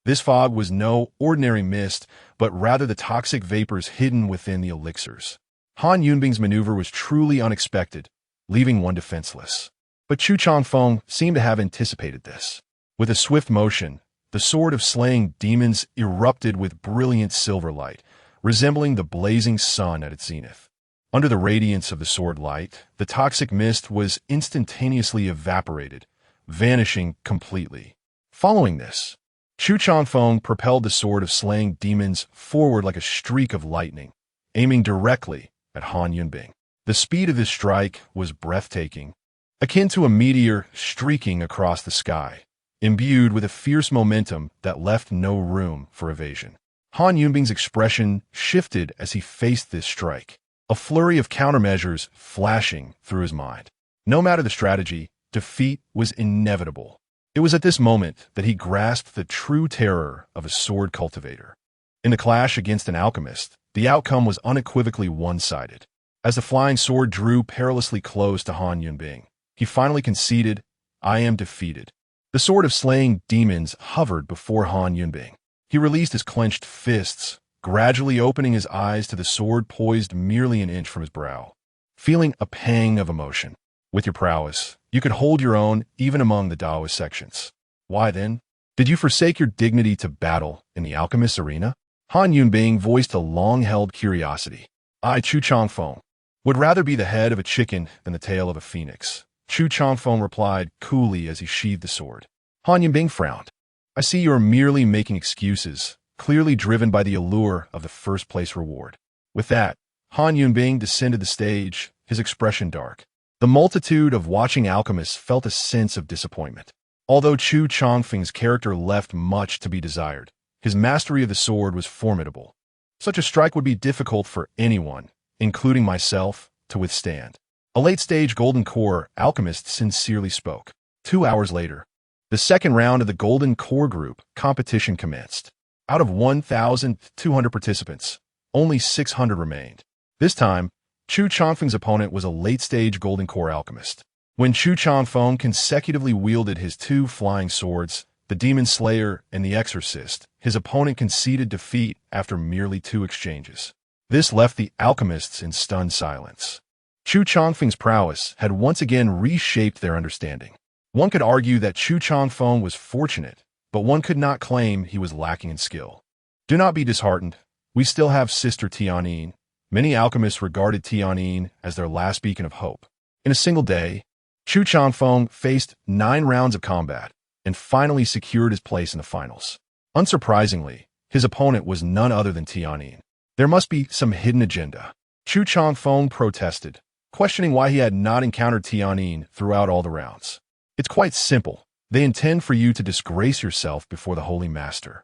This fog was no ordinary mist, but rather the toxic vapors hidden within the elixirs. Han Yunbing's maneuver was truly unexpected, leaving one defenseless. But Chu Changfeng seemed to have anticipated this. With a swift motion, the sword of slaying demons erupted with brilliant silver light, resembling the blazing sun at its zenith. Under the radiance of the sword light, the toxic mist was instantaneously evaporated, vanishing completely. Following this, Chu Changfeng propelled the sword of slaying demons forward like a streak of lightning, aiming directly at Han Yunbing. The speed of this strike was breathtaking, akin to a meteor streaking across the sky, imbued with a fierce momentum that left no room for evasion. Han Yunbing's expression shifted as he faced this strike, a flurry of countermeasures flashing through his mind. No matter the strategy, defeat was inevitable. It was at this moment that he grasped the true terror of a sword cultivator. In the clash against an alchemist, the outcome was unequivocally one-sided. As the flying sword drew perilously close to Han Yunbing, he finally conceded, "I am defeated." The sword of slaying demons hovered before Han Yunbing. He released his clenched fists, gradually opening his eyes to the sword poised merely an inch from his brow. Feeling a pang of emotion. With your prowess, you could hold your own even among the Taoist sections. Why then? Did you forsake your dignity to battle in the alchemist's arena? Han Yunbing voiced a long-held curiosity. I, Chu Changfeng, would rather be the head of a chicken than the tail of a phoenix. Chu Changfeng replied coolly as he sheathed the sword. Han Yunbing frowned. I see you are merely making excuses, clearly driven by the allure of the first-place reward. With that, Han Yunbing descended the stage, his expression dark. The multitude of watching alchemists felt a sense of disappointment. Although Chu Chongfeng's character left much to be desired, his mastery of the sword was formidable. Such a strike would be difficult for anyone, including myself, to withstand. A late-stage Golden Core alchemist sincerely spoke. 2 hours later, the second round of the Golden Core group competition commenced. Out of 1,200 participants, only 600 remained. This time, Chu Chongfeng's opponent was a late-stage Golden Core alchemist. When Chu Chongfeng consecutively wielded his 2 flying swords, the Demon Slayer and the Exorcist, his opponent conceded defeat after merely 2 exchanges. This left the alchemists in stunned silence. Chu Chongfeng's prowess had once again reshaped their understanding. One could argue that Chu Chongfeng was fortunate, but one could not claim he was lacking in skill. Do not be disheartened. We still have Sister Tianyin. Many alchemists regarded Tianyin as their last beacon of hope. In a single day, Chu Chongfeng faced 9 rounds of combat and finally secured his place in the finals. Unsurprisingly, his opponent was none other than Tianyin. There must be some hidden agenda. Chu Chongfeng protested, questioning why he had not encountered Tianyin throughout all the rounds. It's quite simple. They intend for you to disgrace yourself before the Holy Master.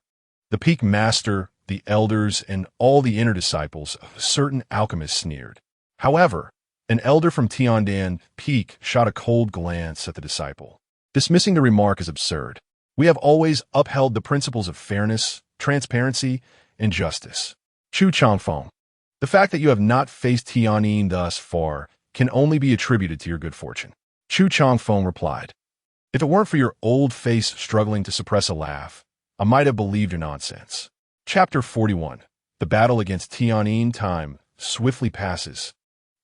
The Peak Master, the elders, and all the inner disciples of a certain alchemist sneered. However, an elder from Tiandan Peak shot a cold glance at the disciple, dismissing the remark as absurd. We have always upheld the principles of fairness, transparency, and justice. Chu Chongfeng, the fact that you have not faced Tianyin thus far can only be attributed to your good fortune. Chu Chongfeng replied, if it weren't for your old face struggling to suppress a laugh, I might have believed your nonsense. Chapter 41. The battle against Tianyin. Time swiftly passes,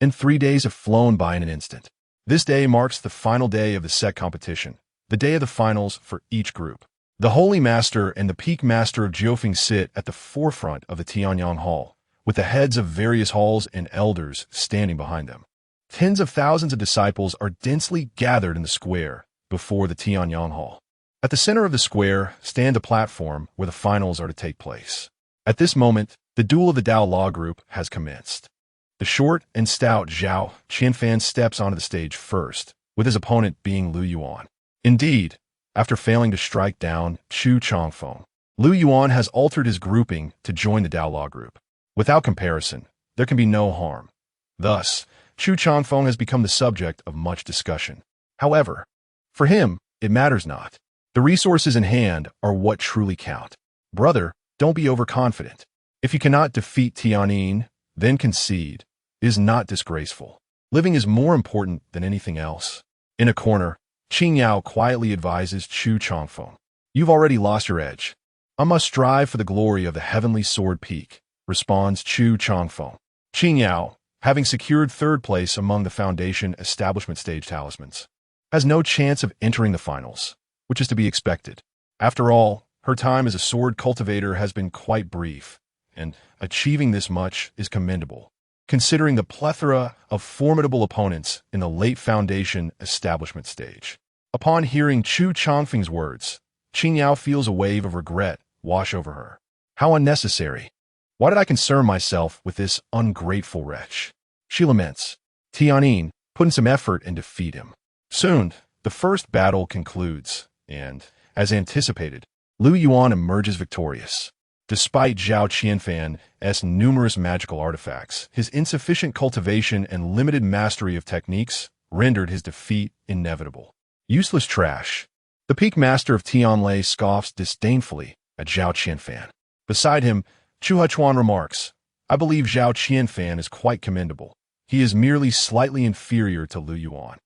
and 3 days have flown by in an instant. This day marks the final day of the set competition, the day of the finals for each group. The Holy Master and the Peak Master of Jiufeng sit at the forefront of the Tianyang Hall, with the heads of various halls and elders standing behind them. Tens of thousands of disciples are densely gathered in the square before the Tianyang Hall. At the center of the square stands a platform where the finals are to take place. At this moment, the duel of the Dao Law Group has commenced. The short and stout Zhao Qianfan steps onto the stage first, with his opponent being Lu Yuan. Indeed, after failing to strike down Chu Chongfeng, Lu Yuan has altered his grouping to join the Dao Law Group. Without comparison, there can be no harm. Thus, Chu Chongfeng has become the subject of much discussion. However, for him, it matters not. The resources in hand are what truly count. Brother, don't be overconfident. If you cannot defeat Tianyin, then concede. It is not disgraceful. Living is more important than anything else. In a corner, Qing Yao quietly advises Chu Chongfeng. You've already lost your edge. I must strive for the glory of the heavenly sword peak, responds Chu Chongfeng. Qing Yao, having secured 3rd place among the Foundation establishment stage talismans, has no chance of entering the finals, which is to be expected. After all, her time as a sword cultivator has been quite brief, and achieving this much is commendable, considering the plethora of formidable opponents in the late Foundation establishment stage. Upon hearing Chu Chongfeng's words, Qing Yao feels a wave of regret wash over her. How unnecessary. Why did I concern myself with this ungrateful wretch? She laments. Tianyin, put in some effort and defeat him. Soon, the first battle concludes, and, as anticipated, Lu Yuan emerges victorious. Despite Zhao Qianfan's numerous magical artifacts, his insufficient cultivation and limited mastery of techniques rendered his defeat inevitable. Useless trash. The Peak Master of Tianlei scoffs disdainfully at Zhao Qianfan. Beside him, Chu Huchuan remarks, I believe Zhao Qianfan is quite commendable. He is merely slightly inferior to Lu Yuan.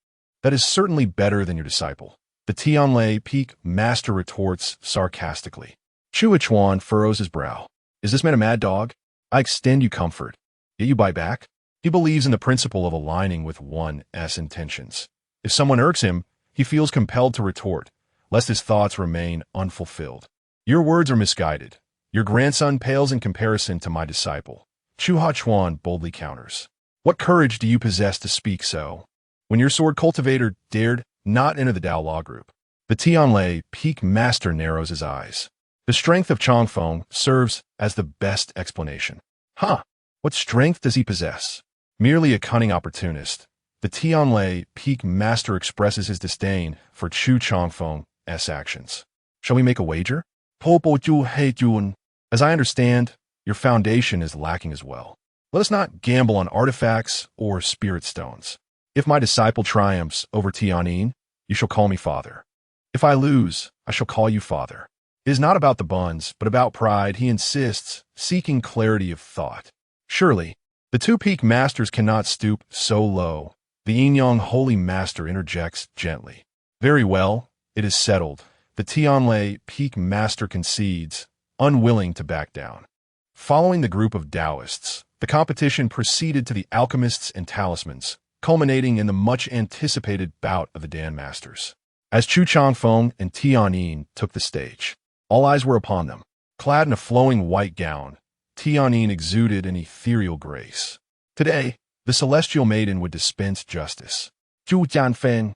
That is certainly better than your disciple. The Tianlei Peak Master retorts sarcastically. Chu Huchuan furrows his brow. Is this man a mad dog? I extend you comfort, yet you bite back? He believes in the principle of aligning with one's intentions. If someone irks him, he feels compelled to retort, lest his thoughts remain unfulfilled. Your words are misguided. Your grandson pales in comparison to my disciple. Chu Huchuan boldly counters. What courage do you possess to speak so? When your sword cultivator dared not enter the Dao Law Group. The Tianlei Peak Master narrows his eyes. The strength of Chongfeng serves as the best explanation. What strength does he possess? Merely a cunning opportunist. The Tianlei Peak Master expresses his disdain for Chu Chongfeng S actions. Shall we make a wager? As I understand, your foundation is lacking as well. Let us not gamble on artifacts or spirit stones. If my disciple triumphs over Tianyin, you shall call me father. If I lose, I shall call you father. It is not about the buns, but about pride, he insists, seeking clarity of thought. Surely, the two peak masters cannot stoop so low. The Yin-Yang holy master interjects gently. Very well, it is settled. The Tianlai peak master concedes, unwilling to back down. Following the group of Taoists, the competition proceeded to the alchemists and talismans, culminating in the much-anticipated bout of the Dan Masters. As Chu Changfeng and Tianyin took the stage, all eyes were upon them. Clad in a flowing white gown, Tianyin exuded an ethereal grace. Today, the celestial maiden would dispense justice. Zhu Jianfeng,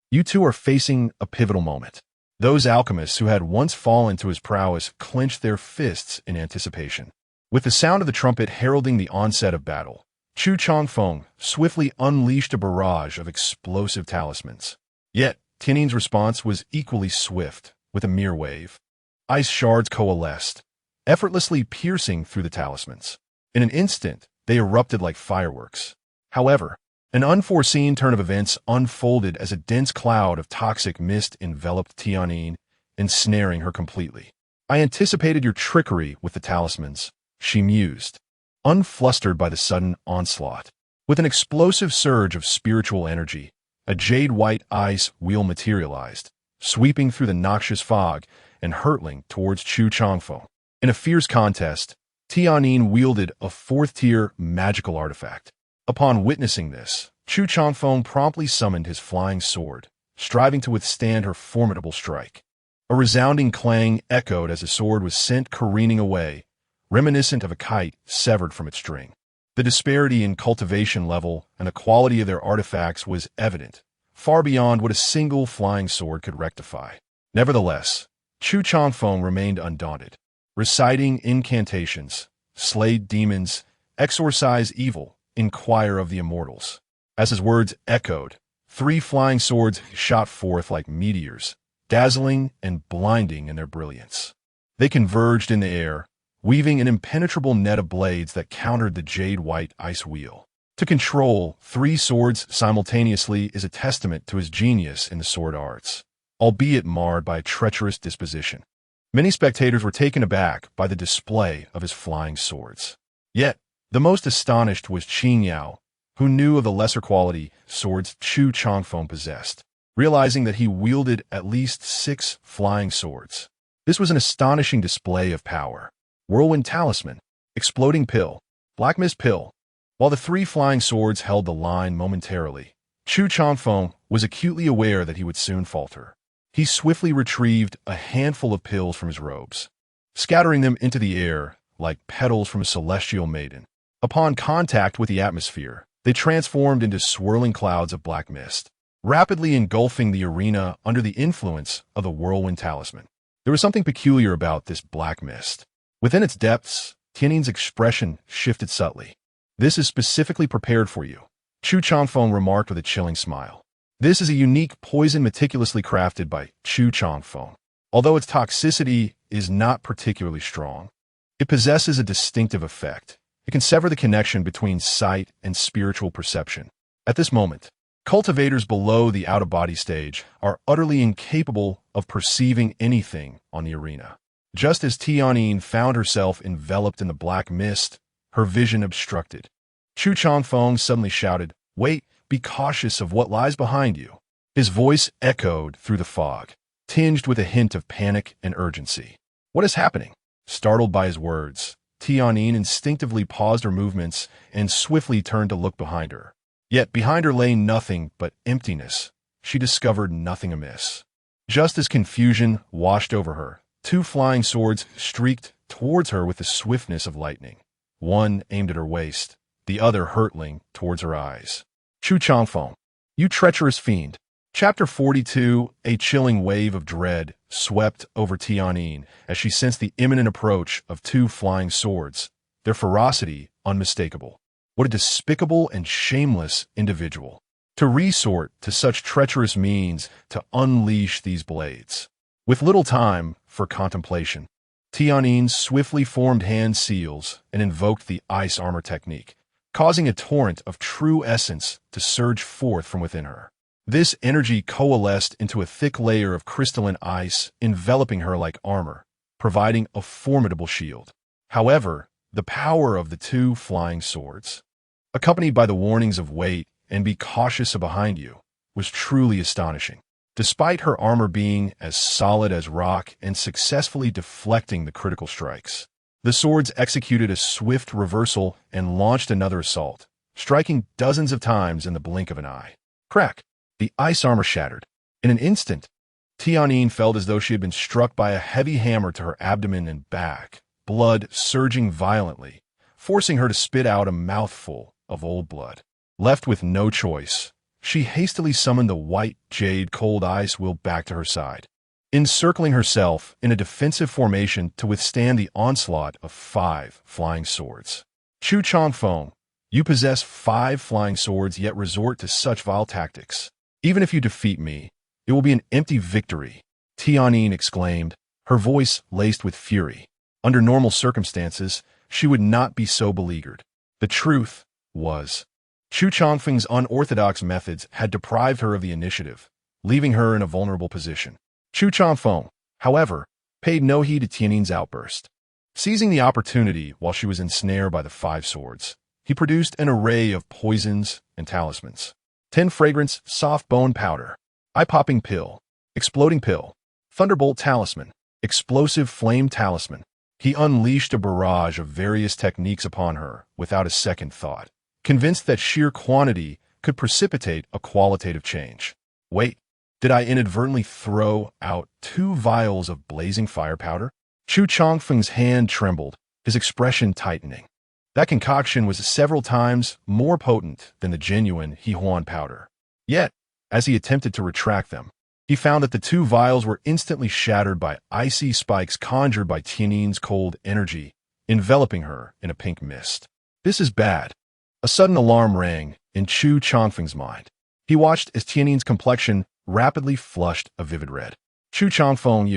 you two are facing a pivotal moment. Those alchemists who had once fallen to his prowess clenched their fists in anticipation. With the sound of the trumpet heralding the onset of battle, Chu Changfeng swiftly unleashed a barrage of explosive talismans. Yet, Tianyin's response was equally swift, with a mere wave. Ice shards coalesced, effortlessly piercing through the talismans. In an instant, they erupted like fireworks. However, an unforeseen turn of events unfolded as a dense cloud of toxic mist enveloped Tianyin, ensnaring her completely. I anticipated your trickery with the talismans, she mused, unflustered by the sudden onslaught. With an explosive surge of spiritual energy, a jade-white ice wheel materialized, sweeping through the noxious fog and hurtling towards Chu Changfeng. In a fierce contest, Tianyin wielded a fourth-tier magical artifact. Upon witnessing this, Chu Changfeng promptly summoned his flying sword, striving to withstand her formidable strike. A resounding clang echoed as the sword was sent careening away, reminiscent of a kite severed from its string. The disparity in cultivation level and the quality of their artifacts was evident, far beyond what a single flying sword could rectify. Nevertheless, Chu Changfeng remained undaunted, reciting incantations, slayed demons, exorcise evil, inquire of the immortals. As his words echoed, 3 flying swords shot forth like meteors, dazzling and blinding in their brilliance. They converged in the air, weaving an impenetrable net of blades that countered the jade-white ice wheel. To control 3 swords simultaneously is a testament to his genius in the sword arts, albeit marred by a treacherous disposition. Many spectators were taken aback by the display of his flying swords. Yet, the most astonished was Qing Yao, who knew of the lesser quality swords Chu Changfeng possessed, realizing that he wielded at least 6 flying swords. This was an astonishing display of power. Whirlwind Talisman, Exploding Pill, Black Mist Pill. While the 3 flying swords held the line momentarily, Chu Changfeng was acutely aware that he would soon falter. He swiftly retrieved a handful of pills from his robes, scattering them into the air like petals from a celestial maiden. Upon contact with the atmosphere, they transformed into swirling clouds of black mist, rapidly engulfing the arena under the influence of the Whirlwind Talisman. There was something peculiar about this black mist. Within its depths, Tianyin's expression shifted subtly. "This is specifically prepared for you," Chu Changfeng remarked with a chilling smile. This is a unique poison meticulously crafted by Chu Changfeng. Although its toxicity is not particularly strong, it possesses a distinctive effect. It can sever the connection between sight and spiritual perception. At this moment, cultivators below the out-of-body stage are utterly incapable of perceiving anything on the arena. Just as Tianyin found herself enveloped in the black mist, her vision obstructed. Chu Changfeng suddenly shouted, "Wait, be cautious of what lies behind you." His voice echoed through the fog, tinged with a hint of panic and urgency. "What is happening?" Startled by his words, Tianyin instinctively paused her movements and swiftly turned to look behind her. Yet behind her lay nothing but emptiness. She discovered nothing amiss. Just as confusion washed over her, 2 flying swords streaked towards her with the swiftness of lightning. One aimed at her waist, the other hurtling towards her eyes. Chu Changfeng, you treacherous fiend. Chapter 42, a chilling wave of dread swept over Tianyin as she sensed the imminent approach of 2 flying swords, their ferocity unmistakable. What a despicable and shameless individual, to resort to such treacherous means to unleash these blades. With little time for contemplation, Tianin swiftly formed hand seals and invoked the ice armor technique, causing a torrent of true essence to surge forth from within her. This energy coalesced into a thick layer of crystalline ice, enveloping her like armor, providing a formidable shield. However, the power of the two flying swords, accompanied by the warnings of wait and be cautious behind you, was truly astonishing. Despite her armor being as solid as rock and successfully deflecting the critical strikes, the swords executed a swift reversal and launched another assault, striking dozens of times in the blink of an eye. Crack! The ice armor shattered. In an instant, Tianin felt as though she had been struck by a heavy hammer to her abdomen and back, blood surging violently, forcing her to spit out a mouthful of old blood. Left with no choice, she hastily summoned the white jade cold ice will back to her side, encircling herself in a defensive formation to withstand the onslaught of 5 flying swords. Chu Changfeng, you possess 5 flying swords yet resort to such vile tactics. Even if you defeat me, it will be an empty victory, Tianin exclaimed, her voice laced with fury. Under normal circumstances, she would not be so beleaguered. The truth was, Chu Changfeng's unorthodox methods had deprived her of the initiative, leaving her in a vulnerable position. Chu Changfeng, however, paid no heed to Tianin's outburst. Seizing the opportunity while she was ensnared by the 5 swords, he produced an array of poisons and talismans. 10 fragrance soft bone powder, eye-popping pill, exploding pill, thunderbolt talisman, explosive flame talisman. He unleashed a barrage of various techniques upon her without a second thought, convinced that sheer quantity could precipitate a qualitative change. Wait, did I inadvertently throw out 2 vials of blazing fire powder? Chu Changfeng's hand trembled, his expression tightening. That concoction was several times more potent than the genuine Hehuan powder. Yet, as he attempted to retract them, he found that the 2 vials were instantly shattered by icy spikes conjured by Tianin's cold energy, enveloping her in a pink mist. This is bad. A sudden alarm rang in Chu Changfeng's mind. He watched as Tianin's complexion rapidly flushed a vivid red. Chu Changfeng,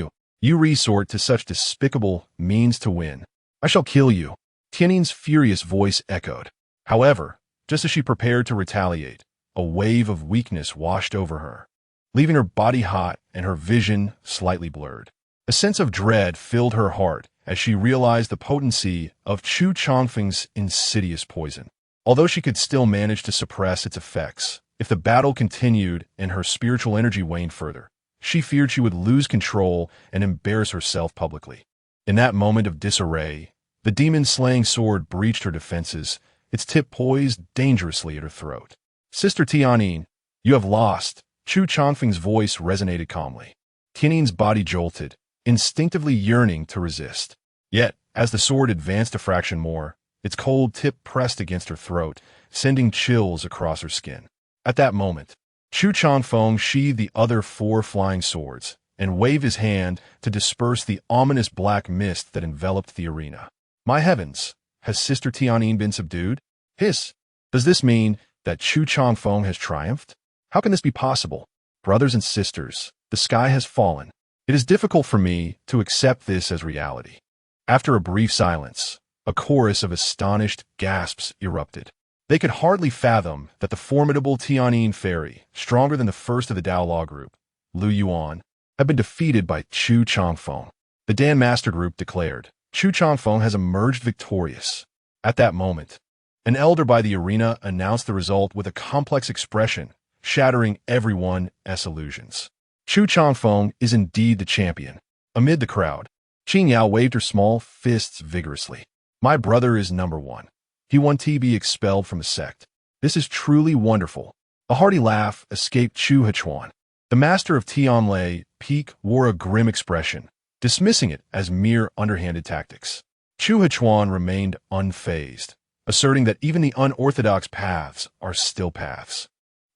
you resort to such despicable means to win. I shall kill you. Tianin's furious voice echoed. However, just as she prepared to retaliate, a wave of weakness washed over her, leaving her body hot and her vision slightly blurred. A sense of dread filled her heart as she realized the potency of Chu Changfeng's insidious poison. Although she could still manage to suppress its effects, if the battle continued and her spiritual energy waned further, she feared she would lose control and embarrass herself publicly. In that moment of disarray, the demon-slaying sword breached her defenses, its tip poised dangerously at her throat. Sister Tianin, you have lost. Chu Changfeng's voice resonated calmly. Tianin's body jolted, instinctively yearning to resist. Yet, as the sword advanced a fraction more, its cold tip pressed against her throat, sending chills across her skin. At that moment, Chu Changfeng sheathed the other 4 flying swords and waved his hand to disperse the ominous black mist that enveloped the arena. My heavens, has Sister Tianin been subdued? Hiss! Does this mean that Chu Changfeng has triumphed? How can this be possible? Brothers and sisters, the sky has fallen. It is difficult for me to accept this as reality. After a brief silence, a chorus of astonished gasps erupted. They could hardly fathom that the formidable Tianin fairy, stronger than the first of the Dao Law group, Lu Yuan, had been defeated by Chu Changfeng. The Dan Master group declared, Chu Changfeng has emerged victorious. At that moment, an elder by the arena announced the result with a complex expression, shattering everyone's illusions. Chu Changfeng is indeed the champion. Amid the crowd, Qin Yao waved her small fists vigorously. My brother is number 1. He won to be expelled from the sect. This is truly wonderful. A hearty laugh escaped Chu Hechuan. The master of Tianlei Peak wore a grim expression, dismissing it as mere underhanded tactics. Chu Hechuan remained unfazed, asserting that even the unorthodox paths are still paths.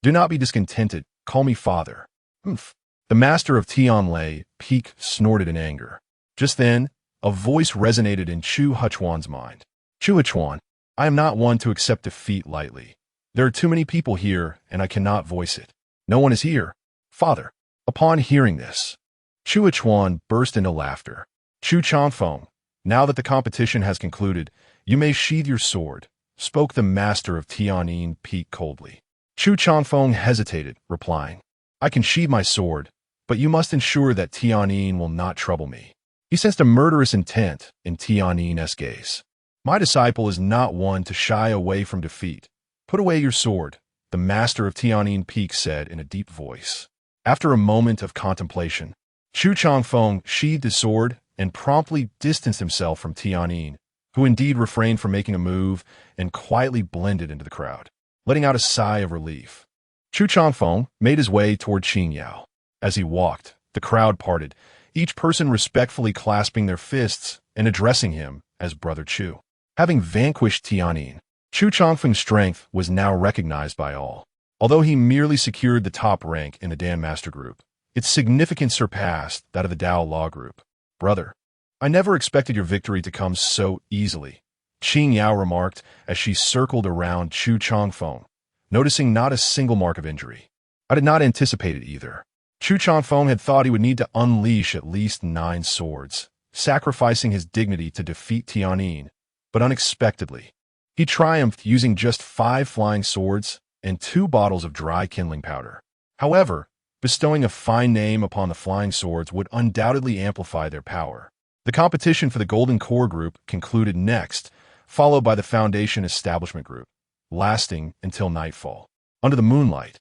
Do not be discontented, call me father. Humph. The master of Tianlei Peak snorted in anger. Just then, a voice resonated in Chu Hechuan's mind. Chu Hechuan, I am not one to accept defeat lightly. There are too many people here, and I cannot voice it. No one is here. Father. Upon hearing this, Chu Chuan burst into laughter. Chu Changfeng, now that the competition has concluded, you may sheathe your sword, spoke the master of Tianyin Peak coldly. Chu Changfeng hesitated, replying, I can sheathe my sword, but you must ensure that Tianyin will not trouble me. He sensed a murderous intent in Tianyin's gaze. My disciple is not one to shy away from defeat. Put away your sword, the master of Tianyin Peak said in a deep voice. After a moment of contemplation, Chu Changfeng sheathed his sword and promptly distanced himself from Tianyin, who indeed refrained from making a move and quietly blended into the crowd, letting out a sigh of relief. Chu Changfeng made his way toward Qing Yao. As he walked, the crowd parted, each person respectfully clasping their fists and addressing him as Brother Chu. Having vanquished Tianyin, Chu Changfeng's strength was now recognized by all. Although he merely secured the top rank in the Dan Master Group, its significance surpassed that of the Dao Law Group. Brother, I never expected your victory to come so easily, Qing Yao remarked as she circled around Chu Changfeng, noticing not a single mark of injury. I did not anticipate it either. Chu Changfeng had thought he would need to unleash at least 9 swords, sacrificing his dignity to defeat Tianyin, but unexpectedly, he triumphed using just 5 flying swords and 2 bottles of dry kindling powder. However, bestowing a fine name upon the flying swords would undoubtedly amplify their power. The competition for the Golden Core Group concluded next, followed by the Foundation Establishment Group, lasting until nightfall. Under the moonlight,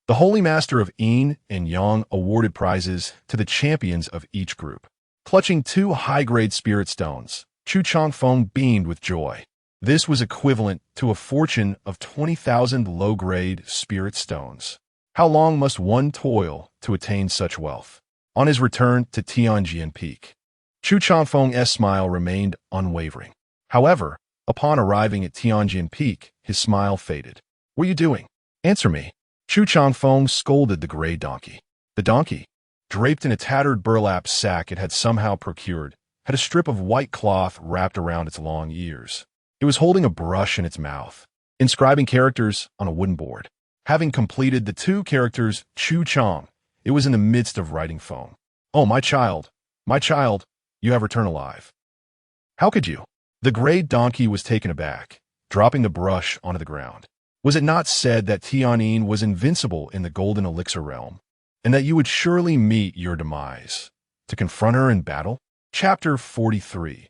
the Holy Master of Yin and Yang awarded prizes to the champions of each group. Clutching 2 high-grade spirit stones, Chu Changfeng beamed with joy. This was equivalent to a fortune of 20,000 low-grade spirit stones. How long must one toil to attain such wealth? On his return to Tianjin Peak, Chu Changfeng's smile remained unwavering. However, upon arriving at Tianjin Peak, his smile faded. What are you doing? Answer me. Chu Changfeng scolded the gray donkey. The donkey, draped in a tattered burlap sack it had somehow procured, had a strip of white cloth wrapped around its long ears. It was holding a brush in its mouth, inscribing characters on a wooden board. Having completed the 2 characters Chu Chang, it was in the midst of writing foam. Oh, my child, you have returned alive. How could you? The gray donkey was taken aback, dropping the brush onto the ground. Was it not said that Tianyin was invincible in the golden elixir realm, and that you would surely meet your demise? To confront her in battle? Chapter 43.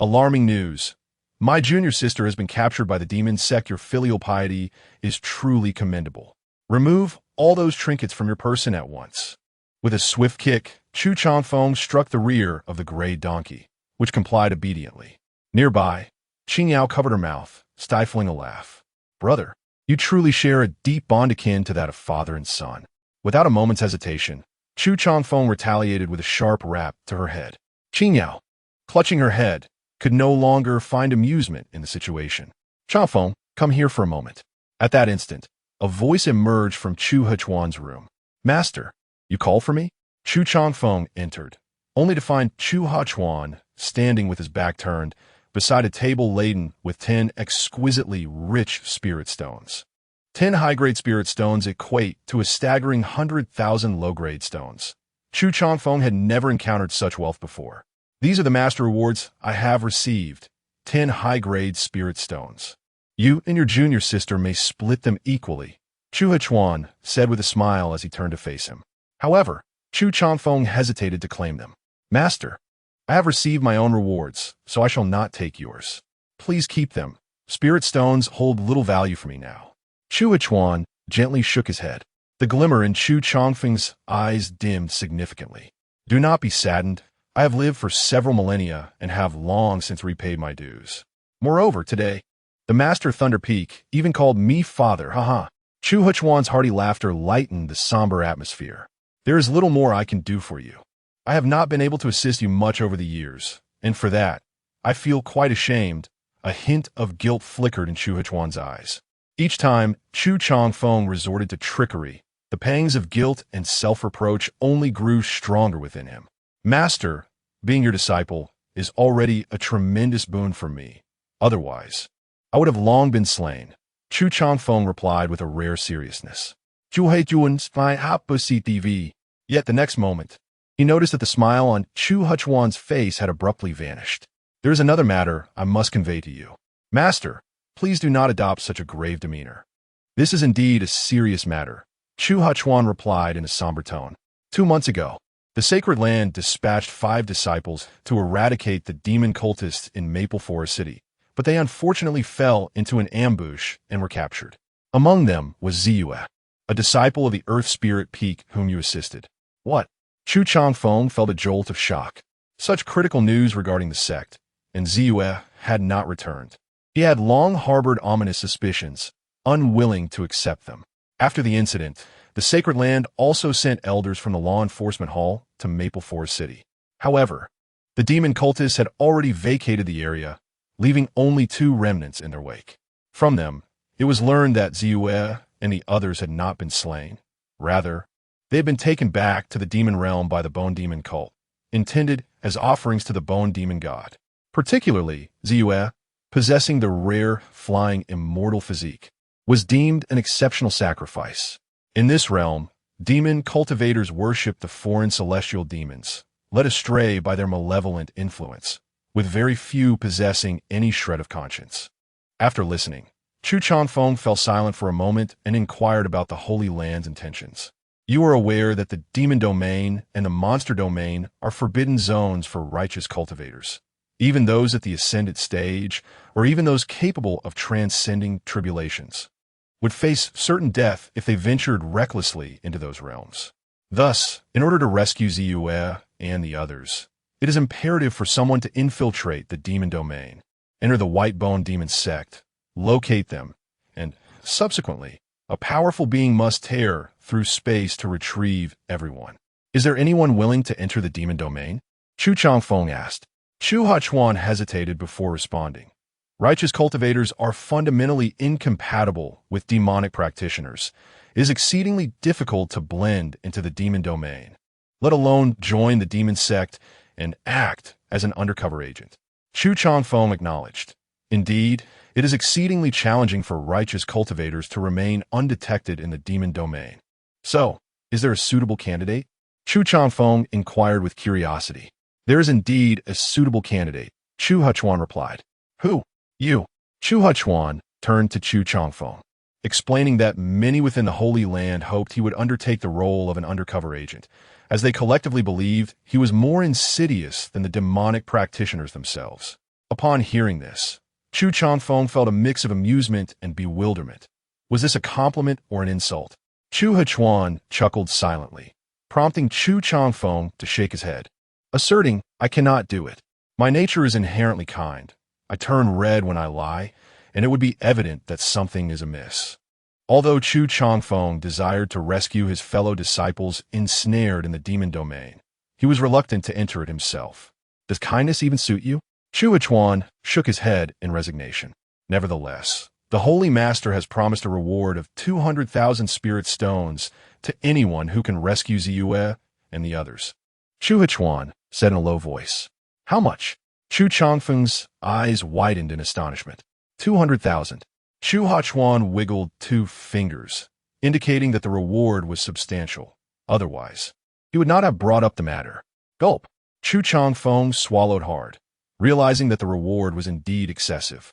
Alarming news. My junior sister has been captured by the demon sect. Your filial piety is truly commendable. Remove all those trinkets from your person at once. With a swift kick, Chu Changfeng struck the rear of the gray donkey, which complied obediently. Nearby, Qing Yao covered her mouth, stifling a laugh. Brother, you truly share a deep bond akin to that of father and son. Without a moment's hesitation, Chu Changfeng retaliated with a sharp rap to her head. Qing Yao, clutching her head, could no longer find amusement in the situation. Changfeng, come here for a moment. At that instant, a voice emerged from Chu Hechuan's room. Master, you call for me? Chu Changfeng entered, only to find Chu Hechuan standing with his back turned, beside a table laden with 10 exquisitely rich spirit stones. 10 high-grade spirit stones equate to a staggering 100,000 low-grade stones. Chu Changfeng had never encountered such wealth before. These are the master rewards I have received, 10 high-grade spirit stones. You and your junior sister may split them equally, Chu Hechuan said with a smile as he turned to face him. However, Chu Changfeng hesitated to claim them. Master, I have received my own rewards, so I shall not take yours. Please keep them. Spirit stones hold little value for me now. Chu Hechuan gently shook his head. The glimmer in Chu Changfeng's eyes dimmed significantly. Do not be saddened. I have lived for several millennia and have long since repaid my dues. Moreover, today, the Master Thunder Peak even called me father, haha. Chu Hechuan's hearty laughter lightened the somber atmosphere. There is little more I can do for you. I have not been able to assist you much over the years, and for that, I feel quite ashamed. A hint of guilt flickered in Chu Hechuan's eyes. Each time Chu Changfeng resorted to trickery, the pangs of guilt and self-reproach only grew stronger within him. Master, being your disciple, is already a tremendous boon for me. Otherwise, I would have long been slain. Chu Changfeng replied with a rare seriousness. Yet the next moment, He noticed that the smile on Chu Huchuan's face had abruptly vanished. There is another matter I must convey to you. Master, please do not adopt such a grave demeanor. This is indeed a serious matter, Chu Huchuan replied in a somber tone. 2 months ago, the Sacred Land dispatched 5 disciples to eradicate the demon cultists in Maple Forest City, but they unfortunately fell into an ambush and were captured. Among them was Ziyue, a disciple of the Earth Spirit Peak whom you assisted. What? Chu Changfeng felt a jolt of shock. Such critical news regarding the sect, and Ziyue had not returned. He had long harbored ominous suspicions, unwilling to accept them. After the incident, the Sacred Land also sent elders from the Law Enforcement Hall to Maple Forest City. However, the demon cultists had already vacated the area, leaving only 2 remnants in their wake. From them, it was learned that Ziyue and the others had not been slain. Rather, they had been taken back to the demon realm by the Bone Demon cult, intended as offerings to the Bone Demon god. Particularly, Ziyue, possessing the rare, flying, immortal physique, was deemed an exceptional sacrifice. In this realm, demon cultivators worshipped the foreign celestial demons, led astray by their malevolent influence, with very few possessing any shred of conscience. After listening, Chu Changfeng fell silent for a moment and inquired about the Holy Land's intentions. You are aware that the demon domain and the monster domain are forbidden zones for righteous cultivators. Even those at the ascendant stage, or even those capable of transcending tribulations, would face certain death if they ventured recklessly into those realms. Thus, in order to rescue Ziyue and the others, it is imperative for someone to infiltrate the demon domain, enter the White Bone Demon sect, locate them, and, subsequently, a powerful being must tear through space to retrieve everyone. Is there anyone willing to enter the demon domain? Chu Changfeng asked. Chu Huchuan hesitated before responding. Righteous cultivators are fundamentally incompatible with demonic practitioners. It is exceedingly difficult to blend into the demon domain, let alone join the demon sect and act as an undercover agent. Chu Changfeng acknowledged. Indeed, it is exceedingly challenging for righteous cultivators to remain undetected in the demon domain. So, is there a suitable candidate? Chu Changfeng inquired with curiosity. There is indeed a suitable candidate, Chu Huchuan replied. Who? You. Chu Huchuan turned to Chu Changfeng, explaining that many within the Holy Land hoped he would undertake the role of an undercover agent, as they collectively believed he was more insidious than the demonic practitioners themselves. Upon hearing this, Chu Changfeng felt a mix of amusement and bewilderment. Was this a compliment or an insult? Chu Huchuan chuckled silently, prompting Chu Changfeng to shake his head, asserting, I cannot do it. My nature is inherently kind. I turn red when I lie, and it would be evident that something is amiss. Although Chu Changfeng desired to rescue his fellow disciples ensnared in the demon domain, he was reluctant to enter it himself. Does kindness even suit you? Chu Huchuan shook his head in resignation. Nevertheless, the Holy Master has promised a reward of 200,000 spirit stones to anyone who can rescue Ziyue and the others. Chu Huchuan said in a low voice. How much? Chu Changfeng's eyes widened in astonishment. 200,000. Chu Huchuan wiggled 2 fingers, indicating that the reward was substantial. Otherwise, he would not have brought up the matter. Gulp. Chu Changfeng swallowed hard, realizing that the reward was indeed excessive.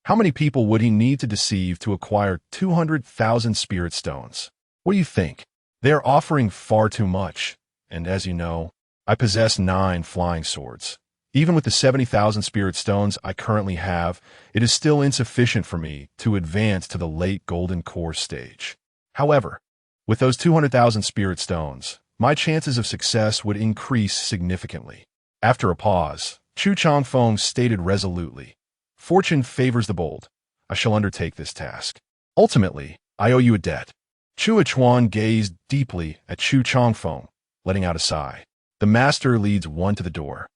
How many people would he need to deceive to acquire 200,000 spirit stones? What do you think? They are offering far too much, and as you know, I possess 9 flying swords. Even with the 70,000 spirit stones I currently have, it is still insufficient for me to advance to the late golden core stage. However, with those 200,000 spirit stones, my chances of success would increase significantly. After a pause, Chu Changfeng stated resolutely, Fortune favors the bold. I shall undertake this task. Ultimately, I owe you a debt. Chu Huchuan gazed deeply at Chu Changfeng, letting out a sigh. The master leads one to the door.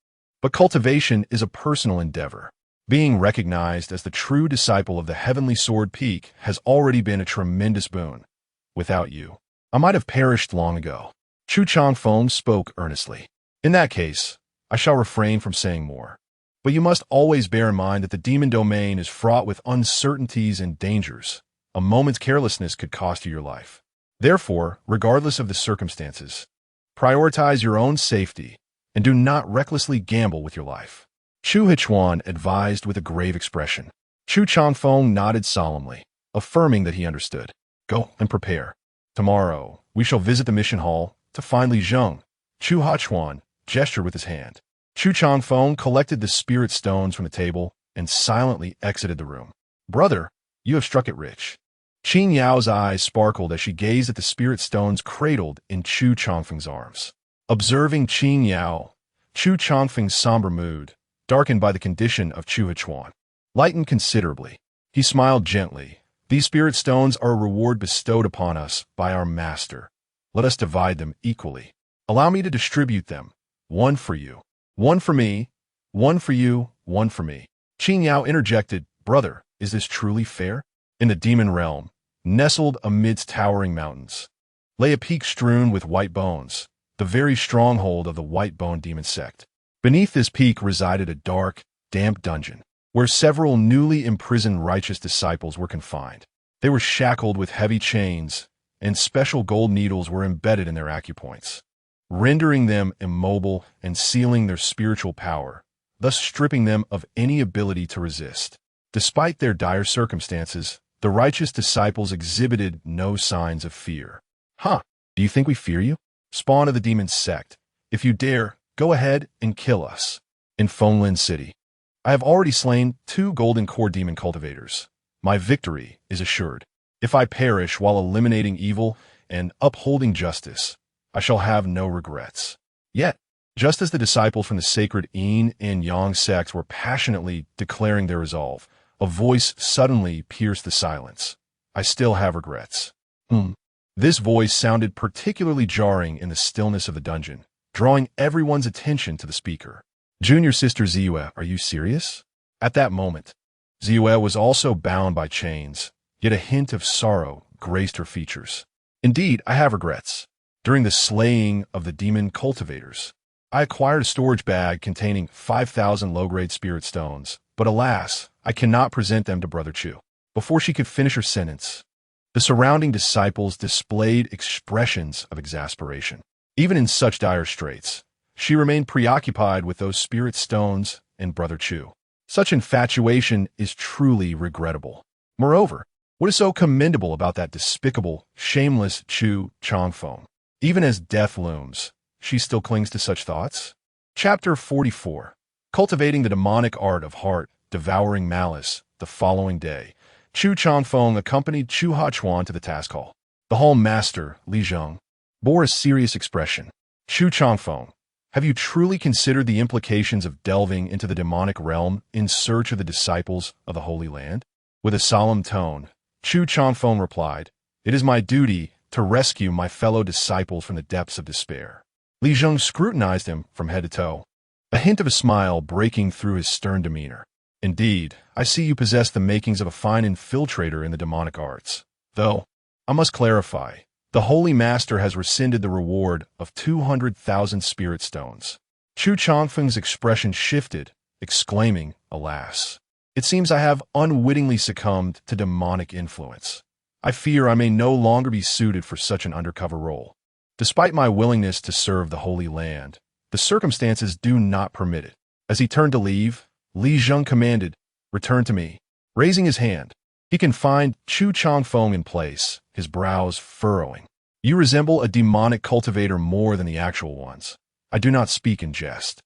But cultivation is a personal endeavor. Being recognized as the true disciple of the Heavenly Sword Peak has already been a tremendous boon. Without you, I might have perished long ago. Chu Changfeng spoke earnestly. In that case, I shall refrain from saying more. But you must always bear in mind that the demon domain is fraught with uncertainties and dangers. A moment's carelessness could cost you your life. Therefore, regardless of the circumstances, Prioritize your own safety and do not recklessly gamble with your life. Chu Hichuan advised with a grave expression. Chu Changfeng nodded solemnly, affirming that he understood. Go and prepare. Tomorrow, we shall visit the mission hall to find Li Zheng. Chu Hichuan gestured with his hand. Chu Changfeng collected the spirit stones from the table and silently exited the room. Brother, you have struck it rich. Qin Yao's eyes sparkled as she gazed at the spirit stones cradled in Chu Changfeng's arms. Observing Qin Yao, Chu Changfeng's somber mood, darkened by the condition of Chu Hichuan, lightened considerably. He smiled gently. These spirit stones are a reward bestowed upon us by our master. Let us divide them equally. Allow me to distribute them. One for you. One for me. One for you. One for me. Qin Yao interjected, Brother, is this truly fair? In the demon realm, nestled amidst towering mountains, lay a peak strewn with white bones, the very stronghold of the white-bone demon sect. Beneath this peak resided a dark, damp dungeon, where several newly imprisoned righteous disciples were confined. They were shackled with heavy chains, and special gold needles were embedded in their acupoints, rendering them immobile and sealing their spiritual power, thus stripping them of any ability to resist. Despite their dire circumstances, the righteous disciples exhibited no signs of fear. Do you think we fear you? Spawn of the demon sect. If you dare, go ahead and kill us. In Fenglin City, I have already slain 2 golden core demon cultivators. My victory is assured. If I perish while eliminating evil and upholding justice, I shall have no regrets. Yet, just as the disciples from the sacred Yin and Yang sects were passionately declaring their resolve, a voice suddenly pierced the silence. I still have regrets. This voice sounded particularly jarring in the stillness of the dungeon, drawing everyone's attention to the speaker. Junior sister Ziyue, are you serious? At that moment, Ziyue was also bound by chains, yet a hint of sorrow graced her features. Indeed, I have regrets. During the slaying of the demon cultivators, I acquired a storage bag containing 5,000 low-grade spirit stones, but alas, I cannot present them to Brother Chu. Before she could finish her sentence, the surrounding disciples displayed expressions of exasperation. Even in such dire straits, she remained preoccupied with those spirit stones and Brother Chu. Such infatuation is truly regrettable. Moreover, what is so commendable about that despicable, shameless Chu Changfeng? Even as death looms, she still clings to such thoughts? Chapter 44. Cultivating the demonic art of heart-devouring malice. The following day, Chu Changfeng accompanied Chu Hichuan to the task hall. The hall master, Li Zheng, bore a serious expression. Chu Changfeng, have you truly considered the implications of delving into the demonic realm in search of the disciples of the Holy Land? With a solemn tone, Chu Changfeng replied, It is my duty to rescue my fellow disciples from the depths of despair. Li Zheng scrutinized him from head to toe, a hint of a smile breaking through his stern demeanor. Indeed, I see you possess the makings of a fine infiltrator in the demonic arts. Though, I must clarify, the Holy Master has rescinded the reward of 200,000 spirit stones. Chu Changfeng's expression shifted, exclaiming, Alas! It seems I have unwittingly succumbed to demonic influence. I fear I may no longer be suited for such an undercover role. Despite my willingness to serve the Holy Land, the circumstances do not permit it. As he turned to leave, Li Zheng commanded, Return to me. Raising his hand, he confined Chu Changfeng in place, his brows furrowing. You resemble a demonic cultivator more than the actual ones. I do not speak in jest.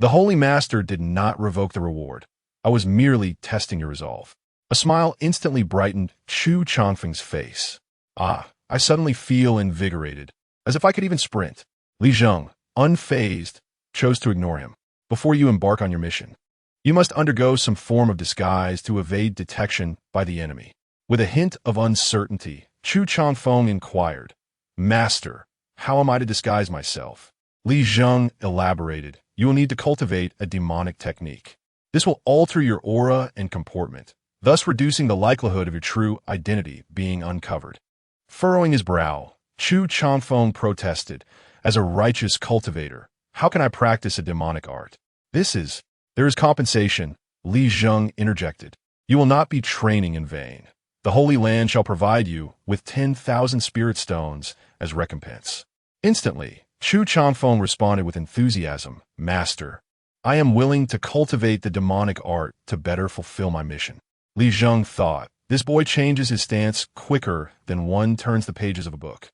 The Holy Master did not revoke the reward. I was merely testing your resolve. A smile instantly brightened Chu Changfeng's face. I suddenly feel invigorated, as if I could even sprint. Li Zheng, unfazed, chose to ignore him. Before you embark on your mission, you must undergo some form of disguise to evade detection by the enemy. With a hint of uncertainty, Chu Changfeng inquired, Master, how am I to disguise myself? Li Zheng elaborated, You will need to cultivate a demonic technique. This will alter your aura and comportment, thus reducing the likelihood of your true identity being uncovered. Furrowing his brow, Chu Changfeng protested, As a righteous cultivator, how can I practice a demonic art? There is compensation, Li Zheng interjected. You will not be training in vain. The Holy Land shall provide you with 10,000 spirit stones as recompense. Instantly, Chu Changfeng responded with enthusiasm, Master, I am willing to cultivate the demonic art to better fulfill my mission. Li Zheng thought, this boy changes his stance quicker than one turns the pages of a book.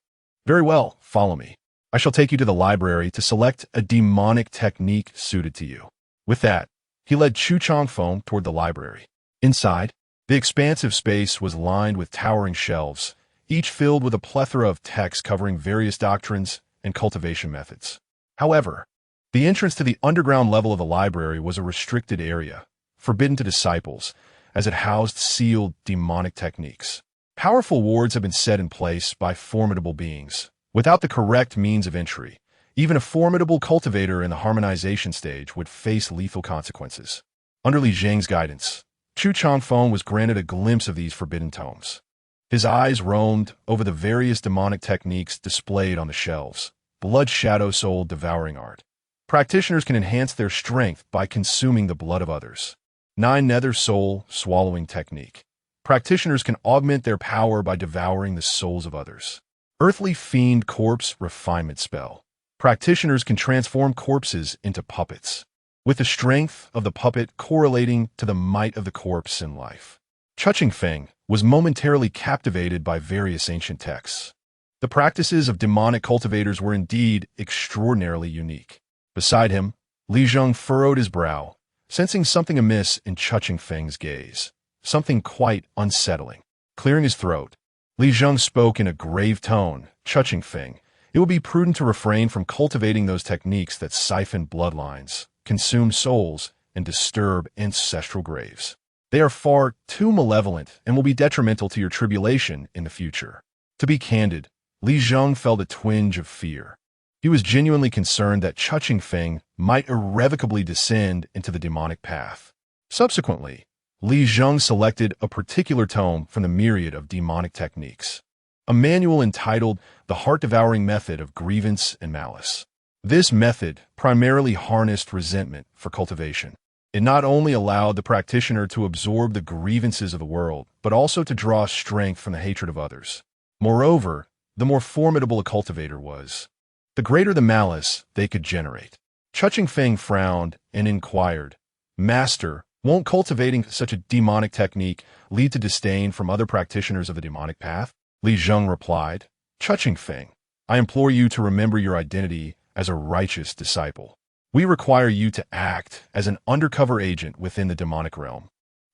Very well, follow me. I shall take you to the library to select a demonic technique suited to you. With that, he led Chu Changfeng toward the library. Inside, the expansive space was lined with towering shelves, each filled with a plethora of texts covering various doctrines and cultivation methods. However, the entrance to the underground level of the library was a restricted area, forbidden to disciples, as it housed sealed demonic techniques. Powerful wards had been set in place by formidable beings. Without the correct means of entry, even a formidable cultivator in the harmonization stage would face lethal consequences. Under Li Zheng's guidance, Chu Changfeng was granted a glimpse of these forbidden tomes. His eyes roamed over the various demonic techniques displayed on the shelves. Blood Shadow Soul Devouring Art. Practitioners can enhance their strength by consuming the blood of others. 9 Nether Soul Swallowing Technique. Practitioners can augment their power by devouring the souls of others. Earthly Fiend Corpse Refinement Spell. Practitioners can transform corpses into puppets, with the strength of the puppet correlating to the might of the corpse in life. Chusheng was momentarily captivated by various ancient texts. The practices of demonic cultivators were indeed extraordinarily unique. Beside him, Li Zheng furrowed his brow, sensing something amiss in Chusheng's gaze, something quite unsettling. Clearing his throat, Li Zheng spoke in a grave tone, Chusheng, it would be prudent to refrain from cultivating those techniques that siphon bloodlines, consume souls, and disturb ancestral graves. They are far too malevolent and will be detrimental to your tribulation in the future. To be candid, Li Zheng felt a twinge of fear. He was genuinely concerned that Chusheng might irrevocably descend into the demonic path. Subsequently, Li Zheng selected a particular tome from the myriad of demonic techniques. A manual entitled The Heart-Devouring Method of Grievance and Malice. This method primarily harnessed resentment for cultivation. It not only allowed the practitioner to absorb the grievances of the world, but also to draw strength from the hatred of others. Moreover, the more formidable a cultivator was, the greater the malice they could generate. Chusheng frowned and inquired, Master, won't cultivating such a demonic technique lead to disdain from other practitioners of the demonic path? Li Zheng replied, Chusheng, I implore you to remember your identity as a righteous disciple. We require you to act as an undercover agent within the demonic realm,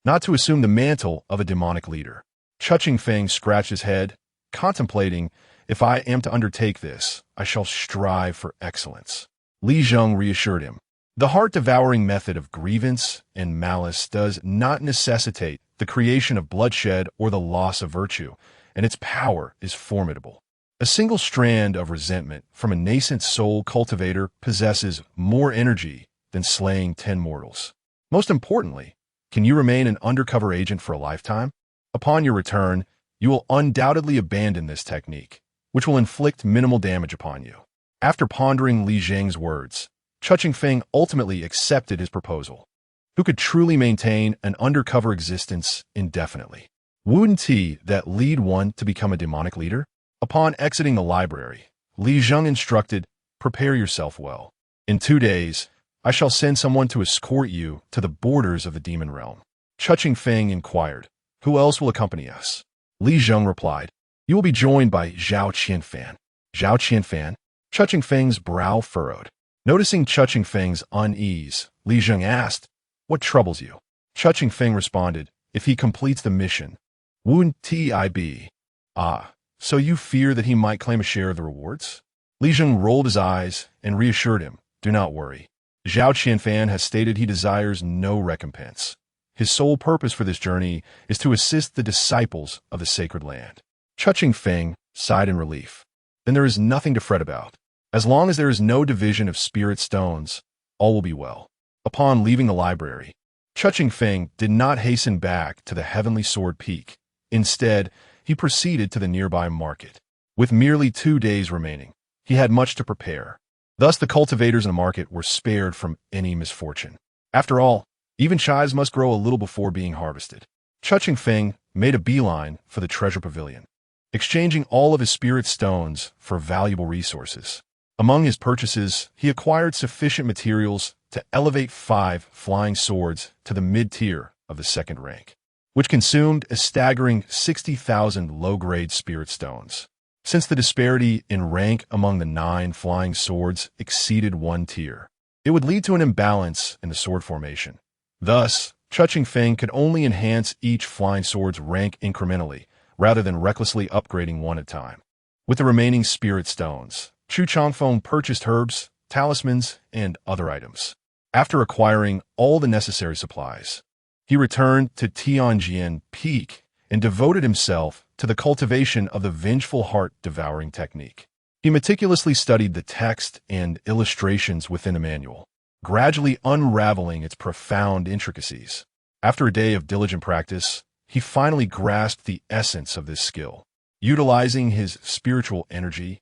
not to assume the mantle of a demonic leader. Chusheng scratched his head, contemplating, if I am to undertake this, I shall strive for excellence. Li Zheng reassured him. The heart-devouring method of grievance and malice does not necessitate the creation of bloodshed or the loss of virtue, and its power is formidable. A single strand of resentment from a nascent soul cultivator possesses more energy than slaying 10 mortals. Most importantly, can you remain an undercover agent for a lifetime? Upon your return, you will undoubtedly abandon this technique, which will inflict minimal damage upon you. After pondering Li Zheng's words, Chusheng ultimately accepted his proposal. Who could truly maintain an undercover existence indefinitely? Wouldn't he that lead one to become a demonic leader? Upon exiting the library, Li Zheng instructed, prepare yourself well. In 2 days, I shall send someone to escort you to the borders of the demon realm. Chusheng inquired, who else will accompany us? Li Zheng replied, you will be joined by Zhao Qianfan. Zhao Qianfan? Chusheng's brow furrowed. Noticing Chusheng's unease, Li Zheng asked, what troubles you? Chusheng responded, if he completes the mission, wouldn't I be? Ah, so you fear that he might claim a share of the rewards? Li Zheng rolled his eyes and reassured him, do not worry. Zhao Qianfan has stated he desires no recompense. His sole purpose for this journey is to assist the disciples of the sacred land. Chusheng sighed in relief. Then there is nothing to fret about. As long as there is no division of spirit stones, all will be well. Upon leaving the library, Chusheng did not hasten back to the Heavenly Sword Peak. Instead, he proceeded to the nearby market. With merely 2 days remaining, he had much to prepare. Thus, the cultivators in the market were spared from any misfortune. After all, even chives must grow a little before being harvested. Chusheng made a beeline for the treasure pavilion, exchanging all of his spirit stones for valuable resources. Among his purchases, he acquired sufficient materials to elevate 5 flying swords to the mid-tier of the second rank, which consumed a staggering 60,000 low-grade spirit stones. Since the disparity in rank among the 9 flying swords exceeded 1 tier, it would lead to an imbalance in the sword formation. Thus, Chusheng could only enhance each flying sword's rank incrementally, rather than recklessly upgrading one at a time. With the remaining spirit stones, Chusheng purchased herbs, talismans, and other items. After acquiring all the necessary supplies, he returned to Tianjin Peak and devoted himself to the cultivation of the vengeful heart-devouring technique. He meticulously studied the text and illustrations within the manual, gradually unraveling its profound intricacies. After a day of diligent practice, he finally grasped the essence of this skill. Utilizing his spiritual energy,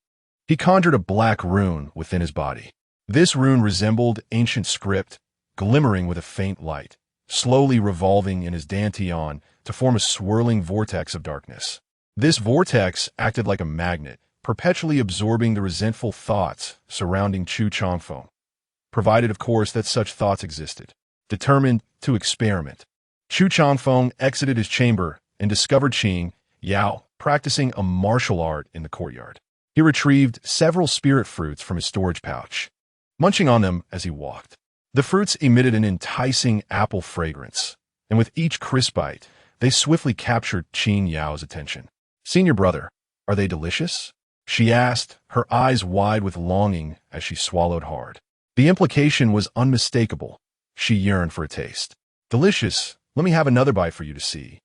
he conjured a black rune within his body. This rune resembled ancient script, glimmering with a faint light, slowly revolving in his dantian to form a swirling vortex of darkness. This vortex acted like a magnet, perpetually absorbing the resentful thoughts surrounding Chusheng, provided, of course, that such thoughts existed. Determined to experiment, Chusheng exited his chamber and discovered Qing Yao practicing a martial art in the courtyard. He retrieved several spirit fruits from his storage pouch, munching on them as he walked. The fruits emitted an enticing apple fragrance, and with each crisp bite, they swiftly captured Qing Yao's attention. "Senior brother, are they delicious?" she asked, her eyes wide with longing as she swallowed hard. The implication was unmistakable. She yearned for a taste. "Delicious. Let me have another bite for you to see,"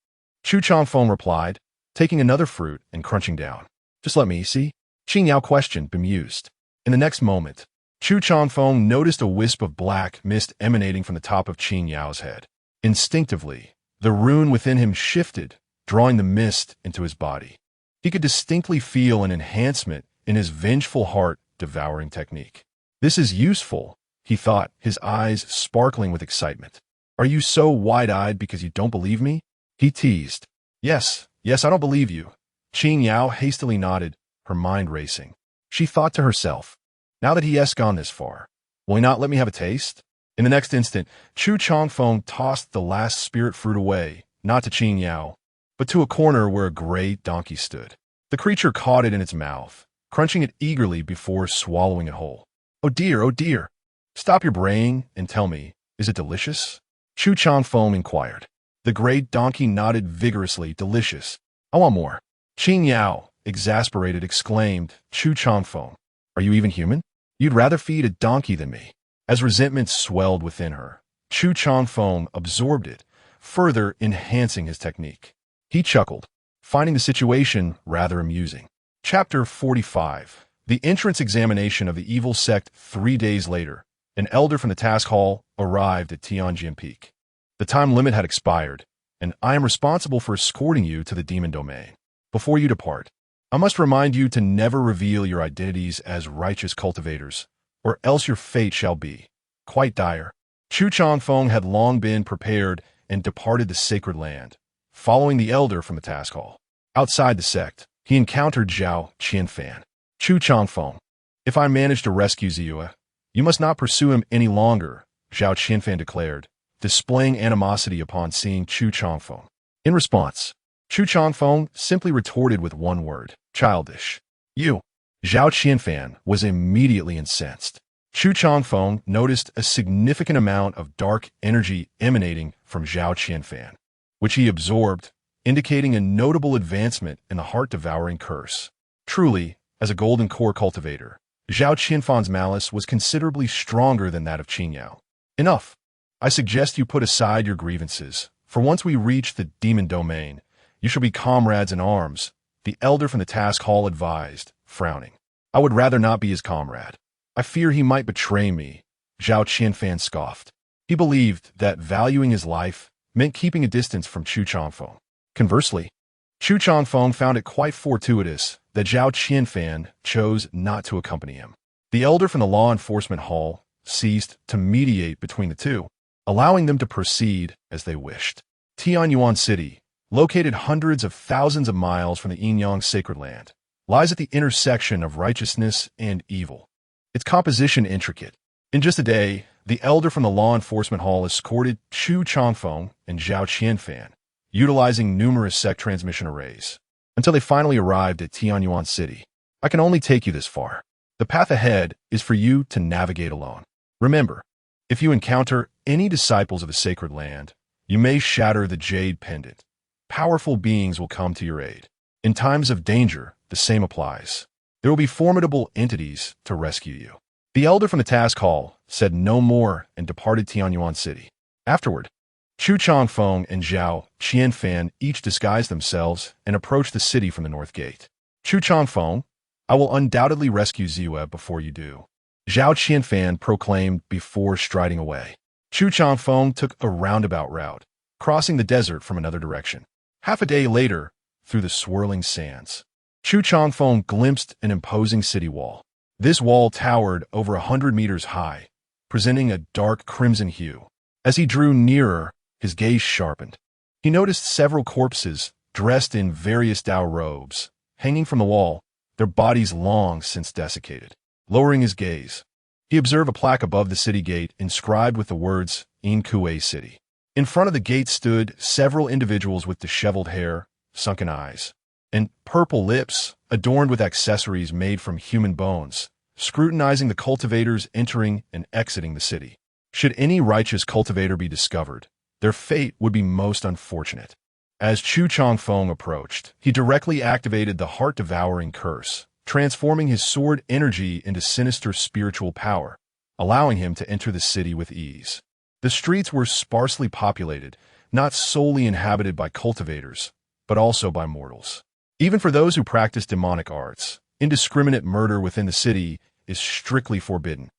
Chusheng replied, taking another fruit and crunching down. "Just let me see?" Qing Yao questioned, bemused. In the next moment, Chusheng noticed a wisp of black mist emanating from the top of Qing Yao's head. Instinctively, the rune within him shifted, drawing the mist into his body. He could distinctly feel an enhancement in his vengeful heart-devouring technique. "This is useful," he thought, his eyes sparkling with excitement. "Are you so wide-eyed because you don't believe me?" he teased. Yes, I don't believe you." Qing Yao hastily nodded, her mind racing. She thought to herself, now that he has gone this far, will he not let me have a taste? In the next instant, Chusheng tossed the last spirit fruit away, not to Qing Yao, but to a corner where a gray donkey stood. The creature caught it in its mouth, crunching it eagerly before swallowing it whole. Oh dear. Stop your braying and tell me, is it delicious?" Chusheng inquired. The gray donkey nodded vigorously. "Delicious. I want more." Qing Yao, exasperated, exclaimed, "Chusheng, are you even human? You'd rather feed a donkey than me." As resentment swelled within her, Chusheng absorbed it, further enhancing his technique. He chuckled, finding the situation rather amusing. Chapter 45. The entrance examination of the evil sect. 3 days later, an elder from the task hall arrived at Tianjin Peak. "The time limit had expired, and I am responsible for escorting you to the demon domain. Before you depart, I must remind you to never reveal your identities as righteous cultivators, or else your fate shall be quite dire." Chusheng had long been prepared and departed the sacred land, following the elder from the task hall. Outside the sect, he encountered Zhao Qianfan. "Chusheng, if I manage to rescue Ziyue, you must not pursue him any longer," Zhao Qianfan declared, displaying animosity upon seeing Chusheng. In response, Chusheng simply retorted with one word: "Childish." "You." Zhao Qianfan was immediately incensed. Chusheng noticed a significant amount of dark energy emanating from Zhao Qianfan, which he absorbed, indicating a notable advancement in the heart-devouring curse. Truly, as a golden core cultivator, Zhao Qianfan's malice was considerably stronger than that of Qing Yao. "Enough. I suggest you put aside your grievances, for once we reach the demon domain, you shall be comrades in arms," the elder from the task hall advised, frowning. "I would rather not be his comrade. I fear he might betray me," Zhao Qianfan scoffed. He believed that valuing his life meant keeping a distance from Chusheng. Conversely, Chusheng found it quite fortuitous that Zhao Qianfan chose not to accompany him. The elder from the law enforcement hall ceased to mediate between the two, allowing them to proceed as they wished. Tianyuan City, located hundreds of thousands of miles from the Yinyang sacred land, lies at the intersection of righteousness and evil. its composition intricate. In just a day, the elder from the law enforcement hall escorted Chu Changfeng and Zhao Qianfan, utilizing numerous sect transmission arrays, until they finally arrived at Tianyuan City. I can only take you this far. The path ahead is for you to navigate alone. Remember, if you encounter any disciples of the sacred land, you may shatter the jade pendant. Powerful beings will come to your aid. In times of danger, the same applies. There will be formidable entities to rescue you. The elder from the task hall said no more and departed Tianyuan City. Afterward, Chu Changfeng and Zhao Qianfan each disguised themselves and approached the city from the north gate. Chu Changfeng, I will undoubtedly rescue Ziweb before you do, Zhao Qianfan proclaimed before striding away. Chu Changfeng took a roundabout route, crossing the desert from another direction. Half a day later, through the swirling sands, Chu Changfeng glimpsed an imposing city wall. This wall towered over 100 meters high, presenting a dark crimson hue. As he drew nearer, his gaze sharpened. He noticed several corpses dressed in various Dao robes, hanging from the wall, their bodies long since desiccated. Lowering his gaze, he observed a plaque above the city gate inscribed with the words, Inkue City. In front of the gate stood several individuals with disheveled hair, sunken eyes, and purple lips adorned with accessories made from human bones, scrutinizing the cultivators entering and exiting the city. Should any righteous cultivator be discovered, their fate would be most unfortunate. As Chu Changfeng approached, he directly activated the heart-devouring curse, transforming his sword energy into sinister spiritual power, allowing him to enter the city with ease. The streets were sparsely populated, not solely inhabited by cultivators, but also by mortals. Even for those who practice demonic arts, indiscriminate murder within the city is strictly forbidden.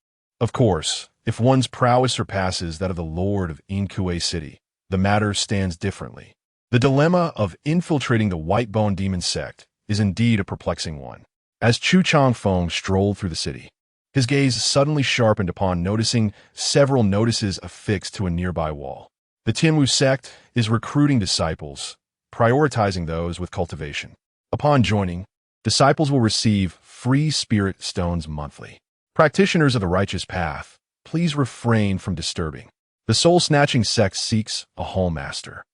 Of course, if one's prowess surpasses that of the Lord of Inkue City, the matter stands differently. The dilemma of infiltrating the White-Bone Demon sect is indeed a perplexing one. As Chu Changfeng strolled through the city, his gaze suddenly sharpened upon noticing several notices affixed to a nearby wall. The Tianwu sect is recruiting disciples, prioritizing those with cultivation. Upon joining, disciples will receive free spirit stones monthly. Practitioners of the righteous path, please refrain from disturbing. The soul-snatching sect seeks a hall master.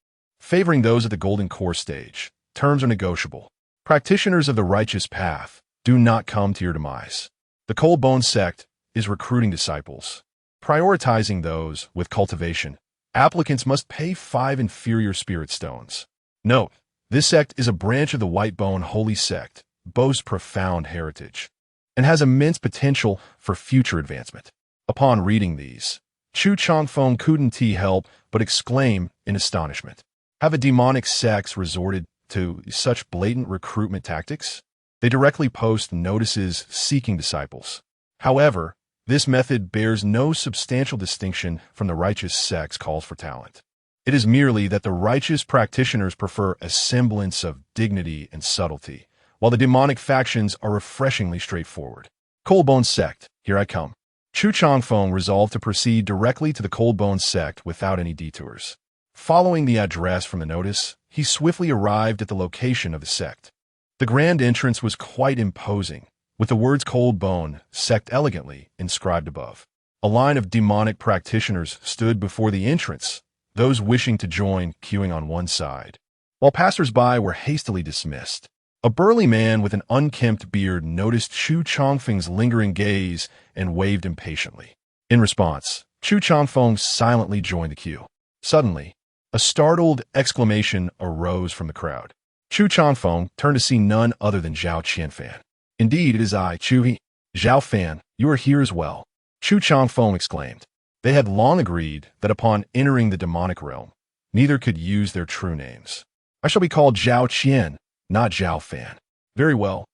Favoring those at the golden core stage, terms are negotiable. Practitioners of the righteous path, do not come to your demise. The Cold Bone sect is recruiting disciples, prioritizing those with cultivation. Applicants must pay 5 inferior spirit stones. Note, this sect is a branch of the White Bone Holy Sect, boasts profound heritage, and has immense potential for future advancement. Upon reading these, Chu Changfeng couldn't help but exclaim in astonishment. Have a demonic sects resorted to such blatant recruitment tactics? They directly post notices seeking disciples. However, this method bears no substantial distinction from the righteous sect's calls for talent. It is merely that the righteous practitioners prefer a semblance of dignity and subtlety, while the demonic factions are refreshingly straightforward. Cold Bone sect, here I come. Chu Changfeng resolved to proceed directly to the Cold Bone sect without any detours. Following the address from the notice, he swiftly arrived at the location of the sect. The grand entrance was quite imposing, with the words Cold Bone sect elegantly inscribed above. A line of demonic practitioners stood before the entrance, those wishing to join queuing on one side, while passers-by were hastily dismissed. A burly man with an unkempt beard noticed Chu Changfeng's lingering gaze and waved impatiently. In response, Chu Changfeng silently joined the queue. Suddenly, a startled exclamation arose from the crowd. Chu Changfeng turned to see none other than Zhao Qianfan. Indeed, it is I, Chu Zhao Fan, you are here as well, Chu Changfeng exclaimed. They had long agreed that upon entering the demonic realm, neither could use their true names. I shall be called Zhao Qian, not Zhao Fan. Very well,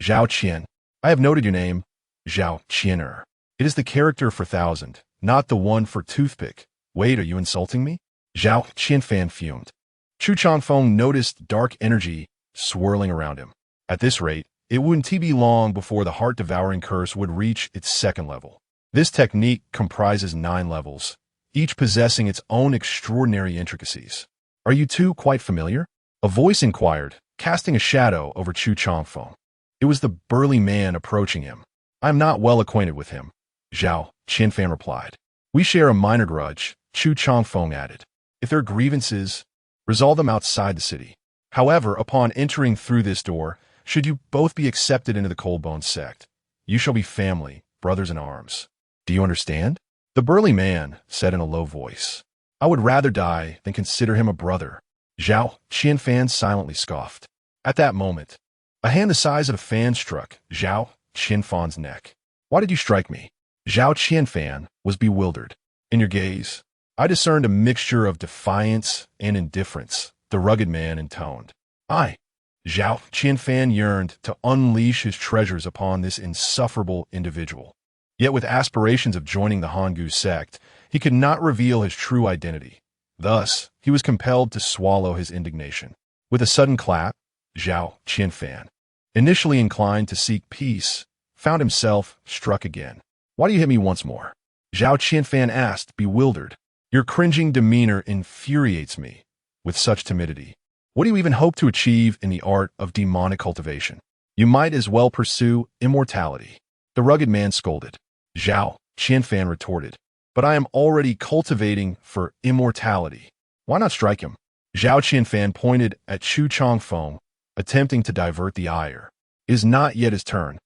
Zhao Qian. I have noted your name, Zhao Qianer. It is the character for thousand, not the one for toothpick. Wait, are you insulting me? Zhao Qianfan fumed. Chu Changfeng noticed dark energy swirling around him. At this rate, it wouldn't be long before the heart-devouring curse would reach its second level. This technique comprises 9 levels, each possessing its own extraordinary intricacies. Are you two quite familiar? A voice inquired, casting a shadow over Chu Changfeng. It was the burly man approaching him. I'm not well acquainted with him, Zhao Qianfan replied. We share a minor grudge, Chu Chongfeng added. If there are grievances, resolve them outside the city. However, upon entering through this door, should you both be accepted into the Coldbone sect, you shall be family, brothers in arms. Do you understand? The burly man said in a low voice. I would rather die than consider him a brother. Zhao Qianfan silently scoffed. At that moment, a hand the size of a fan struck Zhao Qianfan's neck. Why did you strike me? Zhao Qianfan was bewildered. In your gaze, I discerned a mixture of defiance and indifference, the rugged man intoned. Zhao Qianfan yearned to unleash his treasures upon this insufferable individual. Yet with aspirations of joining the Hangu sect, he could not reveal his true identity. Thus, he was compelled to swallow his indignation. With a sudden clap, Zhao Qianfan, initially inclined to seek peace, found himself struck again. Why do you hit me once more? Zhao Qianfan asked, bewildered. Your cringing demeanor infuriates me. With such timidity, what do you even hope to achieve in the art of demonic cultivation? You might as well pursue immortality. The rugged man scolded. Zhao Qianfan retorted. But I am already cultivating for immortality. Why not strike him? Zhao Qianfan pointed at Chu Chongfeng, attempting to divert the ire. It is not yet his turn.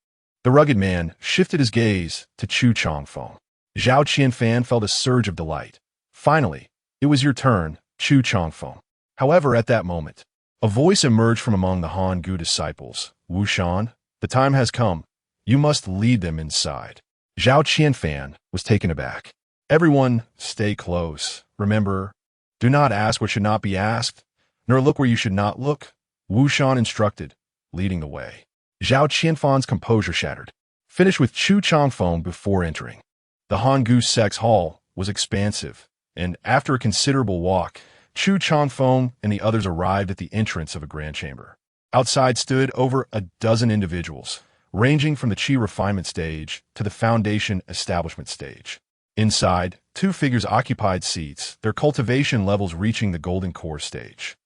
The rugged man shifted his gaze to Chu Chongfeng. Zhao Qianfan felt a surge of delight. Finally, it was your turn, Chu Chongfeng. However, at that moment, a voice emerged from among the Han Gu disciples. Wu Shan, the time has come. You must lead them inside. Zhao Qianfan was taken aback. Everyone, stay close. Remember, do not ask what should not be asked, nor look where you should not look. Wu Shan instructed, leading the way. Zhao Qianfan's composure shattered. Finish with Chu Chongfeng before entering. The Hangu sect's hall was expansive, and after a considerable walk, Chu Chongfeng and the others arrived at the entrance of a grand chamber. Outside stood over a dozen individuals, ranging from the Qi refinement stage to the foundation establishment stage. Inside, two figures occupied seats, their cultivation levels reaching the golden core stage.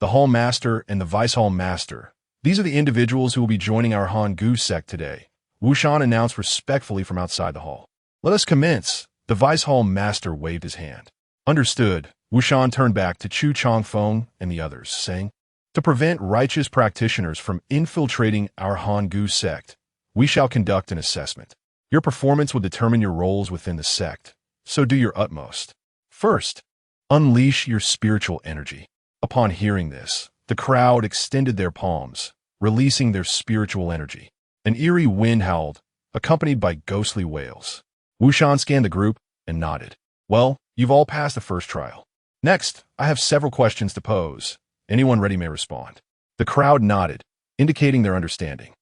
The Hall Master and the Vice Hall Master. These are the individuals who will be joining our Hangu sect today, Wu Shan announced respectfully from outside the hall. Let us commence. The Vice Hall Master waved his hand. Understood. Wu Shan turned back to Chu Chongfeng and the others, saying, to prevent righteous practitioners from infiltrating our Hangu sect, we shall conduct an assessment. Your performance will determine your roles within the sect, so do your utmost. First, unleash your spiritual energy. Upon hearing this, the crowd extended their palms, releasing their spiritual energy. An eerie wind howled, accompanied by ghostly wails. Wu Shan scanned the group and nodded. Well, you've all passed the first trial. Next, I have several questions to pose. Anyone ready may respond. The crowd nodded, indicating their understanding.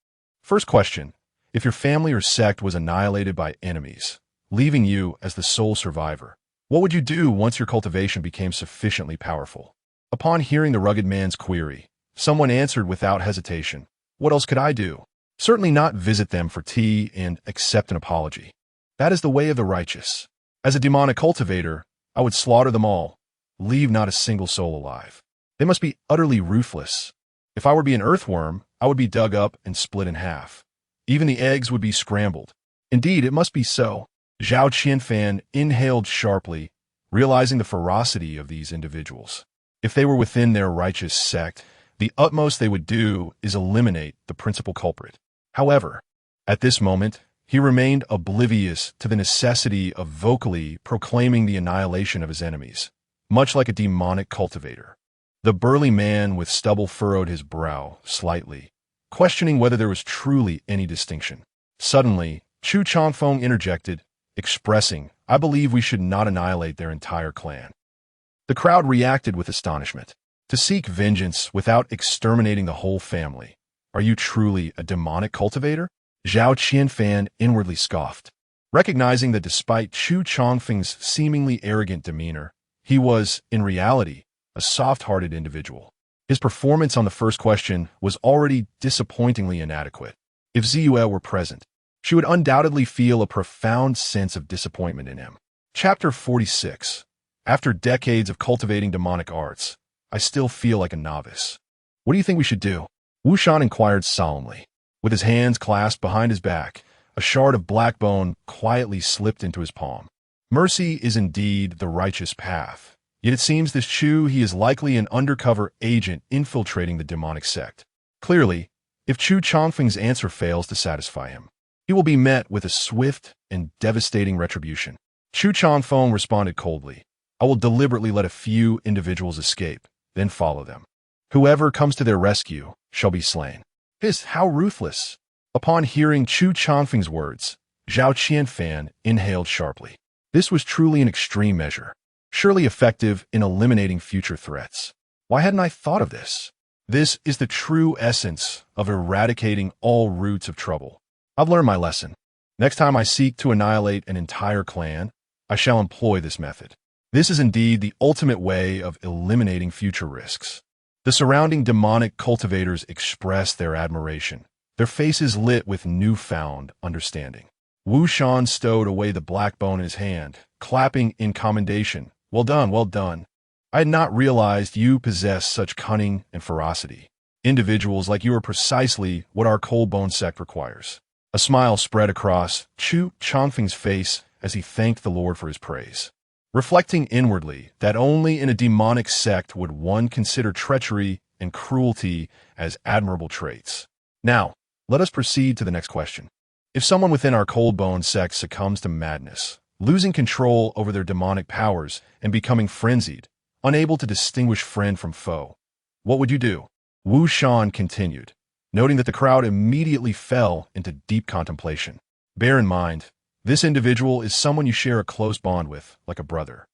First question. If your family or sect was annihilated by enemies, leaving you as the sole survivor, what would you do once your cultivation became sufficiently powerful? Upon hearing the rugged man's query, someone answered without hesitation, what else could I do? Certainly not visit them for tea and accept an apology. That is the way of the righteous. As a demonic cultivator, I would slaughter them all, leave not a single soul alive. They must be utterly ruthless. If I were to be an earthworm, I would be dug up and split in half. Even the eggs would be scrambled. Indeed, it must be so. Zhao Qianfan inhaled sharply, realizing the ferocity of these individuals. If they were within their righteous sect, the utmost they would do is eliminate the principal culprit. However, at this moment, he remained oblivious to the necessity of vocally proclaiming the annihilation of his enemies, much like a demonic cultivator. The burly man with stubble furrowed his brow slightly, questioning whether there was truly any distinction. Suddenly, Chu Chongfeng interjected, expressing, I believe we should not annihilate their entire clan. The crowd reacted with astonishment. To seek vengeance without exterminating the whole family. Are you truly a demonic cultivator? Zhao Qianfan inwardly scoffed, recognizing that despite Chu Chongfeng's seemingly arrogant demeanor, he was, in reality, a soft-hearted individual. His performance on the first question was already disappointingly inadequate. If Ziyue were present, she would undoubtedly feel a profound sense of disappointment in him. Chapter 46. After decades of cultivating demonic arts, I still feel like a novice. What do you think we should do? Wu Shan inquired solemnly. With his hands clasped behind his back, A shard of black bone quietly slipped into his palm. Mercy is indeed the righteous path. Yet it seems this Chu he is likely an undercover agent infiltrating the demonic sect. Clearly, if Chu Chongfeng's answer fails to satisfy him, he will be met with a swift and devastating retribution. Chu Chongfeng responded coldly, I will deliberately let a few individuals escape, then follow them. Whoever comes to their rescue shall be slain. How ruthless! Upon hearing Chu Chongfeng's words, Zhao Qianfan inhaled sharply. This was truly an extreme measure, surely effective in eliminating future threats. Why hadn't I thought of this? This is the true essence of eradicating all roots of trouble. I've learned my lesson. Next time I seek to annihilate an entire clan, I shall employ this method. This is indeed the ultimate way of eliminating future risks. The surrounding demonic cultivators expressed their admiration, their faces lit with newfound understanding. Wu Shan stowed away the black bone in his hand, clapping in commendation. Well done, well done. I had not realized you possess such cunning and ferocity. Individuals like you are precisely what our cold bone sect requires. A smile spread across Chu Chongfeng's face as he thanked the Lord for his praise. Reflecting inwardly that only in a demonic sect would one consider treachery and cruelty as admirable traits. Now, let us proceed to the next question. If someone within our cold bone sect succumbs to madness, losing control over their demonic powers and becoming frenzied, unable to distinguish friend from foe, what would you do? Wu Shan continued, noting that the crowd immediately fell into deep contemplation. Bear in mind, this individual is someone you share a close bond with, like a brother.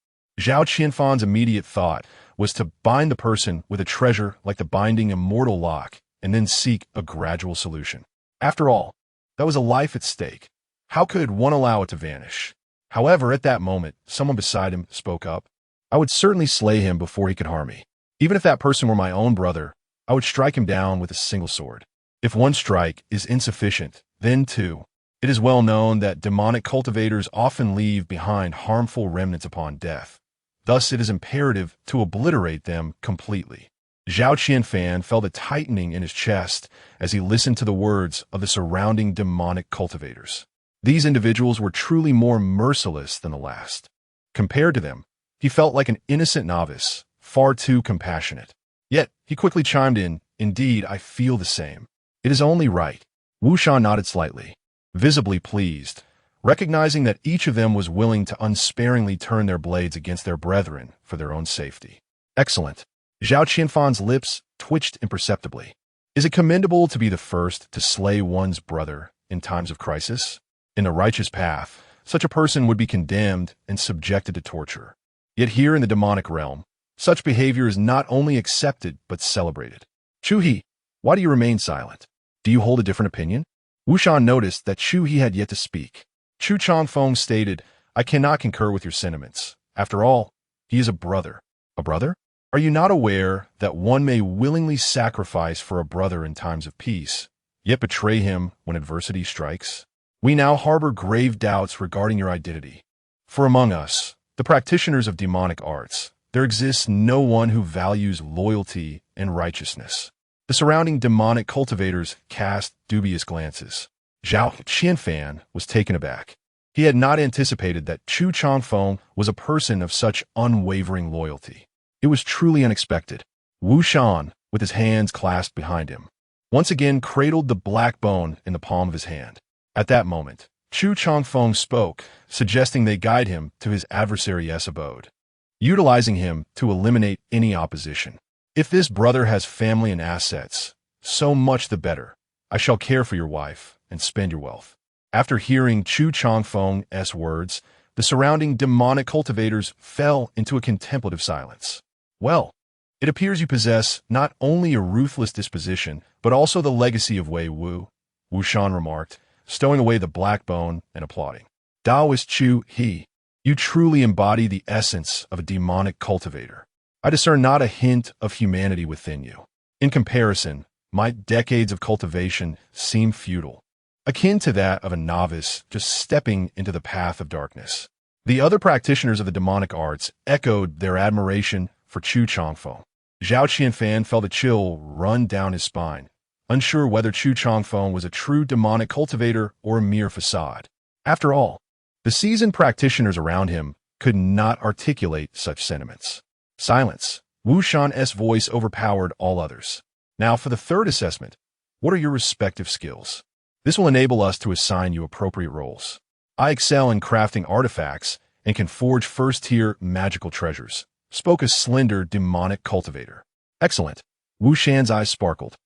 Zhao Qianfan's immediate thought was to bind the person with a treasure like the binding immortal lock and then seek a gradual solution. After all, that was a life at stake. How could one allow it to vanish? However, at that moment, someone beside him spoke up. I would certainly slay him before he could harm me. Even if that person were my own brother, I would strike him down with a single sword. If one strike is insufficient, then two. It is well known that demonic cultivators often leave behind harmful remnants upon death. Thus, it is imperative to obliterate them completely. Zhao Qianfan felt a tightening in his chest as he listened to the words of the surrounding demonic cultivators. These individuals were truly more merciless than the last. Compared to them, he felt like an innocent novice, far too compassionate. Yet, he quickly chimed in, Indeed, I feel the same. It is only right. Wu Shan nodded slightly, visibly pleased, recognizing that each of them was willing to unsparingly turn their blades against their brethren for their own safety. Excellent. Zhao Qianfan's lips twitched imperceptibly. Is it commendable to be the first to slay one's brother in times of crisis? In the righteous path, such a person would be condemned and subjected to torture. Yet here in the demonic realm, such behavior is not only accepted but celebrated. Chu He, why do you remain silent? Do you hold a different opinion? Wu Shan noticed that Chu He had yet to speak. Chu Chongfeng stated, I cannot concur with your sentiments. After all, he is a brother. A brother? Are you not aware that one may willingly sacrifice for a brother in times of peace, yet betray him when adversity strikes? We now harbor grave doubts regarding your identity. For among us, the practitioners of demonic arts, there exists no one who values loyalty and righteousness. The surrounding demonic cultivators cast dubious glances. Zhao Qianfan was taken aback. He had not anticipated that Chu Chongfeng was a person of such unwavering loyalty. It was truly unexpected. Wu Shan, with his hands clasped behind him, once again cradled the black bone in the palm of his hand. At that moment, Chu Chongfeng spoke, suggesting they guide him to his adversary's abode, utilizing him to eliminate any opposition. If this brother has family and assets, so much the better. I shall care for your wife and spend your wealth. After hearing Chu Chongfeng's words, the surrounding demonic cultivators fell into a contemplative silence. Well, it appears you possess not only a ruthless disposition, but also the legacy of Wei Wu, Wu Shan remarked, stowing away the black bone and applauding. Taoist Chu He, you truly embody the essence of a demonic cultivator. I discern not a hint of humanity within you. In comparison, my decades of cultivation seem futile, akin to that of a novice just stepping into the path of darkness. The other practitioners of the demonic arts echoed their admiration for Chu Chongfeng. Zhao Qianfan felt a chill run down his spine. unsure whether Chu Changfeng was a true demonic cultivator or a mere facade. After all, the seasoned practitioners around him could not articulate such sentiments. Silence. Wu Shan's voice overpowered all others. Now for the third assessment. What are your respective skills? This will enable us to assign you appropriate roles. I excel in crafting artifacts and can forge first-tier magical treasures, spoke a slender demonic cultivator. Excellent. Wu Shan's eyes sparkled.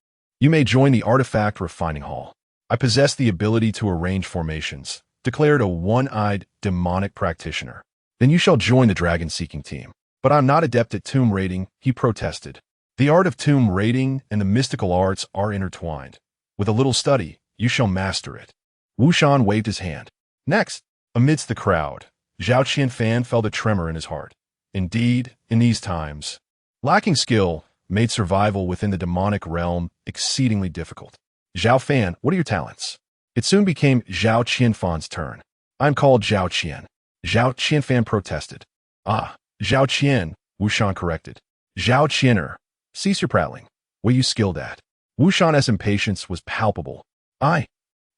You may join the artifact refining hall. I possess the ability to arrange formations, declared a one-eyed demonic practitioner. Then you shall join the dragon-seeking team. But I'm not adept at tomb raiding, he protested. The art of tomb raiding and the mystical arts are intertwined. With a little study, you shall master it. Wu Shan waved his hand. Next, amidst the crowd, Zhao Qianfan felt a tremor in his heart. Indeed, in these times, lacking skill made survival within the demonic realm exceedingly difficult. Zhao Fan, what are your talents? It soon became Zhao Qianfan's turn. I'm called Zhao Qian. Zhao Qianfan protested. Ah, Zhao Qian, Wu Shan corrected. Zhao Qianer, cease your prattling. What are you skilled at? Wu Shan's impatience was palpable. I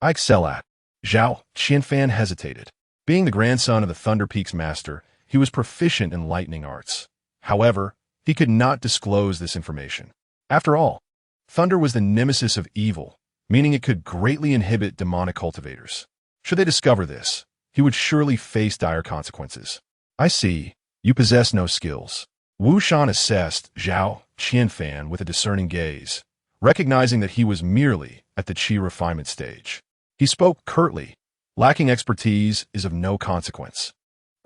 excel at. Zhao Qianfan hesitated. Being the grandson of the Thunder Peak's master, he was proficient in lightning arts. However, he could not disclose this information. After all, thunder was the nemesis of evil, meaning it could greatly inhibit demonic cultivators. Should they discover this, he would surely face dire consequences. I see. You possess no skills. Wu Shan assessed Zhao Qianfan with a discerning gaze, recognizing that he was merely at the qi refinement stage. He spoke curtly. Lacking expertise is of no consequence.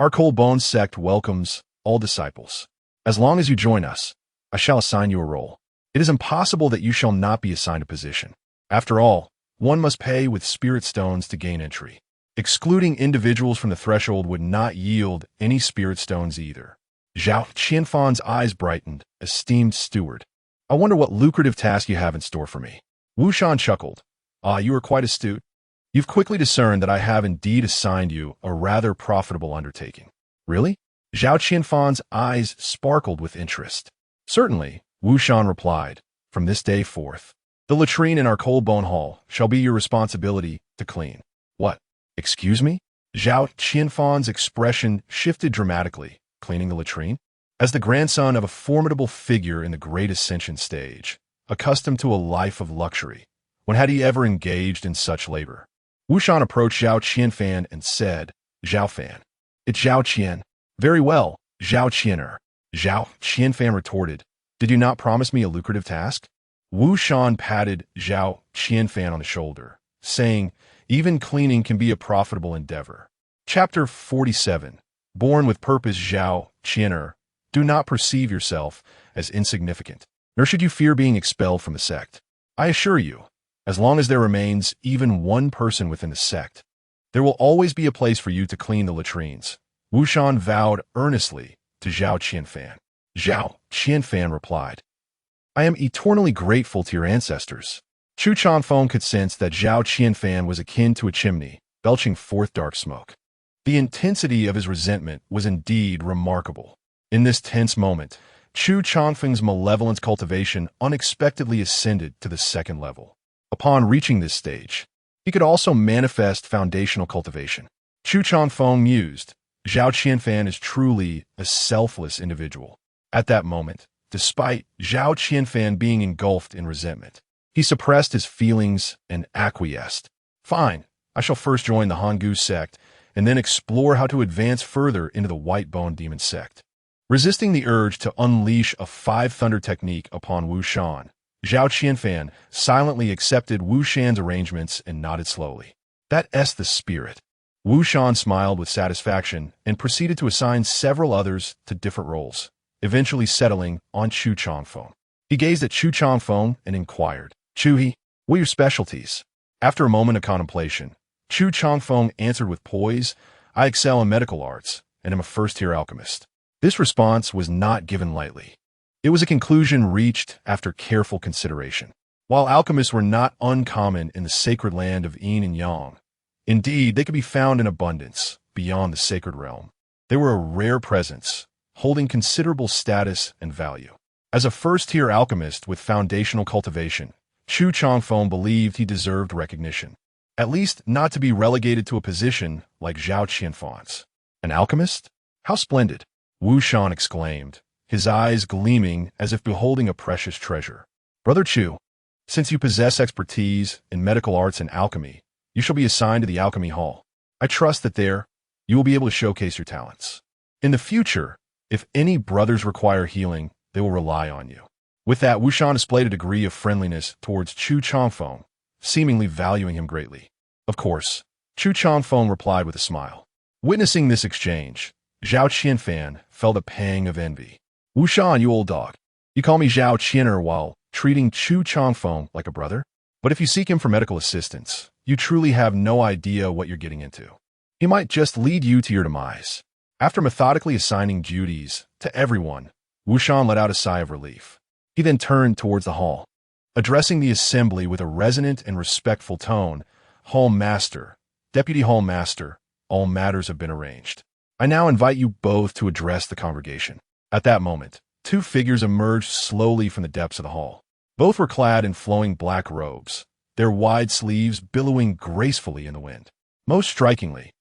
Our Cold Bones sect welcomes all disciples. As long as you join us, I shall assign you a role. It is impossible that you shall not be assigned a position. After all, one must pay with spirit stones to gain entry. Excluding individuals from the threshold would not yield any spirit stones either. Zhao Qianfan's eyes brightened, esteemed steward. I wonder what lucrative task you have in store for me. Wu Shan chuckled. Ah, you are quite astute. You've quickly discerned that I have indeed assigned you a rather profitable undertaking. Really? Zhao Qianfan's eyes sparkled with interest. Certainly, Wu Shan replied. From this day forth, the latrine in our cold bone hall shall be your responsibility to clean. What? Excuse me? Zhao Qianfan's expression shifted dramatically. Cleaning the latrine? As the grandson of a formidable figure in the Great Ascension stage, accustomed to a life of luxury, when had he ever engaged in such labor? Wu Shan approached Zhao Qianfan and said, Zhao Fan. It's Zhao Qian. Very well, Zhao Qianer. Zhao Qianfan retorted, did you not promise me a lucrative task? Wu Shan patted Zhao Qianfan on the shoulder, saying, even cleaning can be a profitable endeavor. Chapter 47. Born with purpose, Zhao Qianer. Do not perceive yourself as insignificant, nor should you fear being expelled from the sect. I assure you, as long as there remains even one person within the sect, there will always be a place for you to clean the latrines. Wu Shan vowed earnestly to Zhao Qianfan. Zhao Qianfan replied, I am eternally grateful to your ancestors. Chu Changfeng could sense that Zhao Qianfan was akin to a chimney, belching forth dark smoke. The intensity of his resentment was indeed remarkable. In this tense moment, Chu Changfeng's malevolence cultivation unexpectedly ascended to the second level. Upon reaching this stage, he could also manifest foundational cultivation. Chu Changfeng mused, Zhao Qianfan is truly a selfless individual. At that moment, despite Zhao Qianfan being engulfed in resentment, he suppressed his feelings and acquiesced. Fine, I shall first join the Hanggu sect and then explore how to advance further into the White Bone Demon sect. Resisting the urge to unleash a five thunder technique upon Wu Shan, Zhao Qianfan silently accepted Wu Shan's arrangements and nodded slowly. That's the spirit. Wu Shan smiled with satisfaction and proceeded to assign several others to different roles, eventually settling on Chu Changfeng. He gazed at Chu Changfeng and inquired, Chu-he, what are your specialties? After a moment of contemplation, Chu Changfeng answered with poise, I excel in medical arts and am a first-tier alchemist. This response was not given lightly. It was a conclusion reached after careful consideration. While alchemists were not uncommon in the sacred land of Yin and Yang, indeed, they could be found in abundance beyond the sacred realm. They were a rare presence, holding considerable status and value. As a first-tier alchemist with foundational cultivation, Chu Changfeng believed he deserved recognition. At least not to be relegated to a position like Zhao Qianfan's. An alchemist? How splendid! Wu Shan exclaimed, his eyes gleaming as if beholding a precious treasure. Brother Chu, since you possess expertise in medical arts and alchemy, you shall be assigned to the Alchemy Hall. I trust that there, you will be able to showcase your talents. In the future, if any brothers require healing, they will rely on you. With that, Wu Shan displayed a degree of friendliness towards Chu Changfeng, seemingly valuing him greatly. Of course, Chu Changfeng replied with a smile. Witnessing this exchange, Zhao Qianfan felt a pang of envy. Wu Shan, you old dog. You call me Zhao Qianer while treating Chu Changfeng like a brother? But if you seek him for medical assistance, you truly have no idea what you're getting into. He might just lead you to your demise. After methodically assigning duties to everyone, Wu Shan let out a sigh of relief. He then turned towards the hall. Addressing the assembly with a resonant and respectful tone, Hall Master, Deputy Hall Master, all matters have been arranged. I now invite you both to address the congregation. At that moment, two figures emerged slowly from the depths of the hall. Both were clad in flowing black robes, their wide sleeves billowing gracefully in the wind. Most strikingly,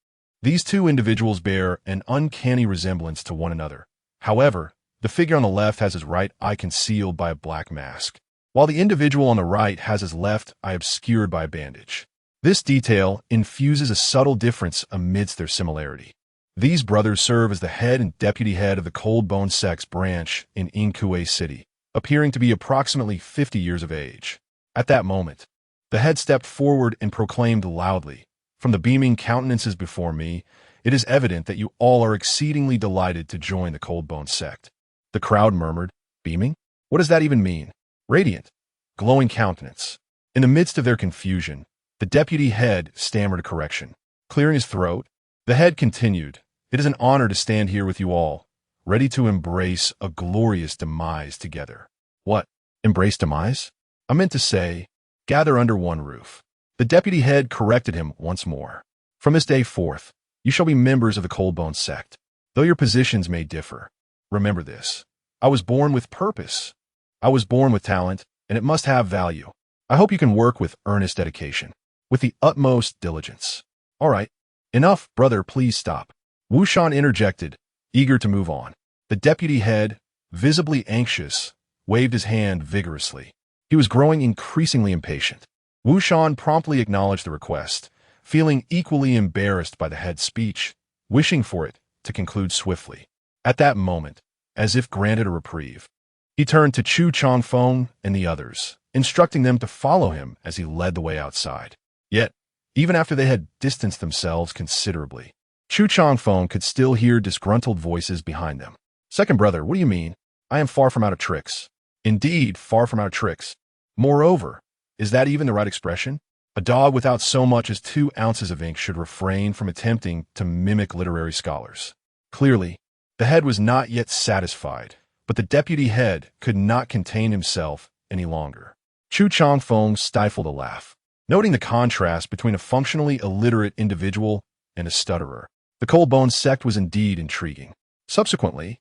these two individuals bear an uncanny resemblance to one another. However, the figure on the left has his right eye concealed by a black mask, while the individual on the right has his left eye obscured by a bandage. This detail infuses a subtle difference amidst their similarity. These brothers serve as the head and deputy head of the Cold Bone Sect's branch in Inkue City, appearing to be approximately 50 years of age. At that moment, the head stepped forward and proclaimed loudly, "From the beaming countenances before me, it is evident that you all are exceedingly delighted to join the Cold Bone Sect." The crowd murmured, "Beaming? What does that even mean?" "Radiant, glowing countenance." In the midst of their confusion, the deputy head stammered a correction. Clearing his throat, the head continued, "It is an honor to stand here with you all, ready to embrace a glorious demise together." "What? Embrace demise?" "I meant to say, gather under one roof." The deputy head corrected him once more. "From this day forth, you shall be members of the Cold Bone Sect. Though your positions may differ, remember this. I was born with purpose. I was born with talent, and it must have value. I hope you can work with earnest dedication, with the utmost diligence." "All right. Enough, brother, please stop." Wu Shan interjected, eager to move on. The deputy head, visibly anxious, waved his hand vigorously. He was growing increasingly impatient. Wu Shan promptly acknowledged the request, feeling equally embarrassed by the head's speech, wishing for it to conclude swiftly. At that moment, as if granted a reprieve, he turned to Chu Changfeng and the others, instructing them to follow him as he led the way outside. Yet, even after they had distanced themselves considerably, Chu Changfeng could still hear disgruntled voices behind them. "Second brother, what do you mean? I am far from out of tricks." "Indeed, far from out of tricks. Moreover, is that even the right expression? A dog without so much as 2 ounces of ink should refrain from attempting to mimic literary scholars." Clearly, the head was not yet satisfied, but the deputy head could not contain himself any longer. Chu Changfeng stifled a laugh, noting the contrast between a functionally illiterate individual and a stutterer. The Cold Bone Sect was indeed intriguing. Subsequently,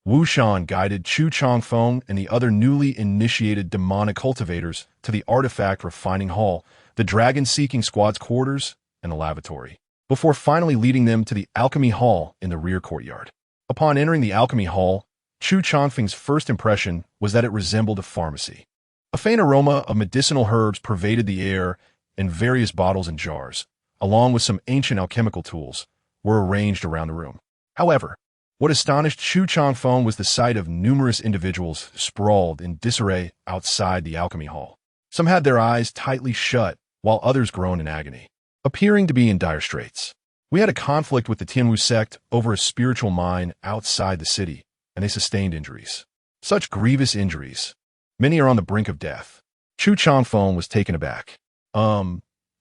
Wu Shan guided Chu Changfeng and the other newly initiated demonic cultivators to the artifact refining hall, the dragon-seeking squad's quarters, and the lavatory, before finally leading them to the alchemy hall in the rear courtyard. Upon entering the alchemy hall, Chu Changfeng's first impression was that it resembled a pharmacy. A faint aroma of medicinal herbs pervaded the air, and various bottles and jars, along with some ancient alchemical tools, were arranged around the room. However, what astonished Chu Changfeng was the sight of numerous individuals sprawled in disarray outside the alchemy hall. Some had their eyes tightly shut, while others groaned in agony, appearing to be in dire straits. "We had a conflict with the Tianwu sect over a spiritual mine outside the city, and they sustained injuries. Such grievous injuries. Many are on the brink of death." Chu Changfeng was taken aback.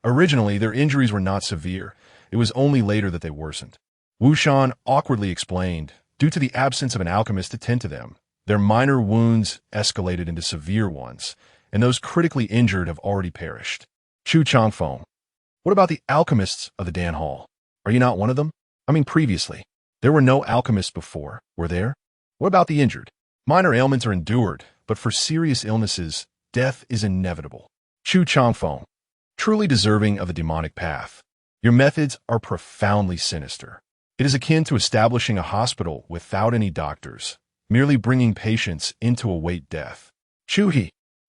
Originally, their injuries were not severe. It was only later that they worsened. Wu Shan awkwardly explained, due to the absence of an alchemist to tend to them, their minor wounds escalated into severe ones, and those critically injured have already perished. Chu Changfeng, what about the alchemists of the Dan Hall? Are you not one of them? I mean, previously, there were no alchemists before, were there? What about the injured? Minor ailments are endured, but for serious illnesses, death is inevitable. Chu Changfeng, truly deserving of a demonic path. Your methods are profoundly sinister. It is akin to establishing a hospital without any doctors, merely bringing patients into await death. Chu,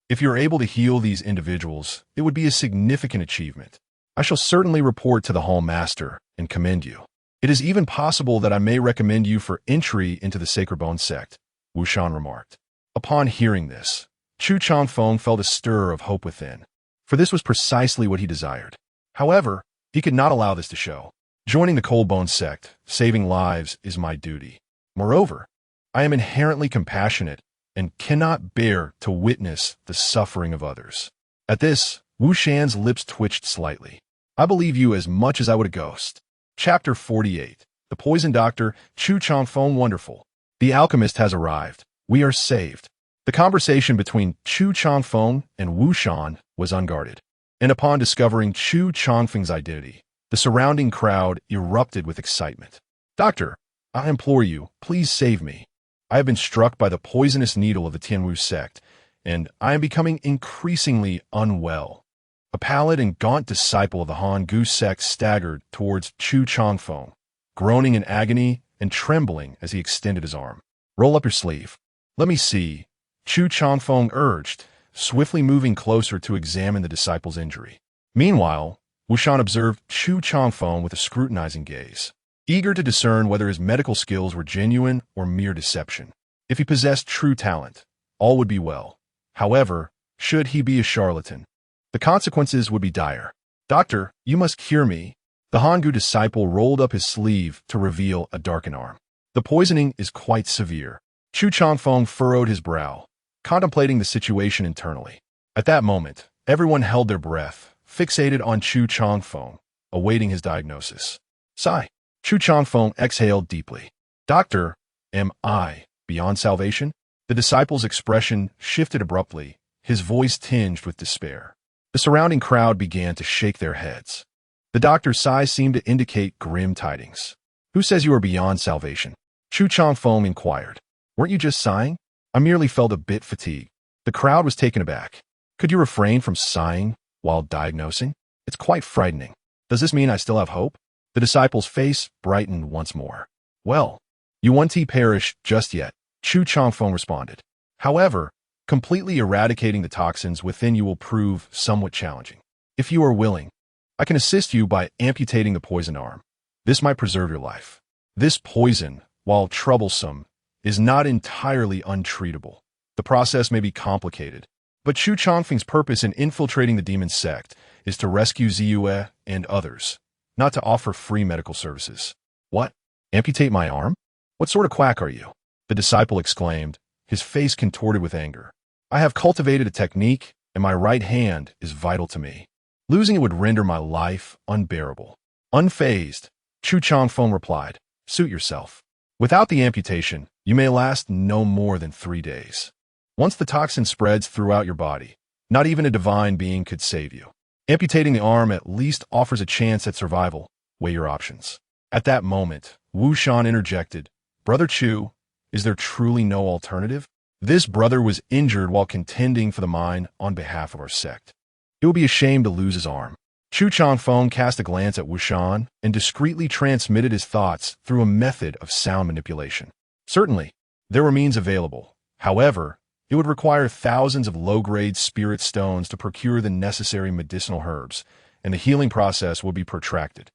if you are able to heal these individuals, it would be a significant achievement. I shall certainly report to the Hall Master and commend you. It is even possible that I may recommend you for entry into the Sacred Bone sect, Wu Shan remarked. Upon hearing this, Chu Changfeng felt a stir of hope within, for this was precisely what he desired. However, he could not allow this to show. Joining the Cold Bone sect, saving lives, is my duty. Moreover, I am inherently compassionate and cannot bear to witness the suffering of others. At this, Wu Shan's lips twitched slightly. I believe you as much as I would a ghost. Chapter 48. The Poison Doctor, Chu Changfeng. Wonderful. The alchemist has arrived. We are saved. The conversation between Chu Changfeng and Wu Shan was unguarded, and upon discovering Chu Changfeng's identity, the surrounding crowd erupted with excitement. Doctor, I implore you, please save me. I have been struck by the poisonous needle of the Tianwu sect, and I am becoming increasingly unwell. A pallid and gaunt disciple of the Han Gu sect staggered towards Chu Changfeng, groaning in agony and trembling as he extended his arm. Roll up your sleeve. Let me see, Chu Changfeng urged, swiftly moving closer to examine the disciple's injury. Meanwhile, Wu Shan observed Chu Changfeng with a scrutinizing gaze, eager to discern whether his medical skills were genuine or mere deception. If he possessed true talent, all would be well. However, should he be a charlatan, the consequences would be dire. Doctor, you must cure me. The Hangu disciple rolled up his sleeve to reveal a darkened arm. The poisoning is quite severe. Chu Changfeng furrowed his brow, contemplating the situation internally. At that moment, everyone held their breath, fixated on Chu Changfeng, awaiting his diagnosis. Sigh. Chu Changfeng exhaled deeply. Doctor, am I beyond salvation? The disciple's expression shifted abruptly, his voice tinged with despair. The surrounding crowd began to shake their heads. The doctor's sigh seemed to indicate grim tidings. Who says you are beyond salvation? Chu Changfeng inquired. Weren't you just sighing? I merely felt a bit fatigued. The crowd was taken aback. Could you refrain from sighing while diagnosing? It's quite frightening. Does this mean I still have hope? The disciple's face brightened once more. Well, you won't perish just yet, Chu Changfeng responded. However, completely eradicating the toxins within you will prove somewhat challenging. If you are willing, I can assist you by amputating the poisoned arm. This might preserve your life. This poison, while troublesome, is not entirely untreatable. The process may be complicated, but Chu Changfeng's purpose in infiltrating the demon sect is to rescue Ziyue and others, not to offer free medical services. What? Amputate my arm? What sort of quack are you? The disciple exclaimed, his face contorted with anger. I have cultivated a technique, and my right hand is vital to me. Losing it would render my life unbearable. Unfazed, Chu Changfeng replied, suit yourself. Without the amputation, you may last no more than 3 days. Once the toxin spreads throughout your body, not even a divine being could save you. Amputating the arm at least offers a chance at survival. Weigh your options. At that moment, Wu Shan interjected, Brother Chu, is there truly no alternative? This brother was injured while contending for the mine on behalf of our sect. It would be a shame to lose his arm. Chu Changfeng cast a glance at Wu Shan and discreetly transmitted his thoughts through a method of sound manipulation. Certainly, there were means available. However, it would require thousands of low-grade spirit stones to procure the necessary medicinal herbs, and the healing process would be protracted.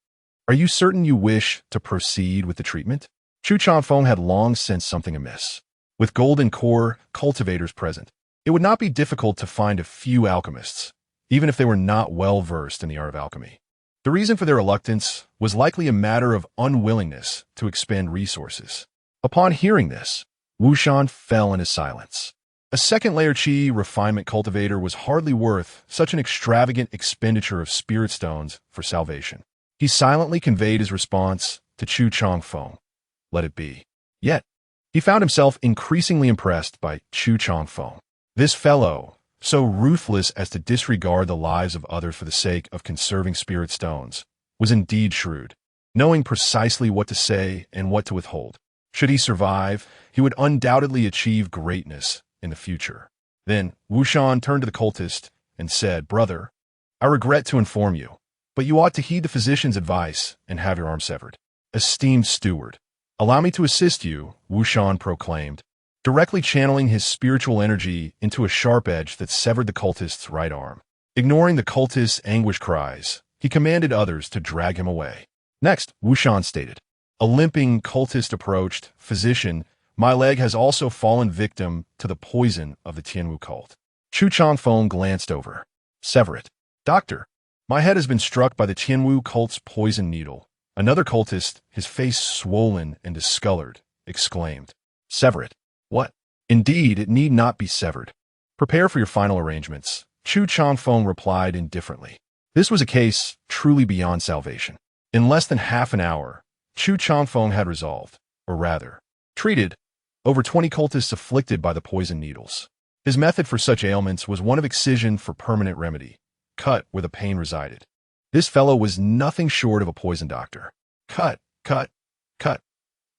Are you certain you wish to proceed with the treatment? Chu Changfeng had long sensed something amiss. With golden core cultivators present, it would not be difficult to find a few alchemists, even if they were not well-versed in the art of alchemy. The reason for their reluctance was likely a matter of unwillingness to expend resources. Upon hearing this, Wu Shan fell into silence. A second-layer qi refinement cultivator was hardly worth such an extravagant expenditure of spirit stones for salvation. He silently conveyed his response to Chu Changfeng. Let it be. Yet, he found himself increasingly impressed by Chu Changfeng. This fellow, so ruthless as to disregard the lives of others for the sake of conserving spirit stones, was indeed shrewd, knowing precisely what to say and what to withhold. Should he survive, he would undoubtedly achieve greatness in the future. Then, Wu Shan turned to the cultist and said, "Brother, I regret to inform you, but you ought to heed the physician's advice and have your arm severed." "Esteemed steward, allow me to assist you," Wuxian proclaimed, directly channeling his spiritual energy into a sharp edge that severed the cultist's right arm. Ignoring the cultist's anguished cries, he commanded others to drag him away. "Next," Wuxian stated. A limping cultist approached. "Physician, my leg has also fallen victim to the poison of the Tianwu cult." Chu Changfeng glanced over. "Sever it." "Doctor, my head has been struck by the Tianwu cult's poison needle." Another cultist, his face swollen and discolored, exclaimed. "Sever it." "What? Indeed, it need not be severed. Prepare for your final arrangements," Chu Changfeng replied indifferently. This was a case truly beyond salvation. In less than half an hour, Chu Changfeng had resolved, or rather, treated, over 20 cultists afflicted by the poison needles. His method for such ailments was one of excision for permanent remedy, cut where the pain resided. This fellow was nothing short of a poison doctor. Cut, cut, cut.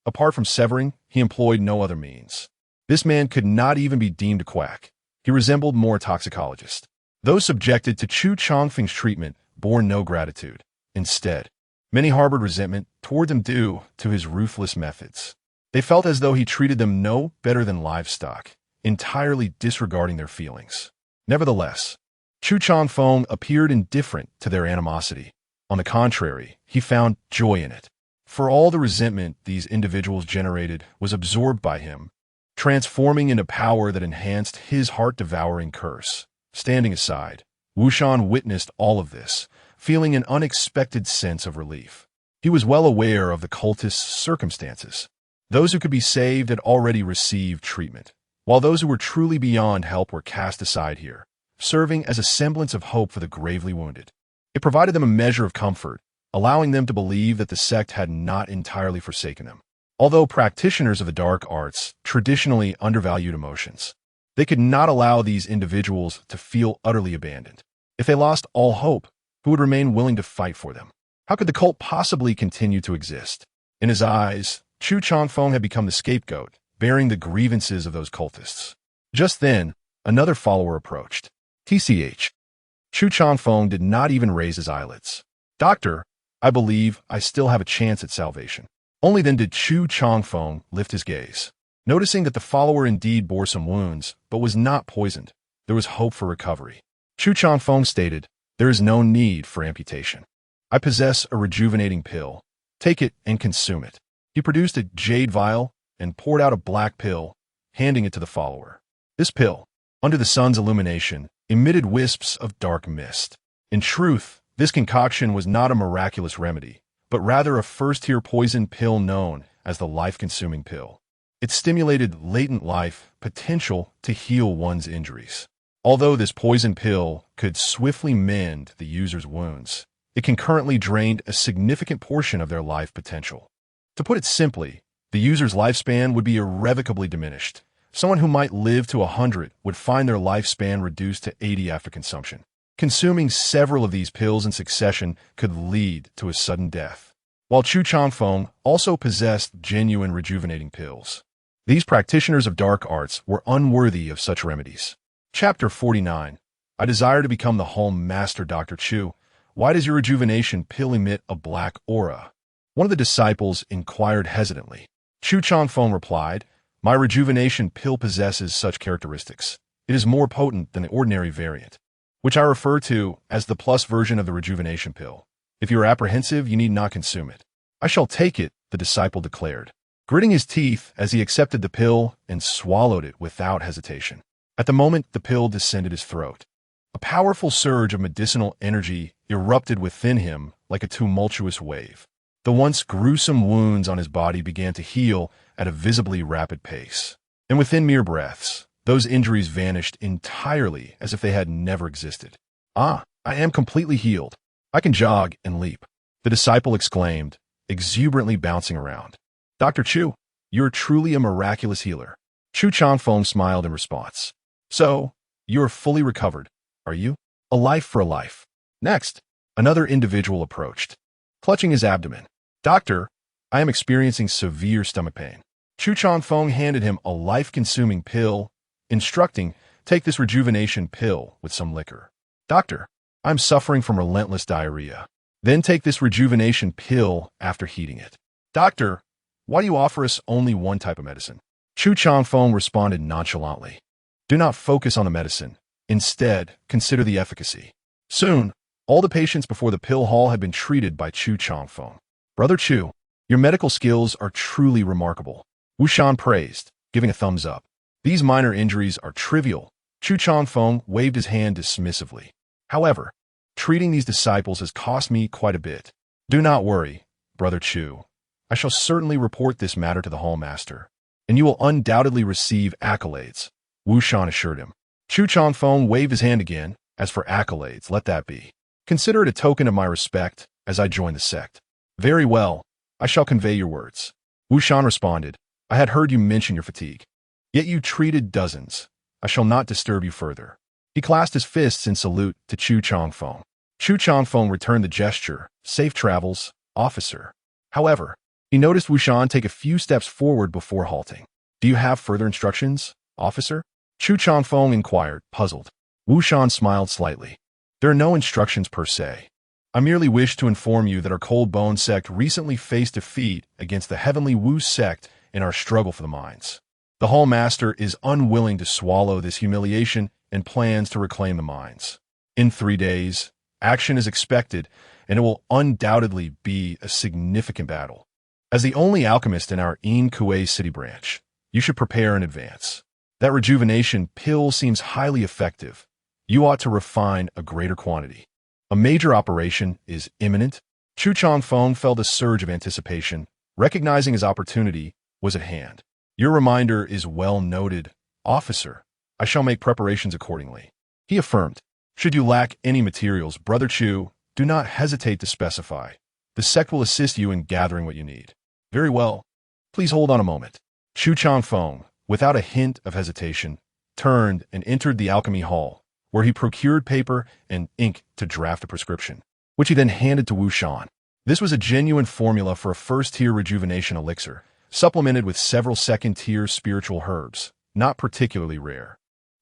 Apart from severing, he employed no other means. This man could not even be deemed a quack. He resembled more a toxicologist. Those subjected to Chu Changfeng's treatment bore no gratitude. Instead, many harbored resentment toward him due to his ruthless methods. They felt as though he treated them no better than livestock, entirely disregarding their feelings. Nevertheless, Chu Changfeng appeared indifferent to their animosity. On the contrary, he found joy in it. For all the resentment these individuals generated was absorbed by him, transforming into power that enhanced his heart-devouring curse. Standing aside, Wuxian witnessed all of this, feeling an unexpected sense of relief. He was well aware of the cultists' circumstances. Those who could be saved had already received treatment, while those who were truly beyond help were cast aside here, serving as a semblance of hope for the gravely wounded. It provided them a measure of comfort, allowing them to believe that the sect had not entirely forsaken them. Although practitioners of the dark arts traditionally undervalued emotions, they could not allow these individuals to feel utterly abandoned. If they lost all hope, who would remain willing to fight for them? How could the cult possibly continue to exist? In his eyes, Chu Changfeng had become the scapegoat, bearing the grievances of those cultists. Just then, another follower approached. TCH. Chu Changfeng did not even raise his eyelids. "Doctor, I believe I still have a chance at salvation." Only then did Chu Changfeng lift his gaze. Noticing that the follower indeed bore some wounds, but was not poisoned, there was hope for recovery. Chu Changfeng stated, "There is no need for amputation. I possess a rejuvenating pill. Take it and consume it." He produced a jade vial and poured out a black pill, handing it to the follower. This pill, under the sun's illumination, emitted wisps of dark mist. In truth, this concoction was not a miraculous remedy, but rather a first-tier poison pill known as the life-consuming pill. It stimulated latent life potential to heal one's injuries. Although this poison pill could swiftly mend the user's wounds, it concurrently drained a significant portion of their life potential. To put it simply, the user's lifespan would be irrevocably diminished. Someone who might live to 100 would find their lifespan reduced to 80 after consumption. Consuming several of these pills in succession could lead to a sudden death. While Chu Changfeng also possessed genuine rejuvenating pills, these practitioners of dark arts were unworthy of such remedies. Chapter 49. I desire to become the home master, Dr. Chu. Why does your rejuvenation pill emit a black aura? One of the disciples inquired hesitantly. Chu Changfeng replied, "My rejuvenation pill possesses such characteristics. It is more potent than the ordinary variant, which I refer to as the plus version of the rejuvenation pill. If you are apprehensive, you need not consume it." "I shall take it," the disciple declared, gritting his teeth as he accepted the pill and swallowed it without hesitation. At the moment the pill descended his throat, a powerful surge of medicinal energy erupted within him like a tumultuous wave. The once gruesome wounds on his body began to heal at a visibly rapid pace, and within mere breaths, those injuries vanished entirely as if they had never existed. "Ah, I am completely healed. I can jog and leap," the disciple exclaimed, exuberantly bouncing around. "Dr. Chu, you're truly a miraculous healer." Chu Changfeng smiled in response. "So, you're fully recovered, are you? A life for a life." Next, another individual approached, clutching his abdomen. "Doctor, I am experiencing severe stomach pain." Chu Changfeng handed him a life-consuming pill, instructing, "Take this rejuvenation pill with some liquor." Doctor, I'm suffering from relentless diarrhea. Then take this rejuvenation pill after heating it. Doctor, why do you offer us only one type of medicine? Chu Changfeng responded nonchalantly. Do not focus on the medicine. Instead, consider the efficacy. Soon, all the patients before the pill hall had been treated by Chu Changfeng. Brother Chu, your medical skills are truly remarkable. Wu Shan praised, giving a thumbs up. These minor injuries are trivial. Chu Changfeng waved his hand dismissively. However, treating these disciples has cost me quite a bit. Do not worry, Brother Chu. I shall certainly report this matter to the hall master, and you will undoubtedly receive accolades, Wu Shan assured him. Chu Changfeng waved his hand again. As for accolades, let that be. Consider it a token of my respect as I join the sect. Very well, I shall convey your words. Wu Shan responded, I had heard you mention your fatigue. Yet you treated dozens. I shall not disturb you further. He clasped his fists in salute to Chu Changfeng. Chu Changfeng returned the gesture. Safe travels, officer. However, he noticed Wu Shan take a few steps forward before halting. Do you have further instructions, officer? Chu Changfeng inquired, puzzled. Wu Shan smiled slightly. There are no instructions per se. I merely wish to inform you that our Cold Bone sect recently faced defeat against the Heavenly Wu sect in our struggle for the mines. The Hall Master is unwilling to swallow this humiliation and plans to reclaim the mines. In 3 days, action is expected, and it will undoubtedly be a significant battle. As the only alchemist in our In Kuei city branch, you should prepare in advance. That rejuvenation pill seems highly effective. You ought to refine a greater quantity. A major operation is imminent. Chu Changfeng felt a surge of anticipation, recognizing his opportunity was at hand. Your reminder is well noted, officer. I shall make preparations accordingly. He affirmed. Should you lack any materials, Brother Chu, do not hesitate to specify. The sect will assist you in gathering what you need. Very well. Please hold on a moment. Chu Changfeng, without a hint of hesitation, turned and entered the alchemy hall, where he procured paper and ink to draft a prescription, which he then handed to Wu Shan. This was a genuine formula for a first-tier rejuvenation elixir, supplemented with several second-tier spiritual herbs, not particularly rare.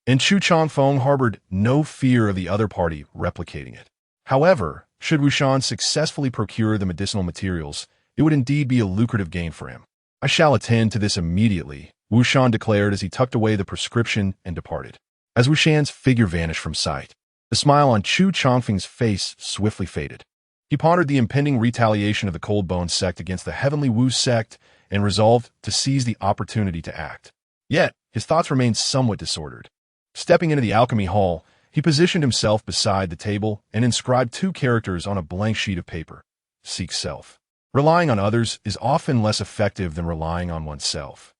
And Chu Changfeng harbored no fear of the other party replicating it. However, should Wu Shan successfully procure the medicinal materials, it would indeed be a lucrative gain for him. I shall attend to this immediately, Wu Shan declared as he tucked away the prescription and departed. As Wu Shan's figure vanished from sight, the smile on Chu Changfeng's face swiftly faded. He pondered the impending retaliation of the Cold Bone sect against the Heavenly Wu sect and resolved to seize the opportunity to act. Yet, his thoughts remained somewhat disordered. Stepping into the alchemy hall, he positioned himself beside the table and inscribed 2 characters on a blank sheet of paper. Seek self. Relying on others is often less effective than relying on oneself.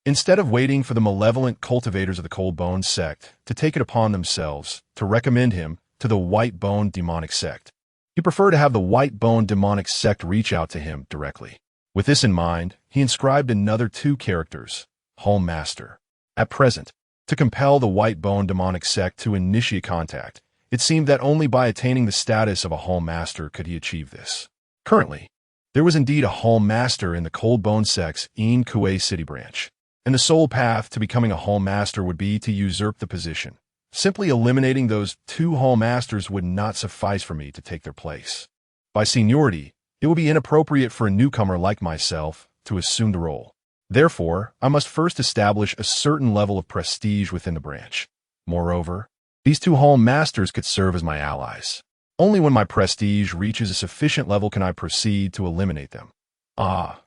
Instead of waiting for the malevolent cultivators of the Cold Bone sect to take it upon themselves to recommend him to the White Bone demonic sect, he preferred to have the White Bone demonic sect reach out to him directly. With this in mind, he inscribed another 2 characters, Hall Master. At present, to compel the White Bone demonic sect to initiate contact, it seemed that only by attaining the status of a Hall Master could he achieve this. Currently, there was indeed a Hall Master in the Cold Bone sect's In Kuei city branch, and the sole path to becoming a Hall Master would be to usurp the position. Simply eliminating those 2 Hall Masters would not suffice for me to take their place. By seniority, it would be inappropriate for a newcomer like myself to assume the role. Therefore, I must first establish a certain level of prestige within the branch. Moreover, these 2 Hall Masters could serve as my allies. Only when my prestige reaches a sufficient level can I proceed to eliminate them.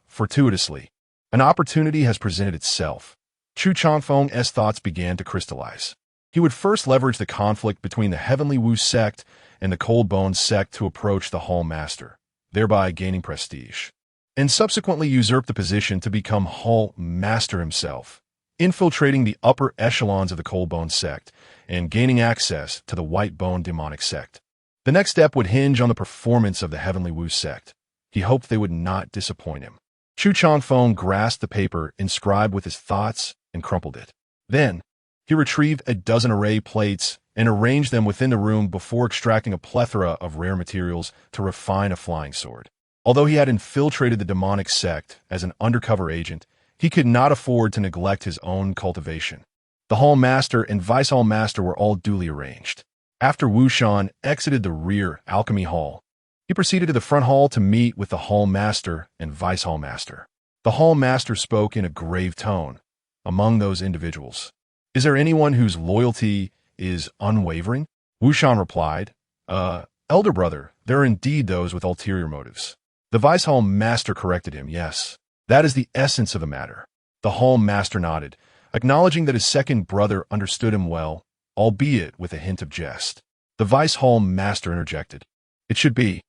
Fortuitously, an opportunity has presented itself. Chu Changfeng's thoughts began to crystallize. He would first leverage the conflict between the Heavenly Wu sect and the Cold Bone sect to approach the Hall Master, thereby gaining prestige, and subsequently usurp the position to become Hall Master himself, infiltrating the upper echelons of the Cold Bone sect and gaining access to the White Bone demonic sect. The next step would hinge on the performance of the Heavenly Wu sect. He hoped they would not disappoint him. Chu Changfeng grasped the paper inscribed with his thoughts and crumpled it. Then, he retrieved a dozen array plates and arranged them within the room before extracting a plethora of rare materials to refine a flying sword. Although he had infiltrated the demonic sect as an undercover agent, he could not afford to neglect his own cultivation. The Hall Master and Vice Hall Master were all duly arranged. After Wu Shan exited the rear alchemy hall, he proceeded to the front hall to meet with the hall master and vice hall master. The hall master spoke in a grave tone. Among those individuals, is there anyone whose loyalty is unwavering? Wu Shan replied, Elder brother, there are indeed those with ulterior motives. The vice hall master corrected him, yes. That is the essence of the matter. The hall master nodded, acknowledging that his second brother understood him well, albeit with a hint of jest. The vice hall master interjected. It should be,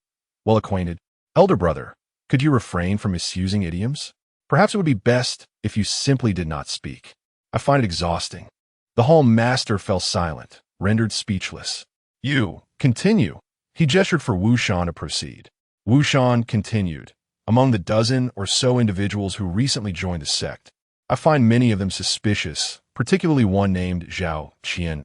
well acquainted. Elder brother, could you refrain from misusing idioms? Perhaps it would be best if you simply did not speak. I find it exhausting. The hall master fell silent, rendered speechless. You, continue. He gestured for Wu Shan to proceed. Wu Shan continued. Among the dozen or so individuals who recently joined the sect, I find many of them suspicious, particularly one named Zhao Qian.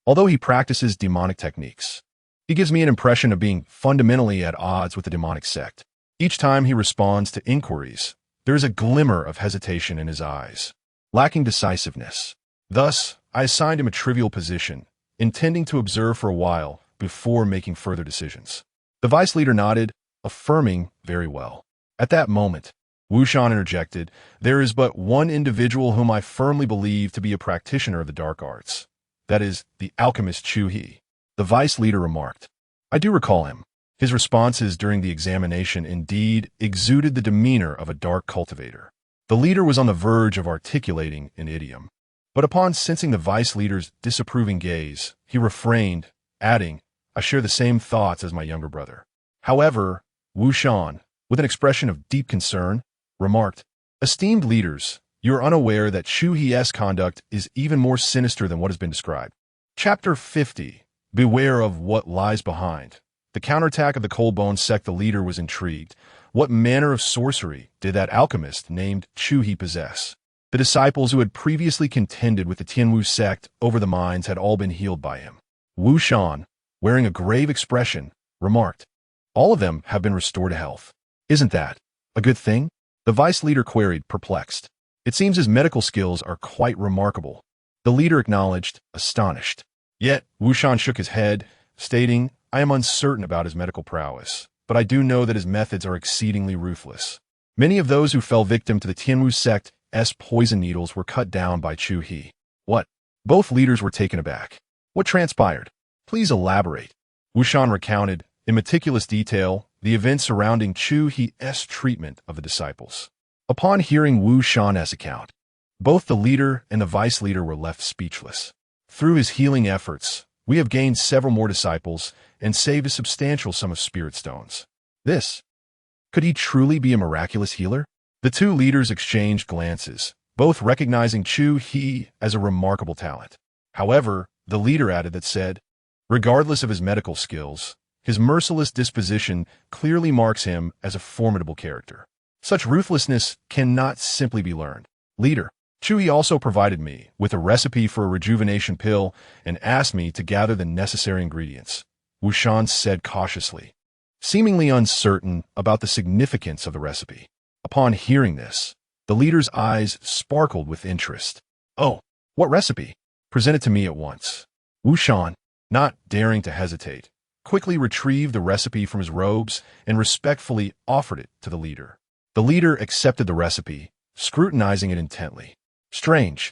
Although he practices demonic techniques, he gives me an impression of being fundamentally at odds with the demonic sect. Each time he responds to inquiries, there is a glimmer of hesitation in his eyes, lacking decisiveness. Thus, I assigned him a trivial position, intending to observe for a while before making further decisions. The vice leader nodded, affirming, very well. At that moment, Wu Shan interjected, there is but one individual whom I firmly believe to be a practitioner of the dark arts. That is, the alchemist Chu He. The vice leader remarked, I do recall him. His responses during the examination indeed exuded the demeanor of a dark cultivator. The leader was on the verge of articulating an idiom, but upon sensing the vice leader's disapproving gaze, he refrained, adding, I share the same thoughts as my younger brother. However, Wu Shan, with an expression of deep concern, remarked, Esteemed leaders, you are unaware that Chu He's conduct is even more sinister than what has been described. Chapter 50. Beware of what lies behind. The counterattack of the Cold Bone sect. The leader was intrigued. What manner of sorcery did that alchemist named Chu He possess? The disciples who had previously contended with the Tianwu sect over the mines had all been healed by him. Wu Shan, wearing a grave expression, remarked, All of them have been restored to health. Isn't that a good thing? The vice leader queried, perplexed. It seems his medical skills are quite remarkable. The leader acknowledged, astonished. Yet, Wu Shan shook his head, stating, I am uncertain about his medical prowess, but I do know that his methods are exceedingly ruthless. Many of those who fell victim to the Tianwu sect's poison needles were cut down by Chu He. What? Both leaders were taken aback. What transpired? Please elaborate. Wu Shan recounted, in meticulous detail, the events surrounding Chu He's treatment of the disciples. Upon hearing Wu Shan's account, both the leader and the vice leader were left speechless. Through his healing efforts, we have gained several more disciples and saved a substantial sum of spirit stones. Could he truly be a miraculous healer? The two leaders exchanged glances, both recognizing Chu He as a remarkable talent. However, the leader added that said, regardless of his medical skills, his merciless disposition clearly marks him as a formidable character. Such ruthlessness cannot simply be learned. Leader, Chu He also provided me with a recipe for a rejuvenation pill and asked me to gather the necessary ingredients, Wu Shan said cautiously, seemingly uncertain about the significance of the recipe. Upon hearing this, the leader's eyes sparkled with interest. Oh, what recipe? Present it to me at once. Wu Shan, not daring to hesitate, quickly retrieved the recipe from his robes and respectfully offered it to the leader. The leader accepted the recipe, scrutinizing it intently. Strange.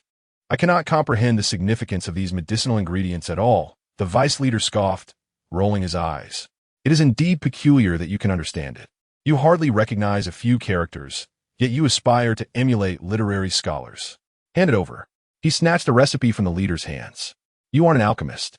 I cannot comprehend the significance of these medicinal ingredients at all, the vice leader scoffed, rolling his eyes. It is indeed peculiar that you can understand it. You hardly recognize a few characters, yet you aspire to emulate literary scholars. Hand it over. He snatched the recipe from the leader's hands. You are an alchemist.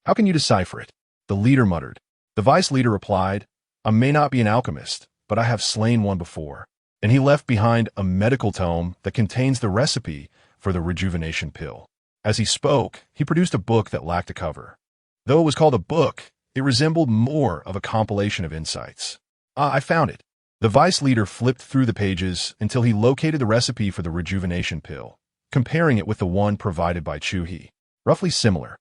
How can you decipher it? The leader muttered. The vice leader replied, I may not be an alchemist, but I have slain one before. And he left behind a medical tome that contains the recipe for the rejuvenation pill. As he spoke, he produced a book that lacked a cover. Though it was called a book, it resembled more of a compilation of insights. I found it. The vice leader flipped through the pages until he located the recipe for the rejuvenation pill, comparing it with the one provided by Chu He. Roughly similar.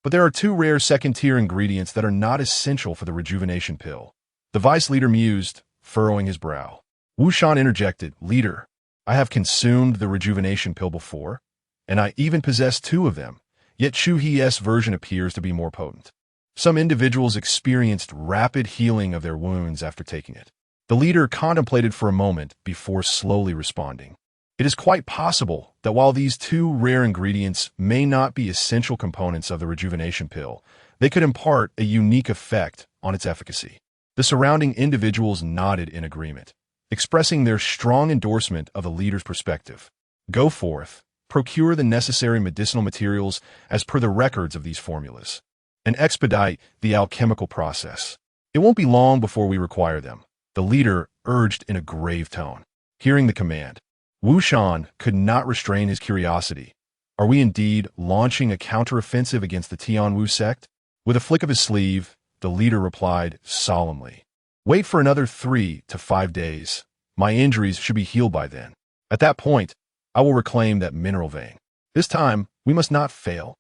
But there are two rare second-tier ingredients that are not essential for the rejuvenation pill. The vice leader mused, furrowing his brow. Wu Shan interjected, Leader, I have consumed the rejuvenation pill before, and I even possess two of them, yet Chu He's version appears to be more potent. Some individuals experienced rapid healing of their wounds after taking it. The leader contemplated for a moment before slowly responding. It is quite possible that while these two rare ingredients may not be essential components of the rejuvenation pill, they could impart a unique effect on its efficacy. The surrounding individuals nodded in agreement, expressing their strong endorsement of the leader's perspective. Go forth, procure the necessary medicinal materials as per the records of these formulas, and expedite the alchemical process. It won't be long before we require them, the leader urged in a grave tone. Hearing the command, Wu Shan could not restrain his curiosity. Are we indeed launching a counteroffensive against the Tianwu sect? With a flick of his sleeve, the leader replied solemnly, wait for another 3 to 5 days. My injuries should be healed by then. At that point, I will reclaim that mineral vein. This time, we must not fail.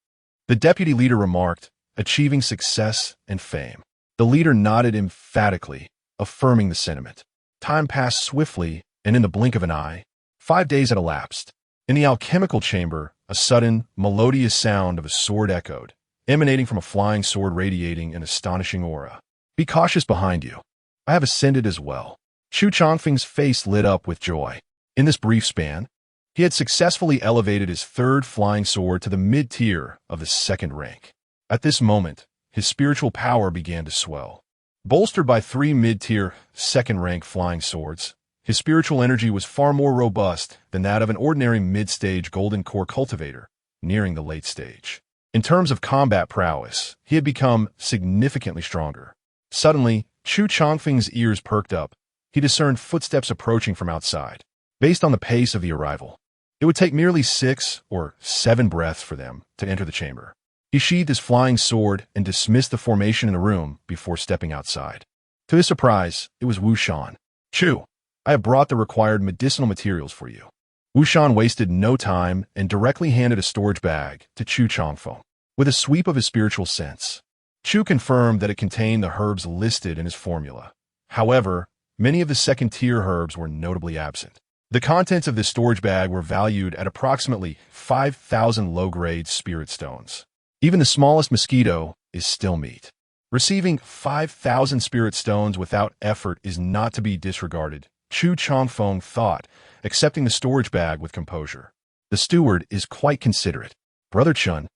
The deputy leader remarked, achieving success and fame. The leader nodded emphatically, affirming the sentiment. Time passed swiftly, and in the blink of an eye, 5 days had elapsed. In the alchemical chamber, a sudden, melodious sound of a sword echoed, emanating from a flying sword radiating an astonishing aura. Be cautious behind you. I have ascended as well. Chu Changfeng's face lit up with joy. In this brief span, he had successfully elevated his third flying sword to the mid-tier of the second rank. At this moment, his spiritual power began to swell. Bolstered by 3 mid-tier, second-rank flying swords, his spiritual energy was far more robust than that of an ordinary mid-stage golden core cultivator, nearing the late stage. In terms of combat prowess, he had become significantly stronger. Suddenly, Chu Changfeng's ears perked up. He discerned footsteps approaching from outside. Based on the pace of the arrival, it would take merely 6 or 7 breaths for them to enter the chamber. He sheathed his flying sword and dismissed the formation in the room before stepping outside. To his surprise, it was Wu Shan. Chu, I have brought the required medicinal materials for you. Wu Shan wasted no time and directly handed a storage bag to Chu Changfeng. With a sweep of his spiritual sense, Chu confirmed that it contained the herbs listed in his formula. However, many of the second-tier herbs were notably absent. The contents of this storage bag were valued at approximately 5,000 low-grade spirit stones. Even the smallest mosquito is still meat. Receiving 5,000 spirit stones without effort is not to be disregarded, Chu Changfeng thought, accepting the storage bag with composure. The steward is quite considerate. Brother Chun,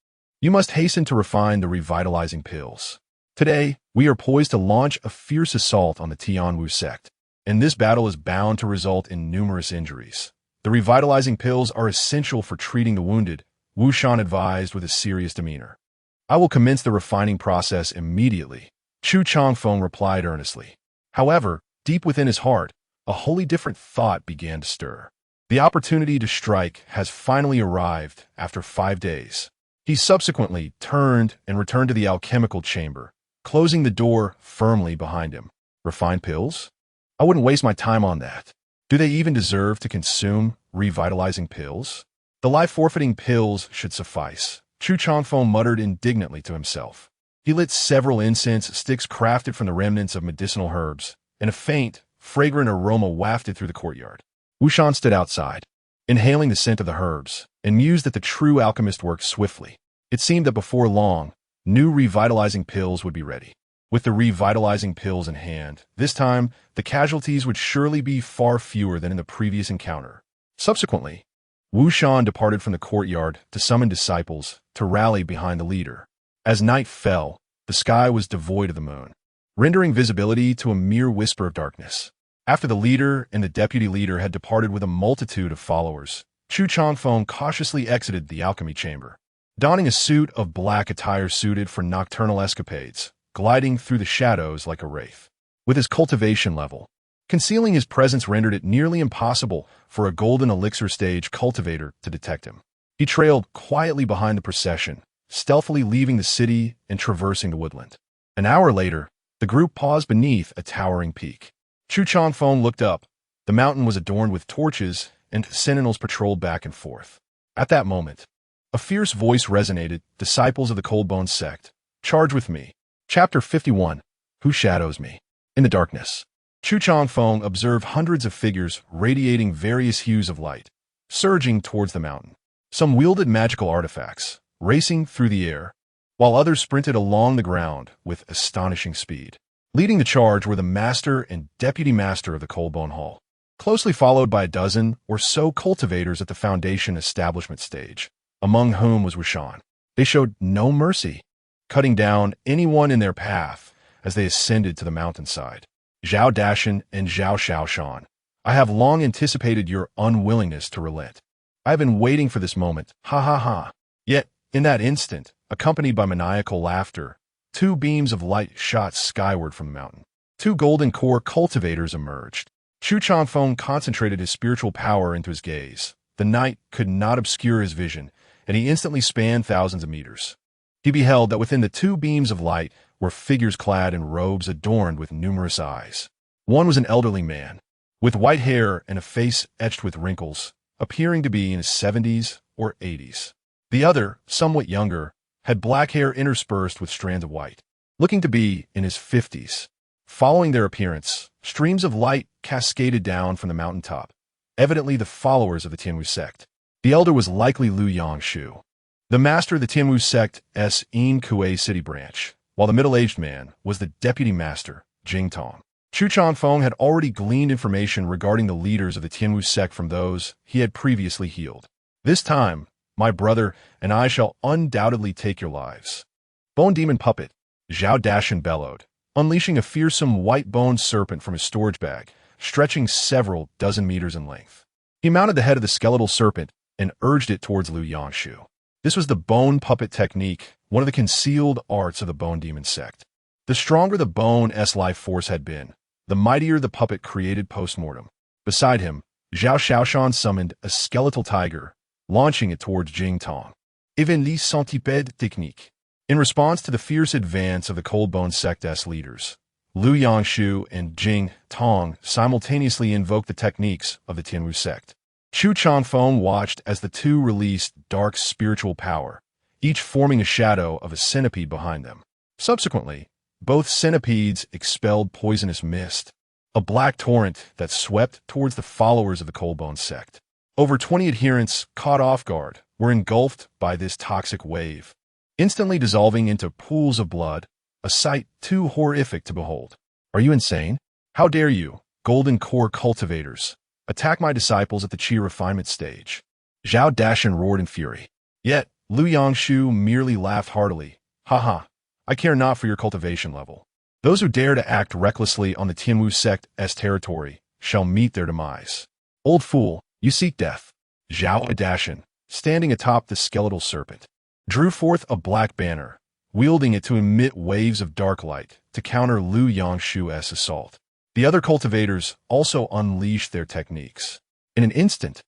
you must hasten to refine the revitalizing pills. Today, we are poised to launch a fierce assault on the Tianwu sect, and this battle is bound to result in numerous injuries. The revitalizing pills are essential for treating the wounded, Wu Shan advised with a serious demeanor. I will commence the refining process immediately, Chu Changfeng replied earnestly. However, deep within his heart, a wholly different thought began to stir. The opportunity to strike has finally arrived after 5 days. He subsequently turned and returned to the alchemical chamber, closing the door firmly behind him. Refined pills? I wouldn't waste my time on that. Do they even deserve to consume revitalizing pills? The life-forfeiting pills should suffice, Chu Changfeng muttered indignantly to himself. He lit several incense sticks crafted from the remnants of medicinal herbs, and a faint, fragrant aroma wafted through the courtyard. Wu Shan stood outside, inhaling the scent of the herbs, and mused that the true alchemist worked swiftly. It seemed that before long, new revitalizing pills would be ready. With the revitalizing pills in hand, this time, the casualties would surely be far fewer than in the previous encounter. Subsequently, Wu Shan departed from the courtyard to summon disciples to rally behind the leader. As night fell, the sky was devoid of the moon, rendering visibility to a mere whisper of darkness. After the leader and the deputy leader had departed with a multitude of followers, Chu Changfeng cautiously exited the alchemy chamber. Donning a suit of black attire suited for nocturnal escapades, gliding through the shadows like a wraith. With his cultivation level, concealing his presence rendered it nearly impossible for a golden elixir stage cultivator to detect him. He trailed quietly behind the procession, stealthily leaving the city and traversing the woodland. An hour later, the group paused beneath a towering peak. Chu Changfeng looked up. The mountain was adorned with torches, and sentinels patrolled back and forth. At that moment, a fierce voice resonated, disciples of the Cold-Bone sect, charge with me. Chapter 51, Who Shadows Me? In the darkness, Chu Changfeng observed hundreds of figures radiating various hues of light, surging towards the mountain. Some wielded magical artifacts, racing through the air, while others sprinted along the ground with astonishing speed. Leading the charge were the master and deputy master of the Coldbone Hall, closely followed by a dozen or so cultivators at the foundation establishment stage, among whom was Chusheng. They showed no mercy, cutting down anyone in their path as they ascended to the mountainside. Zhao Dashan and Zhao Shaoshan, I have long anticipated your unwillingness to relent. I have been waiting for this moment, ha ha ha. Yet, in that instant, accompanied by maniacal laughter, two beams of light shot skyward from the mountain. Two golden core cultivators emerged. Chu Changfeng concentrated his spiritual power into his gaze. The night could not obscure his vision, and he instantly spanned thousands of meters. He beheld that within the two beams of light were figures clad in robes adorned with numerous eyes. One was an elderly man, with white hair and a face etched with wrinkles, appearing to be in his 70s or 80s. The other, somewhat younger, had black hair interspersed with strands of white, looking to be in his 50s. Following their appearance, streams of light cascaded down from the mountaintop, evidently the followers of the Tianwu sect. The elder was likely Lu Yangshu, the master of the Tianwu sect's En Kuei city branch, while the middle-aged man was the deputy master, Jing Tong. Chu Changfeng had already gleaned information regarding the leaders of the Tianwu sect from those he had previously healed. This time, my brother and I shall undoubtedly take your lives. Bone Demon Puppet, Zhao Dashan bellowed, unleashing a fearsome white-boned serpent from his storage bag, stretching several dozen meters in length. He mounted the head of the skeletal serpent and urged it towards Lu Yangshu. This was the bone puppet technique, one of the concealed arts of the Bone Demon sect. The stronger the bone's life force had been, the mightier the puppet created post-mortem. Beside him, Zhao Shaoshan summoned a skeletal tiger, launching it towards Jing Tong. Even les centipèdes technique. In response to the fierce advance of the Coldbone sect's leaders, Lu Yangshu and Jing Tong simultaneously invoked the techniques of the Tianwu sect. Chu Changfeng watched as the two released dark spiritual power, each forming a shadow of a centipede behind them. Subsequently, both centipedes expelled poisonous mist, a black torrent that swept towards the followers of the Coldbone sect. Over 20 adherents, caught off guard, were engulfed by this toxic wave, instantly dissolving into pools of blood, a sight too horrific to behold. Are you insane? How dare you, golden core cultivators, attack my disciples at the Qi refinement stage? Zhao Dashan roared in fury. Yet, Lu Yangshu merely laughed heartily. Ha, I care not for your cultivation level. Those who dare to act recklessly on the Tianwu sect's territory shall meet their demise. Old fool, you seek death. Zhao Dashan, standing atop the skeletal serpent, drew forth a black banner, wielding it to emit waves of dark light to counter Lu Yangshu's assault. The other cultivators also unleashed their techniques. In an instant,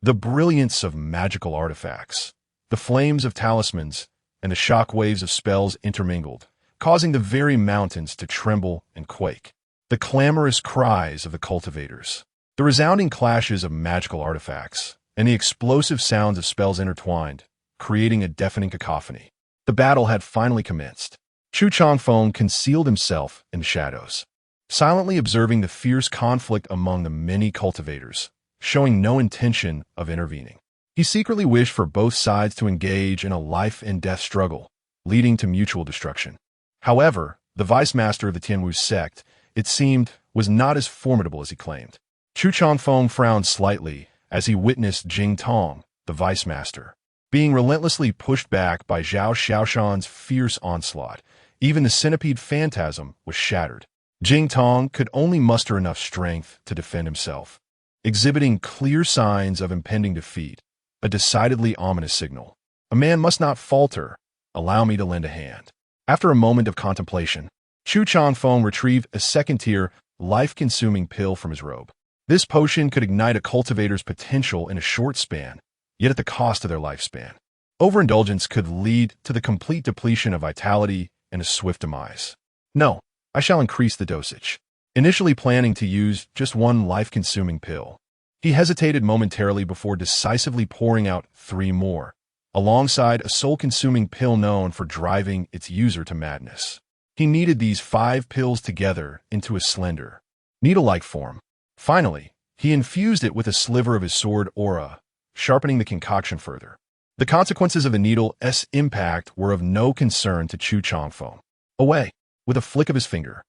the brilliance of magical artifacts, the flames of talismans, and the shock waves of spells intermingled, causing the very mountains to tremble and quake. The clamorous cries of the cultivators, the resounding clashes of magical artifacts, and the explosive sounds of spells intertwined, creating a deafening cacophony. The battle had finally commenced. Chu Changfeng concealed himself in the shadows, silently observing the fierce conflict among the many cultivators, showing no intention of intervening. He secretly wished for both sides to engage in a life-and-death struggle, leading to mutual destruction. However, the vice-master of the Tianwu sect, it seemed, was not as formidable as he claimed. Chu Changfeng frowned slightly as he witnessed Jing Tong, the vice-master, being relentlessly pushed back by Zhao Shaoshan's fierce onslaught. Even the centipede phantasm was shattered. Jing Tong could only muster enough strength to defend himself, exhibiting clear signs of impending defeat, a decidedly ominous signal. A man must not falter. Allow me to lend a hand. After a moment of contemplation, Chu Changfeng retrieved a second-tier, life-consuming pill from his robe. This potion could ignite a cultivator's potential in a short span, yet at the cost of their lifespan. Overindulgence could lead to the complete depletion of vitality and a swift demise. No, I shall increase the dosage. Initially planning to use just one life-consuming pill, he hesitated momentarily before decisively pouring out 3 more, alongside a soul-consuming pill known for driving its user to madness. He kneaded these 5 pills together into a slender, needle-like form. Finally, he infused it with a sliver of his sword aura, sharpening the concoction further. The consequences of the needle's impact were of no concern to Chu Changfeng. Away, with a flick of his finger.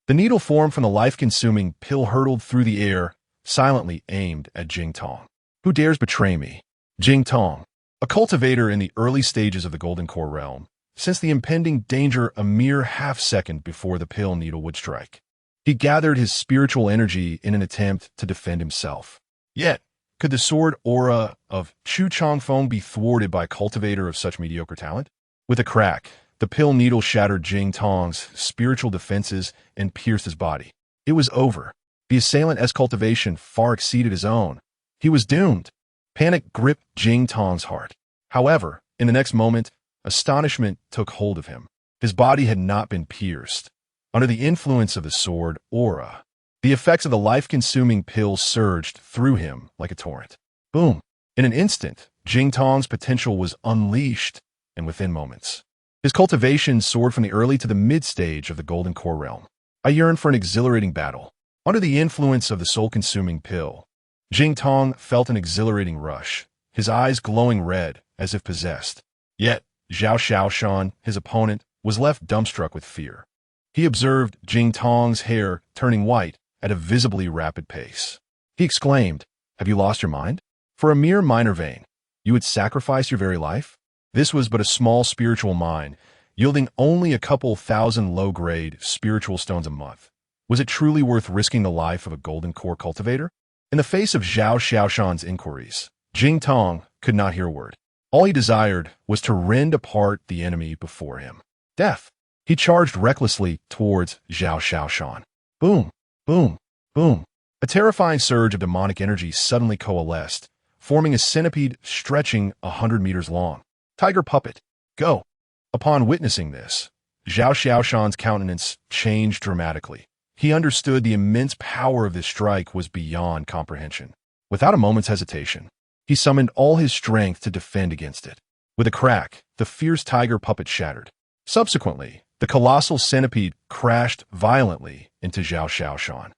The needle formed from the life-consuming pill hurtled through the air, silently aimed at Jing Tong. Who dares betray me? Jing Tong, a cultivator in the early stages of the Golden Core realm, sensed the impending danger a mere half-second before the pill needle would strike. He gathered his spiritual energy in an attempt to defend himself. Yet, could the sword aura of Chu Changfeng be thwarted by a cultivator of such mediocre talent? With a crack, the pill needle shattered Jing Tong's spiritual defenses and pierced his body. It was over. The assailant's cultivation far exceeded his own. He was doomed. Panic gripped Jing Tong's heart. However, in the next moment, astonishment took hold of him. His body had not been pierced. Under the influence of the sword aura, the effects of the life-consuming pill surged through him like a torrent. Boom! In an instant, Jing Tong's potential was unleashed, and within moments, his cultivation soared from the early to the mid-stage of the Golden Core realm. I yearned for an exhilarating battle. Under the influence of the soul-consuming pill, Jing Tong felt an exhilarating rush, his eyes glowing red, as if possessed. Yet, Zhao Xiaoshan, his opponent, was left dumbstruck with fear. He observed Jing Tong's hair turning white at a visibly rapid pace. He exclaimed, "Have you lost your mind? For a mere minor vein, you would sacrifice your very life?" This was but a small spiritual mine, yielding only a couple thousand low-grade spiritual stones a month. Was it truly worth risking the life of a Golden Core cultivator? In the face of Zhao Xiaoshan's inquiries, Jing Tong could not hear a word. All he desired was to rend apart the enemy before him. Death. He charged recklessly towards Zhao Xiaoshan. Boom, boom, boom. A terrifying surge of demonic energy suddenly coalesced, forming a centipede stretching 100 meters long. Tiger puppet, go! Upon witnessing this, Zhao Xiaoshan's countenance changed dramatically. He understood the immense power of this strike was beyond comprehension. Without a moment's hesitation, he summoned all his strength to defend against it. With a crack, the fierce tiger puppet shattered. Subsequently, the colossal centipede crashed violently into Zhao Xiaoshan.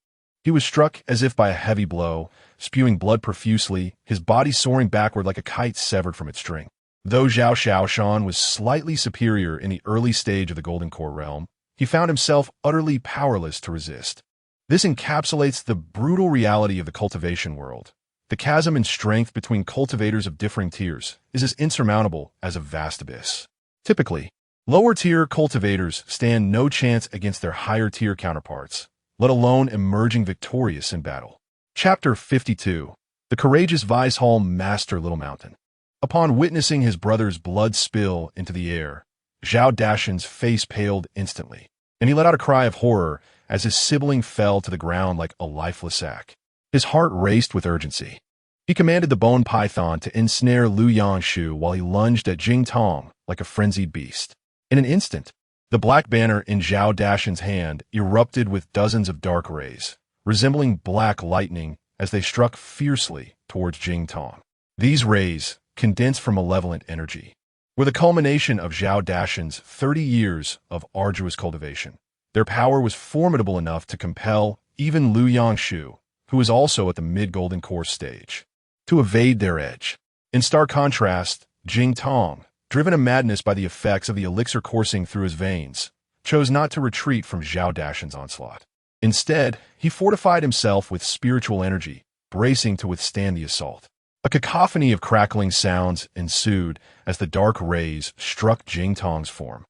He was struck as if by a heavy blow, spewing blood profusely, his body soaring backward like a kite severed from its string. Though Zhao Xiaoshan was slightly superior in the early stage of the Golden Core realm, he found himself utterly powerless to resist. This encapsulates the brutal reality of the cultivation world. The chasm in strength between cultivators of differing tiers is as insurmountable as a vast abyss. Typically, lower-tier cultivators stand no chance against their higher-tier counterparts, let alone emerging victorious in battle. Chapter 52. The Courageous Vicehall Master Little Mountain. Upon witnessing his brother's blood spill into the air, Zhao Dashan's face paled instantly, and he let out a cry of horror as his sibling fell to the ground like a lifeless sack. His heart raced with urgency. He commanded the bone python to ensnare Lu Yangshu while he lunged at Jing Tong like a frenzied beast. In an instant, the black banner in Zhao Dashan's hand erupted with dozens of dark rays, resembling black lightning as they struck fiercely towards Jing Tong. These rays, condensed from malevolent energy, were the culmination of Zhao Dashan's 30 years of arduous cultivation. Their power was formidable enough to compel even Lu Yangshu, who was also at the mid-Golden Core stage, to evade their edge. In stark contrast, Jing Tong, driven to madness by the effects of the elixir coursing through his veins, chose not to retreat from Zhao Dashan's onslaught. Instead, he fortified himself with spiritual energy, bracing to withstand the assault. A cacophony of crackling sounds ensued as the dark rays struck Jing Tong's form,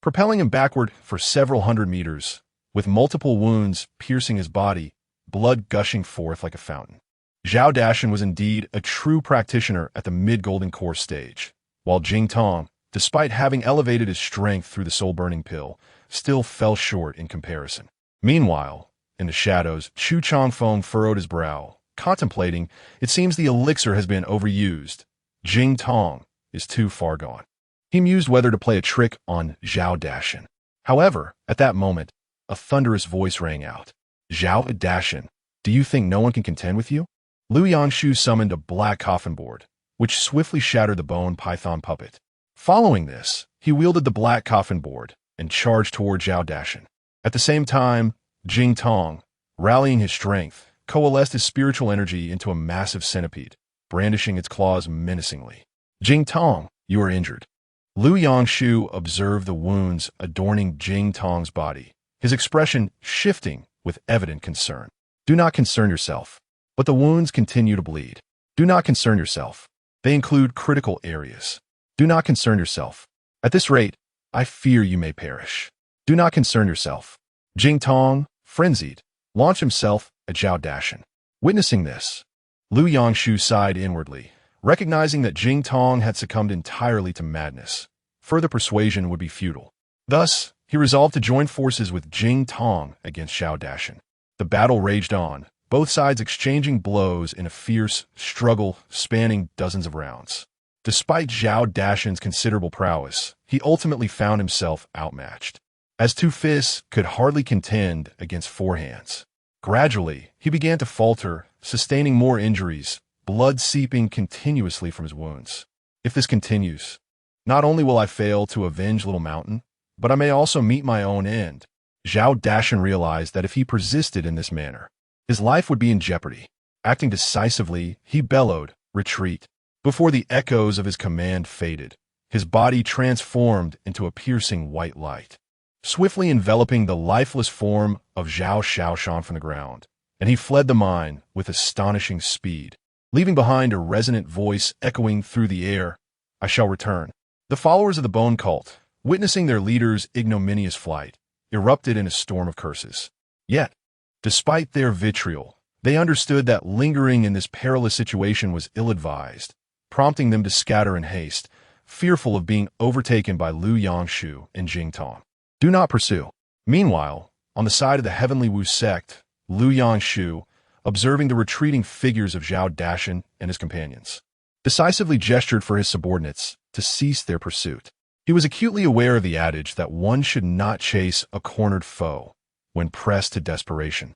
propelling him backward for several hundred meters, with multiple wounds piercing his body, blood gushing forth like a fountain. Zhao Dashan was indeed a true practitioner at the mid-Golden Core stage, while Jing Tong, despite having elevated his strength through the soul-burning pill, still fell short in comparison. Meanwhile, in the shadows, Chu Changfeng furrowed his brow, contemplating. It seems the elixir has been overused. Jing Tong is too far gone. He mused whether to play a trick on Zhao Dashan. However, at that moment, a thunderous voice rang out. "Zhao Dashan, do you think no one can contend with you?" Lu Yangshu summoned a black coffin board, which swiftly shattered the bone python puppet. Following this, he wielded the black coffin board and charged toward Zhao Dashan. At the same time, Jing Tong, rallying his strength, coalesced his spiritual energy into a massive centipede, brandishing its claws menacingly. Jing Tong, You are injured. Lu Yangshu observed the wounds adorning Jing Tong's body, his expression shifting with evident concern. Do not concern yourself. But the wounds continue to bleed. Do not concern yourself. They include critical areas. Do not concern yourself. At this rate, I fear you may perish. Do not concern yourself. Jing Tong, frenzied, launched himself at Zhao Dashan. Witnessing this, Lu Yangshu sighed inwardly, recognizing that Jing Tong had succumbed entirely to madness. Further persuasion would be futile. Thus, he resolved to join forces with Jing Tong against Zhao Dashan. The battle raged on, both sides exchanging blows in a fierce struggle spanning dozens of rounds. Despite Zhao Dashan's considerable prowess, he ultimately found himself outmatched, as two fists could hardly contend against four hands. Gradually, he began to falter, sustaining more injuries, blood seeping continuously from his wounds. If this continues, not only will I fail to avenge Little Mountain, but I may also meet my own end. Zhao Dashan realized that if he persisted in this manner, his life would be in jeopardy. Acting decisively, he bellowed, "Retreat." Before the echoes of his command faded, his body transformed into a piercing white light, swiftly enveloping the lifeless form of Zhao Xiaoshan from the ground, and he fled the mine with astonishing speed, leaving behind a resonant voice echoing through the air, "I shall return." The followers of the Bone Cult, witnessing their leader's ignominious flight, erupted in a storm of curses. Yet, despite their vitriol, they understood that lingering in this perilous situation was ill-advised, prompting them to scatter in haste, fearful of being overtaken by Lu Yangshu and Jing Tong. Do not pursue. Meanwhile, on the side of the Heavenly Wu sect, Lu Yangshu, observing the retreating figures of Zhao Dashan and his companions, decisively gestured for his subordinates to cease their pursuit. He was acutely aware of the adage that one should not chase a cornered foe when pressed to desperation.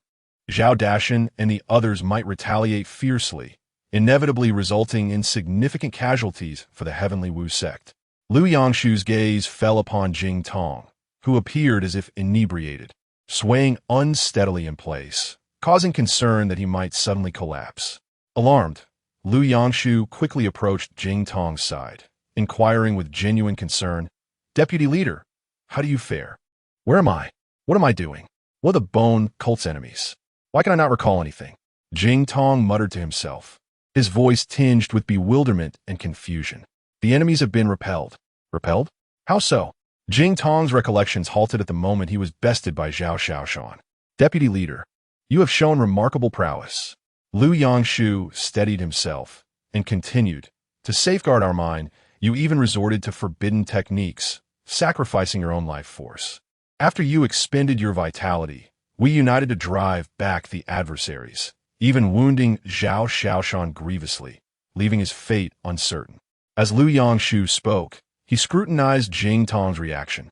Zhao Dashan and the others might retaliate fiercely, inevitably resulting in significant casualties for the Heavenly Wu sect. Lu Yangshu's gaze fell upon Jing Tong, who appeared as if inebriated, swaying unsteadily in place, causing concern that he might suddenly collapse. Alarmed, Lu Yangshu quickly approached Jing Tong's side, inquiring with genuine concern, "Deputy Leader, how do you fare? Where am I? What am I doing? What are the Bone Cult's enemies? Why can I not recall anything?" Jing Tong muttered to himself, his voice tinged with bewilderment and confusion. "The enemies have been repelled." Repelled? How so? Jing Tong's recollections halted at the moment he was bested by Zhao Xiaoshan. "Deputy Leader, you have shown remarkable prowess." Lu Yangshu steadied himself and continued, "To safeguard our mine, you even resorted to forbidden techniques, sacrificing your own life force. After you expended your vitality, we united to drive back the adversaries, even wounding Zhao Xiaoshan grievously, leaving his fate uncertain." As Lu Yangshu spoke, he scrutinized Jing Tong's reaction,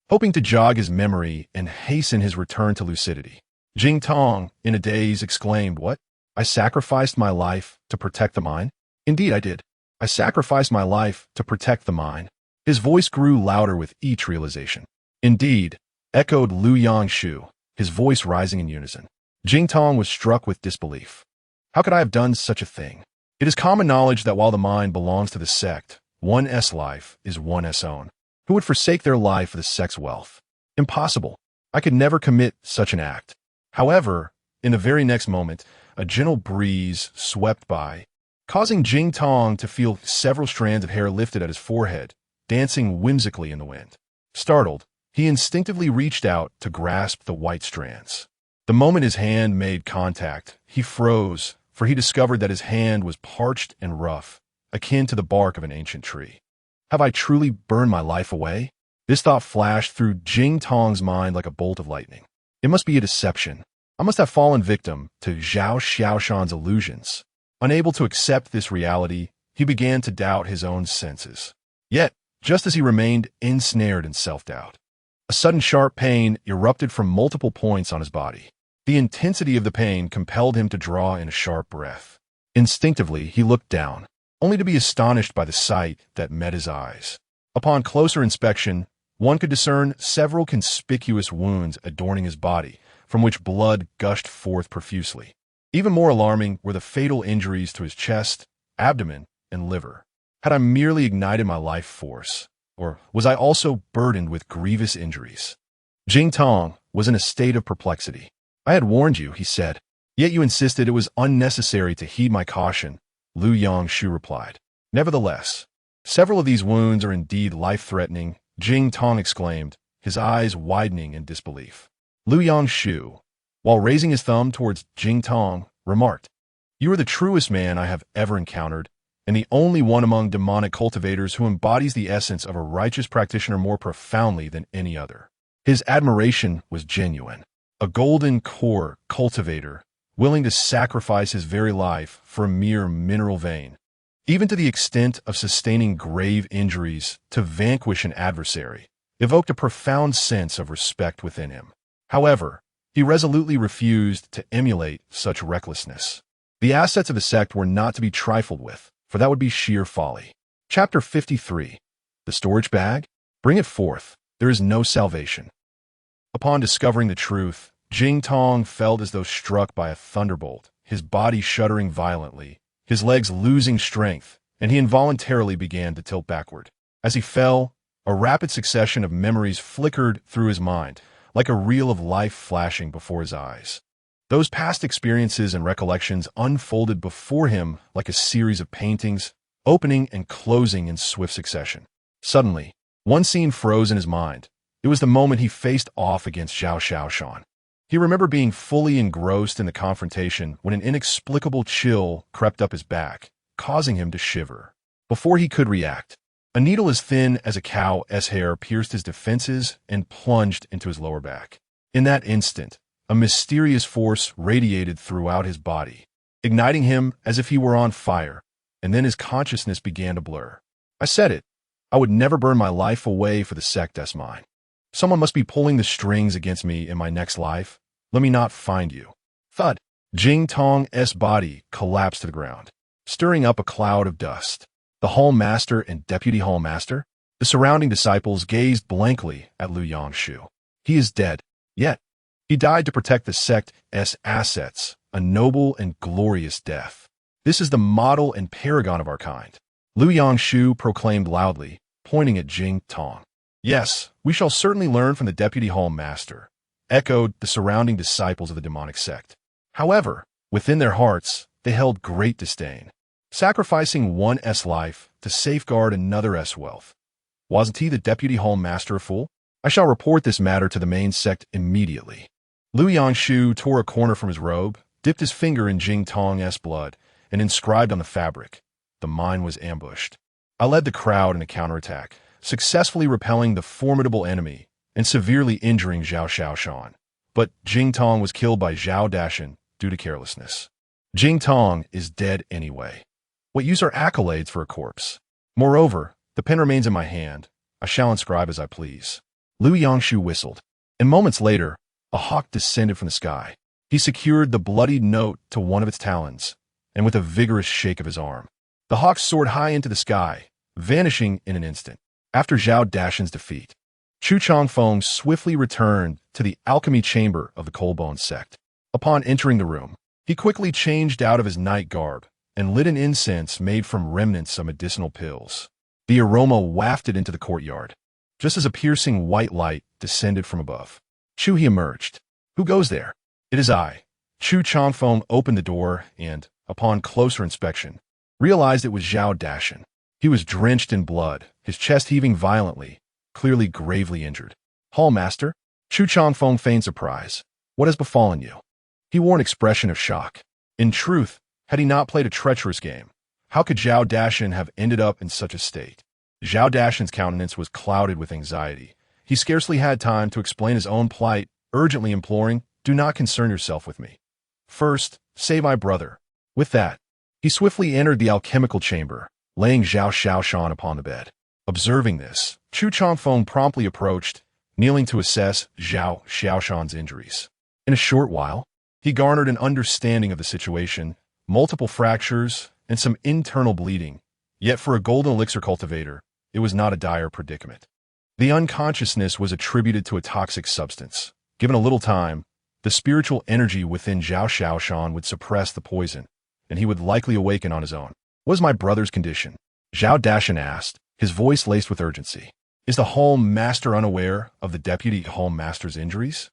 hoping to jog his memory and hasten his return to lucidity. Jing Tong, in a daze, exclaimed, "What? I sacrificed my life to protect the mine? Indeed I did. I sacrificed my life to protect the mine." His voice grew louder with each realization. "Indeed," echoed Lu Yangshu, his voice rising in unison. Jing Tong was struck with disbelief. "How could I have done such a thing? It is common knowledge that while the mine belongs to the sect, one's life is one's own. Who would forsake their life for the sect's wealth? Impossible. I could never commit such an act." However, in the very next moment, a gentle breeze swept by, causing Jing Tong to feel several strands of hair lifted at his forehead, dancing whimsically in the wind. Startled, he instinctively reached out to grasp the white strands. The moment his hand made contact, he froze, for he discovered that his hand was parched and rough, akin to the bark of an ancient tree. Have I truly burned my life away? This thought flashed through Jing Tong's mind like a bolt of lightning. It must be a deception. I must have fallen victim to Zhao Xiaoshan's illusions. Unable to accept this reality, he began to doubt his own senses. Yet, just as he remained ensnared in self-doubt, a sudden sharp pain erupted from multiple points on his body. The intensity of the pain compelled him to draw in a sharp breath. Instinctively, he looked down, only to be astonished by the sight that met his eyes. Upon closer inspection, one could discern several conspicuous wounds adorning his body, from which blood gushed forth profusely. Even more alarming were the fatal injuries to his chest, abdomen, and liver. Had I merely ignited my life force, or was I also burdened with grievous injuries? Jing Tong was in a state of perplexity. I had warned you, he said, yet you insisted it was unnecessary to heed my caution, Lu Yangshu replied. Nevertheless, several of these wounds are indeed life-threatening, Jing Tong exclaimed, his eyes widening in disbelief. Lu Yangshu, while raising his thumb towards Jing Tong, remarked, "You are the truest man I have ever encountered, and the only one among demonic cultivators who embodies the essence of a righteous practitioner more profoundly than any other." His admiration was genuine. A golden core cultivator, willing to sacrifice his very life for a mere mineral vein, even to the extent of sustaining grave injuries to vanquish an adversary, evoked a profound sense of respect within him. However, he resolutely refused to emulate such recklessness. The assets of his sect were not to be trifled with, for that would be sheer folly. Chapter 53. The storage bag? Bring it forth. There is no salvation. Upon discovering the truth, Jing Tong felt as though struck by a thunderbolt, his body shuddering violently, his legs losing strength, and he involuntarily began to tilt backward. As he fell, a rapid succession of memories flickered through his mind, like a reel of life flashing before his eyes. Those past experiences and recollections unfolded before him like a series of paintings, opening and closing in swift succession. Suddenly, one scene froze in his mind. It was the moment he faced off against Zhao Xiaoshan. He remembered being fully engrossed in the confrontation when an inexplicable chill crept up his back, causing him to shiver. Before he could react, a needle as thin as a cow's hair pierced his defenses and plunged into his lower back. In that instant, a mysterious force radiated throughout his body, igniting him as if he were on fire, and then his consciousness began to blur. I said it. I would never burn my life away for the sect as mine. Someone must be pulling the strings against me in my next life. Let me not find you. Thud. Jing Tong's body collapsed to the ground, stirring up a cloud of dust. The Hall Master and Deputy Hall Master? The surrounding disciples gazed blankly at Lu Yangshu. He is dead. Yet, he died to protect the sect's assets, a noble and glorious death. This is the model and paragon of our kind, Lu Yangshu proclaimed loudly, pointing at Jing Tong. Yes, we shall certainly learn from the Deputy Hall Master, echoed the surrounding disciples of the demonic sect. However, within their hearts, they held great disdain. Sacrificing one's life to safeguard another's wealth. Wasn't he the Deputy Hall Master a fool? I shall report this matter to the main sect immediately. Lu Yangshu tore a corner from his robe, dipped his finger in Jing Tong's blood, and inscribed on the fabric, "The mine was ambushed." I led the crowd in a counterattack, successfully repelling the formidable enemy and severely injuring Zhao Xiaoshan. But Jing Tong was killed by Zhao Dashan due to carelessness. Jing Tong is dead anyway. What use are accolades for a corpse? Moreover, the pen remains in my hand. I shall inscribe as I please. Lu Yangshu whistled, and moments later, a hawk descended from the sky. He secured the bloodied note to one of its talons, and with a vigorous shake of his arm, the hawk soared high into the sky, vanishing in an instant. After Zhao Dashan's defeat, Chusheng swiftly returned to the alchemy chamber of the Coalbone sect. Upon entering the room, he quickly changed out of his night garb and lit an incense made from remnants of medicinal pills. The aroma wafted into the courtyard, just as a piercing white light descended from above. Chu he emerged. Who goes there? It is I. Chu Changfeng opened the door and, upon closer inspection, realized it was Zhao Dashan. He was drenched in blood, his chest heaving violently, clearly gravely injured. Hall Master? Chu Changfeng feigned surprise. What has befallen you? He wore an expression of shock. In truth, had he not played a treacherous game, how could Zhao Dashan have ended up in such a state? Zhao Dashan's countenance was clouded with anxiety. He scarcely had time to explain his own plight, urgently imploring, "Do not concern yourself with me. First, save my brother." With that, he swiftly entered the alchemical chamber, laying Zhao Xiaoshan upon the bed. Observing this, Chu Changfeng promptly approached, kneeling to assess Zhao Xiaoshan's injuries. In a short while, he garnered an understanding of the situation, multiple fractures, and some internal bleeding. Yet for a golden elixir cultivator, it was not a dire predicament. The unconsciousness was attributed to a toxic substance. Given a little time, the spiritual energy within Zhao Xiaoshan would suppress the poison, and he would likely awaken on his own. What is my brother's condition? Zhao Dashan asked, his voice laced with urgency. Is the Home Master unaware of the Deputy Home Master's injuries?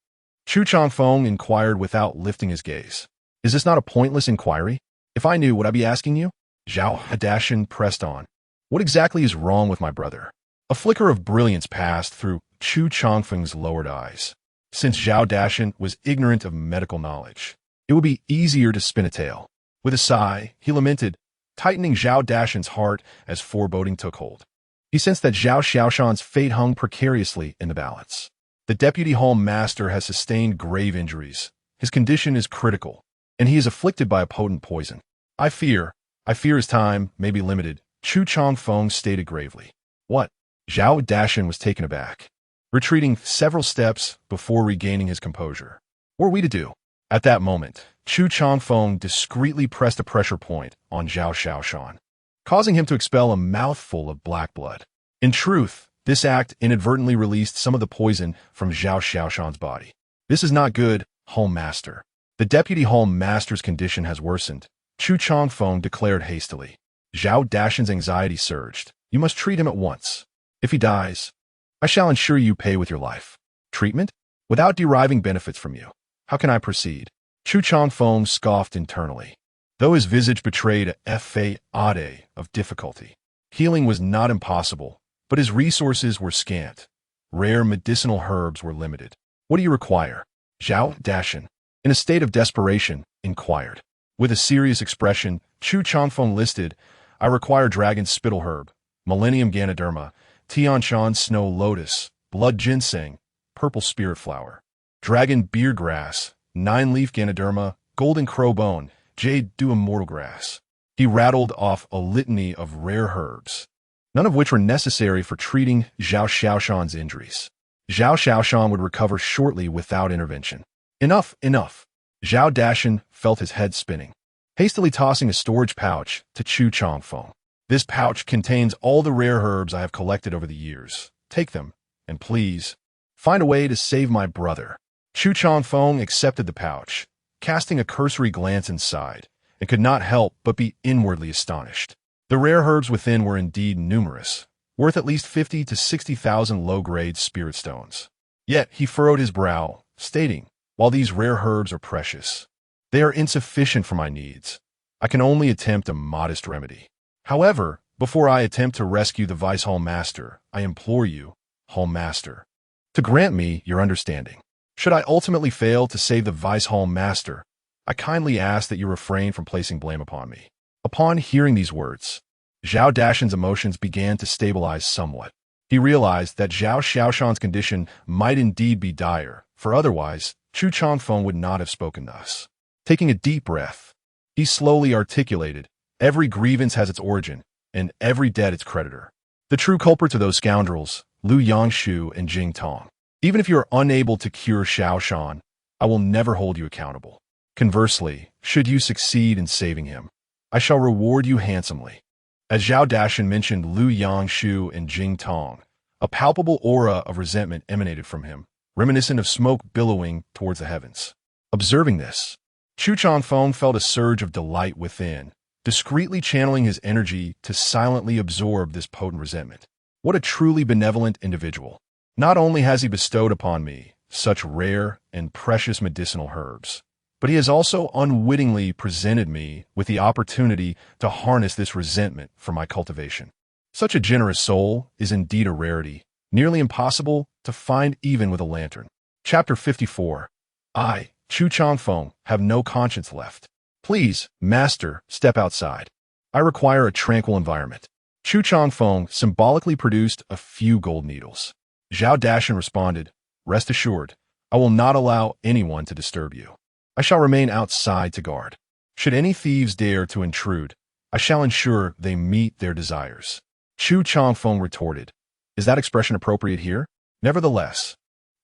Chu Changfeng inquired without lifting his gaze. Is this not a pointless inquiry? If I knew, would I be asking you? Zhao Dashan pressed on. What exactly is wrong with my brother? A flicker of brilliance passed through Chu Changfeng's lowered eyes. Since Zhao Dashan was ignorant of medical knowledge, it would be easier to spin a tale. With a sigh, he lamented, tightening Zhao Dashan's heart as foreboding took hold. He sensed that Zhao Xiaoshan's fate hung precariously in the balance. The Deputy Home Master has sustained grave injuries. His condition is critical, and he is afflicted by a potent poison. I fear his time may be limited, Chu Changfeng stated gravely. What? Zhao Dashan was taken aback, retreating several steps before regaining his composure. What were we to do? At that moment, Chu Changfeng discreetly pressed a pressure point on Zhao Xiaoshan, causing him to expel a mouthful of black blood. In truth, this act inadvertently released some of the poison from Zhao Xiaoshan's body. This is not good, Home Master. The Deputy Home Master's condition has worsened, Chu Changfeng declared hastily. Zhao Dashan's anxiety surged. You must treat him at once. If he dies, I shall ensure you pay with your life. Treatment? Without deriving benefits from you. How can I proceed? Chu Changfeng scoffed internally, though his visage betrayed a fade of difficulty. Healing was not impossible, but his resources were scant. Rare medicinal herbs were limited. What do you require? Zhao Dashan, in a state of desperation, inquired. With a serious expression, Chu Changfeng listed, I require dragon spittle herb, Millennium Ganoderma, Tianshan snow lotus, blood ginseng, purple spirit flower, dragon beard grass, 9-leaf Ganoderma, golden crow bone, jade dew immortal grass. He rattled off a litany of rare herbs, none of which were necessary for treating Zhao Xiaoshan's injuries. Zhao Xiaoshan would recover shortly without intervention. Enough, enough. Zhao Dashan felt his head spinning, hastily tossing a storage pouch to Chu Changfeng. This pouch contains all the rare herbs I have collected over the years. Take them, and please, find a way to save my brother. Chu Changfeng accepted the pouch, casting a cursory glance inside, and could not help but be inwardly astonished. The rare herbs within were indeed numerous, worth at least 50 to 60,000 low-grade spirit stones. Yet he furrowed his brow, stating, while these rare herbs are precious, they are insufficient for my needs. I can only attempt a modest remedy. However, before I attempt to rescue the Vice Home Master, I implore you, Home Master, to grant me your understanding. Should I ultimately fail to save the Vice Home Master, I kindly ask that you refrain from placing blame upon me. Upon hearing these words, Zhao Dashan's emotions began to stabilize somewhat. He realized that Zhao Xiaoshan's condition might indeed be dire, for otherwise, Chu Changfeng would not have spoken thus. Taking a deep breath, he slowly articulated, every grievance has its origin, and every debt its creditor. The true culprits are those scoundrels, Lu Yangshu and Jing Tong. Even if you are unable to cure Xiaoshan, I will never hold you accountable. Conversely, should you succeed in saving him, I shall reward you handsomely. As Zhao Dashan mentioned Lu Yangshu and Jing Tong, a palpable aura of resentment emanated from him, reminiscent of smoke billowing towards the heavens. Observing this, Chu Changfeng felt a surge of delight within, discreetly channeling his energy to silently absorb this potent resentment. What a truly benevolent individual. Not only has he bestowed upon me such rare and precious medicinal herbs, but he has also unwittingly presented me with the opportunity to harness this resentment for my cultivation. Such a generous soul is indeed a rarity, nearly impossible to find even with a lantern. Chapter 54. I, Chu Changfeng, have no conscience left. Please, Master, step outside. I require a tranquil environment. Chu Changfeng symbolically produced a few gold needles. Zhao Dashan responded, rest assured, I will not allow anyone to disturb you. I shall remain outside to guard. Should any thieves dare to intrude, I shall ensure they meet their desires. Chu Changfeng retorted, is that expression appropriate here? Nevertheless,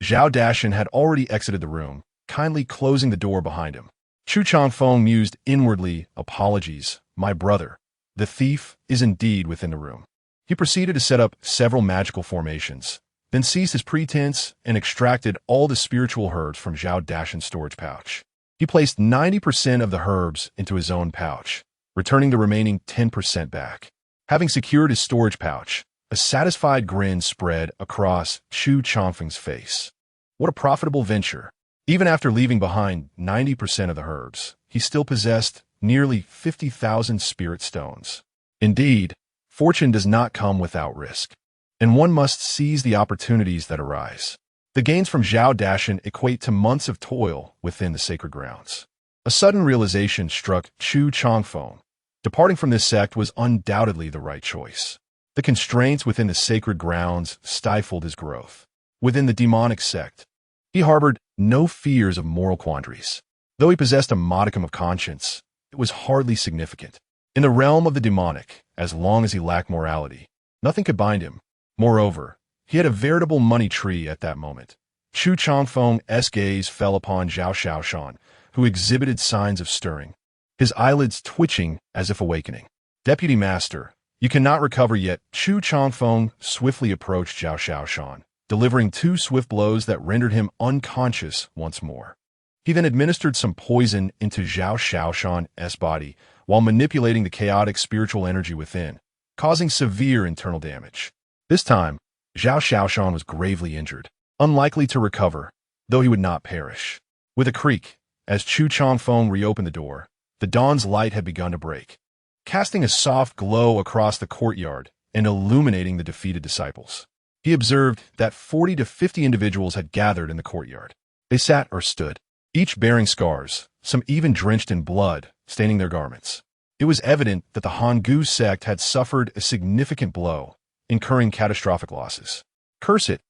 Zhao Dashan had already exited the room, kindly closing the door behind him. Chu Changfeng mused inwardly, apologies, my brother. The thief is indeed within the room. He proceeded to set up several magical formations, then ceased his pretense and extracted all the spiritual herbs from Zhao Dashan's storage pouch. He placed 90% of the herbs into his own pouch, returning the remaining 10% back. Having secured his storage pouch, a satisfied grin spread across Chu Changfeng's face. What a profitable venture. Even after leaving behind 90% of the herbs, he still possessed nearly 50,000 spirit stones. Indeed, fortune does not come without risk, and one must seize the opportunities that arise. The gains from Zhao Dashan equate to months of toil within the sacred grounds. A sudden realization struck Chu Changfeng. Departing from this sect was undoubtedly the right choice. The constraints within the sacred grounds stifled his growth. Within the demonic sect, he harbored no fears of moral quandaries. Though he possessed a modicum of conscience, it was hardly significant. In the realm of the demonic, as long as he lacked morality, nothing could bind him. Moreover, he had a veritable money tree at that moment. Chu Changfeng's gaze fell upon Zhao Shaoshan, who exhibited signs of stirring, his eyelids twitching as if awakening. Deputy Master, you cannot recover yet. Chu Changfeng swiftly approached Zhao Shaoshan, delivering 2 swift blows that rendered him unconscious once more. He then administered some poison into Zhao Shaoshan's body while manipulating the chaotic spiritual energy within, causing severe internal damage. This time, Zhao Shaoshan was gravely injured, unlikely to recover, though he would not perish. With a creak, as Chu Changfeng reopened the door, the dawn's light had begun to break, casting a soft glow across the courtyard and illuminating the defeated disciples. He observed that 40 to 50 individuals had gathered in the courtyard. They sat or stood, each bearing scars, some even drenched in blood, staining their garments. It was evident that the Hanggu sect had suffered a significant blow, incurring catastrophic losses. Curse it!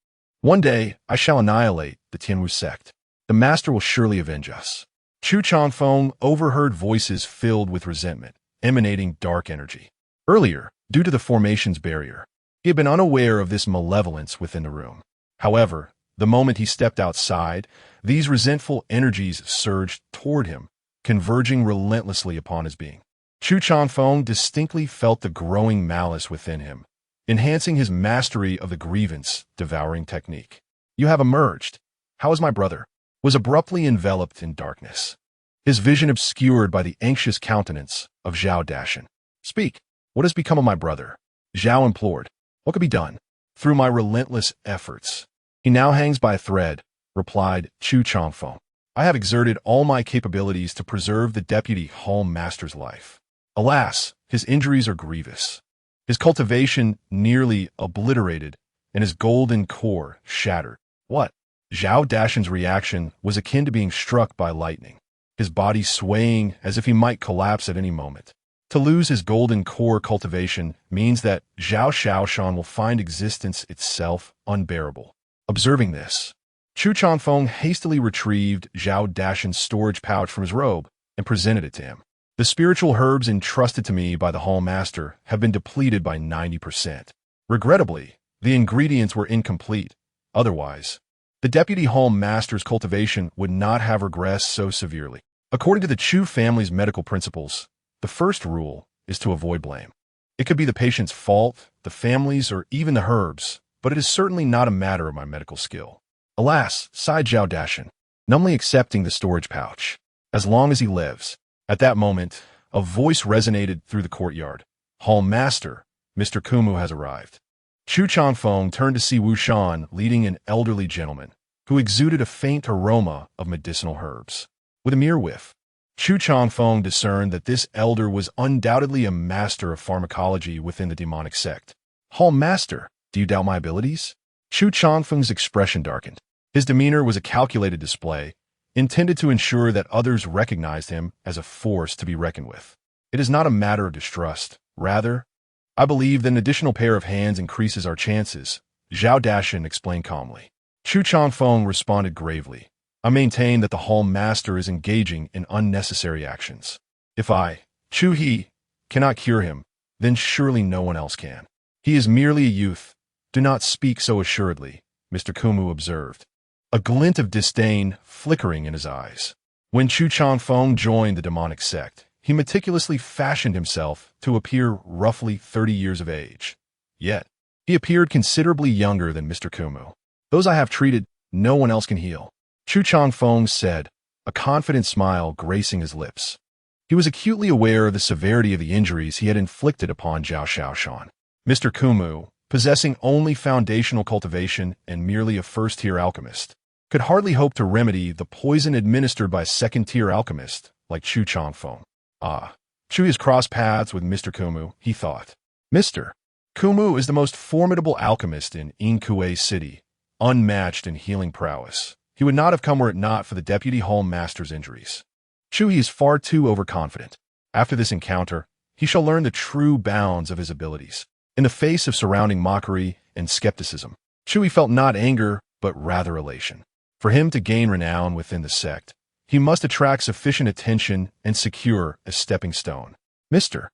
One day, I shall annihilate the Tianwu sect. The master will surely avenge us. Chu Changfeng overheard voices filled with resentment, emanating dark energy. Earlier, due to the formation's barrier, he had been unaware of this malevolence within the room. However, the moment he stepped outside, these resentful energies surged toward him, converging relentlessly upon his being. Chu Changfeng distinctly felt the growing malice within him, enhancing his mastery of the grievance-devouring technique. You have emerged. How is my brother? Was abruptly enveloped in darkness, his vision obscured by the anxious countenance of Zhao Dashan. Speak. What has become of my brother? Zhao implored. What could be done? Through my relentless efforts. He now hangs by a thread, replied Chu Changfeng. I have exerted all my capabilities to preserve the deputy hall master's life. Alas, his injuries are grievous. His cultivation nearly obliterated, and his golden core shattered. What? Zhao Dashan's reaction was akin to being struck by lightning, his body swaying as if he might collapse at any moment. To lose his golden core cultivation means that Zhao Shaoshan will find existence itself unbearable. Observing this, Chu Changfeng hastily retrieved Zhao Dashan's storage pouch from his robe and presented it to him. The spiritual herbs entrusted to me by the hall master have been depleted by 90%. Regrettably, the ingredients were incomplete. Otherwise, the deputy hall master's cultivation would not have regressed so severely. According to the Chu family's medical principles, the first rule is to avoid blame. It could be the patient's fault, the family's, or even the herbs, but it is certainly not a matter of my medical skill. Alas, sighed Zhao Dashan, numbly accepting the storage pouch. As long as he lives. At that moment, a voice resonated through the courtyard. Hall master, Mr. Kumu has arrived. Chu Changfeng turned to see Wu Shan leading an elderly gentleman, who exuded a faint aroma of medicinal herbs. With a mere whiff, Chu Changfeng discerned that this elder was undoubtedly a master of pharmacology within the demonic sect. Hall master, do you doubt my abilities? Chu Changfeng's expression darkened. His demeanor was a calculated display, intended to ensure that others recognized him as a force to be reckoned with. It is not a matter of distrust. Rather, I believe that an additional pair of hands increases our chances, Zhao Dashan explained calmly. Chu Changfeng responded gravely. I maintain that the hall master is engaging in unnecessary actions. If I, Chu He, cannot cure him, then surely no one else can. He is merely a youth. Do not speak so assuredly, Mr. Kumu observed, a glint of disdain flickering in his eyes. When Chu Changfeng joined the demonic sect, he meticulously fashioned himself to appear roughly 30 years of age. Yet, he appeared considerably younger than Mr. Kumu. Those I have treated, no one else can heal, Chu Changfeng said, a confident smile gracing his lips. He was acutely aware of the severity of the injuries he had inflicted upon Zhao Xiaoshan. Mr. Kumu, possessing only foundational cultivation and merely a first-tier alchemist, could hardly hope to remedy the poison administered by a second-tier alchemist like Chu Changfeng. Chu has crossed paths with Mr. Kumu, he thought. Mr. Kumu is the most formidable alchemist in Inkue City, unmatched in healing prowess. He would not have come were it not for the Deputy Hall Master's injuries. Chuhi is far too overconfident. After this encounter, he shall learn the true bounds of his abilities. In the face of surrounding mockery and skepticism, Chuhi felt not anger, but rather elation. For him to gain renown within the sect, he must attract sufficient attention and secure a stepping stone. Mr.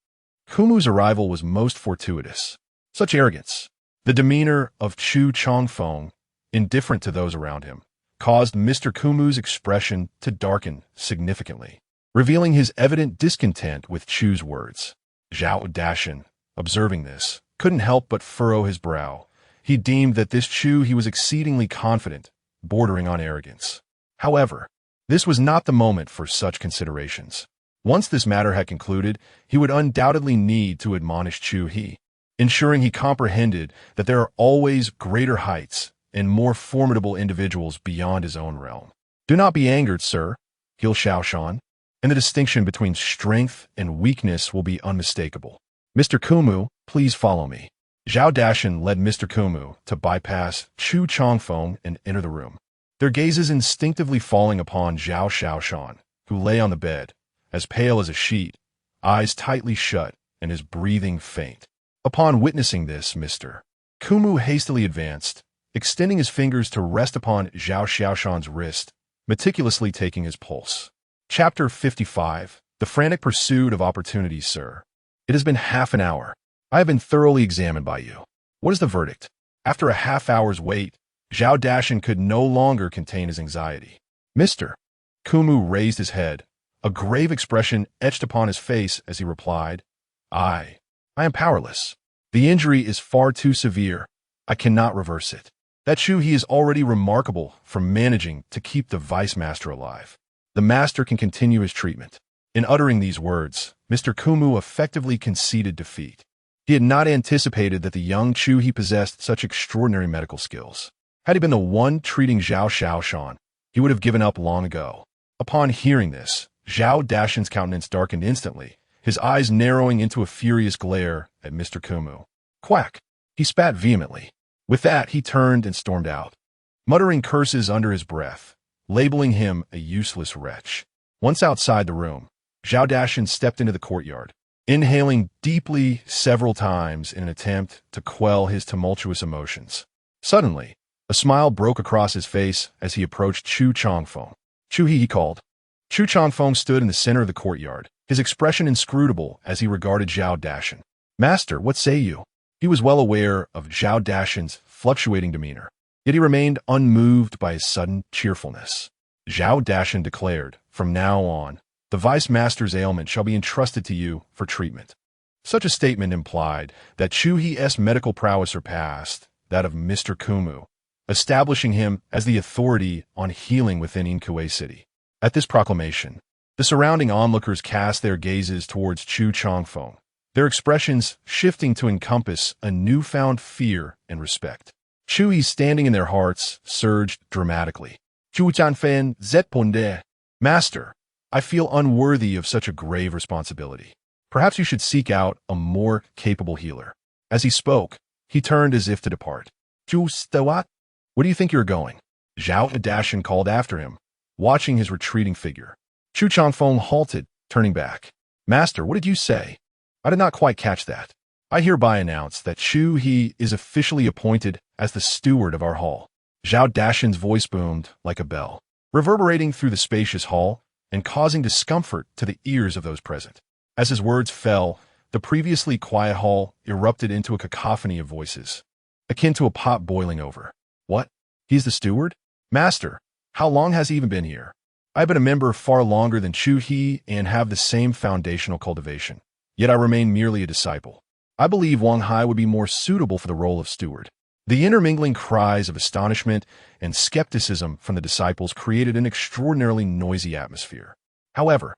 Kumu's arrival was most fortuitous. Such arrogance. The demeanor of Chu Changfeng, indifferent to those around him, caused Mr. Kumu's expression to darken significantly, revealing his evident discontent with Chu's words. Zhao Dashan, observing this, couldn't help but furrow his brow. He deemed that this Chu he was exceedingly confident, bordering on arrogance. However, this was not the moment for such considerations. Once this matter had concluded, he would undoubtedly need to admonish Chu He, ensuring he comprehended that there are always greater heights and more formidable individuals beyond his own realm. Do not be angered, sir, Gil Xiaoshan, and the distinction between strength and weakness will be unmistakable. Mr. Kumu, please follow me. Zhao Dashan led Mr. Kumu to bypass Chu Changfeng and enter the room, their gazes instinctively falling upon Zhao Xiaoshan, who lay on the bed, as pale as a sheet, eyes tightly shut, and his breathing faint. Upon witnessing this, Mr. Kumu hastily advanced, extending his fingers to rest upon Zhao Xiaoshan's wrist, meticulously taking his pulse. Chapter 55. The Frantic Pursuit of Opportunities, sir. It has been half an hour. I have been thoroughly examined by you. What is the verdict? After a half-hour's wait, Zhao Dashan could no longer contain his anxiety. Mr. Kumu raised his head, a grave expression etched upon his face as he replied, I am powerless. The injury is far too severe. I cannot reverse it. That Chu he is already remarkable for managing to keep the Vice Master alive. The Master can continue his treatment. In uttering these words, Mr. Kumu effectively conceded defeat. He had not anticipated that the young Chu he possessed such extraordinary medical skills. Had he been the one treating Zhao Xiaoshan, he would have given up long ago. Upon hearing this, Zhao Dashan's countenance darkened instantly, his eyes narrowing into a furious glare at Mr. Kumu. Quack! He spat vehemently. With that, he turned and stormed out, muttering curses under his breath, labeling him a useless wretch. Once outside the room, Zhao Dashan stepped into the courtyard, inhaling deeply several times in an attempt to quell his tumultuous emotions. Suddenly, a smile broke across his face as he approached Chu Changfeng. Chu he called. Chu Changfeng stood in the center of the courtyard, his expression inscrutable as he regarded Zhao Dashan. Master, what say you? He was well aware of Zhao Dashan's fluctuating demeanor, yet he remained unmoved by his sudden cheerfulness. Zhao Dashan declared, from now on, the Vice Master's ailment shall be entrusted to you for treatment. Such a statement implied that Chu He's medical prowess surpassed that of Mr. Kumu, establishing him as the authority on healing within Inkue City. At this proclamation, the surrounding onlookers cast their gazes towards Chu Changfeng, their expressions shifting to encompass a newfound fear and respect. Chu He standing in their hearts surged dramatically. Chu Chanfen Zetponde. Master, I feel unworthy of such a grave responsibility. Perhaps you should seek out a more capable healer. As he spoke, he turned as if to depart. Chu Stawat? Where do you think you're going? Zhao Dashan called after him, watching his retreating figure. Chu Changfeng halted, turning back. Master, what did you say? I did not quite catch that. I hereby announce that Chu He is officially appointed as the steward of our hall. Zhao Dashan's voice boomed like a bell, reverberating through the spacious hall and causing discomfort to the ears of those present. As his words fell, the previously quiet hall erupted into a cacophony of voices, akin to a pot boiling over. What? He's the steward? Master, how long has he even been here? I've been a member far longer than Chu He and have the same foundational cultivation, yet I remain merely a disciple. I believe Wang Hai would be more suitable for the role of steward. The intermingling cries of astonishment and skepticism from the disciples created an extraordinarily noisy atmosphere. However,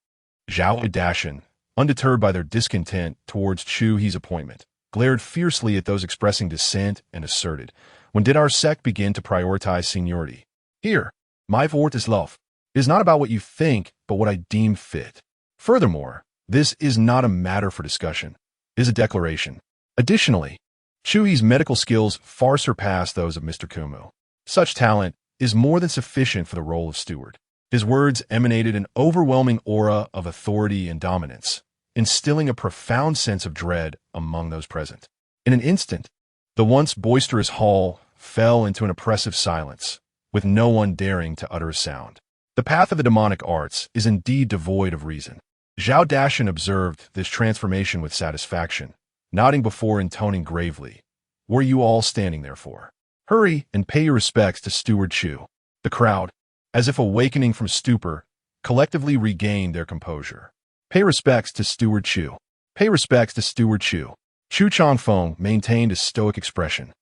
Zhao Dashan, undeterred by their discontent towards Chu He's appointment, glared fiercely at those expressing dissent and asserted, "When did our sect begin to prioritize seniority? Here, my Wort is love. It is not about what you think, but what I deem fit. Furthermore, this is not a matter for discussion. It is a declaration." Additionally, Chu He's medical skills far surpass those of Mr. Kumu. Such talent is more than sufficient for the role of steward. His words emanated an overwhelming aura of authority and dominance, instilling a profound sense of dread among those present. In an instant, the once boisterous hall fell into an oppressive silence, with no one daring to utter a sound. The path of the demonic arts is indeed devoid of reason. Zhao Dashan observed this transformation with satisfaction, nodding before intoning gravely, "What are you all standing there for? Hurry and pay your respects to Steward Chu." The crowd, as if awakening from stupor, collectively regained their composure. "Pay respects to Steward Chu. Pay respects to Steward Chu." Chu Changfeng maintained a stoic expression,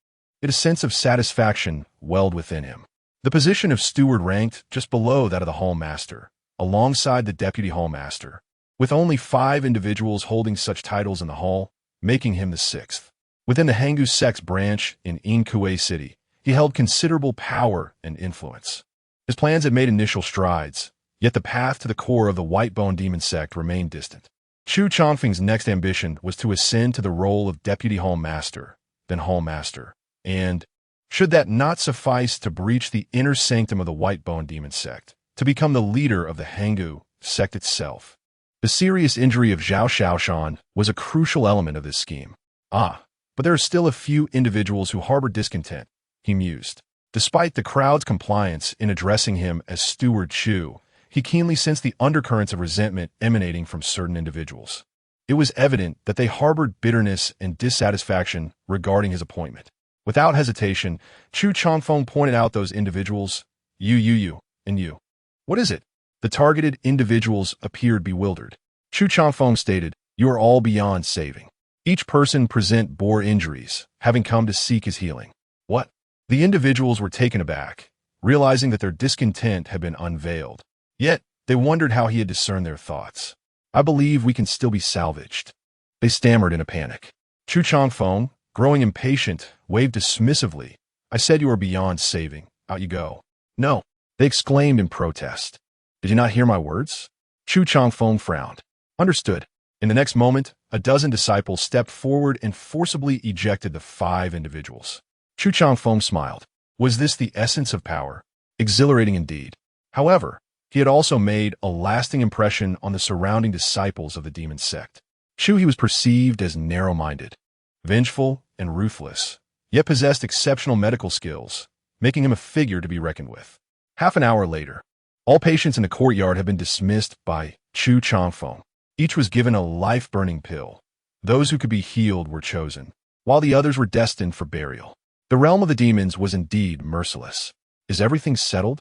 yet a sense of satisfaction welled within him. The position of steward ranked just below that of the hall master, alongside the deputy hall master, with only 5 individuals holding such titles in the hall, making him the 6th. Within the Hangu sect's branch in Inkue City, he held considerable power and influence. His plans had made initial strides, yet the path to the core of the White-Bone Demon sect remained distant. Chu Changfeng's next ambition was to ascend to the role of deputy hall master, then hall master, and, should that not suffice to breach the inner sanctum of the White-Bone Demon sect, to become the leader of the Hangu sect itself. The serious injury of Zhao Shaoshan was a crucial element of this scheme. But there are still a few individuals who harbor discontent, he mused. Despite the crowd's compliance in addressing him as Steward Chu, he keenly sensed the undercurrents of resentment emanating from certain individuals. It was evident that they harbored bitterness and dissatisfaction regarding his appointment. Without hesitation, Chu Changfeng pointed out those individuals. You, and you. What is it? The targeted individuals appeared bewildered. Chu Changfeng stated, "You are all beyond saving. Each person bore injuries, having come to seek his healing." What? The individuals were taken aback, realizing that their discontent had been unveiled. Yet, they wondered how he had discerned their thoughts. "I believe we can still be salvaged," they stammered in a panic. Chu Changfeng, growing impatient, waved dismissively. "I said you are beyond saving. Out you go." "No," they exclaimed in protest. "Did you not hear my words?" Chu Changfeng frowned. "Understood." In the next moment, a dozen disciples stepped forward and forcibly ejected the 5 individuals. Chu Changfeng smiled. Was this the essence of power? Exhilarating indeed. However, he had also made a lasting impression on the surrounding disciples of the demon sect. Chu He was perceived as narrow-minded, vengeful, and ruthless, yet possessed exceptional medical skills, making him a figure to be reckoned with. Half an hour later, all patients in the courtyard had been dismissed by Chu Changfeng. Each was given a life-burning pill. Those who could be healed were chosen, while the others were destined for burial. The realm of the demons was indeed merciless. "Is everything settled?"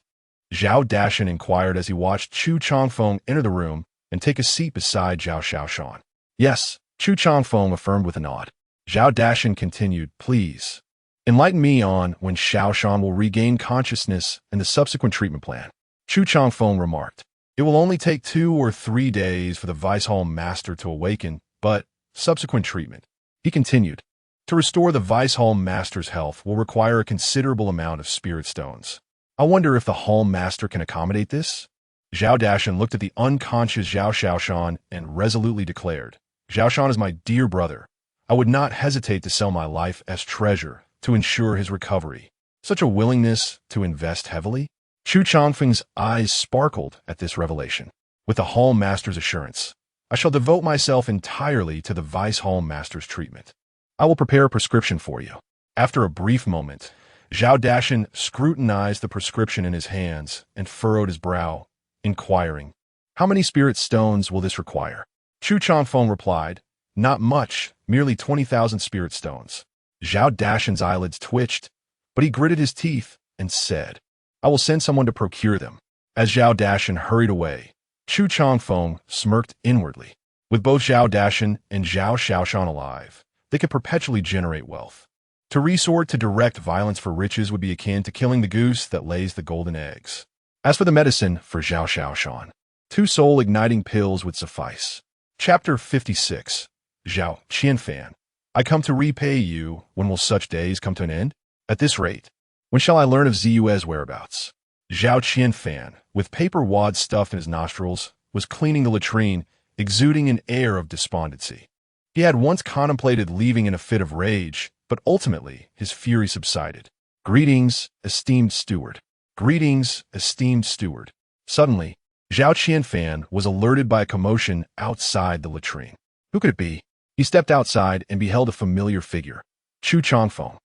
Zhao Dashan inquired as he watched Chu Changfeng enter the room and take a seat beside Zhao Shaoshan. "Yes," Chu Changfeng affirmed with a nod. Zhao Dashan continued, "Please, enlighten me on when Shaoshan will regain consciousness and the subsequent treatment plan." Chu Changfeng remarked, "It will only take 2 or 3 days for the Vice Hall Master to awaken, but subsequent treatment." He continued, "To restore the Vice Hall Master's health will require a considerable amount of spirit stones. I wonder if the Hall Master can accommodate this?" Zhao Dashan looked at the unconscious Zhao Shaoshan and resolutely declared, "Shaoshan is my dear brother. I would not hesitate to sell my life as treasure to ensure his recovery." Such a willingness to invest heavily? Chu Changfeng's eyes sparkled at this revelation. With the Hall Master's assurance, "I shall devote myself entirely to the Vice Hall Master's treatment. I will prepare a prescription for you." After a brief moment, Zhao Dashan scrutinized the prescription in his hands and furrowed his brow, inquiring, "How many spirit stones will this require?" Chu Changfeng replied, "Not much, merely 20,000 spirit stones." Zhao Dashan's eyelids twitched, but he gritted his teeth and said, "I will send someone to procure them." As Zhao Dashan hurried away, Chu Changfeng smirked inwardly. With both Zhao Dashan and Zhao Shaoshan alive, they could perpetually generate wealth. To resort to direct violence for riches would be akin to killing the goose that lays the golden eggs. As for the medicine for Zhao Shaoshan, 2 soul-igniting pills would suffice. Chapter 56. Zhao Qianfan. I come to repay you. When will such days come to an end? At this rate, when shall I learn of Zue's whereabouts? Zhao Qianfan, with paper wads stuffed in his nostrils, was cleaning the latrine, exuding an air of despondency. He had once contemplated leaving in a fit of rage, but ultimately his fury subsided. Greetings, esteemed steward. Greetings, esteemed steward. Suddenly, Zhao Qianfan was alerted by a commotion outside the latrine. Who could it be? He stepped outside and beheld a familiar figure, Chu Changfeng.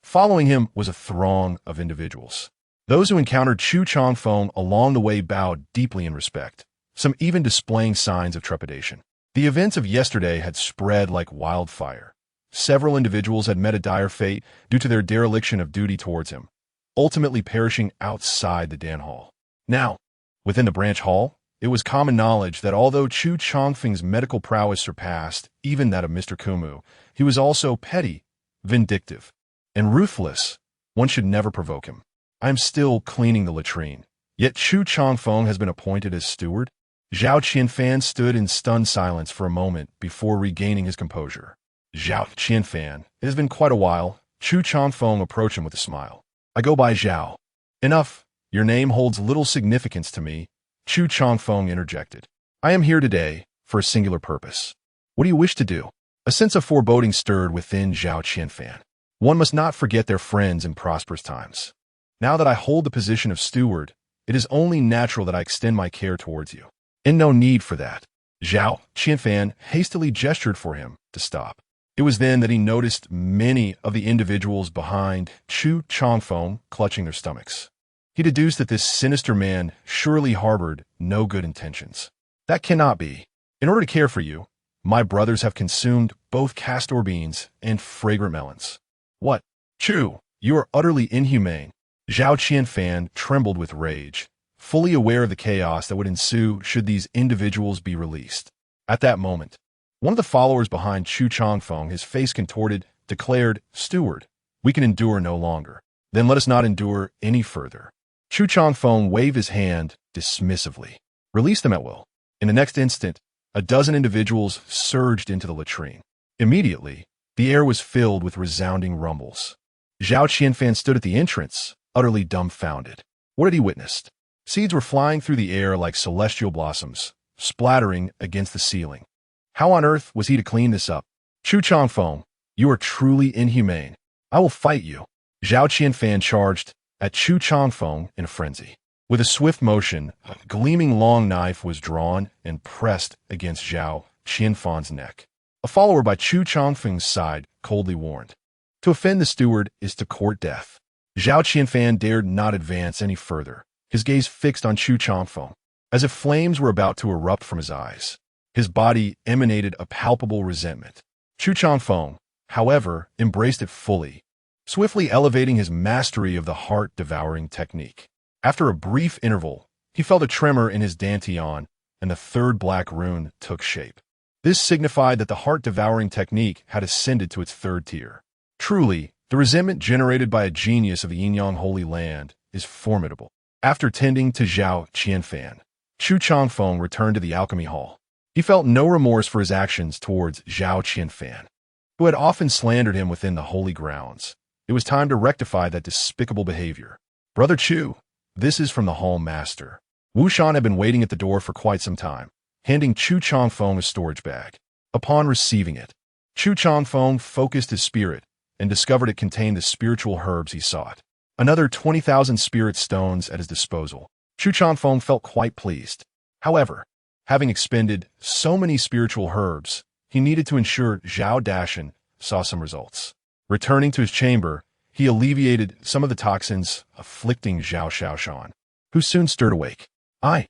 Following him was a throng of individuals. Those who encountered Chu Changfeng along the way bowed deeply in respect, some even displaying signs of trepidation. The events of yesterday had spread like wildfire. Several individuals had met a dire fate due to their dereliction of duty towards him, ultimately perishing outside the Dan Hall. Now, within the branch hall, it was common knowledge that although Chu Changfeng's medical prowess surpassed even that of Mr. Kumu, he was also petty, vindictive, and ruthless. One should never provoke him. I am still cleaning the latrine, yet Chu Changfeng has been appointed as steward. Zhao Qianfan stood in stunned silence for a moment before regaining his composure. Zhao Qianfan, it has been quite a while. Chu Changfeng approached him with a smile. I go by Zhao. Enough. Your name holds little significance to me, Chu Changfeng interjected. I am here today for a singular purpose. What do you wish to do? A sense of foreboding stirred within Zhao Qianfan. One must not forget their friends in prosperous times. Now that I hold the position of steward, it is only natural that I extend my care towards you. And no need for that. Zhao Qianfan hastily gestured for him to stop. It was then that he noticed many of the individuals behind Chu Changfeng clutching their stomachs. He deduced that this sinister man surely harbored no good intentions. That cannot be. In order to care for you, my brothers have consumed both castor beans and fragrant melons. What? Chu, you are utterly inhumane. Zhao Qianfan trembled with rage, fully aware of the chaos that would ensue should these individuals be released. At that moment, one of the followers behind Chu Changfeng, his face contorted, declared, Steward, we can endure no longer. Then let us not endure any further. Chu Changfeng waved his hand dismissively. Release them at will. In the next instant, a dozen individuals surged into the latrine. Immediately, the air was filled with resounding rumbles. Zhao Qianfan stood at the entrance, utterly dumbfounded. What had he witnessed? Seeds were flying through the air like celestial blossoms, splattering against the ceiling. How on earth was he to clean this up? Chu Changfeng, you are truly inhumane. I will fight you. Zhao Qianfan charged at Chu Changfeng in a frenzy. With a swift motion, a gleaming long knife was drawn and pressed against Zhao Qianfan's neck. A follower by Chu Changfeng's side coldly warned, to offend the steward is to court death. Zhao Qianfan dared not advance any further, his gaze fixed on Chu Changfeng, as if flames were about to erupt from his eyes. His body emanated a palpable resentment. Chu Changfeng, however, embraced it fully, swiftly elevating his mastery of the heart-devouring technique. After a brief interval, he felt a tremor in his dantian, and the third black rune took shape. This signified that the heart-devouring technique had ascended to its third tier. Truly, the resentment generated by a genius of the Yinyang Holy Land is formidable. After tending to Zhao Qianfan, Chu Changfeng returned to the alchemy hall. He felt no remorse for his actions towards Zhao Qianfan, who had often slandered him within the holy grounds. It was time to rectify that despicable behavior. Brother Chu, this is from the hall master. Wu Shan had been waiting at the door for quite some time, handing Chu Changfeng a storage bag. Upon receiving it, Chu Changfeng focused his spirit and discovered it contained the spiritual herbs he sought. Another 20,000 spirit stones at his disposal. Chu Changfeng felt quite pleased. However, having expended so many spiritual herbs, he needed to ensure Zhao Dashan saw some results. Returning to his chamber, he alleviated some of the toxins afflicting Zhao Xiaoshan, who soon stirred awake. I'm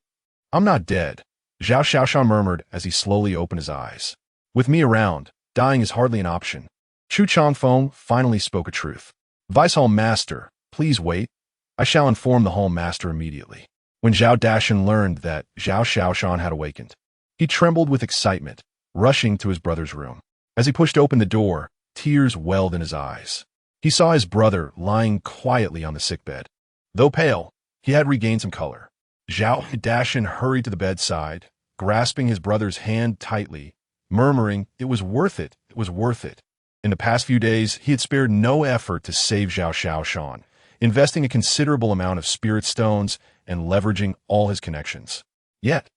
not dead, Zhao Xiaoshan murmured as he slowly opened his eyes. With me around, dying is hardly an option. Chu Changfeng finally spoke a truth. Vice Hall Master, please wait. I shall inform the Hall Master immediately. When Zhao Dashan learned that Zhao Xiaoshan had awakened, he trembled with excitement, rushing to his brother's room. As he pushed open the door, tears welled in his eyes. He saw his brother lying quietly on the sickbed. Though pale, he had regained some color. Zhao Dashin hurried to the bedside, grasping his brother's hand tightly, murmuring, "It was worth it, it was worth it." In the past few days, he had spared no effort to save Zhao Xiaoshan, investing a considerable amount of spirit stones and leveraging all his connections. Yet,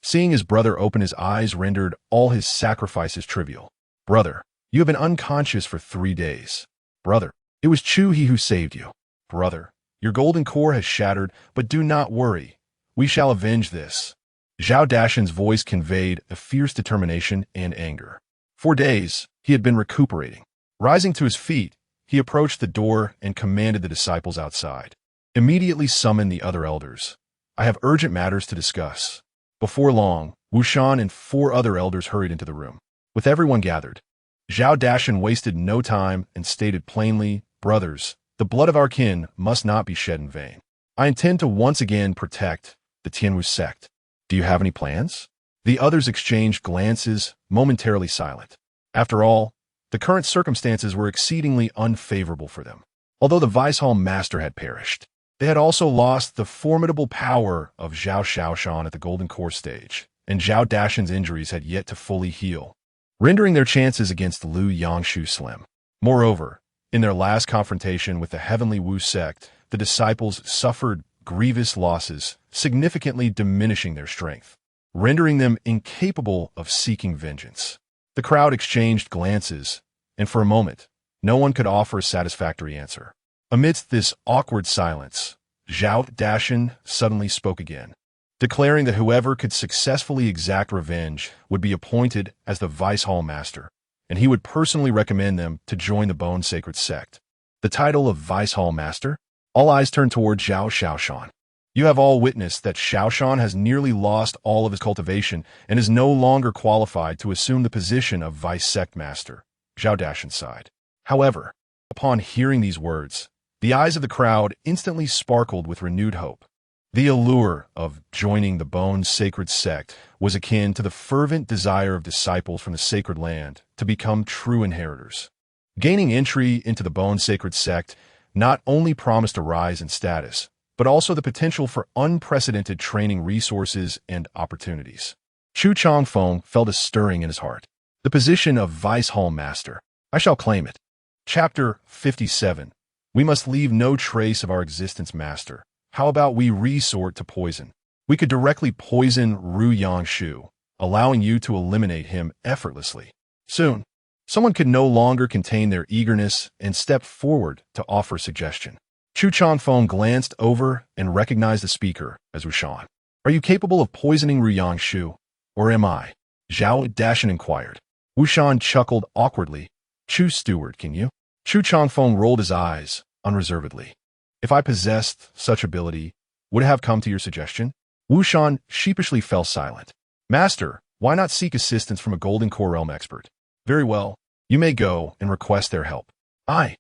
seeing his brother open his eyes rendered all his sacrifices trivial. "Brother, you have been unconscious for 3 days. Brother, it was Chu He who saved you. Brother, your golden core has shattered, but do not worry. We shall avenge this." Zhao Dashin's voice conveyed a fierce determination and anger. For days, he had been recuperating. Rising to his feet, he approached the door and commanded the disciples outside. "Immediately summon the other elders. I have urgent matters to discuss." Before long, Wu Shan and 4 other elders hurried into the room. With everyone gathered, Zhao Dashin wasted no time and stated plainly, "Brothers, the blood of our kin must not be shed in vain. I intend to once again protect the Tianwu sect. Do you have any plans?" The others exchanged glances, momentarily silent. After all, the current circumstances were exceedingly unfavorable for them. Although the Vice Hall Master had perished, they had also lost the formidable power of Zhao Xiaoshan at the Golden Core stage, and Zhao Dashin's injuries had yet to fully heal, rendering their chances against Liu Yangshu slim. Moreover, in their last confrontation with the Heavenly Wu sect, the disciples suffered grievous losses, significantly diminishing their strength, rendering them incapable of seeking vengeance. The crowd exchanged glances, and for a moment, no one could offer a satisfactory answer. Amidst this awkward silence, Zhao Dashin suddenly spoke again, declaring that whoever could successfully exact revenge would be appointed as the Vice Hall Master, and he would personally recommend them to join the Bone Sacred Sect. The title of Vice Hall Master? All eyes turned toward Zhao Xiaoshan. You have all witnessed that Xiaoshan has nearly lost all of his cultivation and is no longer qualified to assume the position of Vice Sect Master, Zhao Dashin sighed. However, upon hearing these words, the eyes of the crowd instantly sparkled with renewed hope. The allure of joining the Bone Sacred Sect was akin to the fervent desire of disciples from the sacred land to become true inheritors. Gaining entry into the Bone Sacred Sect not only promised a rise in status, but also the potential for unprecedented training resources and opportunities. Chu Changfeng felt a stirring in his heart. The position of Vice Hall Master. I shall claim it. Chapter 57. We must leave no trace of our existence, Master. How about we resort to poison? We could directly poison Ru Yangshu, allowing you to eliminate him effortlessly. Soon, someone could no longer contain their eagerness and step forward to offer suggestion. Chu Changfeng glanced over and recognized the speaker as Wu Shan. Are you capable of poisoning Ru Yangshu, or am I? Zhao Dashin inquired. Wu Shan chuckled awkwardly. Chu Steward, can you? Chu Changfeng rolled his eyes unreservedly. If I possessed such ability, would it have come to your suggestion? Wu Shan sheepishly fell silent. Master, why not seek assistance from a Golden Core Realm expert? Very well, you may go and request their help. I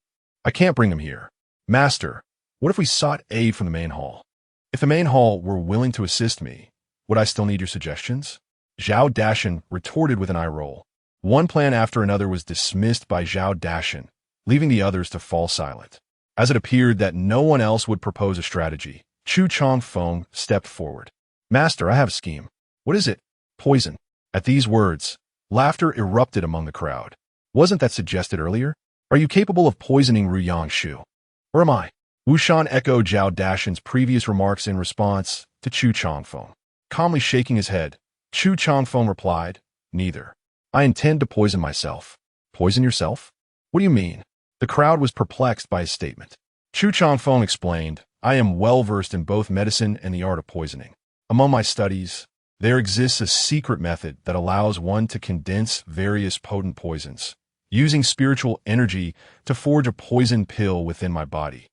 can't bring them here. Master, what if we sought aid from the main hall? If the main hall were willing to assist me, would I still need your suggestions? Zhao Dashin retorted with an eye roll. One plan after another was dismissed by Zhao Dashin, leaving the others to fall silent. As it appeared that no one else would propose a strategy, Chu Changfeng stepped forward. Master, I have a scheme. What is it? Poison. At these words, laughter erupted among the crowd. Wasn't that suggested earlier? Are you capable of poisoning Ru Yangshu? Or am I? Wu Shan echoed Zhao Dashin's previous remarks in response to Chu Changfeng. Calmly shaking his head, Chu Changfeng replied, Neither. I intend to poison myself. Poison yourself? What do you mean? The crowd was perplexed by his statement. Chu Changfeng explained, I am well versed in both medicine and the art of poisoning. Among my studies, there exists a secret method that allows one to condense various potent poisons, using spiritual energy to forge a poison pill within my body,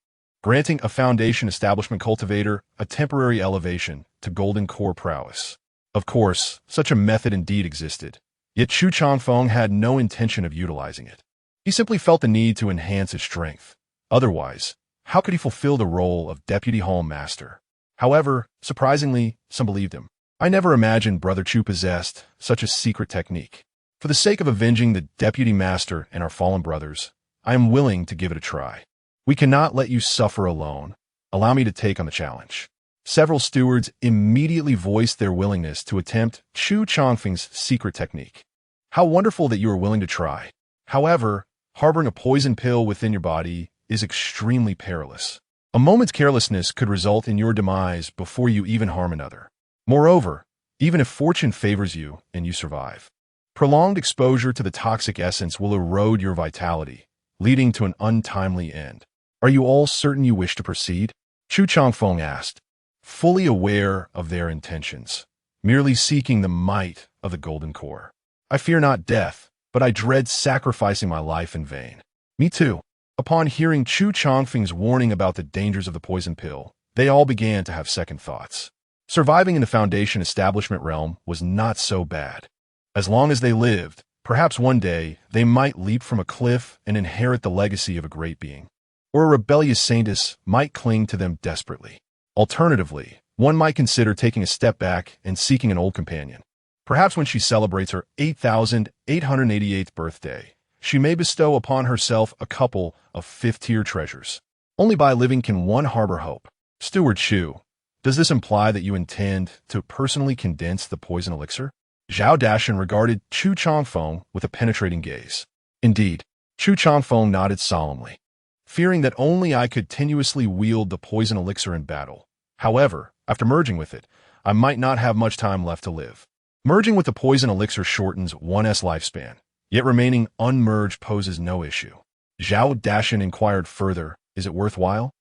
granting a Foundation Establishment cultivator a temporary elevation to Golden Core prowess. Of course, such a method indeed existed, yet Chu Changfeng had no intention of utilizing it. He simply felt the need to enhance his strength. Otherwise, how could he fulfill the role of Deputy Hall Master? However, surprisingly, some believed him. I never imagined Brother Chu possessed such a secret technique. For the sake of avenging the Deputy Master and our fallen brothers, I am willing to give it a try. We cannot let you suffer alone. Allow me to take on the challenge. Several stewards immediately voiced their willingness to attempt Chu Changfeng's secret technique. How wonderful that you are willing to try. However, harboring a poison pill within your body is extremely perilous. A moment's carelessness could result in your demise before you even harm another. Moreover, even if fortune favors you and you survive, prolonged exposure to the toxic essence will erode your vitality, leading to an untimely end. Are you all certain you wish to proceed? Chu Changfeng asked, fully aware of their intentions, merely seeking the might of the golden core. I fear not death, but I dread sacrificing my life in vain. Me too. Upon hearing Chu Changfeng's warning about the dangers of the poison pill, they all began to have second thoughts. Surviving in the Foundation establishment realm was not so bad. As long as they lived, perhaps one day they might leap from a cliff and inherit the legacy of a great being. Or a rebellious saintess might cling to them desperately. Alternatively, one might consider taking a step back and seeking an old companion. Perhaps when she celebrates her 8,888th birthday, she may bestow upon herself a couple of fifth-tier treasures. Only by living can one harbor hope. Steward Chu, does this imply that you intend to personally condense the poison elixir? Zhao Dashan regarded Chu Changfeng with a penetrating gaze. Indeed, Chu Changfeng nodded solemnly, fearing that only I could continuously wield the poison elixir in battle. However, after merging with it, I might not have much time left to live. Merging with the poison elixir shortens one's lifespan, yet remaining unmerged poses no issue. Zhao Dashan inquired further, is it worthwhile?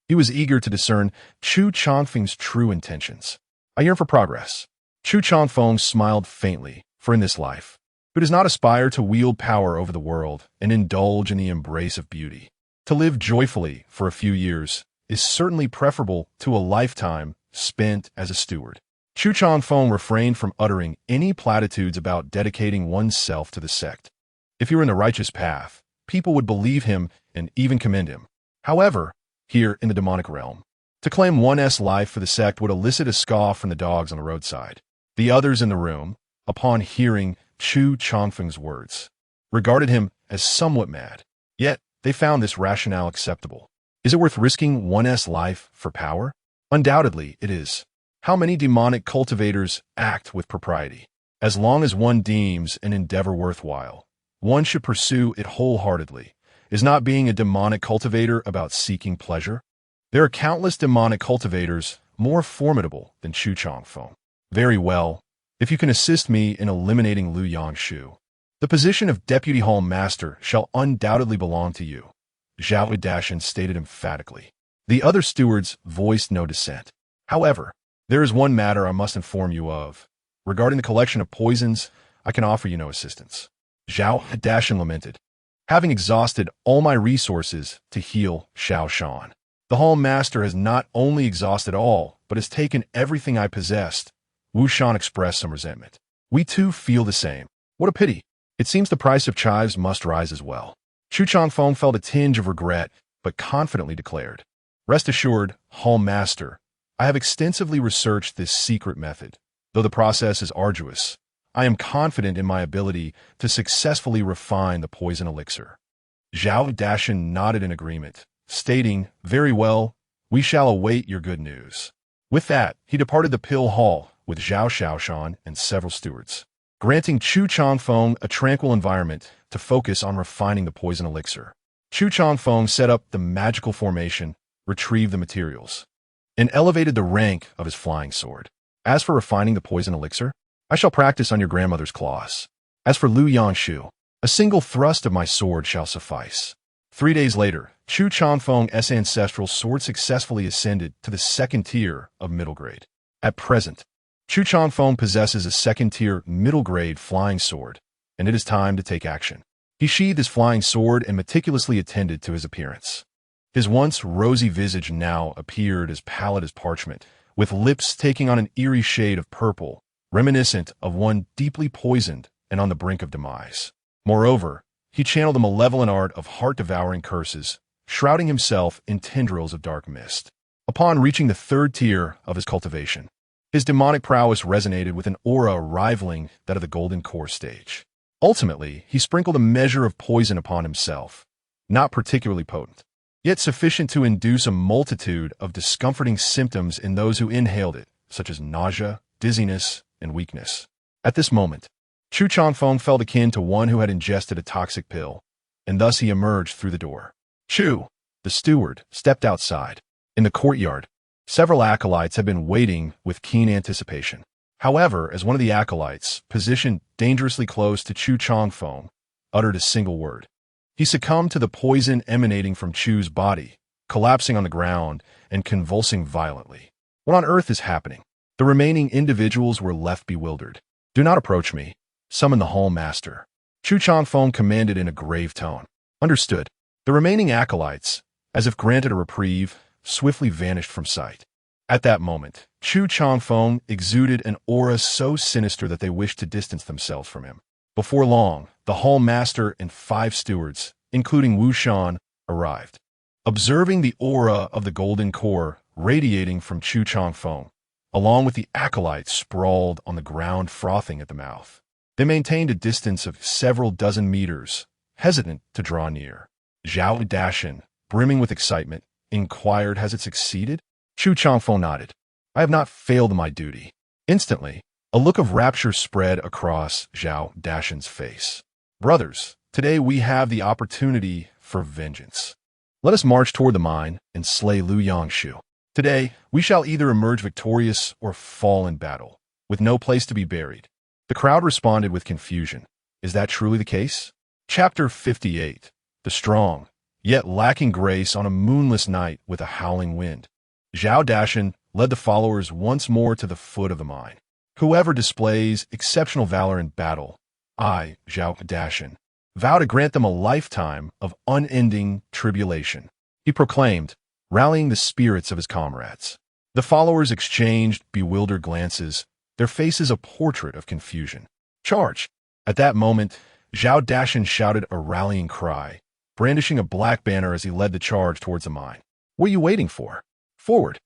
He was eager to discern Chu Changfeng's true intentions. I yearn for progress. Chu Changfeng smiled faintly, for in this life, who does not aspire to wield power over the world and indulge in the embrace of beauty? To live joyfully for a few years is certainly preferable to a lifetime spent as a steward. Chu Changfeng refrained from uttering any platitudes about dedicating oneself to the sect. If he were in the righteous path, people would believe him and even commend him. However, here in the demonic realm, to claim one's life for the sect would elicit a scoff from the dogs on the roadside. The others in the room, upon hearing Chu Changfeng's words, regarded him as somewhat mad. Yet, they found this rationale acceptable. Is it worth risking one's life for power? Undoubtedly, it is. How many demonic cultivators act with propriety? As long as one deems an endeavor worthwhile, one should pursue it wholeheartedly. Is not being a demonic cultivator about seeking pleasure? There are countless demonic cultivators more formidable than Chu Changfeng. Very well, if you can assist me in eliminating Lu Yangshu, the position of Deputy Hall Master shall undoubtedly belong to you, Zhao Dashan stated emphatically. The other stewards voiced no dissent. However, there is one matter I must inform you of. Regarding the collection of poisons, I can offer you no assistance. Zhao Dashan lamented. Having exhausted all my resources to heal Xiao Shan, the Hall Master has not only exhausted all, but has taken everything I possessed. Wu Shan expressed some resentment. We too feel the same. What a pity. It seems the price of chives must rise as well. Chu Changfeng felt a tinge of regret, but confidently declared, rest assured, Hall Master, I have extensively researched this secret method. Though the process is arduous, I am confident in my ability to successfully refine the poison elixir. Zhao Dashan nodded in agreement, stating, very well, we shall await your good news. With that, he departed the pill hall with Zhao Xiaoshan and several stewards, granting Chu Changfeng a tranquil environment to focus on refining the poison elixir. Chu Changfeng set up the magical formation, retrieved the materials, and elevated the rank of his flying sword. As for refining the poison elixir, I shall practice on your grandmother's claws. As for Lu Yangshu, a single thrust of my sword shall suffice. 3 days later, Chu Changfeng's ancestral sword successfully ascended to the second tier of middle grade. At present, Chu Changfeng possesses a second-tier middle-grade flying sword, and it is time to take action. He sheathed his flying sword and meticulously attended to his appearance. His once rosy visage now appeared as pallid as parchment, with lips taking on an eerie shade of purple, reminiscent of one deeply poisoned and on the brink of demise. Moreover, he channeled the malevolent art of heart-devouring curses, shrouding himself in tendrils of dark mist. Upon reaching the third tier of his cultivation, his demonic prowess resonated with an aura rivaling that of the Golden Core stage. Ultimately, he sprinkled a measure of poison upon himself, not particularly potent, yet sufficient to induce a multitude of discomforting symptoms in those who inhaled it, such as nausea, dizziness, and weakness. At this moment, Chu Changfeng felt akin to one who had ingested a toxic pill, and thus he emerged through the door. Chu, the steward, stepped outside. In the courtyard, several acolytes had been waiting with keen anticipation. However, as one of the acolytes, positioned dangerously close to Chu Changfeng, uttered a single word, he succumbed to the poison emanating from Chu's body, collapsing on the ground and convulsing violently. What on earth is happening? The remaining individuals were left bewildered. Do not approach me. Summon the Hall Master. Chu Changfeng commanded in a grave tone. Understood. The remaining acolytes, as if granted a reprieve, swiftly vanished from sight. At that moment, Chu Changfeng exuded an aura so sinister that they wished to distance themselves from him. Before long, the Hall Master and 5 stewards, including Wu Shan, arrived. Observing the aura of the golden core radiating from Chu Changfeng, along with the acolytes sprawled on the ground frothing at the mouth, they maintained a distance of several dozen meters, hesitant to draw near. Zhao Dashin, brimming with excitement, inquired, has it succeeded? Chu Changfeng nodded. I have not failed in my duty. Instantly, a look of rapture spread across Zhao Dashin's face. Brothers, today we have the opportunity for vengeance. Let us march toward the mine and slay Lu Yangshu. Today, we shall either emerge victorious or fall in battle, with no place to be buried. The crowd responded with confusion. Is that truly the case? Chapter 58. The Strong, yet lacking grace on a moonless night with a howling wind. Zhao Dashin led the followers once more to the foot of the mine. Whoever displays exceptional valor in battle, I, Zhao Dashin, vow to grant them a lifetime of unending tribulation, he proclaimed, rallying the spirits of his comrades. The followers exchanged bewildered glances, their faces a portrait of confusion. Charge! At that moment, Zhao Dashin shouted a rallying cry, brandishing a black banner as he led the charge towards the mine. What are you waiting for? Forward!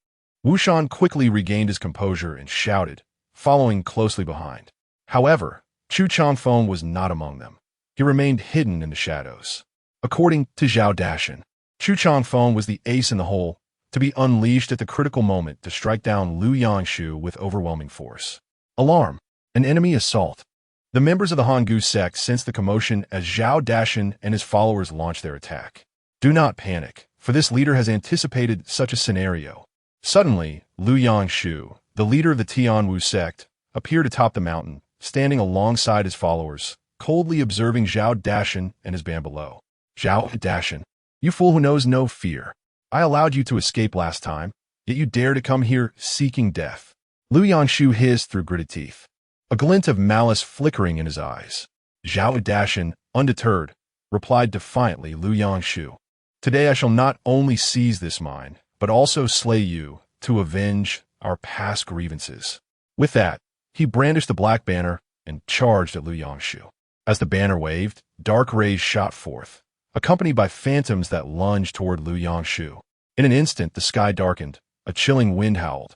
Wu Shan quickly regained his composure and shouted, following closely behind. However, Chu Changfeng was not among them. He remained hidden in the shadows. According to Zhao Dashin, Chu Changfeng was the ace in the hole, to be unleashed at the critical moment to strike down Lu Yangshu with overwhelming force. Alarm! An enemy assault! The members of the Hanggu sect sensed the commotion as Zhao Dashin and his followers launched their attack. Do not panic, for this leader has anticipated such a scenario. Suddenly, Lu Yangshu, the leader of the Tianwu sect, appeared atop the mountain, standing alongside his followers, coldly observing Zhao Dashin and his band below. Zhao Dashin, you fool who knows no fear. I allowed you to escape last time, yet you dare to come here seeking death. Lu Yangshu hissed through gritted teeth, a glint of malice flickering in his eyes. Zhao Dashin, undeterred, replied defiantly, Lu Yangshu, today I shall not only seize this mine, but also slay you to avenge our past grievances. With that, he brandished the black banner and charged at Lu Yangshu. As the banner waved, dark rays shot forth, accompanied by phantoms that lunged toward Lu Yangshu. In an instant, the sky darkened, a chilling wind howled,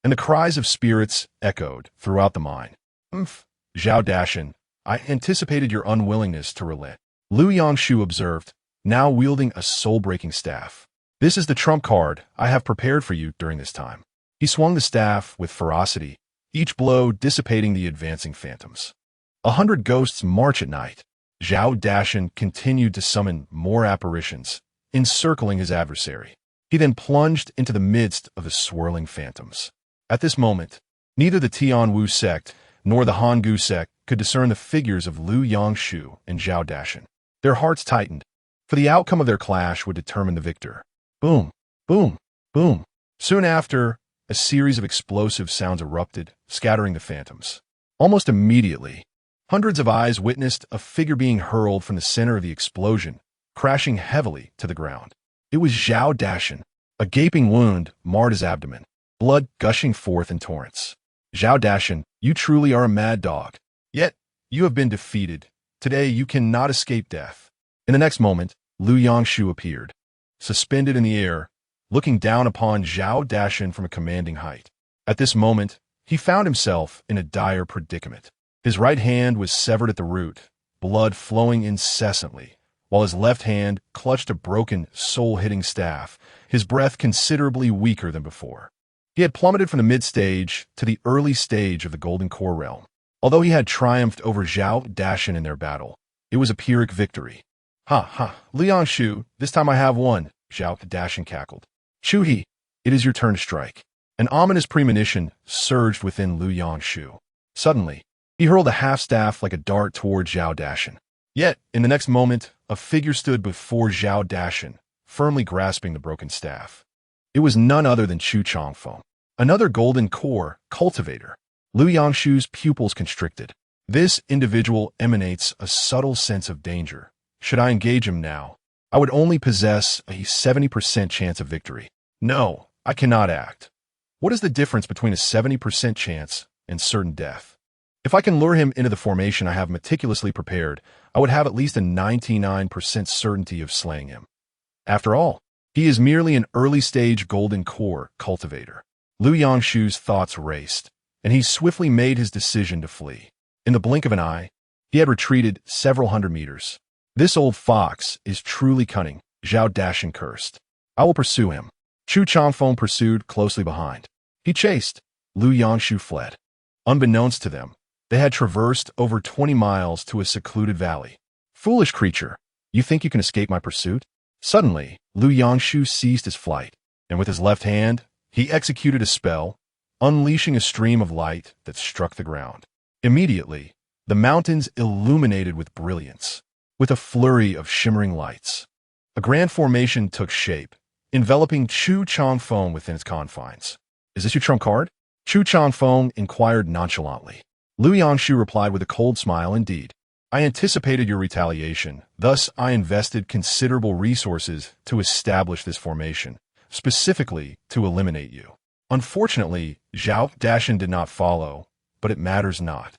and the cries of spirits echoed throughout the mine. Zhao Dashin, I anticipated your unwillingness to relent. Lu Yangshu observed, now wielding a soul-breaking staff. This is the trump card I have prepared for you during this time. He swung the staff with ferocity, each blow dissipating the advancing phantoms. 100 ghosts march at night. Zhao Dashin continued to summon more apparitions, encircling his adversary. He then plunged into the midst of the swirling phantoms. At this moment, neither the Tianwu sect nor the Hanggu sect could discern the figures of Lu Yangshu and Zhao Dashin. Their hearts tightened, for the outcome of their clash would determine the victor. Boom, boom, boom. Soon after, a series of explosive sounds erupted, scattering the phantoms. Almost immediately, hundreds of eyes witnessed a figure being hurled from the center of the explosion, crashing heavily to the ground. It was Zhao Dashin. A gaping wound marred his abdomen, blood gushing forth in torrents. Zhao Dashin, you truly are a mad dog. Yet, you have been defeated. Today, you cannot escape death. In the next moment, Lu Yangshu appeared, suspended in the air, looking down upon Zhao Dashin from a commanding height. At this moment, he found himself in a dire predicament. His right hand was severed at the root, blood flowing incessantly, while his left hand clutched a broken, soul-hitting staff, his breath considerably weaker than before. He had plummeted from the mid-stage to the early stage of the Golden Core realm. Although he had triumphed over Zhao Dashin in their battle, it was a Pyrrhic victory. Ha ha, Lu Yangshu, this time I have won, Zhao Dashin cackled. Chu He, it is your turn to strike. An ominous premonition surged within Lu Yangshu. Suddenly, he hurled a half-staff like a dart toward Zhao Dashin. Yet, in the next moment, a figure stood before Zhao Dashin, firmly grasping the broken staff. It was none other than Chu Changfeng, another Golden Core cultivator. Lu Yangshu's pupils constricted. This individual emanates a subtle sense of danger. Should I engage him now, I would only possess a 70% chance of victory. No, I cannot act. What is the difference between a 70% chance and certain death? If I can lure him into the formation I have meticulously prepared, I would have at least a 99% certainty of slaying him. After all, he is merely an early-stage Golden Core cultivator. Lu Yangshu's thoughts raced, and he swiftly made his decision to flee. In the blink of an eye, he had retreated several hundred meters. This old fox is truly cunning, Zhao Dashin cursed. I will pursue him. Chu Changfeng pursued closely behind. He chased. Lu Yangshu fled. Unbeknownst to them, they had traversed over 20 miles to a secluded valley. Foolish creature, you think you can escape my pursuit? Suddenly, Lu Yangshu ceased his flight, and with his left hand, he executed a spell, unleashing a stream of light that struck the ground. Immediately, the mountains illuminated with brilliance, with a flurry of shimmering lights. A grand formation took shape, enveloping Chu Changfeng within its confines. Is this your trump card? Chu Changfeng inquired nonchalantly. Lu Yangshu replied with a cold smile, indeed. I anticipated your retaliation, thus I invested considerable resources to establish this formation, specifically to eliminate you. Unfortunately, Zhao Dashin did not follow, but it matters not.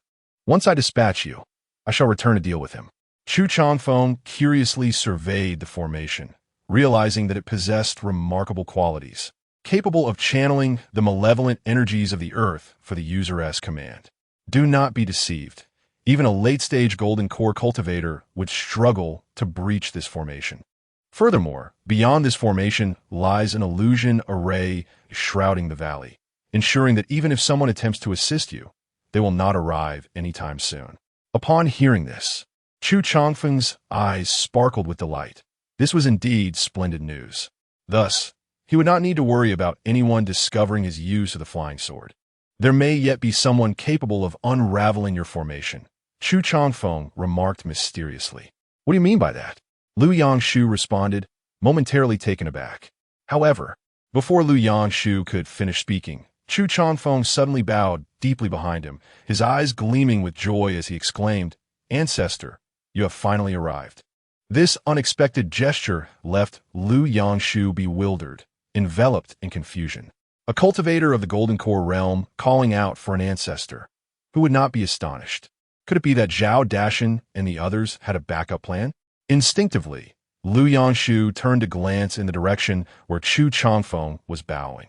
Once I dispatch you, I shall return to deal with him. Chu Changfeng curiously surveyed the formation, realizing that it possessed remarkable qualities, capable of channeling the malevolent energies of the earth for the user's command. Do not be deceived. Even a late-stage Golden Core cultivator would struggle to breach this formation. Furthermore, beyond this formation lies an illusion array shrouding the valley, ensuring that even if someone attempts to assist you, they will not arrive anytime soon. Upon hearing this, Chu Changfeng's eyes sparkled with delight. This was indeed splendid news. Thus, he would not need to worry about anyone discovering his use of the flying sword. There may yet be someone capable of unraveling your formation, Chu Changfeng remarked mysteriously. What do you mean by that? Lu Yangshu responded, momentarily taken aback. However, before Lu Yangshu could finish speaking, Chu Changfeng suddenly bowed deeply behind him, his eyes gleaming with joy as he exclaimed, Ancestor, you have finally arrived. This unexpected gesture left Lu Yangshu bewildered, enveloped in confusion. A cultivator of the Golden Core realm calling out for an ancestor. Who would not be astonished? Could it be that Zhao Dashin and the others had a backup plan? Instinctively, Lu Yangshu turned to glance in the direction where Chu Changfeng was bowing.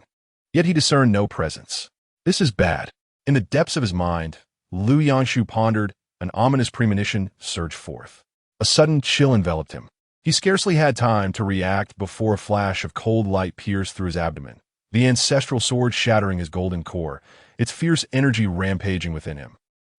Yet he discerned no presence. This is bad. In the depths of his mind, Lu Yangshu pondered. An ominous premonition surged forth. A sudden chill enveloped him. He scarcely had time to react before a flash of cold light pierced through his abdomen, the ancestral sword shattering his golden core, its fierce energy rampaging within him,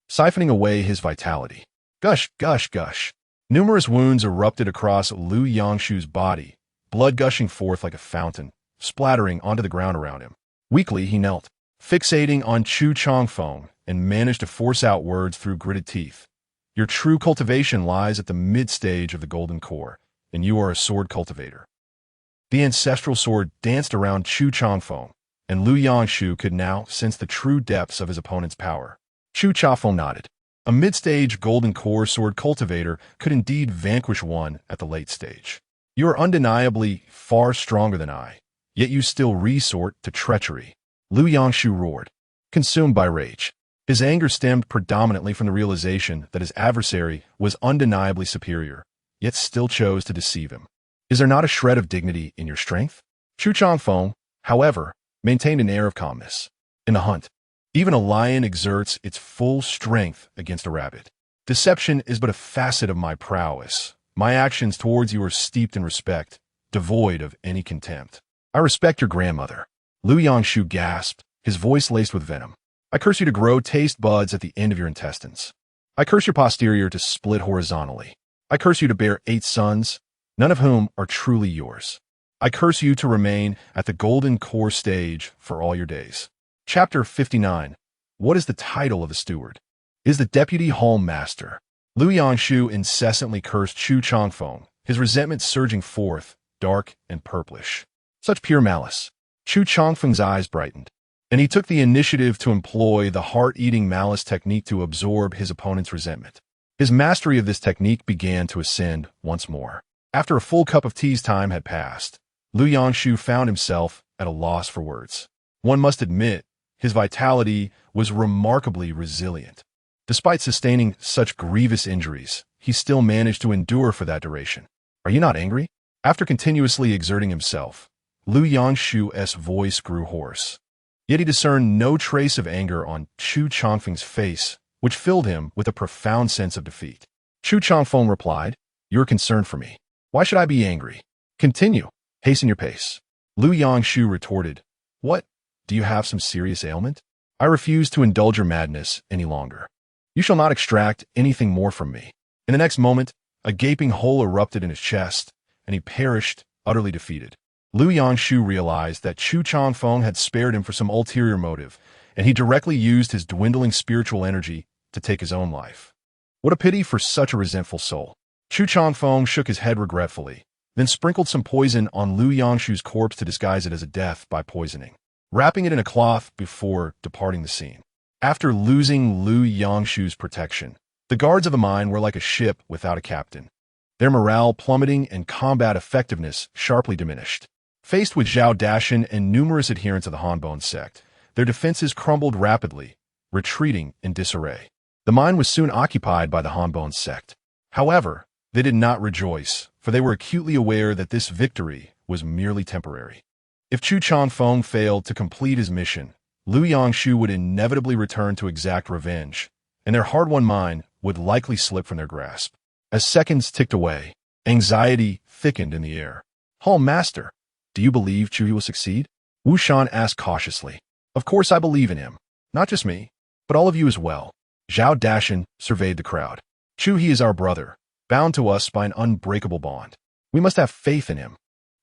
siphoning away his vitality. Gush, gush, gush. Numerous wounds erupted across Lu Yangshu's body, blood gushing forth like a fountain, splattering onto the ground around him. Weakly, he knelt, fixating on Chu Changfeng, and managed to force out words through gritted teeth. Your true cultivation lies at the mid-stage of the Golden Core, and you are a sword cultivator. The ancestral sword danced around Chu Changfeng, and Lu Yangshu could now sense the true depths of his opponent's power. Chu Changfeng nodded. A mid-stage Golden Core sword cultivator could indeed vanquish one at the late stage. You are undeniably far stronger than I, yet you still resort to treachery. Lu Yangshu roared, consumed by rage. His anger stemmed predominantly from the realization that his adversary was undeniably superior, yet still chose to deceive him. Is there not a shred of dignity in your strength? Chu Changfeng, however, maintained an air of calmness. In the hunt, even a lion exerts its full strength against a rabbit. Deception is but a facet of my prowess, My actions towards you are steeped in respect, devoid of any contempt. I respect your grandmother. Lu Yangshu gasped, his voice laced with venom. I curse you to grow taste buds at the end of your intestines. I curse your posterior to split horizontally. I curse you to bear 8 sons, none of whom are truly yours. I curse you to remain at the golden core stage for all your days. Chapter 59. What is the title of a steward? Is the deputy hall master. Lu Yangshu incessantly cursed Chu Changfeng, his resentment surging forth, dark and purplish. Such pure malice. Chu Changfeng's eyes brightened, and he took the initiative to employ the heart-eating malice technique to absorb his opponent's resentment. His mastery of this technique began to ascend once more. After a full cup of tea's time had passed, Lu Yangshu found himself at a loss for words. One must admit, his vitality was remarkably resilient. Despite sustaining such grievous injuries, he still managed to endure for that duration. Are you not angry? After continuously exerting himself, Lu Yangshu's voice grew hoarse. Yet he discerned no trace of anger on Chu Changfeng's face, which filled him with a profound sense of defeat. Chu Changfeng replied, "You're concerned for me. Why should I be angry? Continue. Hasten your pace." Lu Yangshu retorted, "What? Do you have some serious ailment? I refuse to indulge your madness any longer. You shall not extract anything more from me." In the next moment, a gaping hole erupted in his chest, and he perished, utterly defeated. Lu Yangshu realized that Chu Changfeng had spared him for some ulterior motive, and he directly used his dwindling spiritual energy to take his own life. What a pity for such a resentful soul. Chu Changfeng shook his head regretfully, then sprinkled some poison on Lu Yangshu's corpse to disguise it as a death by poisoning, wrapping it in a cloth before departing the scene. After losing Lu Yangshu's protection, the guards of the mine were like a ship without a captain, their morale plummeting and combat effectiveness sharply diminished. Faced with Zhao Dashan and numerous adherents of the Hanbon sect, their defenses crumbled rapidly, retreating in disarray. The mine was soon occupied by the Hanbon sect. However, they did not rejoice, for they were acutely aware that this victory was merely temporary. If Chu Changfeng failed to complete his mission, Lu Yangshu would inevitably return to exact revenge, and their hard-won mine would likely slip from their grasp. As seconds ticked away, anxiety thickened in the air. "Hall Master, do you believe Chu will succeed?" Wu Shan asked cautiously. "Of course I believe in him. Not just me, but all of you as well." Zhao Dashan surveyed the crowd. "Chu He is our brother, bound to us by an unbreakable bond. We must have faith in him.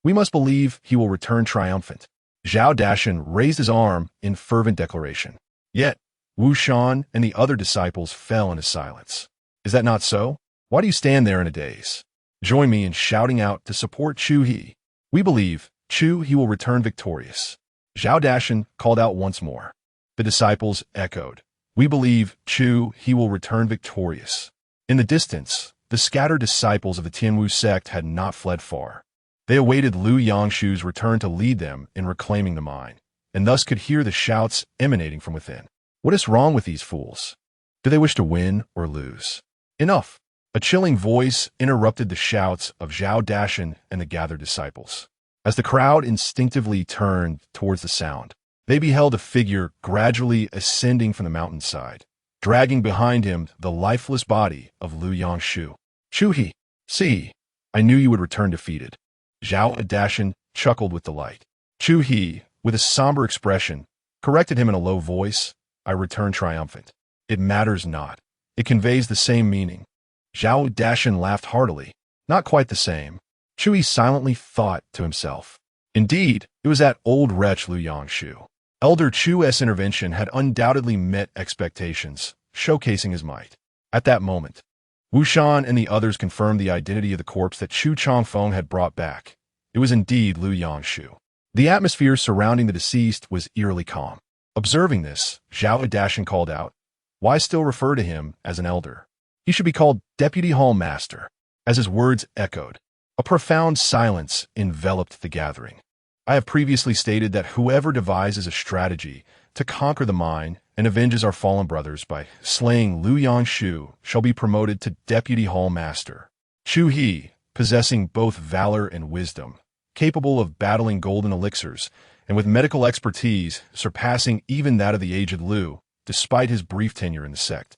We must believe he will return triumphant." Zhao Dashan raised his arm in fervent declaration. Yet, Wu Shan and the other disciples fell into silence. "Is that not so? Why do you stand there in a daze? Join me in shouting out to support Chu He. We believe Chu He will return victorious." Zhao Dashan called out once more. The disciples echoed, "We believe Chu He will return victorious." In the distance, the scattered disciples of the Tianwu sect had not fled far. They awaited Lu Yangshu's return to lead them in reclaiming the mine, and thus could hear the shouts emanating from within. What is wrong with these fools? Do they wish to win or lose? Enough! A chilling voice interrupted the shouts of Zhao Dashan and the gathered disciples. As the crowd instinctively turned towards the sound, they beheld a figure gradually ascending from the mountainside, dragging behind him the lifeless body of Lu Yangshu. "Chu He, see, I knew you would return defeated." Zhao Dashan chuckled with delight. Chu He, with a somber expression, corrected him in a low voice, "I return triumphant. It matters not. It conveys the same meaning." Zhao Dashan laughed heartily. "Not quite the same." Chu He silently thought to himself. Indeed, it was that old wretch Lu Yangshu. Elder Chu's intervention had undoubtedly met expectations, showcasing his might. At that moment, Wu Shan and the others confirmed the identity of the corpse that Chu Changfeng had brought back. It was indeed Lu Yangshu. The atmosphere surrounding the deceased was eerily calm. Observing this, Zhao Dashan called out, "Why still refer to him as an elder? He should be called Deputy Hall Master." As his words echoed, a profound silence enveloped the gathering. I have previously stated that whoever devises a strategy to conquer the mine and avenges our fallen brothers by slaying Lu Yangshu shall be promoted to Deputy Hall Master. Chu He, possessing both valor and wisdom, capable of battling golden elixirs, and with medical expertise surpassing even that of the aged Lu, despite his brief tenure in the sect,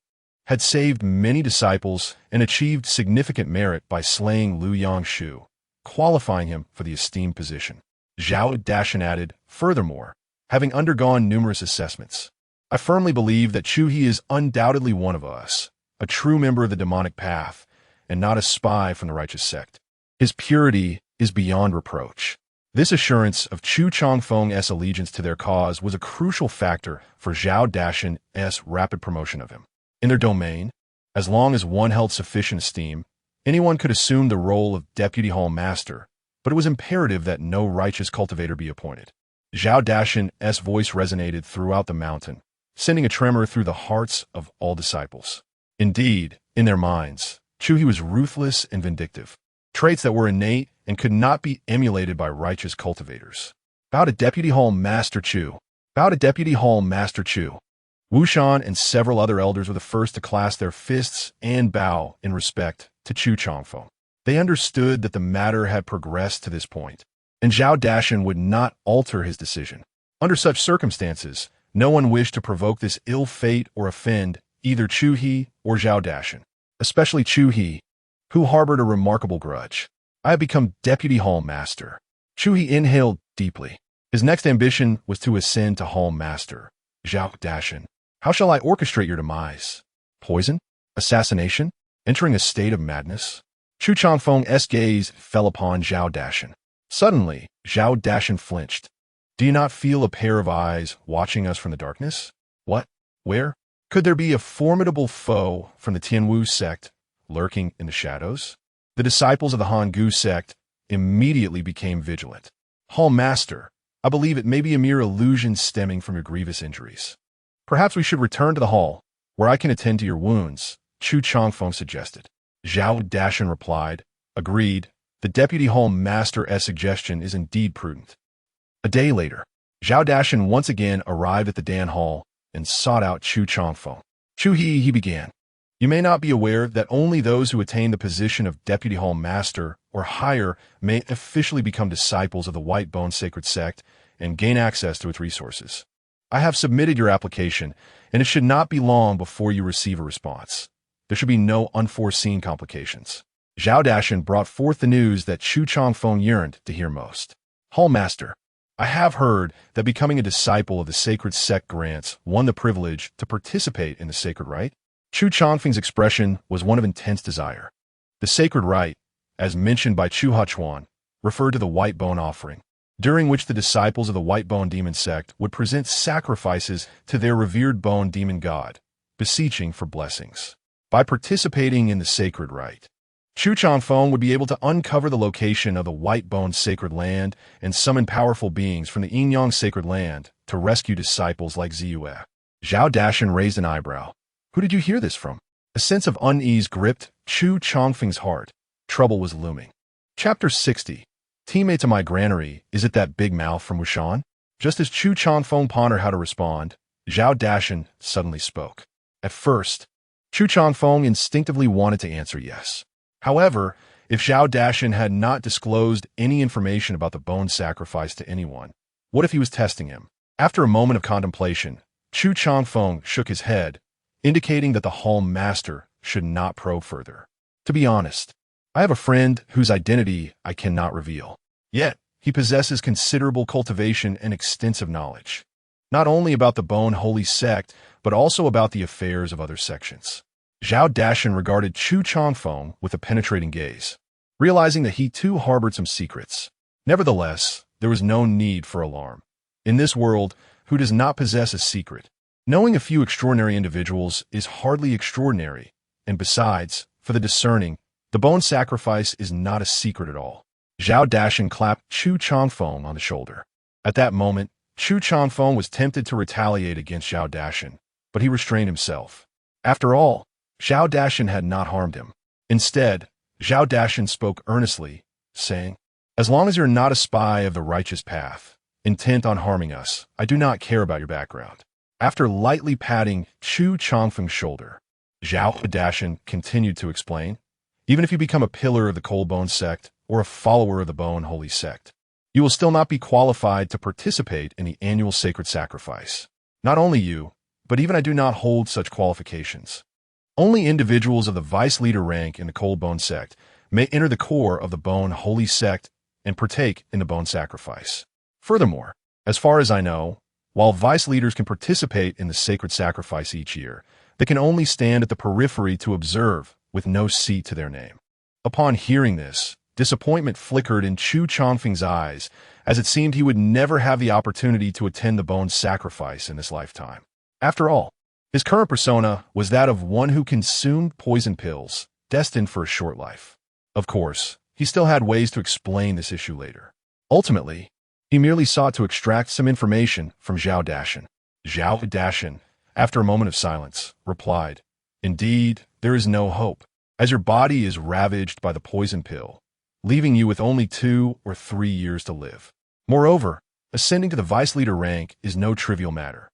had saved many disciples and achieved significant merit by slaying Lu Yangshu, qualifying him for the esteemed position. Zhao Dashan added, furthermore, having undergone numerous assessments, I firmly believe that Chu He is undoubtedly one of us, a true member of the demonic path, and not a spy from the righteous sect. His purity is beyond reproach. This assurance of Chu Changfeng's allegiance to their cause was a crucial factor for Zhao Dashan's rapid promotion of him. In their domain, as long as one held sufficient esteem, anyone could assume the role of Deputy Hall Master, but it was imperative that no righteous cultivator be appointed. Zhao Dashan's voice resonated throughout the mountain, sending a tremor through the hearts of all disciples. Indeed, in their minds, Chu He was ruthless and vindictive, traits that were innate and could not be emulated by righteous cultivators. Bow to Deputy Hall Master Chu. Bow to Deputy Hall Master Chu. Wu Shan and several other elders were the first to clasp their fists and bow in respect to Chu Changfeng. They understood that the matter had progressed to this point, and Zhao Dashan would not alter his decision. Under such circumstances, no one wished to provoke this ill fate or offend either Chu He or Zhao Dashan, especially Chu He, who harbored a remarkable grudge. I have become Deputy Hall Master. Chu He inhaled deeply. His next ambition was to ascend to Hall Master. Zhao Dashan, how shall I orchestrate your demise? Poison? Assassination? Entering a state of madness? Chu Changfeng's gaze fell upon Zhao Dashan. Suddenly, Zhao Dashan flinched. Do you not feel a pair of eyes watching us from the darkness? What? Where? Could there be a formidable foe from the Tianwu sect lurking in the shadows? The disciples of the Hangu sect immediately became vigilant. Hall Master, I believe it may be a mere illusion stemming from your grievous injuries. Perhaps we should return to the hall, where I can attend to your wounds, Chu Changfeng suggested. Zhao Dashan replied, agreed. The Deputy Hall Master's suggestion is indeed prudent. A day later, Zhao Dashan once again arrived at the Dan Hall and sought out Chu Changfeng. Chu he began. You may not be aware that only those who attain the position of Deputy Hall Master or higher may officially become disciples of the White Bone Sacred Sect and gain access to its resources. I have submitted your application, and it should not be long before you receive a response. There should be no unforeseen complications. Zhao Dashan brought forth the news that Chu Changfeng yearned to hear most. Hall Master, I have heard that becoming a disciple of the sacred sect grants one the privilege to participate in the sacred rite. Chu Changfeng's expression was one of intense desire. The sacred rite, as mentioned by Chu Hachuan, referred to the white bone offering, during which the disciples of the white bone demon sect would present sacrifices to their revered bone demon god, beseeching for blessings. By participating in the sacred rite, Chu Changfeng would be able to uncover the location of the white bone sacred land and summon powerful beings from the Yin-Yang sacred land to rescue disciples like Ziyue. Zhao Dashan raised an eyebrow. Who did you hear this from? A sense of unease gripped Chu Changfeng's heart. Trouble was looming. Chapter 60. Teammate to my granary, is it that big mouth from Wushan? Just as Chu Changfeng pondered how to respond, Zhao Dashan suddenly spoke. At first, Chu Changfeng instinctively wanted to answer yes. However, if Zhao Dashan had not disclosed any information about the bone sacrifice to anyone, what if he was testing him? After a moment of contemplation, Chu Changfeng shook his head, indicating that the Hall Master should not probe further. To be honest, I have a friend whose identity I cannot reveal. Yet, he possesses considerable cultivation and extensive knowledge, not only about the Bone Holy Sect, but also about the affairs of other sections. Zhao Dashan regarded Chu Changfeng with a penetrating gaze, realizing that he too harbored some secrets. Nevertheless, there was no need for alarm. In this world, who does not possess a secret? Knowing a few extraordinary individuals is hardly extraordinary, and besides, for the discerning, the bone sacrifice is not a secret at all. Zhao Dashan clapped Chu Changfeng on the shoulder. At that moment, Chu Changfeng was tempted to retaliate against Zhao Dashan, but he restrained himself. After all, Zhao Dashan had not harmed him. Instead, Zhao Dashan spoke earnestly, saying, as long as you're not a spy of the righteous path, intent on harming us, I do not care about your background. After lightly patting Chu Changfeng's shoulder, Zhao Dashan continued to explain, even if you become a pillar of the Cold Bone sect or a follower of the Bone Holy Sect, you will still not be qualified to participate in the annual sacred sacrifice. Not only you, but even I do not hold such qualifications. Only individuals of the vice leader rank in the cold bone sect may enter the core of the bone holy sect and partake in the bone sacrifice. Furthermore, as far as I know, while vice leaders can participate in the sacred sacrifice each year, they can only stand at the periphery to observe with no seat to their name. Upon hearing this, disappointment flickered in Chu Changfeng's eyes, as it seemed he would never have the opportunity to attend the bone sacrifice in this lifetime. After all, his current persona was that of one who consumed poison pills, destined for a short life. Of course, he still had ways to explain this issue later. Ultimately, he merely sought to extract some information from Zhao Dashan. Zhao Dashan, after a moment of silence, replied, "Indeed, there is no hope, as your body is ravaged by the poison pill, leaving you with only 2 or 3 years to live. Moreover, ascending to the vice leader rank is no trivial matter.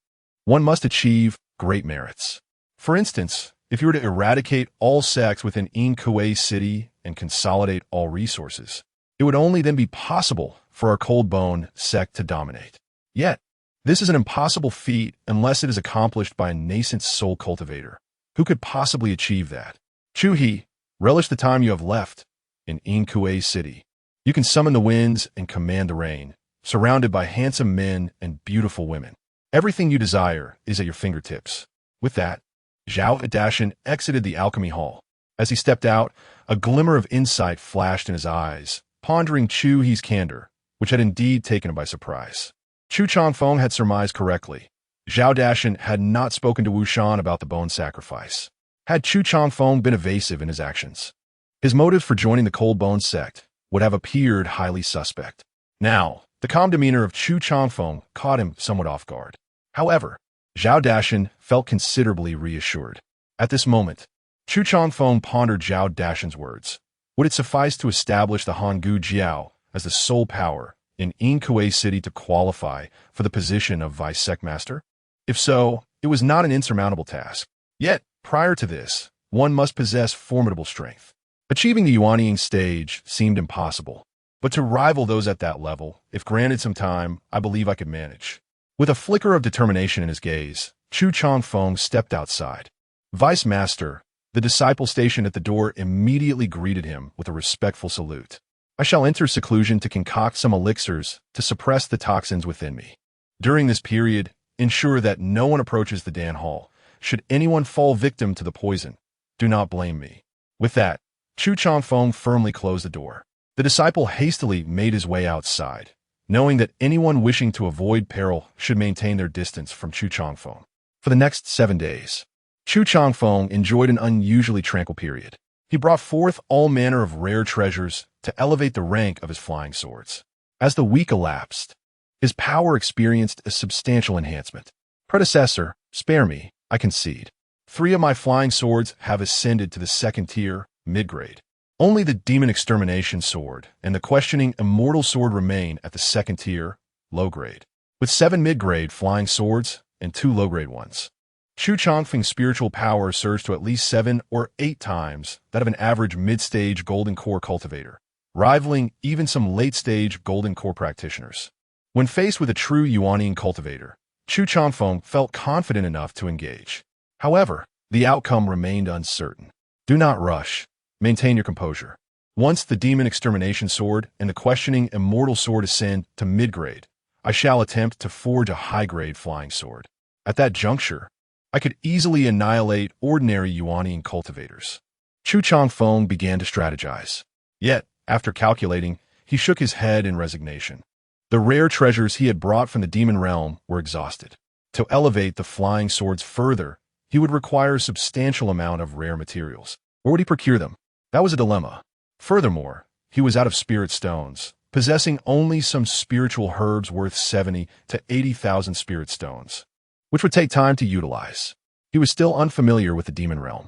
One must achieve great merits. For instance, if you were to eradicate all sects within Kuei City and consolidate all resources, it would only then be possible for our cold bone sect to dominate. Yet, this is an impossible feat unless it is accomplished by a nascent soul cultivator. Who could possibly achieve that? Chu He, relish the time you have left in Kuei City. You can summon the winds and command the rain, surrounded by handsome men and beautiful women. Everything you desire is at your fingertips." With that, Zhao Dashan exited the alchemy hall. As he stepped out, a glimmer of insight flashed in his eyes, pondering Chu He's candor, which had indeed taken him by surprise. Chu Changfeng had surmised correctly. Zhao Dashan had not spoken to Wu Shan about the bone sacrifice. Had Chu Changfeng been evasive in his actions, his motives for joining the cold bone sect would have appeared highly suspect. Now, the calm demeanor of Chu Changfeng caught him somewhat off guard. However, Zhao Dashan felt considerably reassured. At this moment, Chu Changfeng pondered Zhao Dashan's words. Would it suffice to establish the Hanggu Jiao as the sole power in Kuei City to qualify for the position of vice sect master? If so, it was not an insurmountable task. Yet, prior to this, one must possess formidable strength. Achieving the Yuanying stage seemed impossible, but to rival those at that level, if granted some time, I believe I could manage. With a flicker of determination in his gaze, Chu Changfeng stepped outside. Vice Master, the disciple stationed at the door immediately greeted him with a respectful salute. I shall enter seclusion to concoct some elixirs to suppress the toxins within me. During this period, ensure that no one approaches the Dan Hall. Should anyone fall victim to the poison, do not blame me." With that, Chu Changfeng firmly closed the door. The disciple hastily made his way outside, knowing that anyone wishing to avoid peril should maintain their distance from Chu Changfeng. For the next 7 days, Chu Changfeng enjoyed an unusually tranquil period. He brought forth all manner of rare treasures to elevate the rank of his flying swords. As the week elapsed, his power experienced a substantial enhancement. "Predecessor, spare me, I concede. 3 of my flying swords have ascended to the 2nd tier, mid-grade. Only the Demon Extermination Sword and the Questioning Immortal Sword remain at the 2nd tier, low-grade, with 7 mid-grade flying swords and 2 low-grade ones. Chu Changfeng's spiritual power surged to at least 7 or 8 times that of an average mid-stage Golden Core cultivator, rivaling even some late-stage Golden Core practitioners. When faced with a true Yuanying cultivator, Chu Changfeng felt confident enough to engage. However, the outcome remained uncertain. Do not rush. Maintain your composure. Once the Demon Extermination Sword and the Questioning Immortal Sword ascend to mid-grade, I shall attempt to forge a high-grade flying sword. At that juncture, I could easily annihilate ordinary Yuanying cultivators." Chu Changfeng began to strategize. Yet, after calculating, he shook his head in resignation. The rare treasures he had brought from the demon realm were exhausted. To elevate the flying swords further, he would require a substantial amount of rare materials. Where would he procure them? That was a dilemma. Furthermore, he was out of spirit stones, possessing only some spiritual herbs worth 70 to 80,000 spirit stones, which would take time to utilize. He was still unfamiliar with the demon realm,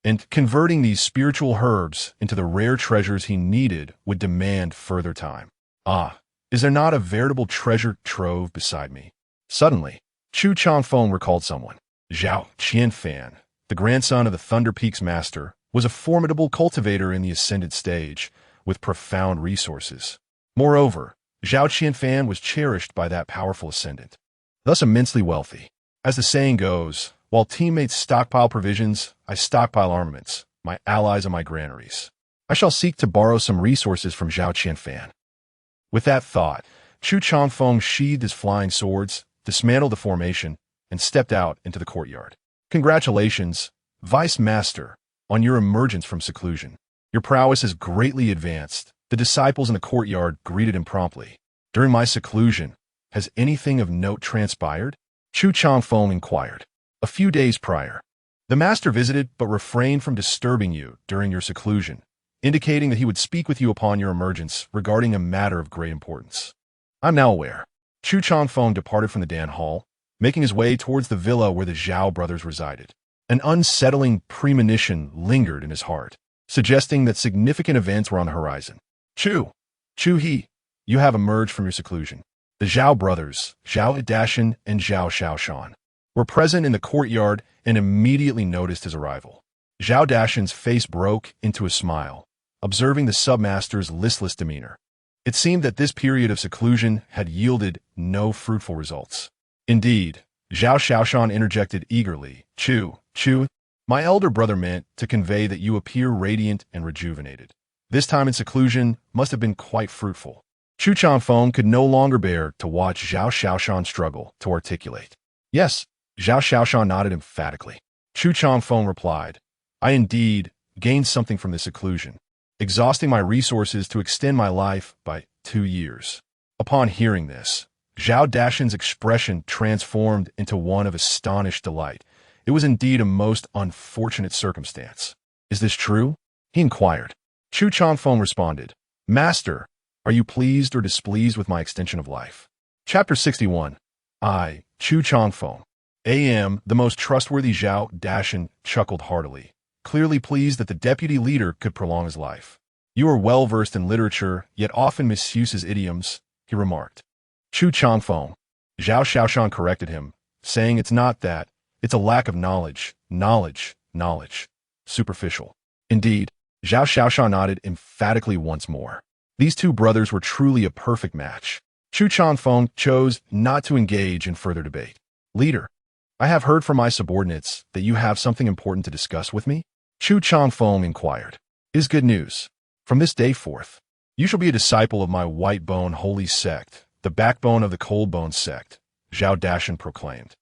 and converting these spiritual herbs into the rare treasures he needed would demand further time. Is there not a veritable treasure trove beside me? Suddenly, Chu Changfeng recalled someone. Zhao Qianfan, the grandson of the Thunder Peak's master, was a formidable cultivator in the ascended stage, with profound resources. Moreover, Zhao Qianfan was cherished by that powerful ascendant, thus immensely wealthy. As the saying goes, While teammates stockpile provisions, I stockpile armaments, my allies and my granaries. I shall seek to borrow some resources from Zhao Qianfan. With that thought, Chu Changfeng sheathed his flying swords, dismantled the formation, and stepped out into the courtyard. Congratulations, Vice Master, on your emergence from seclusion. Your prowess has greatly advanced. The disciples in the courtyard greeted him promptly. During my seclusion, has anything of note transpired? Chu Changfeng inquired. A few days prior, the master visited but refrained from disturbing you during your seclusion, indicating that he would speak with you upon your emergence regarding a matter of great importance. I'm now aware. Chu Changfeng departed from the Dan Hall, making his way towards the villa where the Zhao brothers resided. An unsettling premonition lingered in his heart, suggesting that significant events were on the horizon. Chu He, you have emerged from your seclusion. The Zhao brothers, Zhao Dashan and Zhao Xiaoshan, were present in the courtyard and immediately noticed his arrival. Zhao Dashan's face broke into a smile, observing the submaster's listless demeanor. It seemed that this period of seclusion had yielded no fruitful results. Indeed, Zhao Xiaoshan interjected eagerly, Chu, my elder brother meant to convey that you appear radiant and rejuvenated. This time in seclusion must have been quite fruitful. Chu Changfeng could no longer bear to watch Zhao Xiaoshan struggle to articulate. Yes, Zhao Xiaoshan nodded emphatically. Chu Changfeng replied, I indeed gained something from this seclusion, exhausting my resources to extend my life by 2 years. Upon hearing this, Zhao Dashan's expression transformed into one of astonished delight. It was indeed a most unfortunate circumstance. Is this true? He inquired. Chu Changfeng responded, Master, are you pleased or displeased with my extension of life? Chapter 61. I, Chu Changfeng, A.M., the most trustworthy Zhao Dashan, chuckled heartily, clearly pleased that the deputy leader could prolong his life. You are well versed in literature, yet often misuses idioms, he remarked. Chu Changfeng, Zhao Xiaoshan corrected him, saying it's not that, it's a lack of knowledge. Superficial. Indeed, Zhao Xiaoshan nodded emphatically once more. These two brothers were truly a perfect match. Chu Changfeng chose not to engage in further debate. Leader, I have heard from my subordinates that you have something important to discuss with me? Chu Changfeng inquired. It is good news. From this day forth, you shall be a disciple of my White Bone holy sect, the backbone of the Cold Bone sect, Zhao Dashan proclaimed,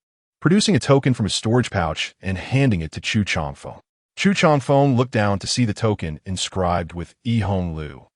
producing a token from his storage pouch and handing it to Chu Changfeng. Chu Changfeng looked down to see the token inscribed with Yi Hong Lu.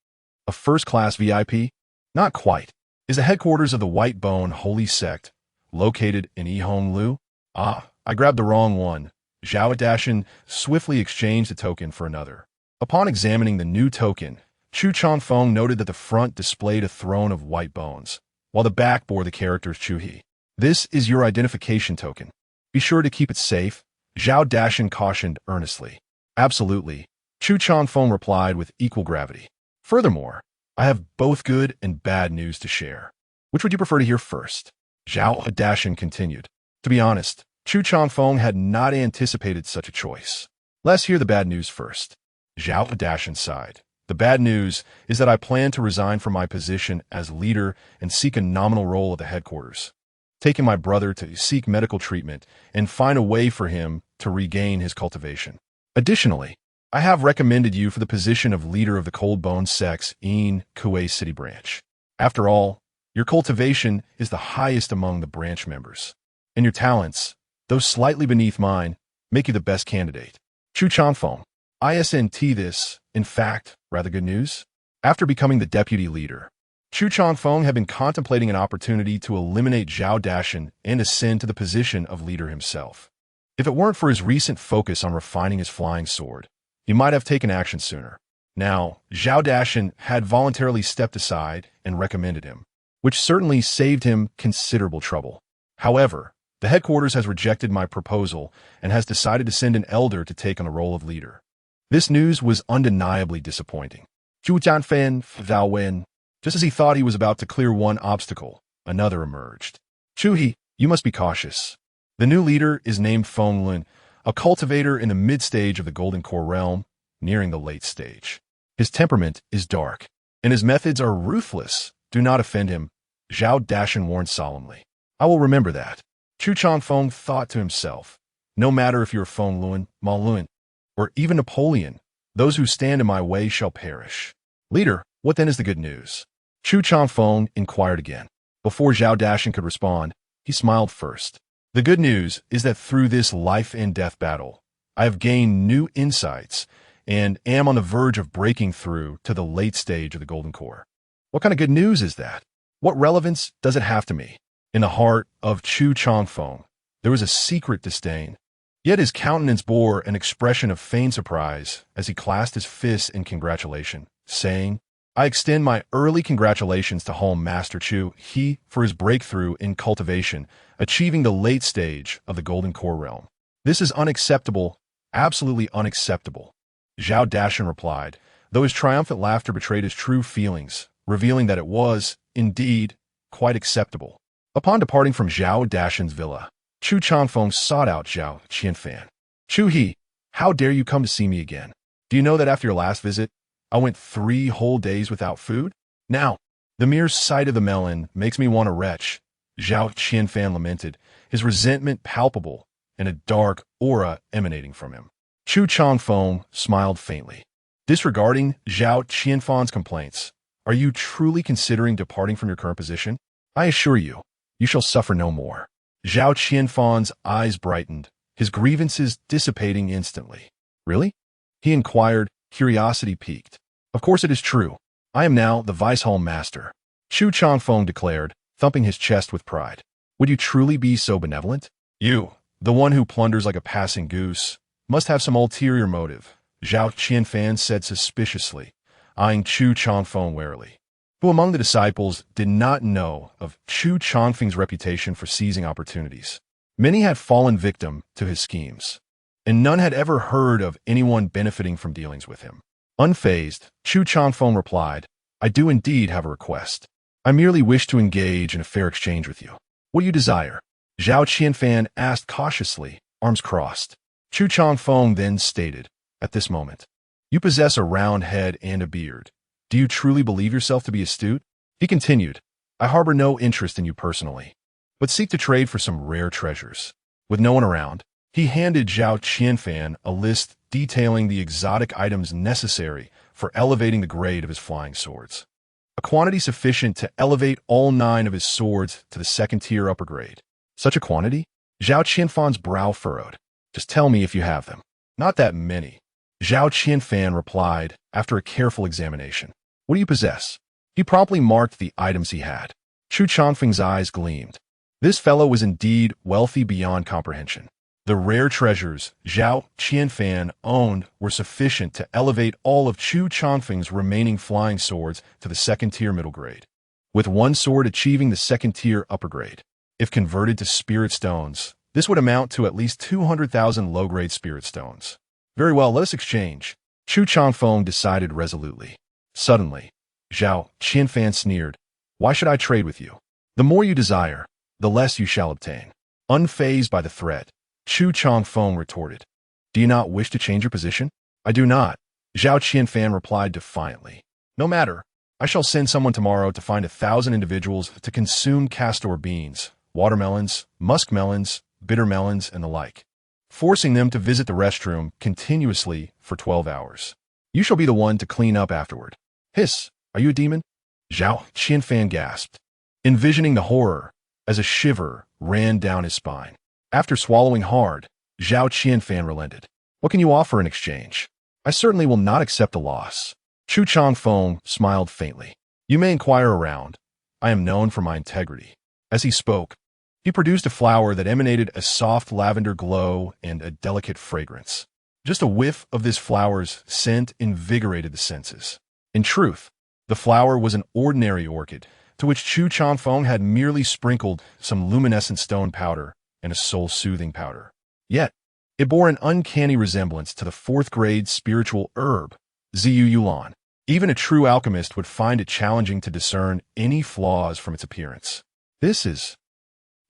A first-class VIP? Not quite. Is the headquarters of the White Bone holy sect located in Yi Hong Lu? Ah, I grabbed the wrong one. Zhao Dashan swiftly exchanged the token for another. Upon examining the new token, Chu Changfeng noted that the front displayed a throne of white bones, while the back bore the characters Chu He. This is your identification token. Be sure to keep it safe, Zhao Dashan cautioned earnestly. Absolutely, Chu Changfeng replied with equal gravity. Furthermore, I have both good and bad news to share. Which would you prefer to hear first? Zhao Dashan continued. To be honest, Chu Changfeng had not anticipated such a choice. Let's hear the bad news first. Zhao Dashan sighed. The bad news is that I plan to resign from my position as leader and seek a nominal role at the headquarters, taking my brother to seek medical treatment and find a way for him to regain his cultivation. Additionally, I have recommended you for the position of leader of the Cold Bone sect's in Kuei City branch. After all, your cultivation is the highest among the branch members, and your talents, though slightly beneath mine, make you the best candidate. Chu Changfeng, ISNT this, in fact, rather good news. After becoming the deputy leader, Chu Changfeng had been contemplating an opportunity to eliminate Zhao Dashan and ascend to the position of leader himself. If it weren't for his recent focus on refining his flying sword, he might have taken action sooner. Now, Zhao Dashan had voluntarily stepped aside and recommended him, which certainly saved him considerable trouble. However, the headquarters has rejected my proposal and has decided to send an elder to take on the role of leader. This news was undeniably disappointing. Chu Jianfen Zhao Wen, just as he thought he was about to clear one obstacle, another emerged. Chu He, you must be cautious. The new leader is named Feng Lun, a cultivator in the mid-stage of the Golden Core realm, nearing the late stage. His temperament is dark, and his methods are ruthless. Do not offend him, Zhao Dashan warned solemnly. I will remember that. Chu Changfeng thought to himself, No matter if you are Feng Luan, Ma Luan, or even Napoleon, those who stand in my way shall perish. Leader, what then is the good news? Chu Changfeng inquired again. Before Zhao Dashan could respond, he smiled first. The good news is that through this life-and-death battle, I have gained new insights and am on the verge of breaking through to the late stage of the Golden Core. What kind of good news is that? What relevance does it have to me? In the heart of Chu Changfeng, there was a secret disdain. Yet his countenance bore an expression of feigned surprise as he clasped his fists in congratulation, saying, I extend my early congratulations to Home Master Chu, he for his breakthrough in cultivation, achieving the late stage of the Golden Core realm. This is unacceptable, absolutely unacceptable. Zhao Dashan replied, though his triumphant laughter betrayed his true feelings, revealing that it was, indeed, quite acceptable. Upon departing from Zhao Dashan's villa, Chu Changfeng sought out Zhao Qianfan. Chu He, how dare you come to see me again? Do you know that after your last visit, I went 3 whole days without food? Now, the mere sight of the melon makes me want to retch, Zhao Qianfan lamented, his resentment palpable and a dark aura emanating from him. Chu Changfeng smiled faintly. Disregarding Zhao Qianfan's complaints, are you truly considering departing from your current position? I assure you, you shall suffer no more. Zhao Qianfan's eyes brightened, his grievances dissipating instantly. Really? He inquired, curiosity piqued. Of course it is true. I am now the Vice Home Master, Chu Changfeng declared, thumping his chest with pride. Would you truly be so benevolent? You, the one who plunders like a passing goose, must have some ulterior motive, Zhao Qianfan said suspiciously, eyeing Chu Changfeng warily. Who among the disciples did not know of Chu Changfeng's reputation for seizing opportunities? Many had fallen victim to his schemes, and none had ever heard of anyone benefiting from dealings with him. Unfazed, Chu Changfeng replied, I do indeed have a request. I merely wish to engage in a fair exchange with you. What do you desire? Zhao Qianfan asked cautiously, arms crossed. Chu Changfeng then stated, at this moment, you possess a round head and a beard. Do you truly believe yourself to be astute? He continued, I harbor no interest in you personally, but seek to trade for some rare treasures. With no one around, he handed Zhao Qianfan a list detailing the exotic items necessary for elevating the grade of his flying swords. A quantity sufficient to elevate all 9 of his swords to the 2nd-tier upper grade. Such a quantity? Zhao Qianfan's brow furrowed. Just tell me if you have them. Not that many. Zhao Qianfan replied after a careful examination. What do you possess? He promptly marked the items he had. Chu Changfeng's eyes gleamed. This fellow was indeed wealthy beyond comprehension. The rare treasures Zhao Qianfan owned were sufficient to elevate all of Chu Changfeng's remaining flying swords to the 2nd-tier middle grade, with one sword achieving the 2nd-tier upper grade. If converted to spirit stones, this would amount to at least 200,000 low-grade spirit stones. Very well, let us exchange, Chu Changfeng decided resolutely. Suddenly, Zhao Qianfan sneered, why should I trade with you? The more you desire, the less you shall obtain. Unfazed by the threat, Chu Changfeng retorted, do you not wish to change your position? I do not, Zhao Qianfan replied defiantly. No matter, I shall send someone tomorrow to find 1,000 individuals to consume castor beans, watermelons, muskmelons, bitter melons, and the like, forcing them to visit the restroom continuously for 12 hours. You shall be the one to clean up afterward. Hiss, are you a demon? Zhao Qianfan gasped, envisioning the horror as a shiver ran down his spine. After swallowing hard, Zhao Qianfan relented. What can you offer in exchange? I certainly will not accept a loss. Chu Changfeng smiled faintly. You may inquire around. I am known for my integrity. As he spoke, he produced a flower that emanated a soft lavender glow and a delicate fragrance. Just a whiff of this flower's scent invigorated the senses. In truth, the flower was an ordinary orchid, to which Chu Changfeng had merely sprinkled some luminescent stone powder and a soul-soothing powder. Yet, it bore an uncanny resemblance to the 4th-grade spiritual herb, Ziyu Yulan. Even a true alchemist would find it challenging to discern any flaws from its appearance. This is...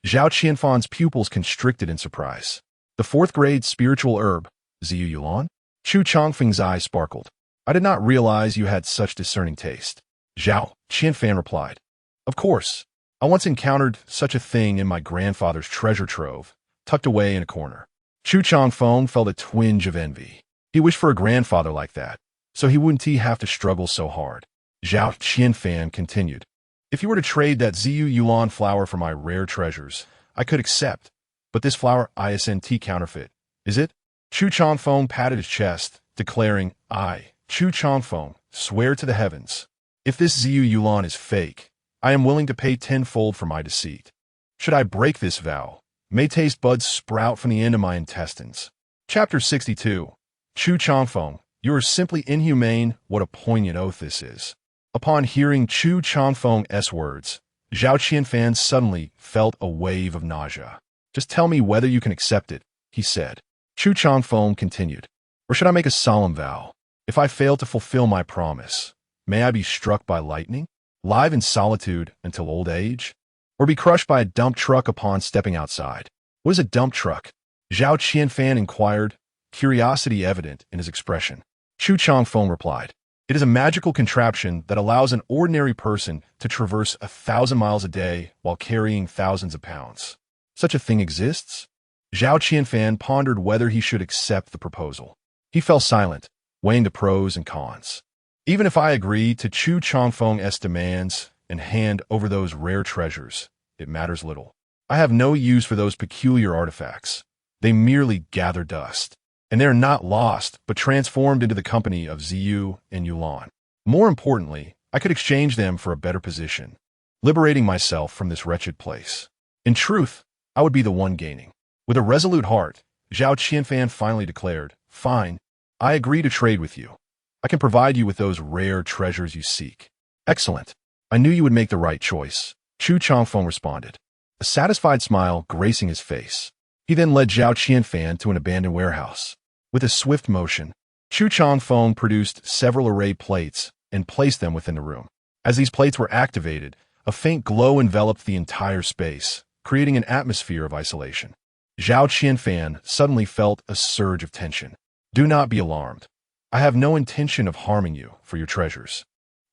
Zhao Qianfan's pupils constricted in surprise. The 4th-grade spiritual herb, Ziyu Yulan? Chu Changfeng's eyes sparkled. I did not realize you had such discerning taste. Zhao Qianfan replied. Of course, I once encountered such a thing in my grandfather's treasure trove, tucked away in a corner. Chu Changfeng felt a twinge of envy. He wished for a grandfather like that, so he wouldn't have to struggle so hard. Zhao Qianfan continued. If you were to trade that Ziyu Yulan flower for my rare treasures, I could accept. But this flower isn't counterfeit, is it? Chu Changfeng patted his chest, declaring, I, Chu Changfeng, swear to the heavens. If this Ziyu Yulan is fake, I am willing to pay tenfold for my deceit. Should I break this vow, may taste buds sprout from the end of my intestines. Chapter 62. Chu Changfeng, you are simply inhumane. What a poignant oath this is. Upon hearing Chu Changfeng's words, Zhao Qianfan suddenly felt a wave of nausea. Just tell me whether you can accept it, he said. Chu Changfeng continued. Or should I make a solemn vow? If I fail to fulfill my promise, may I be struck by lightning, live in solitude until old age? Or be crushed by a dump truck upon stepping outside? What is a dump truck? Zhao Qianfan inquired, curiosity evident in his expression. Chu Changfeng replied. It is a magical contraption that allows an ordinary person to traverse 1,000 miles a day while carrying thousands of pounds. Such a thing exists? Zhao Qianfan pondered whether he should accept the proposal. He fell silent, weighing the pros and cons. Even if I agree to Chu Changfeng's demands and hand over those rare treasures, it matters little. I have no use for those peculiar artifacts. They merely gather dust. And they are not lost, but transformed into the company of Ziyu and Yulan. More importantly, I could exchange them for a better position, liberating myself from this wretched place. In truth, I would be the one gaining. With a resolute heart, Zhao Qianfan finally declared, Fine, I agree to trade with you. I can provide you with those rare treasures you seek. Excellent. I knew you would make the right choice, Chu Changfeng responded, a satisfied smile gracing his face. He then led Zhao Qianfan to an abandoned warehouse. With a swift motion, Chu Changfeng produced several array plates and placed them within the room. As these plates were activated, a faint glow enveloped the entire space, creating an atmosphere of isolation. Zhao Qianfan suddenly felt a surge of tension. Do not be alarmed. I have no intention of harming you for your treasures.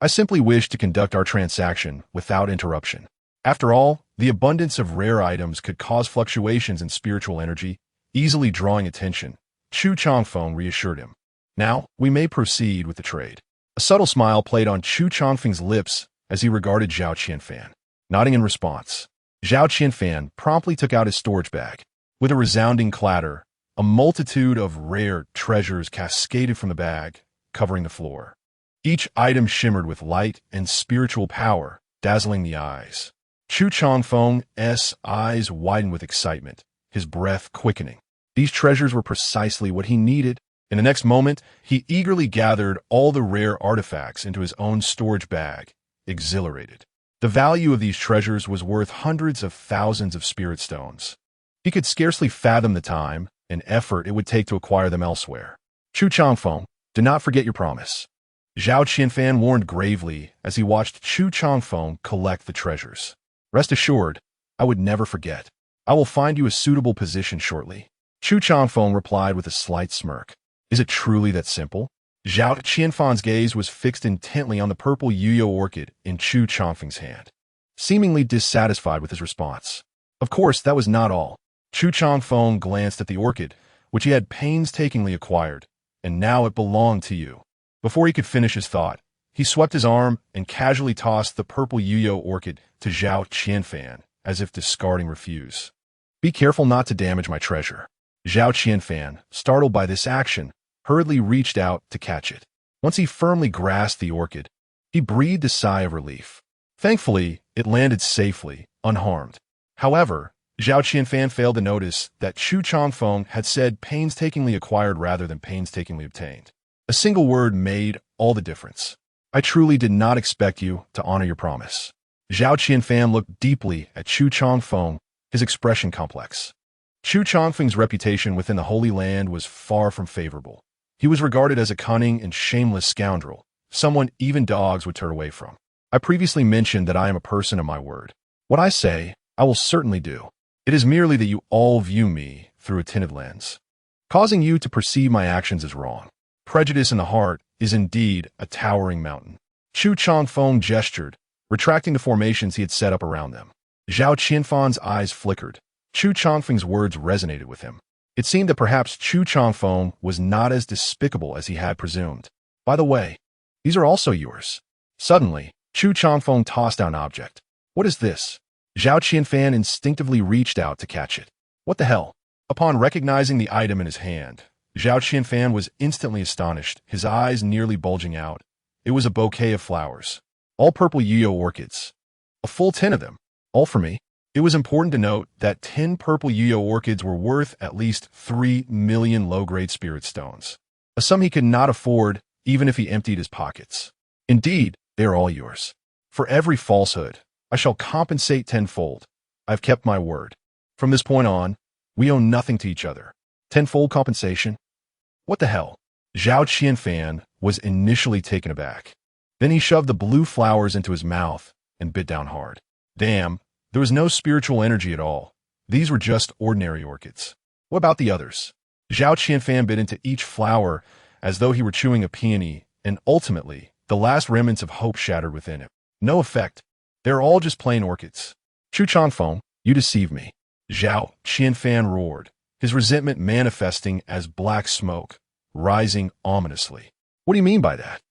I simply wish to conduct our transaction without interruption. After all, the abundance of rare items could cause fluctuations in spiritual energy, easily drawing attention. Chu Changfeng reassured him. Now, we may proceed with the trade. A subtle smile played on Chu Changfeng's lips as he regarded Zhao Qianfan. Nodding in response, Zhao Qianfan promptly took out his storage bag. With a resounding clatter, a multitude of rare treasures cascaded from the bag, covering the floor. Each item shimmered with light and spiritual power, dazzling the eyes. Chu Changfeng's eyes widened with excitement, his breath quickening. These treasures were precisely what he needed. In the next moment, he eagerly gathered all the rare artifacts into his own storage bag, exhilarated. The value of these treasures was worth hundreds of thousands of spirit stones. He could scarcely fathom the time and effort it would take to acquire them elsewhere. Chu Changfeng, do not forget your promise. Zhao Qianfan warned gravely as he watched Chu Changfeng collect the treasures. Rest assured, I would never forget. I will find you a suitable position shortly. Chu Changfeng replied with a slight smirk. Is it truly that simple? Zhao Qianfan's gaze was fixed intently on the purple Yuyo orchid in Chu Changfeng's hand, seemingly dissatisfied with his response. Of course, that was not all. Chu Changfeng glanced at the orchid, which he had painstakingly acquired, and now it belonged to you. Before he could finish his thought, he swept his arm and casually tossed the purple Yuyo orchid to Zhao Qianfan, as if discarding refuse. Be careful not to damage my treasure. Zhao Qianfan, startled by this action, hurriedly reached out to catch it. Once he firmly grasped the orchid, he breathed a sigh of relief. Thankfully, it landed safely, unharmed. However, Zhao Qianfan failed to notice that Chu Changfeng had said painstakingly acquired rather than painstakingly obtained. A single word made all the difference. I truly did not expect you to honor your promise. Zhao Qianfan looked deeply at Chu Changfeng, his expression complex. Chu Changfeng's reputation within the Holy Land was far from favorable. He was regarded as a cunning and shameless scoundrel, someone even dogs would turn away from. I previously mentioned that I am a person of my word. What I say, I will certainly do. It is merely that you all view me through a tinted lens, causing you to perceive my actions as wrong. Prejudice in the heart is indeed a towering mountain. Chu Changfeng gestured, retracting the formations he had set up around them. Zhao Qianfan's eyes flickered. Chu Changfeng's words resonated with him. It seemed that perhaps Chu Changfeng was not as despicable as he had presumed. By the way, these are also yours. Suddenly, Chu Changfeng tossed down an object. What is this? Zhao Qianfan instinctively reached out to catch it. What the hell? Upon recognizing the item in his hand, Zhao Qianfan was instantly astonished, his eyes nearly bulging out. It was a bouquet of flowers. All purple Yuyo orchids. A full 10 of them. All for me. It was important to note that 10 purple Yuyo orchids were worth at least 3 million low-grade spirit stones. A sum he could not afford even if he emptied his pockets. Indeed, they are all yours. For every falsehood, I shall compensate tenfold. I've kept my word. From this point on, we owe nothing to each other. Tenfold compensation? What the hell? Zhao Qianfan was initially taken aback. Then he shoved the blue flowers into his mouth and bit down hard. Damn, there was no spiritual energy at all. These were just ordinary orchids. What about the others? Zhao Qianfan bit into each flower as though he were chewing a peony, and ultimately, the last remnants of hope shattered within him. No effect. They're all just plain orchids. Chu Changfeng, you deceive me. Zhao Qianfan roared, his resentment manifesting as black smoke, rising ominously. What do you mean by that?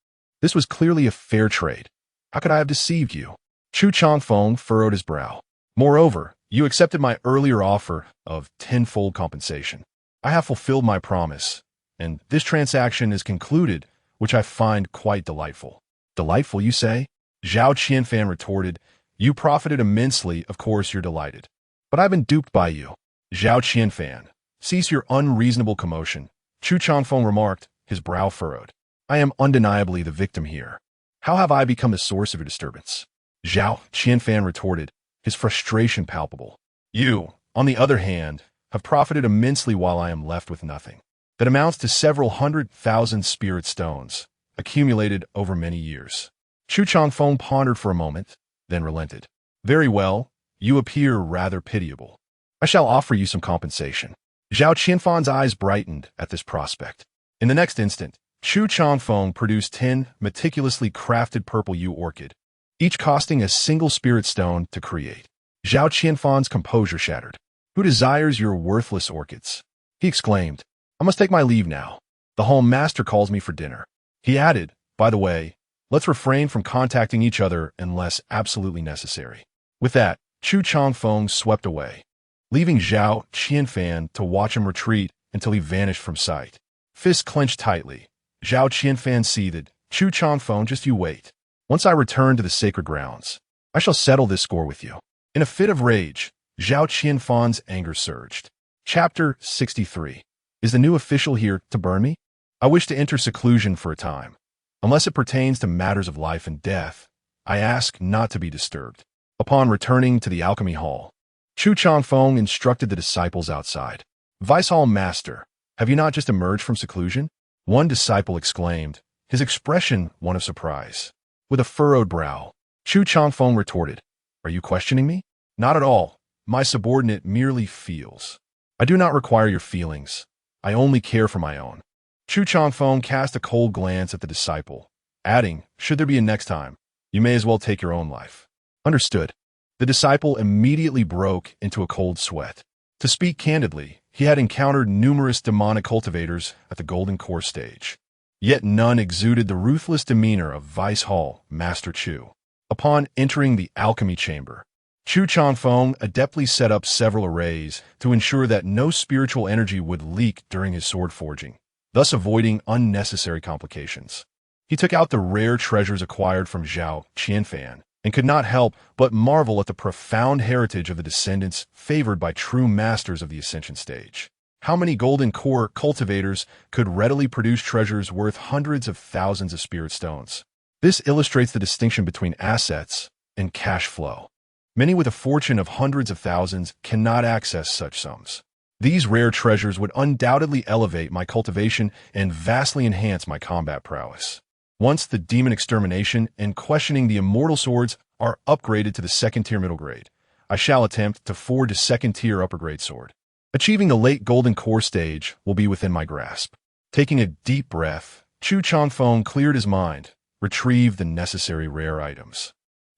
This was clearly a fair trade. How could I have deceived you? Chu Changfeng furrowed his brow. Moreover, you accepted my earlier offer of tenfold compensation. I have fulfilled my promise, and this transaction is concluded, which I find quite delightful. Delightful, you say? Zhao Qianfan retorted. You profited immensely, of course you're delighted. But I've been duped by you. Zhao Qianfan, cease your unreasonable commotion. Chu Changfeng remarked, his brow furrowed. I am undeniably the victim here. How have I become the source of your disturbance? Zhao Qianfan retorted, his frustration palpable. You, on the other hand, have profited immensely while I am left with nothing. That amounts to several 100,000 spirit stones, accumulated over many years. Chu Changfeng pondered for a moment, then relented. Very well, you appear rather pitiable. I shall offer you some compensation. Zhao Qianfan's eyes brightened at this prospect. In the next instant, Chu Changfeng produced 10 meticulously crafted purple yew orchid, each costing a single spirit stone to create. Zhao Qianfan's composure shattered. Who desires your worthless orchids? He exclaimed. I must take my leave now. The hall master calls me for dinner. He added, by the way, let's refrain from contacting each other unless absolutely necessary. With that, Chu Changfeng swept away, leaving Zhao Qianfan to watch him retreat until he vanished from sight. Fists clenched tightly, Zhao Qianfan seethed. Chu Changfeng, just you wait. Once I return to the sacred grounds, I shall settle this score with you. In a fit of rage, Zhao Qianfan's anger surged. Chapter 63. Is the new official here to burn me? I wish to enter seclusion for a time. Unless it pertains to matters of life and death, I ask not to be disturbed. Upon returning to the alchemy hall, Chu Changfeng instructed the disciples outside. Vice Hall Master, have you not just emerged from seclusion? One disciple exclaimed, his expression one of surprise. With a furrowed brow, Chu Changfeng retorted, are you questioning me? Not at all. My subordinate merely feels. I do not require your feelings. I only care for my own. Chu Changfeng cast a cold glance at the disciple, adding, should there be a next time, you may as well take your own life. Understood. The disciple immediately broke into a cold sweat. To speak candidly, he had encountered numerous demonic cultivators at the Golden Core stage. Yet none exuded the ruthless demeanor of Vice Hall Master Chu. Upon entering the alchemy chamber, Chu Changfeng adeptly set up several arrays to ensure that no spiritual energy would leak during his sword forging, thus avoiding unnecessary complications. He took out the rare treasures acquired from Zhao Qianfan and could not help but marvel at the profound heritage of the descendants favored by true masters of the Ascension stage. How many Golden Core cultivators could readily produce treasures worth hundreds of thousands of spirit stones? This illustrates the distinction between assets and cash flow. Many with a fortune of hundreds of thousands cannot access such sums. These rare treasures would undoubtedly elevate my cultivation and vastly enhance my combat prowess. Once the demon extermination and questioning the immortal swords are upgraded to the second-tier middle grade, I shall attempt to forge a second-tier upper-grade sword. Achieving the late Golden Core stage will be within my grasp. Taking a deep breath, Chu Changfeng cleared his mind, retrieved the necessary rare items,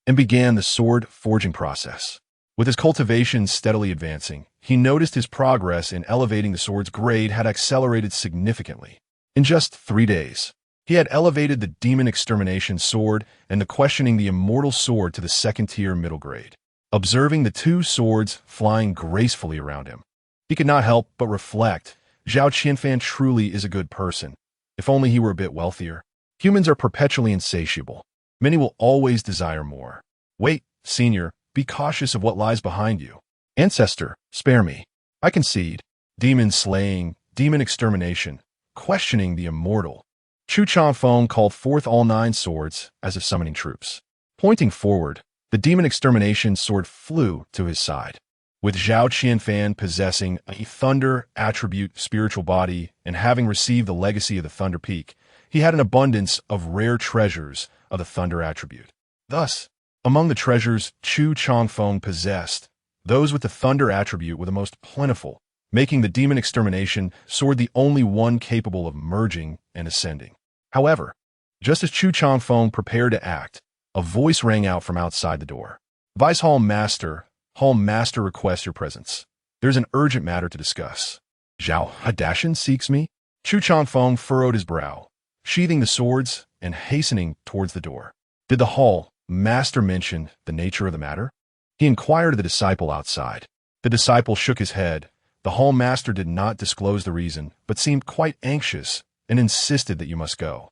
and began the sword forging process. With his cultivation steadily advancing, he noticed his progress in elevating the sword's grade had accelerated significantly. In just 3 days, he had elevated the Demon Extermination sword and the Questioning the Immortal sword to the second-tier middle grade. Observing the two swords flying gracefully around him, he could not help but reflect, Zhao Qianfan truly is a good person. If only he were a bit wealthier. Humans are perpetually insatiable. Many will always desire more. Wait, senior, be cautious of what lies behind you. Ancestor, spare me. I concede. Demon slaying, demon extermination, questioning the immortal. Chu Changfeng called forth all 9 swords as if summoning troops. Pointing forward, the demon extermination sword flew to his side. With Zhao Qianfan possessing a thunder attribute spiritual body and having received the legacy of the Thunder Peak, he had an abundance of rare treasures of the thunder attribute. Thus, among the treasures Chu Changfeng possessed, those with the thunder attribute were the most plentiful, making the demon extermination sword the only one capable of merging and ascending. However, just as Chu Changfeng prepared to act, a voice rang out from outside the door. Vice Hall Master requests your presence. There's an urgent matter to discuss. Zhao Hadashin seeks me? Chu Changfeng furrowed his brow, sheathing the swords and hastening towards the door. Did the Hall Master mention the nature of the matter? He inquired of the disciple outside. The disciple shook his head. The Hall Master did not disclose the reason, but seemed quite anxious and insisted that you must go.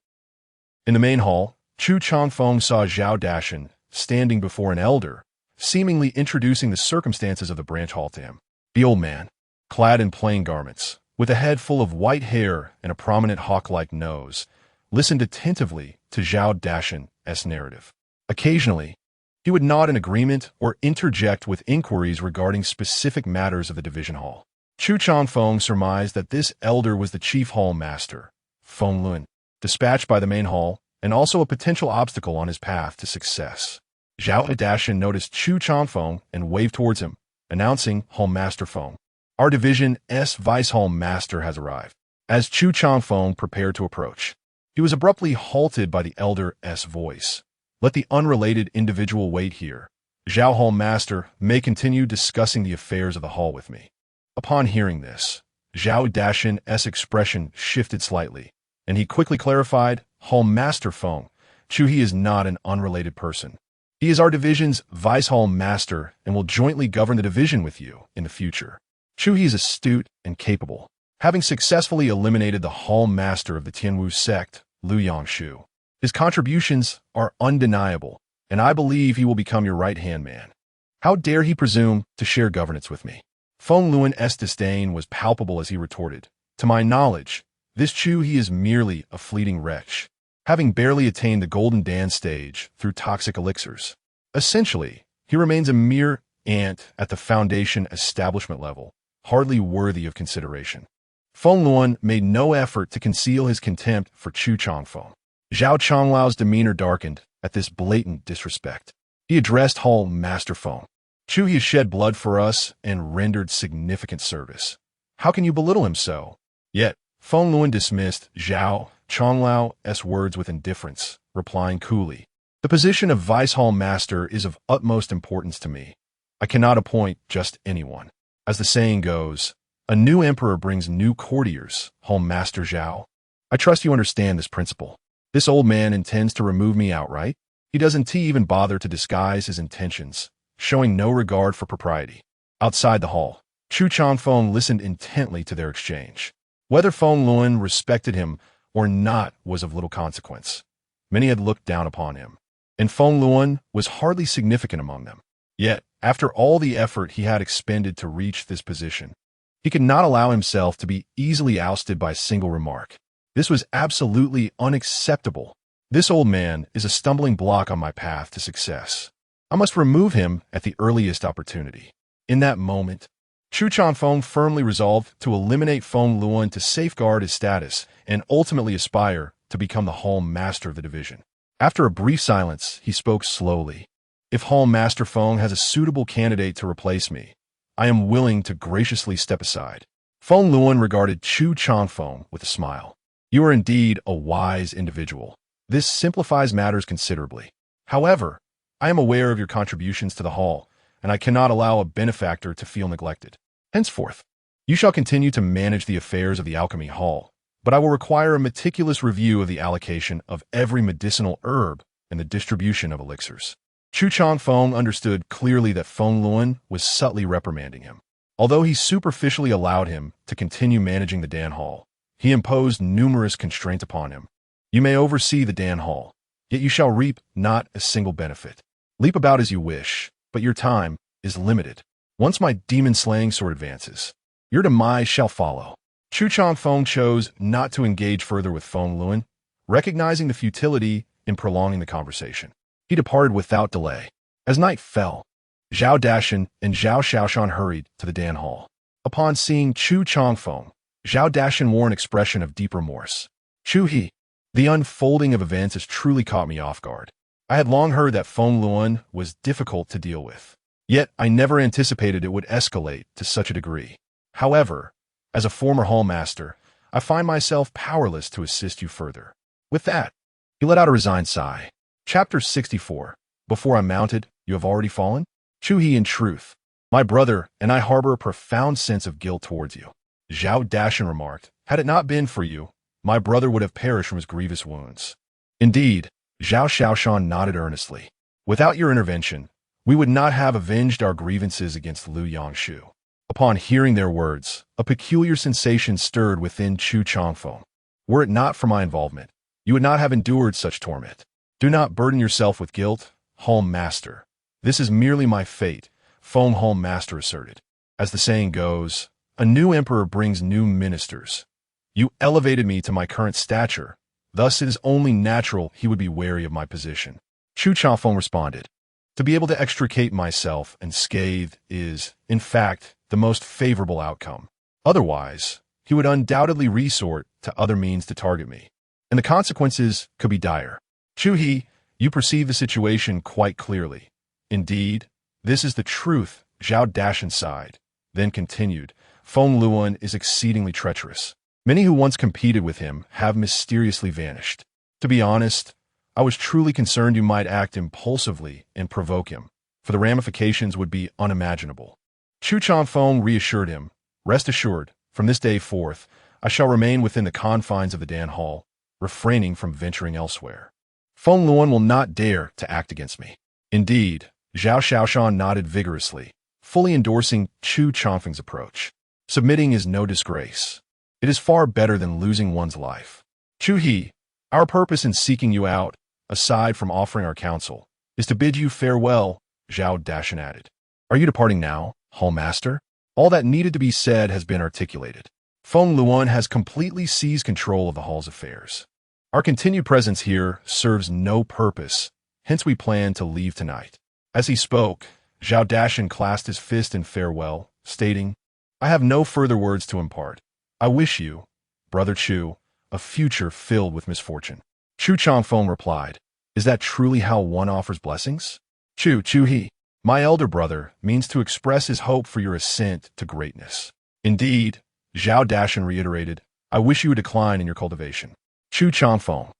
In the main hall, Chu Changfeng saw Zhao Dashin standing before an elder, seemingly introducing the circumstances of the branch hall to him. The old man, clad in plain garments, with a head full of white hair and a prominent hawk-like nose, listened attentively to Zhao Dashin's narrative. Occasionally, he would nod in agreement or interject with inquiries regarding specific matters of the division hall. Chu Changfeng surmised that this elder was the chief hall master, Feng Lun, dispatched by the main hall, and also a potential obstacle on his path to success. Zhao Dashin noticed Chu Changfeng and waved towards him, announcing Hall Master Feng. Our division's Vice Hall Master has arrived. As Chu Changfeng prepared to approach, he was abruptly halted by the elder's voice. Let the unrelated individual wait here. Zhao Hall Master may continue discussing the affairs of the hall with me. Upon hearing this, Zhao Dashin's expression shifted slightly, and he quickly clarified, Hall Master Feng, Chu he is not an unrelated person. He is our division's Vice Hall Master and will jointly govern the division with you in the future. Chu he is astute and capable, having successfully eliminated the Hall Master of the Tianwu sect, Liu Yangshu. His contributions are undeniable, and I believe he will become your right-hand man. How dare he presume to share governance with me? Feng Luan's disdain was palpable as he retorted, to my knowledge, this Chu he is merely a fleeting wretch, having barely attained the Golden Dan stage through toxic elixirs. Essentially, he remains a mere ant at the foundation establishment level, hardly worthy of consideration. Feng Luan made no effort to conceal his contempt for Chu Changfeng. Zhao Changlau's demeanor darkened at this blatant disrespect. He addressed Hall Master Feng. Chu he has shed blood for us and rendered significant service. How can you belittle him so? Yet, Feng Luan dismissed Zhao Changlau's words with indifference, replying coolly, the position of Vice Hall Master is of utmost importance to me. I cannot appoint just anyone. As the saying goes, a new emperor brings new courtiers, Hall Master Zhao. I trust you understand this principle. This old man intends to remove me outright. He doesn't even bother to disguise his intentions, showing no regard for propriety. Outside the hall, Chu Changfeng listened intently to their exchange. Whether Feng Luan respected him or not was of little consequence. Many had looked down upon him, and Feng Luan was hardly significant among them. Yet, after all the effort he had expended to reach this position, he could not allow himself to be easily ousted by a single remark. This was absolutely unacceptable. This old man is a stumbling block on my path to success. I must remove him at the earliest opportunity. In that moment, Chu Changfeng firmly resolved to eliminate Feng Luan to safeguard his status and ultimately aspire to become the Hall Master of the division. After a brief silence, he spoke slowly. If Hall Master Feng has a suitable candidate to replace me, I am willing to graciously step aside. Feng Luan regarded Chu Changfeng with a smile. You are indeed a wise individual. This simplifies matters considerably. However, I am aware of your contributions to the hall, and I cannot allow a benefactor to feel neglected. Henceforth, you shall continue to manage the affairs of the Alchemy Hall, but I will require a meticulous review of the allocation of every medicinal herb and the distribution of elixirs." Chu Changfeng understood clearly that Feng Luan was subtly reprimanding him. Although he superficially allowed him to continue managing the Dan Hall, he imposed numerous constraints upon him. "You may oversee the Dan Hall, yet you shall reap not a single benefit. Leap about as you wish, but your time is limited. Once my demon-slaying sword advances, your demise shall follow." Chu Changfeng chose not to engage further with Feng Luan, recognizing the futility in prolonging the conversation. He departed without delay. As night fell, Zhao Dashan and Zhao Xiaoshan hurried to the Dan Hall. Upon seeing Chu Changfeng, Zhao Dashan wore an expression of deep remorse. "Chu He, the unfolding of events has truly caught me off guard. I had long heard that Feng Luan was difficult to deal with, yet I never anticipated it would escalate to such a degree. However, as a former hall master, I find myself powerless to assist you further." With that, he let out a resigned sigh. Chapter 64. Before I'm mounted, you have already fallen? Chu He, in truth, my brother and I harbor a profound sense of guilt towards you. Zhao Dashan remarked, "Had it not been for you, my brother would have perished from his grievous wounds." Indeed, Zhao Xiaoshan nodded earnestly. "Without your intervention, we would not have avenged our grievances against Liu Yangshu." Upon hearing their words, a peculiar sensation stirred within Chu Changfeng. "Were it not for my involvement, you would not have endured such torment. Do not burden yourself with guilt, Hall Master. This is merely my fate," Feng Hall Master asserted. "As the saying goes, a new emperor brings new ministers. You elevated me to my current stature, thus it is only natural he would be wary of my position." Chu Changfeng responded, "To be able to extricate myself unscathed is, in fact, the most favorable outcome. Otherwise, he would undoubtedly resort to other means to target me, and the consequences could be dire. Chu He, you perceive the situation quite clearly. Indeed, this is the truth." Zhao Dashan sighed, then continued, "Feng Luan is exceedingly treacherous. Many who once competed with him have mysteriously vanished. To be honest, I was truly concerned you might act impulsively and provoke him, for the ramifications would be unimaginable." Chu Changfeng reassured him, "Rest assured, from this day forth, I shall remain within the confines of the Dan Hall, refraining from venturing elsewhere. Feng Luan will not dare to act against me." Indeed, Zhao Xiaoshan nodded vigorously, fully endorsing Chu Changfeng's approach. "Submitting is no disgrace. It is far better than losing one's life. Chu He, our purpose in seeking you out, aside from offering our counsel, is to bid you farewell," Zhao Dashan added. "Are you departing now, Hall Master?" All that needed to be said has been articulated. Feng Luan has completely seized control of the Hall's affairs. Our continued presence here serves no purpose, hence we plan to leave tonight. As he spoke, Zhao Dashan clasped his fist in farewell, stating, "I have no further words to impart. I wish you, Brother Chu, a future filled with misfortune." Chu Changfeng replied, "Is that truly how one offers blessings? Chu He, my elder brother, means to express his hope for your ascent to greatness." Indeed, Zhao Dashan reiterated, "I wish you a decline in your cultivation." Chu Changfeng,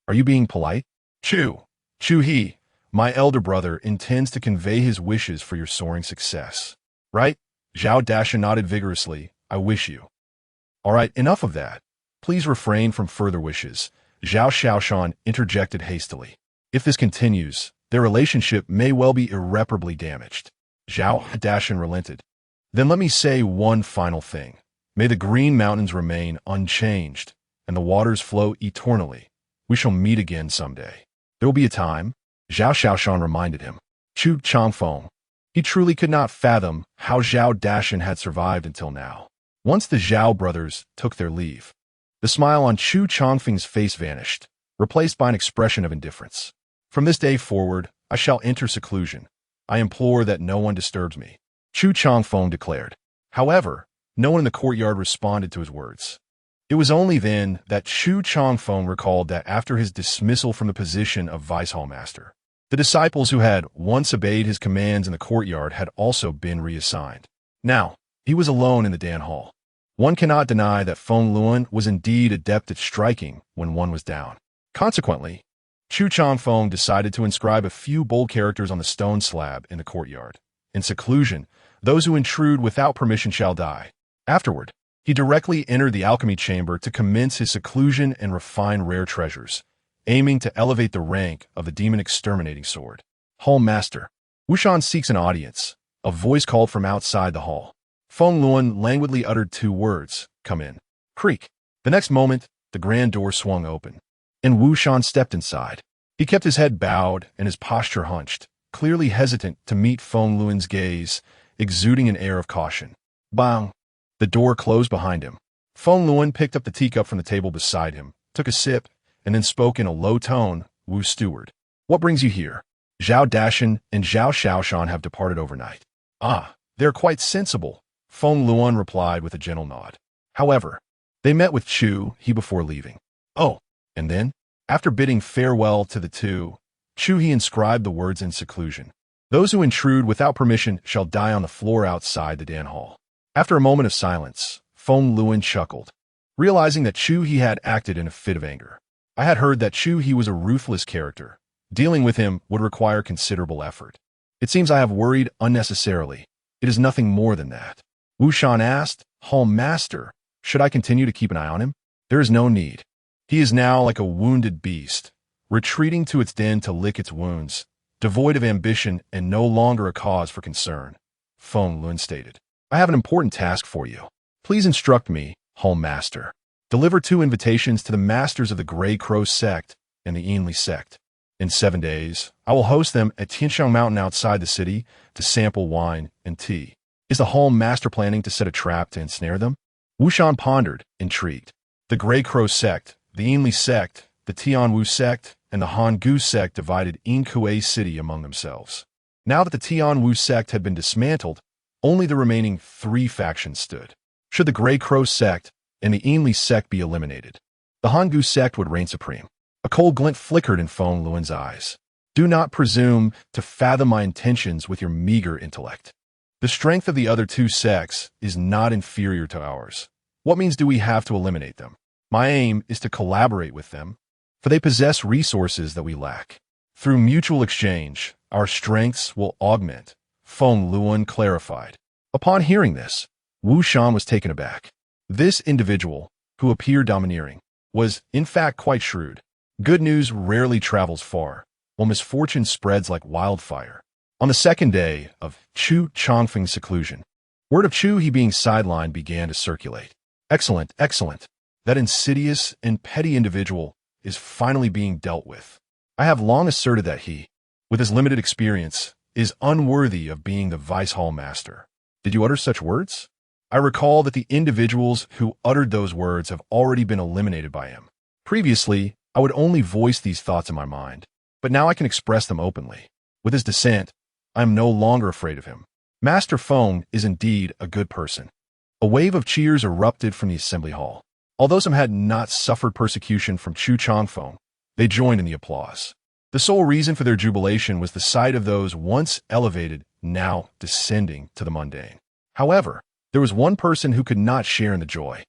"Are you being polite?" Chu He, my elder brother, intends to convey his wishes for your soaring success. Right? Zhao Dashan nodded vigorously, "I wish you." "All right, enough of that. Please refrain from further wishes," Zhao Xiaoshan interjected hastily. "If this continues, their relationship may well be irreparably damaged." Zhao Dashan relented. "Then let me say one final thing. May the Green Mountains remain unchanged, and the waters flow eternally. We shall meet again someday. There will be a time," Zhao Xiaoshan reminded him. Chu Changfeng, he truly could not fathom how Zhao Dashan had survived until now. Once the Zhao brothers took their leave, the smile on Chu Changfeng's face vanished, replaced by an expression of indifference. "From this day forward, I shall enter seclusion. I implore that no one disturbs me," Chu Changfeng declared. However, no one in the courtyard responded to his words. It was only then that Chu Changfeng recalled that after his dismissal from the position of Vice Hall Master, the disciples who had once obeyed his commands in the courtyard had also been reassigned. Now, he was alone in the Dan Hall. One cannot deny that Feng Luan was indeed adept at striking when one was down. Consequently, Chu Changfeng decided to inscribe a few bold characters on the stone slab in the courtyard, in seclusion, those who intrude without permission shall die. Afterward, he directly entered the alchemy chamber to commence his seclusion and refine rare treasures, aiming to elevate the rank of the demon exterminating sword. Hall Master. Wushan seeks an audience. A voice called from outside the hall. Feng Luan languidly uttered 2 words, "Come in." Creak. The next moment, the grand door swung open, and Wushan stepped inside. He kept his head bowed and his posture hunched, clearly hesitant to meet Feng Luan's gaze, exuding an air of caution. Bang! The door closed behind him. Feng Luan picked up the teacup from the table beside him, took a sip, and then spoke in a low tone. Wu steward. What brings you here? Zhao Dashan and Zhao Shaoshan have departed overnight. Ah, they're quite sensible, Feng Luan replied with a gentle nod. However, they met with Chu He before leaving. Oh, and then, after bidding farewell to the two, Chu He inscribed the words in seclusion. Those who intrude without permission shall die on the floor outside the Dan Hall. After a moment of silence, Feng Luan chuckled, realizing that Chu He had acted in a fit of anger. I had heard that Chu He was a ruthless character. Dealing with him would require considerable effort. It seems I have worried unnecessarily. It is nothing more than that. Wushan asked, Hall Master, should I continue to keep an eye on him? There is no need. He is now like a wounded beast, retreating to its den to lick its wounds, devoid of ambition and no longer a cause for concern, Feng Luan stated. I have an important task for you. Please instruct me, Hall Master. Deliver 2 invitations to the masters of the Grey Crow sect and the Enli sect. In 7 days, I will host them at Tianshang Mountain outside the city to sample wine and tea. Is the Hall Master planning to set a trap to ensnare them? Wushan pondered, intrigued. The Grey Crow sect, the Enli sect, the Tianwu sect, and the Hangu sect divided Inkue City among themselves. Now that the Tianwu sect had been dismantled, only the remaining 3 factions stood. Should the Grey Crow sect and the Enli sect be eliminated, the Hangu sect would reign supreme. A cold glint flickered in Feng Luan's eyes. Do not presume to fathom my intentions with your meager intellect. The strength of the other 2 sects is not inferior to ours. What means do we have to eliminate them? My aim is to collaborate with them, for they possess resources that we lack. Through mutual exchange, our strengths will augment, Feng Luan clarified. Upon hearing this, Wushan was taken aback. This individual, who appeared domineering, was in fact quite shrewd. Good news rarely travels far, while misfortune spreads like wildfire. On the 2nd day of Chu Changfeng's seclusion, word of Chu He being sidelined began to circulate. Excellent, excellent. That insidious and petty individual is finally being dealt with. I have long asserted that he, with his limited experience, is unworthy of being the Vice Hall Master. Did you utter such words? I recall that the individuals who uttered those words have already been eliminated by him. Previously, I would only voice these thoughts in my mind, but now I can express them openly. With his dissent, I am no longer afraid of him. Master Feng is indeed a good person. A wave of cheers erupted from the assembly hall. Although some had not suffered persecution from Chu Changfeng, they joined in the applause. The sole reason for their jubilation was the sight of those once elevated, now descending to the mundane. However, there was one person who could not share in the joy.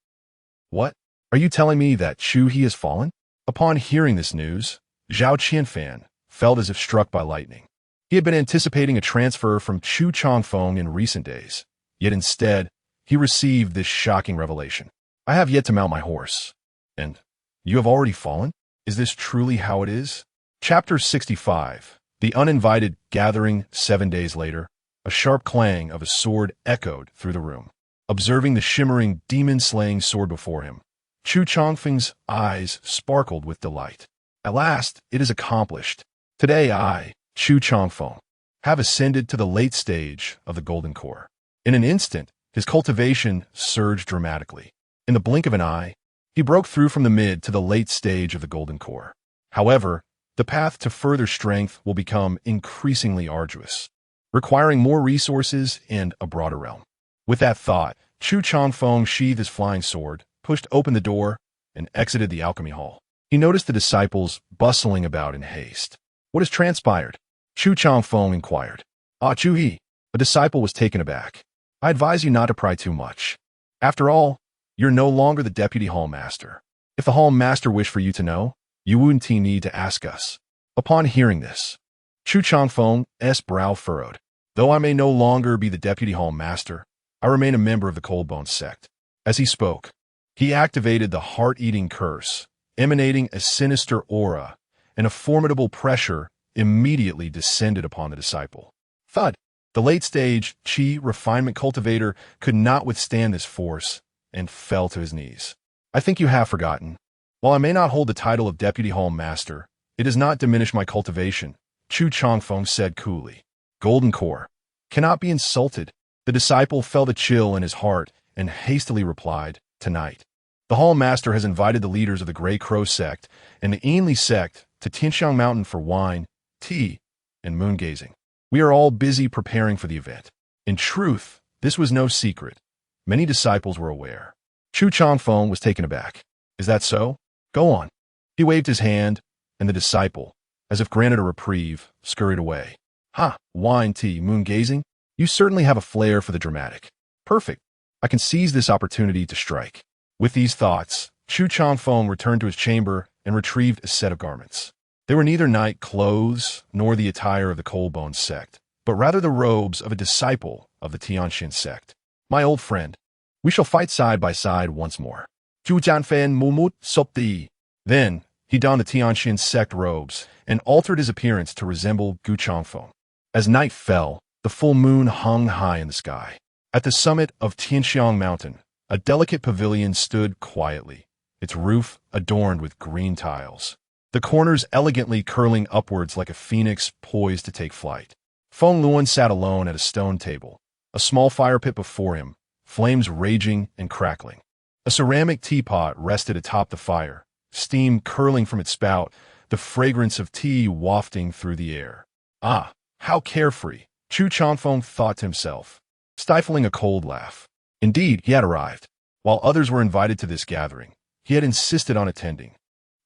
What? Are you telling me that Chu He has fallen? Upon hearing this news, Zhao Qianfan felt as if struck by lightning. He had been anticipating a transfer from Chu Changfeng in recent days, yet instead, he received this shocking revelation. I have yet to mount my horse. And you have already fallen? Is this truly how it is? Chapter 65. The uninvited gathering 7 days later. A sharp clang of a sword echoed through the room. Observing the shimmering demon-slaying sword before him, Chu Changfeng's eyes sparkled with delight. At last, it is accomplished. Today I, Chu Changfeng, have ascended to the late stage of the Golden Core. In an instant, his cultivation surged dramatically. In the blink of an eye, he broke through from the mid to the late stage of the Golden Core. However, the path to further strength will become increasingly arduous, requiring more resources and a broader realm. With that thought, Chu Changfeng sheathed his flying sword, pushed open the door, and exited the alchemy hall. He noticed the disciples bustling about in haste. What has transpired? Chu Changfeng inquired. Ah, Chu He. A disciple was taken aback. I advise you not to pry too much. After all, you're no longer the deputy hall master. If the hall master wished for you to know, you wouldn't need to ask us. Upon hearing this, Chu Changfeng's brow furrowed. Though I may no longer be the Deputy Hall Master, I remain a member of the Cold Bones sect. As he spoke, he activated the heart-eating curse, emanating a sinister aura, and a formidable pressure immediately descended upon the disciple. Thud! The late-stage Qi refinement cultivator could not withstand this force and fell to his knees. I think you have forgotten. While I may not hold the title of Deputy Hall Master, it does not diminish my cultivation, Chu Changfeng said coolly. Golden Core cannot be insulted. The disciple felt a chill in his heart and hastily replied, Tonight. The Hall Master has invited the leaders of the Grey Crow sect and the Ainley sect to Tianxiang Mountain for wine, tea, and moon-gazing. We are all busy preparing for the event. In truth, this was no secret. Many disciples were aware. Chu Changfeng was taken aback. Is that so? Go on. He waved his hand, and the disciple, as if granted a reprieve, scurried away. Ha! Wine, tea, moon-gazing? You certainly have a flair for the dramatic. Perfect. I can seize this opportunity to strike. With these thoughts, Chu Changfeng returned to his chamber and retrieved a set of garments. They were neither night clothes nor the attire of the Cold Bones sect, but rather the robes of a disciple of the Tianxin sect. My old friend, we shall fight side by side once more. Zhu Jianfen Mumut Sopti. Then, he donned the Tianxin sect robes and altered his appearance to resemble Gu Changfeng. As night fell, the full moon hung high in the sky. At the summit of Tianxiang Mountain, a delicate pavilion stood quietly, its roof adorned with green tiles, the corners elegantly curling upwards like a phoenix poised to take flight. Feng Luan sat alone at a stone table, a small fire pit before him, flames raging and crackling. A ceramic teapot rested atop the fire, steam curling from its spout, the fragrance of tea wafting through the air. Ah, how carefree, Chu Changfeng thought to himself, stifling a cold laugh. Indeed, he had arrived. While others were invited to this gathering, he had insisted on attending.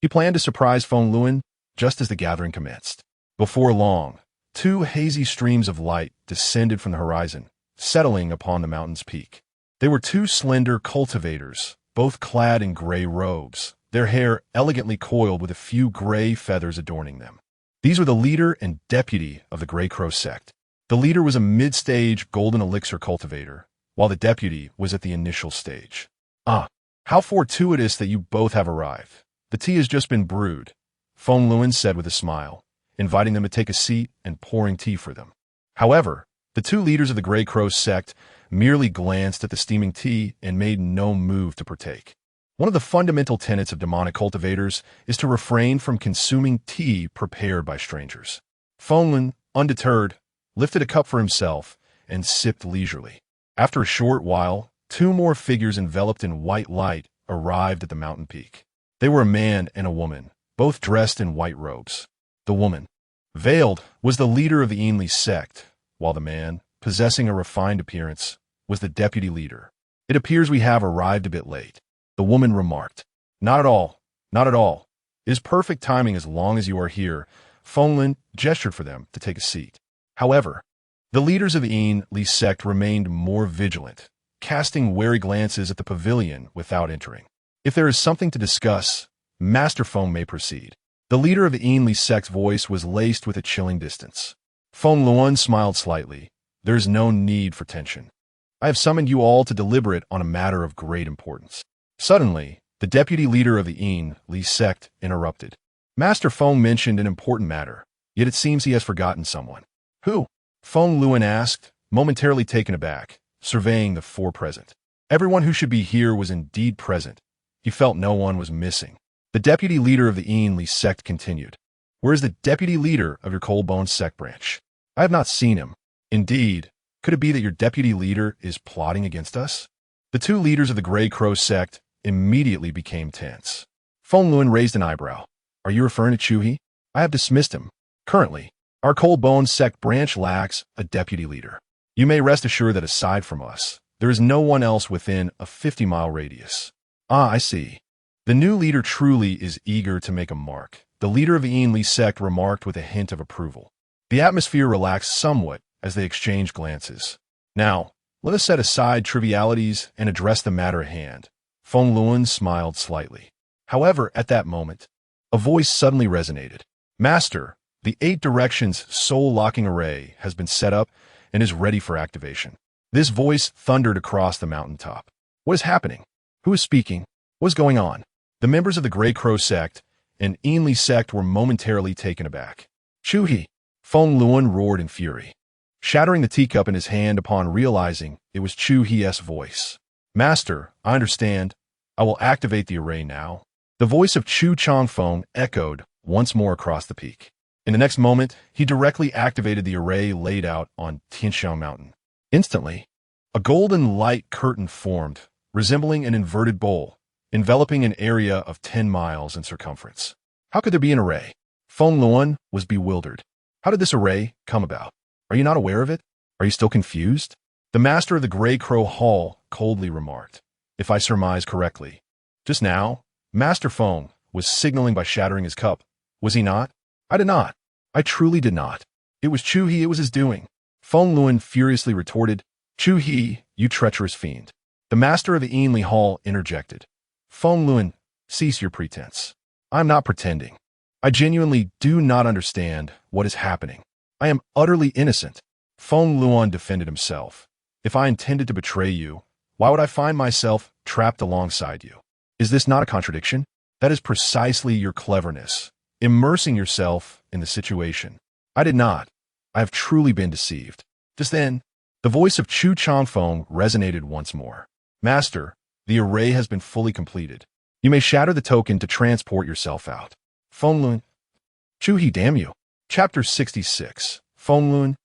He planned to surprise Feng Luan just as the gathering commenced. Before long, two hazy streams of light descended from the horizon, settling upon the mountain's peak. They were two slender cultivators, both clad in gray robes, their hair elegantly coiled with a few gray feathers adorning them. These were the leader and deputy of the Grey Crow sect. The leader was a mid-stage golden elixir cultivator, while the deputy was at the initial stage. Ah, how fortuitous that you both have arrived. The tea has just been brewed, Feng Luan said with a smile, inviting them to take a seat and pouring tea for them. However, the two leaders of the Grey Crow sect merely glanced at the steaming tea and made no move to partake. One of the fundamental tenets of demonic cultivators is to refrain from consuming tea prepared by strangers. Feng Luan, undeterred, lifted a cup for himself and sipped leisurely. After a short while, two more figures enveloped in white light arrived at the mountain peak. They were a man and a woman, both dressed in white robes. The woman, veiled, was the leader of the Ainley sect, while the man, possessing a refined appearance, was the deputy leader. It appears we have arrived a bit late, the woman remarked. Not at all, not at all. It is perfect timing as long as you are here. Feng Luan gestured for them to take a seat. However, the leaders of the Ainley sect remained more vigilant, casting wary glances at the pavilion without entering. If there is something to discuss, Master Feng may proceed. The leader of the Ainley sect's voice was laced with a chilling distance. Feng Luan smiled slightly. There is no need for tension. I have summoned you all to deliberate on a matter of great importance. Suddenly, the deputy leader of the Ainley sect interrupted. Master Feng mentioned an important matter, yet it seems he has forgotten someone. Who? Feng Luan asked, momentarily taken aback, surveying the four present. Everyone who should be here was indeed present. He felt no one was missing. The deputy leader of the Ainley sect continued. Where is the deputy leader of your Cold Bones sect branch? I have not seen him. Indeed, could it be that your deputy leader is plotting against us? The two leaders of the Grey Crow sect immediately became tense. Feng Luan raised an eyebrow. Are you referring to Chuhi? I have dismissed him. Currently, our Cold Bones sect branch lacks a deputy leader. You may rest assured that aside from us, there is no one else within a 50-mile radius. Ah, I see. The new leader truly is eager to make a mark, the leader of the Ainley sect remarked with a hint of approval. The atmosphere relaxed somewhat as they exchanged glances. Now, let us set aside trivialities and address the matter at hand. Feng Luan smiled slightly. However, at that moment, a voice suddenly resonated. Master, the 8 directions soul-locking array has been set up, and is ready for activation. This voice thundered across the mountaintop. What is happening? Who is speaking? What is going on? The members of the Grey Crow sect and Ainli sect were momentarily taken aback. Chu-he! Feng Luan roared in fury, shattering the teacup in his hand upon realizing it was Chu-he's voice. Master, I understand. I will activate the array now. The voice of Chu Changfeng echoed once more across the peak. In the next moment, he directly activated the array laid out on Tianxiang Mountain. Instantly, a golden light curtain formed, resembling an inverted bowl, enveloping an area of 10 miles in circumference. How could there be an array? Feng Luan was bewildered. How did this array come about? Are you not aware of it? Are you still confused? The master of the Grey Crow Hall coldly remarked, if I surmise correctly. Just now, Master Feng was signaling by shattering his cup. Was he not? I did not. I truly did not. It was Chu-he, it was his doing. Feng Luan furiously retorted, Chu-he, you treacherous fiend. The master of the Ainli Hall interjected. Feng Luan, cease your pretense. I am not pretending. I genuinely do not understand what is happening. I am utterly innocent. Feng Luan defended himself. If I intended to betray you, why would I find myself trapped alongside you? Is this not a contradiction? That is precisely your cleverness, immersing yourself in the situation. I did not. I have truly been deceived. Just then, the voice of Chu Changfeng resonated once more. Master, the array has been fully completed. You may shatter the token to transport yourself out. Feng Luan. Chu-he, damn you. Chapter 66. Feng Luan,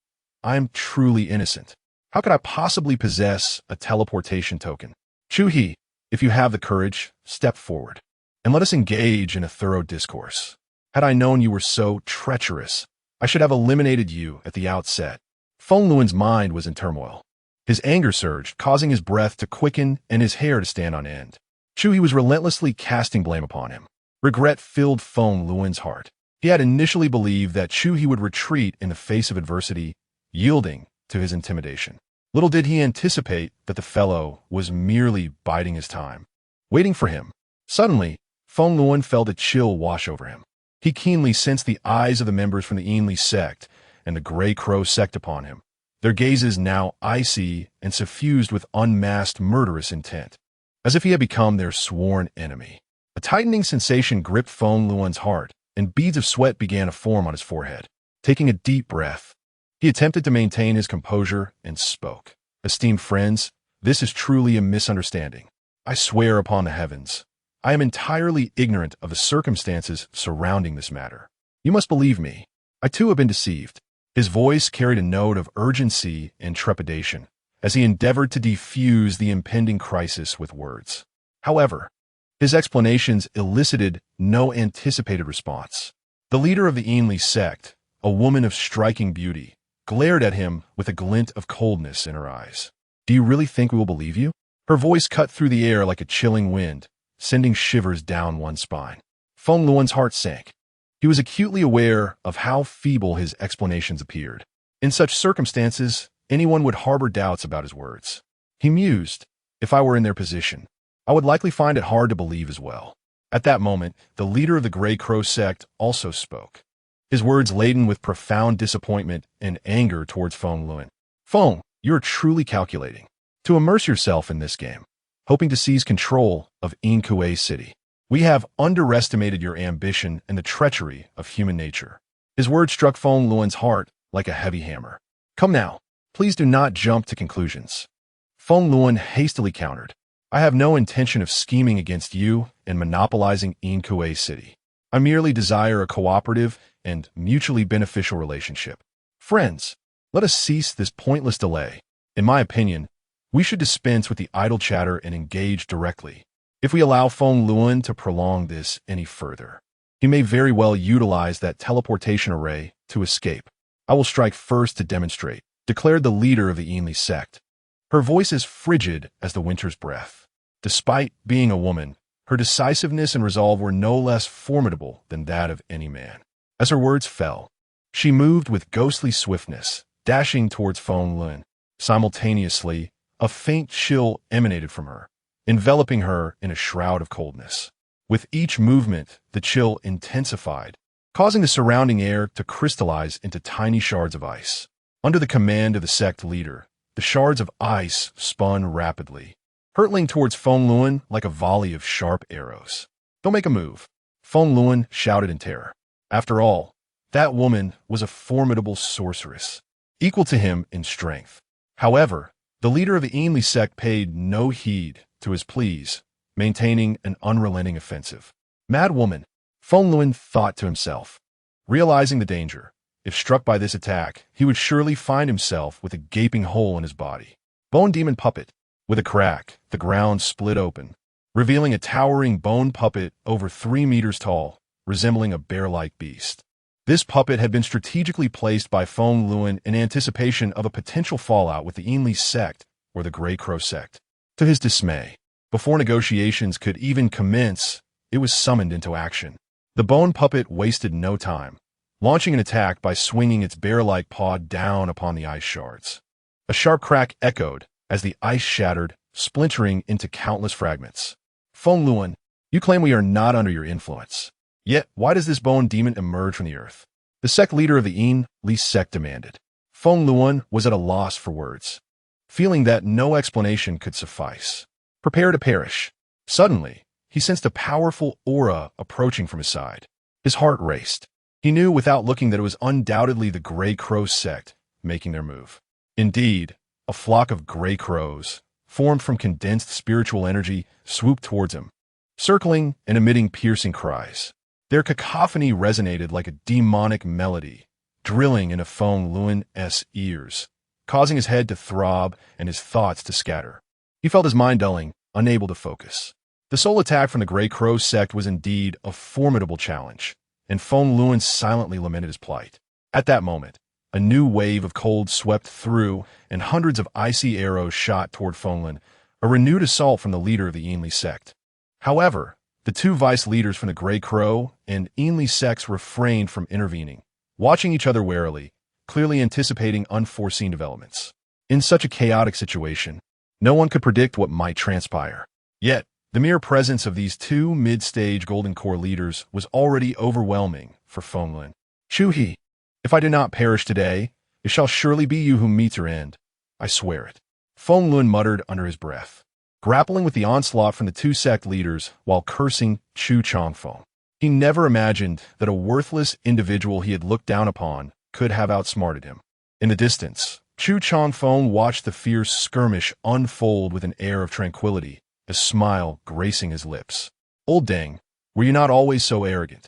I am truly innocent. How could I possibly possess a teleportation token? Chu-he, if you have the courage, step forward, and let us engage in a thorough discourse. Had I known you were so treacherous, I should have eliminated you at the outset. Feng Luan's mind was in turmoil. His anger surged, causing his breath to quicken and his hair to stand on end. Chu-he was relentlessly casting blame upon him. Regret filled Feng Luan's heart. He had initially believed that Chu-he would retreat in the face of adversity, yielding to his intimidation. Little did he anticipate that the fellow was merely biding his time, waiting for him. Suddenly, Feng Luan felt a chill wash over him. He keenly sensed the eyes of the members from the Ainli sect and the Grey Crow sect upon him, their gazes now icy and suffused with unmasked murderous intent, as if he had become their sworn enemy. A tightening sensation gripped Feng Luan's heart, and beads of sweat began to form on his forehead. Taking a deep breath, he attempted to maintain his composure and spoke. Esteemed friends, this is truly a misunderstanding. I swear upon the heavens, I am entirely ignorant of the circumstances surrounding this matter. You must believe me. I too have been deceived. His voice carried a note of urgency and trepidation as he endeavored to defuse the impending crisis with words. However, his explanations elicited no anticipated response. The leader of the Ainli sect, a woman of striking beauty, glared at him with a glint of coldness in her eyes. Do you really think we will believe you? Her voice cut through the air like a chilling wind, sending shivers down one's spine. Feng Luan's heart sank. He was acutely aware of how feeble his explanations appeared. In such circumstances, anyone would harbor doubts about his words. He mused, if I were in their position, I would likely find it hard to believe as well. At that moment, the leader of the Grey Crow sect also spoke, his words laden with profound disappointment and anger towards Feng Luan. Feng, you are truly calculating to immerse yourself in this game, hoping to seize control of Ainli City. We have underestimated your ambition and the treachery of human nature. His words struck Feng Luan's heart like a heavy hammer. Come now, please do not jump to conclusions. Feng Luan hastily countered. I have no intention of scheming against you and monopolizing Ainli City. I merely desire a cooperative and mutually beneficial relationship. Friends, let us cease this pointless delay. In my opinion, we should dispense with the idle chatter and engage directly. If we allow Feng Luan to prolong this any further, he may very well utilize that teleportation array to escape. I will strike first to demonstrate, declared the leader of the Ainli sect. Her voice is frigid as the winter's breath. Despite being a woman, her decisiveness and resolve were no less formidable than that of any man. As her words fell, she moved with ghostly swiftness, dashing towards Feng Luan. Simultaneously, a faint chill emanated from her, enveloping her in a shroud of coldness. With each movement, the chill intensified, causing the surrounding air to crystallize into tiny shards of ice. Under the command of the sect leader, the shards of ice spun rapidly, hurtling towards Feng Luan like a volley of sharp arrows. "Don't make a move," Feng Luan shouted in terror. After all, that woman was a formidable sorceress, equal to him in strength. However, the leader of the Ainli sect paid no heed to his pleas, maintaining an unrelenting offensive. "Mad woman," Feng Luan thought to himself. Realizing the danger, if struck by this attack, he would surely find himself with a gaping hole in his body. Bone demon puppet. With a crack, the ground split open, revealing a towering bone puppet over 3 meters tall, resembling a bear-like beast. This puppet had been strategically placed by Feng Luan in anticipation of a potential fallout with the Ainli sect or the Grey Crow sect. To his dismay, before negotiations could even commence, it was summoned into action. The bone puppet wasted no time, launching an attack by swinging its bear-like paw down upon the ice shards. A sharp crack echoed as the ice shattered, splintering into countless fragments. "Feng Luan, you claim we are not under your influence. Yet, why does this bone demon emerge from the earth?" The sect leader of the Ainli sect demanded. Feng Luan was at a loss for words, feeling that no explanation could suffice. Prepare to perish. Suddenly, he sensed a powerful aura approaching from his side. His heart raced. He knew without looking that it was undoubtedly the Grey Crow sect making their move. Indeed, a flock of gray crows, formed from condensed spiritual energy, swooped towards him, circling and emitting piercing cries. Their cacophony resonated like a demonic melody, drilling into Feng Luan's ears, causing his head to throb and his thoughts to scatter. He felt his mind dulling, unable to focus. The soul attack from the Grey Crow sect was indeed a formidable challenge, and Feng Luan silently lamented his plight. At that moment, a new wave of cold swept through, and hundreds of icy arrows shot toward Feng Luan, a renewed assault from the leader of the Ainli sect. However, the two vice leaders from the Grey Crow and Ainli sects refrained from intervening, watching each other warily, clearly anticipating unforeseen developments. In such a chaotic situation, no one could predict what might transpire. Yet, the mere presence of these two mid-stage Golden Core leaders was already overwhelming for Feng Luan. "Chu-He, if I do not perish today, it shall surely be you who meets your end. I swear it," Feng Luan muttered under his breath, grappling with the onslaught from the two sect leaders while cursing Chu Changfeng. He never imagined that a worthless individual he had looked down upon could have outsmarted him. In the distance, Chu Changfeng watched the fierce skirmish unfold with an air of tranquility, a smile gracing his lips. "Old Deng, were you not always so arrogant?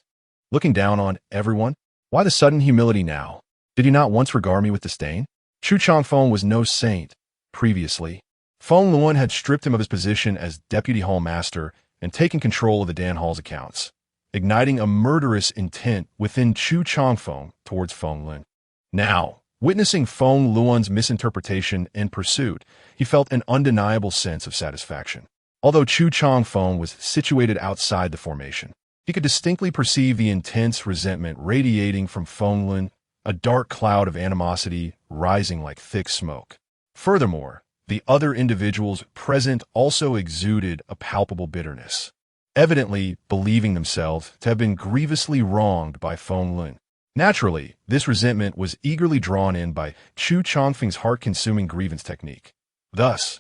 Looking down on everyone? Why the sudden humility now? Did you not once regard me with disdain?" Chu Changfeng was no saint. Previously, Feng Luan had stripped him of his position as deputy hall master and taken control of the Dan Hall's accounts, igniting a murderous intent within Chu Changfeng towards Feng Luan. Now, witnessing Feng Luan's misinterpretation and pursuit, he felt an undeniable sense of satisfaction. Although Chu Changfeng was situated outside the formation, he could distinctly perceive the intense resentment radiating from Feng Luan, a dark cloud of animosity rising like thick smoke. Furthermore, the other individuals present also exuded a palpable bitterness, evidently believing themselves to have been grievously wronged by Feng Luan. Naturally, this resentment was eagerly drawn in by Chu Changfeng's heart-consuming grievance technique. Thus,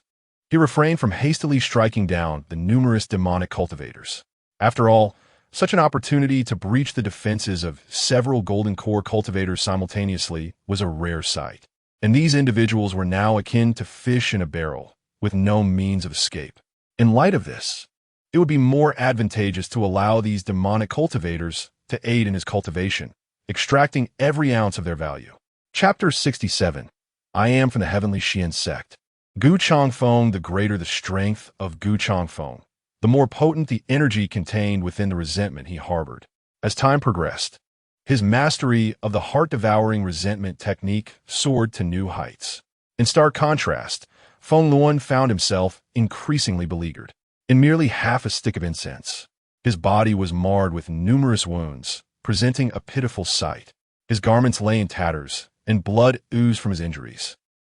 he refrained from hastily striking down the numerous demonic cultivators. After all, such an opportunity to breach the defenses of several Golden Core cultivators simultaneously was a rare sight, and these individuals were now akin to fish in a barrel, with no means of escape. In light of this, it would be more advantageous to allow these demonic cultivators to aid in his cultivation, extracting every ounce of their value. Chapter 67. I am from the Heavenly Xian sect. Gu Changfeng, the greater the strength of Gu Changfeng, the more potent the energy contained within the resentment he harbored. As time progressed, his mastery of the heart-devouring resentment technique soared to new heights. In stark contrast, Feng Luan found himself increasingly beleaguered. In merely half a stick of incense, his body was marred with numerous wounds, presenting a pitiful sight. His garments lay in tatters, and blood oozed from his injuries,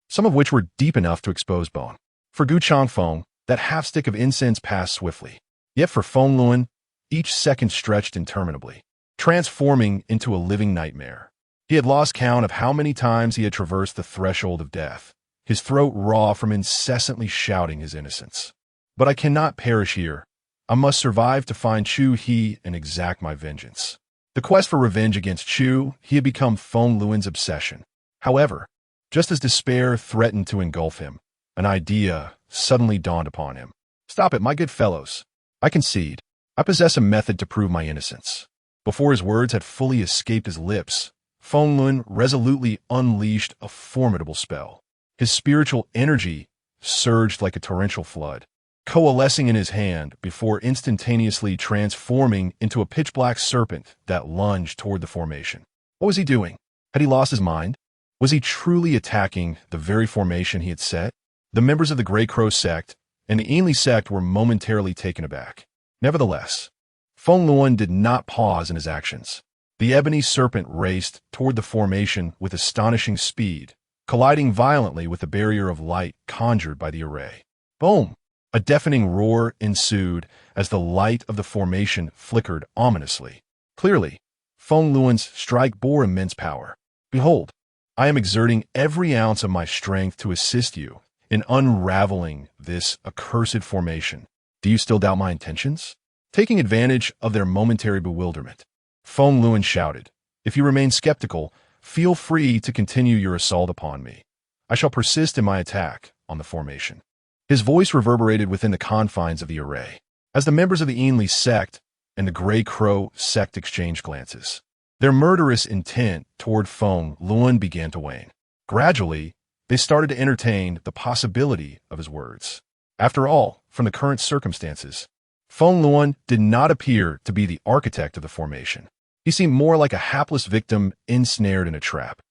some of which were deep enough to expose bone. For Gu Changfeng, that half-stick of incense passed swiftly. Yet for Feng Luan, each second stretched interminably, transforming into a living nightmare. He had lost count of how many times he had traversed the threshold of death, his throat raw from incessantly shouting his innocence. But I cannot perish here. I must survive to find Chu He and exact my vengeance. The quest for revenge against Chu He had become Feng Luan's obsession. However, just as despair threatened to engulf him, an idea suddenly dawned upon him. Stop it, my good fellows. I concede. I possess a method to prove my innocence. Before his words had fully escaped his lips, Feng Luan resolutely unleashed a formidable spell. His spiritual energy surged like a torrential flood, coalescing in his hand before instantaneously transforming into a pitch-black serpent that lunged toward the formation. What was he doing? Had he lost his mind? Was he truly attacking the very formation he had set? The members of the Grey Crow sect and the Ainley sect were momentarily taken aback. Nevertheless, Feng Luan did not pause in his actions. The ebony serpent raced toward the formation with astonishing speed, colliding violently with the barrier of light conjured by the array. Boom! A deafening roar ensued as the light of the formation flickered ominously. Clearly, Feng Luan's strike bore immense power. Behold, I am exerting every ounce of my strength to assist you in unraveling this accursed formation. Do you still doubt my intentions? Taking advantage of their momentary bewilderment, Feng Luan shouted, If you remain skeptical, feel free to continue your assault upon me. I shall persist in my attack on the formation. His voice reverberated within the confines of the array, as the members of the Ainley sect and the Grey Crow sect exchanged glances. Their murderous intent toward Feng Luan began to wane. Gradually, they started to entertain the possibility of his words. After all, from the current circumstances, Feng Luan did not appear to be the architect of the formation. He seemed more like a hapless victim ensnared in a trap.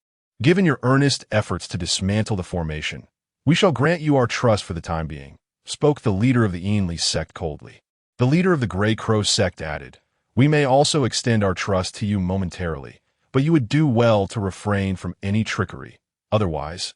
Given your earnest efforts to dismantle the formation, we shall grant you our trust for the time being, spoke the leader of the Ainley sect coldly. The leader of the Grey Crow sect added, We may also extend our trust to you momentarily, but you would do well to refrain from any trickery. Otherwise,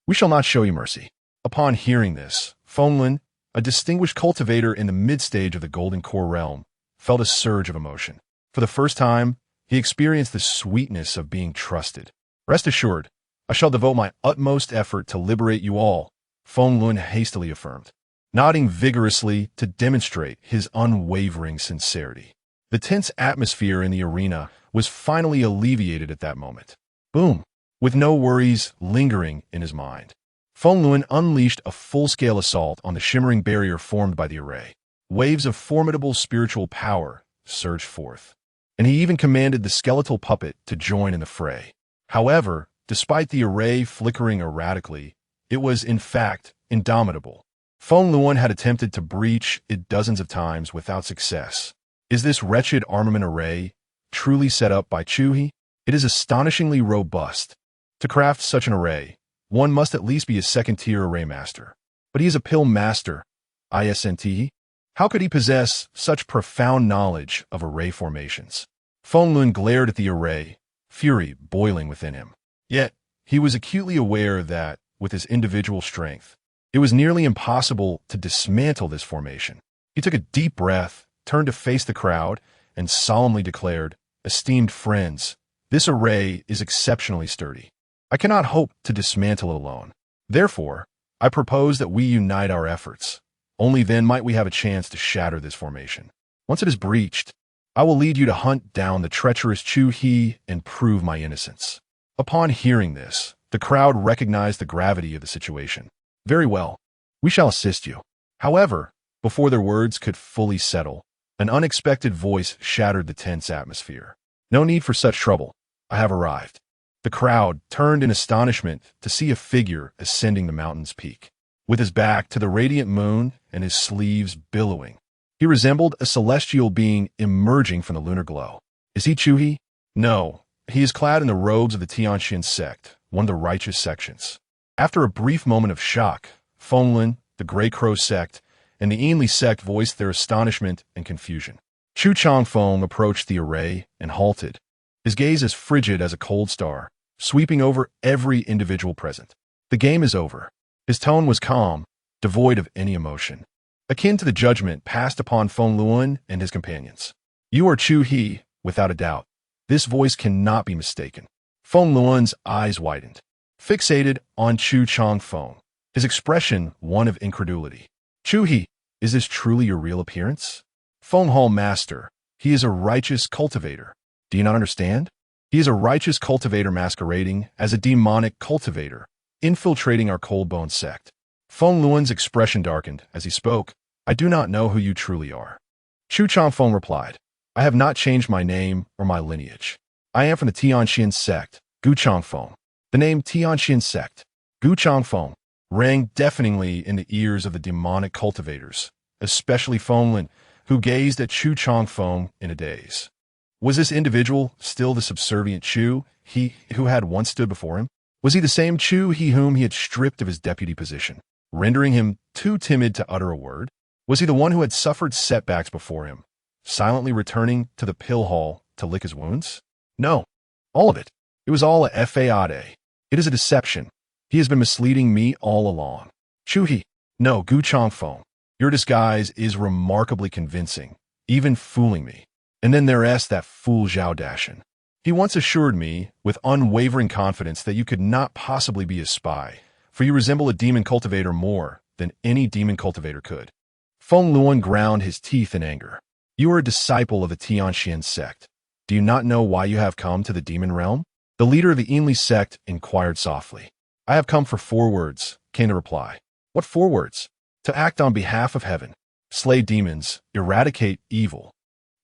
we shall not show you mercy. Upon hearing this, Feng Luan, a distinguished cultivator in the mid-stage of the Golden Core realm, felt a surge of emotion. For the first time, he experienced the sweetness of being trusted. Rest assured, I shall devote my utmost effort to liberate you all, Feng Luan hastily affirmed, nodding vigorously to demonstrate his unwavering sincerity. The tense atmosphere in the arena was finally alleviated at that moment. Boom! With no worries lingering in his mind, Feng Luan unleashed a full-scale assault on the shimmering barrier formed by the array. Waves of formidable spiritual power surged forth, and he even commanded the skeletal puppet to join in the fray. However, despite the array flickering erratically, it was, in fact, indomitable. Feng Luan had attempted to breach it dozens of times without success. Is this wretched armament array truly set up by Chu He? It is astonishingly robust. To craft such an array, one must at least be a second-tier array master. But he is a pill master, isn't? How could he possess such profound knowledge of array formations? Feng Luan glared at the array, fury boiling within him. Yet, he was acutely aware that, with his individual strength, it was nearly impossible to dismantle this formation. He took a deep breath, turned to face the crowd, and solemnly declared, Esteemed friends, this array is exceptionally sturdy. I cannot hope to dismantle it alone. Therefore, I propose that we unite our efforts. Only then might we have a chance to shatter this formation. Once it is breached, I will lead you to hunt down the treacherous Chu He and prove my innocence. Upon hearing this, the crowd recognized the gravity of the situation. Very well, we shall assist you. However, before their words could fully settle, an unexpected voice shattered the tense atmosphere. No need for such trouble. I have arrived. The crowd turned in astonishment to see a figure ascending the mountain's peak. With his back to the radiant moon and his sleeves billowing, he resembled a celestial being emerging from the lunar glow. Is he Chu He? No, he is clad in the robes of the Tianxian sect, one of the righteous sections. After a brief moment of shock, Feng Luan, the Grey Crow sect, and the Ainley sect voiced their astonishment and confusion. Chu Changfeng approached the array and halted, his gaze as frigid as a cold star, sweeping over every individual present. The game is over. His tone was calm, devoid of any emotion, akin to the judgment passed upon Feng Luan and his companions. You are Chu He, without a doubt. This voice cannot be mistaken. Feng Luan's eyes widened, fixated on Chu Changfeng, his expression one of incredulity. Chu He, is this truly your real appearance? Feng Hall Master, he is a righteous cultivator. Do you not understand? He is a righteous cultivator masquerading as a demonic cultivator, infiltrating our cold bone sect. Feng Luan's expression darkened as he spoke. I do not know who you truly are. Chu Changfeng replied, I have not changed my name or my lineage. I am from the Tianxian sect, Gu Changfeng. The name Tianxian sect, Gu Changfeng, rang deafeningly in the ears of the demonic cultivators, especially Feng Lin, who gazed at Chu Changfeng in a daze. Was this individual still the subservient Chu He who had once stood before him? Was he the same Chu He whom he had stripped of his deputy position, rendering him too timid to utter a word? Was he the one who had suffered setbacks before him, silently returning to the pill hall to lick his wounds? No, all of it. It was all a fade. It is a deception. He has been misleading me all along. Chu He, no, Gu Changfeng, your disguise is remarkably convincing, even fooling me. And then there's that fool Zhao Dashan. He once assured me with unwavering confidence that you could not possibly be a spy, for you resemble a demon cultivator more than any demon cultivator could. Feng Luan ground his teeth in anger. You are a disciple of the Tianxian sect. Do you not know why you have come to the demon realm? The leader of the Yinli sect inquired softly. I have come for 4 words, came the reply. What 4 words? To act on behalf of heaven, slay demons, eradicate evil,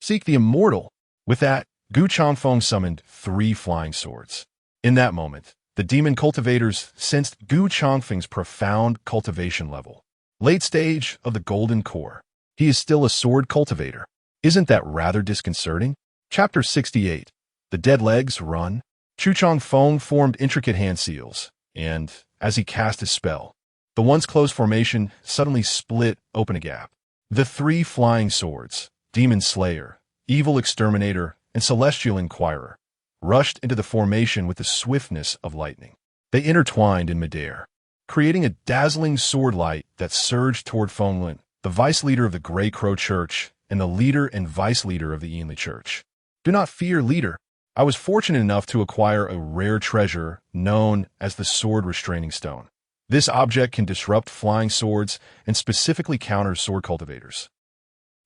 seek the immortal. With that, Gu Changfeng summoned 3 flying swords. In that moment, the demon cultivators sensed Gu Changfeng's profound cultivation level. Late stage of the golden core. He is still a sword cultivator. Isn't that rather disconcerting? Chapter 68. The dead legs run. Chu Changfeng formed intricate hand seals, and, as he cast his spell, the once closed formation suddenly split open a gap. The 3 flying swords, Demon Slayer, Evil Exterminator, and Celestial Inquirer, rushed into the formation with the swiftness of lightning. They intertwined in midair, creating a dazzling sword light that surged toward Feng Lin, the vice leader of the Grey Crow Church and the leader and vice leader of the Yinli Church. Do not fear, leader. I was fortunate enough to acquire a rare treasure known as the Sword Restraining Stone. This object can disrupt flying swords and specifically counter sword cultivators.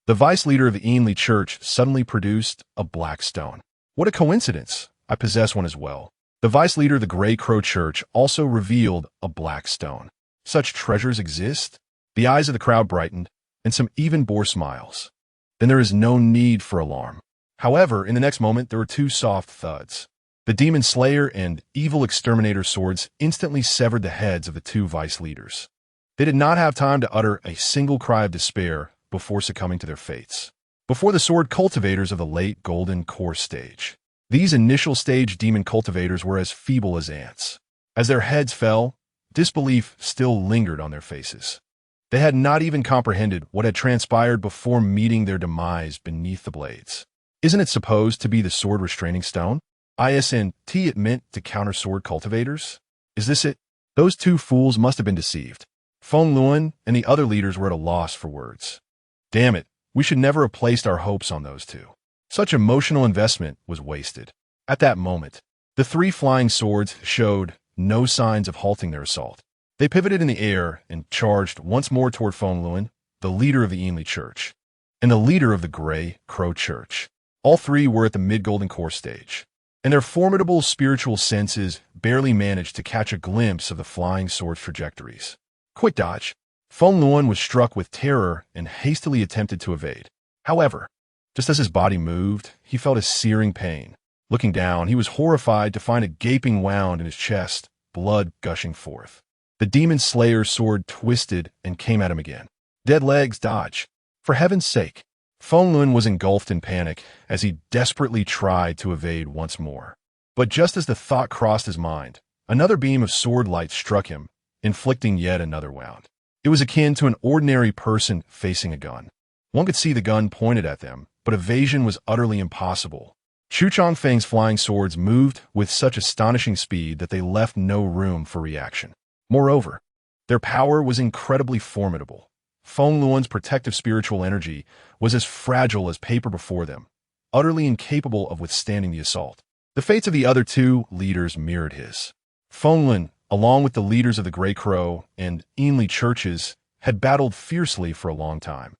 The vice leader of the Yinli Church suddenly produced a black stone. What a coincidence! I possess one as well. The vice leader of the Grey Crow Church also revealed a black stone. Such treasures exist? The eyes of the crowd brightened, and some even bore smiles. Then there is no need for alarm. However, in the next moment, there were 2 soft thuds. The Demon Slayer and Evil Exterminator swords instantly severed the heads of the 2 vice leaders. They did not have time to utter a single cry of despair before succumbing to their fates. Before the sword cultivators of the late Golden Core stage, these initial stage demon cultivators were as feeble as ants. As their heads fell, disbelief still lingered on their faces. They had not even comprehended what had transpired before meeting their demise beneath the blades. Isn't it supposed to be the sword restraining stone? Isn't it meant to counter sword cultivators? Is this it? Those 2 fools must have been deceived. Feng Luan and the other leaders were at a loss for words. Damn it, we should never have placed our hopes on those 2. Such emotional investment was wasted. At that moment, the 3 flying swords showed no signs of halting their assault. They pivoted in the air and charged once more toward Feng Luan, the leader of the Yinli Church, and the leader of the Grey Crow Church. All 3 were at the mid-Golden Core stage, and their formidable spiritual senses barely managed to catch a glimpse of the flying sword's trajectories. Quick dodge! Feng Luan was struck with terror and hastily attempted to evade. However, just as his body moved, he felt a searing pain. Looking down, he was horrified to find a gaping wound in his chest, blood gushing forth. The Demon Slayer's sword twisted and came at him again. Dead legs, dodge! For heaven's sake! Feng Luan was engulfed in panic as he desperately tried to evade once more. But just as the thought crossed his mind, another beam of sword light struck him, inflicting yet another wound. It was akin to an ordinary person facing a gun. One could see the gun pointed at them, but evasion was utterly impossible. Chu Changfeng's flying swords moved with such astonishing speed that they left no room for reaction. Moreover, their power was incredibly formidable. Feng Luan's protective spiritual energy was as fragile as paper before them, utterly incapable of withstanding the assault. The fates of the other two leaders mirrored his. Fenglun, along with the leaders of the Grey Crow and Ainley churches, had battled fiercely for a long time,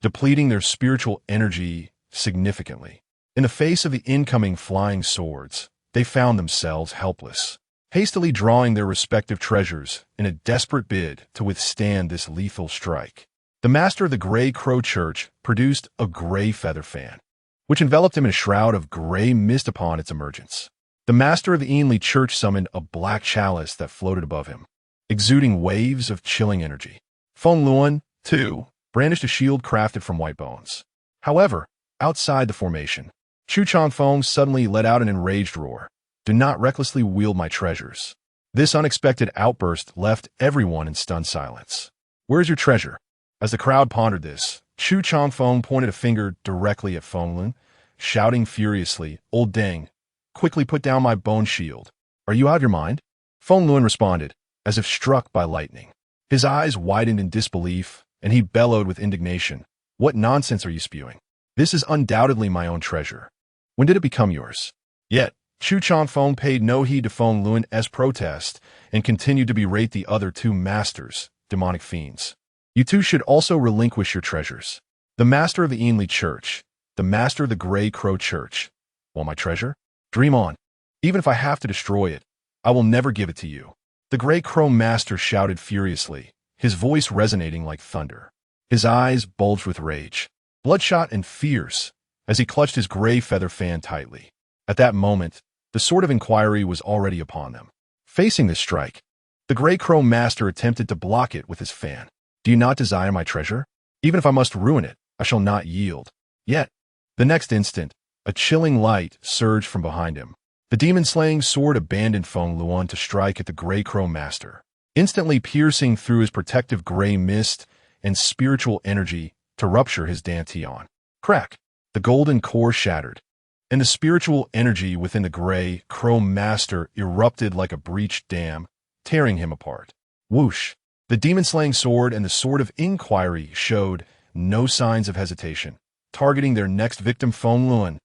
depleting their spiritual energy significantly. In the face of the incoming flying swords, they found themselves helpless, hastily drawing their respective treasures in a desperate bid to withstand this lethal strike. The master of the Grey Crow Church produced a gray feather fan, which enveloped him in a shroud of gray mist upon its emergence. The master of the Ainley Church summoned a black chalice that floated above him, exuding waves of chilling energy. Fenglun, too, brandished a shield crafted from white bones. However, outside the formation, Chu Changfeng suddenly let out an enraged roar. "Do not recklessly wield my treasures." This unexpected outburst left everyone in stunned silence. "Where's your treasure?" As the crowd pondered this, Chu Changfeng pointed a finger directly at Fenglun, shouting furiously, "Old Deng, quickly put down my bone shield. Are you out of your mind?" Fenglun responded, as if struck by lightning. His eyes widened in disbelief, and he bellowed with indignation. "What nonsense are you spewing? This is undoubtedly my own treasure. When did it become yours?" Yet, Chu Changfeng paid no heed to Fenglun's protest and continued to berate the other two masters, demonic fiends. "You two should also relinquish your treasures. The master of the Ainley Church, the master of the Grey Crow Church. Want my treasure? Dream on. Even if I have to destroy it, I will never give it to you." The Grey Crow Master shouted furiously, his voice resonating like thunder. His eyes bulged with rage, bloodshot and fierce, as he clutched his gray feather fan tightly. At that moment, the sword of inquiry was already upon them. Facing this strike, the Grey Crow Master attempted to block it with his fan. "Do you not desire my treasure? Even if I must ruin it, I shall not yield." Yet, the next instant, a chilling light surged from behind him. The demon-slaying sword abandoned Fenglun to strike at the Grey Crow Master, instantly piercing through his protective gray mist and spiritual energy to rupture his dantian. Crack! The golden core shattered, and the spiritual energy within the Grey Crow Master erupted like a breached dam, tearing him apart. Whoosh! The demon-slaying sword and the sword of inquiry showed no signs of hesitation, targeting their next victim, Fenglun.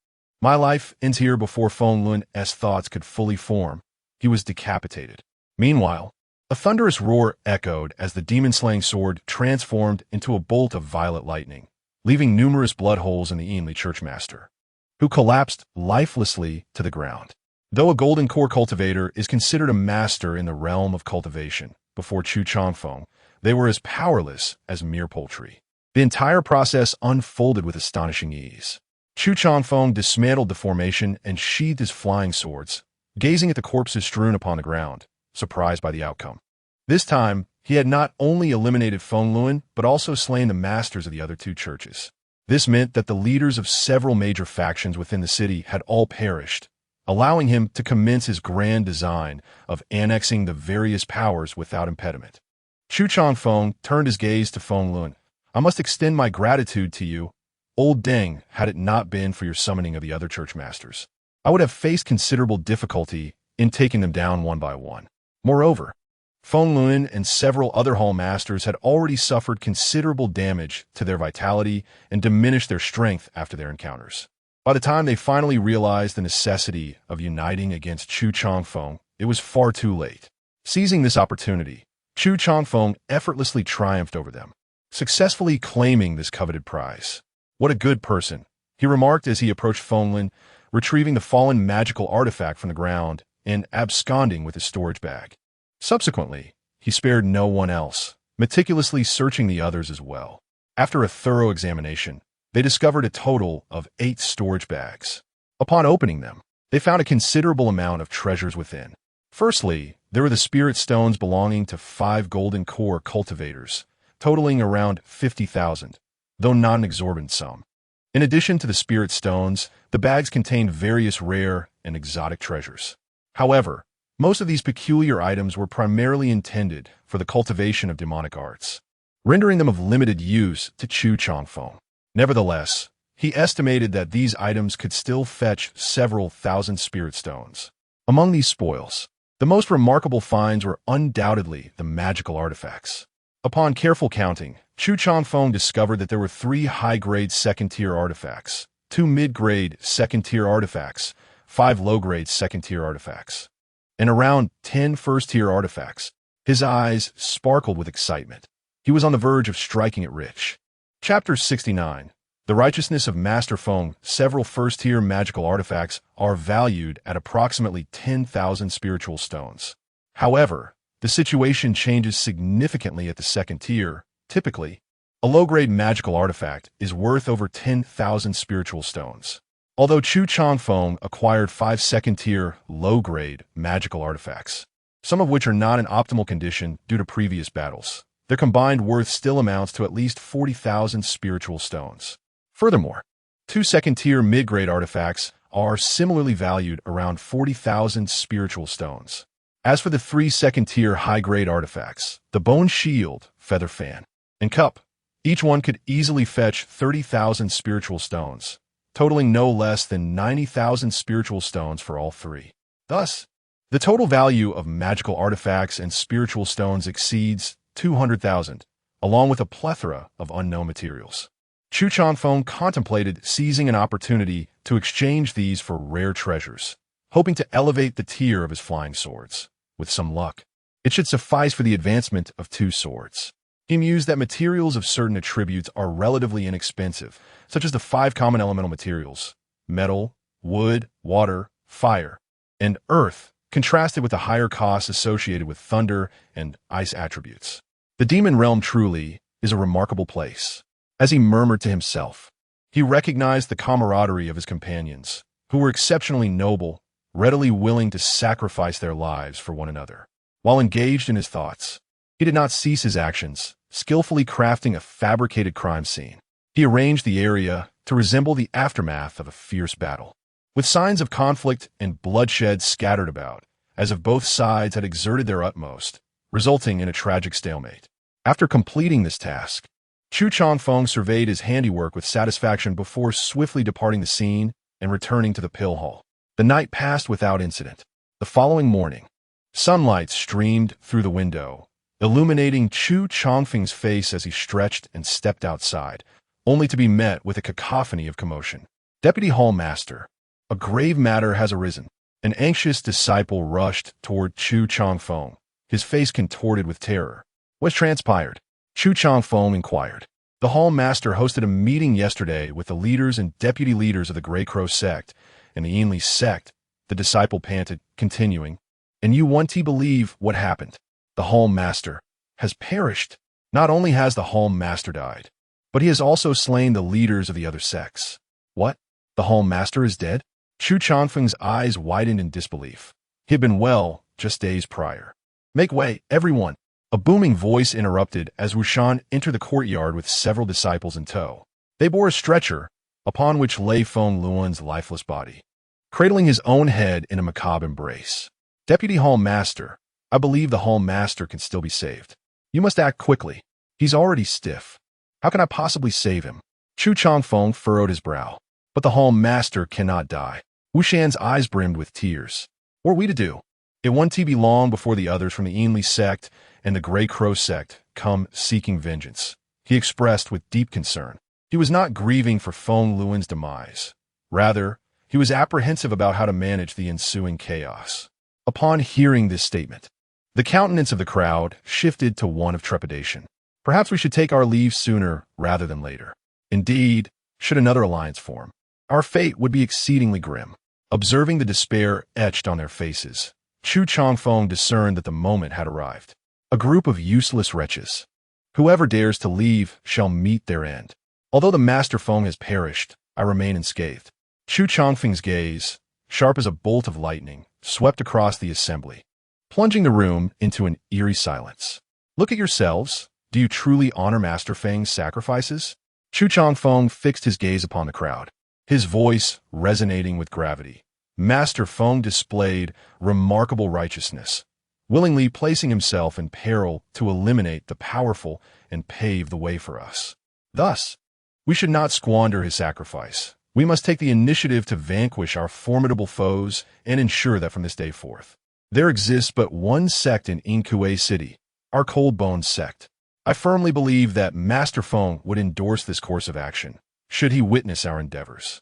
My life ends here before Fenglun's thoughts could fully form. He was decapitated. Meanwhile, a thunderous roar echoed as the demon-slaying sword transformed into a bolt of violet lightning, leaving numerous blood holes in the Ainley Churchmaster, who collapsed lifelessly to the ground. Though a golden core cultivator is considered a master in the realm of cultivation, before Chu Changfeng, they were as powerless as mere poultry. The entire process unfolded with astonishing ease. Chu Changfeng dismantled the formation and sheathed his flying swords, gazing at the corpses strewn upon the ground, surprised by the outcome. This time, he had not only eliminated Fenglun, but also slain the masters of the other two churches. This meant that the leaders of several major factions within the city had all perished, allowing him to commence his grand design of annexing the various powers without impediment. Chu Changfeng turned his gaze to Fenglun. "I must extend my gratitude to you, Old Deng. Had it not been for your summoning of the other church masters, I would have faced considerable difficulty in taking them down one by one." Moreover, Fenglun and several other hall masters had already suffered considerable damage to their vitality and diminished their strength after their encounters. By the time they finally realized the necessity of uniting against Chu Changfeng, it was far too late. Seizing this opportunity, Chu Changfeng effortlessly triumphed over them, successfully claiming this coveted prize. "What a good person," he remarked as he approached Fenglun, retrieving the fallen magical artifact from the ground and absconding with his storage bag. Subsequently, he spared no one else, meticulously searching the others as well. After a thorough examination, they discovered a total of 8 storage bags. Upon opening them, they found a considerable amount of treasures within. Firstly, there were the spirit stones belonging to 5 golden core cultivators, totaling around 50,000, though not an exorbitant sum. In addition to the spirit stones, the bags contained various rare and exotic treasures. However, most of these peculiar items were primarily intended for the cultivation of demonic arts, rendering them of limited use to Chu Changfeng. Nevertheless, he estimated that these items could still fetch several thousand spirit stones. Among these spoils, the most remarkable finds were undoubtedly the magical artifacts. Upon careful counting, Chu Changfeng discovered that there were 3 high-grade second-tier artifacts, 2 mid-grade second-tier artifacts, 5 low-grade second-tier artifacts, and around 10 first-tier artifacts. His eyes sparkled with excitement. He was on the verge of striking it rich. Chapter 69. The Righteousness of Master Feng. Several first-tier magical artifacts are valued at approximately 10,000 spiritual stones. However, the situation changes significantly at the second tier. Typically, a low-grade magical artifact is worth over 10,000 spiritual stones. Although Chusheng Feng acquired 5 second-tier, low-grade magical artifacts, some of which are not in optimal condition due to previous battles, their combined worth still amounts to at least 40,000 spiritual stones. Furthermore, 2 second-tier mid-grade artifacts are similarly valued around 40,000 spiritual stones. As for the 3 second-tier high-grade artifacts, the Bone Shield, Feather Fan, and Cup, each one could easily fetch 30,000 spiritual stones, totaling no less than 90,000 spiritual stones for all 3. Thus, the total value of magical artifacts and spiritual stones exceeds 200,000, along with a plethora of unknown materials. Chusheng Feng contemplated seizing an opportunity to exchange these for rare treasures, hoping to elevate the tier of his flying swords. With some luck, it should suffice for the advancement of 2 swords. He mused that materials of certain attributes are relatively inexpensive, such as the 5 common elemental materials, metal, wood, water, fire, and earth, contrasted with the higher costs associated with thunder and ice attributes. The demon realm truly is a remarkable place. As he murmured to himself, he recognized the camaraderie of his companions, who were exceptionally noble, readily willing to sacrifice their lives for one another. While engaged in his thoughts, he did not cease his actions, skillfully crafting a fabricated crime scene. He arranged the area to resemble the aftermath of a fierce battle, with signs of conflict and bloodshed scattered about, as if both sides had exerted their utmost, resulting in a tragic stalemate. After completing this task, Chusheng Feng surveyed his handiwork with satisfaction before swiftly departing the scene and returning to the pill hall. The night passed without incident. The following morning, sunlight streamed through the window, illuminating Chusheng Feng's face as he stretched and stepped outside, only to be met with a cacophony of commotion. Deputy Hall Master, a grave matter has arisen. An anxious disciple rushed toward Chusheng Feng, his face contorted with terror. What transpired? Chusheng Feng inquired. The Hall Master hosted a meeting yesterday with the leaders and deputy leaders of the Grey Crow sect and the Yinli sect, the disciple panted, continuing. And you want to believe what happened? The Hall Master has perished. Not only has the Hall Master died, but he has also slain the leaders of the other sects. What? The Hall Master is dead? Chusheng Feng's eyes widened in disbelief. He had been well just days prior. Make way, everyone! A booming voice interrupted as Wushan entered the courtyard with several disciples in tow. They bore a stretcher, upon which lay Feng Luan's lifeless body, cradling his own head in a macabre embrace. Deputy Hall Master, I believe the Hall Master can still be saved. You must act quickly. He's already stiff. How can I possibly save him? Chusheng Feng furrowed his brow. But the Hall Master cannot die. Wushan's eyes brimmed with tears. What are we to do? It won't be long before the others from the Yinli sect and the Grey Crow sect come seeking vengeance, he expressed with deep concern. He was not grieving for Feng Luan's demise. Rather, he was apprehensive about how to manage the ensuing chaos. Upon hearing this statement, the countenance of the crowd shifted to one of trepidation. Perhaps we should take our leave sooner rather than later. Indeed, should another alliance form, our fate would be exceedingly grim. Observing the despair etched on their faces, Chusheng Feng discerned that the moment had arrived. A group of useless wretches. Whoever dares to leave shall meet their end. Although the Master Feng has perished, I remain unscathed. Chusheng Feng's gaze, sharp as a bolt of lightning, swept across the assembly, plunging the room into an eerie silence. Look at yourselves. Do you truly honor Master Feng's sacrifices? Chusheng Feng fixed his gaze upon the crowd, his voice resonating with gravity. Master Feng displayed remarkable righteousness, willingly placing himself in peril to eliminate the powerful and pave the way for us. Thus, we should not squander his sacrifice. We must take the initiative to vanquish our formidable foes and ensure that from this day forth, there exists but one sect in Inkue City, our Cold Bones sect. I firmly believe that Master Feng would endorse this course of action, should he witness our endeavors.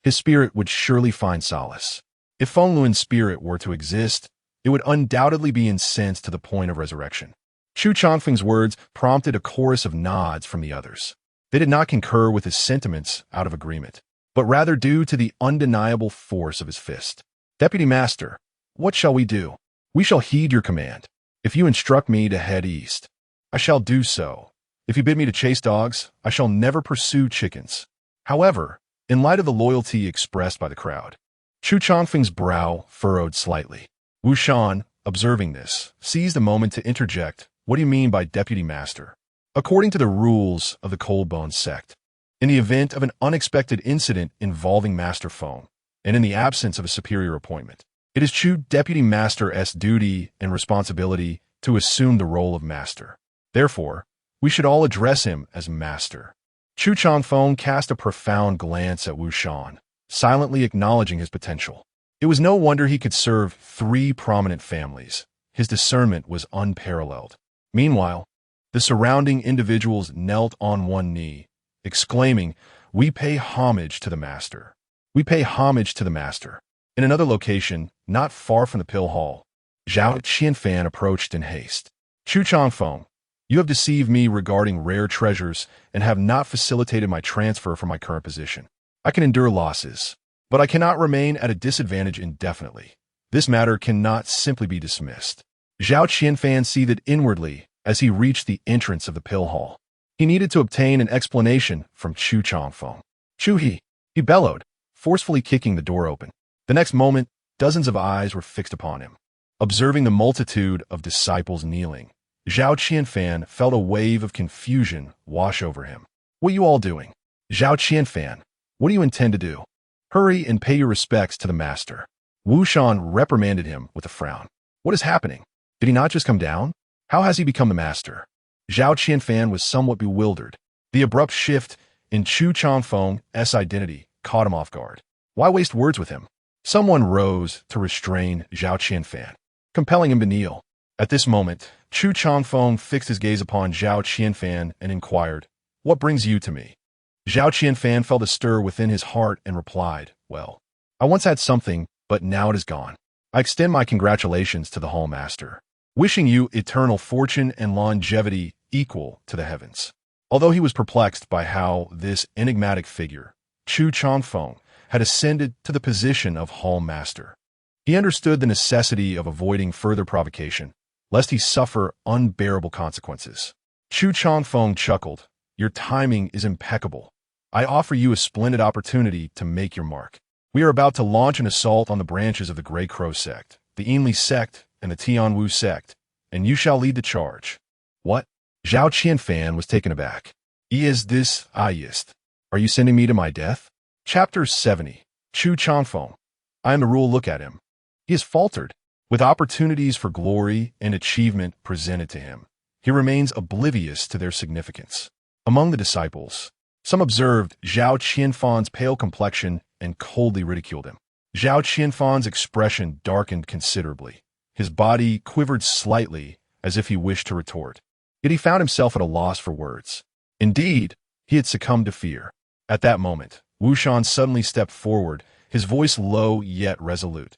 His spirit would surely find solace. If Feng Luan's spirit were to exist, it would undoubtedly be incensed to the point of resurrection. Chu Changfeng's words prompted a chorus of nods from the others. They did not concur with his sentiments out of agreement, but rather due to the undeniable force of his fist. Deputy Master, what shall we do? We shall heed your command. If you instruct me to head east, I shall do so. If you bid me to chase dogs, I shall never pursue chickens. However, in light of the loyalty expressed by the crowd, Chu Changfeng's brow furrowed slightly. Wu Shan, observing this, seized a moment to interject, "What do you mean by Deputy Master?" According to the rules of the Cold Bone sect, in the event of an unexpected incident involving Master Feng, and in the absence of a superior appointment, it is Chu Deputy Master's duty and responsibility to assume the role of Master. Therefore, we should all address him as Master. Chu Changfeng cast a profound glance at Wu Shan, silently acknowledging his potential. It was no wonder he could serve 3 prominent families. His discernment was unparalleled. Meanwhile, the surrounding individuals knelt on one knee, exclaiming, "We pay homage to the Master. We pay homage to the Master." In another location, not far from the pill hall, Zhao Qianfan approached in haste. "Chu Changfeng, you have deceived me regarding rare treasures and have not facilitated my transfer from my current position. I can endure losses, but I cannot remain at a disadvantage indefinitely. This matter cannot simply be dismissed." Zhao Qianfan seethed inwardly as he reached the entrance of the pill hall. He needed to obtain an explanation from Chu Changfeng. "Chu he bellowed, forcefully kicking the door open. The next moment, dozens of eyes were fixed upon him. Observing the multitude of disciples kneeling, Zhao Qianfan felt a wave of confusion wash over him. "What are you all doing? Zhao Qianfan, what do you intend to do? Hurry and pay your respects to the Master." Wu Shan reprimanded him with a frown. "What is happening? Did he not just come down? How has he become the Master?" Zhao Qianfan was somewhat bewildered. The abrupt shift in Chu Changfeng's identity caught him off guard. Why waste words with him? Someone rose to restrain Zhao Qianfan, compelling him to kneel. At this moment, Chu Changfeng fixed his gaze upon Zhao Qianfan and inquired, "What brings you to me?" Zhao Qianfan felt a stir within his heart and replied, "Well, I once had something, but now it is gone. I extend my congratulations to the Hall Master, wishing you eternal fortune and longevity equal to the heavens." Although he was perplexed by how this enigmatic figure, Chu Changfeng, had ascended to the position of Hall Master, he understood the necessity of avoiding further provocation, lest he suffer unbearable consequences. Chu Changfeng chuckled, "Your timing is impeccable. I offer you a splendid opportunity to make your mark. We are about to launch an assault on the branches of the Grey Crow sect, the Yinli sect, and the Tianwu sect, and you shall lead the charge." "What?" Zhao Qianfan was taken aback. "Is this ayist? Are you sending me to my death?" Chapter 70. Chu Changfeng. I am the rule. Look at him. He has faltered. With opportunities for glory and achievement presented to him, he remains oblivious to their significance. Among the disciples, some observed Zhao Qianfan's pale complexion and coldly ridiculed him. Zhao Qianfan's expression darkened considerably. His body quivered slightly as if he wished to retort. Yet he found himself at a loss for words. Indeed, he had succumbed to fear. At that moment, Wu Shan suddenly stepped forward, his voice low yet resolute.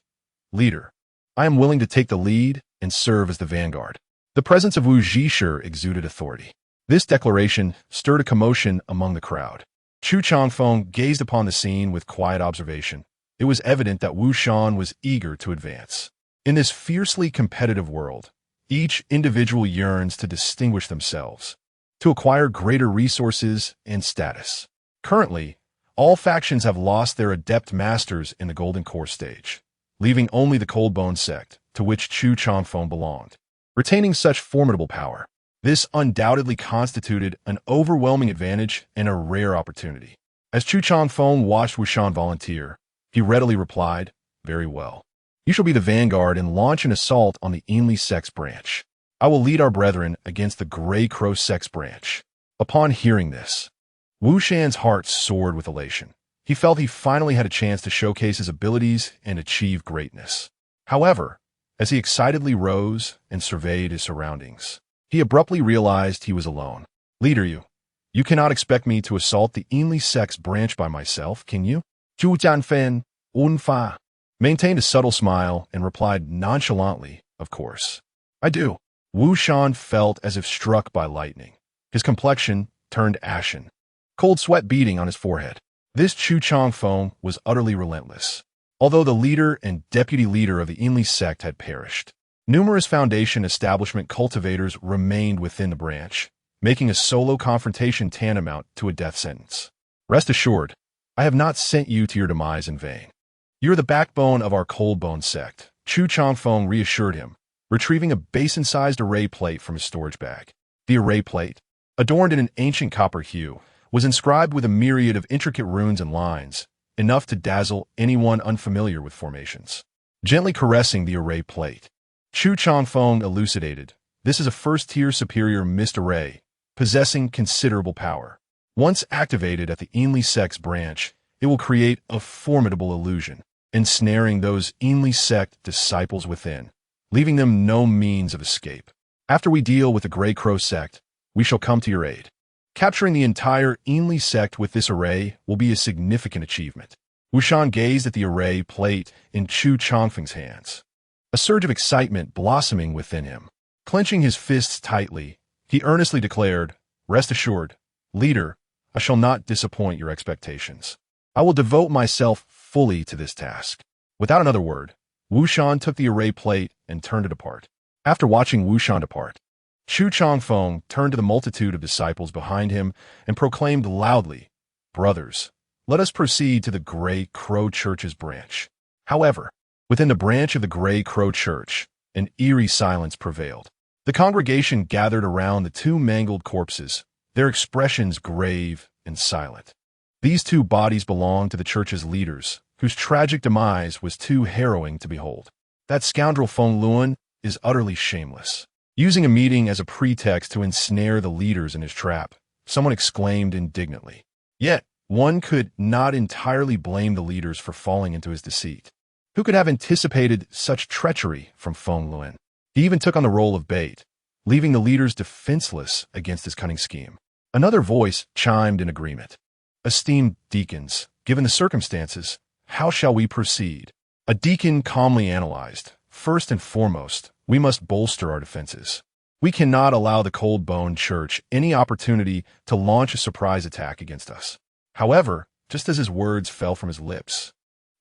"Leader, I am willing to take the lead and serve as the vanguard." The presence of Wu Zhisher exuded authority. This declaration stirred a commotion among the crowd. Chu Changfeng gazed upon the scene with quiet observation. It was evident that Wu Shan was eager to advance. In this fiercely competitive world, each individual yearns to distinguish themselves, to acquire greater resources and status. Currently, all factions have lost their adept masters in the Golden Core stage, leaving only the Cold Bone sect, to which Chu Changfeng belonged, retaining such formidable power. This undoubtedly constituted an overwhelming advantage and a rare opportunity. As Chu Changfeng watched Wu Shan volunteer, he readily replied, "Very well. You shall be the vanguard and launch an assault on the Yinli sect's branch. I will lead our brethren against the Grey Crow sect's branch." Upon hearing this, Wu Shan's heart soared with elation. He felt he finally had a chance to showcase his abilities and achieve greatness. However, as he excitedly rose and surveyed his surroundings, he abruptly realized he was alone. "Leader, you cannot expect me to assault the Yinli sect's branch by myself, can you?" Zhu Jianfen, Unfa. maintained a subtle smile, and replied nonchalantly, "Of course. I do." Wu Shan felt as if struck by lightning. His complexion turned ashen, cold sweat beading on his forehead. This Chu Changfeng was utterly relentless. Although the leader and deputy leader of the Yinli sect had perished, numerous Foundation establishment cultivators remained within the branch, making a solo confrontation tantamount to a death sentence. "Rest assured, I have not sent you to your demise in vain. You are the backbone of our Cold Bone sect," Chu Changfeng reassured him, retrieving a basin-sized array plate from his storage bag. The array plate, adorned in an ancient copper hue, was inscribed with a myriad of intricate runes and lines, enough to dazzle anyone unfamiliar with formations. Gently caressing the array plate, Chu Changfeng elucidated, "This is a first-tier superior mist array, possessing considerable power. Once activated at the Yinli sect's branch, it will create a formidable illusion, ensnaring those Yinli sect disciples within, leaving them no means of escape. After we deal with the Grey Crow sect, we shall come to your aid. Capturing the entire Yinli sect with this array will be a significant achievement." Wu Shan gazed at the array plate in Chu Changfeng's hands, a surge of excitement blossoming within him. Clenching his fists tightly, he earnestly declared, "Rest assured, leader, I shall not disappoint your expectations. I will devote myself fully to this task." Without another word, Wu Shan took the array plate and turned it apart. After watching Wu Shan depart, Chu Changfeng turned to the multitude of disciples behind him and proclaimed loudly, "Brothers, let us proceed to the Grey Crow Church's branch." However, within the branch of the Grey Crow Church, an eerie silence prevailed. The congregation gathered around the two mangled corpses, their expressions grave and silent. These two bodies belonged to the church's leaders, whose tragic demise was too harrowing to behold. That scoundrel Feng Luan is utterly shameless. Using a meeting as a pretext to ensnare the leaders in his trap, someone exclaimed indignantly. Yet, one could not entirely blame the leaders for falling into his deceit. Who could have anticipated such treachery from Feng Luan? He even took on the role of bait, leaving the leaders defenseless against his cunning scheme. Another voice chimed in agreement. "Esteemed deacons, given the circumstances, how shall we proceed?" A deacon calmly analyzed. "First and foremost, we must bolster our defenses. We cannot allow the Cold Bone Church any opportunity to launch a surprise attack against us." However, just as his words fell from his lips,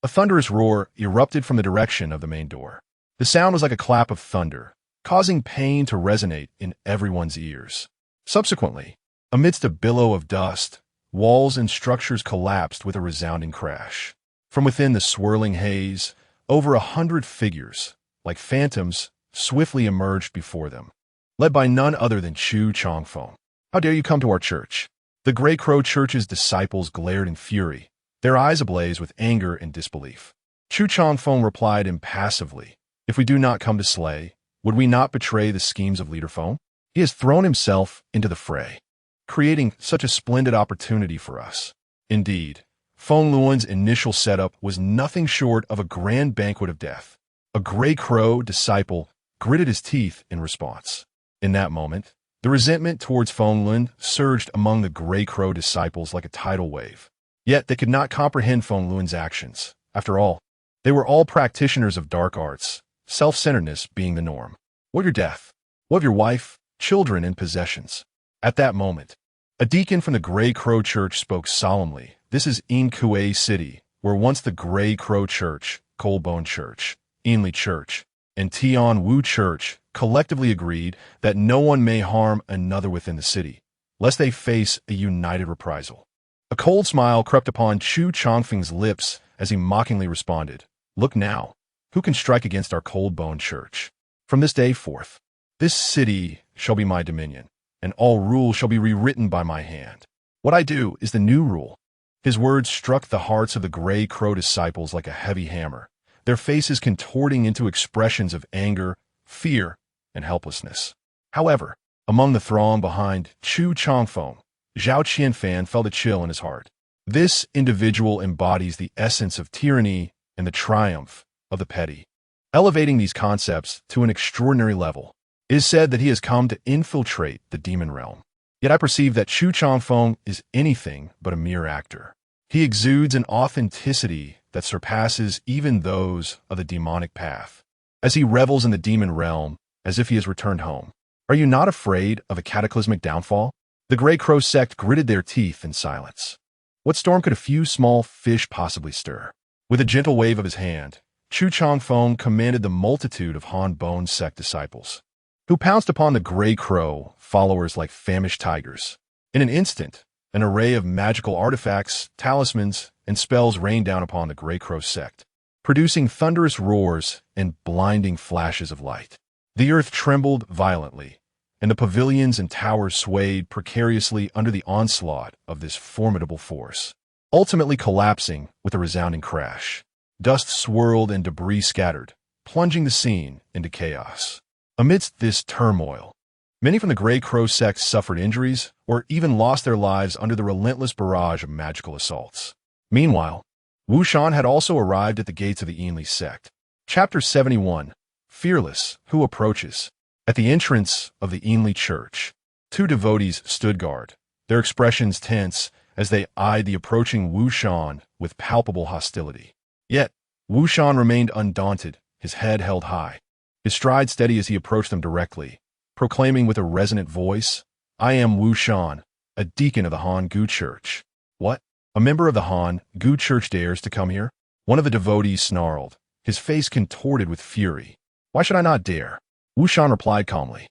a thunderous roar erupted from the direction of the main door. The sound was like a clap of thunder, causing pain to resonate in everyone's ears. Subsequently, amidst a billow of dust, walls and structures collapsed with a resounding crash. From within the swirling haze, over 100 figures, like phantoms, swiftly emerged before them, led by none other than Chu Changfeng. "How dare you come to our church?" The Grey Crow Church's disciples glared in fury, their eyes ablaze with anger and disbelief. Chu Changfeng replied impassively, "If we do not come to slay, would we not betray the schemes of Leader Feng? He has thrown himself into the fray, creating such a splendid opportunity for us." Indeed, Feng Luan's initial setup was nothing short of a grand banquet of death. A Grey Crow disciple gritted his teeth in response. In that moment, the resentment towards Feng Luan surged among the Grey Crow disciples like a tidal wave. Yet they could not comprehend Feng Luan's actions. After all, they were all practitioners of dark arts, self-centeredness being the norm. What of your death? What of your wife, children, and possessions? At that moment, a deacon from the Grey Crow Church spoke solemnly. "This is Yinkuei City, where once the Grey Crow Church, Cold Bone Church, Yinli Church, and Tian Wu Church collectively agreed that no one may harm another within the city, lest they face a united reprisal." A cold smile crept upon Chu Changfeng's lips as he mockingly responded, "Look now, who can strike against our Cold Bone Church? From this day forth, this city shall be my dominion, and all rule shall be rewritten by my hand. What I do is the new rule." His words struck the hearts of the Grey Crow disciples like a heavy hammer, their faces contorting into expressions of anger, fear, and helplessness. However, among the throng behind Chu Changfeng, Zhao Qianfan felt a chill in his heart. This individual embodies the essence of tyranny and the triumph of the petty. Elevating these concepts to an extraordinary level, it is said that he has come to infiltrate the demon realm. Yet I perceive that Chu Changfeng is anything but a mere actor. He exudes an authenticity that surpasses even those of the demonic path. As he revels in the demon realm, as if he has returned home. Are you not afraid of a cataclysmic downfall? The Grey Crow sect gritted their teeth in silence. What storm could a few small fish possibly stir? With a gentle wave of his hand, Chusheng commanded the multitude of Han Bone sect disciples, who pounced upon the Grey Crow followers like famished tigers. In an instant, an array of magical artifacts, talismans, and spells rained down upon the Grey Crow sect, producing thunderous roars and blinding flashes of light. The earth trembled violently, and the pavilions and towers swayed precariously under the onslaught of this formidable force, ultimately collapsing with a resounding crash. Dust swirled and debris scattered, plunging the scene into chaos. Amidst this turmoil, many from the Grey Crow sect suffered injuries or even lost their lives under the relentless barrage of magical assaults. Meanwhile, Wuxian had also arrived at the gates of the Yinli sect. Chapter 71, Fearless, Who Approaches? At the entrance of the Yinli church, two devotees stood guard, their expressions tense as they eyed the approaching Wuxian with palpable hostility. Yet, Wuxian remained undaunted, his head held high, his stride steady as he approached them directly, proclaiming with a resonant voice, "I am Wuxian, a deacon of the Han Gu Church." "What? A member of the Han Gu Church dares to come here?" One of the devotees snarled, his face contorted with fury. "Why should I not dare?" Wuxian replied calmly.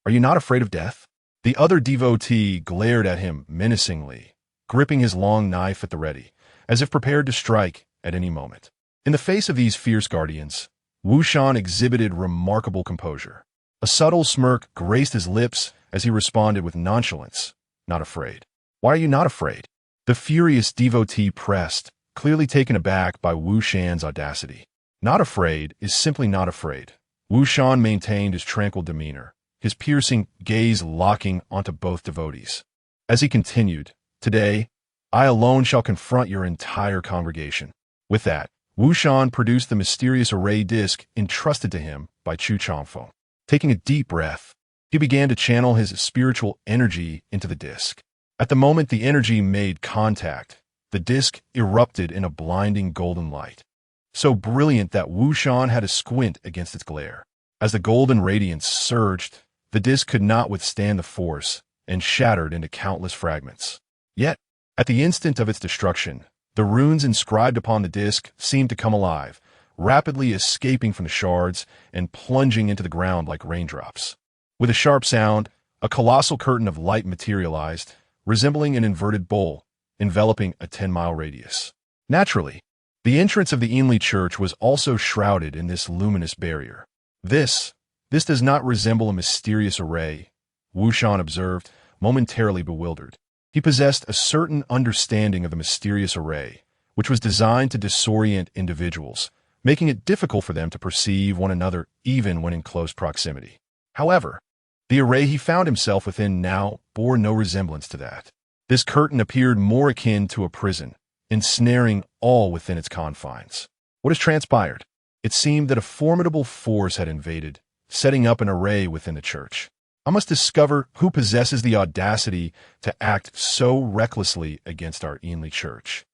"Are you not afraid of death?" The other devotee glared at him menacingly, gripping his long knife at the ready, as if prepared to strike at any moment. In the face of these fierce guardians, Wuxian exhibited remarkable composure. A subtle smirk graced his lips as he responded with nonchalance, "Not afraid." "Why are you not afraid?" The furious devotee pressed, clearly taken aback by Wuxian's audacity. "Not afraid is simply not afraid." Wuxian maintained his tranquil demeanor, his piercing gaze locking onto both devotees. As he continued, "Today, I alone shall confront your entire congregation." With that, Wuxian produced the mysterious array disc entrusted to him by Chusheng. Taking a deep breath, he began to channel his spiritual energy into the disc. At the moment the energy made contact, the disc erupted in a blinding golden light, so brilliant that Wuxian had to squint against its glare. As the golden radiance surged, the disc could not withstand the force and shattered into countless fragments. Yet, at the instant of its destruction, the runes inscribed upon the disc seemed to come alive, rapidly escaping from the shards and plunging into the ground like raindrops. With a sharp sound, a colossal curtain of light materialized, resembling an inverted bowl, enveloping a 10-mile radius. Naturally, the entrance of the Yinli church was also shrouded in this luminous barrier. This does not resemble a mysterious array," Wuxian observed, momentarily bewildered. He possessed a certain understanding of the mysterious array, which was designed to disorient individuals, making it difficult for them to perceive one another even when in close proximity. However, the array he found himself within now bore no resemblance to that. This curtain appeared more akin to a prison, ensnaring all within its confines. What has transpired? It seemed that a formidable force had invaded, setting up an array within the church. I must discover who possesses the audacity to act so recklessly against our Yinli church.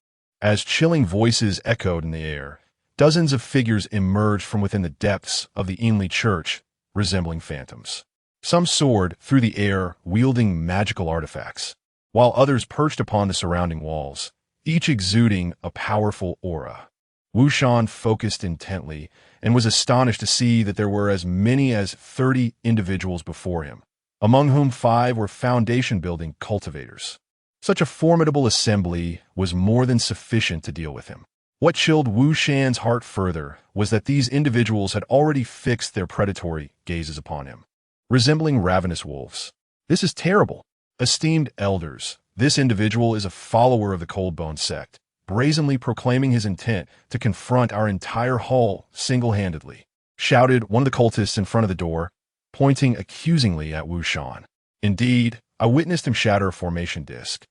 As chilling voices echoed in the air, dozens of figures emerged from within the depths of the Yinli church, resembling phantoms. Some soared through the air, wielding magical artifacts, while others perched upon the surrounding walls, each exuding a powerful aura. Wuxian focused intently and was astonished to see that there were as many as 30 individuals before him, among whom 5 were foundation-building cultivators. Such a formidable assembly was more than sufficient to deal with him. What chilled Wuxian's heart further was that these individuals had already fixed their predatory gazes upon him, resembling ravenous wolves. "This is terrible. Esteemed elders, this individual is a follower of the Cold Bone sect, brazenly proclaiming his intent to confront our entire hall single-handedly," shouted one of the cultists in front of the door, pointing accusingly at Wuxian. "Indeed, I witnessed him shatter a formation disc,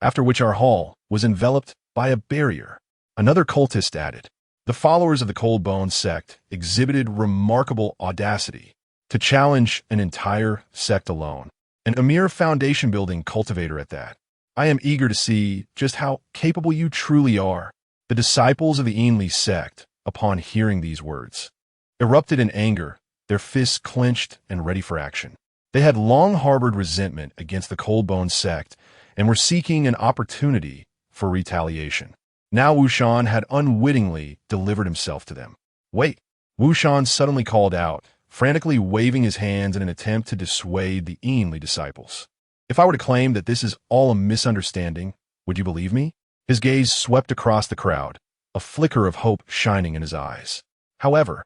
after which our hall was enveloped by a barrier." Another cultist added, "The followers of the Cold Bone sect exhibited remarkable audacity to challenge an entire sect alone, and a mere foundation-building cultivator at that. I am eager to see just how capable you truly are." The disciples of the Yinli sect, upon hearing these words, erupted in anger, their fists clenched and ready for action. They had long harbored resentment against the Cold-Bone sect and were seeking an opportunity for retaliation. Now Wu Shan had unwittingly delivered himself to them. "Wait!" Wu Shan suddenly called out, frantically waving his hands in an attempt to dissuade the Yinli disciples. "If I were to claim that this is all a misunderstanding, would you believe me?" His gaze swept across the crowd, a flicker of hope shining in his eyes. However,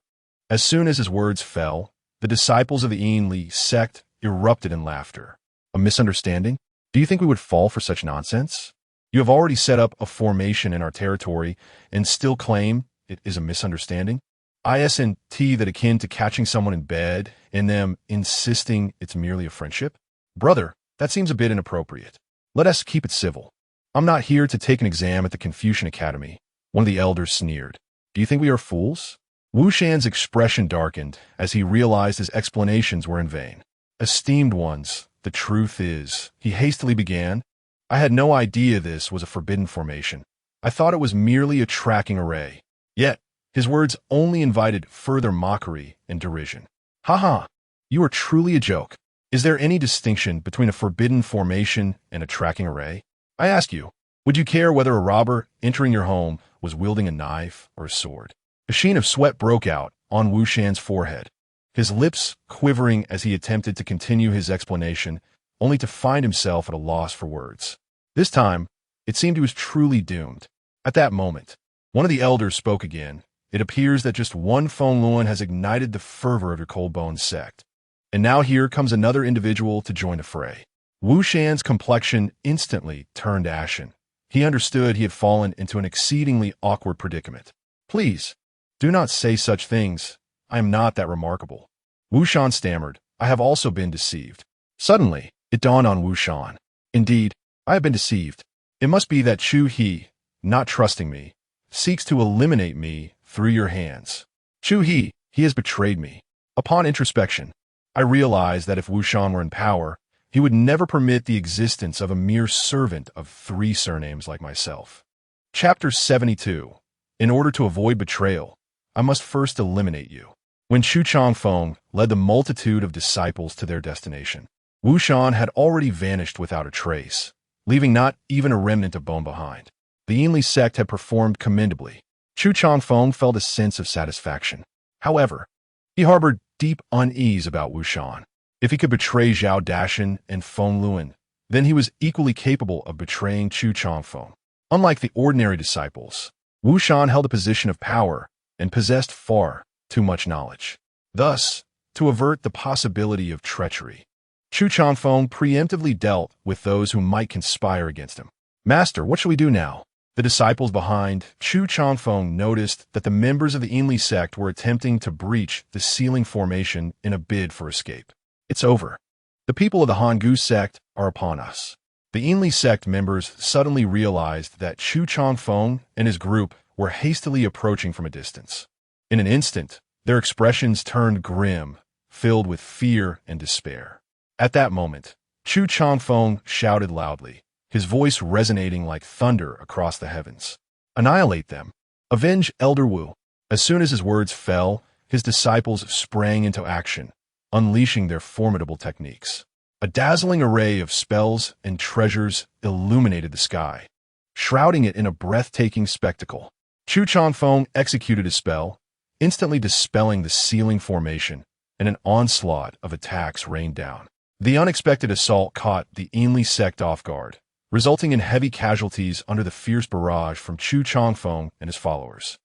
as soon as his words fell, the disciples of the Yinli sect erupted in laughter. "A misunderstanding? Do you think we would fall for such nonsense? You have already set up a formation in our territory and still claim it is a misunderstanding? Isn't that akin to catching someone in bed and them insisting it's merely a friendship? Brother, that seems a bit inappropriate. Let us keep it civil. I'm not here to take an exam at the Confucian Academy," one of the elders sneered. "Do you think we are fools?" Wu Shan's expression darkened as he realized his explanations were in vain. "Esteemed ones, the truth is," he hastily began, "I had no idea this was a forbidden formation. I thought it was merely a tracking array." Yet, his words only invited further mockery and derision. "Ha ha! You are truly a joke. Is there any distinction between a forbidden formation and a tracking array? I ask you, would you care whether a robber entering your home was wielding a knife or a sword?" A sheen of sweat broke out on Wu Shan's forehead, his lips quivering as he attempted to continue his explanation, only to find himself at a loss for words. This time, it seemed he was truly doomed. At that moment, one of the elders spoke again. "It appears that just one Feng Luan has ignited the fervor of your Cold-Bone sect. And now here comes another individual to join the fray." Wu Shan's complexion instantly turned ashen. He understood he had fallen into an exceedingly awkward predicament. "Please, do not say such things. I am not that remarkable." Wu Shan stammered, "I have also been deceived." Suddenly, it dawned on Wu Shan. "Indeed, I have been deceived. It must be that Chu He, not trusting me, seeks to eliminate me through your hands. Chu He has betrayed me." Upon introspection, I realized that if Wu Shan were in power, he would never permit the existence of a mere servant of 3 surnames like myself. Chapter 72. In order to avoid betrayal, I must first eliminate you. When Chu Changfeng led the multitude of disciples to their destination, Wu Shan had already vanished without a trace, leaving not even a remnant of bone behind. The Yinli sect had performed commendably. Chu Changfeng felt a sense of satisfaction. However, he harbored deep unease about Wu Shan. If he could betray Zhao Dashan and Feng Luan, then he was equally capable of betraying Chu Changfeng. Unlike the ordinary disciples, Wu Shan held a position of power and possessed far too much knowledge. Thus, to avert the possibility of treachery, Chu Changfeng preemptively dealt with those who might conspire against him. "Master, what shall we do now?" The disciples behind Chu Changfeng noticed that the members of the Yinli sect were attempting to breach the sealing formation in a bid for escape. "It's over. The people of the Hangu sect are upon us." The Yinli sect members suddenly realized that Chu Changfeng and his group were hastily approaching from a distance. In an instant, their expressions turned grim, filled with fear and despair. At that moment, Chu Changfeng shouted loudly, his voice resonating like thunder across the heavens. "Annihilate them! Avenge Elder Wu!" As soon as his words fell, his disciples sprang into action, unleashing their formidable techniques. A dazzling array of spells and treasures illuminated the sky, shrouding it in a breathtaking spectacle. Chu Changfeng executed his spell, instantly dispelling the sealing formation, and an onslaught of attacks rained down. The unexpected assault caught the Yinli sect off guard, resulting in heavy casualties under the fierce barrage from Chu Changfeng and his followers.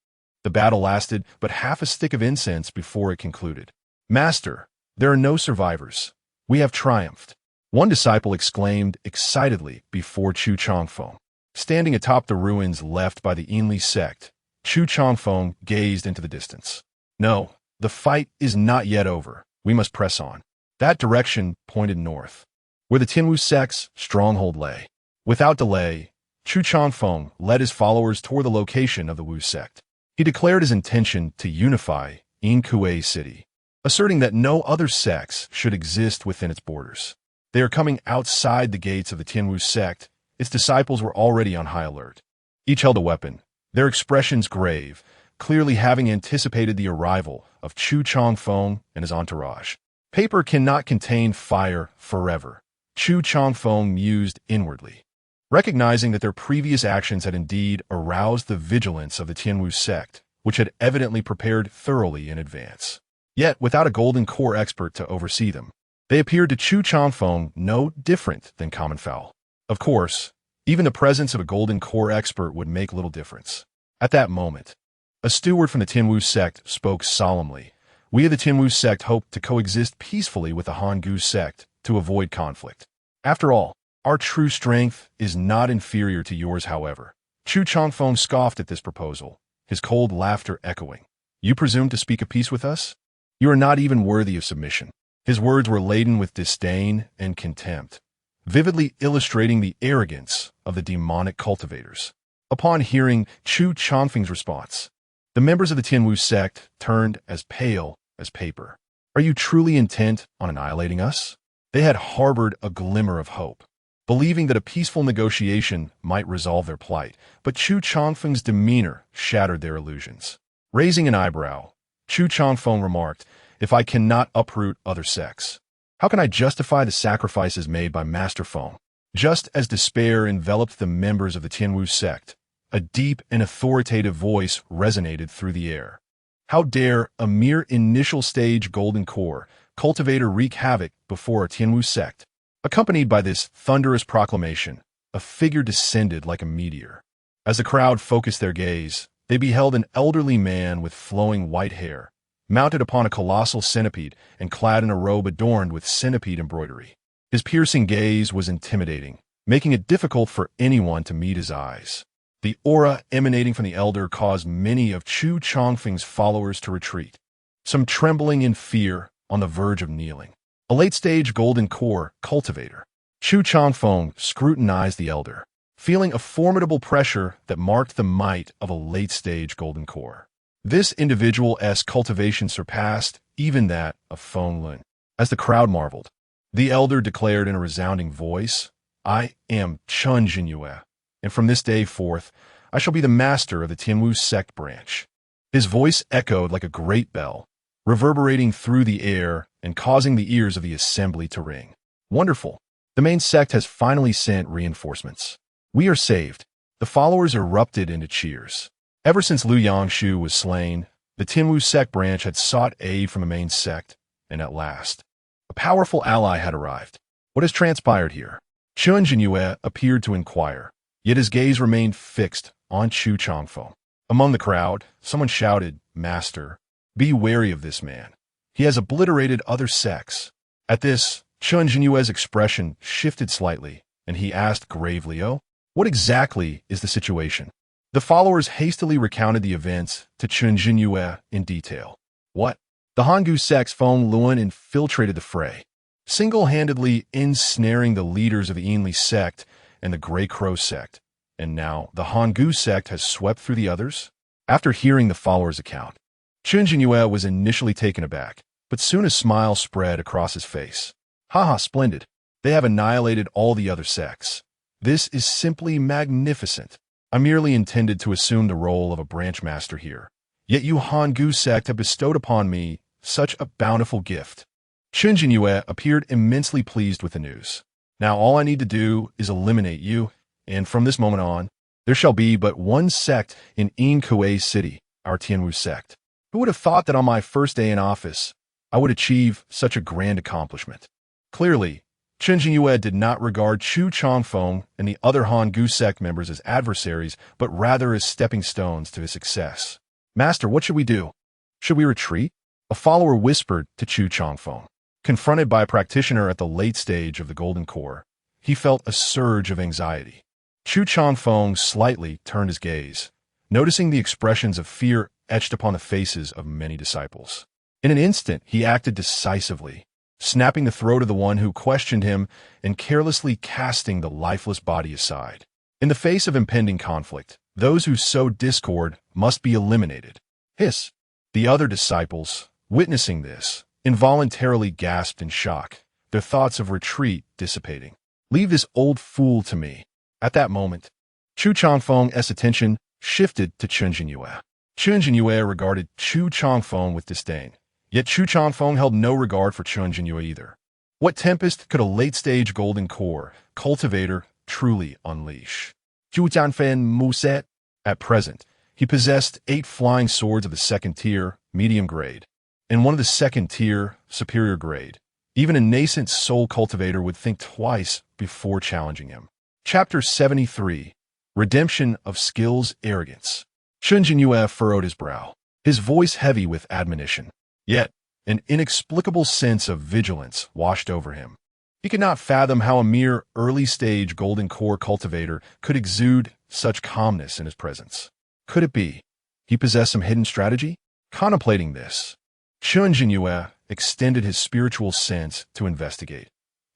The battle lasted but half a stick of incense before it concluded. "Master, there are no survivors. We have triumphed," one disciple exclaimed excitedly before Chu Changfeng. Standing atop the ruins left by the Yinli sect, Chu Changfeng gazed into the distance. "No, the fight is not yet over. We must press on." That direction pointed north, where the Tianwu sect's stronghold lay. Without delay, Chu Changfeng led his followers toward the location of the Wu sect. He declared his intention to unify Yinkuei City, asserting that no other sects should exist within its borders. They are coming outside the gates of the Tianwu sect. Its disciples were already on high alert. Each held a weapon, their expressions grave, clearly having anticipated the arrival of Chu Changfeng and his entourage. Paper cannot contain fire forever, Chu Changfeng mused inwardly. Recognizing that their previous actions had indeed aroused the vigilance of the Tianwu sect, which had evidently prepared thoroughly in advance. Yet, without a golden core expert to oversee them, they appeared to Chu Changfeng no different than common fowl. Of course, even the presence of a golden core expert would make little difference. At that moment, a steward from the Tianwu sect spoke solemnly. We of the Tianwu sect hope to coexist peacefully with the Hangu sect to avoid conflict. After all, our true strength is not inferior to yours, however. Chu Changfeng scoffed at this proposal, his cold laughter echoing. You presume to speak of peace with us? You are not even worthy of submission. His words were laden with disdain and contempt, vividly illustrating the arrogance of the demonic cultivators. Upon hearing Chu Changfeng's response, the members of the Tianwu sect turned as pale as paper. Are you truly intent on annihilating us? They had harbored a glimmer of hope, believing that a peaceful negotiation might resolve their plight, but Chu Changfeng's demeanor shattered their illusions. Raising an eyebrow, Chu Changfeng remarked, if I cannot uproot other sects, how can I justify the sacrifices made by Master Feng? Just as despair enveloped the members of the Tianwu sect, a deep and authoritative voice resonated through the air. How dare a mere initial stage golden core cultivator wreak havoc before a Tianwu sect? Accompanied by this thunderous proclamation, a figure descended like a meteor. As the crowd focused their gaze, they beheld an elderly man with flowing white hair, mounted upon a colossal centipede and clad in a robe adorned with centipede embroidery. His piercing gaze was intimidating, making it difficult for anyone to meet his eyes. The aura emanating from the elder caused many of Chu Changfeng's followers to retreat, some trembling in fear on the verge of kneeling. A late-stage golden core cultivator. Chu Changfeng scrutinized the elder, feeling a formidable pressure that marked the might of a late-stage golden core. This individual's cultivation surpassed even that of Feng Lun. As the crowd marveled, the elder declared in a resounding voice, I am Chen Jinyue, and from this day forth, I shall be the master of the Tianwu sect branch. His voice echoed like a great bell, reverberating through the air and causing the ears of the assembly to ring. Wonderful! The main sect has finally sent reinforcements. We are saved. The followers erupted into cheers. Ever since Liu Yangshu was slain, the Tianwu sect branch had sought aid from the main sect, and at last, a powerful ally had arrived. What has transpired here? Chen Jinyue appeared to inquire, yet his gaze remained fixed on Chu Changfeng. Among the crowd, someone shouted, Master, be wary of this man. He has obliterated other sects. At this, Chen Jinyue's expression shifted slightly, and he asked gravely, Oh, what exactly is the situation? The followers hastily recounted the events to Chen Jinyue in detail. What? The Hangu sect's Feng Lun infiltrated the fray, single-handedly ensnaring the leaders of the Yinli sect and the Grey Crow sect, and now the Hangu sect has swept through the others? After hearing the followers' account, Chen Jinyue was initially taken aback, but soon a smile spread across his face. Haha, splendid. They have annihilated all the other sects. This is simply magnificent. I merely intended to assume the role of a branch master here. Yet you Hangu sect have bestowed upon me such a bountiful gift. Chen Jinyue appeared immensely pleased with the news. Now all I need to do is eliminate you, and from this moment on, there shall be but one sect in Yingkue City, our Tianwu sect. Who would have thought that on my first day in office, I would achieve such a grand accomplishment? Clearly, Chen Jinyue did not regard Chu Changfeng and the other Hangu sect members as adversaries, but rather as stepping stones to his success. Master, what should we do? Should we retreat? A follower whispered to Chu Changfeng. Confronted by a practitioner at the late stage of the Golden Core, he felt a surge of anxiety. Chu Changfeng slightly turned his gaze, noticing the expressions of fear etched upon the faces of many disciples. In an instant, he acted decisively, snapping the throat of the one who questioned him and carelessly casting the lifeless body aside. In the face of impending conflict, those who sow discord must be eliminated. Hiss! The other disciples, witnessing this, involuntarily gasped in shock, their thoughts of retreat dissipating. Leave this old fool to me. At that moment, Chu Changfeng's attention shifted to Chen Jinyue. Chen Jinyue regarded Chu Changfeng with disdain, yet Chu Changfeng held no regard for Chen Jinyue either. What tempest could a late-stage golden core cultivator truly unleash? Zhu Jianfen Muset. At present, he possessed 8 flying swords of the second tier, medium grade, and one of the second tier, superior grade. Even a nascent soul cultivator would think twice before challenging him. Chapter 73. Redemption of Skills Arrogance. Chen Jinyue furrowed his brow, his voice heavy with admonition. Yet, an inexplicable sense of vigilance washed over him. He could not fathom how a mere early-stage golden core cultivator could exude such calmness in his presence. Could it be he possessed some hidden strategy? Contemplating this, Chen Jinyue extended his spiritual sense to investigate.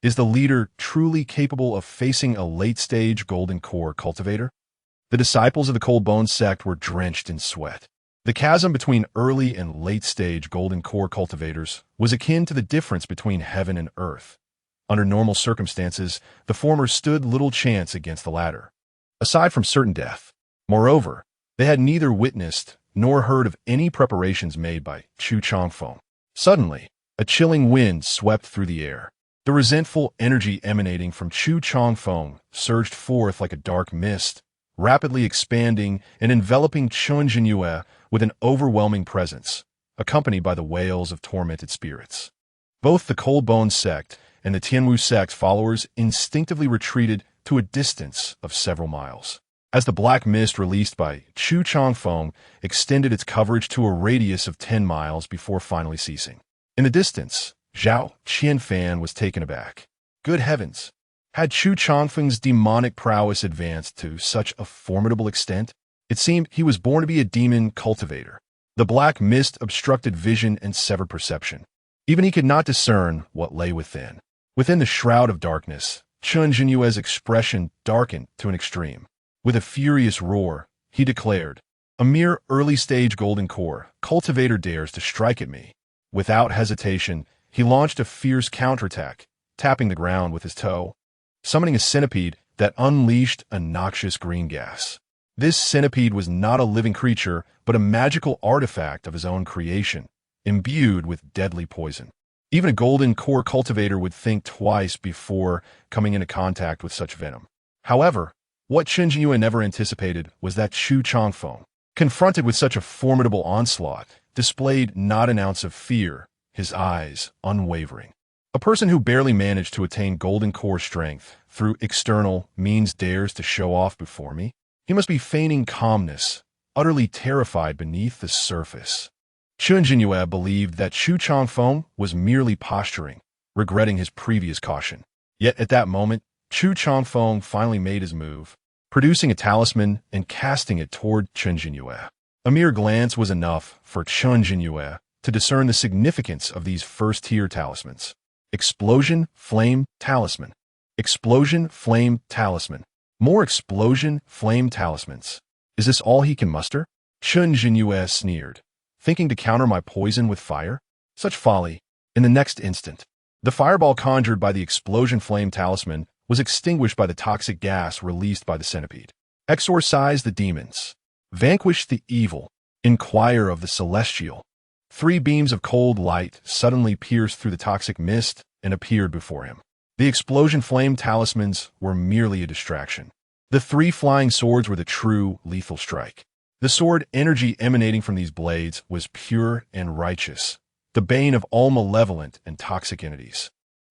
Is the leader truly capable of facing a late-stage golden core cultivator? The disciples of the Cold Bone sect were drenched in sweat. The chasm between early and late-stage golden core cultivators was akin to the difference between heaven and earth. Under normal circumstances, the former stood little chance against the latter, aside from certain death. Moreover, they had neither witnessed nor heard of any preparations made by Chu Changfeng. Suddenly, a chilling wind swept through the air. The resentful energy emanating from Chu Changfeng surged forth like a dark mist, rapidly expanding and enveloping Chen Jinyue with an overwhelming presence, accompanied by the wails of tormented spirits. Both the Cold Bone sect and the Tianwu sect followers instinctively retreated to a distance of several miles, as the black mist released by Chu Changfeng extended its coverage to a radius of 10 miles before finally ceasing. In the distance, Zhao Qianfan was taken aback. Good heavens! Had Chu Changfeng's demonic prowess advanced to such a formidable extent? It seemed he was born to be a demon cultivator. The black mist obstructed vision and severed perception. Even he could not discern what lay within. Within the shroud of darkness, Chen Jinyue's expression darkened to an extreme. With a furious roar, he declared, "A mere early-stage golden core cultivator dares to strike at me." Without hesitation, he launched a fierce counterattack, tapping the ground with his toe, summoning a centipede that unleashed a noxious green gas. This centipede was not a living creature, but a magical artifact of his own creation, imbued with deadly poison. Even a golden core cultivator would think twice before coming into contact with such venom. However, what Chen Jinyue never anticipated was that Chu Changfeng, confronted with such a formidable onslaught, displayed not an ounce of fear, his eyes unwavering. A person who barely managed to attain golden core strength through external means dares to show off before me? He must be feigning calmness, utterly terrified beneath the surface. Chen Jinyue believed that Chu Changfeng was merely posturing, regretting his previous caution. Yet at that moment, Chu Changfeng finally made his move, producing a talisman and casting it toward Chen Jinyue. A mere glance was enough for Chen Jinyue to discern the significance of these first-tier talismans. Explosion, flame, talisman. Explosion, flame, talisman. More explosion, flame talismans. Is this all he can muster? Chen Jinyue sneered, thinking to counter my poison with fire? Such folly. In the next instant, the fireball conjured by the explosion flame talisman was extinguished by the toxic gas released by the centipede. Exorcise the demons. Vanquish the evil. Inquire of the celestial. 3 beams of cold light suddenly pierced through the toxic mist and appeared before him. The explosion flame talismans were merely a distraction. The 3 flying swords were the true lethal strike. The sword energy emanating from these blades was pure and righteous, the bane of all malevolent and toxic entities.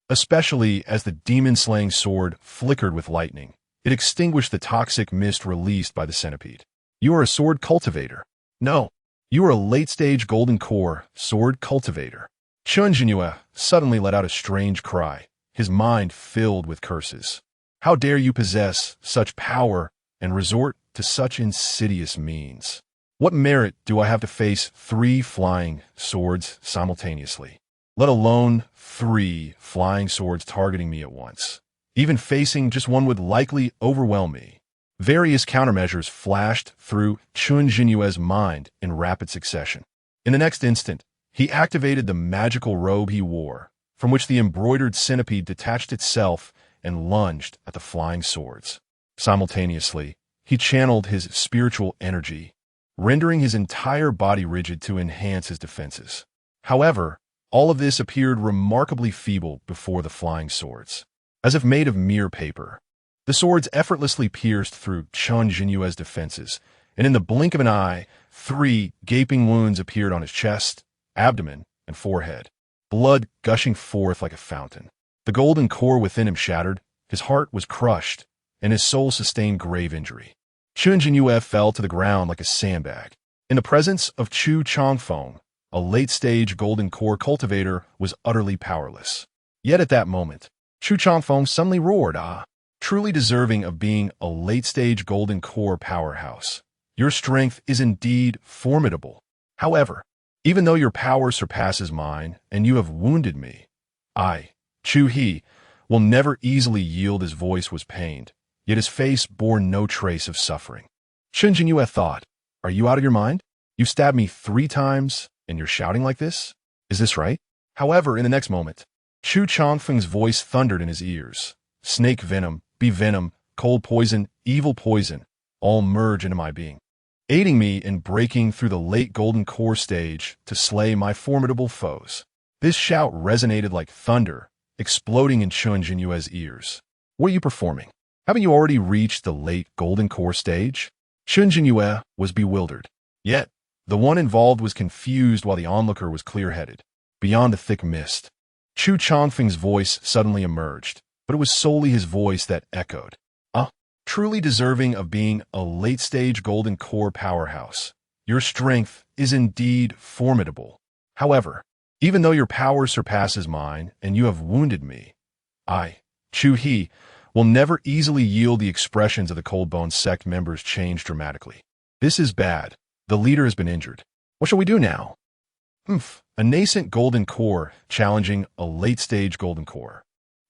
Especially as the demon-slaying sword flickered with lightning, it extinguished the toxic mist released by the centipede. You are a sword cultivator. No, you are a late-stage golden core sword cultivator. Chen Jinyue suddenly let out a strange cry, his mind filled with curses. How dare you possess such power and resort to such insidious means? What merit do I have to face 3 flying swords simultaneously, let alone 3 flying swords targeting me at once? Even facing just one would likely overwhelm me. Various countermeasures flashed through Chen Jinyue's mind in rapid succession. In the next instant, he activated the magical robe he wore, from which the embroidered centipede detached itself and lunged at the flying swords. Simultaneously, he channeled his spiritual energy, rendering his entire body rigid to enhance his defenses. However, all of this appeared remarkably feeble before the flying swords. As if made of mere paper, the swords effortlessly pierced through Chen Jinyue's defenses, and in the blink of an eye, 3 gaping wounds appeared on his chest, abdomen, and forehead, blood gushing forth like a fountain. The golden core within him shattered, his heart was crushed, and his soul sustained grave injury. Chen Jinyue fell to the ground like a sandbag. In the presence of Chu Changfeng, a late-stage golden core cultivator was utterly powerless. Yet at that moment, Chu Changfeng suddenly roared, "Ah, truly deserving of being a late-stage golden core powerhouse. Your strength is indeed formidable. However, even though your power surpasses mine and you have wounded me, I, Chu He, will never easily yield." His voice was pained, yet his face bore no trace of suffering. Chen Jinyue thought, "Are you out of your mind? You stabbed me 3 times, and you're shouting like this? Is this right?" However, in the next moment, Chu Changfeng's voice thundered in his ears. "Snake venom, bee venom, cold poison, evil poison, all merge into my being, aiding me in breaking through the late golden core stage to slay my formidable foes." This shout resonated like thunder, exploding in Chen Jinyue's ears. "What are you performing? Haven't you already reached the late golden core stage?" Chen Jinyue was bewildered. Yet, the one involved was confused while the onlooker was clear-headed. Beyond the thick mist, Chu Changfeng's voice suddenly emerged, but it was solely his voice that echoed. Truly deserving of being a late-stage golden core powerhouse. Your strength is indeed formidable. However, even though your power surpasses mine and you have wounded me, I, Chu He, will never easily yield." The expressions of the Cold Bone sect members changed dramatically. "This is bad. The leader has been injured. What shall we do now?" A nascent golden core challenging a late-stage golden core.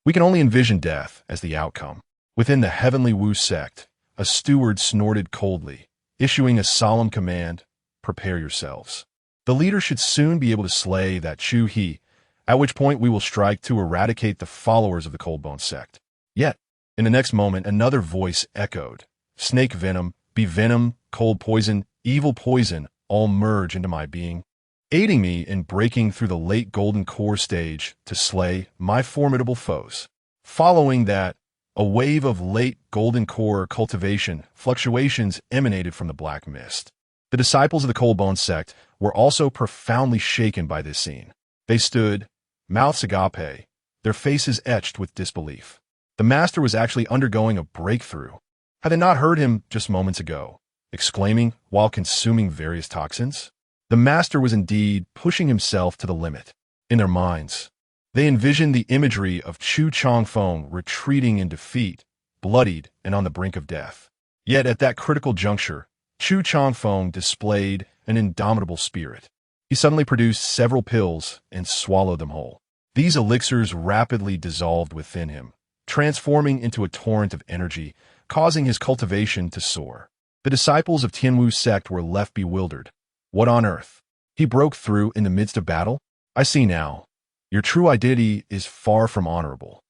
We can only envision death as the outcome. Within the Heavenly Wu sect, a steward snorted coldly, issuing a solemn command, "Prepare yourselves. The leader should soon be able to slay that Chu He, at which point we will strike to eradicate the followers of the Cold Bone sect." Yet, in the next moment, another voice echoed, "Snake venom, bee venom, cold poison, evil poison, all merge into my being, aiding me in breaking through the late golden core stage to slay my formidable foes." Following that, a wave of late golden core cultivation fluctuations emanated from the black mist. The disciples of the Cold Bone sect were also profoundly shaken by this scene. They stood, mouths agape, their faces etched with disbelief. The master was actually undergoing a breakthrough. Had they not heard him just moments ago, exclaiming while consuming various toxins? The master was indeed pushing himself to the limit. In their minds, they envisioned the imagery of Chu Changfeng retreating in defeat, bloodied and on the brink of death. Yet at that critical juncture, Chu Changfeng displayed an indomitable spirit. He suddenly produced several pills and swallowed them whole. These elixirs rapidly dissolved within him, transforming into a torrent of energy, causing his cultivation to soar. The disciples of Tianwu sect were left bewildered. What on earth? He broke through in the midst of battle? I see now. Your true identity is far from honorable.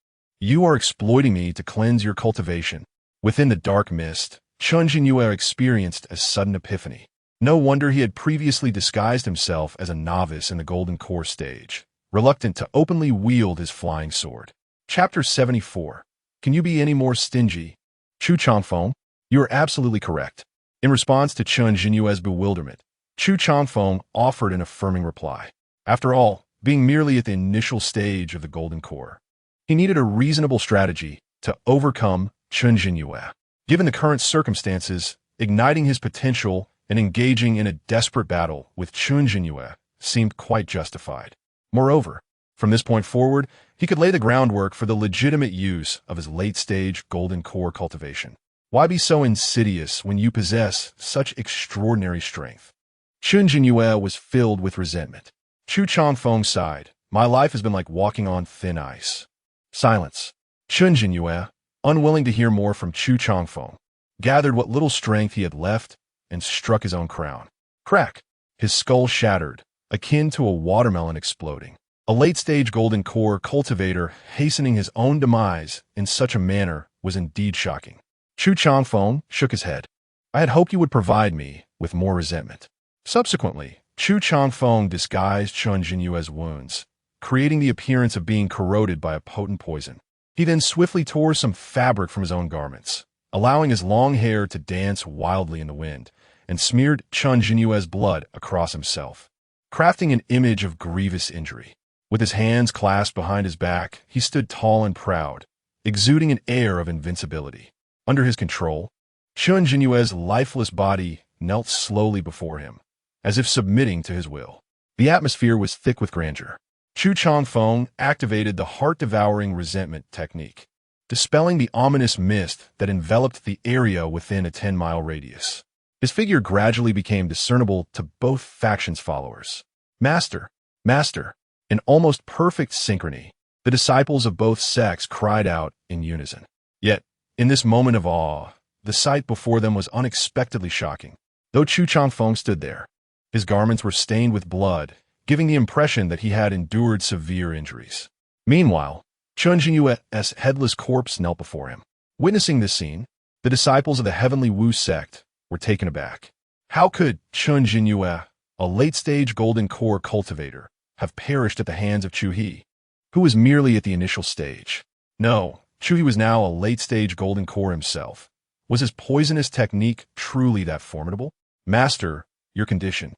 You are exploiting me to cleanse your cultivation. Within the dark mist, Chen Jinyue experienced a sudden epiphany. No wonder he had previously disguised himself as a novice in the Golden Core stage, reluctant to openly wield his flying sword. Chapter 74. Can you be any more stingy? Chu Changfeng, you are absolutely correct. In response to Chen Jinyue's bewilderment, Chu Changfeng offered an affirming reply. After all, being merely at the initial stage of the Golden Core, he needed a reasonable strategy to overcome Chen Jinyue. Given the current circumstances, igniting his potential and engaging in a desperate battle with Chen Jinyue seemed quite justified. Moreover, from this point forward, he could lay the groundwork for the legitimate use of his late-stage Golden Core cultivation. Why be so insidious when you possess such extraordinary strength? Chen Jinyue was filled with resentment. Chu Changfeng sighed. My life has been like walking on thin ice. Silence. Chen Jinyue, unwilling to hear more from Chu Changfeng, gathered what little strength he had left and struck his own crown. Crack! His skull shattered, akin to a watermelon exploding. A late-stage Golden Core cultivator hastening his own demise in such a manner was indeed shocking. Chu Changfeng shook his head. I had hoped you would provide me with more resentment. Subsequently, Chu Changfeng disguised Chen Jinyue's wounds, creating the appearance of being corroded by a potent poison. He then swiftly tore some fabric from his own garments, allowing his long hair to dance wildly in the wind, and smeared Chen Jinyue's blood across himself, crafting an image of grievous injury. With his hands clasped behind his back, he stood tall and proud, exuding an air of invincibility. Under his control, Chen Jinyue's lifeless body knelt slowly before him, as if submitting to his will. The atmosphere was thick with grandeur. Chu Changfeng activated the heart-devouring resentment technique, dispelling the ominous mist that enveloped the area within a 10-mile radius. His figure gradually became discernible to both factions' followers. Master! Master! In almost perfect synchrony, the disciples of both sects cried out in unison. Yet, in this moment of awe, the sight before them was unexpectedly shocking. Though Chu Changfeng stood there, his garments were stained with blood, giving the impression that he had endured severe injuries. Meanwhile, Chen Jinyue's headless corpse knelt before him. Witnessing this scene, the disciples of the Heavenly Wu sect were taken aback. How could Chen Jinyue, a late-stage golden core cultivator, have perished at the hands of Chu He, who was merely at the initial stage? No, Chu He was now a late-stage golden core himself. Was his poisonous technique truly that formidable? Master, your condition.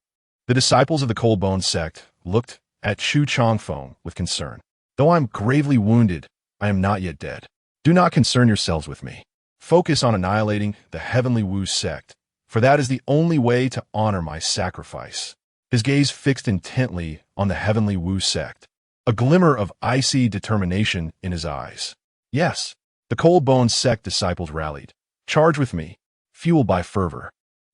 The disciples of the Cold Bone sect looked at Chu Changfeng with concern. Though I am gravely wounded, I am not yet dead. Do not concern yourselves with me. Focus on annihilating the Heavenly Wu sect, for that is the only way to honor my sacrifice. His gaze fixed intently on the Heavenly Wu sect, a glimmer of icy determination in his eyes. Yes, the Cold Bone sect disciples rallied. Charge with me, fueled by fervor.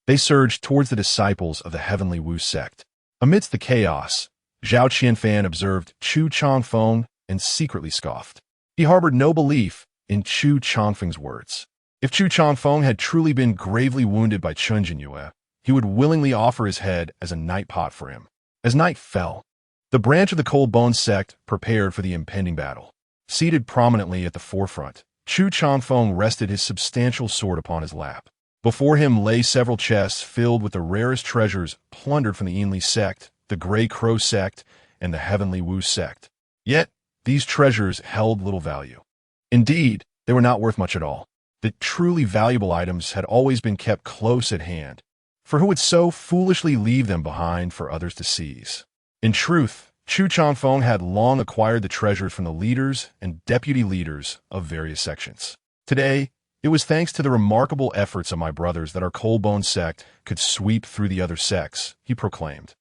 They surged towards the disciples of the Heavenly Wu sect. Amidst the chaos, Zhao Qianfan observed Chu Changfeng and secretly scoffed. He harbored no belief in Chu Changfeng's words. If Chu Changfeng had truly been gravely wounded by Chen Jinyue, he would willingly offer his head as a night pot for him. As night fell, the branch of the Cold Bone sect prepared for the impending battle. Seated prominently at the forefront, Chu Changfeng rested his substantial sword upon his lap. Before him lay several chests filled with the rarest treasures plundered from the Yinli sect, the Grey Crow sect, and the Heavenly Wu sect. Yet, these treasures held little value. Indeed, they were not worth much at all. The truly valuable items had always been kept close at hand, for who would so foolishly leave them behind for others to seize? In truth, Chu Changfeng had long acquired the treasures from the leaders and deputy leaders of various sections. Today, it was thanks to the remarkable efforts of my brothers that our Cold Bone sect could sweep through the other sects, he proclaimed.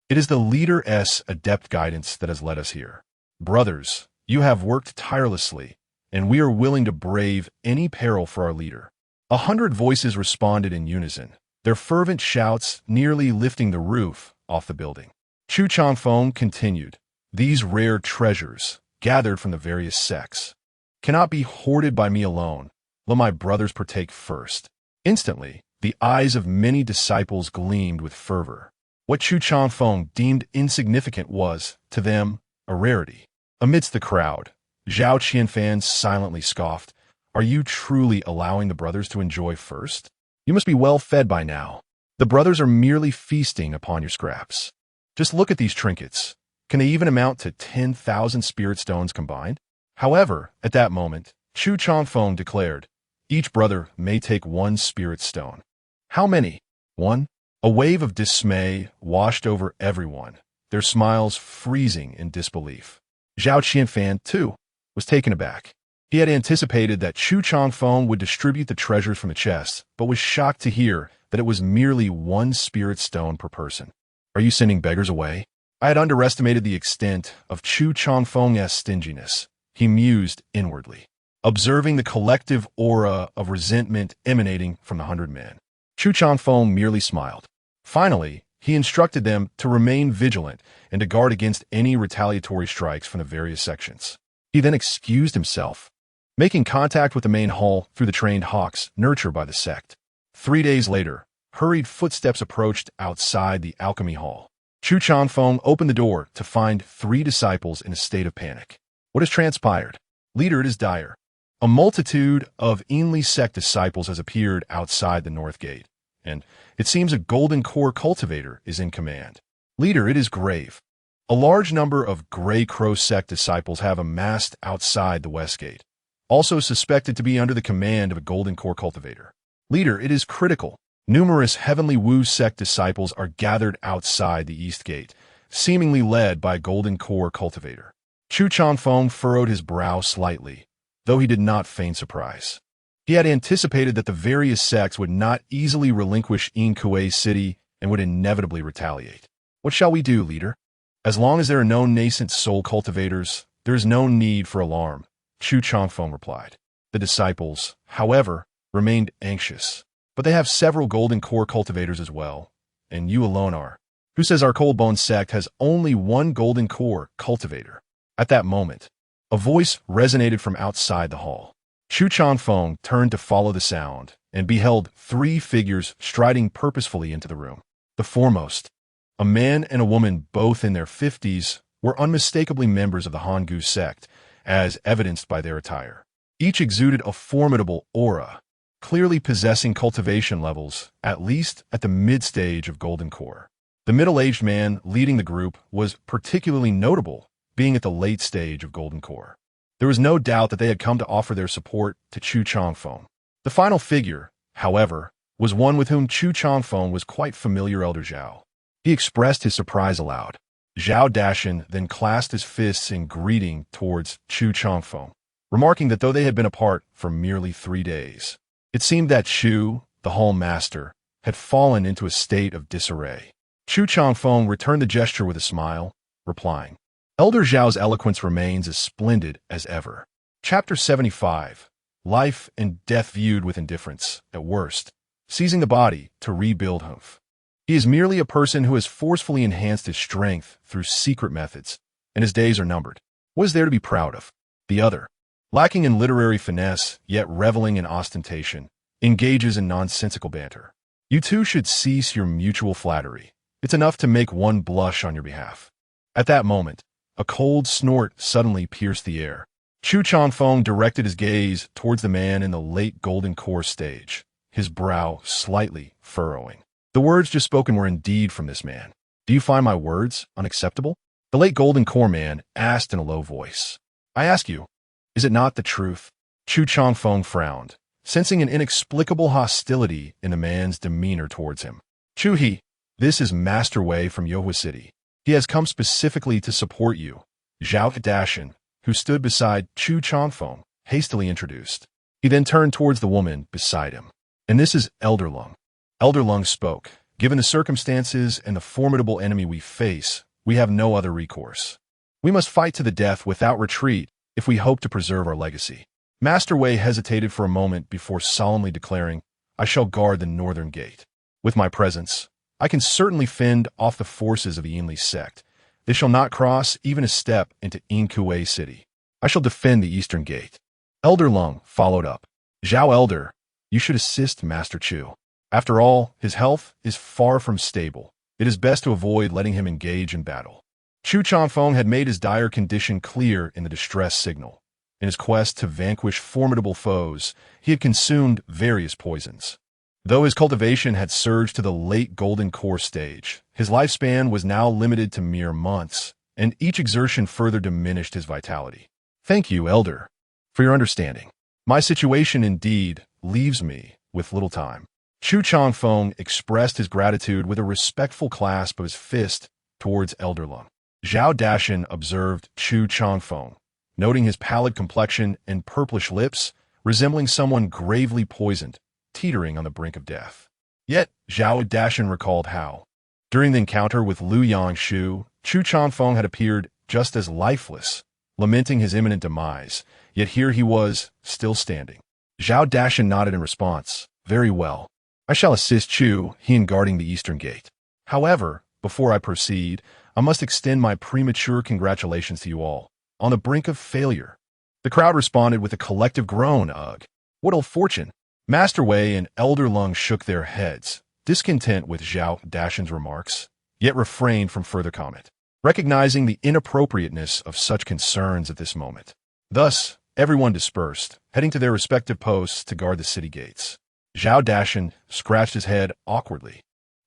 It is the leader's adept guidance that has led us here. Brothers, you have worked tirelessly, and we are willing to brave any peril for our leader. 100 voices responded in unison, their fervent shouts nearly lifting the roof off the building. Chu Changfeng continued, these rare treasures, gathered from the various sects, cannot be hoarded by me alone. Let my brothers partake first. Instantly, the eyes of many disciples gleamed with fervor. What Chu Changfeng deemed insignificant was, to them, a rarity. Amidst the crowd, Zhao Qianfan silently scoffed, are you truly allowing the brothers to enjoy first? You must be well fed by now. The brothers are merely feasting upon your scraps. Just look at these trinkets. Can they even amount to 10,000 spirit stones combined? However, at that moment, Chu Changfeng declared, each brother may take 1 spirit stone. How many? 1? A wave of dismay washed over everyone, their smiles freezing in disbelief. Zhao Qianfan, too, was taken aback. He had anticipated that Chu Changfeng would distribute the treasures from the chests, but was shocked to hear that it was merely 1 spirit stone per person. Are you sending beggars away? I had underestimated the extent of Chu Changfeng's stinginess, he mused inwardly, observing the collective aura of resentment emanating from the 100 men. Chu Changfeng merely smiled. Finally, he instructed them to remain vigilant and to guard against any retaliatory strikes from the various sections. He then excused himself, making contact with the main hall through the trained hawks nurtured by the sect. 3 days later, hurried footsteps approached outside the alchemy hall. Chu Changfeng opened the door to find 3 disciples in a state of panic. What has transpired? Leader, it is dire. A multitude of Yinli sect disciples has appeared outside the north gate. and it seems a golden core cultivator is in command. Leader, it is grave. A large number of Grey Crow sect disciples have amassed outside the West Gate, also suspected to be under the command of a golden core cultivator. Leader, it is critical. Numerous Heavenly Wu sect disciples are gathered outside the East Gate, seemingly led by a golden core cultivator. Chu Changfeng furrowed his brow slightly, though he did not feign surprise. He had anticipated that the various sects would not easily relinquish Yingkuei City and would inevitably retaliate. What shall we do, leader? As long as there are no nascent soul cultivators, there is no need for alarm, Chu Changfeng replied. The disciples, however, remained anxious, but they have several golden core cultivators as well, and you alone are. Who says our Cold Bone sect has only one golden core cultivator? At that moment, a voice resonated from outside the hall. Chu Changfeng turned to follow the sound and beheld three figures striding purposefully into the room. The foremost, a man and a woman both in their 50s, were unmistakably members of the Hangu sect, as evidenced by their attire. Each exuded a formidable aura, clearly possessing cultivation levels, at least at the mid-stage of Golden Core. The middle-aged man leading the group was particularly notable, being at the late stage of Golden Core. There was no doubt that they had come to offer their support to Chu Changfeng. The final figure, however, was one with whom Chu Changfeng was quite familiar, Elder Zhao. He expressed his surprise aloud. Zhao Dashan then clasped his fists in greeting towards Chu Changfeng, remarking that though they had been apart for merely 3 days, it seemed that Chu, the hall master, had fallen into a state of disarray. Chu Changfeng returned the gesture with a smile, replying, Elder Zhao's eloquence remains as splendid as ever. Chapter 75. Life and Death Viewed with Indifference, at worst, seizing the body to rebuild Humph. He is merely a person who has forcefully enhanced his strength through secret methods, and his days are numbered. What is there to be proud of? The other, lacking in literary finesse, yet reveling in ostentation, engages in nonsensical banter. You two should cease your mutual flattery. It's enough to make one blush on your behalf. At that moment, a cold snort suddenly pierced the air. Chu Changfeng directed his gaze towards the man in the late Golden Core stage, his brow slightly furrowing. The words just spoken were indeed from this man. Do you find my words unacceptable? The late Golden Core man asked in a low voice. I ask you, is it not the truth? Chu Changfeng frowned, sensing an inexplicable hostility in the man's demeanor towards him. Chu He, this is Master Wei from Yohua City. He has come specifically to support you. Zhao Dashan, who stood beside Chu Changfeng, hastily introduced. He then turned towards the woman beside him. And this is Elder Lung. Elder Lung spoke. Given the circumstances and the formidable enemy we face, we have no other recourse. We must fight to the death without retreat if we hope to preserve our legacy. Master Wei hesitated for a moment before solemnly declaring, I shall guard the northern gate. With my presence, I can certainly fend off the forces of the Yinli sect. They shall not cross even a step into Yingkuei City. I shall defend the eastern gate. Elder Lung followed up. Zhao Elder, you should assist Master Chu. After all, his health is far from stable. It is best to avoid letting him engage in battle. Chu Changfeng had made his dire condition clear in the distress signal. In his quest to vanquish formidable foes, he had consumed various poisons. Though his cultivation had surged to the late Golden Core stage, his lifespan was now limited to mere months, and each exertion further diminished his vitality. Thank you, Elder, for your understanding. My situation indeed leaves me with little time. Chu Changfeng expressed his gratitude with a respectful clasp of his fist towards Elder Lung. Zhao Dashan observed Chu Changfeng, noting his pallid complexion and purplish lips, resembling someone gravely poisoned, teetering on the brink of death. Yet, Zhao Dashan recalled how, during the encounter with Lu Yangshu, Chu Changfeng had appeared just as lifeless, lamenting his imminent demise, yet here he was, still standing. Zhao Dashan nodded in response. Very well. I shall assist Chu He in guarding the eastern gate. However, before I proceed, I must extend my premature congratulations to you all. On the brink of failure. The crowd responded with a collective groan. Ugh. What ill fortune. Master Wei and Elder Lung shook their heads, discontent with Zhao Dashan's remarks, yet refrained from further comment, recognizing the inappropriateness of such concerns at this moment. Thus, everyone dispersed, heading to their respective posts to guard the city gates. Zhao Dashan scratched his head awkwardly,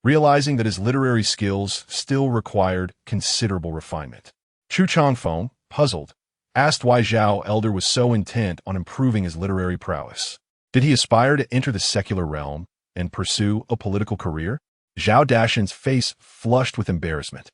realizing that his literary skills still required considerable refinement. Chu Changfeng, puzzled, asked why Zhao Elder was so intent on improving his literary prowess. Did he aspire to enter the secular realm and pursue a political career? Zhao Dashan's face flushed with embarrassment.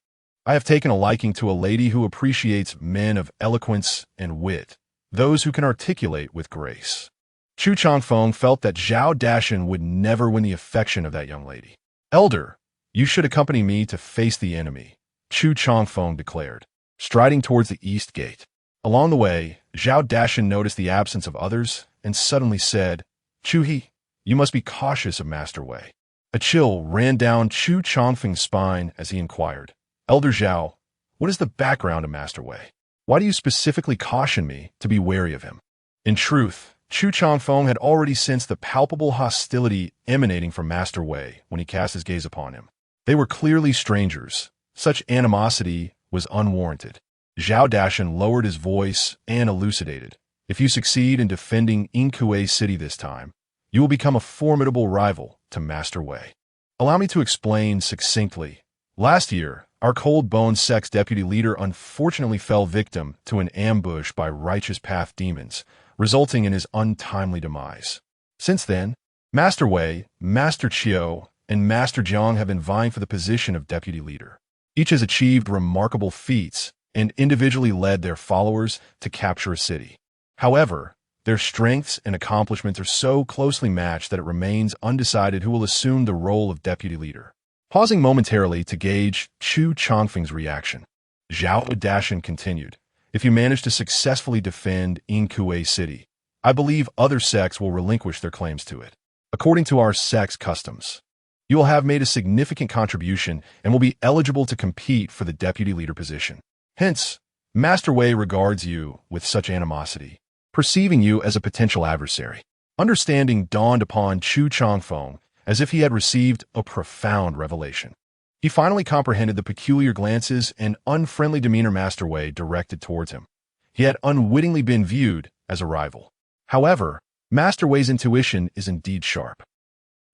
I have taken a liking to a lady who appreciates men of eloquence and wit, those who can articulate with grace. Chu Changfeng felt that Zhao Dashan would never win the affection of that young lady. Elder, you should accompany me to face the enemy, Chu Changfeng declared, striding towards the east gate. Along the way, Zhao Dashan noticed the absence of others and suddenly said, Chu-he, you must be cautious of Master Wei. A chill ran down Chu Changfeng's spine as he inquired, Elder Zhao, what is the background of Master Wei? Why do you specifically caution me to be wary of him? In truth, Chu Changfeng had already sensed the palpable hostility emanating from Master Wei when he cast his gaze upon him. They were clearly strangers. Such animosity was unwarranted. Zhao Dashan lowered his voice and elucidated. If you succeed in defending Inkue City this time, you will become a formidable rival to Master Wei. Allow me to explain succinctly. Last year, our Cold Bone Sect's deputy leader unfortunately fell victim to an ambush by Righteous Path demons, resulting in his untimely demise. Since then, Master Wei, Master Qiu, and Master Jiang have been vying for the position of deputy leader. Each has achieved remarkable feats and individually led their followers to capture a city. However, their strengths and accomplishments are so closely matched that it remains undecided who will assume the role of deputy leader. Pausing momentarily to gauge Chu Changfeng's reaction, Zhao Dashan continued, if you manage to successfully defend Inkue City, I believe other sects will relinquish their claims to it. According to our sect's customs, you will have made a significant contribution and will be eligible to compete for the deputy leader position. Hence, Master Wei regards you with such animosity, perceiving you as a potential adversary. Understanding dawned upon Chu Changfeng as if he had received a profound revelation. He finally comprehended the peculiar glances and unfriendly demeanor Master Wei directed towards him. He had unwittingly been viewed as a rival. However, Master Wei's intuition is indeed sharp.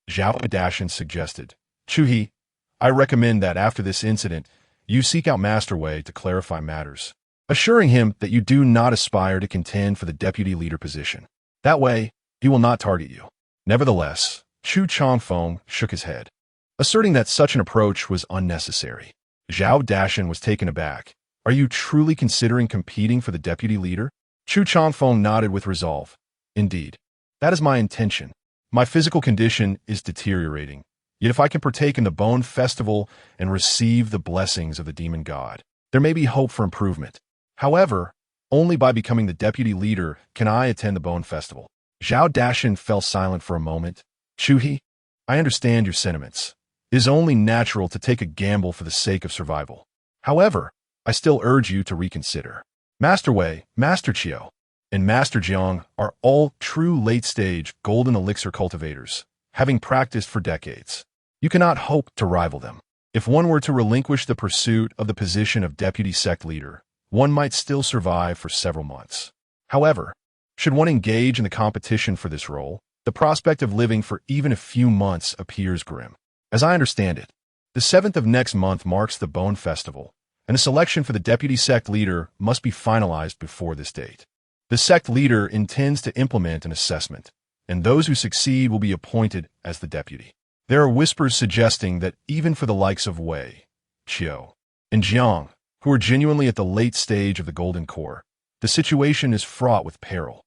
Zhao Dashan suggested, Chu-he, I recommend that after this incident, you seek out Master Wei to clarify matters, assuring him that you do not aspire to contend for the deputy leader position. That way, he will not target you. Nevertheless, Chu Changfeng shook his head, asserting that such an approach was unnecessary. Zhao Dashan was taken aback. Are you truly considering competing for the deputy leader? Chu Changfeng nodded with resolve. Indeed, that is my intention. My physical condition is deteriorating. Yet if I can partake in the Bone Festival and receive the blessings of the demon god, there may be hope for improvement. However, only by becoming the deputy leader can I attend the Bone Festival. Zhao Dashan fell silent for a moment. Chu-he, I understand your sentiments. It is only natural to take a gamble for the sake of survival. However, I still urge you to reconsider. Master Wei, Master Qiu, and Master Jiang are all true late-stage golden elixir cultivators, having practiced for decades. You cannot hope to rival them. If one were to relinquish the pursuit of the position of deputy sect leader, one might still survive for several months. However, should one engage in the competition for this role, the prospect of living for even a few months appears grim. As I understand it, the 7th of next month marks the Bone Festival, and a selection for the deputy sect leader must be finalized before this date. The sect leader intends to implement an assessment, and those who succeed will be appointed as the deputy. There are whispers suggesting that even for the likes of Wei, Qiu, and Jiang, who are genuinely at the late stage of the Golden Core, the situation is fraught with peril.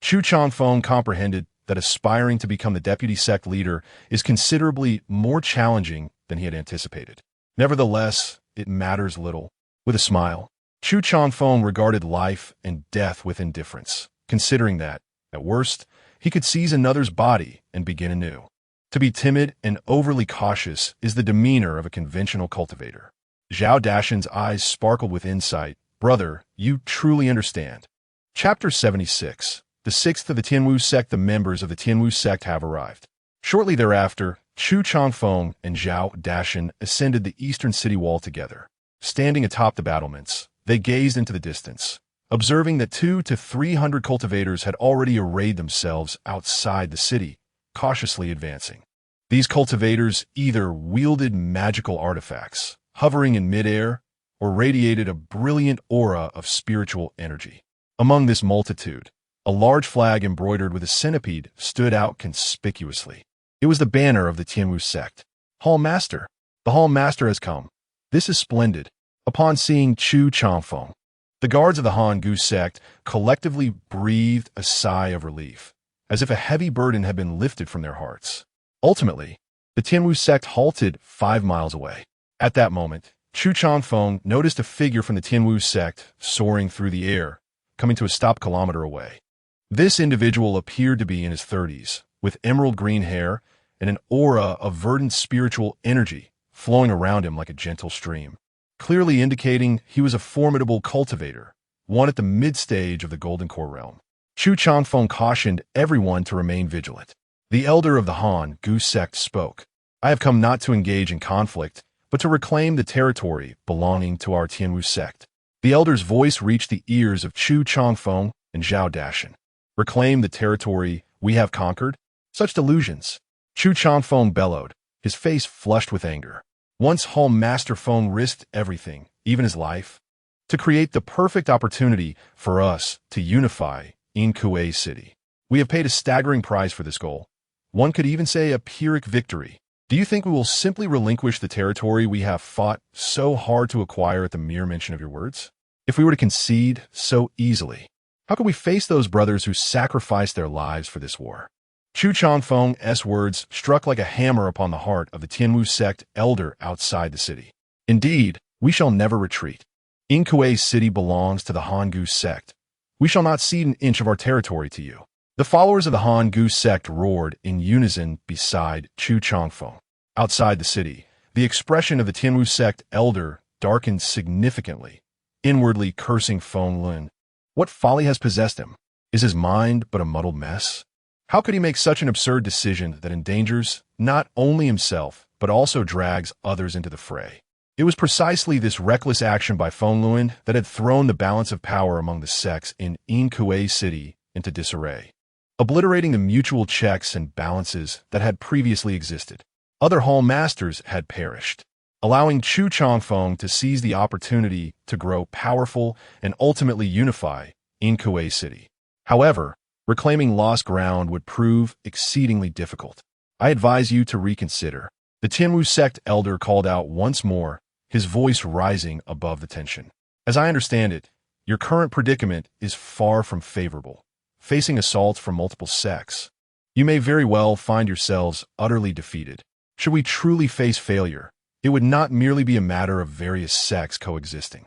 Chu Changfeng comprehended that aspiring to become the deputy sect leader is considerably more challenging than he had anticipated. Nevertheless, it matters little. With a smile, Chu Changfeng regarded life and death with indifference, considering that, at worst, he could seize another's body and begin anew. To be timid and overly cautious is the demeanor of a conventional cultivator. Zhao Dashan's eyes sparkled with insight. Brother, you truly understand. Chapter 76. The 6th of the Tianwu sect. The members of the Tianwu sect have arrived. Shortly thereafter, Chu Changfeng and Zhao Dashan ascended the eastern city wall together. Standing atop the battlements, they gazed into the distance, observing that 200 to 300 cultivators had already arrayed themselves outside the city, cautiously advancing. These cultivators either wielded magical artifacts, hovering in midair, or radiated a brilliant aura of spiritual energy. Among this multitude, a large flag embroidered with a centipede stood out conspicuously. It was the banner of the Tianwu sect. Hall Master. The Hall Master has come. This is splendid. Upon seeing Chu Changfeng, the guards of the Han Gu sect collectively breathed a sigh of relief, as if a heavy burden had been lifted from their hearts. Ultimately, the Tianwu sect halted 5 miles away. At that moment, Chu Changfeng noticed a figure from the Tianwu sect soaring through the air, coming to a stop kilometer away. This individual appeared to be in his 30s, with emerald green hair and an aura of verdant spiritual energy flowing around him like a gentle stream, clearly indicating he was a formidable cultivator, one at the mid-stage of the Golden Core realm. Chu Changfeng cautioned everyone to remain vigilant. The elder of the Han Gu sect spoke. I have come not to engage in conflict, but to reclaim the territory belonging to our Tianwu sect. The elder's voice reached the ears of Chu Changfeng and Zhao Dashan. Reclaim the territory we have conquered? Such delusions. Chu Changfeng bellowed, his face flushed with anger. Once Hall Master Feng risked everything, even his life, to create the perfect opportunity for us to unify in Kuei City. We have paid a staggering price for this goal. One could even say a Pyrrhic victory. Do you think we will simply relinquish the territory we have fought so hard to acquire at the mere mention of your words? If we were to concede so easily, how could we face those brothers who sacrificed their lives for this war? Chu Changfeng's words struck like a hammer upon the heart of the Tianwu sect elder outside the city. Indeed, we shall never retreat. In Kuei City belongs to the Han Gu sect. We shall not cede an inch of our territory to you. The followers of the Han Gu sect roared in unison beside Chu Changfeng. Outside the city, the expression of the Tianwu sect elder darkened significantly, inwardly cursing Feng Lun. What folly has possessed him? Is his mind but a muddled mess? How could he make such an absurd decision that endangers not only himself, but also drags others into the fray? It was precisely this reckless action by Feng Lun that had thrown the balance of power among the sects in Kuei City into disarray, obliterating the mutual checks and balances that had previously existed. Other hall masters had perished, allowing Chu Changfeng to seize the opportunity to grow powerful and ultimately unify in Kuei City. However, reclaiming lost ground would prove exceedingly difficult. I advise you to reconsider. The Tianwu sect elder called out once more, his voice rising above the tension. As I understand it, your current predicament is far from favorable. Facing assaults from multiple sects, you may very well find yourselves utterly defeated. Should we truly face failure, it would not merely be a matter of various sects coexisting.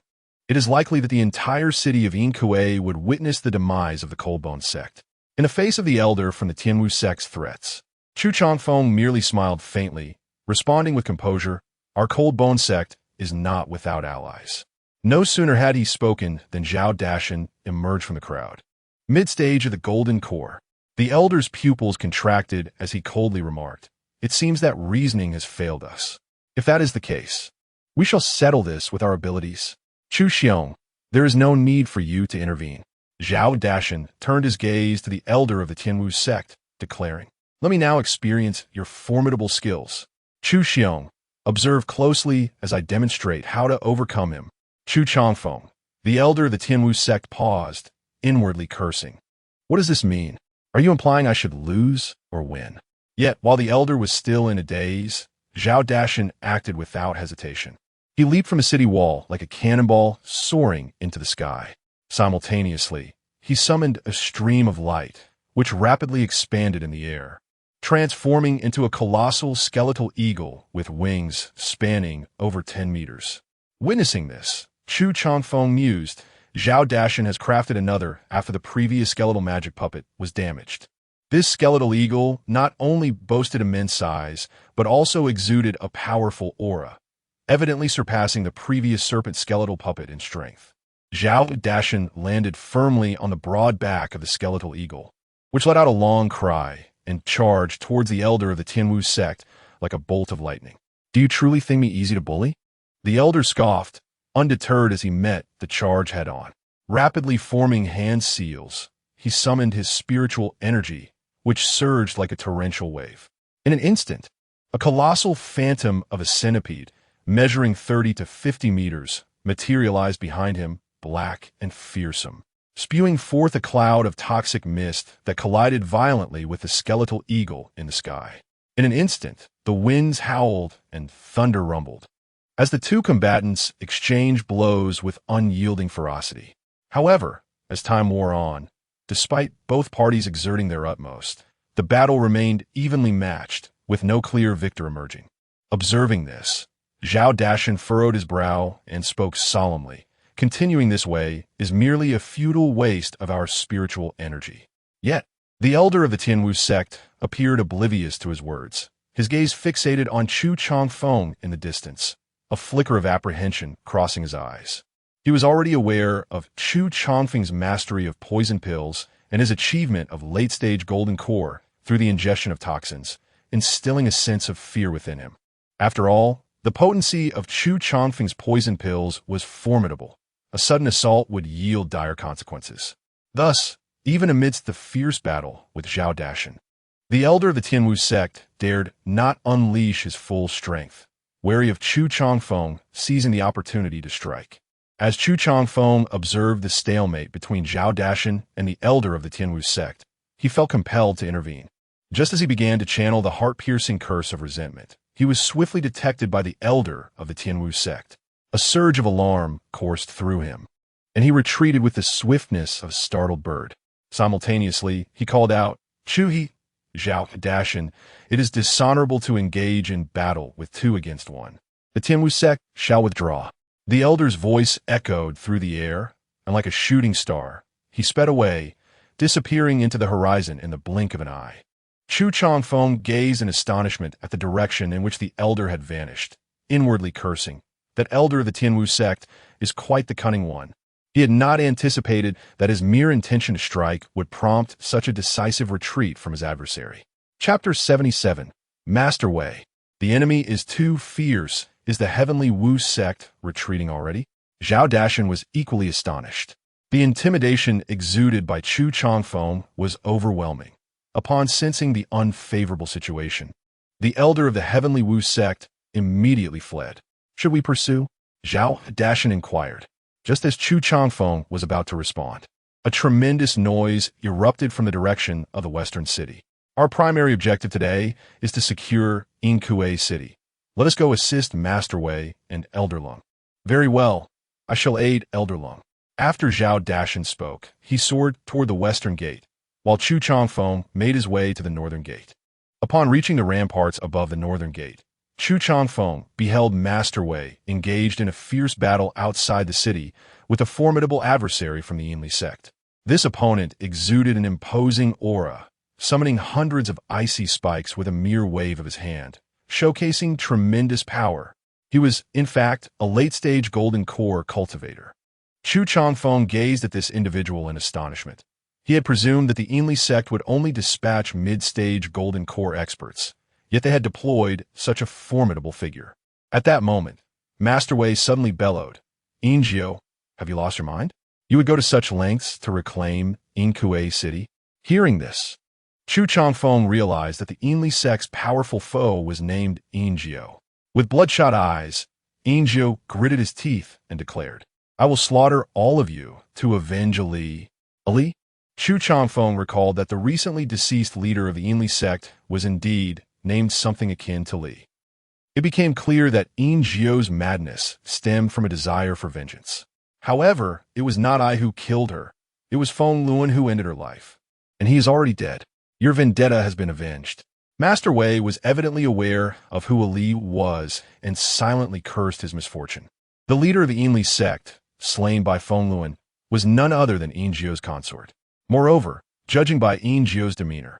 It is likely that the entire city of Kuei would witness the demise of the Coldbone sect. In the face of the elder from the Tianwu sect's threats, Chu Changfeng merely smiled faintly, responding with composure, our Coldbone sect is not without allies. No sooner had he spoken than Zhao Dashan emerged from the crowd. Mid-stage of the Golden Core, the elder's pupils contracted as he coldly remarked, it seems that reasoning has failed us. If that is the case, we shall settle this with our abilities. Chusheng, there is no need for you to intervene. Zhao Dashan turned his gaze to the elder of the Tianwu sect, declaring, let me now experience your formidable skills. Chusheng, observe closely as I demonstrate how to overcome him. Chu Changfeng, the elder of the Tianwu sect paused, inwardly cursing. What does this mean? Are you implying I should lose or win? Yet, while the elder was still in a daze, Zhao Dashan acted without hesitation. He leaped from a city wall like a cannonball soaring into the sky. Simultaneously, he summoned a stream of light, which rapidly expanded in the air, transforming into a colossal skeletal eagle with wings spanning over 10 meters. Witnessing this, Chu Changfeng mused, Zhao Dashan has crafted another after the previous skeletal magic puppet was damaged. This skeletal eagle not only boasted immense size, but also exuded a powerful aura, evidently surpassing the previous serpent skeletal puppet in strength. Zhao Dashan landed firmly on the broad back of the skeletal eagle, which let out a long cry and charged towards the elder of the Tianwu sect like a bolt of lightning. Do you truly think me easy to bully? The elder scoffed, undeterred as he met the charge head-on. Rapidly forming hand seals, he summoned his spiritual energy, which surged like a torrential wave. In an instant, a colossal phantom of a centipede, measuring 30 to 50 meters, materialized behind him, black and fearsome, spewing forth a cloud of toxic mist that collided violently with the skeletal eagle in the sky. In an instant, the winds howled and thunder rumbled, as the two combatants exchanged blows with unyielding ferocity. However, as time wore on, despite both parties exerting their utmost, the battle remained evenly matched, with no clear victor emerging. Observing this, Zhao Dashan furrowed his brow and spoke solemnly. Continuing this way is merely a futile waste of our spiritual energy. Yet, the elder of the Tianwu sect appeared oblivious to his words, his gaze fixated on Chu Changfeng in the distance, a flicker of apprehension crossing his eyes. He was already aware of Chu Changfeng's mastery of poison pills and his achievement of late-stage golden core through the ingestion of toxins, instilling a sense of fear within him. After all, the potency of Chu Changfeng's poison pills was formidable. A sudden assault would yield dire consequences. Thus, even amidst the fierce battle with Zhao Dashan, the elder of the Tianwu sect dared not unleash his full strength, wary of Chu Changfeng seizing the opportunity to strike. As Chu Changfeng observed the stalemate between Zhao Dashan and the elder of the Tianwu sect, he felt compelled to intervene. Just as he began to channel the heart-piercing curse of resentment, he was swiftly detected by the elder of the Tianwu sect. A surge of alarm coursed through him, and he retreated with the swiftness of a startled bird. Simultaneously, he called out, "Zhao Dashan, it is dishonorable to engage in battle with two against one. The Tianwu sect shall withdraw." The elder's voice echoed through the air, and like a shooting star, he sped away, disappearing into the horizon in the blink of an eye. Chu Changfeng gazed in astonishment at the direction in which the elder had vanished, inwardly cursing. That elder of the Tianwu sect is quite the cunning one. He had not anticipated that his mere intention to strike would prompt such a decisive retreat from his adversary. Chapter 77. Master Wei. The enemy is too fierce. Is the heavenly Wu sect retreating already? Zhao Dashan was equally astonished. The intimidation exuded by Chu Changfeng was overwhelming. Upon sensing the unfavorable situation, the elder of the heavenly Wu sect immediately fled. "Should we pursue?" Zhao Dashan inquired, just as Chu Changfeng was about to respond. A tremendous noise erupted from the direction of the western city. "Our primary objective today is to secure Yingkue City. Let us go assist Master Wei and Elder Lung." "Very well, I shall aid Elder Lung." After Zhao Dashan spoke, he soared toward the western gate, while Chu Changfeng made his way to the northern gate. Upon reaching the ramparts above the northern gate, Chu Changfeng beheld Master Wei engaged in a fierce battle outside the city with a formidable adversary from the Yinli sect. This opponent exuded an imposing aura, summoning hundreds of icy spikes with a mere wave of his hand, showcasing tremendous power. He was, in fact, a late-stage golden core cultivator. Chu Changfeng gazed at this individual in astonishment. He had presumed that the Yinli sect would only dispatch mid-stage golden core experts, yet they had deployed such a formidable figure. At that moment, Master Wei suddenly bellowed, "Yingzhou, have you lost your mind? You would go to such lengths to reclaim Yingkue City?" Hearing this, Chu Changfeng realized that the Yinli sect's powerful foe was named Yingzhou. With bloodshot eyes, Yingzhou gritted his teeth and declared, "I will slaughter all of you to avenge Ali." Ali? Chu Changfeng recalled that the recently deceased leader of the Yinli sect was indeed named something akin to Li. It became clear that Yingzhou's madness stemmed from a desire for vengeance. However, it was not I who killed her. It was Feng Luan who ended her life. And he is already dead. Your vendetta has been avenged. Master Wei was evidently aware of who Ali was and silently cursed his misfortune. The leader of the Yinli sect, slain by Feng Luan, was none other than Yingzhou's consort. Moreover, judging by Yingzhou's demeanor,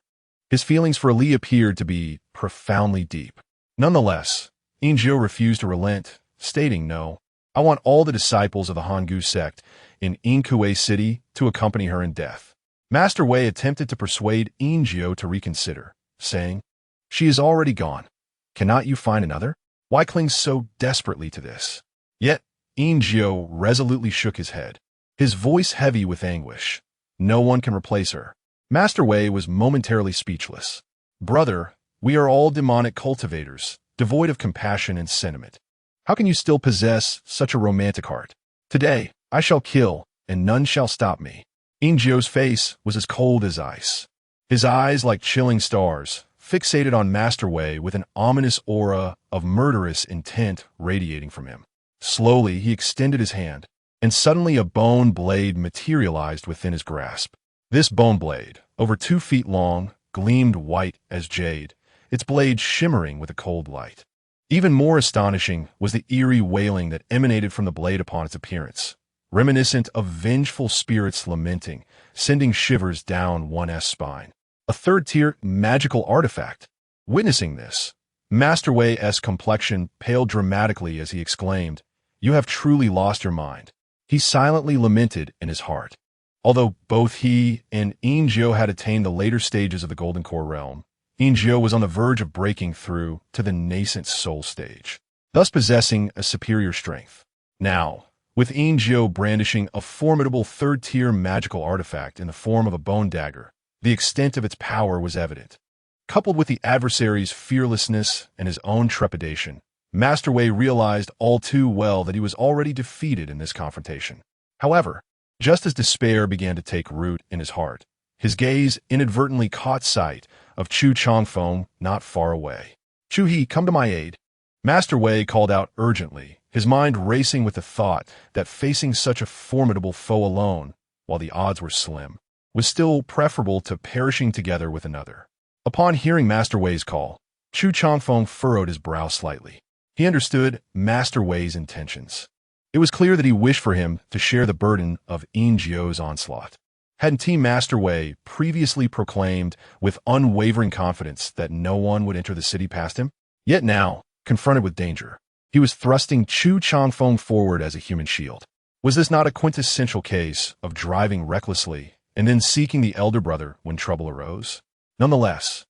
his feelings for Ali appeared to be profoundly deep. Nonetheless, Yingzhou refused to relent, stating, "No, I want all the disciples of the Hangu sect in Yingkue City to accompany her in death." Master Wei attempted to persuade Yingzhou to reconsider, saying, "She is already gone. Cannot you find another? Why cling so desperately to this?" Yet, Yingzhou resolutely shook his head, his voice heavy with anguish. "No one can replace her. Master Wei was momentarily speechless. Brother, we are all demonic cultivators, devoid of compassion and sentiment. How can you still possess such a romantic heart? Today, I shall kill, and none shall stop me. Ingio's face was as cold as ice. His eyes, like chilling stars, fixated on Master Wei with an ominous aura of murderous intent radiating from him. Slowly, he extended his hand, and suddenly a bone blade materialized within his grasp. This bone blade, over 2 feet long, gleamed white as jade, its blade shimmering with a cold light. Even more astonishing was the eerie wailing that emanated from the blade upon its appearance, reminiscent of vengeful spirits lamenting, sending shivers down one's spine. A third-tier magical artifact. Witnessing this, Master Wei's complexion paled dramatically as he exclaimed, "You have truly lost your mind." He silently lamented in his heart. Although both he and Ingio had attained the later stages of the Golden Core realm, Ingio was on the verge of breaking through to the nascent soul stage, thus possessing a superior strength. Now, with Ingio brandishing a formidable third-tier magical artifact in the form of a bone dagger, the extent of its power was evident. Coupled with the adversary's fearlessness and his own trepidation, Master Wei realized all too well that he was already defeated in this confrontation. However, just as despair began to take root in his heart, his gaze inadvertently caught sight of Chu Changfeng not far away. "Chu He, come to my aid." Master Wei called out urgently, his mind racing with the thought that facing such a formidable foe alone, while the odds were slim, was still preferable to perishing together with another. Upon hearing Master Wei's call, Chu Changfeng furrowed his brow slightly. He understood Master Wei's intentions. It was clear that he wished for him to share the burden of Ingio's onslaught. Hadn't Team Master Wei previously proclaimed with unwavering confidence that no one would enter the city past him? Yet now, confronted with danger, he was thrusting Chu Changfeng forward as a human shield. Was this not a quintessential case of driving recklessly and then seeking the elder brother when trouble arose? Nonetheless,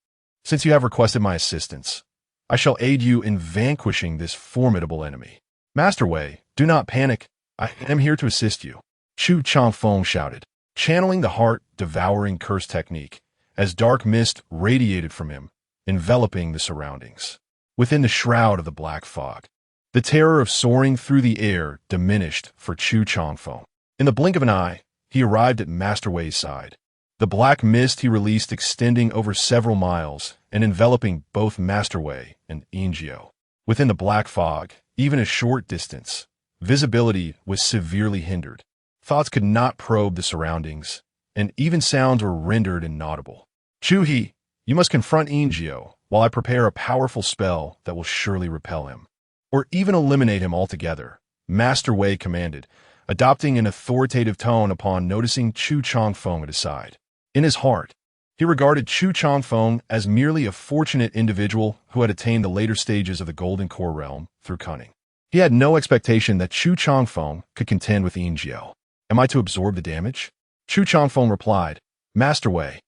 since you have requested my assistance, I shall aid you in vanquishing this formidable enemy. Master Wei, do not panic. I am here to assist you. Chu Changfeng shouted, channeling the heart-devouring curse technique as dark mist radiated from him, enveloping the surroundings. Within the shroud of the black fog, the terror of soaring through the air diminished for Chu Changfeng. In the blink of an eye, he arrived at Master Wei's side. The black mist he released extending over several miles and enveloping both Master Wei and Ingio. Within the black fog, even a short distance, visibility was severely hindered. Thoughts could not probe the surroundings, and even sounds were rendered inaudible. Chu He, you must confront Ingio while I prepare a powerful spell that will surely repel him, or even eliminate him altogether, Master Wei commanded, adopting an authoritative tone upon noticing Chu Changfeng at his side. In his heart, he regarded Chu Changfeng as merely a fortunate individual who had attained the later stages of the Golden Core realm through cunning. He had no expectation that Chu Changfeng could contend with Ingio. Am I to absorb the damage? Chu Changfeng replied, Master Wei,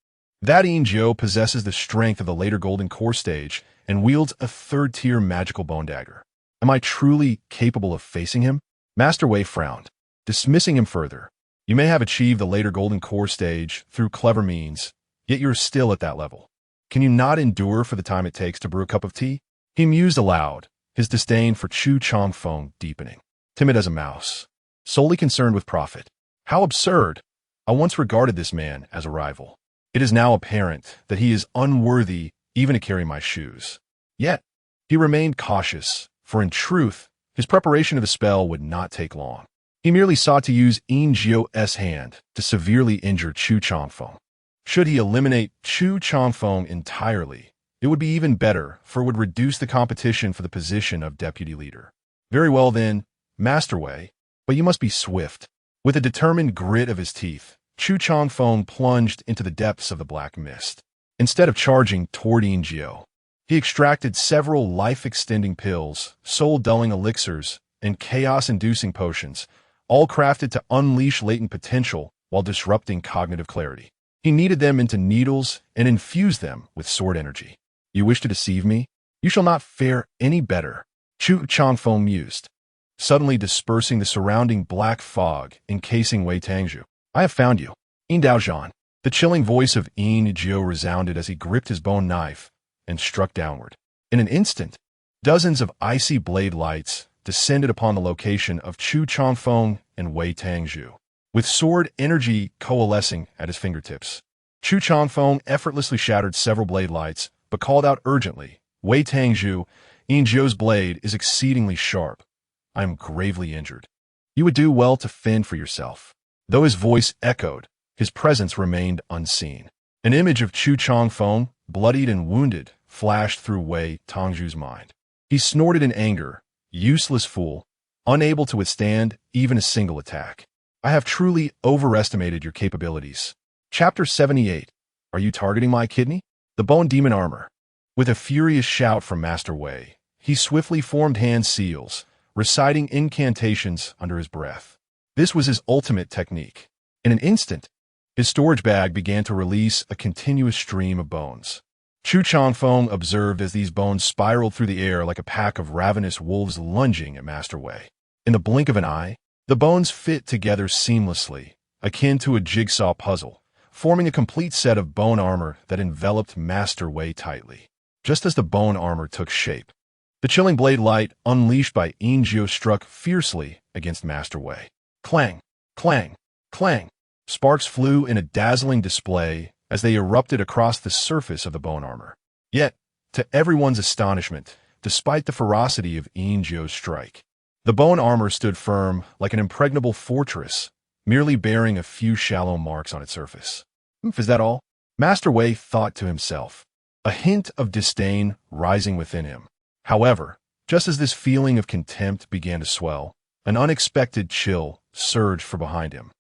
that Ingio possesses the strength of the later Golden Core stage and wields a third-tier magical bone dagger. Am I truly capable of facing him? Master Wei frowned, dismissing him further. You may have achieved the later Golden Core stage through clever means, yet you're still at that level. Can you not endure for the time it takes to brew a cup of tea? He mused aloud, his disdain for Chu Changfeng deepening. Timid as a mouse, solely concerned with profit. How absurd! I once regarded this man as a rival. It is now apparent that he is unworthy even to carry my shoes. Yet, he remained cautious, for in truth, his preparation of the spell would not take long. He merely sought to use Ingio's hand to severely injure Chu Changfeng. Should he eliminate Chu Changfeng entirely, it would be even better, for it would reduce the competition for the position of deputy leader. Very well then, Master Wei, but you must be swift. With a determined grit of his teeth, Chu Changfeng plunged into the depths of the black mist. Instead of charging toward Ingio, he extracted several life-extending pills, soul-dulling elixirs, and chaos-inducing potions, all crafted to unleash latent potential while disrupting cognitive clarity. He kneaded them into needles and infused them with sword energy. You wish to deceive me? You shall not fare any better, Chu Changfeng mused, suddenly dispersing the surrounding black fog encasing Wei Tangzhu. I have found you. Yin Daozhan. The chilling voice of Yin Jiu resounded as he gripped his bone knife and struck downward. In an instant, dozens of icy blade lights descended upon the location of Chu Changfeng and Wei Tangzhu, with sword energy coalescing at his fingertips. Chu Changfeng effortlessly shattered several blade lights, but called out urgently, "Wei Tangzhu, Yin Jiu's blade is exceedingly sharp. I am gravely injured. You would do well to fend for yourself." Though his voice echoed, his presence remained unseen. An image of Chu Changfeng, bloodied and wounded, flashed through Wei Tangzhu's mind. He snorted in anger, "Useless fool, unable to withstand even a single attack. I have truly overestimated your capabilities." Chapter 78. Are you targeting my kidney? The Bone Demon Armor. With a furious shout from Master Wei, he swiftly formed hand seals, reciting incantations under his breath. This was his ultimate technique. In an instant, his storage bag began to release a continuous stream of bones. Chu Changfeng observed as these bones spiraled through the air like a pack of ravenous wolves lunging at Master Wei. In the blink of an eye, the bones fit together seamlessly, akin to a jigsaw puzzle, forming a complete set of bone armor that enveloped Master Wei tightly. Just as the bone armor took shape, the chilling blade light unleashed by Yin Jiu struck fiercely against Master Wei. Clang, clang, clang. Sparks flew in a dazzling display as they erupted across the surface of the bone armor. Yet, to everyone's astonishment, despite the ferocity of Yin Jiu's strike, the bone armor stood firm like an impregnable fortress, merely bearing a few shallow marks on its surface. Is that all? Master Wei thought to himself, a hint of disdain rising within him. However, just as this feeling of contempt began to swell, an unexpected chill surged from behind him.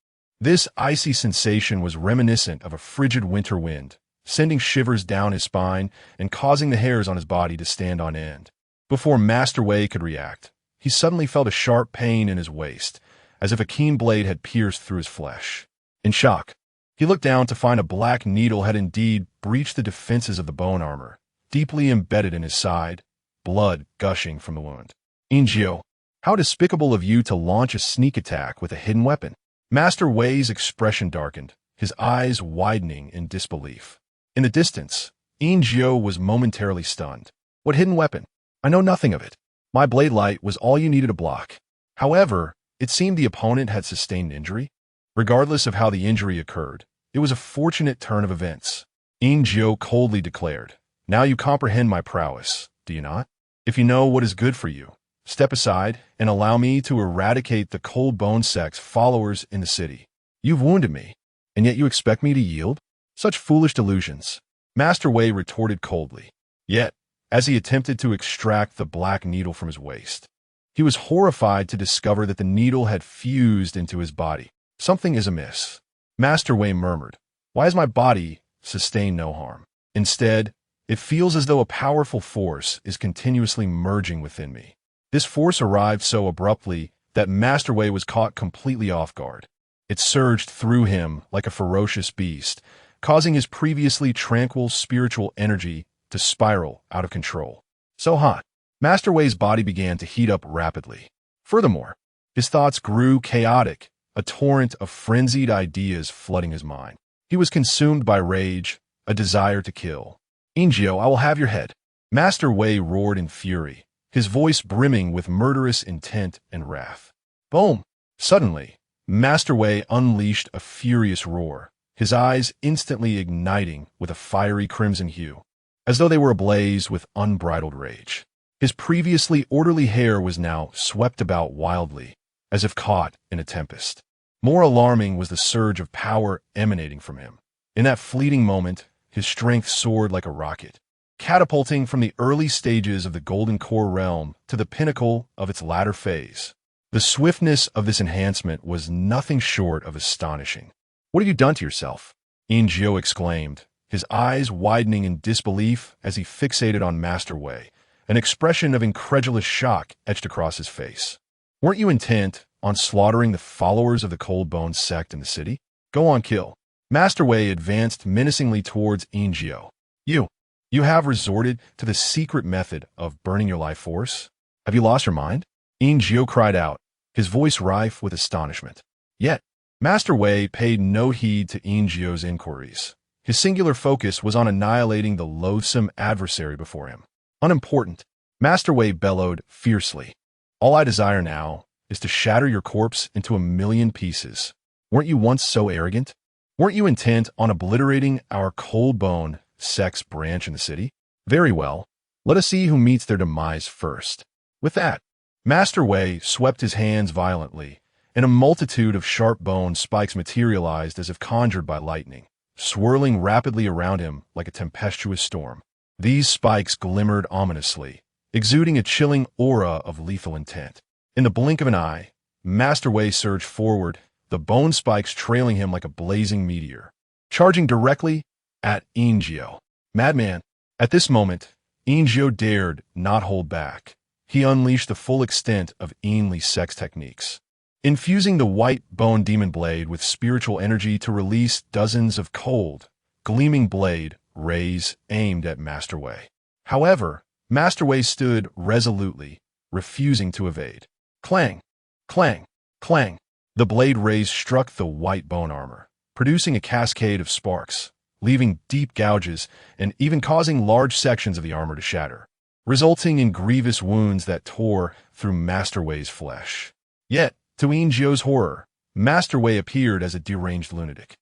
This icy sensation was reminiscent of a frigid winter wind, sending shivers down his spine and causing the hairs on his body to stand on end. Before Master Wei could react, he suddenly felt a sharp pain in his waist, as if a keen blade had pierced through his flesh. In shock, he looked down to find a black needle had indeed breached the defenses of the bone armor, deeply embedded in his side, blood gushing from the wound. Yin Jiu, how despicable of you to launch a sneak attack with a hidden weapon. Master Wei's expression darkened, his eyes widening in disbelief. In the distance, Yin Jiu was momentarily stunned. What hidden weapon? I know nothing of it. My blade light was all you needed to block. However, it seemed the opponent had sustained injury. Regardless of how the injury occurred, it was a fortunate turn of events. Yin Jiu coldly declared, "Now you comprehend my prowess, do you not? If you know what is good for you, step aside and allow me to eradicate the Cold Bone Sect's followers in the city. You've wounded me, and yet you expect me to yield? Such foolish delusions." Master Wei retorted coldly. Yet, as he attempted to extract the black needle from his waist, he was horrified to discover that the needle had fused into his body. Something is amiss. Master Wei murmured, "Why has my body sustained no harm? Instead, it feels as though a powerful force is continuously merging within me." This force arrived so abruptly that Master Wei was caught completely off guard. It surged through him like a ferocious beast, causing his previously tranquil spiritual energy to spiral out of control. So hot, Master Wei's body began to heat up rapidly. Furthermore, his thoughts grew chaotic, a torrent of frenzied ideas flooding his mind. He was consumed by rage, a desire to kill. "Yin Jiu, I will have your head." Master Wei roared in fury, his voice brimming with murderous intent and wrath. Boom! Suddenly, Master Wei unleashed a furious roar, his eyes instantly igniting with a fiery crimson hue, as though they were ablaze with unbridled rage. His previously orderly hair was now swept about wildly, as if caught in a tempest. More alarming was the surge of power emanating from him. In that fleeting moment, his strength soared like a rocket, catapulting from the early stages of the Golden Core realm to the pinnacle of its latter phase. The swiftness of this enhancement was nothing short of astonishing. "What have you done to yourself?" Yin Jiu exclaimed, his eyes widening in disbelief as he fixated on Master Wei. An expression of incredulous shock etched across his face. "Weren't you intent on slaughtering the followers of the Cold Bone Sect in the city? Go on, kill." Master Wei advanced menacingly towards Yin Jiu. You have resorted to the secret method of burning your life force? Have you lost your mind?" Yin Jiu cried out, his voice rife with astonishment. Yet, Master Wei paid no heed to Ingio's inquiries. His singular focus was on annihilating the loathsome adversary before him. Unimportant, Master Wei bellowed fiercely. All I desire now is to shatter your corpse into 1,000,000 pieces. Weren't you once so arrogant? Weren't you intent on obliterating our cold bone sex branch in the city? Very well. Let us see who meets their demise first. With that, Master Wei swept his hands violently, and a multitude of sharp bone spikes materialized as if conjured by lightning, swirling rapidly around him like a tempestuous storm. These spikes glimmered ominously, exuding a chilling aura of lethal intent. In the blink of an eye, Master Wei surged forward, the bone spikes trailing him like a blazing meteor, charging directly at Ingio. Madman! At this moment, Ingio dared not hold back. He unleashed the full extent of Ainli's sex techniques, infusing the white bone demon blade with spiritual energy to release dozens of cold, gleaming blade rays aimed at Master Wei. However, Master Wei stood resolutely, refusing to evade. Clang! Clang! Clang! The blade rays struck the white bone armor, producing a cascade of sparks, leaving deep gouges and even causing large sections of the armor to shatter, resulting in grievous wounds that tore through Master Wei's flesh. Yet, to Ingio's horror, Master Wei appeared as a deranged lunatic.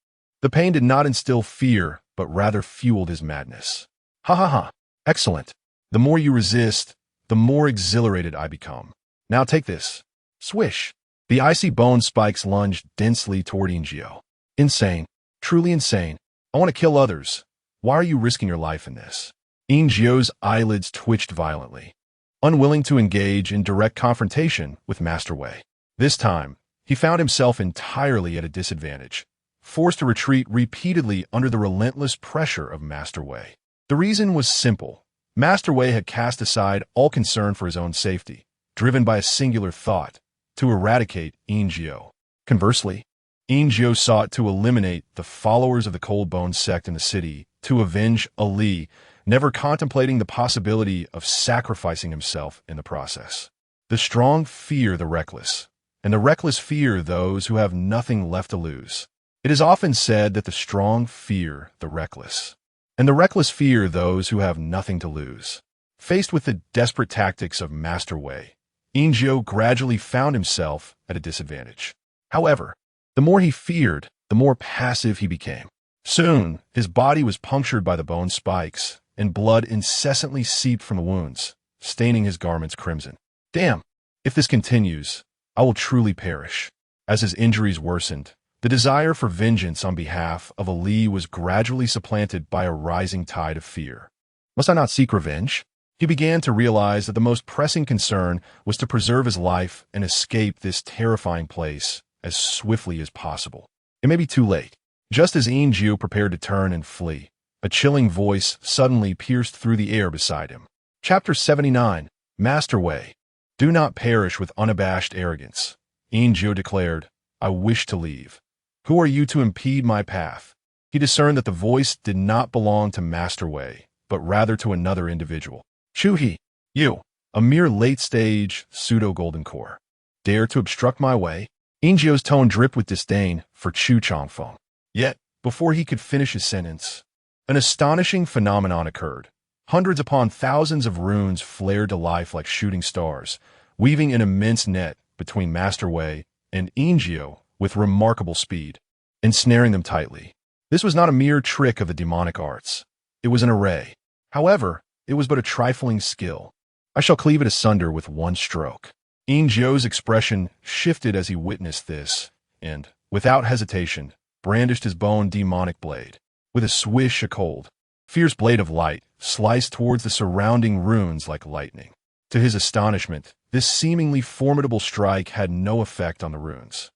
The pain did not instill fear, but rather fueled his madness. Ha ha ha! Excellent! The more you resist, the more exhilarated I become. Now take this. Swish! The icy bone spikes lunged densely toward Ingio. Insane. Truly insane. I want to kill others. Why are you risking your life in this? Ingio's eyelids twitched violently, unwilling to engage in direct confrontation with Master Wei. This time, he found himself entirely at a disadvantage, forced to retreat repeatedly under the relentless pressure of Master Wei. The reason was simple. Master Wei had cast aside all concern for his own safety, driven by a singular thought, to eradicate Ingio. Conversely, Ingio sought to eliminate the followers of the Cold Bone sect in the city to avenge Ali, never contemplating the possibility of sacrificing himself in the process. The strong fear the reckless, and the reckless fear those who have nothing left to lose. It is often said that the strong fear the reckless, and the reckless fear those who have nothing to lose. Faced with the desperate tactics of Master Wei, Ingio gradually found himself at a disadvantage. However, the more he feared, the more passive he became. Soon, his body was punctured by the bone spikes, and blood incessantly seeped from the wounds, staining his garments crimson. Damn! If this continues, I will truly perish. As his injuries worsened, the desire for vengeance on behalf of Ali was gradually supplanted by a rising tide of fear. Must I not seek revenge? He began to realize that the most pressing concern was to preserve his life and escape this terrifying place as swiftly as possible. It may be too late. Just as Ingio prepared to turn and flee, a chilling voice suddenly pierced through the air beside him. Chapter 79, Master Wei. Do not perish with unabashed arrogance. Ingio declared, I wish to leave. Who are you to impede my path? He discerned that the voice did not belong to Master Wei, but rather to another individual. Chuhi, you, a mere late-stage pseudo-golden core, dare to obstruct my way? Ingio's tone dripped with disdain for Chu Changfeng. Yet, before he could finish his sentence, an astonishing phenomenon occurred. Hundreds upon thousands of runes flared to life like shooting stars, weaving an immense net between Master Wei and Ingio with remarkable speed, ensnaring them tightly. This was not a mere trick of the demonic arts. It was an array. However, it was but a trifling skill. I shall cleave it asunder with one stroke. Ingio's expression shifted as he witnessed this, and, without hesitation, brandished his bone demonic blade. With a swish, a cold, fierce blade of light sliced towards the surrounding runes like lightning. To his astonishment, this seemingly formidable strike had no effect on the runes.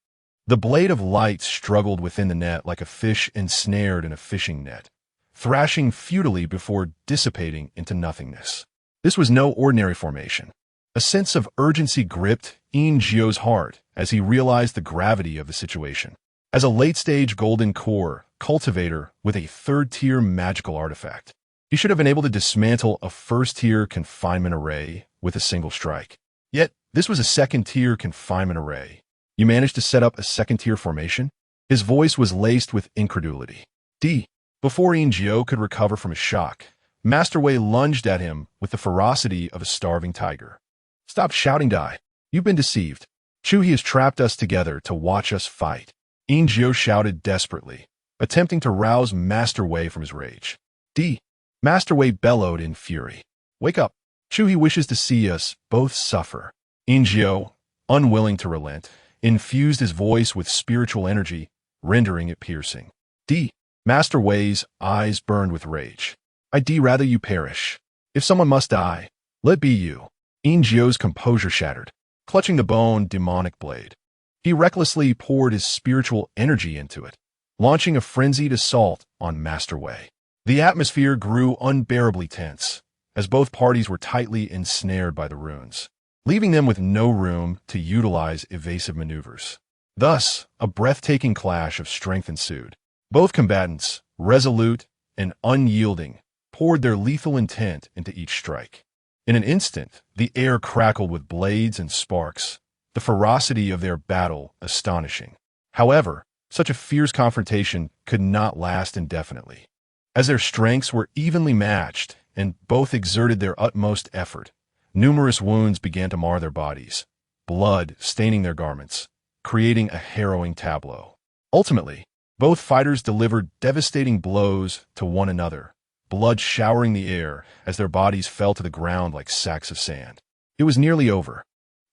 The blade of light struggled within the net like a fish ensnared in a fishing net, thrashing futilely before dissipating into nothingness. This was no ordinary formation. A sense of urgency gripped Ingio's heart as he realized the gravity of the situation. As a late-stage golden core cultivator with a third-tier magical artifact, he should have been able to dismantle a first-tier confinement array with a single strike. Yet, this was a second-tier confinement array. You managed to set up a second-tier formation? His voice was laced with incredulity. D. Before Ingio could recover from his shock, Master Wei lunged at him with the ferocity of a starving tiger. Stop shouting, Dai. You've been deceived. He has trapped us together to watch us fight. Ingio shouted desperately, attempting to rouse Master Wei from his rage. D. Master Wei bellowed in fury. Wake up. He wishes to see us both suffer. Ingio, unwilling to relent, infused his voice with spiritual energy, rendering it piercing. D. Master Wei's eyes burned with rage. I'd rather you perish. If someone must die, let be you. Ingio's composure shattered, clutching the bone demonic blade. He recklessly poured his spiritual energy into it, launching a frenzied assault on Master Wei. The atmosphere grew unbearably tense, as both parties were tightly ensnared by the runes, leaving them with no room to utilize evasive maneuvers. Thus, a breathtaking clash of strength ensued. Both combatants, resolute and unyielding, poured their lethal intent into each strike. In an instant, the air crackled with blades and sparks, the ferocity of their battle astonishing. However, such a fierce confrontation could not last indefinitely. As their strengths were evenly matched and both exerted their utmost effort, numerous wounds began to mar their bodies, blood staining their garments, creating a harrowing tableau. Ultimately, both fighters delivered devastating blows to one another, blood showering the air as their bodies fell to the ground like sacks of sand. It was nearly over.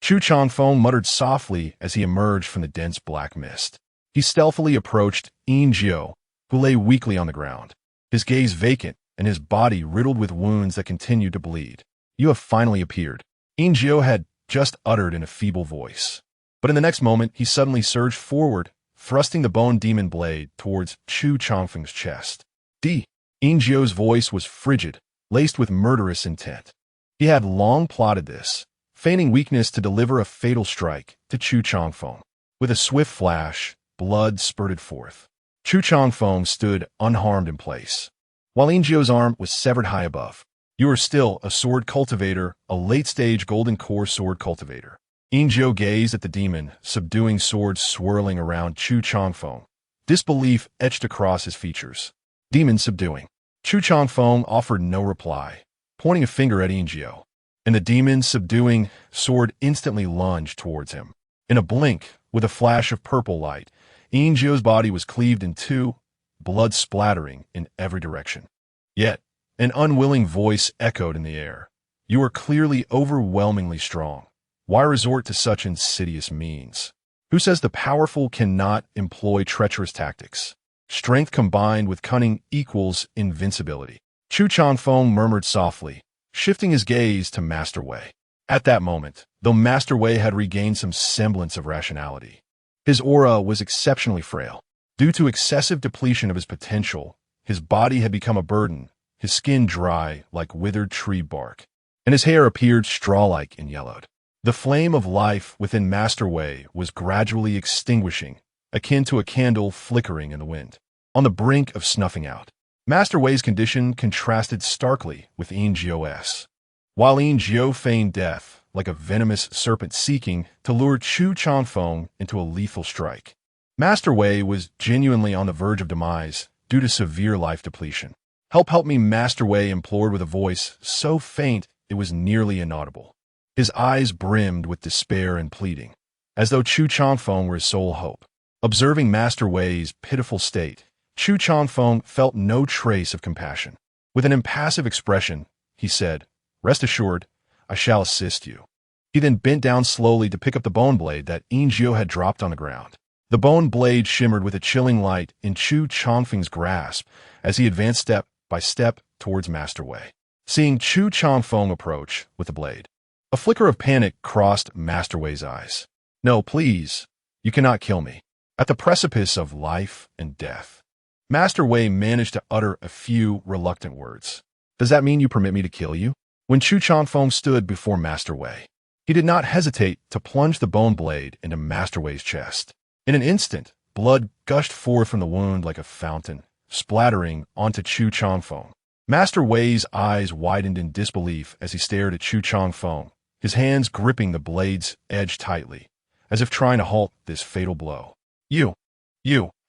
Chu Changfeng muttered softly as he emerged from the dense black mist. He stealthily approached Ingio, who lay weakly on the ground, his gaze vacant and his body riddled with wounds that continued to bleed. You have finally appeared, Ingio had just uttered in a feeble voice. But in the next moment, he suddenly surged forward, thrusting the bone demon blade towards Chu Changfeng's chest. D. Ingio's voice was frigid, laced with murderous intent. He had long plotted this, feigning weakness to deliver a fatal strike to Chu Changfeng. With a swift flash, blood spurted forth. Chu Changfeng stood unharmed in place, while Ingio's arm was severed high above. You are still a sword cultivator, a late-stage golden core sword cultivator. Ingio gazed at the demon, subduing swords swirling around Chu Changfeng. Disbelief etched across his features. Demon subduing. Chu Changfeng offered no reply, pointing a finger at Ingio, and the demon's subduing sword instantly lunged towards him. In a blink, with a flash of purple light, Ingio's body was cleaved in two, blood splattering in every direction. Yet, an unwilling voice echoed in the air. You are clearly overwhelmingly strong. Why resort to such insidious means? Who says the powerful cannot employ treacherous tactics? Strength combined with cunning equals invincibility. Chu Changfeng murmured softly, shifting his gaze to Master Wei. At that moment, though Master Wei had regained some semblance of rationality, his aura was exceptionally frail. Due to excessive depletion of his potential, his body had become a burden, his skin dry like withered tree bark, and his hair appeared straw-like and yellowed. The flame of life within Master Wei was gradually extinguishing, akin to a candle flickering in the wind, on the brink of snuffing out. Master Wei's condition contrasted starkly with Ingio's. While Ingio feigned death, like a venomous serpent seeking to lure Chu Changfeng into a lethal strike, Master Wei was genuinely on the verge of demise due to severe life depletion. Help me, Master Wei implored with a voice so faint it was nearly inaudible. His eyes brimmed with despair and pleading, as though Chu Changfeng were his sole hope. Observing Master Wei's pitiful state, Chu Changfeng felt no trace of compassion. With an impassive expression, he said, "Rest assured, I shall assist you." He then bent down slowly to pick up the bone blade that Ingio had dropped on the ground. The bone blade shimmered with a chilling light in Chu Changfeng's grasp as he advanced step by step towards Master Wei. Seeing Chu Changfeng approach with the blade, a flicker of panic crossed Master Wei's eyes. "No, please, you cannot kill me." At the precipice of life and death, Master Wei managed to utter a few reluctant words. "Does that mean you permit me to kill you?" When Chu Changfeng stood before Master Wei, he did not hesitate to plunge the bone blade into Master Wei's chest. In an instant, blood gushed forth from the wound like a fountain, splattering onto Chu Changfeng. Master Wei's eyes widened in disbelief as he stared at Chu Changfeng, his hands gripping the blade's edge tightly, as if trying to halt this fatal blow. You,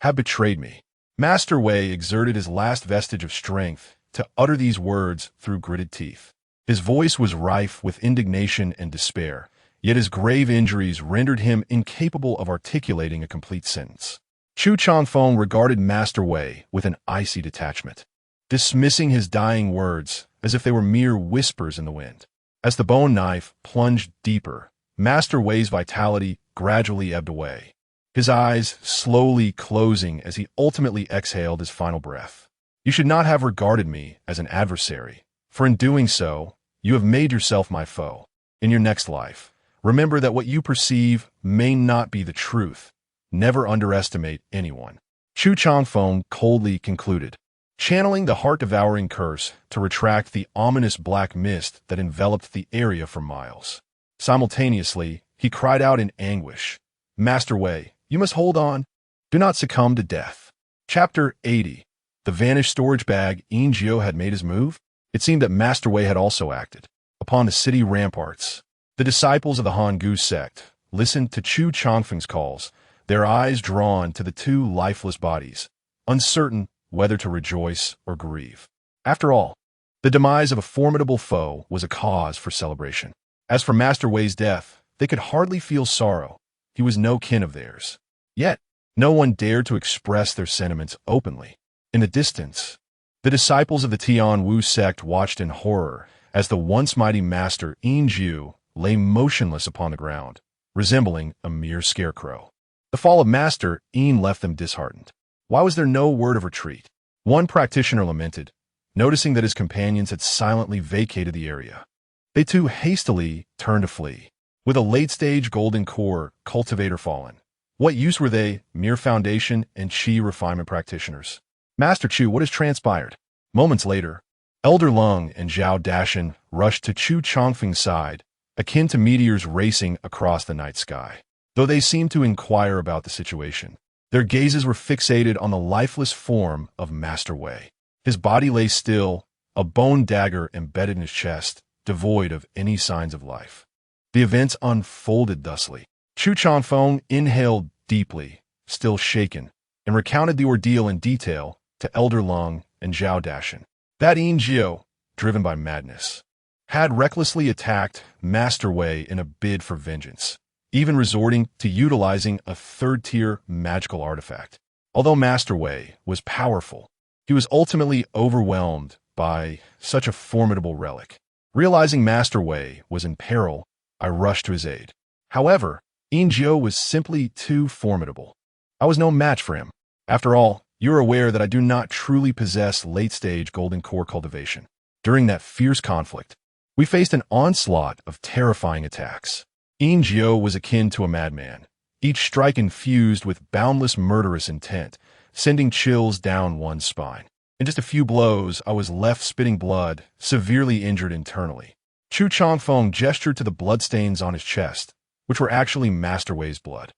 have betrayed me. Master Wei exerted his last vestige of strength to utter these words through gritted teeth. His voice was rife with indignation and despair, yet his grave injuries rendered him incapable of articulating a complete sentence. Chu Changfeng regarded Master Wei with an icy detachment, dismissing his dying words as if they were mere whispers in the wind. As the bone knife plunged deeper, Master Wei's vitality gradually ebbed away, his eyes slowly closing as he ultimately exhaled his final breath. You should not have regarded me as an adversary, for in doing so, you have made yourself my foe. In your next life, remember that what you perceive may not be the truth. Never underestimate anyone. Chu Changfeng coldly concluded, channeling the heart-devouring curse to retract the ominous black mist that enveloped the area for miles. Simultaneously, he cried out in anguish, Master Wei, you must hold on. Do not succumb to death. Chapter 80. The vanished storage bag. Yin Jiao had made his move. It seemed that Master Wei had also acted. Upon the city ramparts, the disciples of the Han-Gu sect listened to Chu Changfeng's calls, their eyes drawn to the two lifeless bodies, uncertain whether to rejoice or grieve. After all, the demise of a formidable foe was a cause for celebration. As for Master Wei's death, they could hardly feel sorrow. He was no kin of theirs. Yet, no one dared to express their sentiments openly. In the distance, the disciples of the Tian Wu sect watched in horror as the once mighty master Yin Jiao lay motionless upon the ground, resembling a mere scarecrow. The fall of Master Yin left them disheartened. Why was there no word of retreat? One practitioner lamented, noticing that his companions had silently vacated the area. They too hastily turned to flee. With a late-stage golden core cultivator fallen, what use were they, mere foundation and chi refinement practitioners? Master Chu, what has transpired? Moments later, Elder Lung and Zhao Dashan rushed to Chu Changfeng's side, akin to meteors racing across the night sky. Though they seemed to inquire about the situation, their gazes were fixated on the lifeless form of Master Wei. His body lay still, a bone dagger embedded in his chest, devoid of any signs of life. The events unfolded thusly. Chu Changfeng inhaled deeply, still shaken, and recounted the ordeal in detail to Elder Lung and Zhao Dashan. That Yin Jiao, driven by madness, had recklessly attacked Master Wei in a bid for vengeance, even resorting to utilizing a third-tier magical artifact. Although Master Wei was powerful, he was ultimately overwhelmed by such a formidable relic. Realizing Master Wei was in peril, I rushed to his aid. However, Yin Jiao was simply too formidable. I was no match for him. After all, you're aware that I do not truly possess late-stage golden core cultivation. During that fierce conflict, we faced an onslaught of terrifying attacks. Yin Jiao was akin to a madman, each strike infused with boundless murderous intent, sending chills down one's spine. In just a few blows, I was left spitting blood, severely injured internally. Chu Changfeng gestured to the bloodstains on his chest, which were actually Master Wei's blood,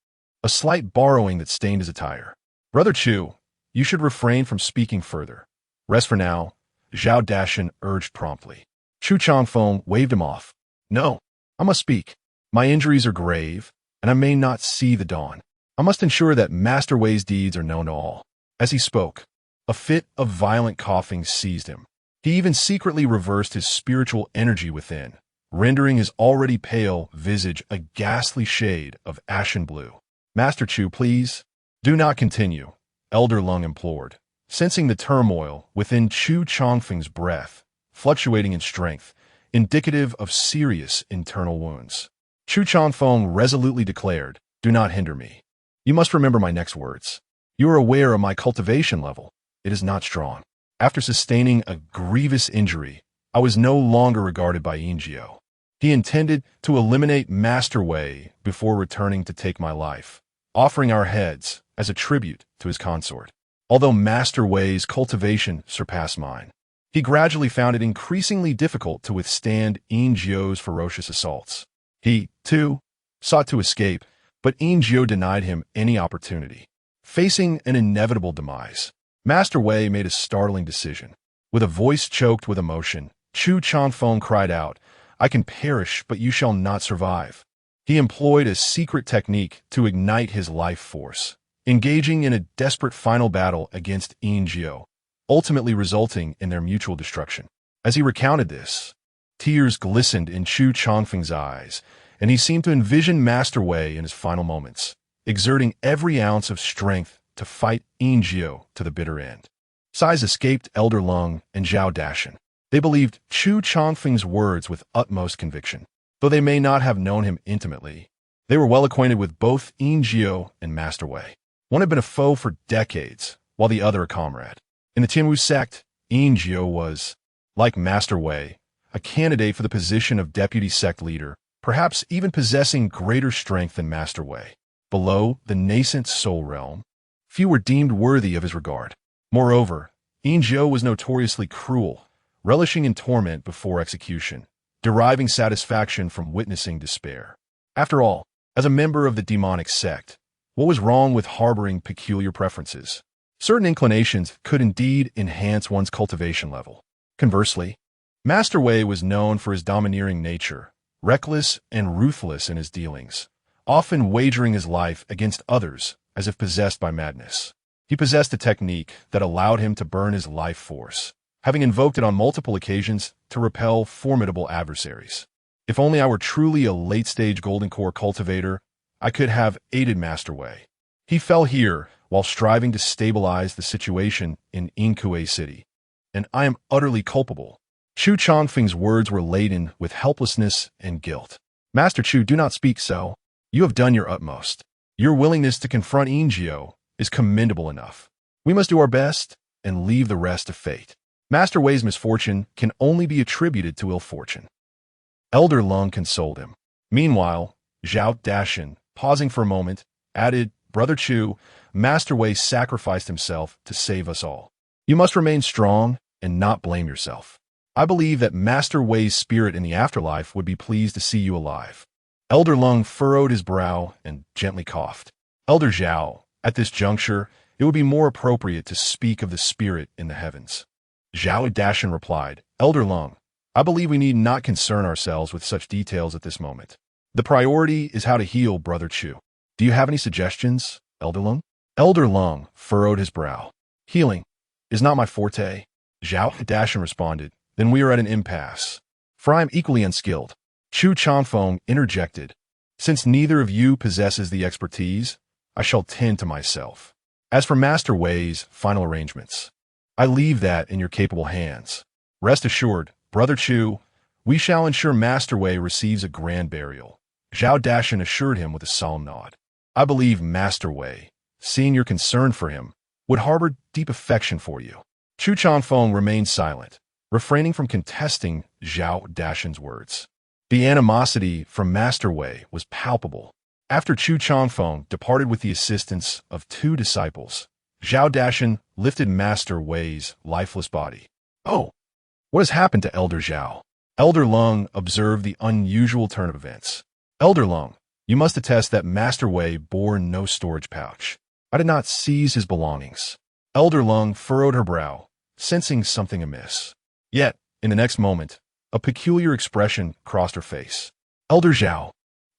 a slight borrowing that stained his attire. Brother Chu, you should refrain from speaking further. Rest for now, Zhao Dashan urged promptly. Chu Changfeng waved him off. No, I must speak. My injuries are grave, and I may not see the dawn. I must ensure that Master Wei's deeds are known to all. As he spoke, a fit of violent coughing seized him. He even secretly reversed his spiritual energy within, rendering his already pale visage a ghastly shade of ashen blue. Master Chu, please, do not continue, Elder Lung implored, sensing the turmoil within Chu Changfeng's breath, fluctuating in strength, indicative of serious internal wounds. Chu Changfeng resolutely declared, do not hinder me. You must remember my next words. You are aware of my cultivation level. It is not strong. After sustaining a grievous injury, I was no longer regarded by Yin Jiao. He intended to eliminate Master Wei before returning to take my life, offering our heads as a tribute to his consort. Although Master Wei's cultivation surpassed mine, he gradually found it increasingly difficult to withstand Yin Jiao's ferocious assaults. He, too, sought to escape, but Yin Jiao denied him any opportunity. Facing an inevitable demise, Master Wei made a startling decision. With a voice choked with emotion, Chu Changfeng cried out, I can perish, but you shall not survive. He employed a secret technique to ignite his life force, engaging in a desperate final battle against Yin Jiao, ultimately resulting in their mutual destruction. As he recounted this, tears glistened in Chu Changfeng's eyes, and he seemed to envision Master Wei in his final moments, exerting every ounce of strength to fight Yin Jiao to the bitter end. Sighs escaped Elder Lung and Zhao Dashan. They believed Chu Changfeng's words with utmost conviction. Though they may not have known him intimately, they were well acquainted with both Yin Jiao and Master Wei. One had been a foe for decades, while the other a comrade. In the Tianwu sect, Yin Jiao was, like Master Wei, a candidate for the position of deputy sect leader, perhaps even possessing greater strength than Master Wei. Below the nascent soul realm, few were deemed worthy of his regard. Moreover, Yin Jiao was notoriously cruel, relishing in torment before execution, deriving satisfaction from witnessing despair. After all, as a member of the demonic sect, what was wrong with harboring peculiar preferences? Certain inclinations could indeed enhance one's cultivation level. Conversely, Master Wei was known for his domineering nature, reckless and ruthless in his dealings, often wagering his life against others as if possessed by madness. He possessed a technique that allowed him to burn his life force, having invoked it on multiple occasions to repel formidable adversaries. If only I were truly a late-stage Golden Core cultivator, I could have aided Master Wei. He fell here while striving to stabilize the situation in Inkue City, and I am utterly culpable. Chu Changfeng's words were laden with helplessness and guilt. Master Chu, do not speak so. You have done your utmost. Your willingness to confront Yin Jiao is commendable enough. We must do our best and leave the rest to fate. Master Wei's misfortune can only be attributed to ill fortune. Elder Lung consoled him. Meanwhile, Zhao Dashan, pausing for a moment, added, Brother Chu, Master Wei sacrificed himself to save us all. You must remain strong and not blame yourself. I believe that Master Wei's spirit in the afterlife would be pleased to see you alive. Elder Lung furrowed his brow and gently coughed. Elder Zhao, at this juncture, it would be more appropriate to speak of the spirit in the heavens. Zhao Dashan replied, Elder Lung, I believe we need not concern ourselves with such details at this moment. The priority is how to heal Brother Chu. Do you have any suggestions, Elder Lung? Elder Lung furrowed his brow. Healing is not my forte. Zhao Dashan responded, then we are at an impasse, for I am equally unskilled. Chu Changfeng interjected, since neither of you possesses the expertise, I shall tend to myself. As for Master Wei's final arrangements, I leave that in your capable hands. Rest assured, Brother Chu, we shall ensure Master Wei receives a grand burial. Zhao Dashan assured him with a solemn nod. I believe Master Wei, seeing your concern for him, would harbor deep affection for you. Chu Changfeng remained silent, refraining from contesting Zhao Dashan's words. The animosity from Master Wei was palpable. After Chu Changfeng departed with the assistance of 2 disciples, Zhao Dashan lifted Master Wei's lifeless body. Oh, what has happened to Elder Zhao? Elder Lung observed the unusual turn of events. Elder Lung, you must attest that Master Wei bore no storage pouch. I did not seize his belongings. Elder Lung furrowed her brow, sensing something amiss. Yet, in the next moment, a peculiar expression crossed her face. Elder Zhao,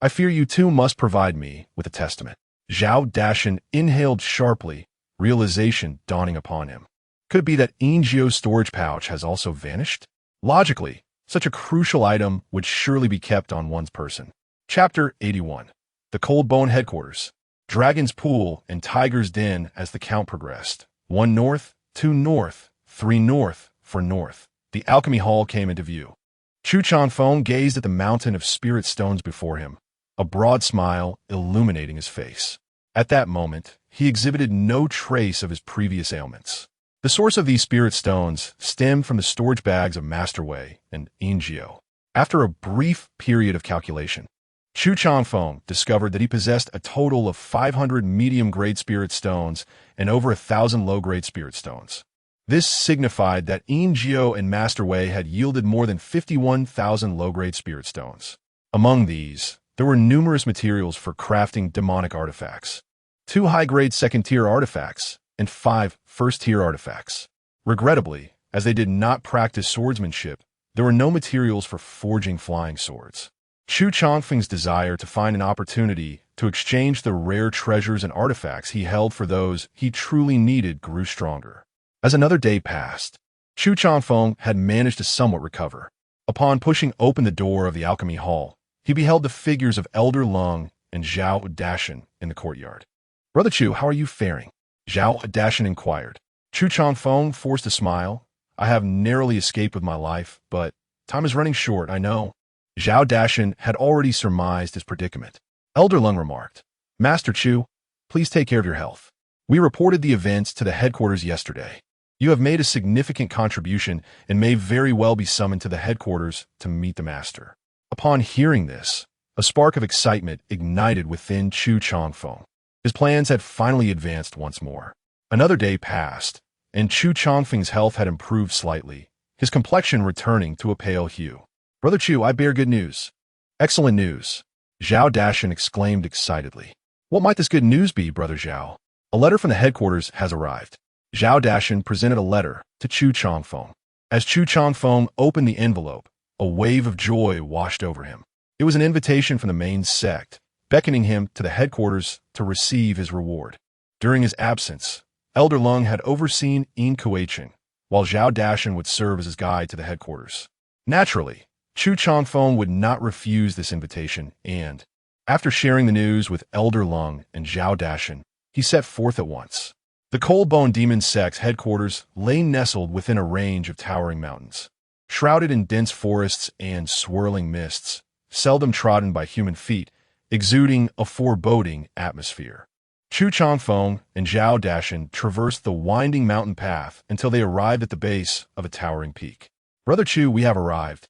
I fear you too must provide me with a testament. Zhao Dashan inhaled sharply, realization dawning upon him. Could it be that Yin Jiao's storage pouch has also vanished? Logically, such a crucial item would surely be kept on one's person. Chapter 81. The Cold Bone Headquarters. Dragon's Pool and Tiger's Den as the count progressed. 1 north, 2 north, 3 north, 4 north. The alchemy hall came into view. Chu Changfeng gazed at the mountain of spirit stones before him, a broad smile illuminating his face. At that moment, he exhibited no trace of his previous ailments. The source of these spirit stones stemmed from the storage bags of Master Wei and Yin Jiao. After a brief period of calculation, Chu Changfeng discovered that he possessed a total of 500 medium-grade spirit stones and over 1,000 low-grade spirit stones. This signified that Yin Jiao and Master Wei had yielded more than 51,000 low-grade spirit stones. Among these, there were numerous materials for crafting demonic artifacts, 2 high-grade second-tier artifacts, and 5 first-tier artifacts. Regrettably, as they did not practice swordsmanship, there were no materials for forging flying swords. Chu Changfeng's desire to find an opportunity to exchange the rare treasures and artifacts he held for those he truly needed grew stronger. As another day passed, Chu Changfeng had managed to somewhat recover. Upon pushing open the door of the alchemy hall, he beheld the figures of Elder Lung and Zhao Dashan in the courtyard. "Brother Chu, how are you faring?" Zhao Dashan inquired. Chu Changfeng forced a smile. "I have narrowly escaped with my life, but time is running short, I know." Zhao Dashan had already surmised his predicament. Elder Lung remarked, "Master Chu, please take care of your health. We reported the events to the headquarters yesterday. You have made a significant contribution and may very well be summoned to the headquarters to meet the master." Upon hearing this, a spark of excitement ignited within Chu Changfeng. His plans had finally advanced once more. Another day passed, and Chu Changfeng's health had improved slightly, his complexion returning to a pale hue. "Brother Chu, I bear good news." "Excellent news," Zhao Dashan exclaimed excitedly. "What might this good news be, Brother Zhao?" "A letter from the headquarters has arrived." Zhao Dashan presented a letter to Chu Changfeng. As Chu Changfeng opened the envelope, a wave of joy washed over him. It was an invitation from the main sect, beckoning him to the headquarters to receive his reward. During his absence, Elder Lung had overseen Yin Kuei-cheng, while Zhao Dashan would serve as his guide to the headquarters. Naturally, Chu Changfeng would not refuse this invitation, and, after sharing the news with Elder Lung and Zhao Dashan, he set forth at once. The Cold-Bone Demon Sect's headquarters lay nestled within a range of towering mountains, shrouded in dense forests and swirling mists, seldom trodden by human feet, exuding a foreboding atmosphere. Chu Changfeng and Zhao Dashan traversed the winding mountain path until they arrived at the base of a towering peak. "Brother Chu, we have arrived,"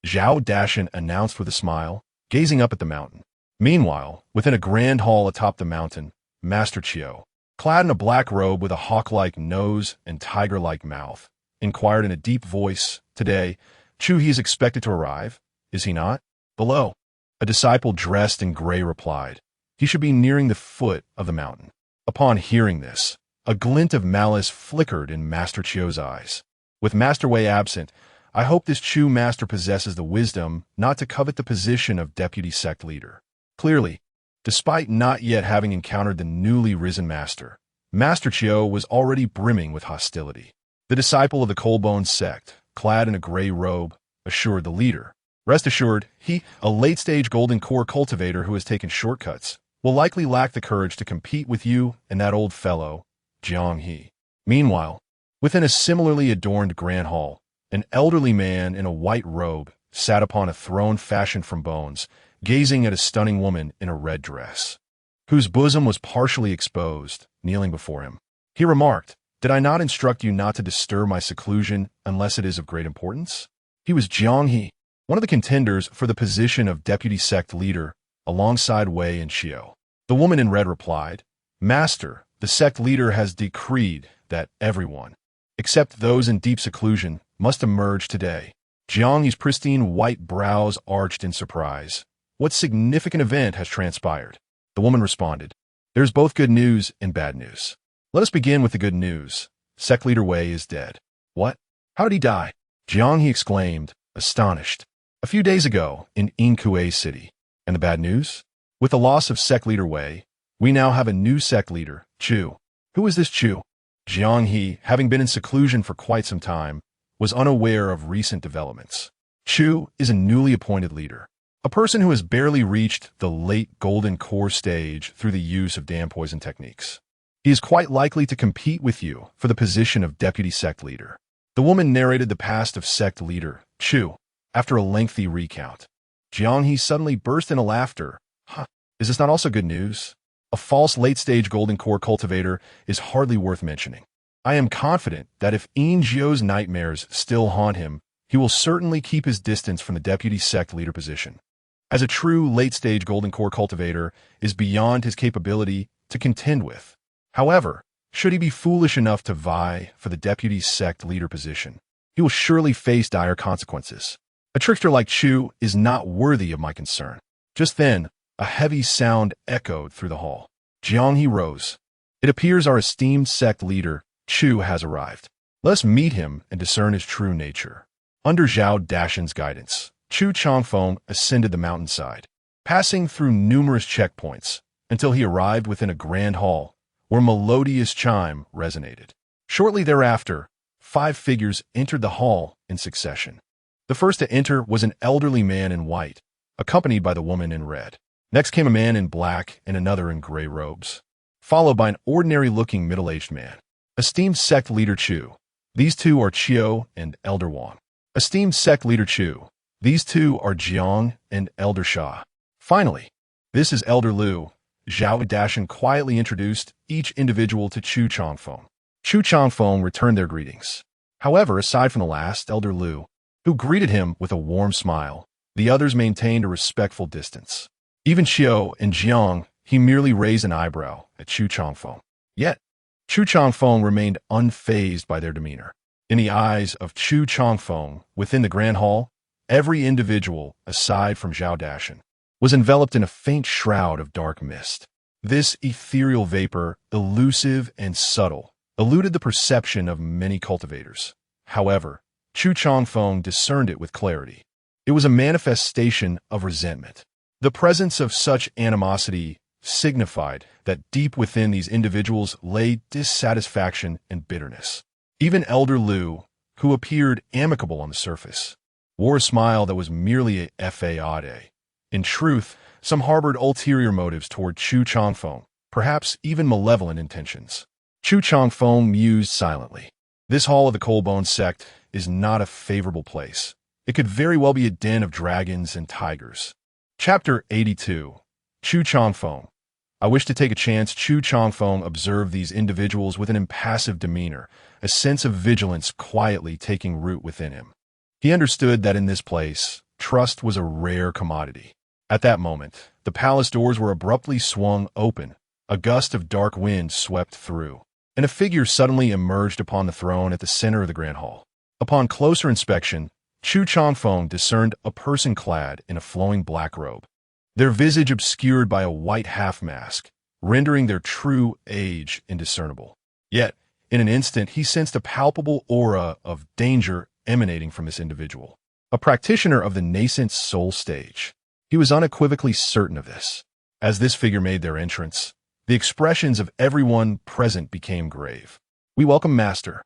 Zhao Dashan announced with a smile, gazing up at the mountain. Meanwhile, within a grand hall atop the mountain, Master Chiu, clad in a black robe with a hawk-like nose and tiger-like mouth, inquired in a deep voice, "Today, Chu he is expected to arrive, is he not?" "Below," a disciple dressed in gray replied. "He should be nearing the foot of the mountain." Upon hearing this, a glint of malice flickered in Master Chiu's eyes. "With Master Wei absent, I hope this Chu master possesses the wisdom not to covet the position of deputy sect leader." Clearly, despite not yet having encountered the newly risen master, Master Chiu was already brimming with hostility. The disciple of the Cold-Bone sect, clad in a gray robe, assured the leader, "Rest assured, he, a late-stage golden core cultivator who has taken shortcuts, will likely lack the courage to compete with you and that old fellow, Jiang He." Meanwhile, within a similarly adorned grand hall, an elderly man in a white robe sat upon a throne fashioned from bones, gazing at a stunning woman in a red dress, whose bosom was partially exposed, kneeling before him. He remarked, "Did I not instruct you not to disturb my seclusion unless it is of great importance?" He was Jiang He, one of the contenders for the position of deputy sect leader, alongside Wei and Chiu. The woman in red replied, "Master, the sect leader has decreed that everyone, except those in deep seclusion, must emerge today." Jiang He's pristine white brows arched in surprise. "What significant event has transpired?" The woman responded, "There's both good news and bad news. Let us begin with the good news. Sect leader Wei is dead." "What? How did he die?" Jiang He exclaimed, astonished. "A few days ago, in Yin Kuei City." "And the bad news?" "With the loss of sect leader Wei, we now have a new sect leader, Chu." "Who is this Chu?" Jiang He, having been in seclusion for quite some time, was unaware of recent developments. Chu is a newly appointed leader, a person who has barely reached the late golden core stage through the use of damn poison techniques. He is quite likely to compete with you for the position of deputy sect leader. The woman narrated the past of sect leader, Chu, after a lengthy recount. Jiang He suddenly burst into laughter. "Huh, is this not also good news? A false late-stage golden core cultivator is hardly worth mentioning. I am confident that if Yin Jiu's nightmares still haunt him, he will certainly keep his distance from the deputy sect leader position, as a true late-stage golden core cultivator is beyond his capability to contend with. However, should he be foolish enough to vie for the deputy sect leader position, he will surely face dire consequences. A trickster like Chu is not worthy of my concern." Just then, a heavy sound echoed through the hall. Jiang He rose. "It appears our esteemed sect leader, Chu, has arrived. Let us meet him and discern his true nature." Under Zhao Dashan's guidance, Chu Changfeng ascended the mountainside. Passing through numerous checkpoints, until he arrived within a grand hall where melodious chime resonated. Shortly thereafter, 5 figures entered the hall in succession. The first to enter was an elderly man in white, accompanied by the woman in red. Next came a man in black and another in gray robes, followed by an ordinary-looking middle-aged man. Esteemed sect leader Chu. These two are Chio and Elder Wang. Esteemed sect leader Chu. These two are Jiang and Elder Sha. Finally, this is Elder Liu. Zhao Dashan quietly introduced each individual to Chu Changfeng. Chu Changfeng returned their greetings. However, aside from the last, Elder Liu, who greeted him with a warm smile, the others maintained a respectful distance. Even Xiao and Jiang, he merely raised an eyebrow at Chu Changfeng. Yet, Chu Changfeng remained unfazed by their demeanor. In the eyes of Chu Changfeng, within the Grand Hall, every individual, aside from Zhao Dashan, was enveloped in a faint shroud of dark mist. This ethereal vapor, elusive and subtle, eluded the perception of many cultivators. However, Chu Changfeng discerned it with clarity. It was a manifestation of resentment. The presence of such animosity signified that deep within these individuals lay dissatisfaction and bitterness. Even Elder Liu, who appeared amicable on the surface, wore a smile that was merely a fade. In truth, some harbored ulterior motives toward Chu Changfeng, perhaps even malevolent intentions. Chu Changfeng mused silently. This hall of the Coldbone sect is not a favorable place. It could very well be a den of dragons and tigers. Chapter 82. Chu Changfeng. I wish to take a chance. Chu Changfeng observed these individuals with an impassive demeanor, a sense of vigilance quietly taking root within him. He understood that in this place, trust was a rare commodity. At that moment, the palace doors were abruptly swung open. A gust of dark wind swept through, and a figure suddenly emerged upon the throne at the center of the Grand Hall. Upon closer inspection, Chu Changfeng discerned a person clad in a flowing black robe, their visage obscured by a white half-mask, rendering their true age indiscernible. Yet, in an instant, he sensed a palpable aura of danger emanating from this individual. A practitioner of the nascent soul stage. He was unequivocally certain of this. As this figure made their entrance, the expressions of everyone present became grave. We welcome Master.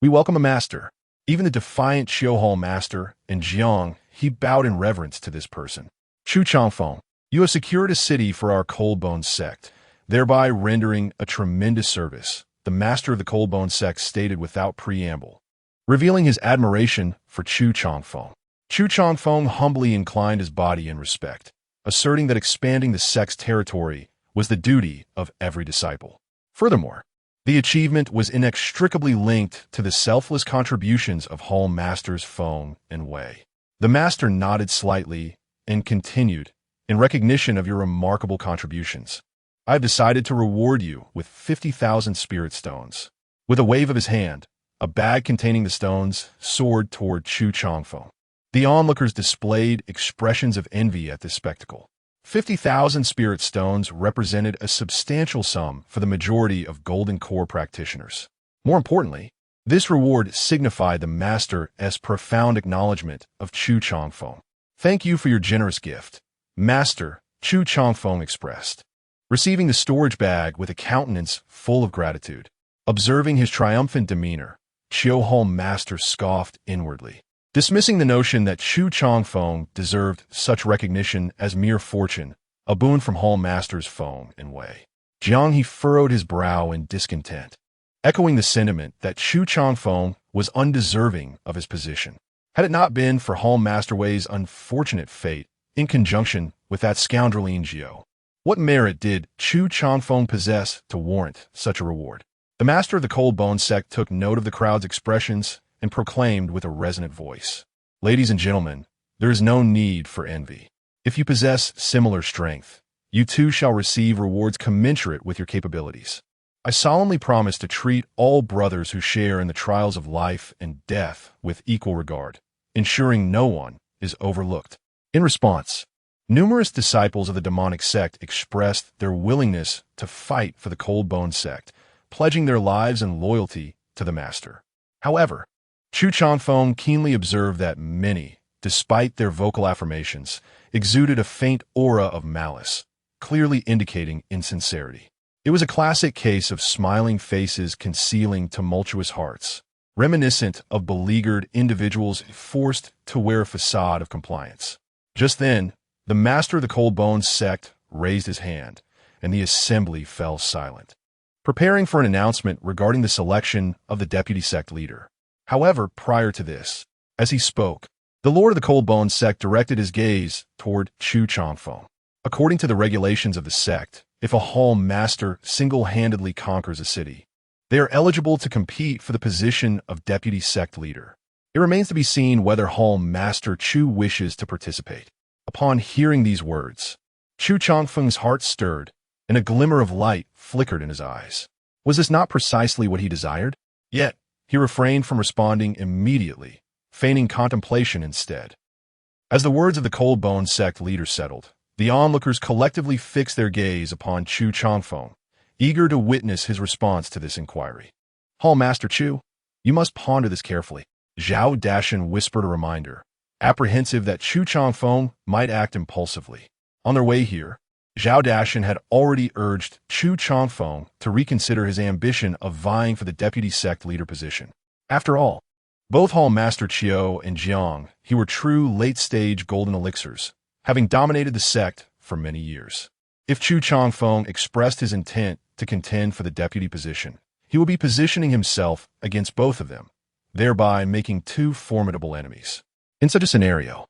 We welcome a Master. Even the defiant Xiao Hall Master and Jiang, he bowed in reverence to this person. Chu Changfeng, you have secured a city for our Coldbone sect, thereby rendering a tremendous service, the Master of the Coldbone sect stated without preamble, revealing his admiration for Chu Changfeng. Chu Changfeng humbly inclined his body in respect, asserting that expanding the sect's territory was the duty of every disciple. Furthermore, the achievement was inextricably linked to the selfless contributions of Hall Masters Feng and Wei. The Master nodded slightly and continued, in recognition of your remarkable contributions, I have decided to reward you with 50,000 spirit stones. With a wave of his hand, a bag containing the stones soared toward Chu Changfeng. The onlookers displayed expressions of envy at this spectacle. 50,000 spirit stones represented a substantial sum for the majority of Golden Core practitioners. More importantly, this reward signified the Master's profound acknowledgement of Chu Changfeng. Thank you for your generous gift, Master, Chu Changfeng expressed, receiving the storage bag with a countenance full of gratitude. Observing his triumphant demeanor, Xiao Hall Master scoffed inwardly, dismissing the notion that Chu Changfeng deserved such recognition as mere fortune, a boon from Hall Masters Feng and Wei. Jiang he furrowed his brow in discontent, echoing the sentiment that Chu Changfeng was undeserving of his position. Had it not been for Hall Master Wei's unfortunate fate, in conjunction with that scoundrel Jiao, what merit did Chu Changfeng possess to warrant such a reward? The Master of the Cold Bone sect took note of the crowd's expressions and proclaimed with a resonant voice, Ladies and gentlemen, there is no need for envy. If you possess similar strength, you too shall receive rewards commensurate with your capabilities. I solemnly promise to treat all brothers who share in the trials of life and death with equal regard, ensuring no one is overlooked. In response, numerous disciples of the demonic sect expressed their willingness to fight for the Cold Bone sect, pledging their lives and loyalty to the Master. However, Chu Changfeng keenly observed that many, despite their vocal affirmations, exuded a faint aura of malice, clearly indicating insincerity. It was a classic case of smiling faces concealing tumultuous hearts, reminiscent of beleaguered individuals forced to wear a facade of compliance. Just then, the master of the Cold Bones sect raised his hand, and the assembly fell silent, preparing for an announcement regarding the selection of the deputy sect leader. However, prior to this, as he spoke, the Lord of the Cold Bones sect directed his gaze toward Chusheng. According to the regulations of the sect, if a hall master single-handedly conquers a city, they are eligible to compete for the position of deputy sect leader. It remains to be seen whether Hall Master Chu wishes to participate. Upon hearing these words, Chu Changfeng's heart stirred, and a glimmer of light flickered in his eyes. Was this not precisely what he desired? Yet, he refrained from responding immediately, feigning contemplation instead. As the words of the Cold Bones sect leader settled, the onlookers collectively fixed their gaze upon Chu Changfeng, eager to witness his response to this inquiry. Hall Master Chu, you must ponder this carefully, Zhao Dashan whispered a reminder, apprehensive that Chu Changfeng might act impulsively. On their way here, Zhao Dashan had already urged Chu Changfeng to reconsider his ambition of vying for the deputy sect leader position. After all, both Hall Master Qiu and Jiang he were true late-stage golden elixirs, having dominated the sect for many years. If Chu Changfeng expressed his intent to contend for the deputy position, he would be positioning himself against both of them, thereby making two formidable enemies. In such a scenario,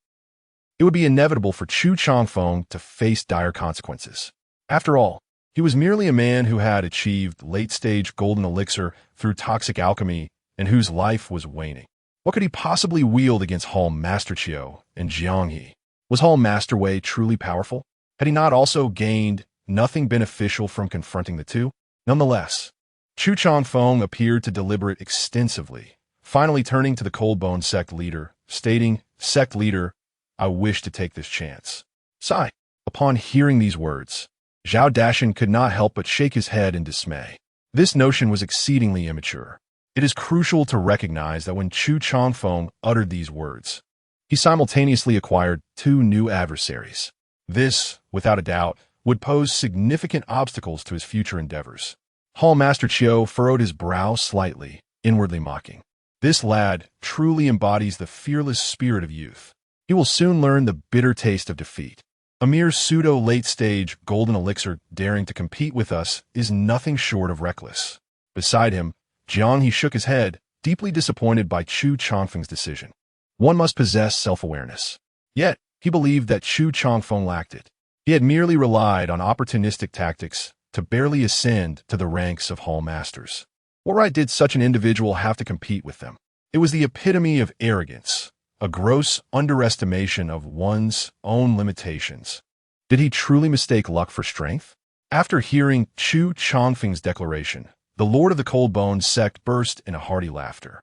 it would be inevitable for Chu Changfeng to face dire consequences. After all, he was merely a man who had achieved late-stage golden elixir through toxic alchemy and whose life was waning. What could he possibly wield against Hall Master Qiu and Jiang He? Was Hall Master Wei truly powerful? Had he not also gained nothing beneficial from confronting the two? Nonetheless, Chu Changfeng appeared to deliberate extensively, finally turning to the Cold Bone sect leader, stating, "Sect leader, I wish to take this chance." Sigh. Upon hearing these words, Zhao Dashan could not help but shake his head in dismay. This notion was exceedingly immature. It is crucial to recognize that when Chu Changfeng uttered these words, he simultaneously acquired two new adversaries. This, without a doubt, would pose significant obstacles to his future endeavors. Hall Master Qiu furrowed his brow slightly, inwardly mocking. This lad truly embodies the fearless spirit of youth. He will soon learn the bitter taste of defeat. A mere pseudo-late-stage golden elixir daring to compete with us is nothing short of reckless. Beside him, Jiang He shook his head, deeply disappointed by Chu Changfeng's decision. One must possess self-awareness. Yet, he believed that Chu Changfeng lacked it. He had merely relied on opportunistic tactics to barely ascend to the ranks of Hall Masters. What right did such an individual have to compete with them? It was the epitome of arrogance, a gross underestimation of one's own limitations. Did he truly mistake luck for strength? After hearing Chu Changfeng's declaration, the Lord of the Cold Bones sect burst in a hearty laughter.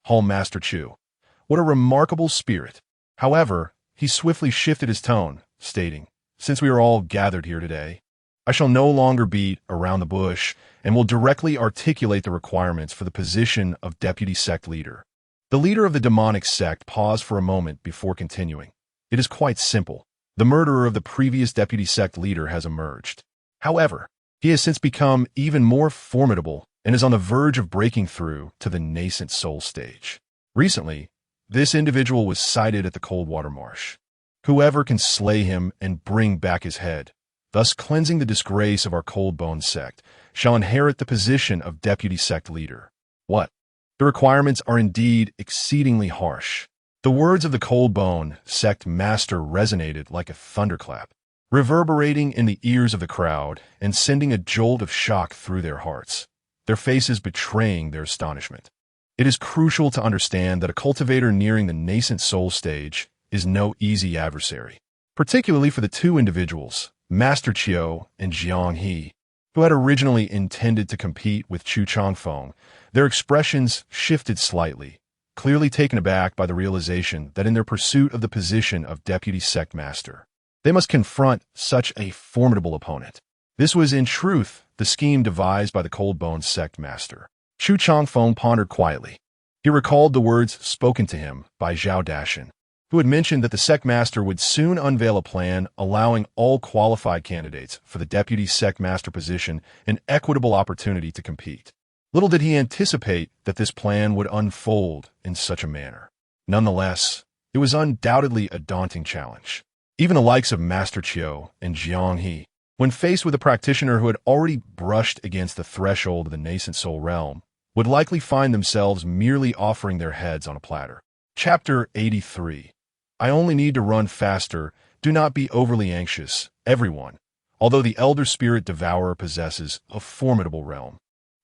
Hall Master Chu, what a remarkable spirit. However, he swiftly shifted his tone, stating, "Since we are all gathered here today, I shall no longer beat around the bush and will directly articulate the requirements for the position of deputy sect leader." The leader of the demonic sect paused for a moment before continuing. It is quite simple. The murderer of the previous deputy sect leader has emerged. However, he has since become even more formidable and is on the verge of breaking through to the nascent soul stage. Recently, this individual was sighted at the Coldwater Marsh. Whoever can slay him and bring back his head, thus cleansing the disgrace of our Cold Bone sect, shall inherit the position of deputy sect leader. What? The requirements are indeed exceedingly harsh. The words of the Cold Bone sect master resonated like a thunderclap, reverberating in the ears of the crowd and sending a jolt of shock through their hearts, their faces betraying their astonishment. It is crucial to understand that a cultivator nearing the nascent soul stage is no easy adversary, particularly for the two individuals, Master Qiu and Jiang He, who had originally intended to compete with Chu Changfeng. Their expressions shifted slightly, clearly taken aback by the realization that in their pursuit of the position of deputy sect master, they must confront such a formidable opponent. This was, in truth, the scheme devised by the Cold Bone sect master. Chu Changfeng pondered quietly. He recalled the words spoken to him by Zhao Dashan, who had mentioned that the sect master would soon unveil a plan allowing all qualified candidates for the deputy sect master position an equitable opportunity to compete. Little did he anticipate that this plan would unfold in such a manner. Nonetheless, it was undoubtedly a daunting challenge. Even the likes of Master Chiu and Jiang He, when faced with a practitioner who had already brushed against the threshold of the nascent soul realm, would likely find themselves merely offering their heads on a platter. Chapter 83. I only need to run faster. Do not be overly anxious, everyone. Although the Elder Spirit Devourer possesses a formidable realm,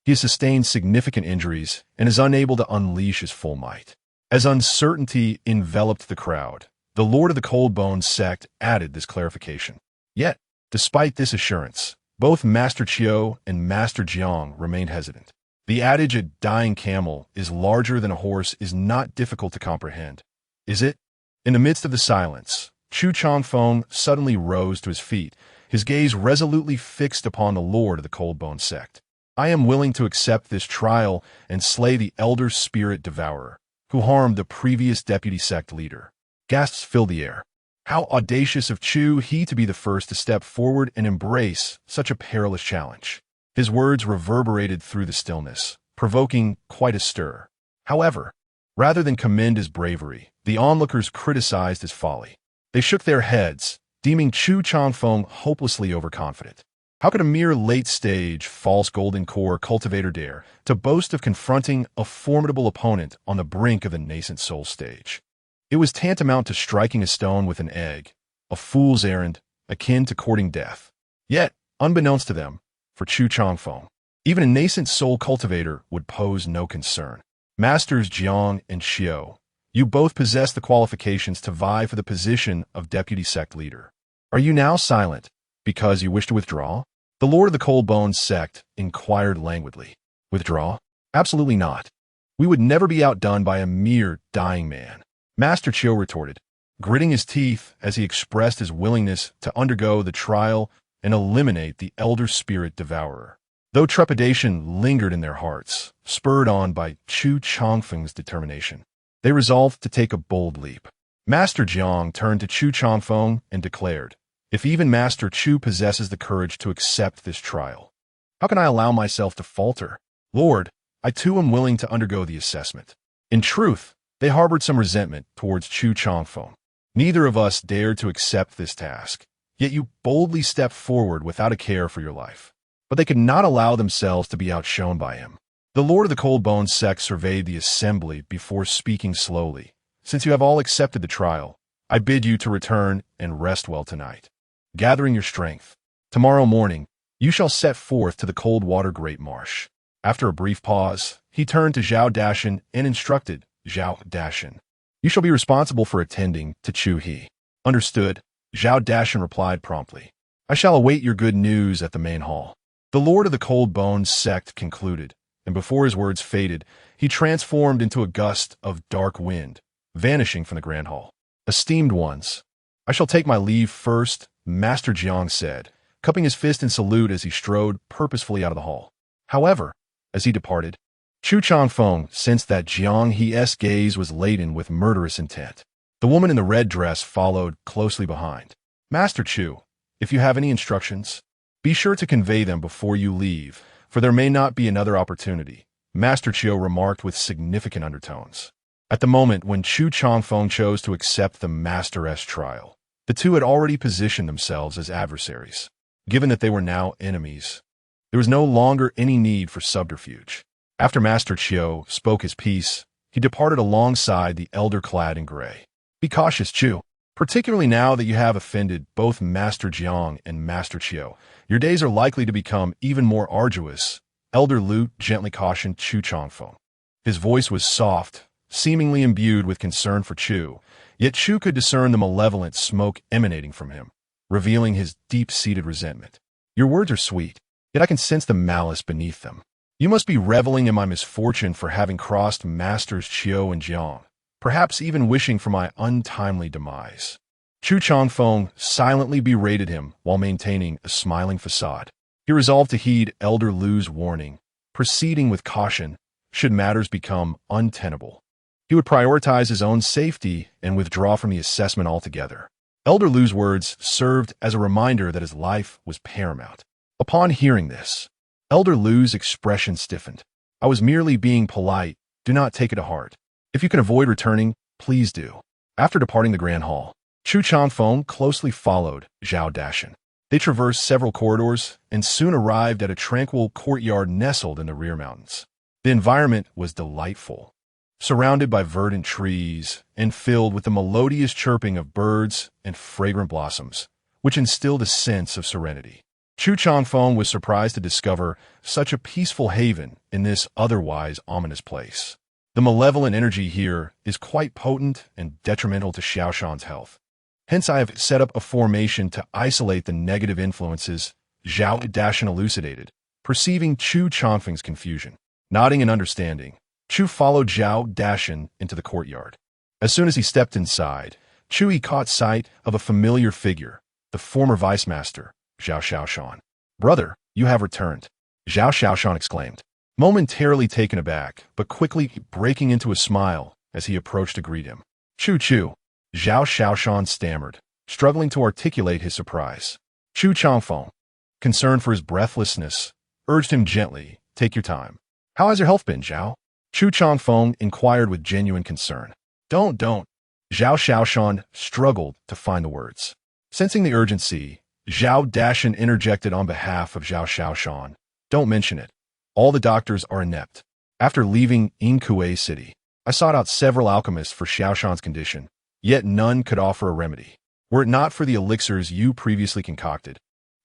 he has sustained significant injuries and is unable to unleash his full might. As uncertainty enveloped the crowd, the Lord of the Cold Bones sect added this clarification. Yet, despite this assurance, both Master Chiu and Master Jiang remained hesitant. The adage "a dying camel is larger than a horse" is not difficult to comprehend, is it? In the midst of the silence, Chu Changfeng suddenly rose to his feet, his gaze resolutely fixed upon the Lord of the Cold Bone sect. I am willing to accept this trial and slay the Elder Spirit Devourer, who harmed the previous deputy sect leader. Gasps filled the air. How audacious of Chu he to be the first to step forward and embrace such a perilous challenge. His words reverberated through the stillness, provoking quite a stir. However, rather than commend his bravery, the onlookers criticized his folly. They shook their heads, deeming Chu Changfeng hopelessly overconfident. How could a mere late-stage, false golden core cultivator dare to boast of confronting a formidable opponent on the brink of the nascent soul stage? It was tantamount to striking a stone with an egg, a fool's errand, akin to courting death. Yet, unbeknownst to them, for Chu Changfeng, even a nascent soul cultivator would pose no concern. Masters Jiang and Xiu, you both possess the qualifications to vie for the position of deputy sect leader. Are you now silent because you wish to withdraw? The Lord of the Cold Bones sect inquired languidly. Withdraw? Absolutely not. We would never be outdone by a mere dying man. Master Chiu retorted, gritting his teeth as he expressed his willingness to undergo the trial and eliminate the Elder Spirit Devourer. Though trepidation lingered in their hearts, spurred on by Chu Changfeng's determination, they resolved to take a bold leap. Master Jiang turned to Chu Changfeng and declared, if even Master Chu possesses the courage to accept this trial, how can I allow myself to falter? Lord, I too am willing to undergo the assessment. In truth, they harbored some resentment towards Chu Changfeng. Neither of us dared to accept this task, yet you boldly stepped forward without a care for your life. But they could not allow themselves to be outshone by him. The Lord of the Cold Bones sect surveyed the assembly before speaking slowly. Since you have all accepted the trial, I bid you to return and rest well tonight. Gathering your strength, tomorrow morning, you shall set forth to the cold water great marsh. After a brief pause, he turned to Zhao Dashan and instructed Zhao Dashan, you shall be responsible for attending to Chu He. Understood, Zhao Dashan replied promptly. I shall await your good news at the main hall. The Lord of the Cold Bones sect concluded, and before his words faded, he transformed into a gust of dark wind, vanishing from the grand hall. Esteemed ones, I shall take my leave first, Master Jiang said, cupping his fist in salute as he strode purposefully out of the hall. However, as he departed, Chu Changfeng sensed that Jiang He's gaze was laden with murderous intent. The woman in the red dress followed closely behind. Master Chu, if you have any instructions, be sure to convey them before you leave, for there may not be another opportunity, Master Chiu remarked with significant undertones. At the moment when Chu Changfeng chose to accept the Master-S trial, the two had already positioned themselves as adversaries. Given that they were now enemies, there was no longer any need for subterfuge. After Master Chiu spoke his piece, he departed alongside the elder clad in gray. Be cautious, Chu. Particularly now that you have offended both Master Jiang and Master Chiu, your days are likely to become even more arduous, Elder Lu gently cautioned Chu Changfeng. His voice was soft, seemingly imbued with concern for Chu, yet Chu could discern the malevolent smoke emanating from him, revealing his deep-seated resentment. Your words are sweet, yet I can sense the malice beneath them. You must be reveling in my misfortune for having crossed Masters Chiu and Jiang, perhaps even wishing for my untimely demise. Chu Changfeng silently berated him while maintaining a smiling facade. He resolved to heed Elder Lu's warning, proceeding with caution should matters become untenable. He would prioritize his own safety and withdraw from the assessment altogether. Elder Lu's words served as a reminder that his life was paramount. Upon hearing this, Elder Lu's expression stiffened. I was merely being polite. Do not take it to heart. If you can avoid returning, please do. After departing the Grand Hall, Chu Changfeng closely followed Zhao Dashan. They traversed several corridors and soon arrived at a tranquil courtyard nestled in the rear mountains. The environment was delightful, surrounded by verdant trees and filled with the melodious chirping of birds and fragrant blossoms, which instilled a sense of serenity. Chu Changfeng was surprised to discover such a peaceful haven in this otherwise ominous place. The malevolent energy here is quite potent and detrimental to Xiaoshan's health. Hence I have set up a formation to isolate the negative influences, Zhao Dashan elucidated, perceiving Chu Changfeng's confusion. Nodding in understanding, Chu followed Zhao Dashan into the courtyard. As soon as he stepped inside, Chu caught sight of a familiar figure, the former vice master, Zhao Xiaoshan. "Brother, you have returned," Zhao Xiaoshan exclaimed, momentarily taken aback, but quickly breaking into a smile as he approached to greet him. "Chu, Zhao Xiaoshan stammered, struggling to articulate his surprise. Chu Changfeng, concerned for his breathlessness, urged him gently, "Take your time." "How has your health been, Zhao?" Chu Changfeng inquired with genuine concern. Don't. Zhao Xiaoshan struggled to find the words. Sensing the urgency, Zhao Dashan interjected on behalf of Zhao Xiaoshan. "Don't mention it. All the doctors are inept. After leaving Yingkue City, I sought out several alchemists for Xiaoshan's condition, yet none could offer a remedy. Were it not for the elixirs you previously concocted,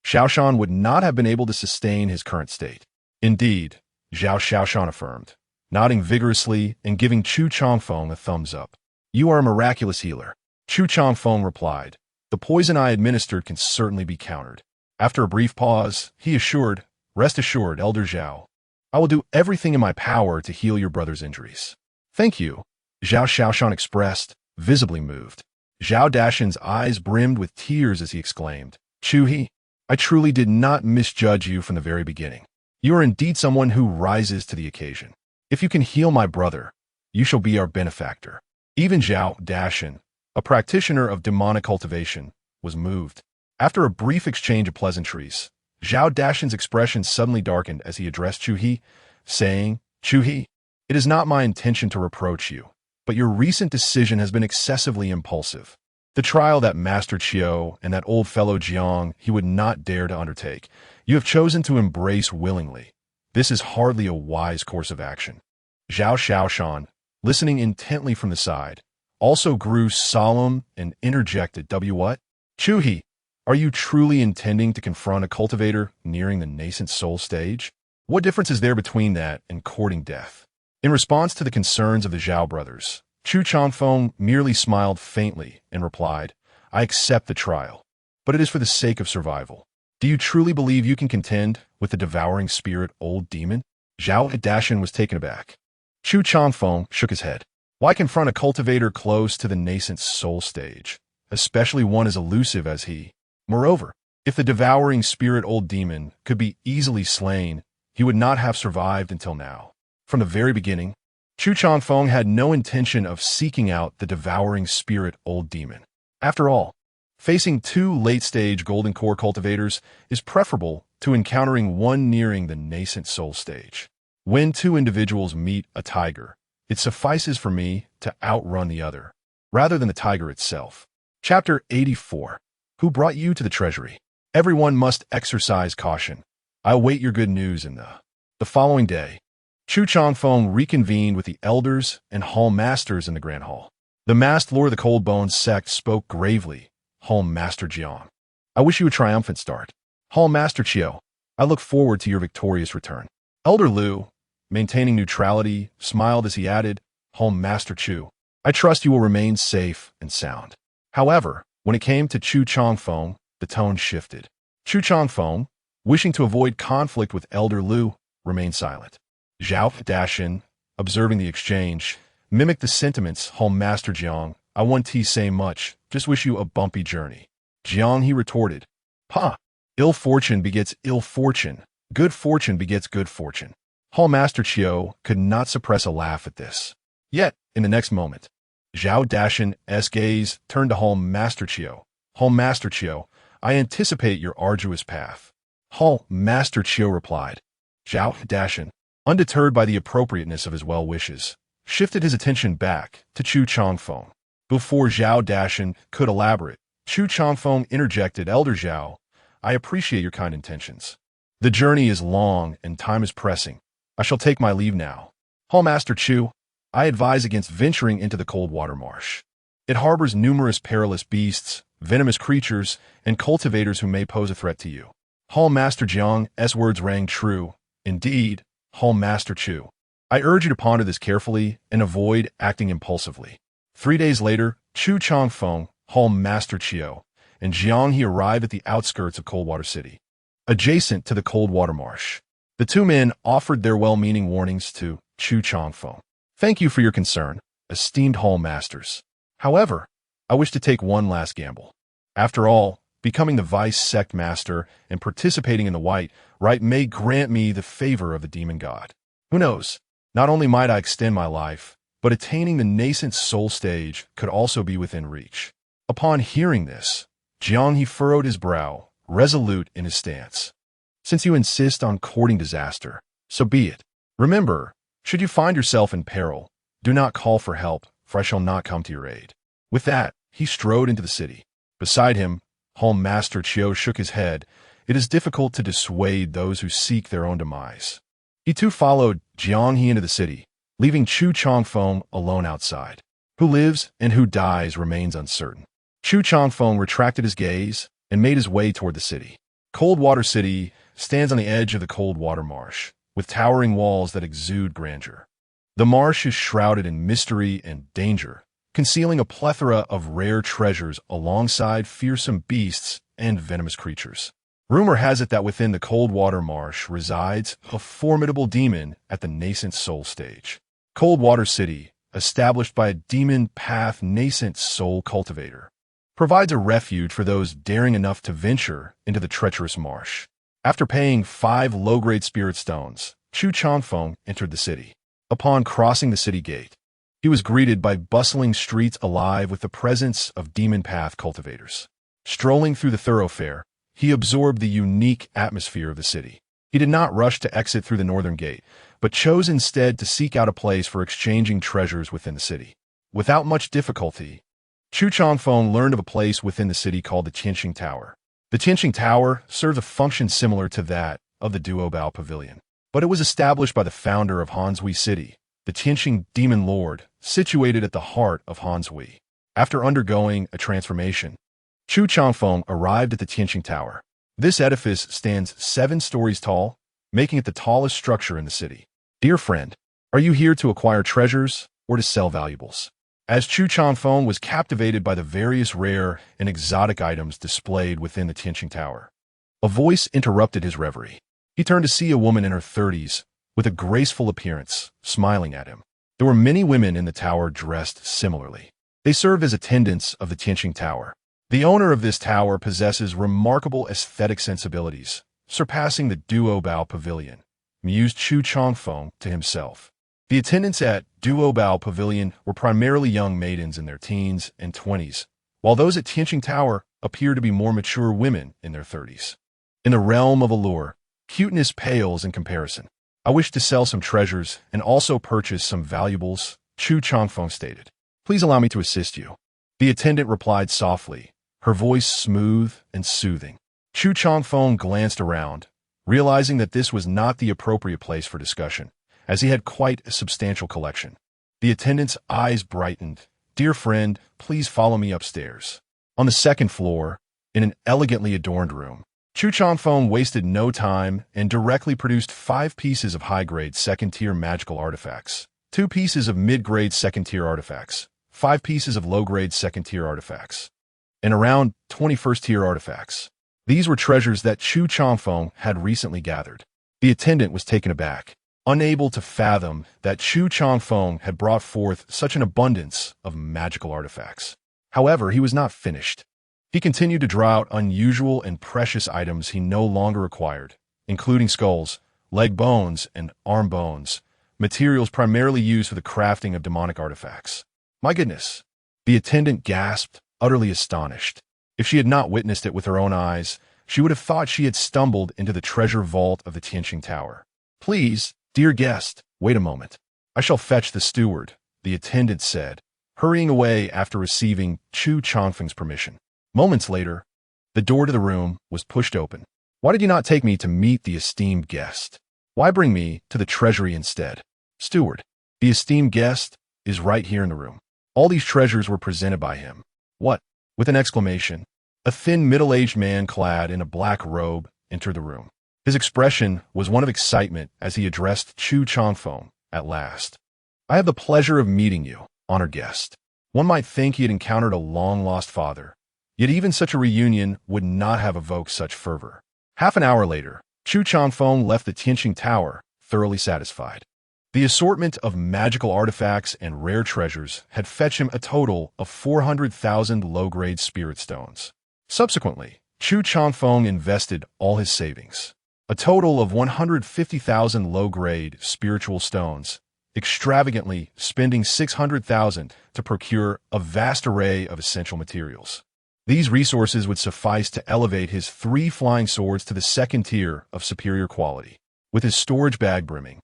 Xiaoshan would not have been able to sustain his current state." "Indeed," Zhao Xiaoshan affirmed, nodding vigorously and giving Chu Changfeng a thumbs up. "You are a miraculous healer." Chu Changfeng replied, "The poison I administered can certainly be countered." After a brief pause, he assured, "Rest assured, Elder Zhao, I will do everything in my power to heal your brother's injuries." "Thank you," Zhao Xiaoshan expressed, visibly moved. Zhao Dashan's eyes brimmed with tears as he exclaimed, "Chu, I truly did not misjudge you from the very beginning. You are indeed someone who rises to the occasion. If you can heal my brother, you shall be our benefactor." Even Zhao Dashan, a practitioner of demonic cultivation, was moved. After a brief exchange of pleasantries, Zhao Dashan's expression suddenly darkened as he addressed Chu, saying, "Chu, it is not my intention to reproach you, but your recent decision has been excessively impulsive. The trial that Master Qiu and that old fellow Jiang he would not dare to undertake, you have chosen to embrace willingly. This is hardly a wise course of action." Zhao Xiaoshan, listening intently from the side, also grew solemn and interjected, "What? Chu, are you truly intending to confront a cultivator nearing the nascent soul stage? What difference is there between that and courting death?" In response to the concerns of the Zhao brothers, Chu Changfeng merely smiled faintly and replied, "I accept the trial, but it is for the sake of survival. Do you truly believe you can contend with the devouring spirit old demon?" Zhao Dashan was taken aback. Chu Changfeng shook his head. Why confront a cultivator close to the nascent soul stage, especially one as elusive as he? Moreover, if the devouring spirit old demon could be easily slain, he would not have survived until now. From the very beginning, Chu Changfeng had no intention of seeking out the devouring spirit old demon. After all, facing two late-stage golden core cultivators is preferable to encountering one nearing the nascent soul stage. When two individuals meet a tiger, it suffices for me to outrun the other, rather than the tiger itself. Chapter 84. Who brought you to the treasury? Everyone must exercise caution. I await your good news in the following day. Chu Changfeng reconvened with the elders and hall masters in the Grand Hall. The masked lord of the Cold Bones sect spoke gravely. Hall Master Jiang, I wish you a triumphant start. Hall Master Qiu, I look forward to your victorious return. Elder Lu, maintaining neutrality, smiled as he added, Hall Master Chu, I trust you will remain safe and sound. However, when it came to Chu Changfeng, the tone shifted. Chu Changfeng, wishing to avoid conflict with Elder Lu, remained silent. Zhao Dashan, observing the exchange, mimicked the sentiments. Hall Master Jiang, I won't say much, just wish you a bumpy journey. Jiang, he retorted, "Pa, ill fortune begets ill fortune. Good fortune begets good fortune." Hall Master Qiu could not suppress a laugh at this. Yet, In the next moment, Zhao Dashan's gaze turned to Hall Master Chiu. Hall Master Chiu, I anticipate your arduous path. Hall Master Chiu replied. Zhao Dashan, undeterred by the appropriateness of his well wishes, shifted his attention back to Chu Changfeng. Before Zhao Dashan could elaborate, Chu Changfeng interjected, Elder Zhao, I appreciate your kind intentions. The journey is long and time is pressing. I shall take my leave now. Hall Master Chu, I advise against venturing into the cold water marsh. It harbors numerous perilous beasts, venomous creatures, and cultivators who may pose a threat to you. Hall Master Jiang's words rang true. Indeed, Hall Master Chu, I urge you to ponder this carefully and avoid acting impulsively. 3 days later, Chu Changfeng, Hall Master Chiu, and Jiang He arrived at the outskirts of Coldwater City, adjacent to the Coldwater Marsh. The two men offered their well-meaning warnings to Chu Changfeng. Thank you for your concern, esteemed Hall Masters. However, I wish to take one last gamble. After all, becoming the Vice Sect Master and participating in the White Rite may grant me the favor of the Demon God. Who knows? Not only might I extend my life, but attaining the nascent soul stage could also be within reach. Upon hearing this, Jiang He furrowed his brow, resolute in his stance. Since you insist on courting disaster, so be it. Remember, should you find yourself in peril, do not call for help, for I shall not come to your aid. With that, he strode into the city. Beside him, Hall Master Chiu shook his head. It is difficult to dissuade those who seek their own demise. He too followed Jiang He into the city, leaving Chu Changfeng alone outside. Who lives and who dies remains uncertain. Chu Changfeng retracted his gaze and made his way toward the city. Coldwater City stands on the edge of the Coldwater Marsh, with towering walls that exude grandeur. The marsh is shrouded in mystery and danger, concealing a plethora of rare treasures alongside fearsome beasts and venomous creatures. Rumor has it that within the Coldwater Marsh resides a formidable demon at the nascent soul stage. Coldwater City, established by a demon path nascent soul cultivator, provides a refuge for those daring enough to venture into the treacherous marsh. After paying 5 low-grade spirit stones, Chu Changfeng entered the city. Upon crossing the city gate, he was greeted by bustling streets alive with the presence of demon path cultivators. Strolling through the thoroughfare, he absorbed the unique atmosphere of the city. He did not rush to exit through the northern gate, but chose instead to seek out a place for exchanging treasures within the city. Without much difficulty, Chu Changfeng learned of a place within the city called the Chusheng Tower. The Chusheng Tower serves a function similar to that of the Duobao Pavilion, but it was established by the founder of Hanshui City, the Chusheng Demon Lord, situated at the heart of Hanshui. After undergoing a transformation, Chu Changfeng arrived at the Chusheng Tower. This edifice stands 7 stories tall, making it the tallest structure in the city. Dear friend, are you here to acquire treasures or to sell valuables? As Chu Changfeng was captivated by the various rare and exotic items displayed within the Chusheng Tower, a voice interrupted his reverie. He turned to see a woman in her 30s, with a graceful appearance, smiling at him. There were many women in the tower dressed similarly. They served as attendants of the Chusheng Tower. The owner of this tower possesses remarkable aesthetic sensibilities, surpassing the Duobao Pavilion, mused Chu Changfeng to himself. The attendants at Duobao Pavilion were primarily young maidens in their teens and 20s, while those at Chusheng Tower appeared to be more mature women in their 30s. In the realm of allure, cuteness pales in comparison. I wish to sell some treasures and also purchase some valuables, Chu Changfeng stated. Please allow me to assist you. The attendant replied softly, her voice smooth and soothing. Chu Changfeng glanced around, realizing that this was not the appropriate place for discussion, as he had quite a substantial collection. The attendant's eyes brightened. Dear friend, please follow me upstairs. On the second floor, in an elegantly adorned room, Chu Changfeng wasted no time and directly produced 5 pieces of high-grade second-tier magical artifacts, 2 pieces of mid-grade second-tier artifacts, 5 pieces of low-grade second-tier artifacts, and around 21st-tier artifacts. These were treasures that Chu Changfeng had recently gathered. The attendant was taken aback, unable to fathom that Chu Changfeng had brought forth such an abundance of magical artifacts. However, he was not finished. He continued to draw out unusual and precious items he no longer required, including skulls, leg bones, and arm bones, materials primarily used for the crafting of demonic artifacts. My goodness! The attendant gasped, utterly astonished. If she had not witnessed it with her own eyes, she would have thought she had stumbled into the treasure vault of the Chusheng Tower. Please, dear guest, wait a moment. I shall fetch the steward, the attendant said, hurrying away after receiving Chu Changfeng's permission. Moments later, the door to the room was pushed open. Why did you not take me to meet the esteemed guest? Why bring me to the treasury instead? Steward, the esteemed guest is right here in the room. All these treasures were presented by him. What? With an exclamation, a thin middle-aged man clad in a black robe entered the room. His expression was one of excitement as he addressed Chu Changfeng at last. I have the pleasure of meeting you, honored guest. One might think he had encountered a long-lost father, yet even such a reunion would not have evoked such fervor. Half an hour later, Chu Changfeng left the Chusheng Tower, thoroughly satisfied. The assortment of magical artifacts and rare treasures had fetched him a total of 400,000 low-grade spirit stones. Subsequently, Chu Changfeng invested all his savings, a total of 150,000 low-grade spiritual stones, extravagantly spending 600,000 to procure a vast array of essential materials. These resources would suffice to elevate his 3 flying swords to the second tier of superior quality. With his storage bag brimming,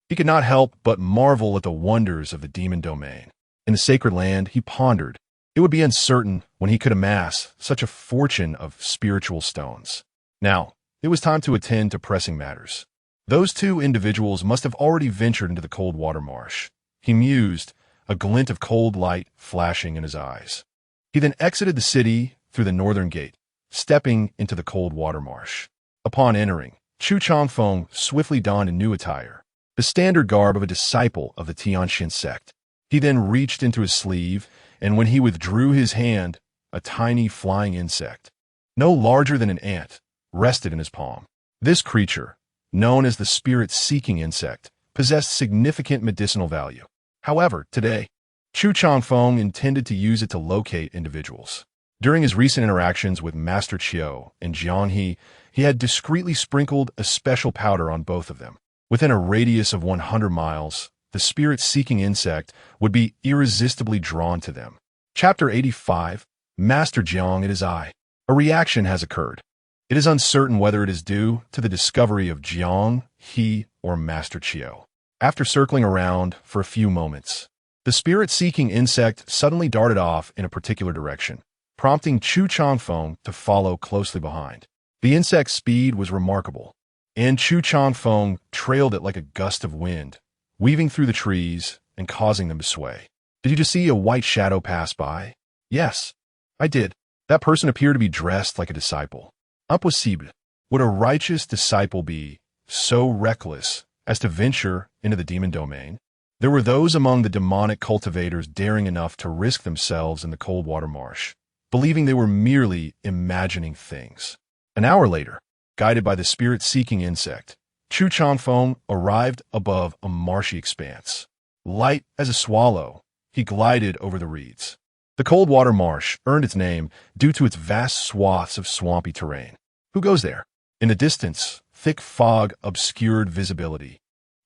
he could not help but marvel at the wonders of the demon domain. In the sacred land, he pondered, it would be uncertain when he could amass such a fortune of spiritual stones. Now, it was time to attend to pressing matters. Those 2 individuals must have already ventured into the cold water marsh. He mused, a glint of cold light flashing in his eyes. He then exited the city through the northern gate, stepping into the cold water marsh. Upon entering, Chu Changfeng swiftly donned a new attire, the standard garb of a disciple of the Tianxian sect. He then reached into his sleeve, and when he withdrew his hand, a tiny flying insect, no larger than an ant, rested in his palm. This creature, known as the spirit-seeking insect, possessed significant medicinal value. However, today, Chu Changfeng intended to use it to locate individuals. During his recent interactions with Master Qiu and Jiang he had discreetly sprinkled a special powder on both of them. Within a radius of 100 miles, the spirit-seeking insect would be irresistibly drawn to them. Chapter 85, Master Jiang, it is I. A reaction has occurred. It is uncertain whether it is due to the discovery of Jiang, He, or Master Qiu. After circling around for a few moments, the spirit-seeking insect suddenly darted off in a particular direction, prompting Chu Changfeng to follow closely behind. The insect's speed was remarkable, and Chu Changfeng trailed it like a gust of wind, weaving through the trees and causing them to sway. Did you just see a white shadow pass by? Yes, I did. That person appeared to be dressed like a disciple. Impossible. Would a righteous disciple be so reckless as to venture into the demon domain? There were those among the demonic cultivators daring enough to risk themselves in the cold water marsh, believing they were merely imagining things. An hour later, guided by the spirit-seeking insect, Chu Changfeng arrived above a marshy expanse. Light as a swallow, he glided over the reeds. The cold water marsh earned its name due to its vast swaths of swampy terrain. Who goes there? In the distance, thick fog obscured visibility,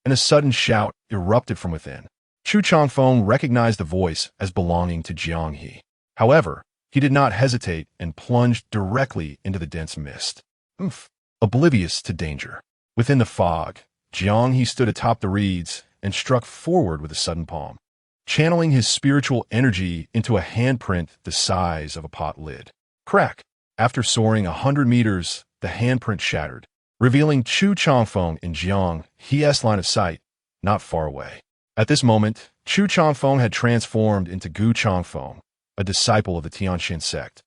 and a sudden shout erupted from within. Chu Changfeng recognized the voice as belonging to Jiang He. However, he did not hesitate and plunged directly into the dense mist. Oblivious to danger. Within the fog, Jiang He stood atop the reeds and struck forward with a sudden palm, channeling his spiritual energy into a handprint the size of a pot lid. Crack! After soaring 100 meters, the handprint shattered, revealing Chu Changfeng in Jiang He's line of sight, not far away. At this moment, Chu Changfeng had transformed into Gu Changfeng, a disciple of the Tianxian sect,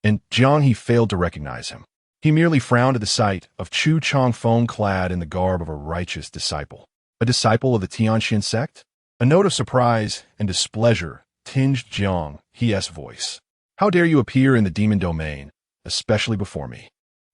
and Jiang He failed to recognize him. He merely frowned at the sight of Chu Changfeng clad in the garb of a righteous disciple. A disciple of the Tianxian sect? A note of surprise and displeasure tinged Jiang He's voice. How dare you appear in the demon domain, especially before me?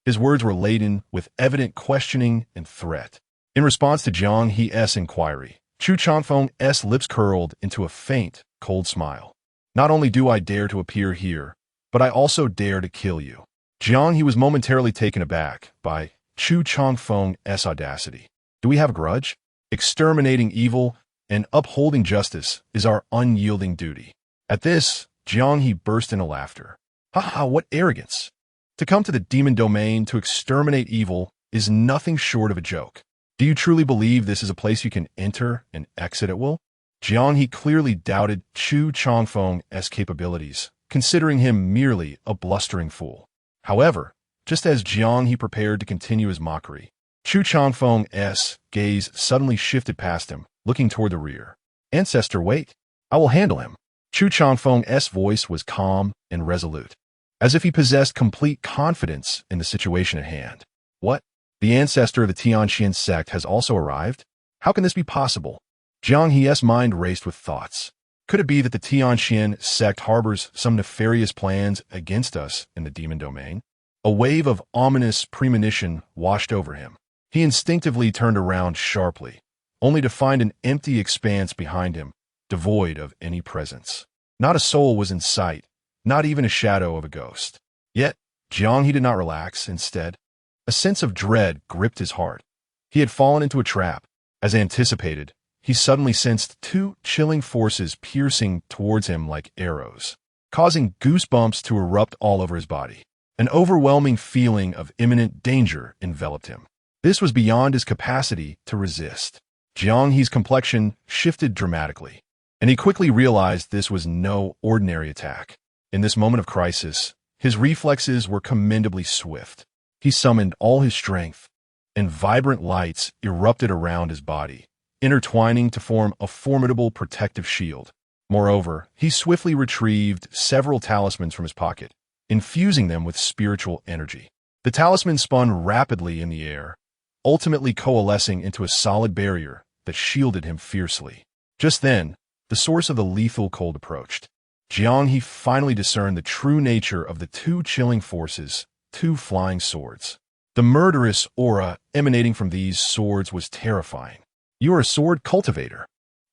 His words were laden with evident questioning and threat. In response to Jiang He's inquiry, Chu Changfeng's lips curled into a faint, cold smile. Not only do I dare to appear here, but I also dare to kill you. Jiang He was momentarily taken aback by Chu Changfeng's audacity. Do we have a grudge? Exterminating evil and upholding justice is our unyielding duty. At this, Jiang He burst into laughter. Haha, what arrogance! To come to the demon domain to exterminate evil is nothing short of a joke. Do you truly believe this is a place you can enter and exit at will? Jiang He clearly doubted Chu Changfeng's capabilities, considering him merely a blustering fool. However, just as Jiang He prepared to continue his mockery, Chu Changfeng's gaze suddenly shifted past him, looking toward the rear. Ancestor, wait. I will handle him. Chu Changfeng's voice was calm and resolute, as if he possessed complete confidence in the situation at hand. What? The ancestor of the Tianxian sect has also arrived? How can this be possible? Jiang He's mind raced with thoughts. Could it be that the Tianxian sect harbors some nefarious plans against us in the demon domain? A wave of ominous premonition washed over him. He instinctively turned around sharply, only to find an empty expanse behind him, devoid of any presence. Not a soul was in sight, not even a shadow of a ghost. Yet, Jiang He did not relax. Instead, a sense of dread gripped his heart. He had fallen into a trap. As anticipated, he suddenly sensed two chilling forces piercing towards him like arrows, causing goosebumps to erupt all over his body. An overwhelming feeling of imminent danger enveloped him. This was beyond his capacity to resist. Jiang He's complexion shifted dramatically, and he quickly realized this was no ordinary attack. In this moment of crisis, his reflexes were commendably swift. He summoned all his strength, and vibrant lights erupted around his body, intertwining to form a formidable protective shield. Moreover, he swiftly retrieved several talismans from his pocket, infusing them with spiritual energy. The talisman spun rapidly in the air, ultimately coalescing into a solid barrier that shielded him fiercely. Just then, the source of the lethal cold approached. Jiang He finally discerned the true nature of the two chilling forces, two flying swords. The murderous aura emanating from these swords was terrifying. You are a sword cultivator.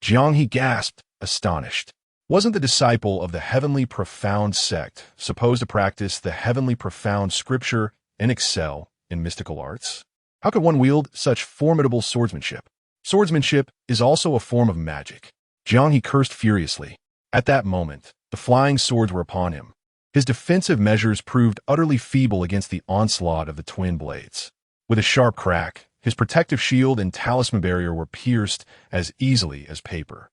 Jiang He gasped, astonished. Wasn't the disciple of the heavenly profound sect supposed to practice the heavenly profound scripture and excel in mystical arts? How could one wield such formidable swordsmanship? Swordsmanship is also a form of magic. Jiang He cursed furiously. At that moment, the flying swords were upon him. His defensive measures proved utterly feeble against the onslaught of the twin blades. With a sharp crack, his protective shield and talisman barrier were pierced as easily as paper.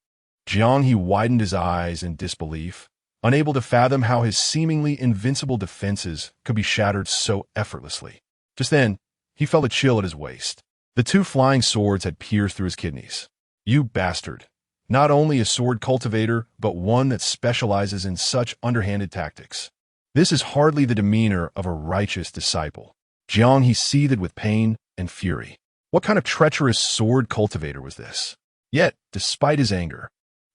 Jiang He widened his eyes in disbelief, unable to fathom how his seemingly invincible defenses could be shattered so effortlessly. Just then, he felt a chill at his waist. The two flying swords had pierced through his kidneys. You bastard. Not only a sword cultivator, but one that specializes in such underhanded tactics. This is hardly the demeanor of a righteous disciple. Jiang He seethed with pain and fury. What kind of treacherous sword cultivator was this? Yet, despite his anger,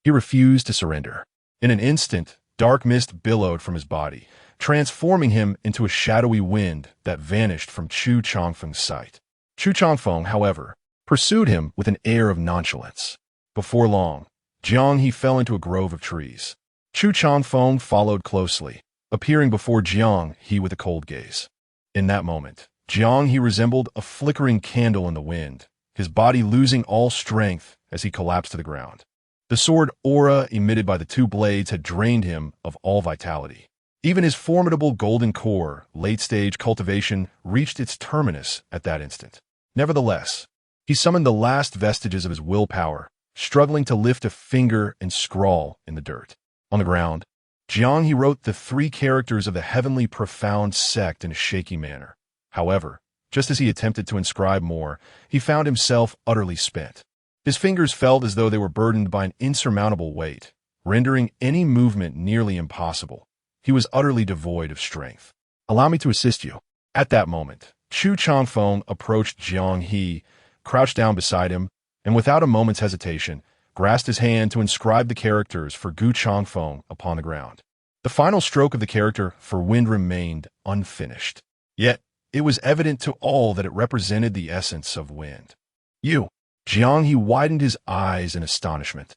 he refused to surrender. In an instant, dark mist billowed from his body, transforming him into a shadowy wind that vanished from Chu Changfeng's sight. Chu Changfeng, however, pursued him with an air of nonchalance. Before long, Jiang He fell into a grove of trees. Chu Changfeng followed closely, appearing before Jiang He with a cold gaze. In that moment, Jiang He resembled a flickering candle in the wind, his body losing all strength as he collapsed to the ground. The sword aura emitted by the two blades had drained him of all vitality. Even his formidable golden core, late-stage cultivation, reached its terminus at that instant. Nevertheless, he summoned the last vestiges of his willpower, struggling to lift a finger and scrawl in the dirt. On the ground, Jiang He wrote the three characters of the heavenly profound sect in a shaky manner. However, just as he attempted to inscribe more, he found himself utterly spent. His fingers felt as though they were burdened by an insurmountable weight, rendering any movement nearly impossible. He was utterly devoid of strength. Allow me to assist you. At that moment, Chu Changfeng approached Jiang He, crouched down beside him, and without a moment's hesitation, grasped his hand to inscribe the characters for Gu Changfeng upon the ground. The final stroke of the character for wind remained unfinished. Yet, it was evident to all that it represented the essence of wind. You! Jiang He widened his eyes in astonishment,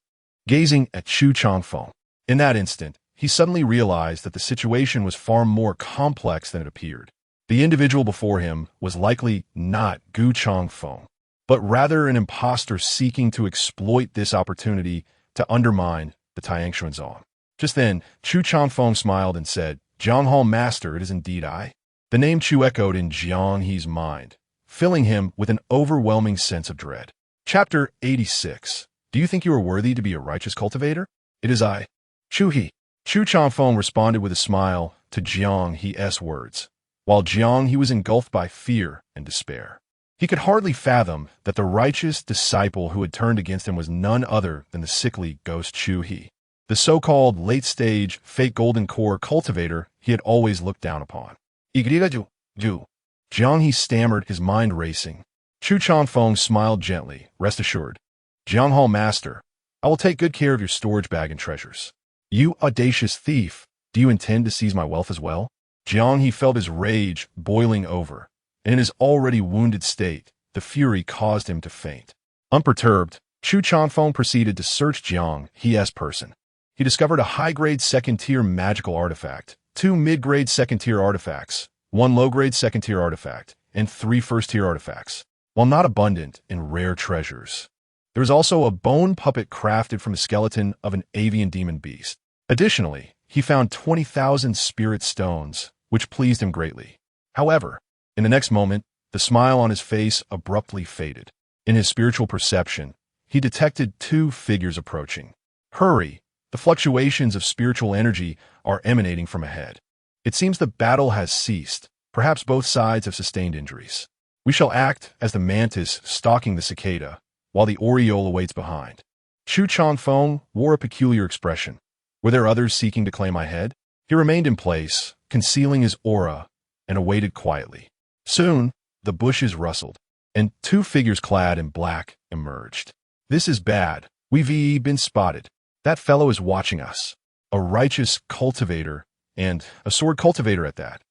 gazing at Chu Changfeng. In that instant, he suddenly realized that the situation was far more complex than it appeared. The individual before him was likely not Gu Changfeng. but rather an imposter seeking to exploit this opportunity to undermine the Tiangshuanzong. Just then, Chu Changfeng smiled and said, "Jiang Hall Master, it is indeed I." The name Chu echoed in Jiang He's mind, filling him with an overwhelming sense of dread. Chapter 86. Do you think you are worthy to be a righteous cultivator? It is I, Chu He. Chu Changfeng responded with a smile to Jiang He's words, while Jiang He was engulfed by fear and despair. He could hardly fathom that the righteous disciple who had turned against him was none other than the sickly ghost Chu He, the so-called late-stage fake golden core cultivator he had always looked down upon. Jiang He stammered, his mind racing. Chu Changfeng smiled gently. "Rest assured, Jiang Hall Master, I will take good care of your storage bag and treasures." "You audacious thief, do you intend to seize my wealth as well?" Jiang He felt his rage boiling over, and in his already wounded state, the fury caused him to faint. Unperturbed, Chu Changfeng proceeded to search Jiang He's person. He discovered a high-grade second-tier magical artifact, 2 mid-grade second-tier artifacts, 1 low-grade second-tier artifact, and 3 first-tier artifacts, while not abundant in rare treasures. There was also a bone puppet crafted from the skeleton of an avian demon beast. Additionally, he found 20,000 spirit stones, which pleased him greatly. However, in the next moment, the smile on his face abruptly faded. In his spiritual perception, he detected 2 figures approaching. "Hurry! The fluctuations of spiritual energy are emanating from ahead. It seems the battle has ceased. Perhaps both sides have sustained injuries. We shall act as the mantis stalking the cicada, while the oriole awaits behind." Chu Changfeng wore a peculiar expression. Were there others seeking to claim my head? He remained in place, concealing his aura, and awaited quietly. Soon, the bushes rustled, and 2 figures clad in black emerged. "This is bad. We've been spotted. That fellow is watching us. A righteous cultivator, and a sword cultivator at that."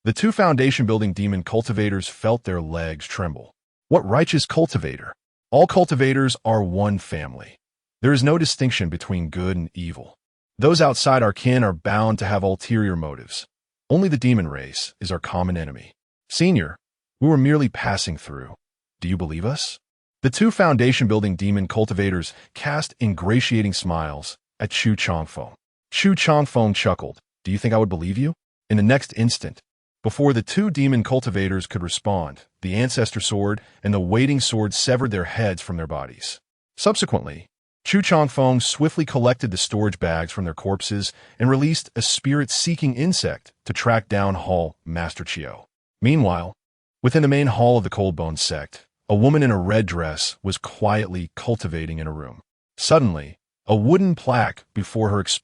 The 2 foundation-building demon cultivators felt their legs tremble. What righteous cultivator? All cultivators are one family. There is no distinction between good and evil. Those outside our kin are bound to have ulterior motives. Only the demon race is our common enemy. "Senior, we were merely passing through. Do you believe us?" The 2 foundation-building demon cultivators cast ingratiating smiles at Chu Changfeng. Chu Changfeng chuckled. "Do you think I would believe you?" In the next instant, before the 2 demon cultivators could respond, the ancestor sword and the waiting sword severed their heads from their bodies. Subsequently, Chu Changfeng swiftly collected the storage bags from their corpses and released a spirit-seeking insect to track down Hall Master Chiao. Meanwhile, within the main hall of the Cold Bone sect, a woman in a red dress was quietly cultivating in a room. Suddenly, a wooden plaque before her exploded.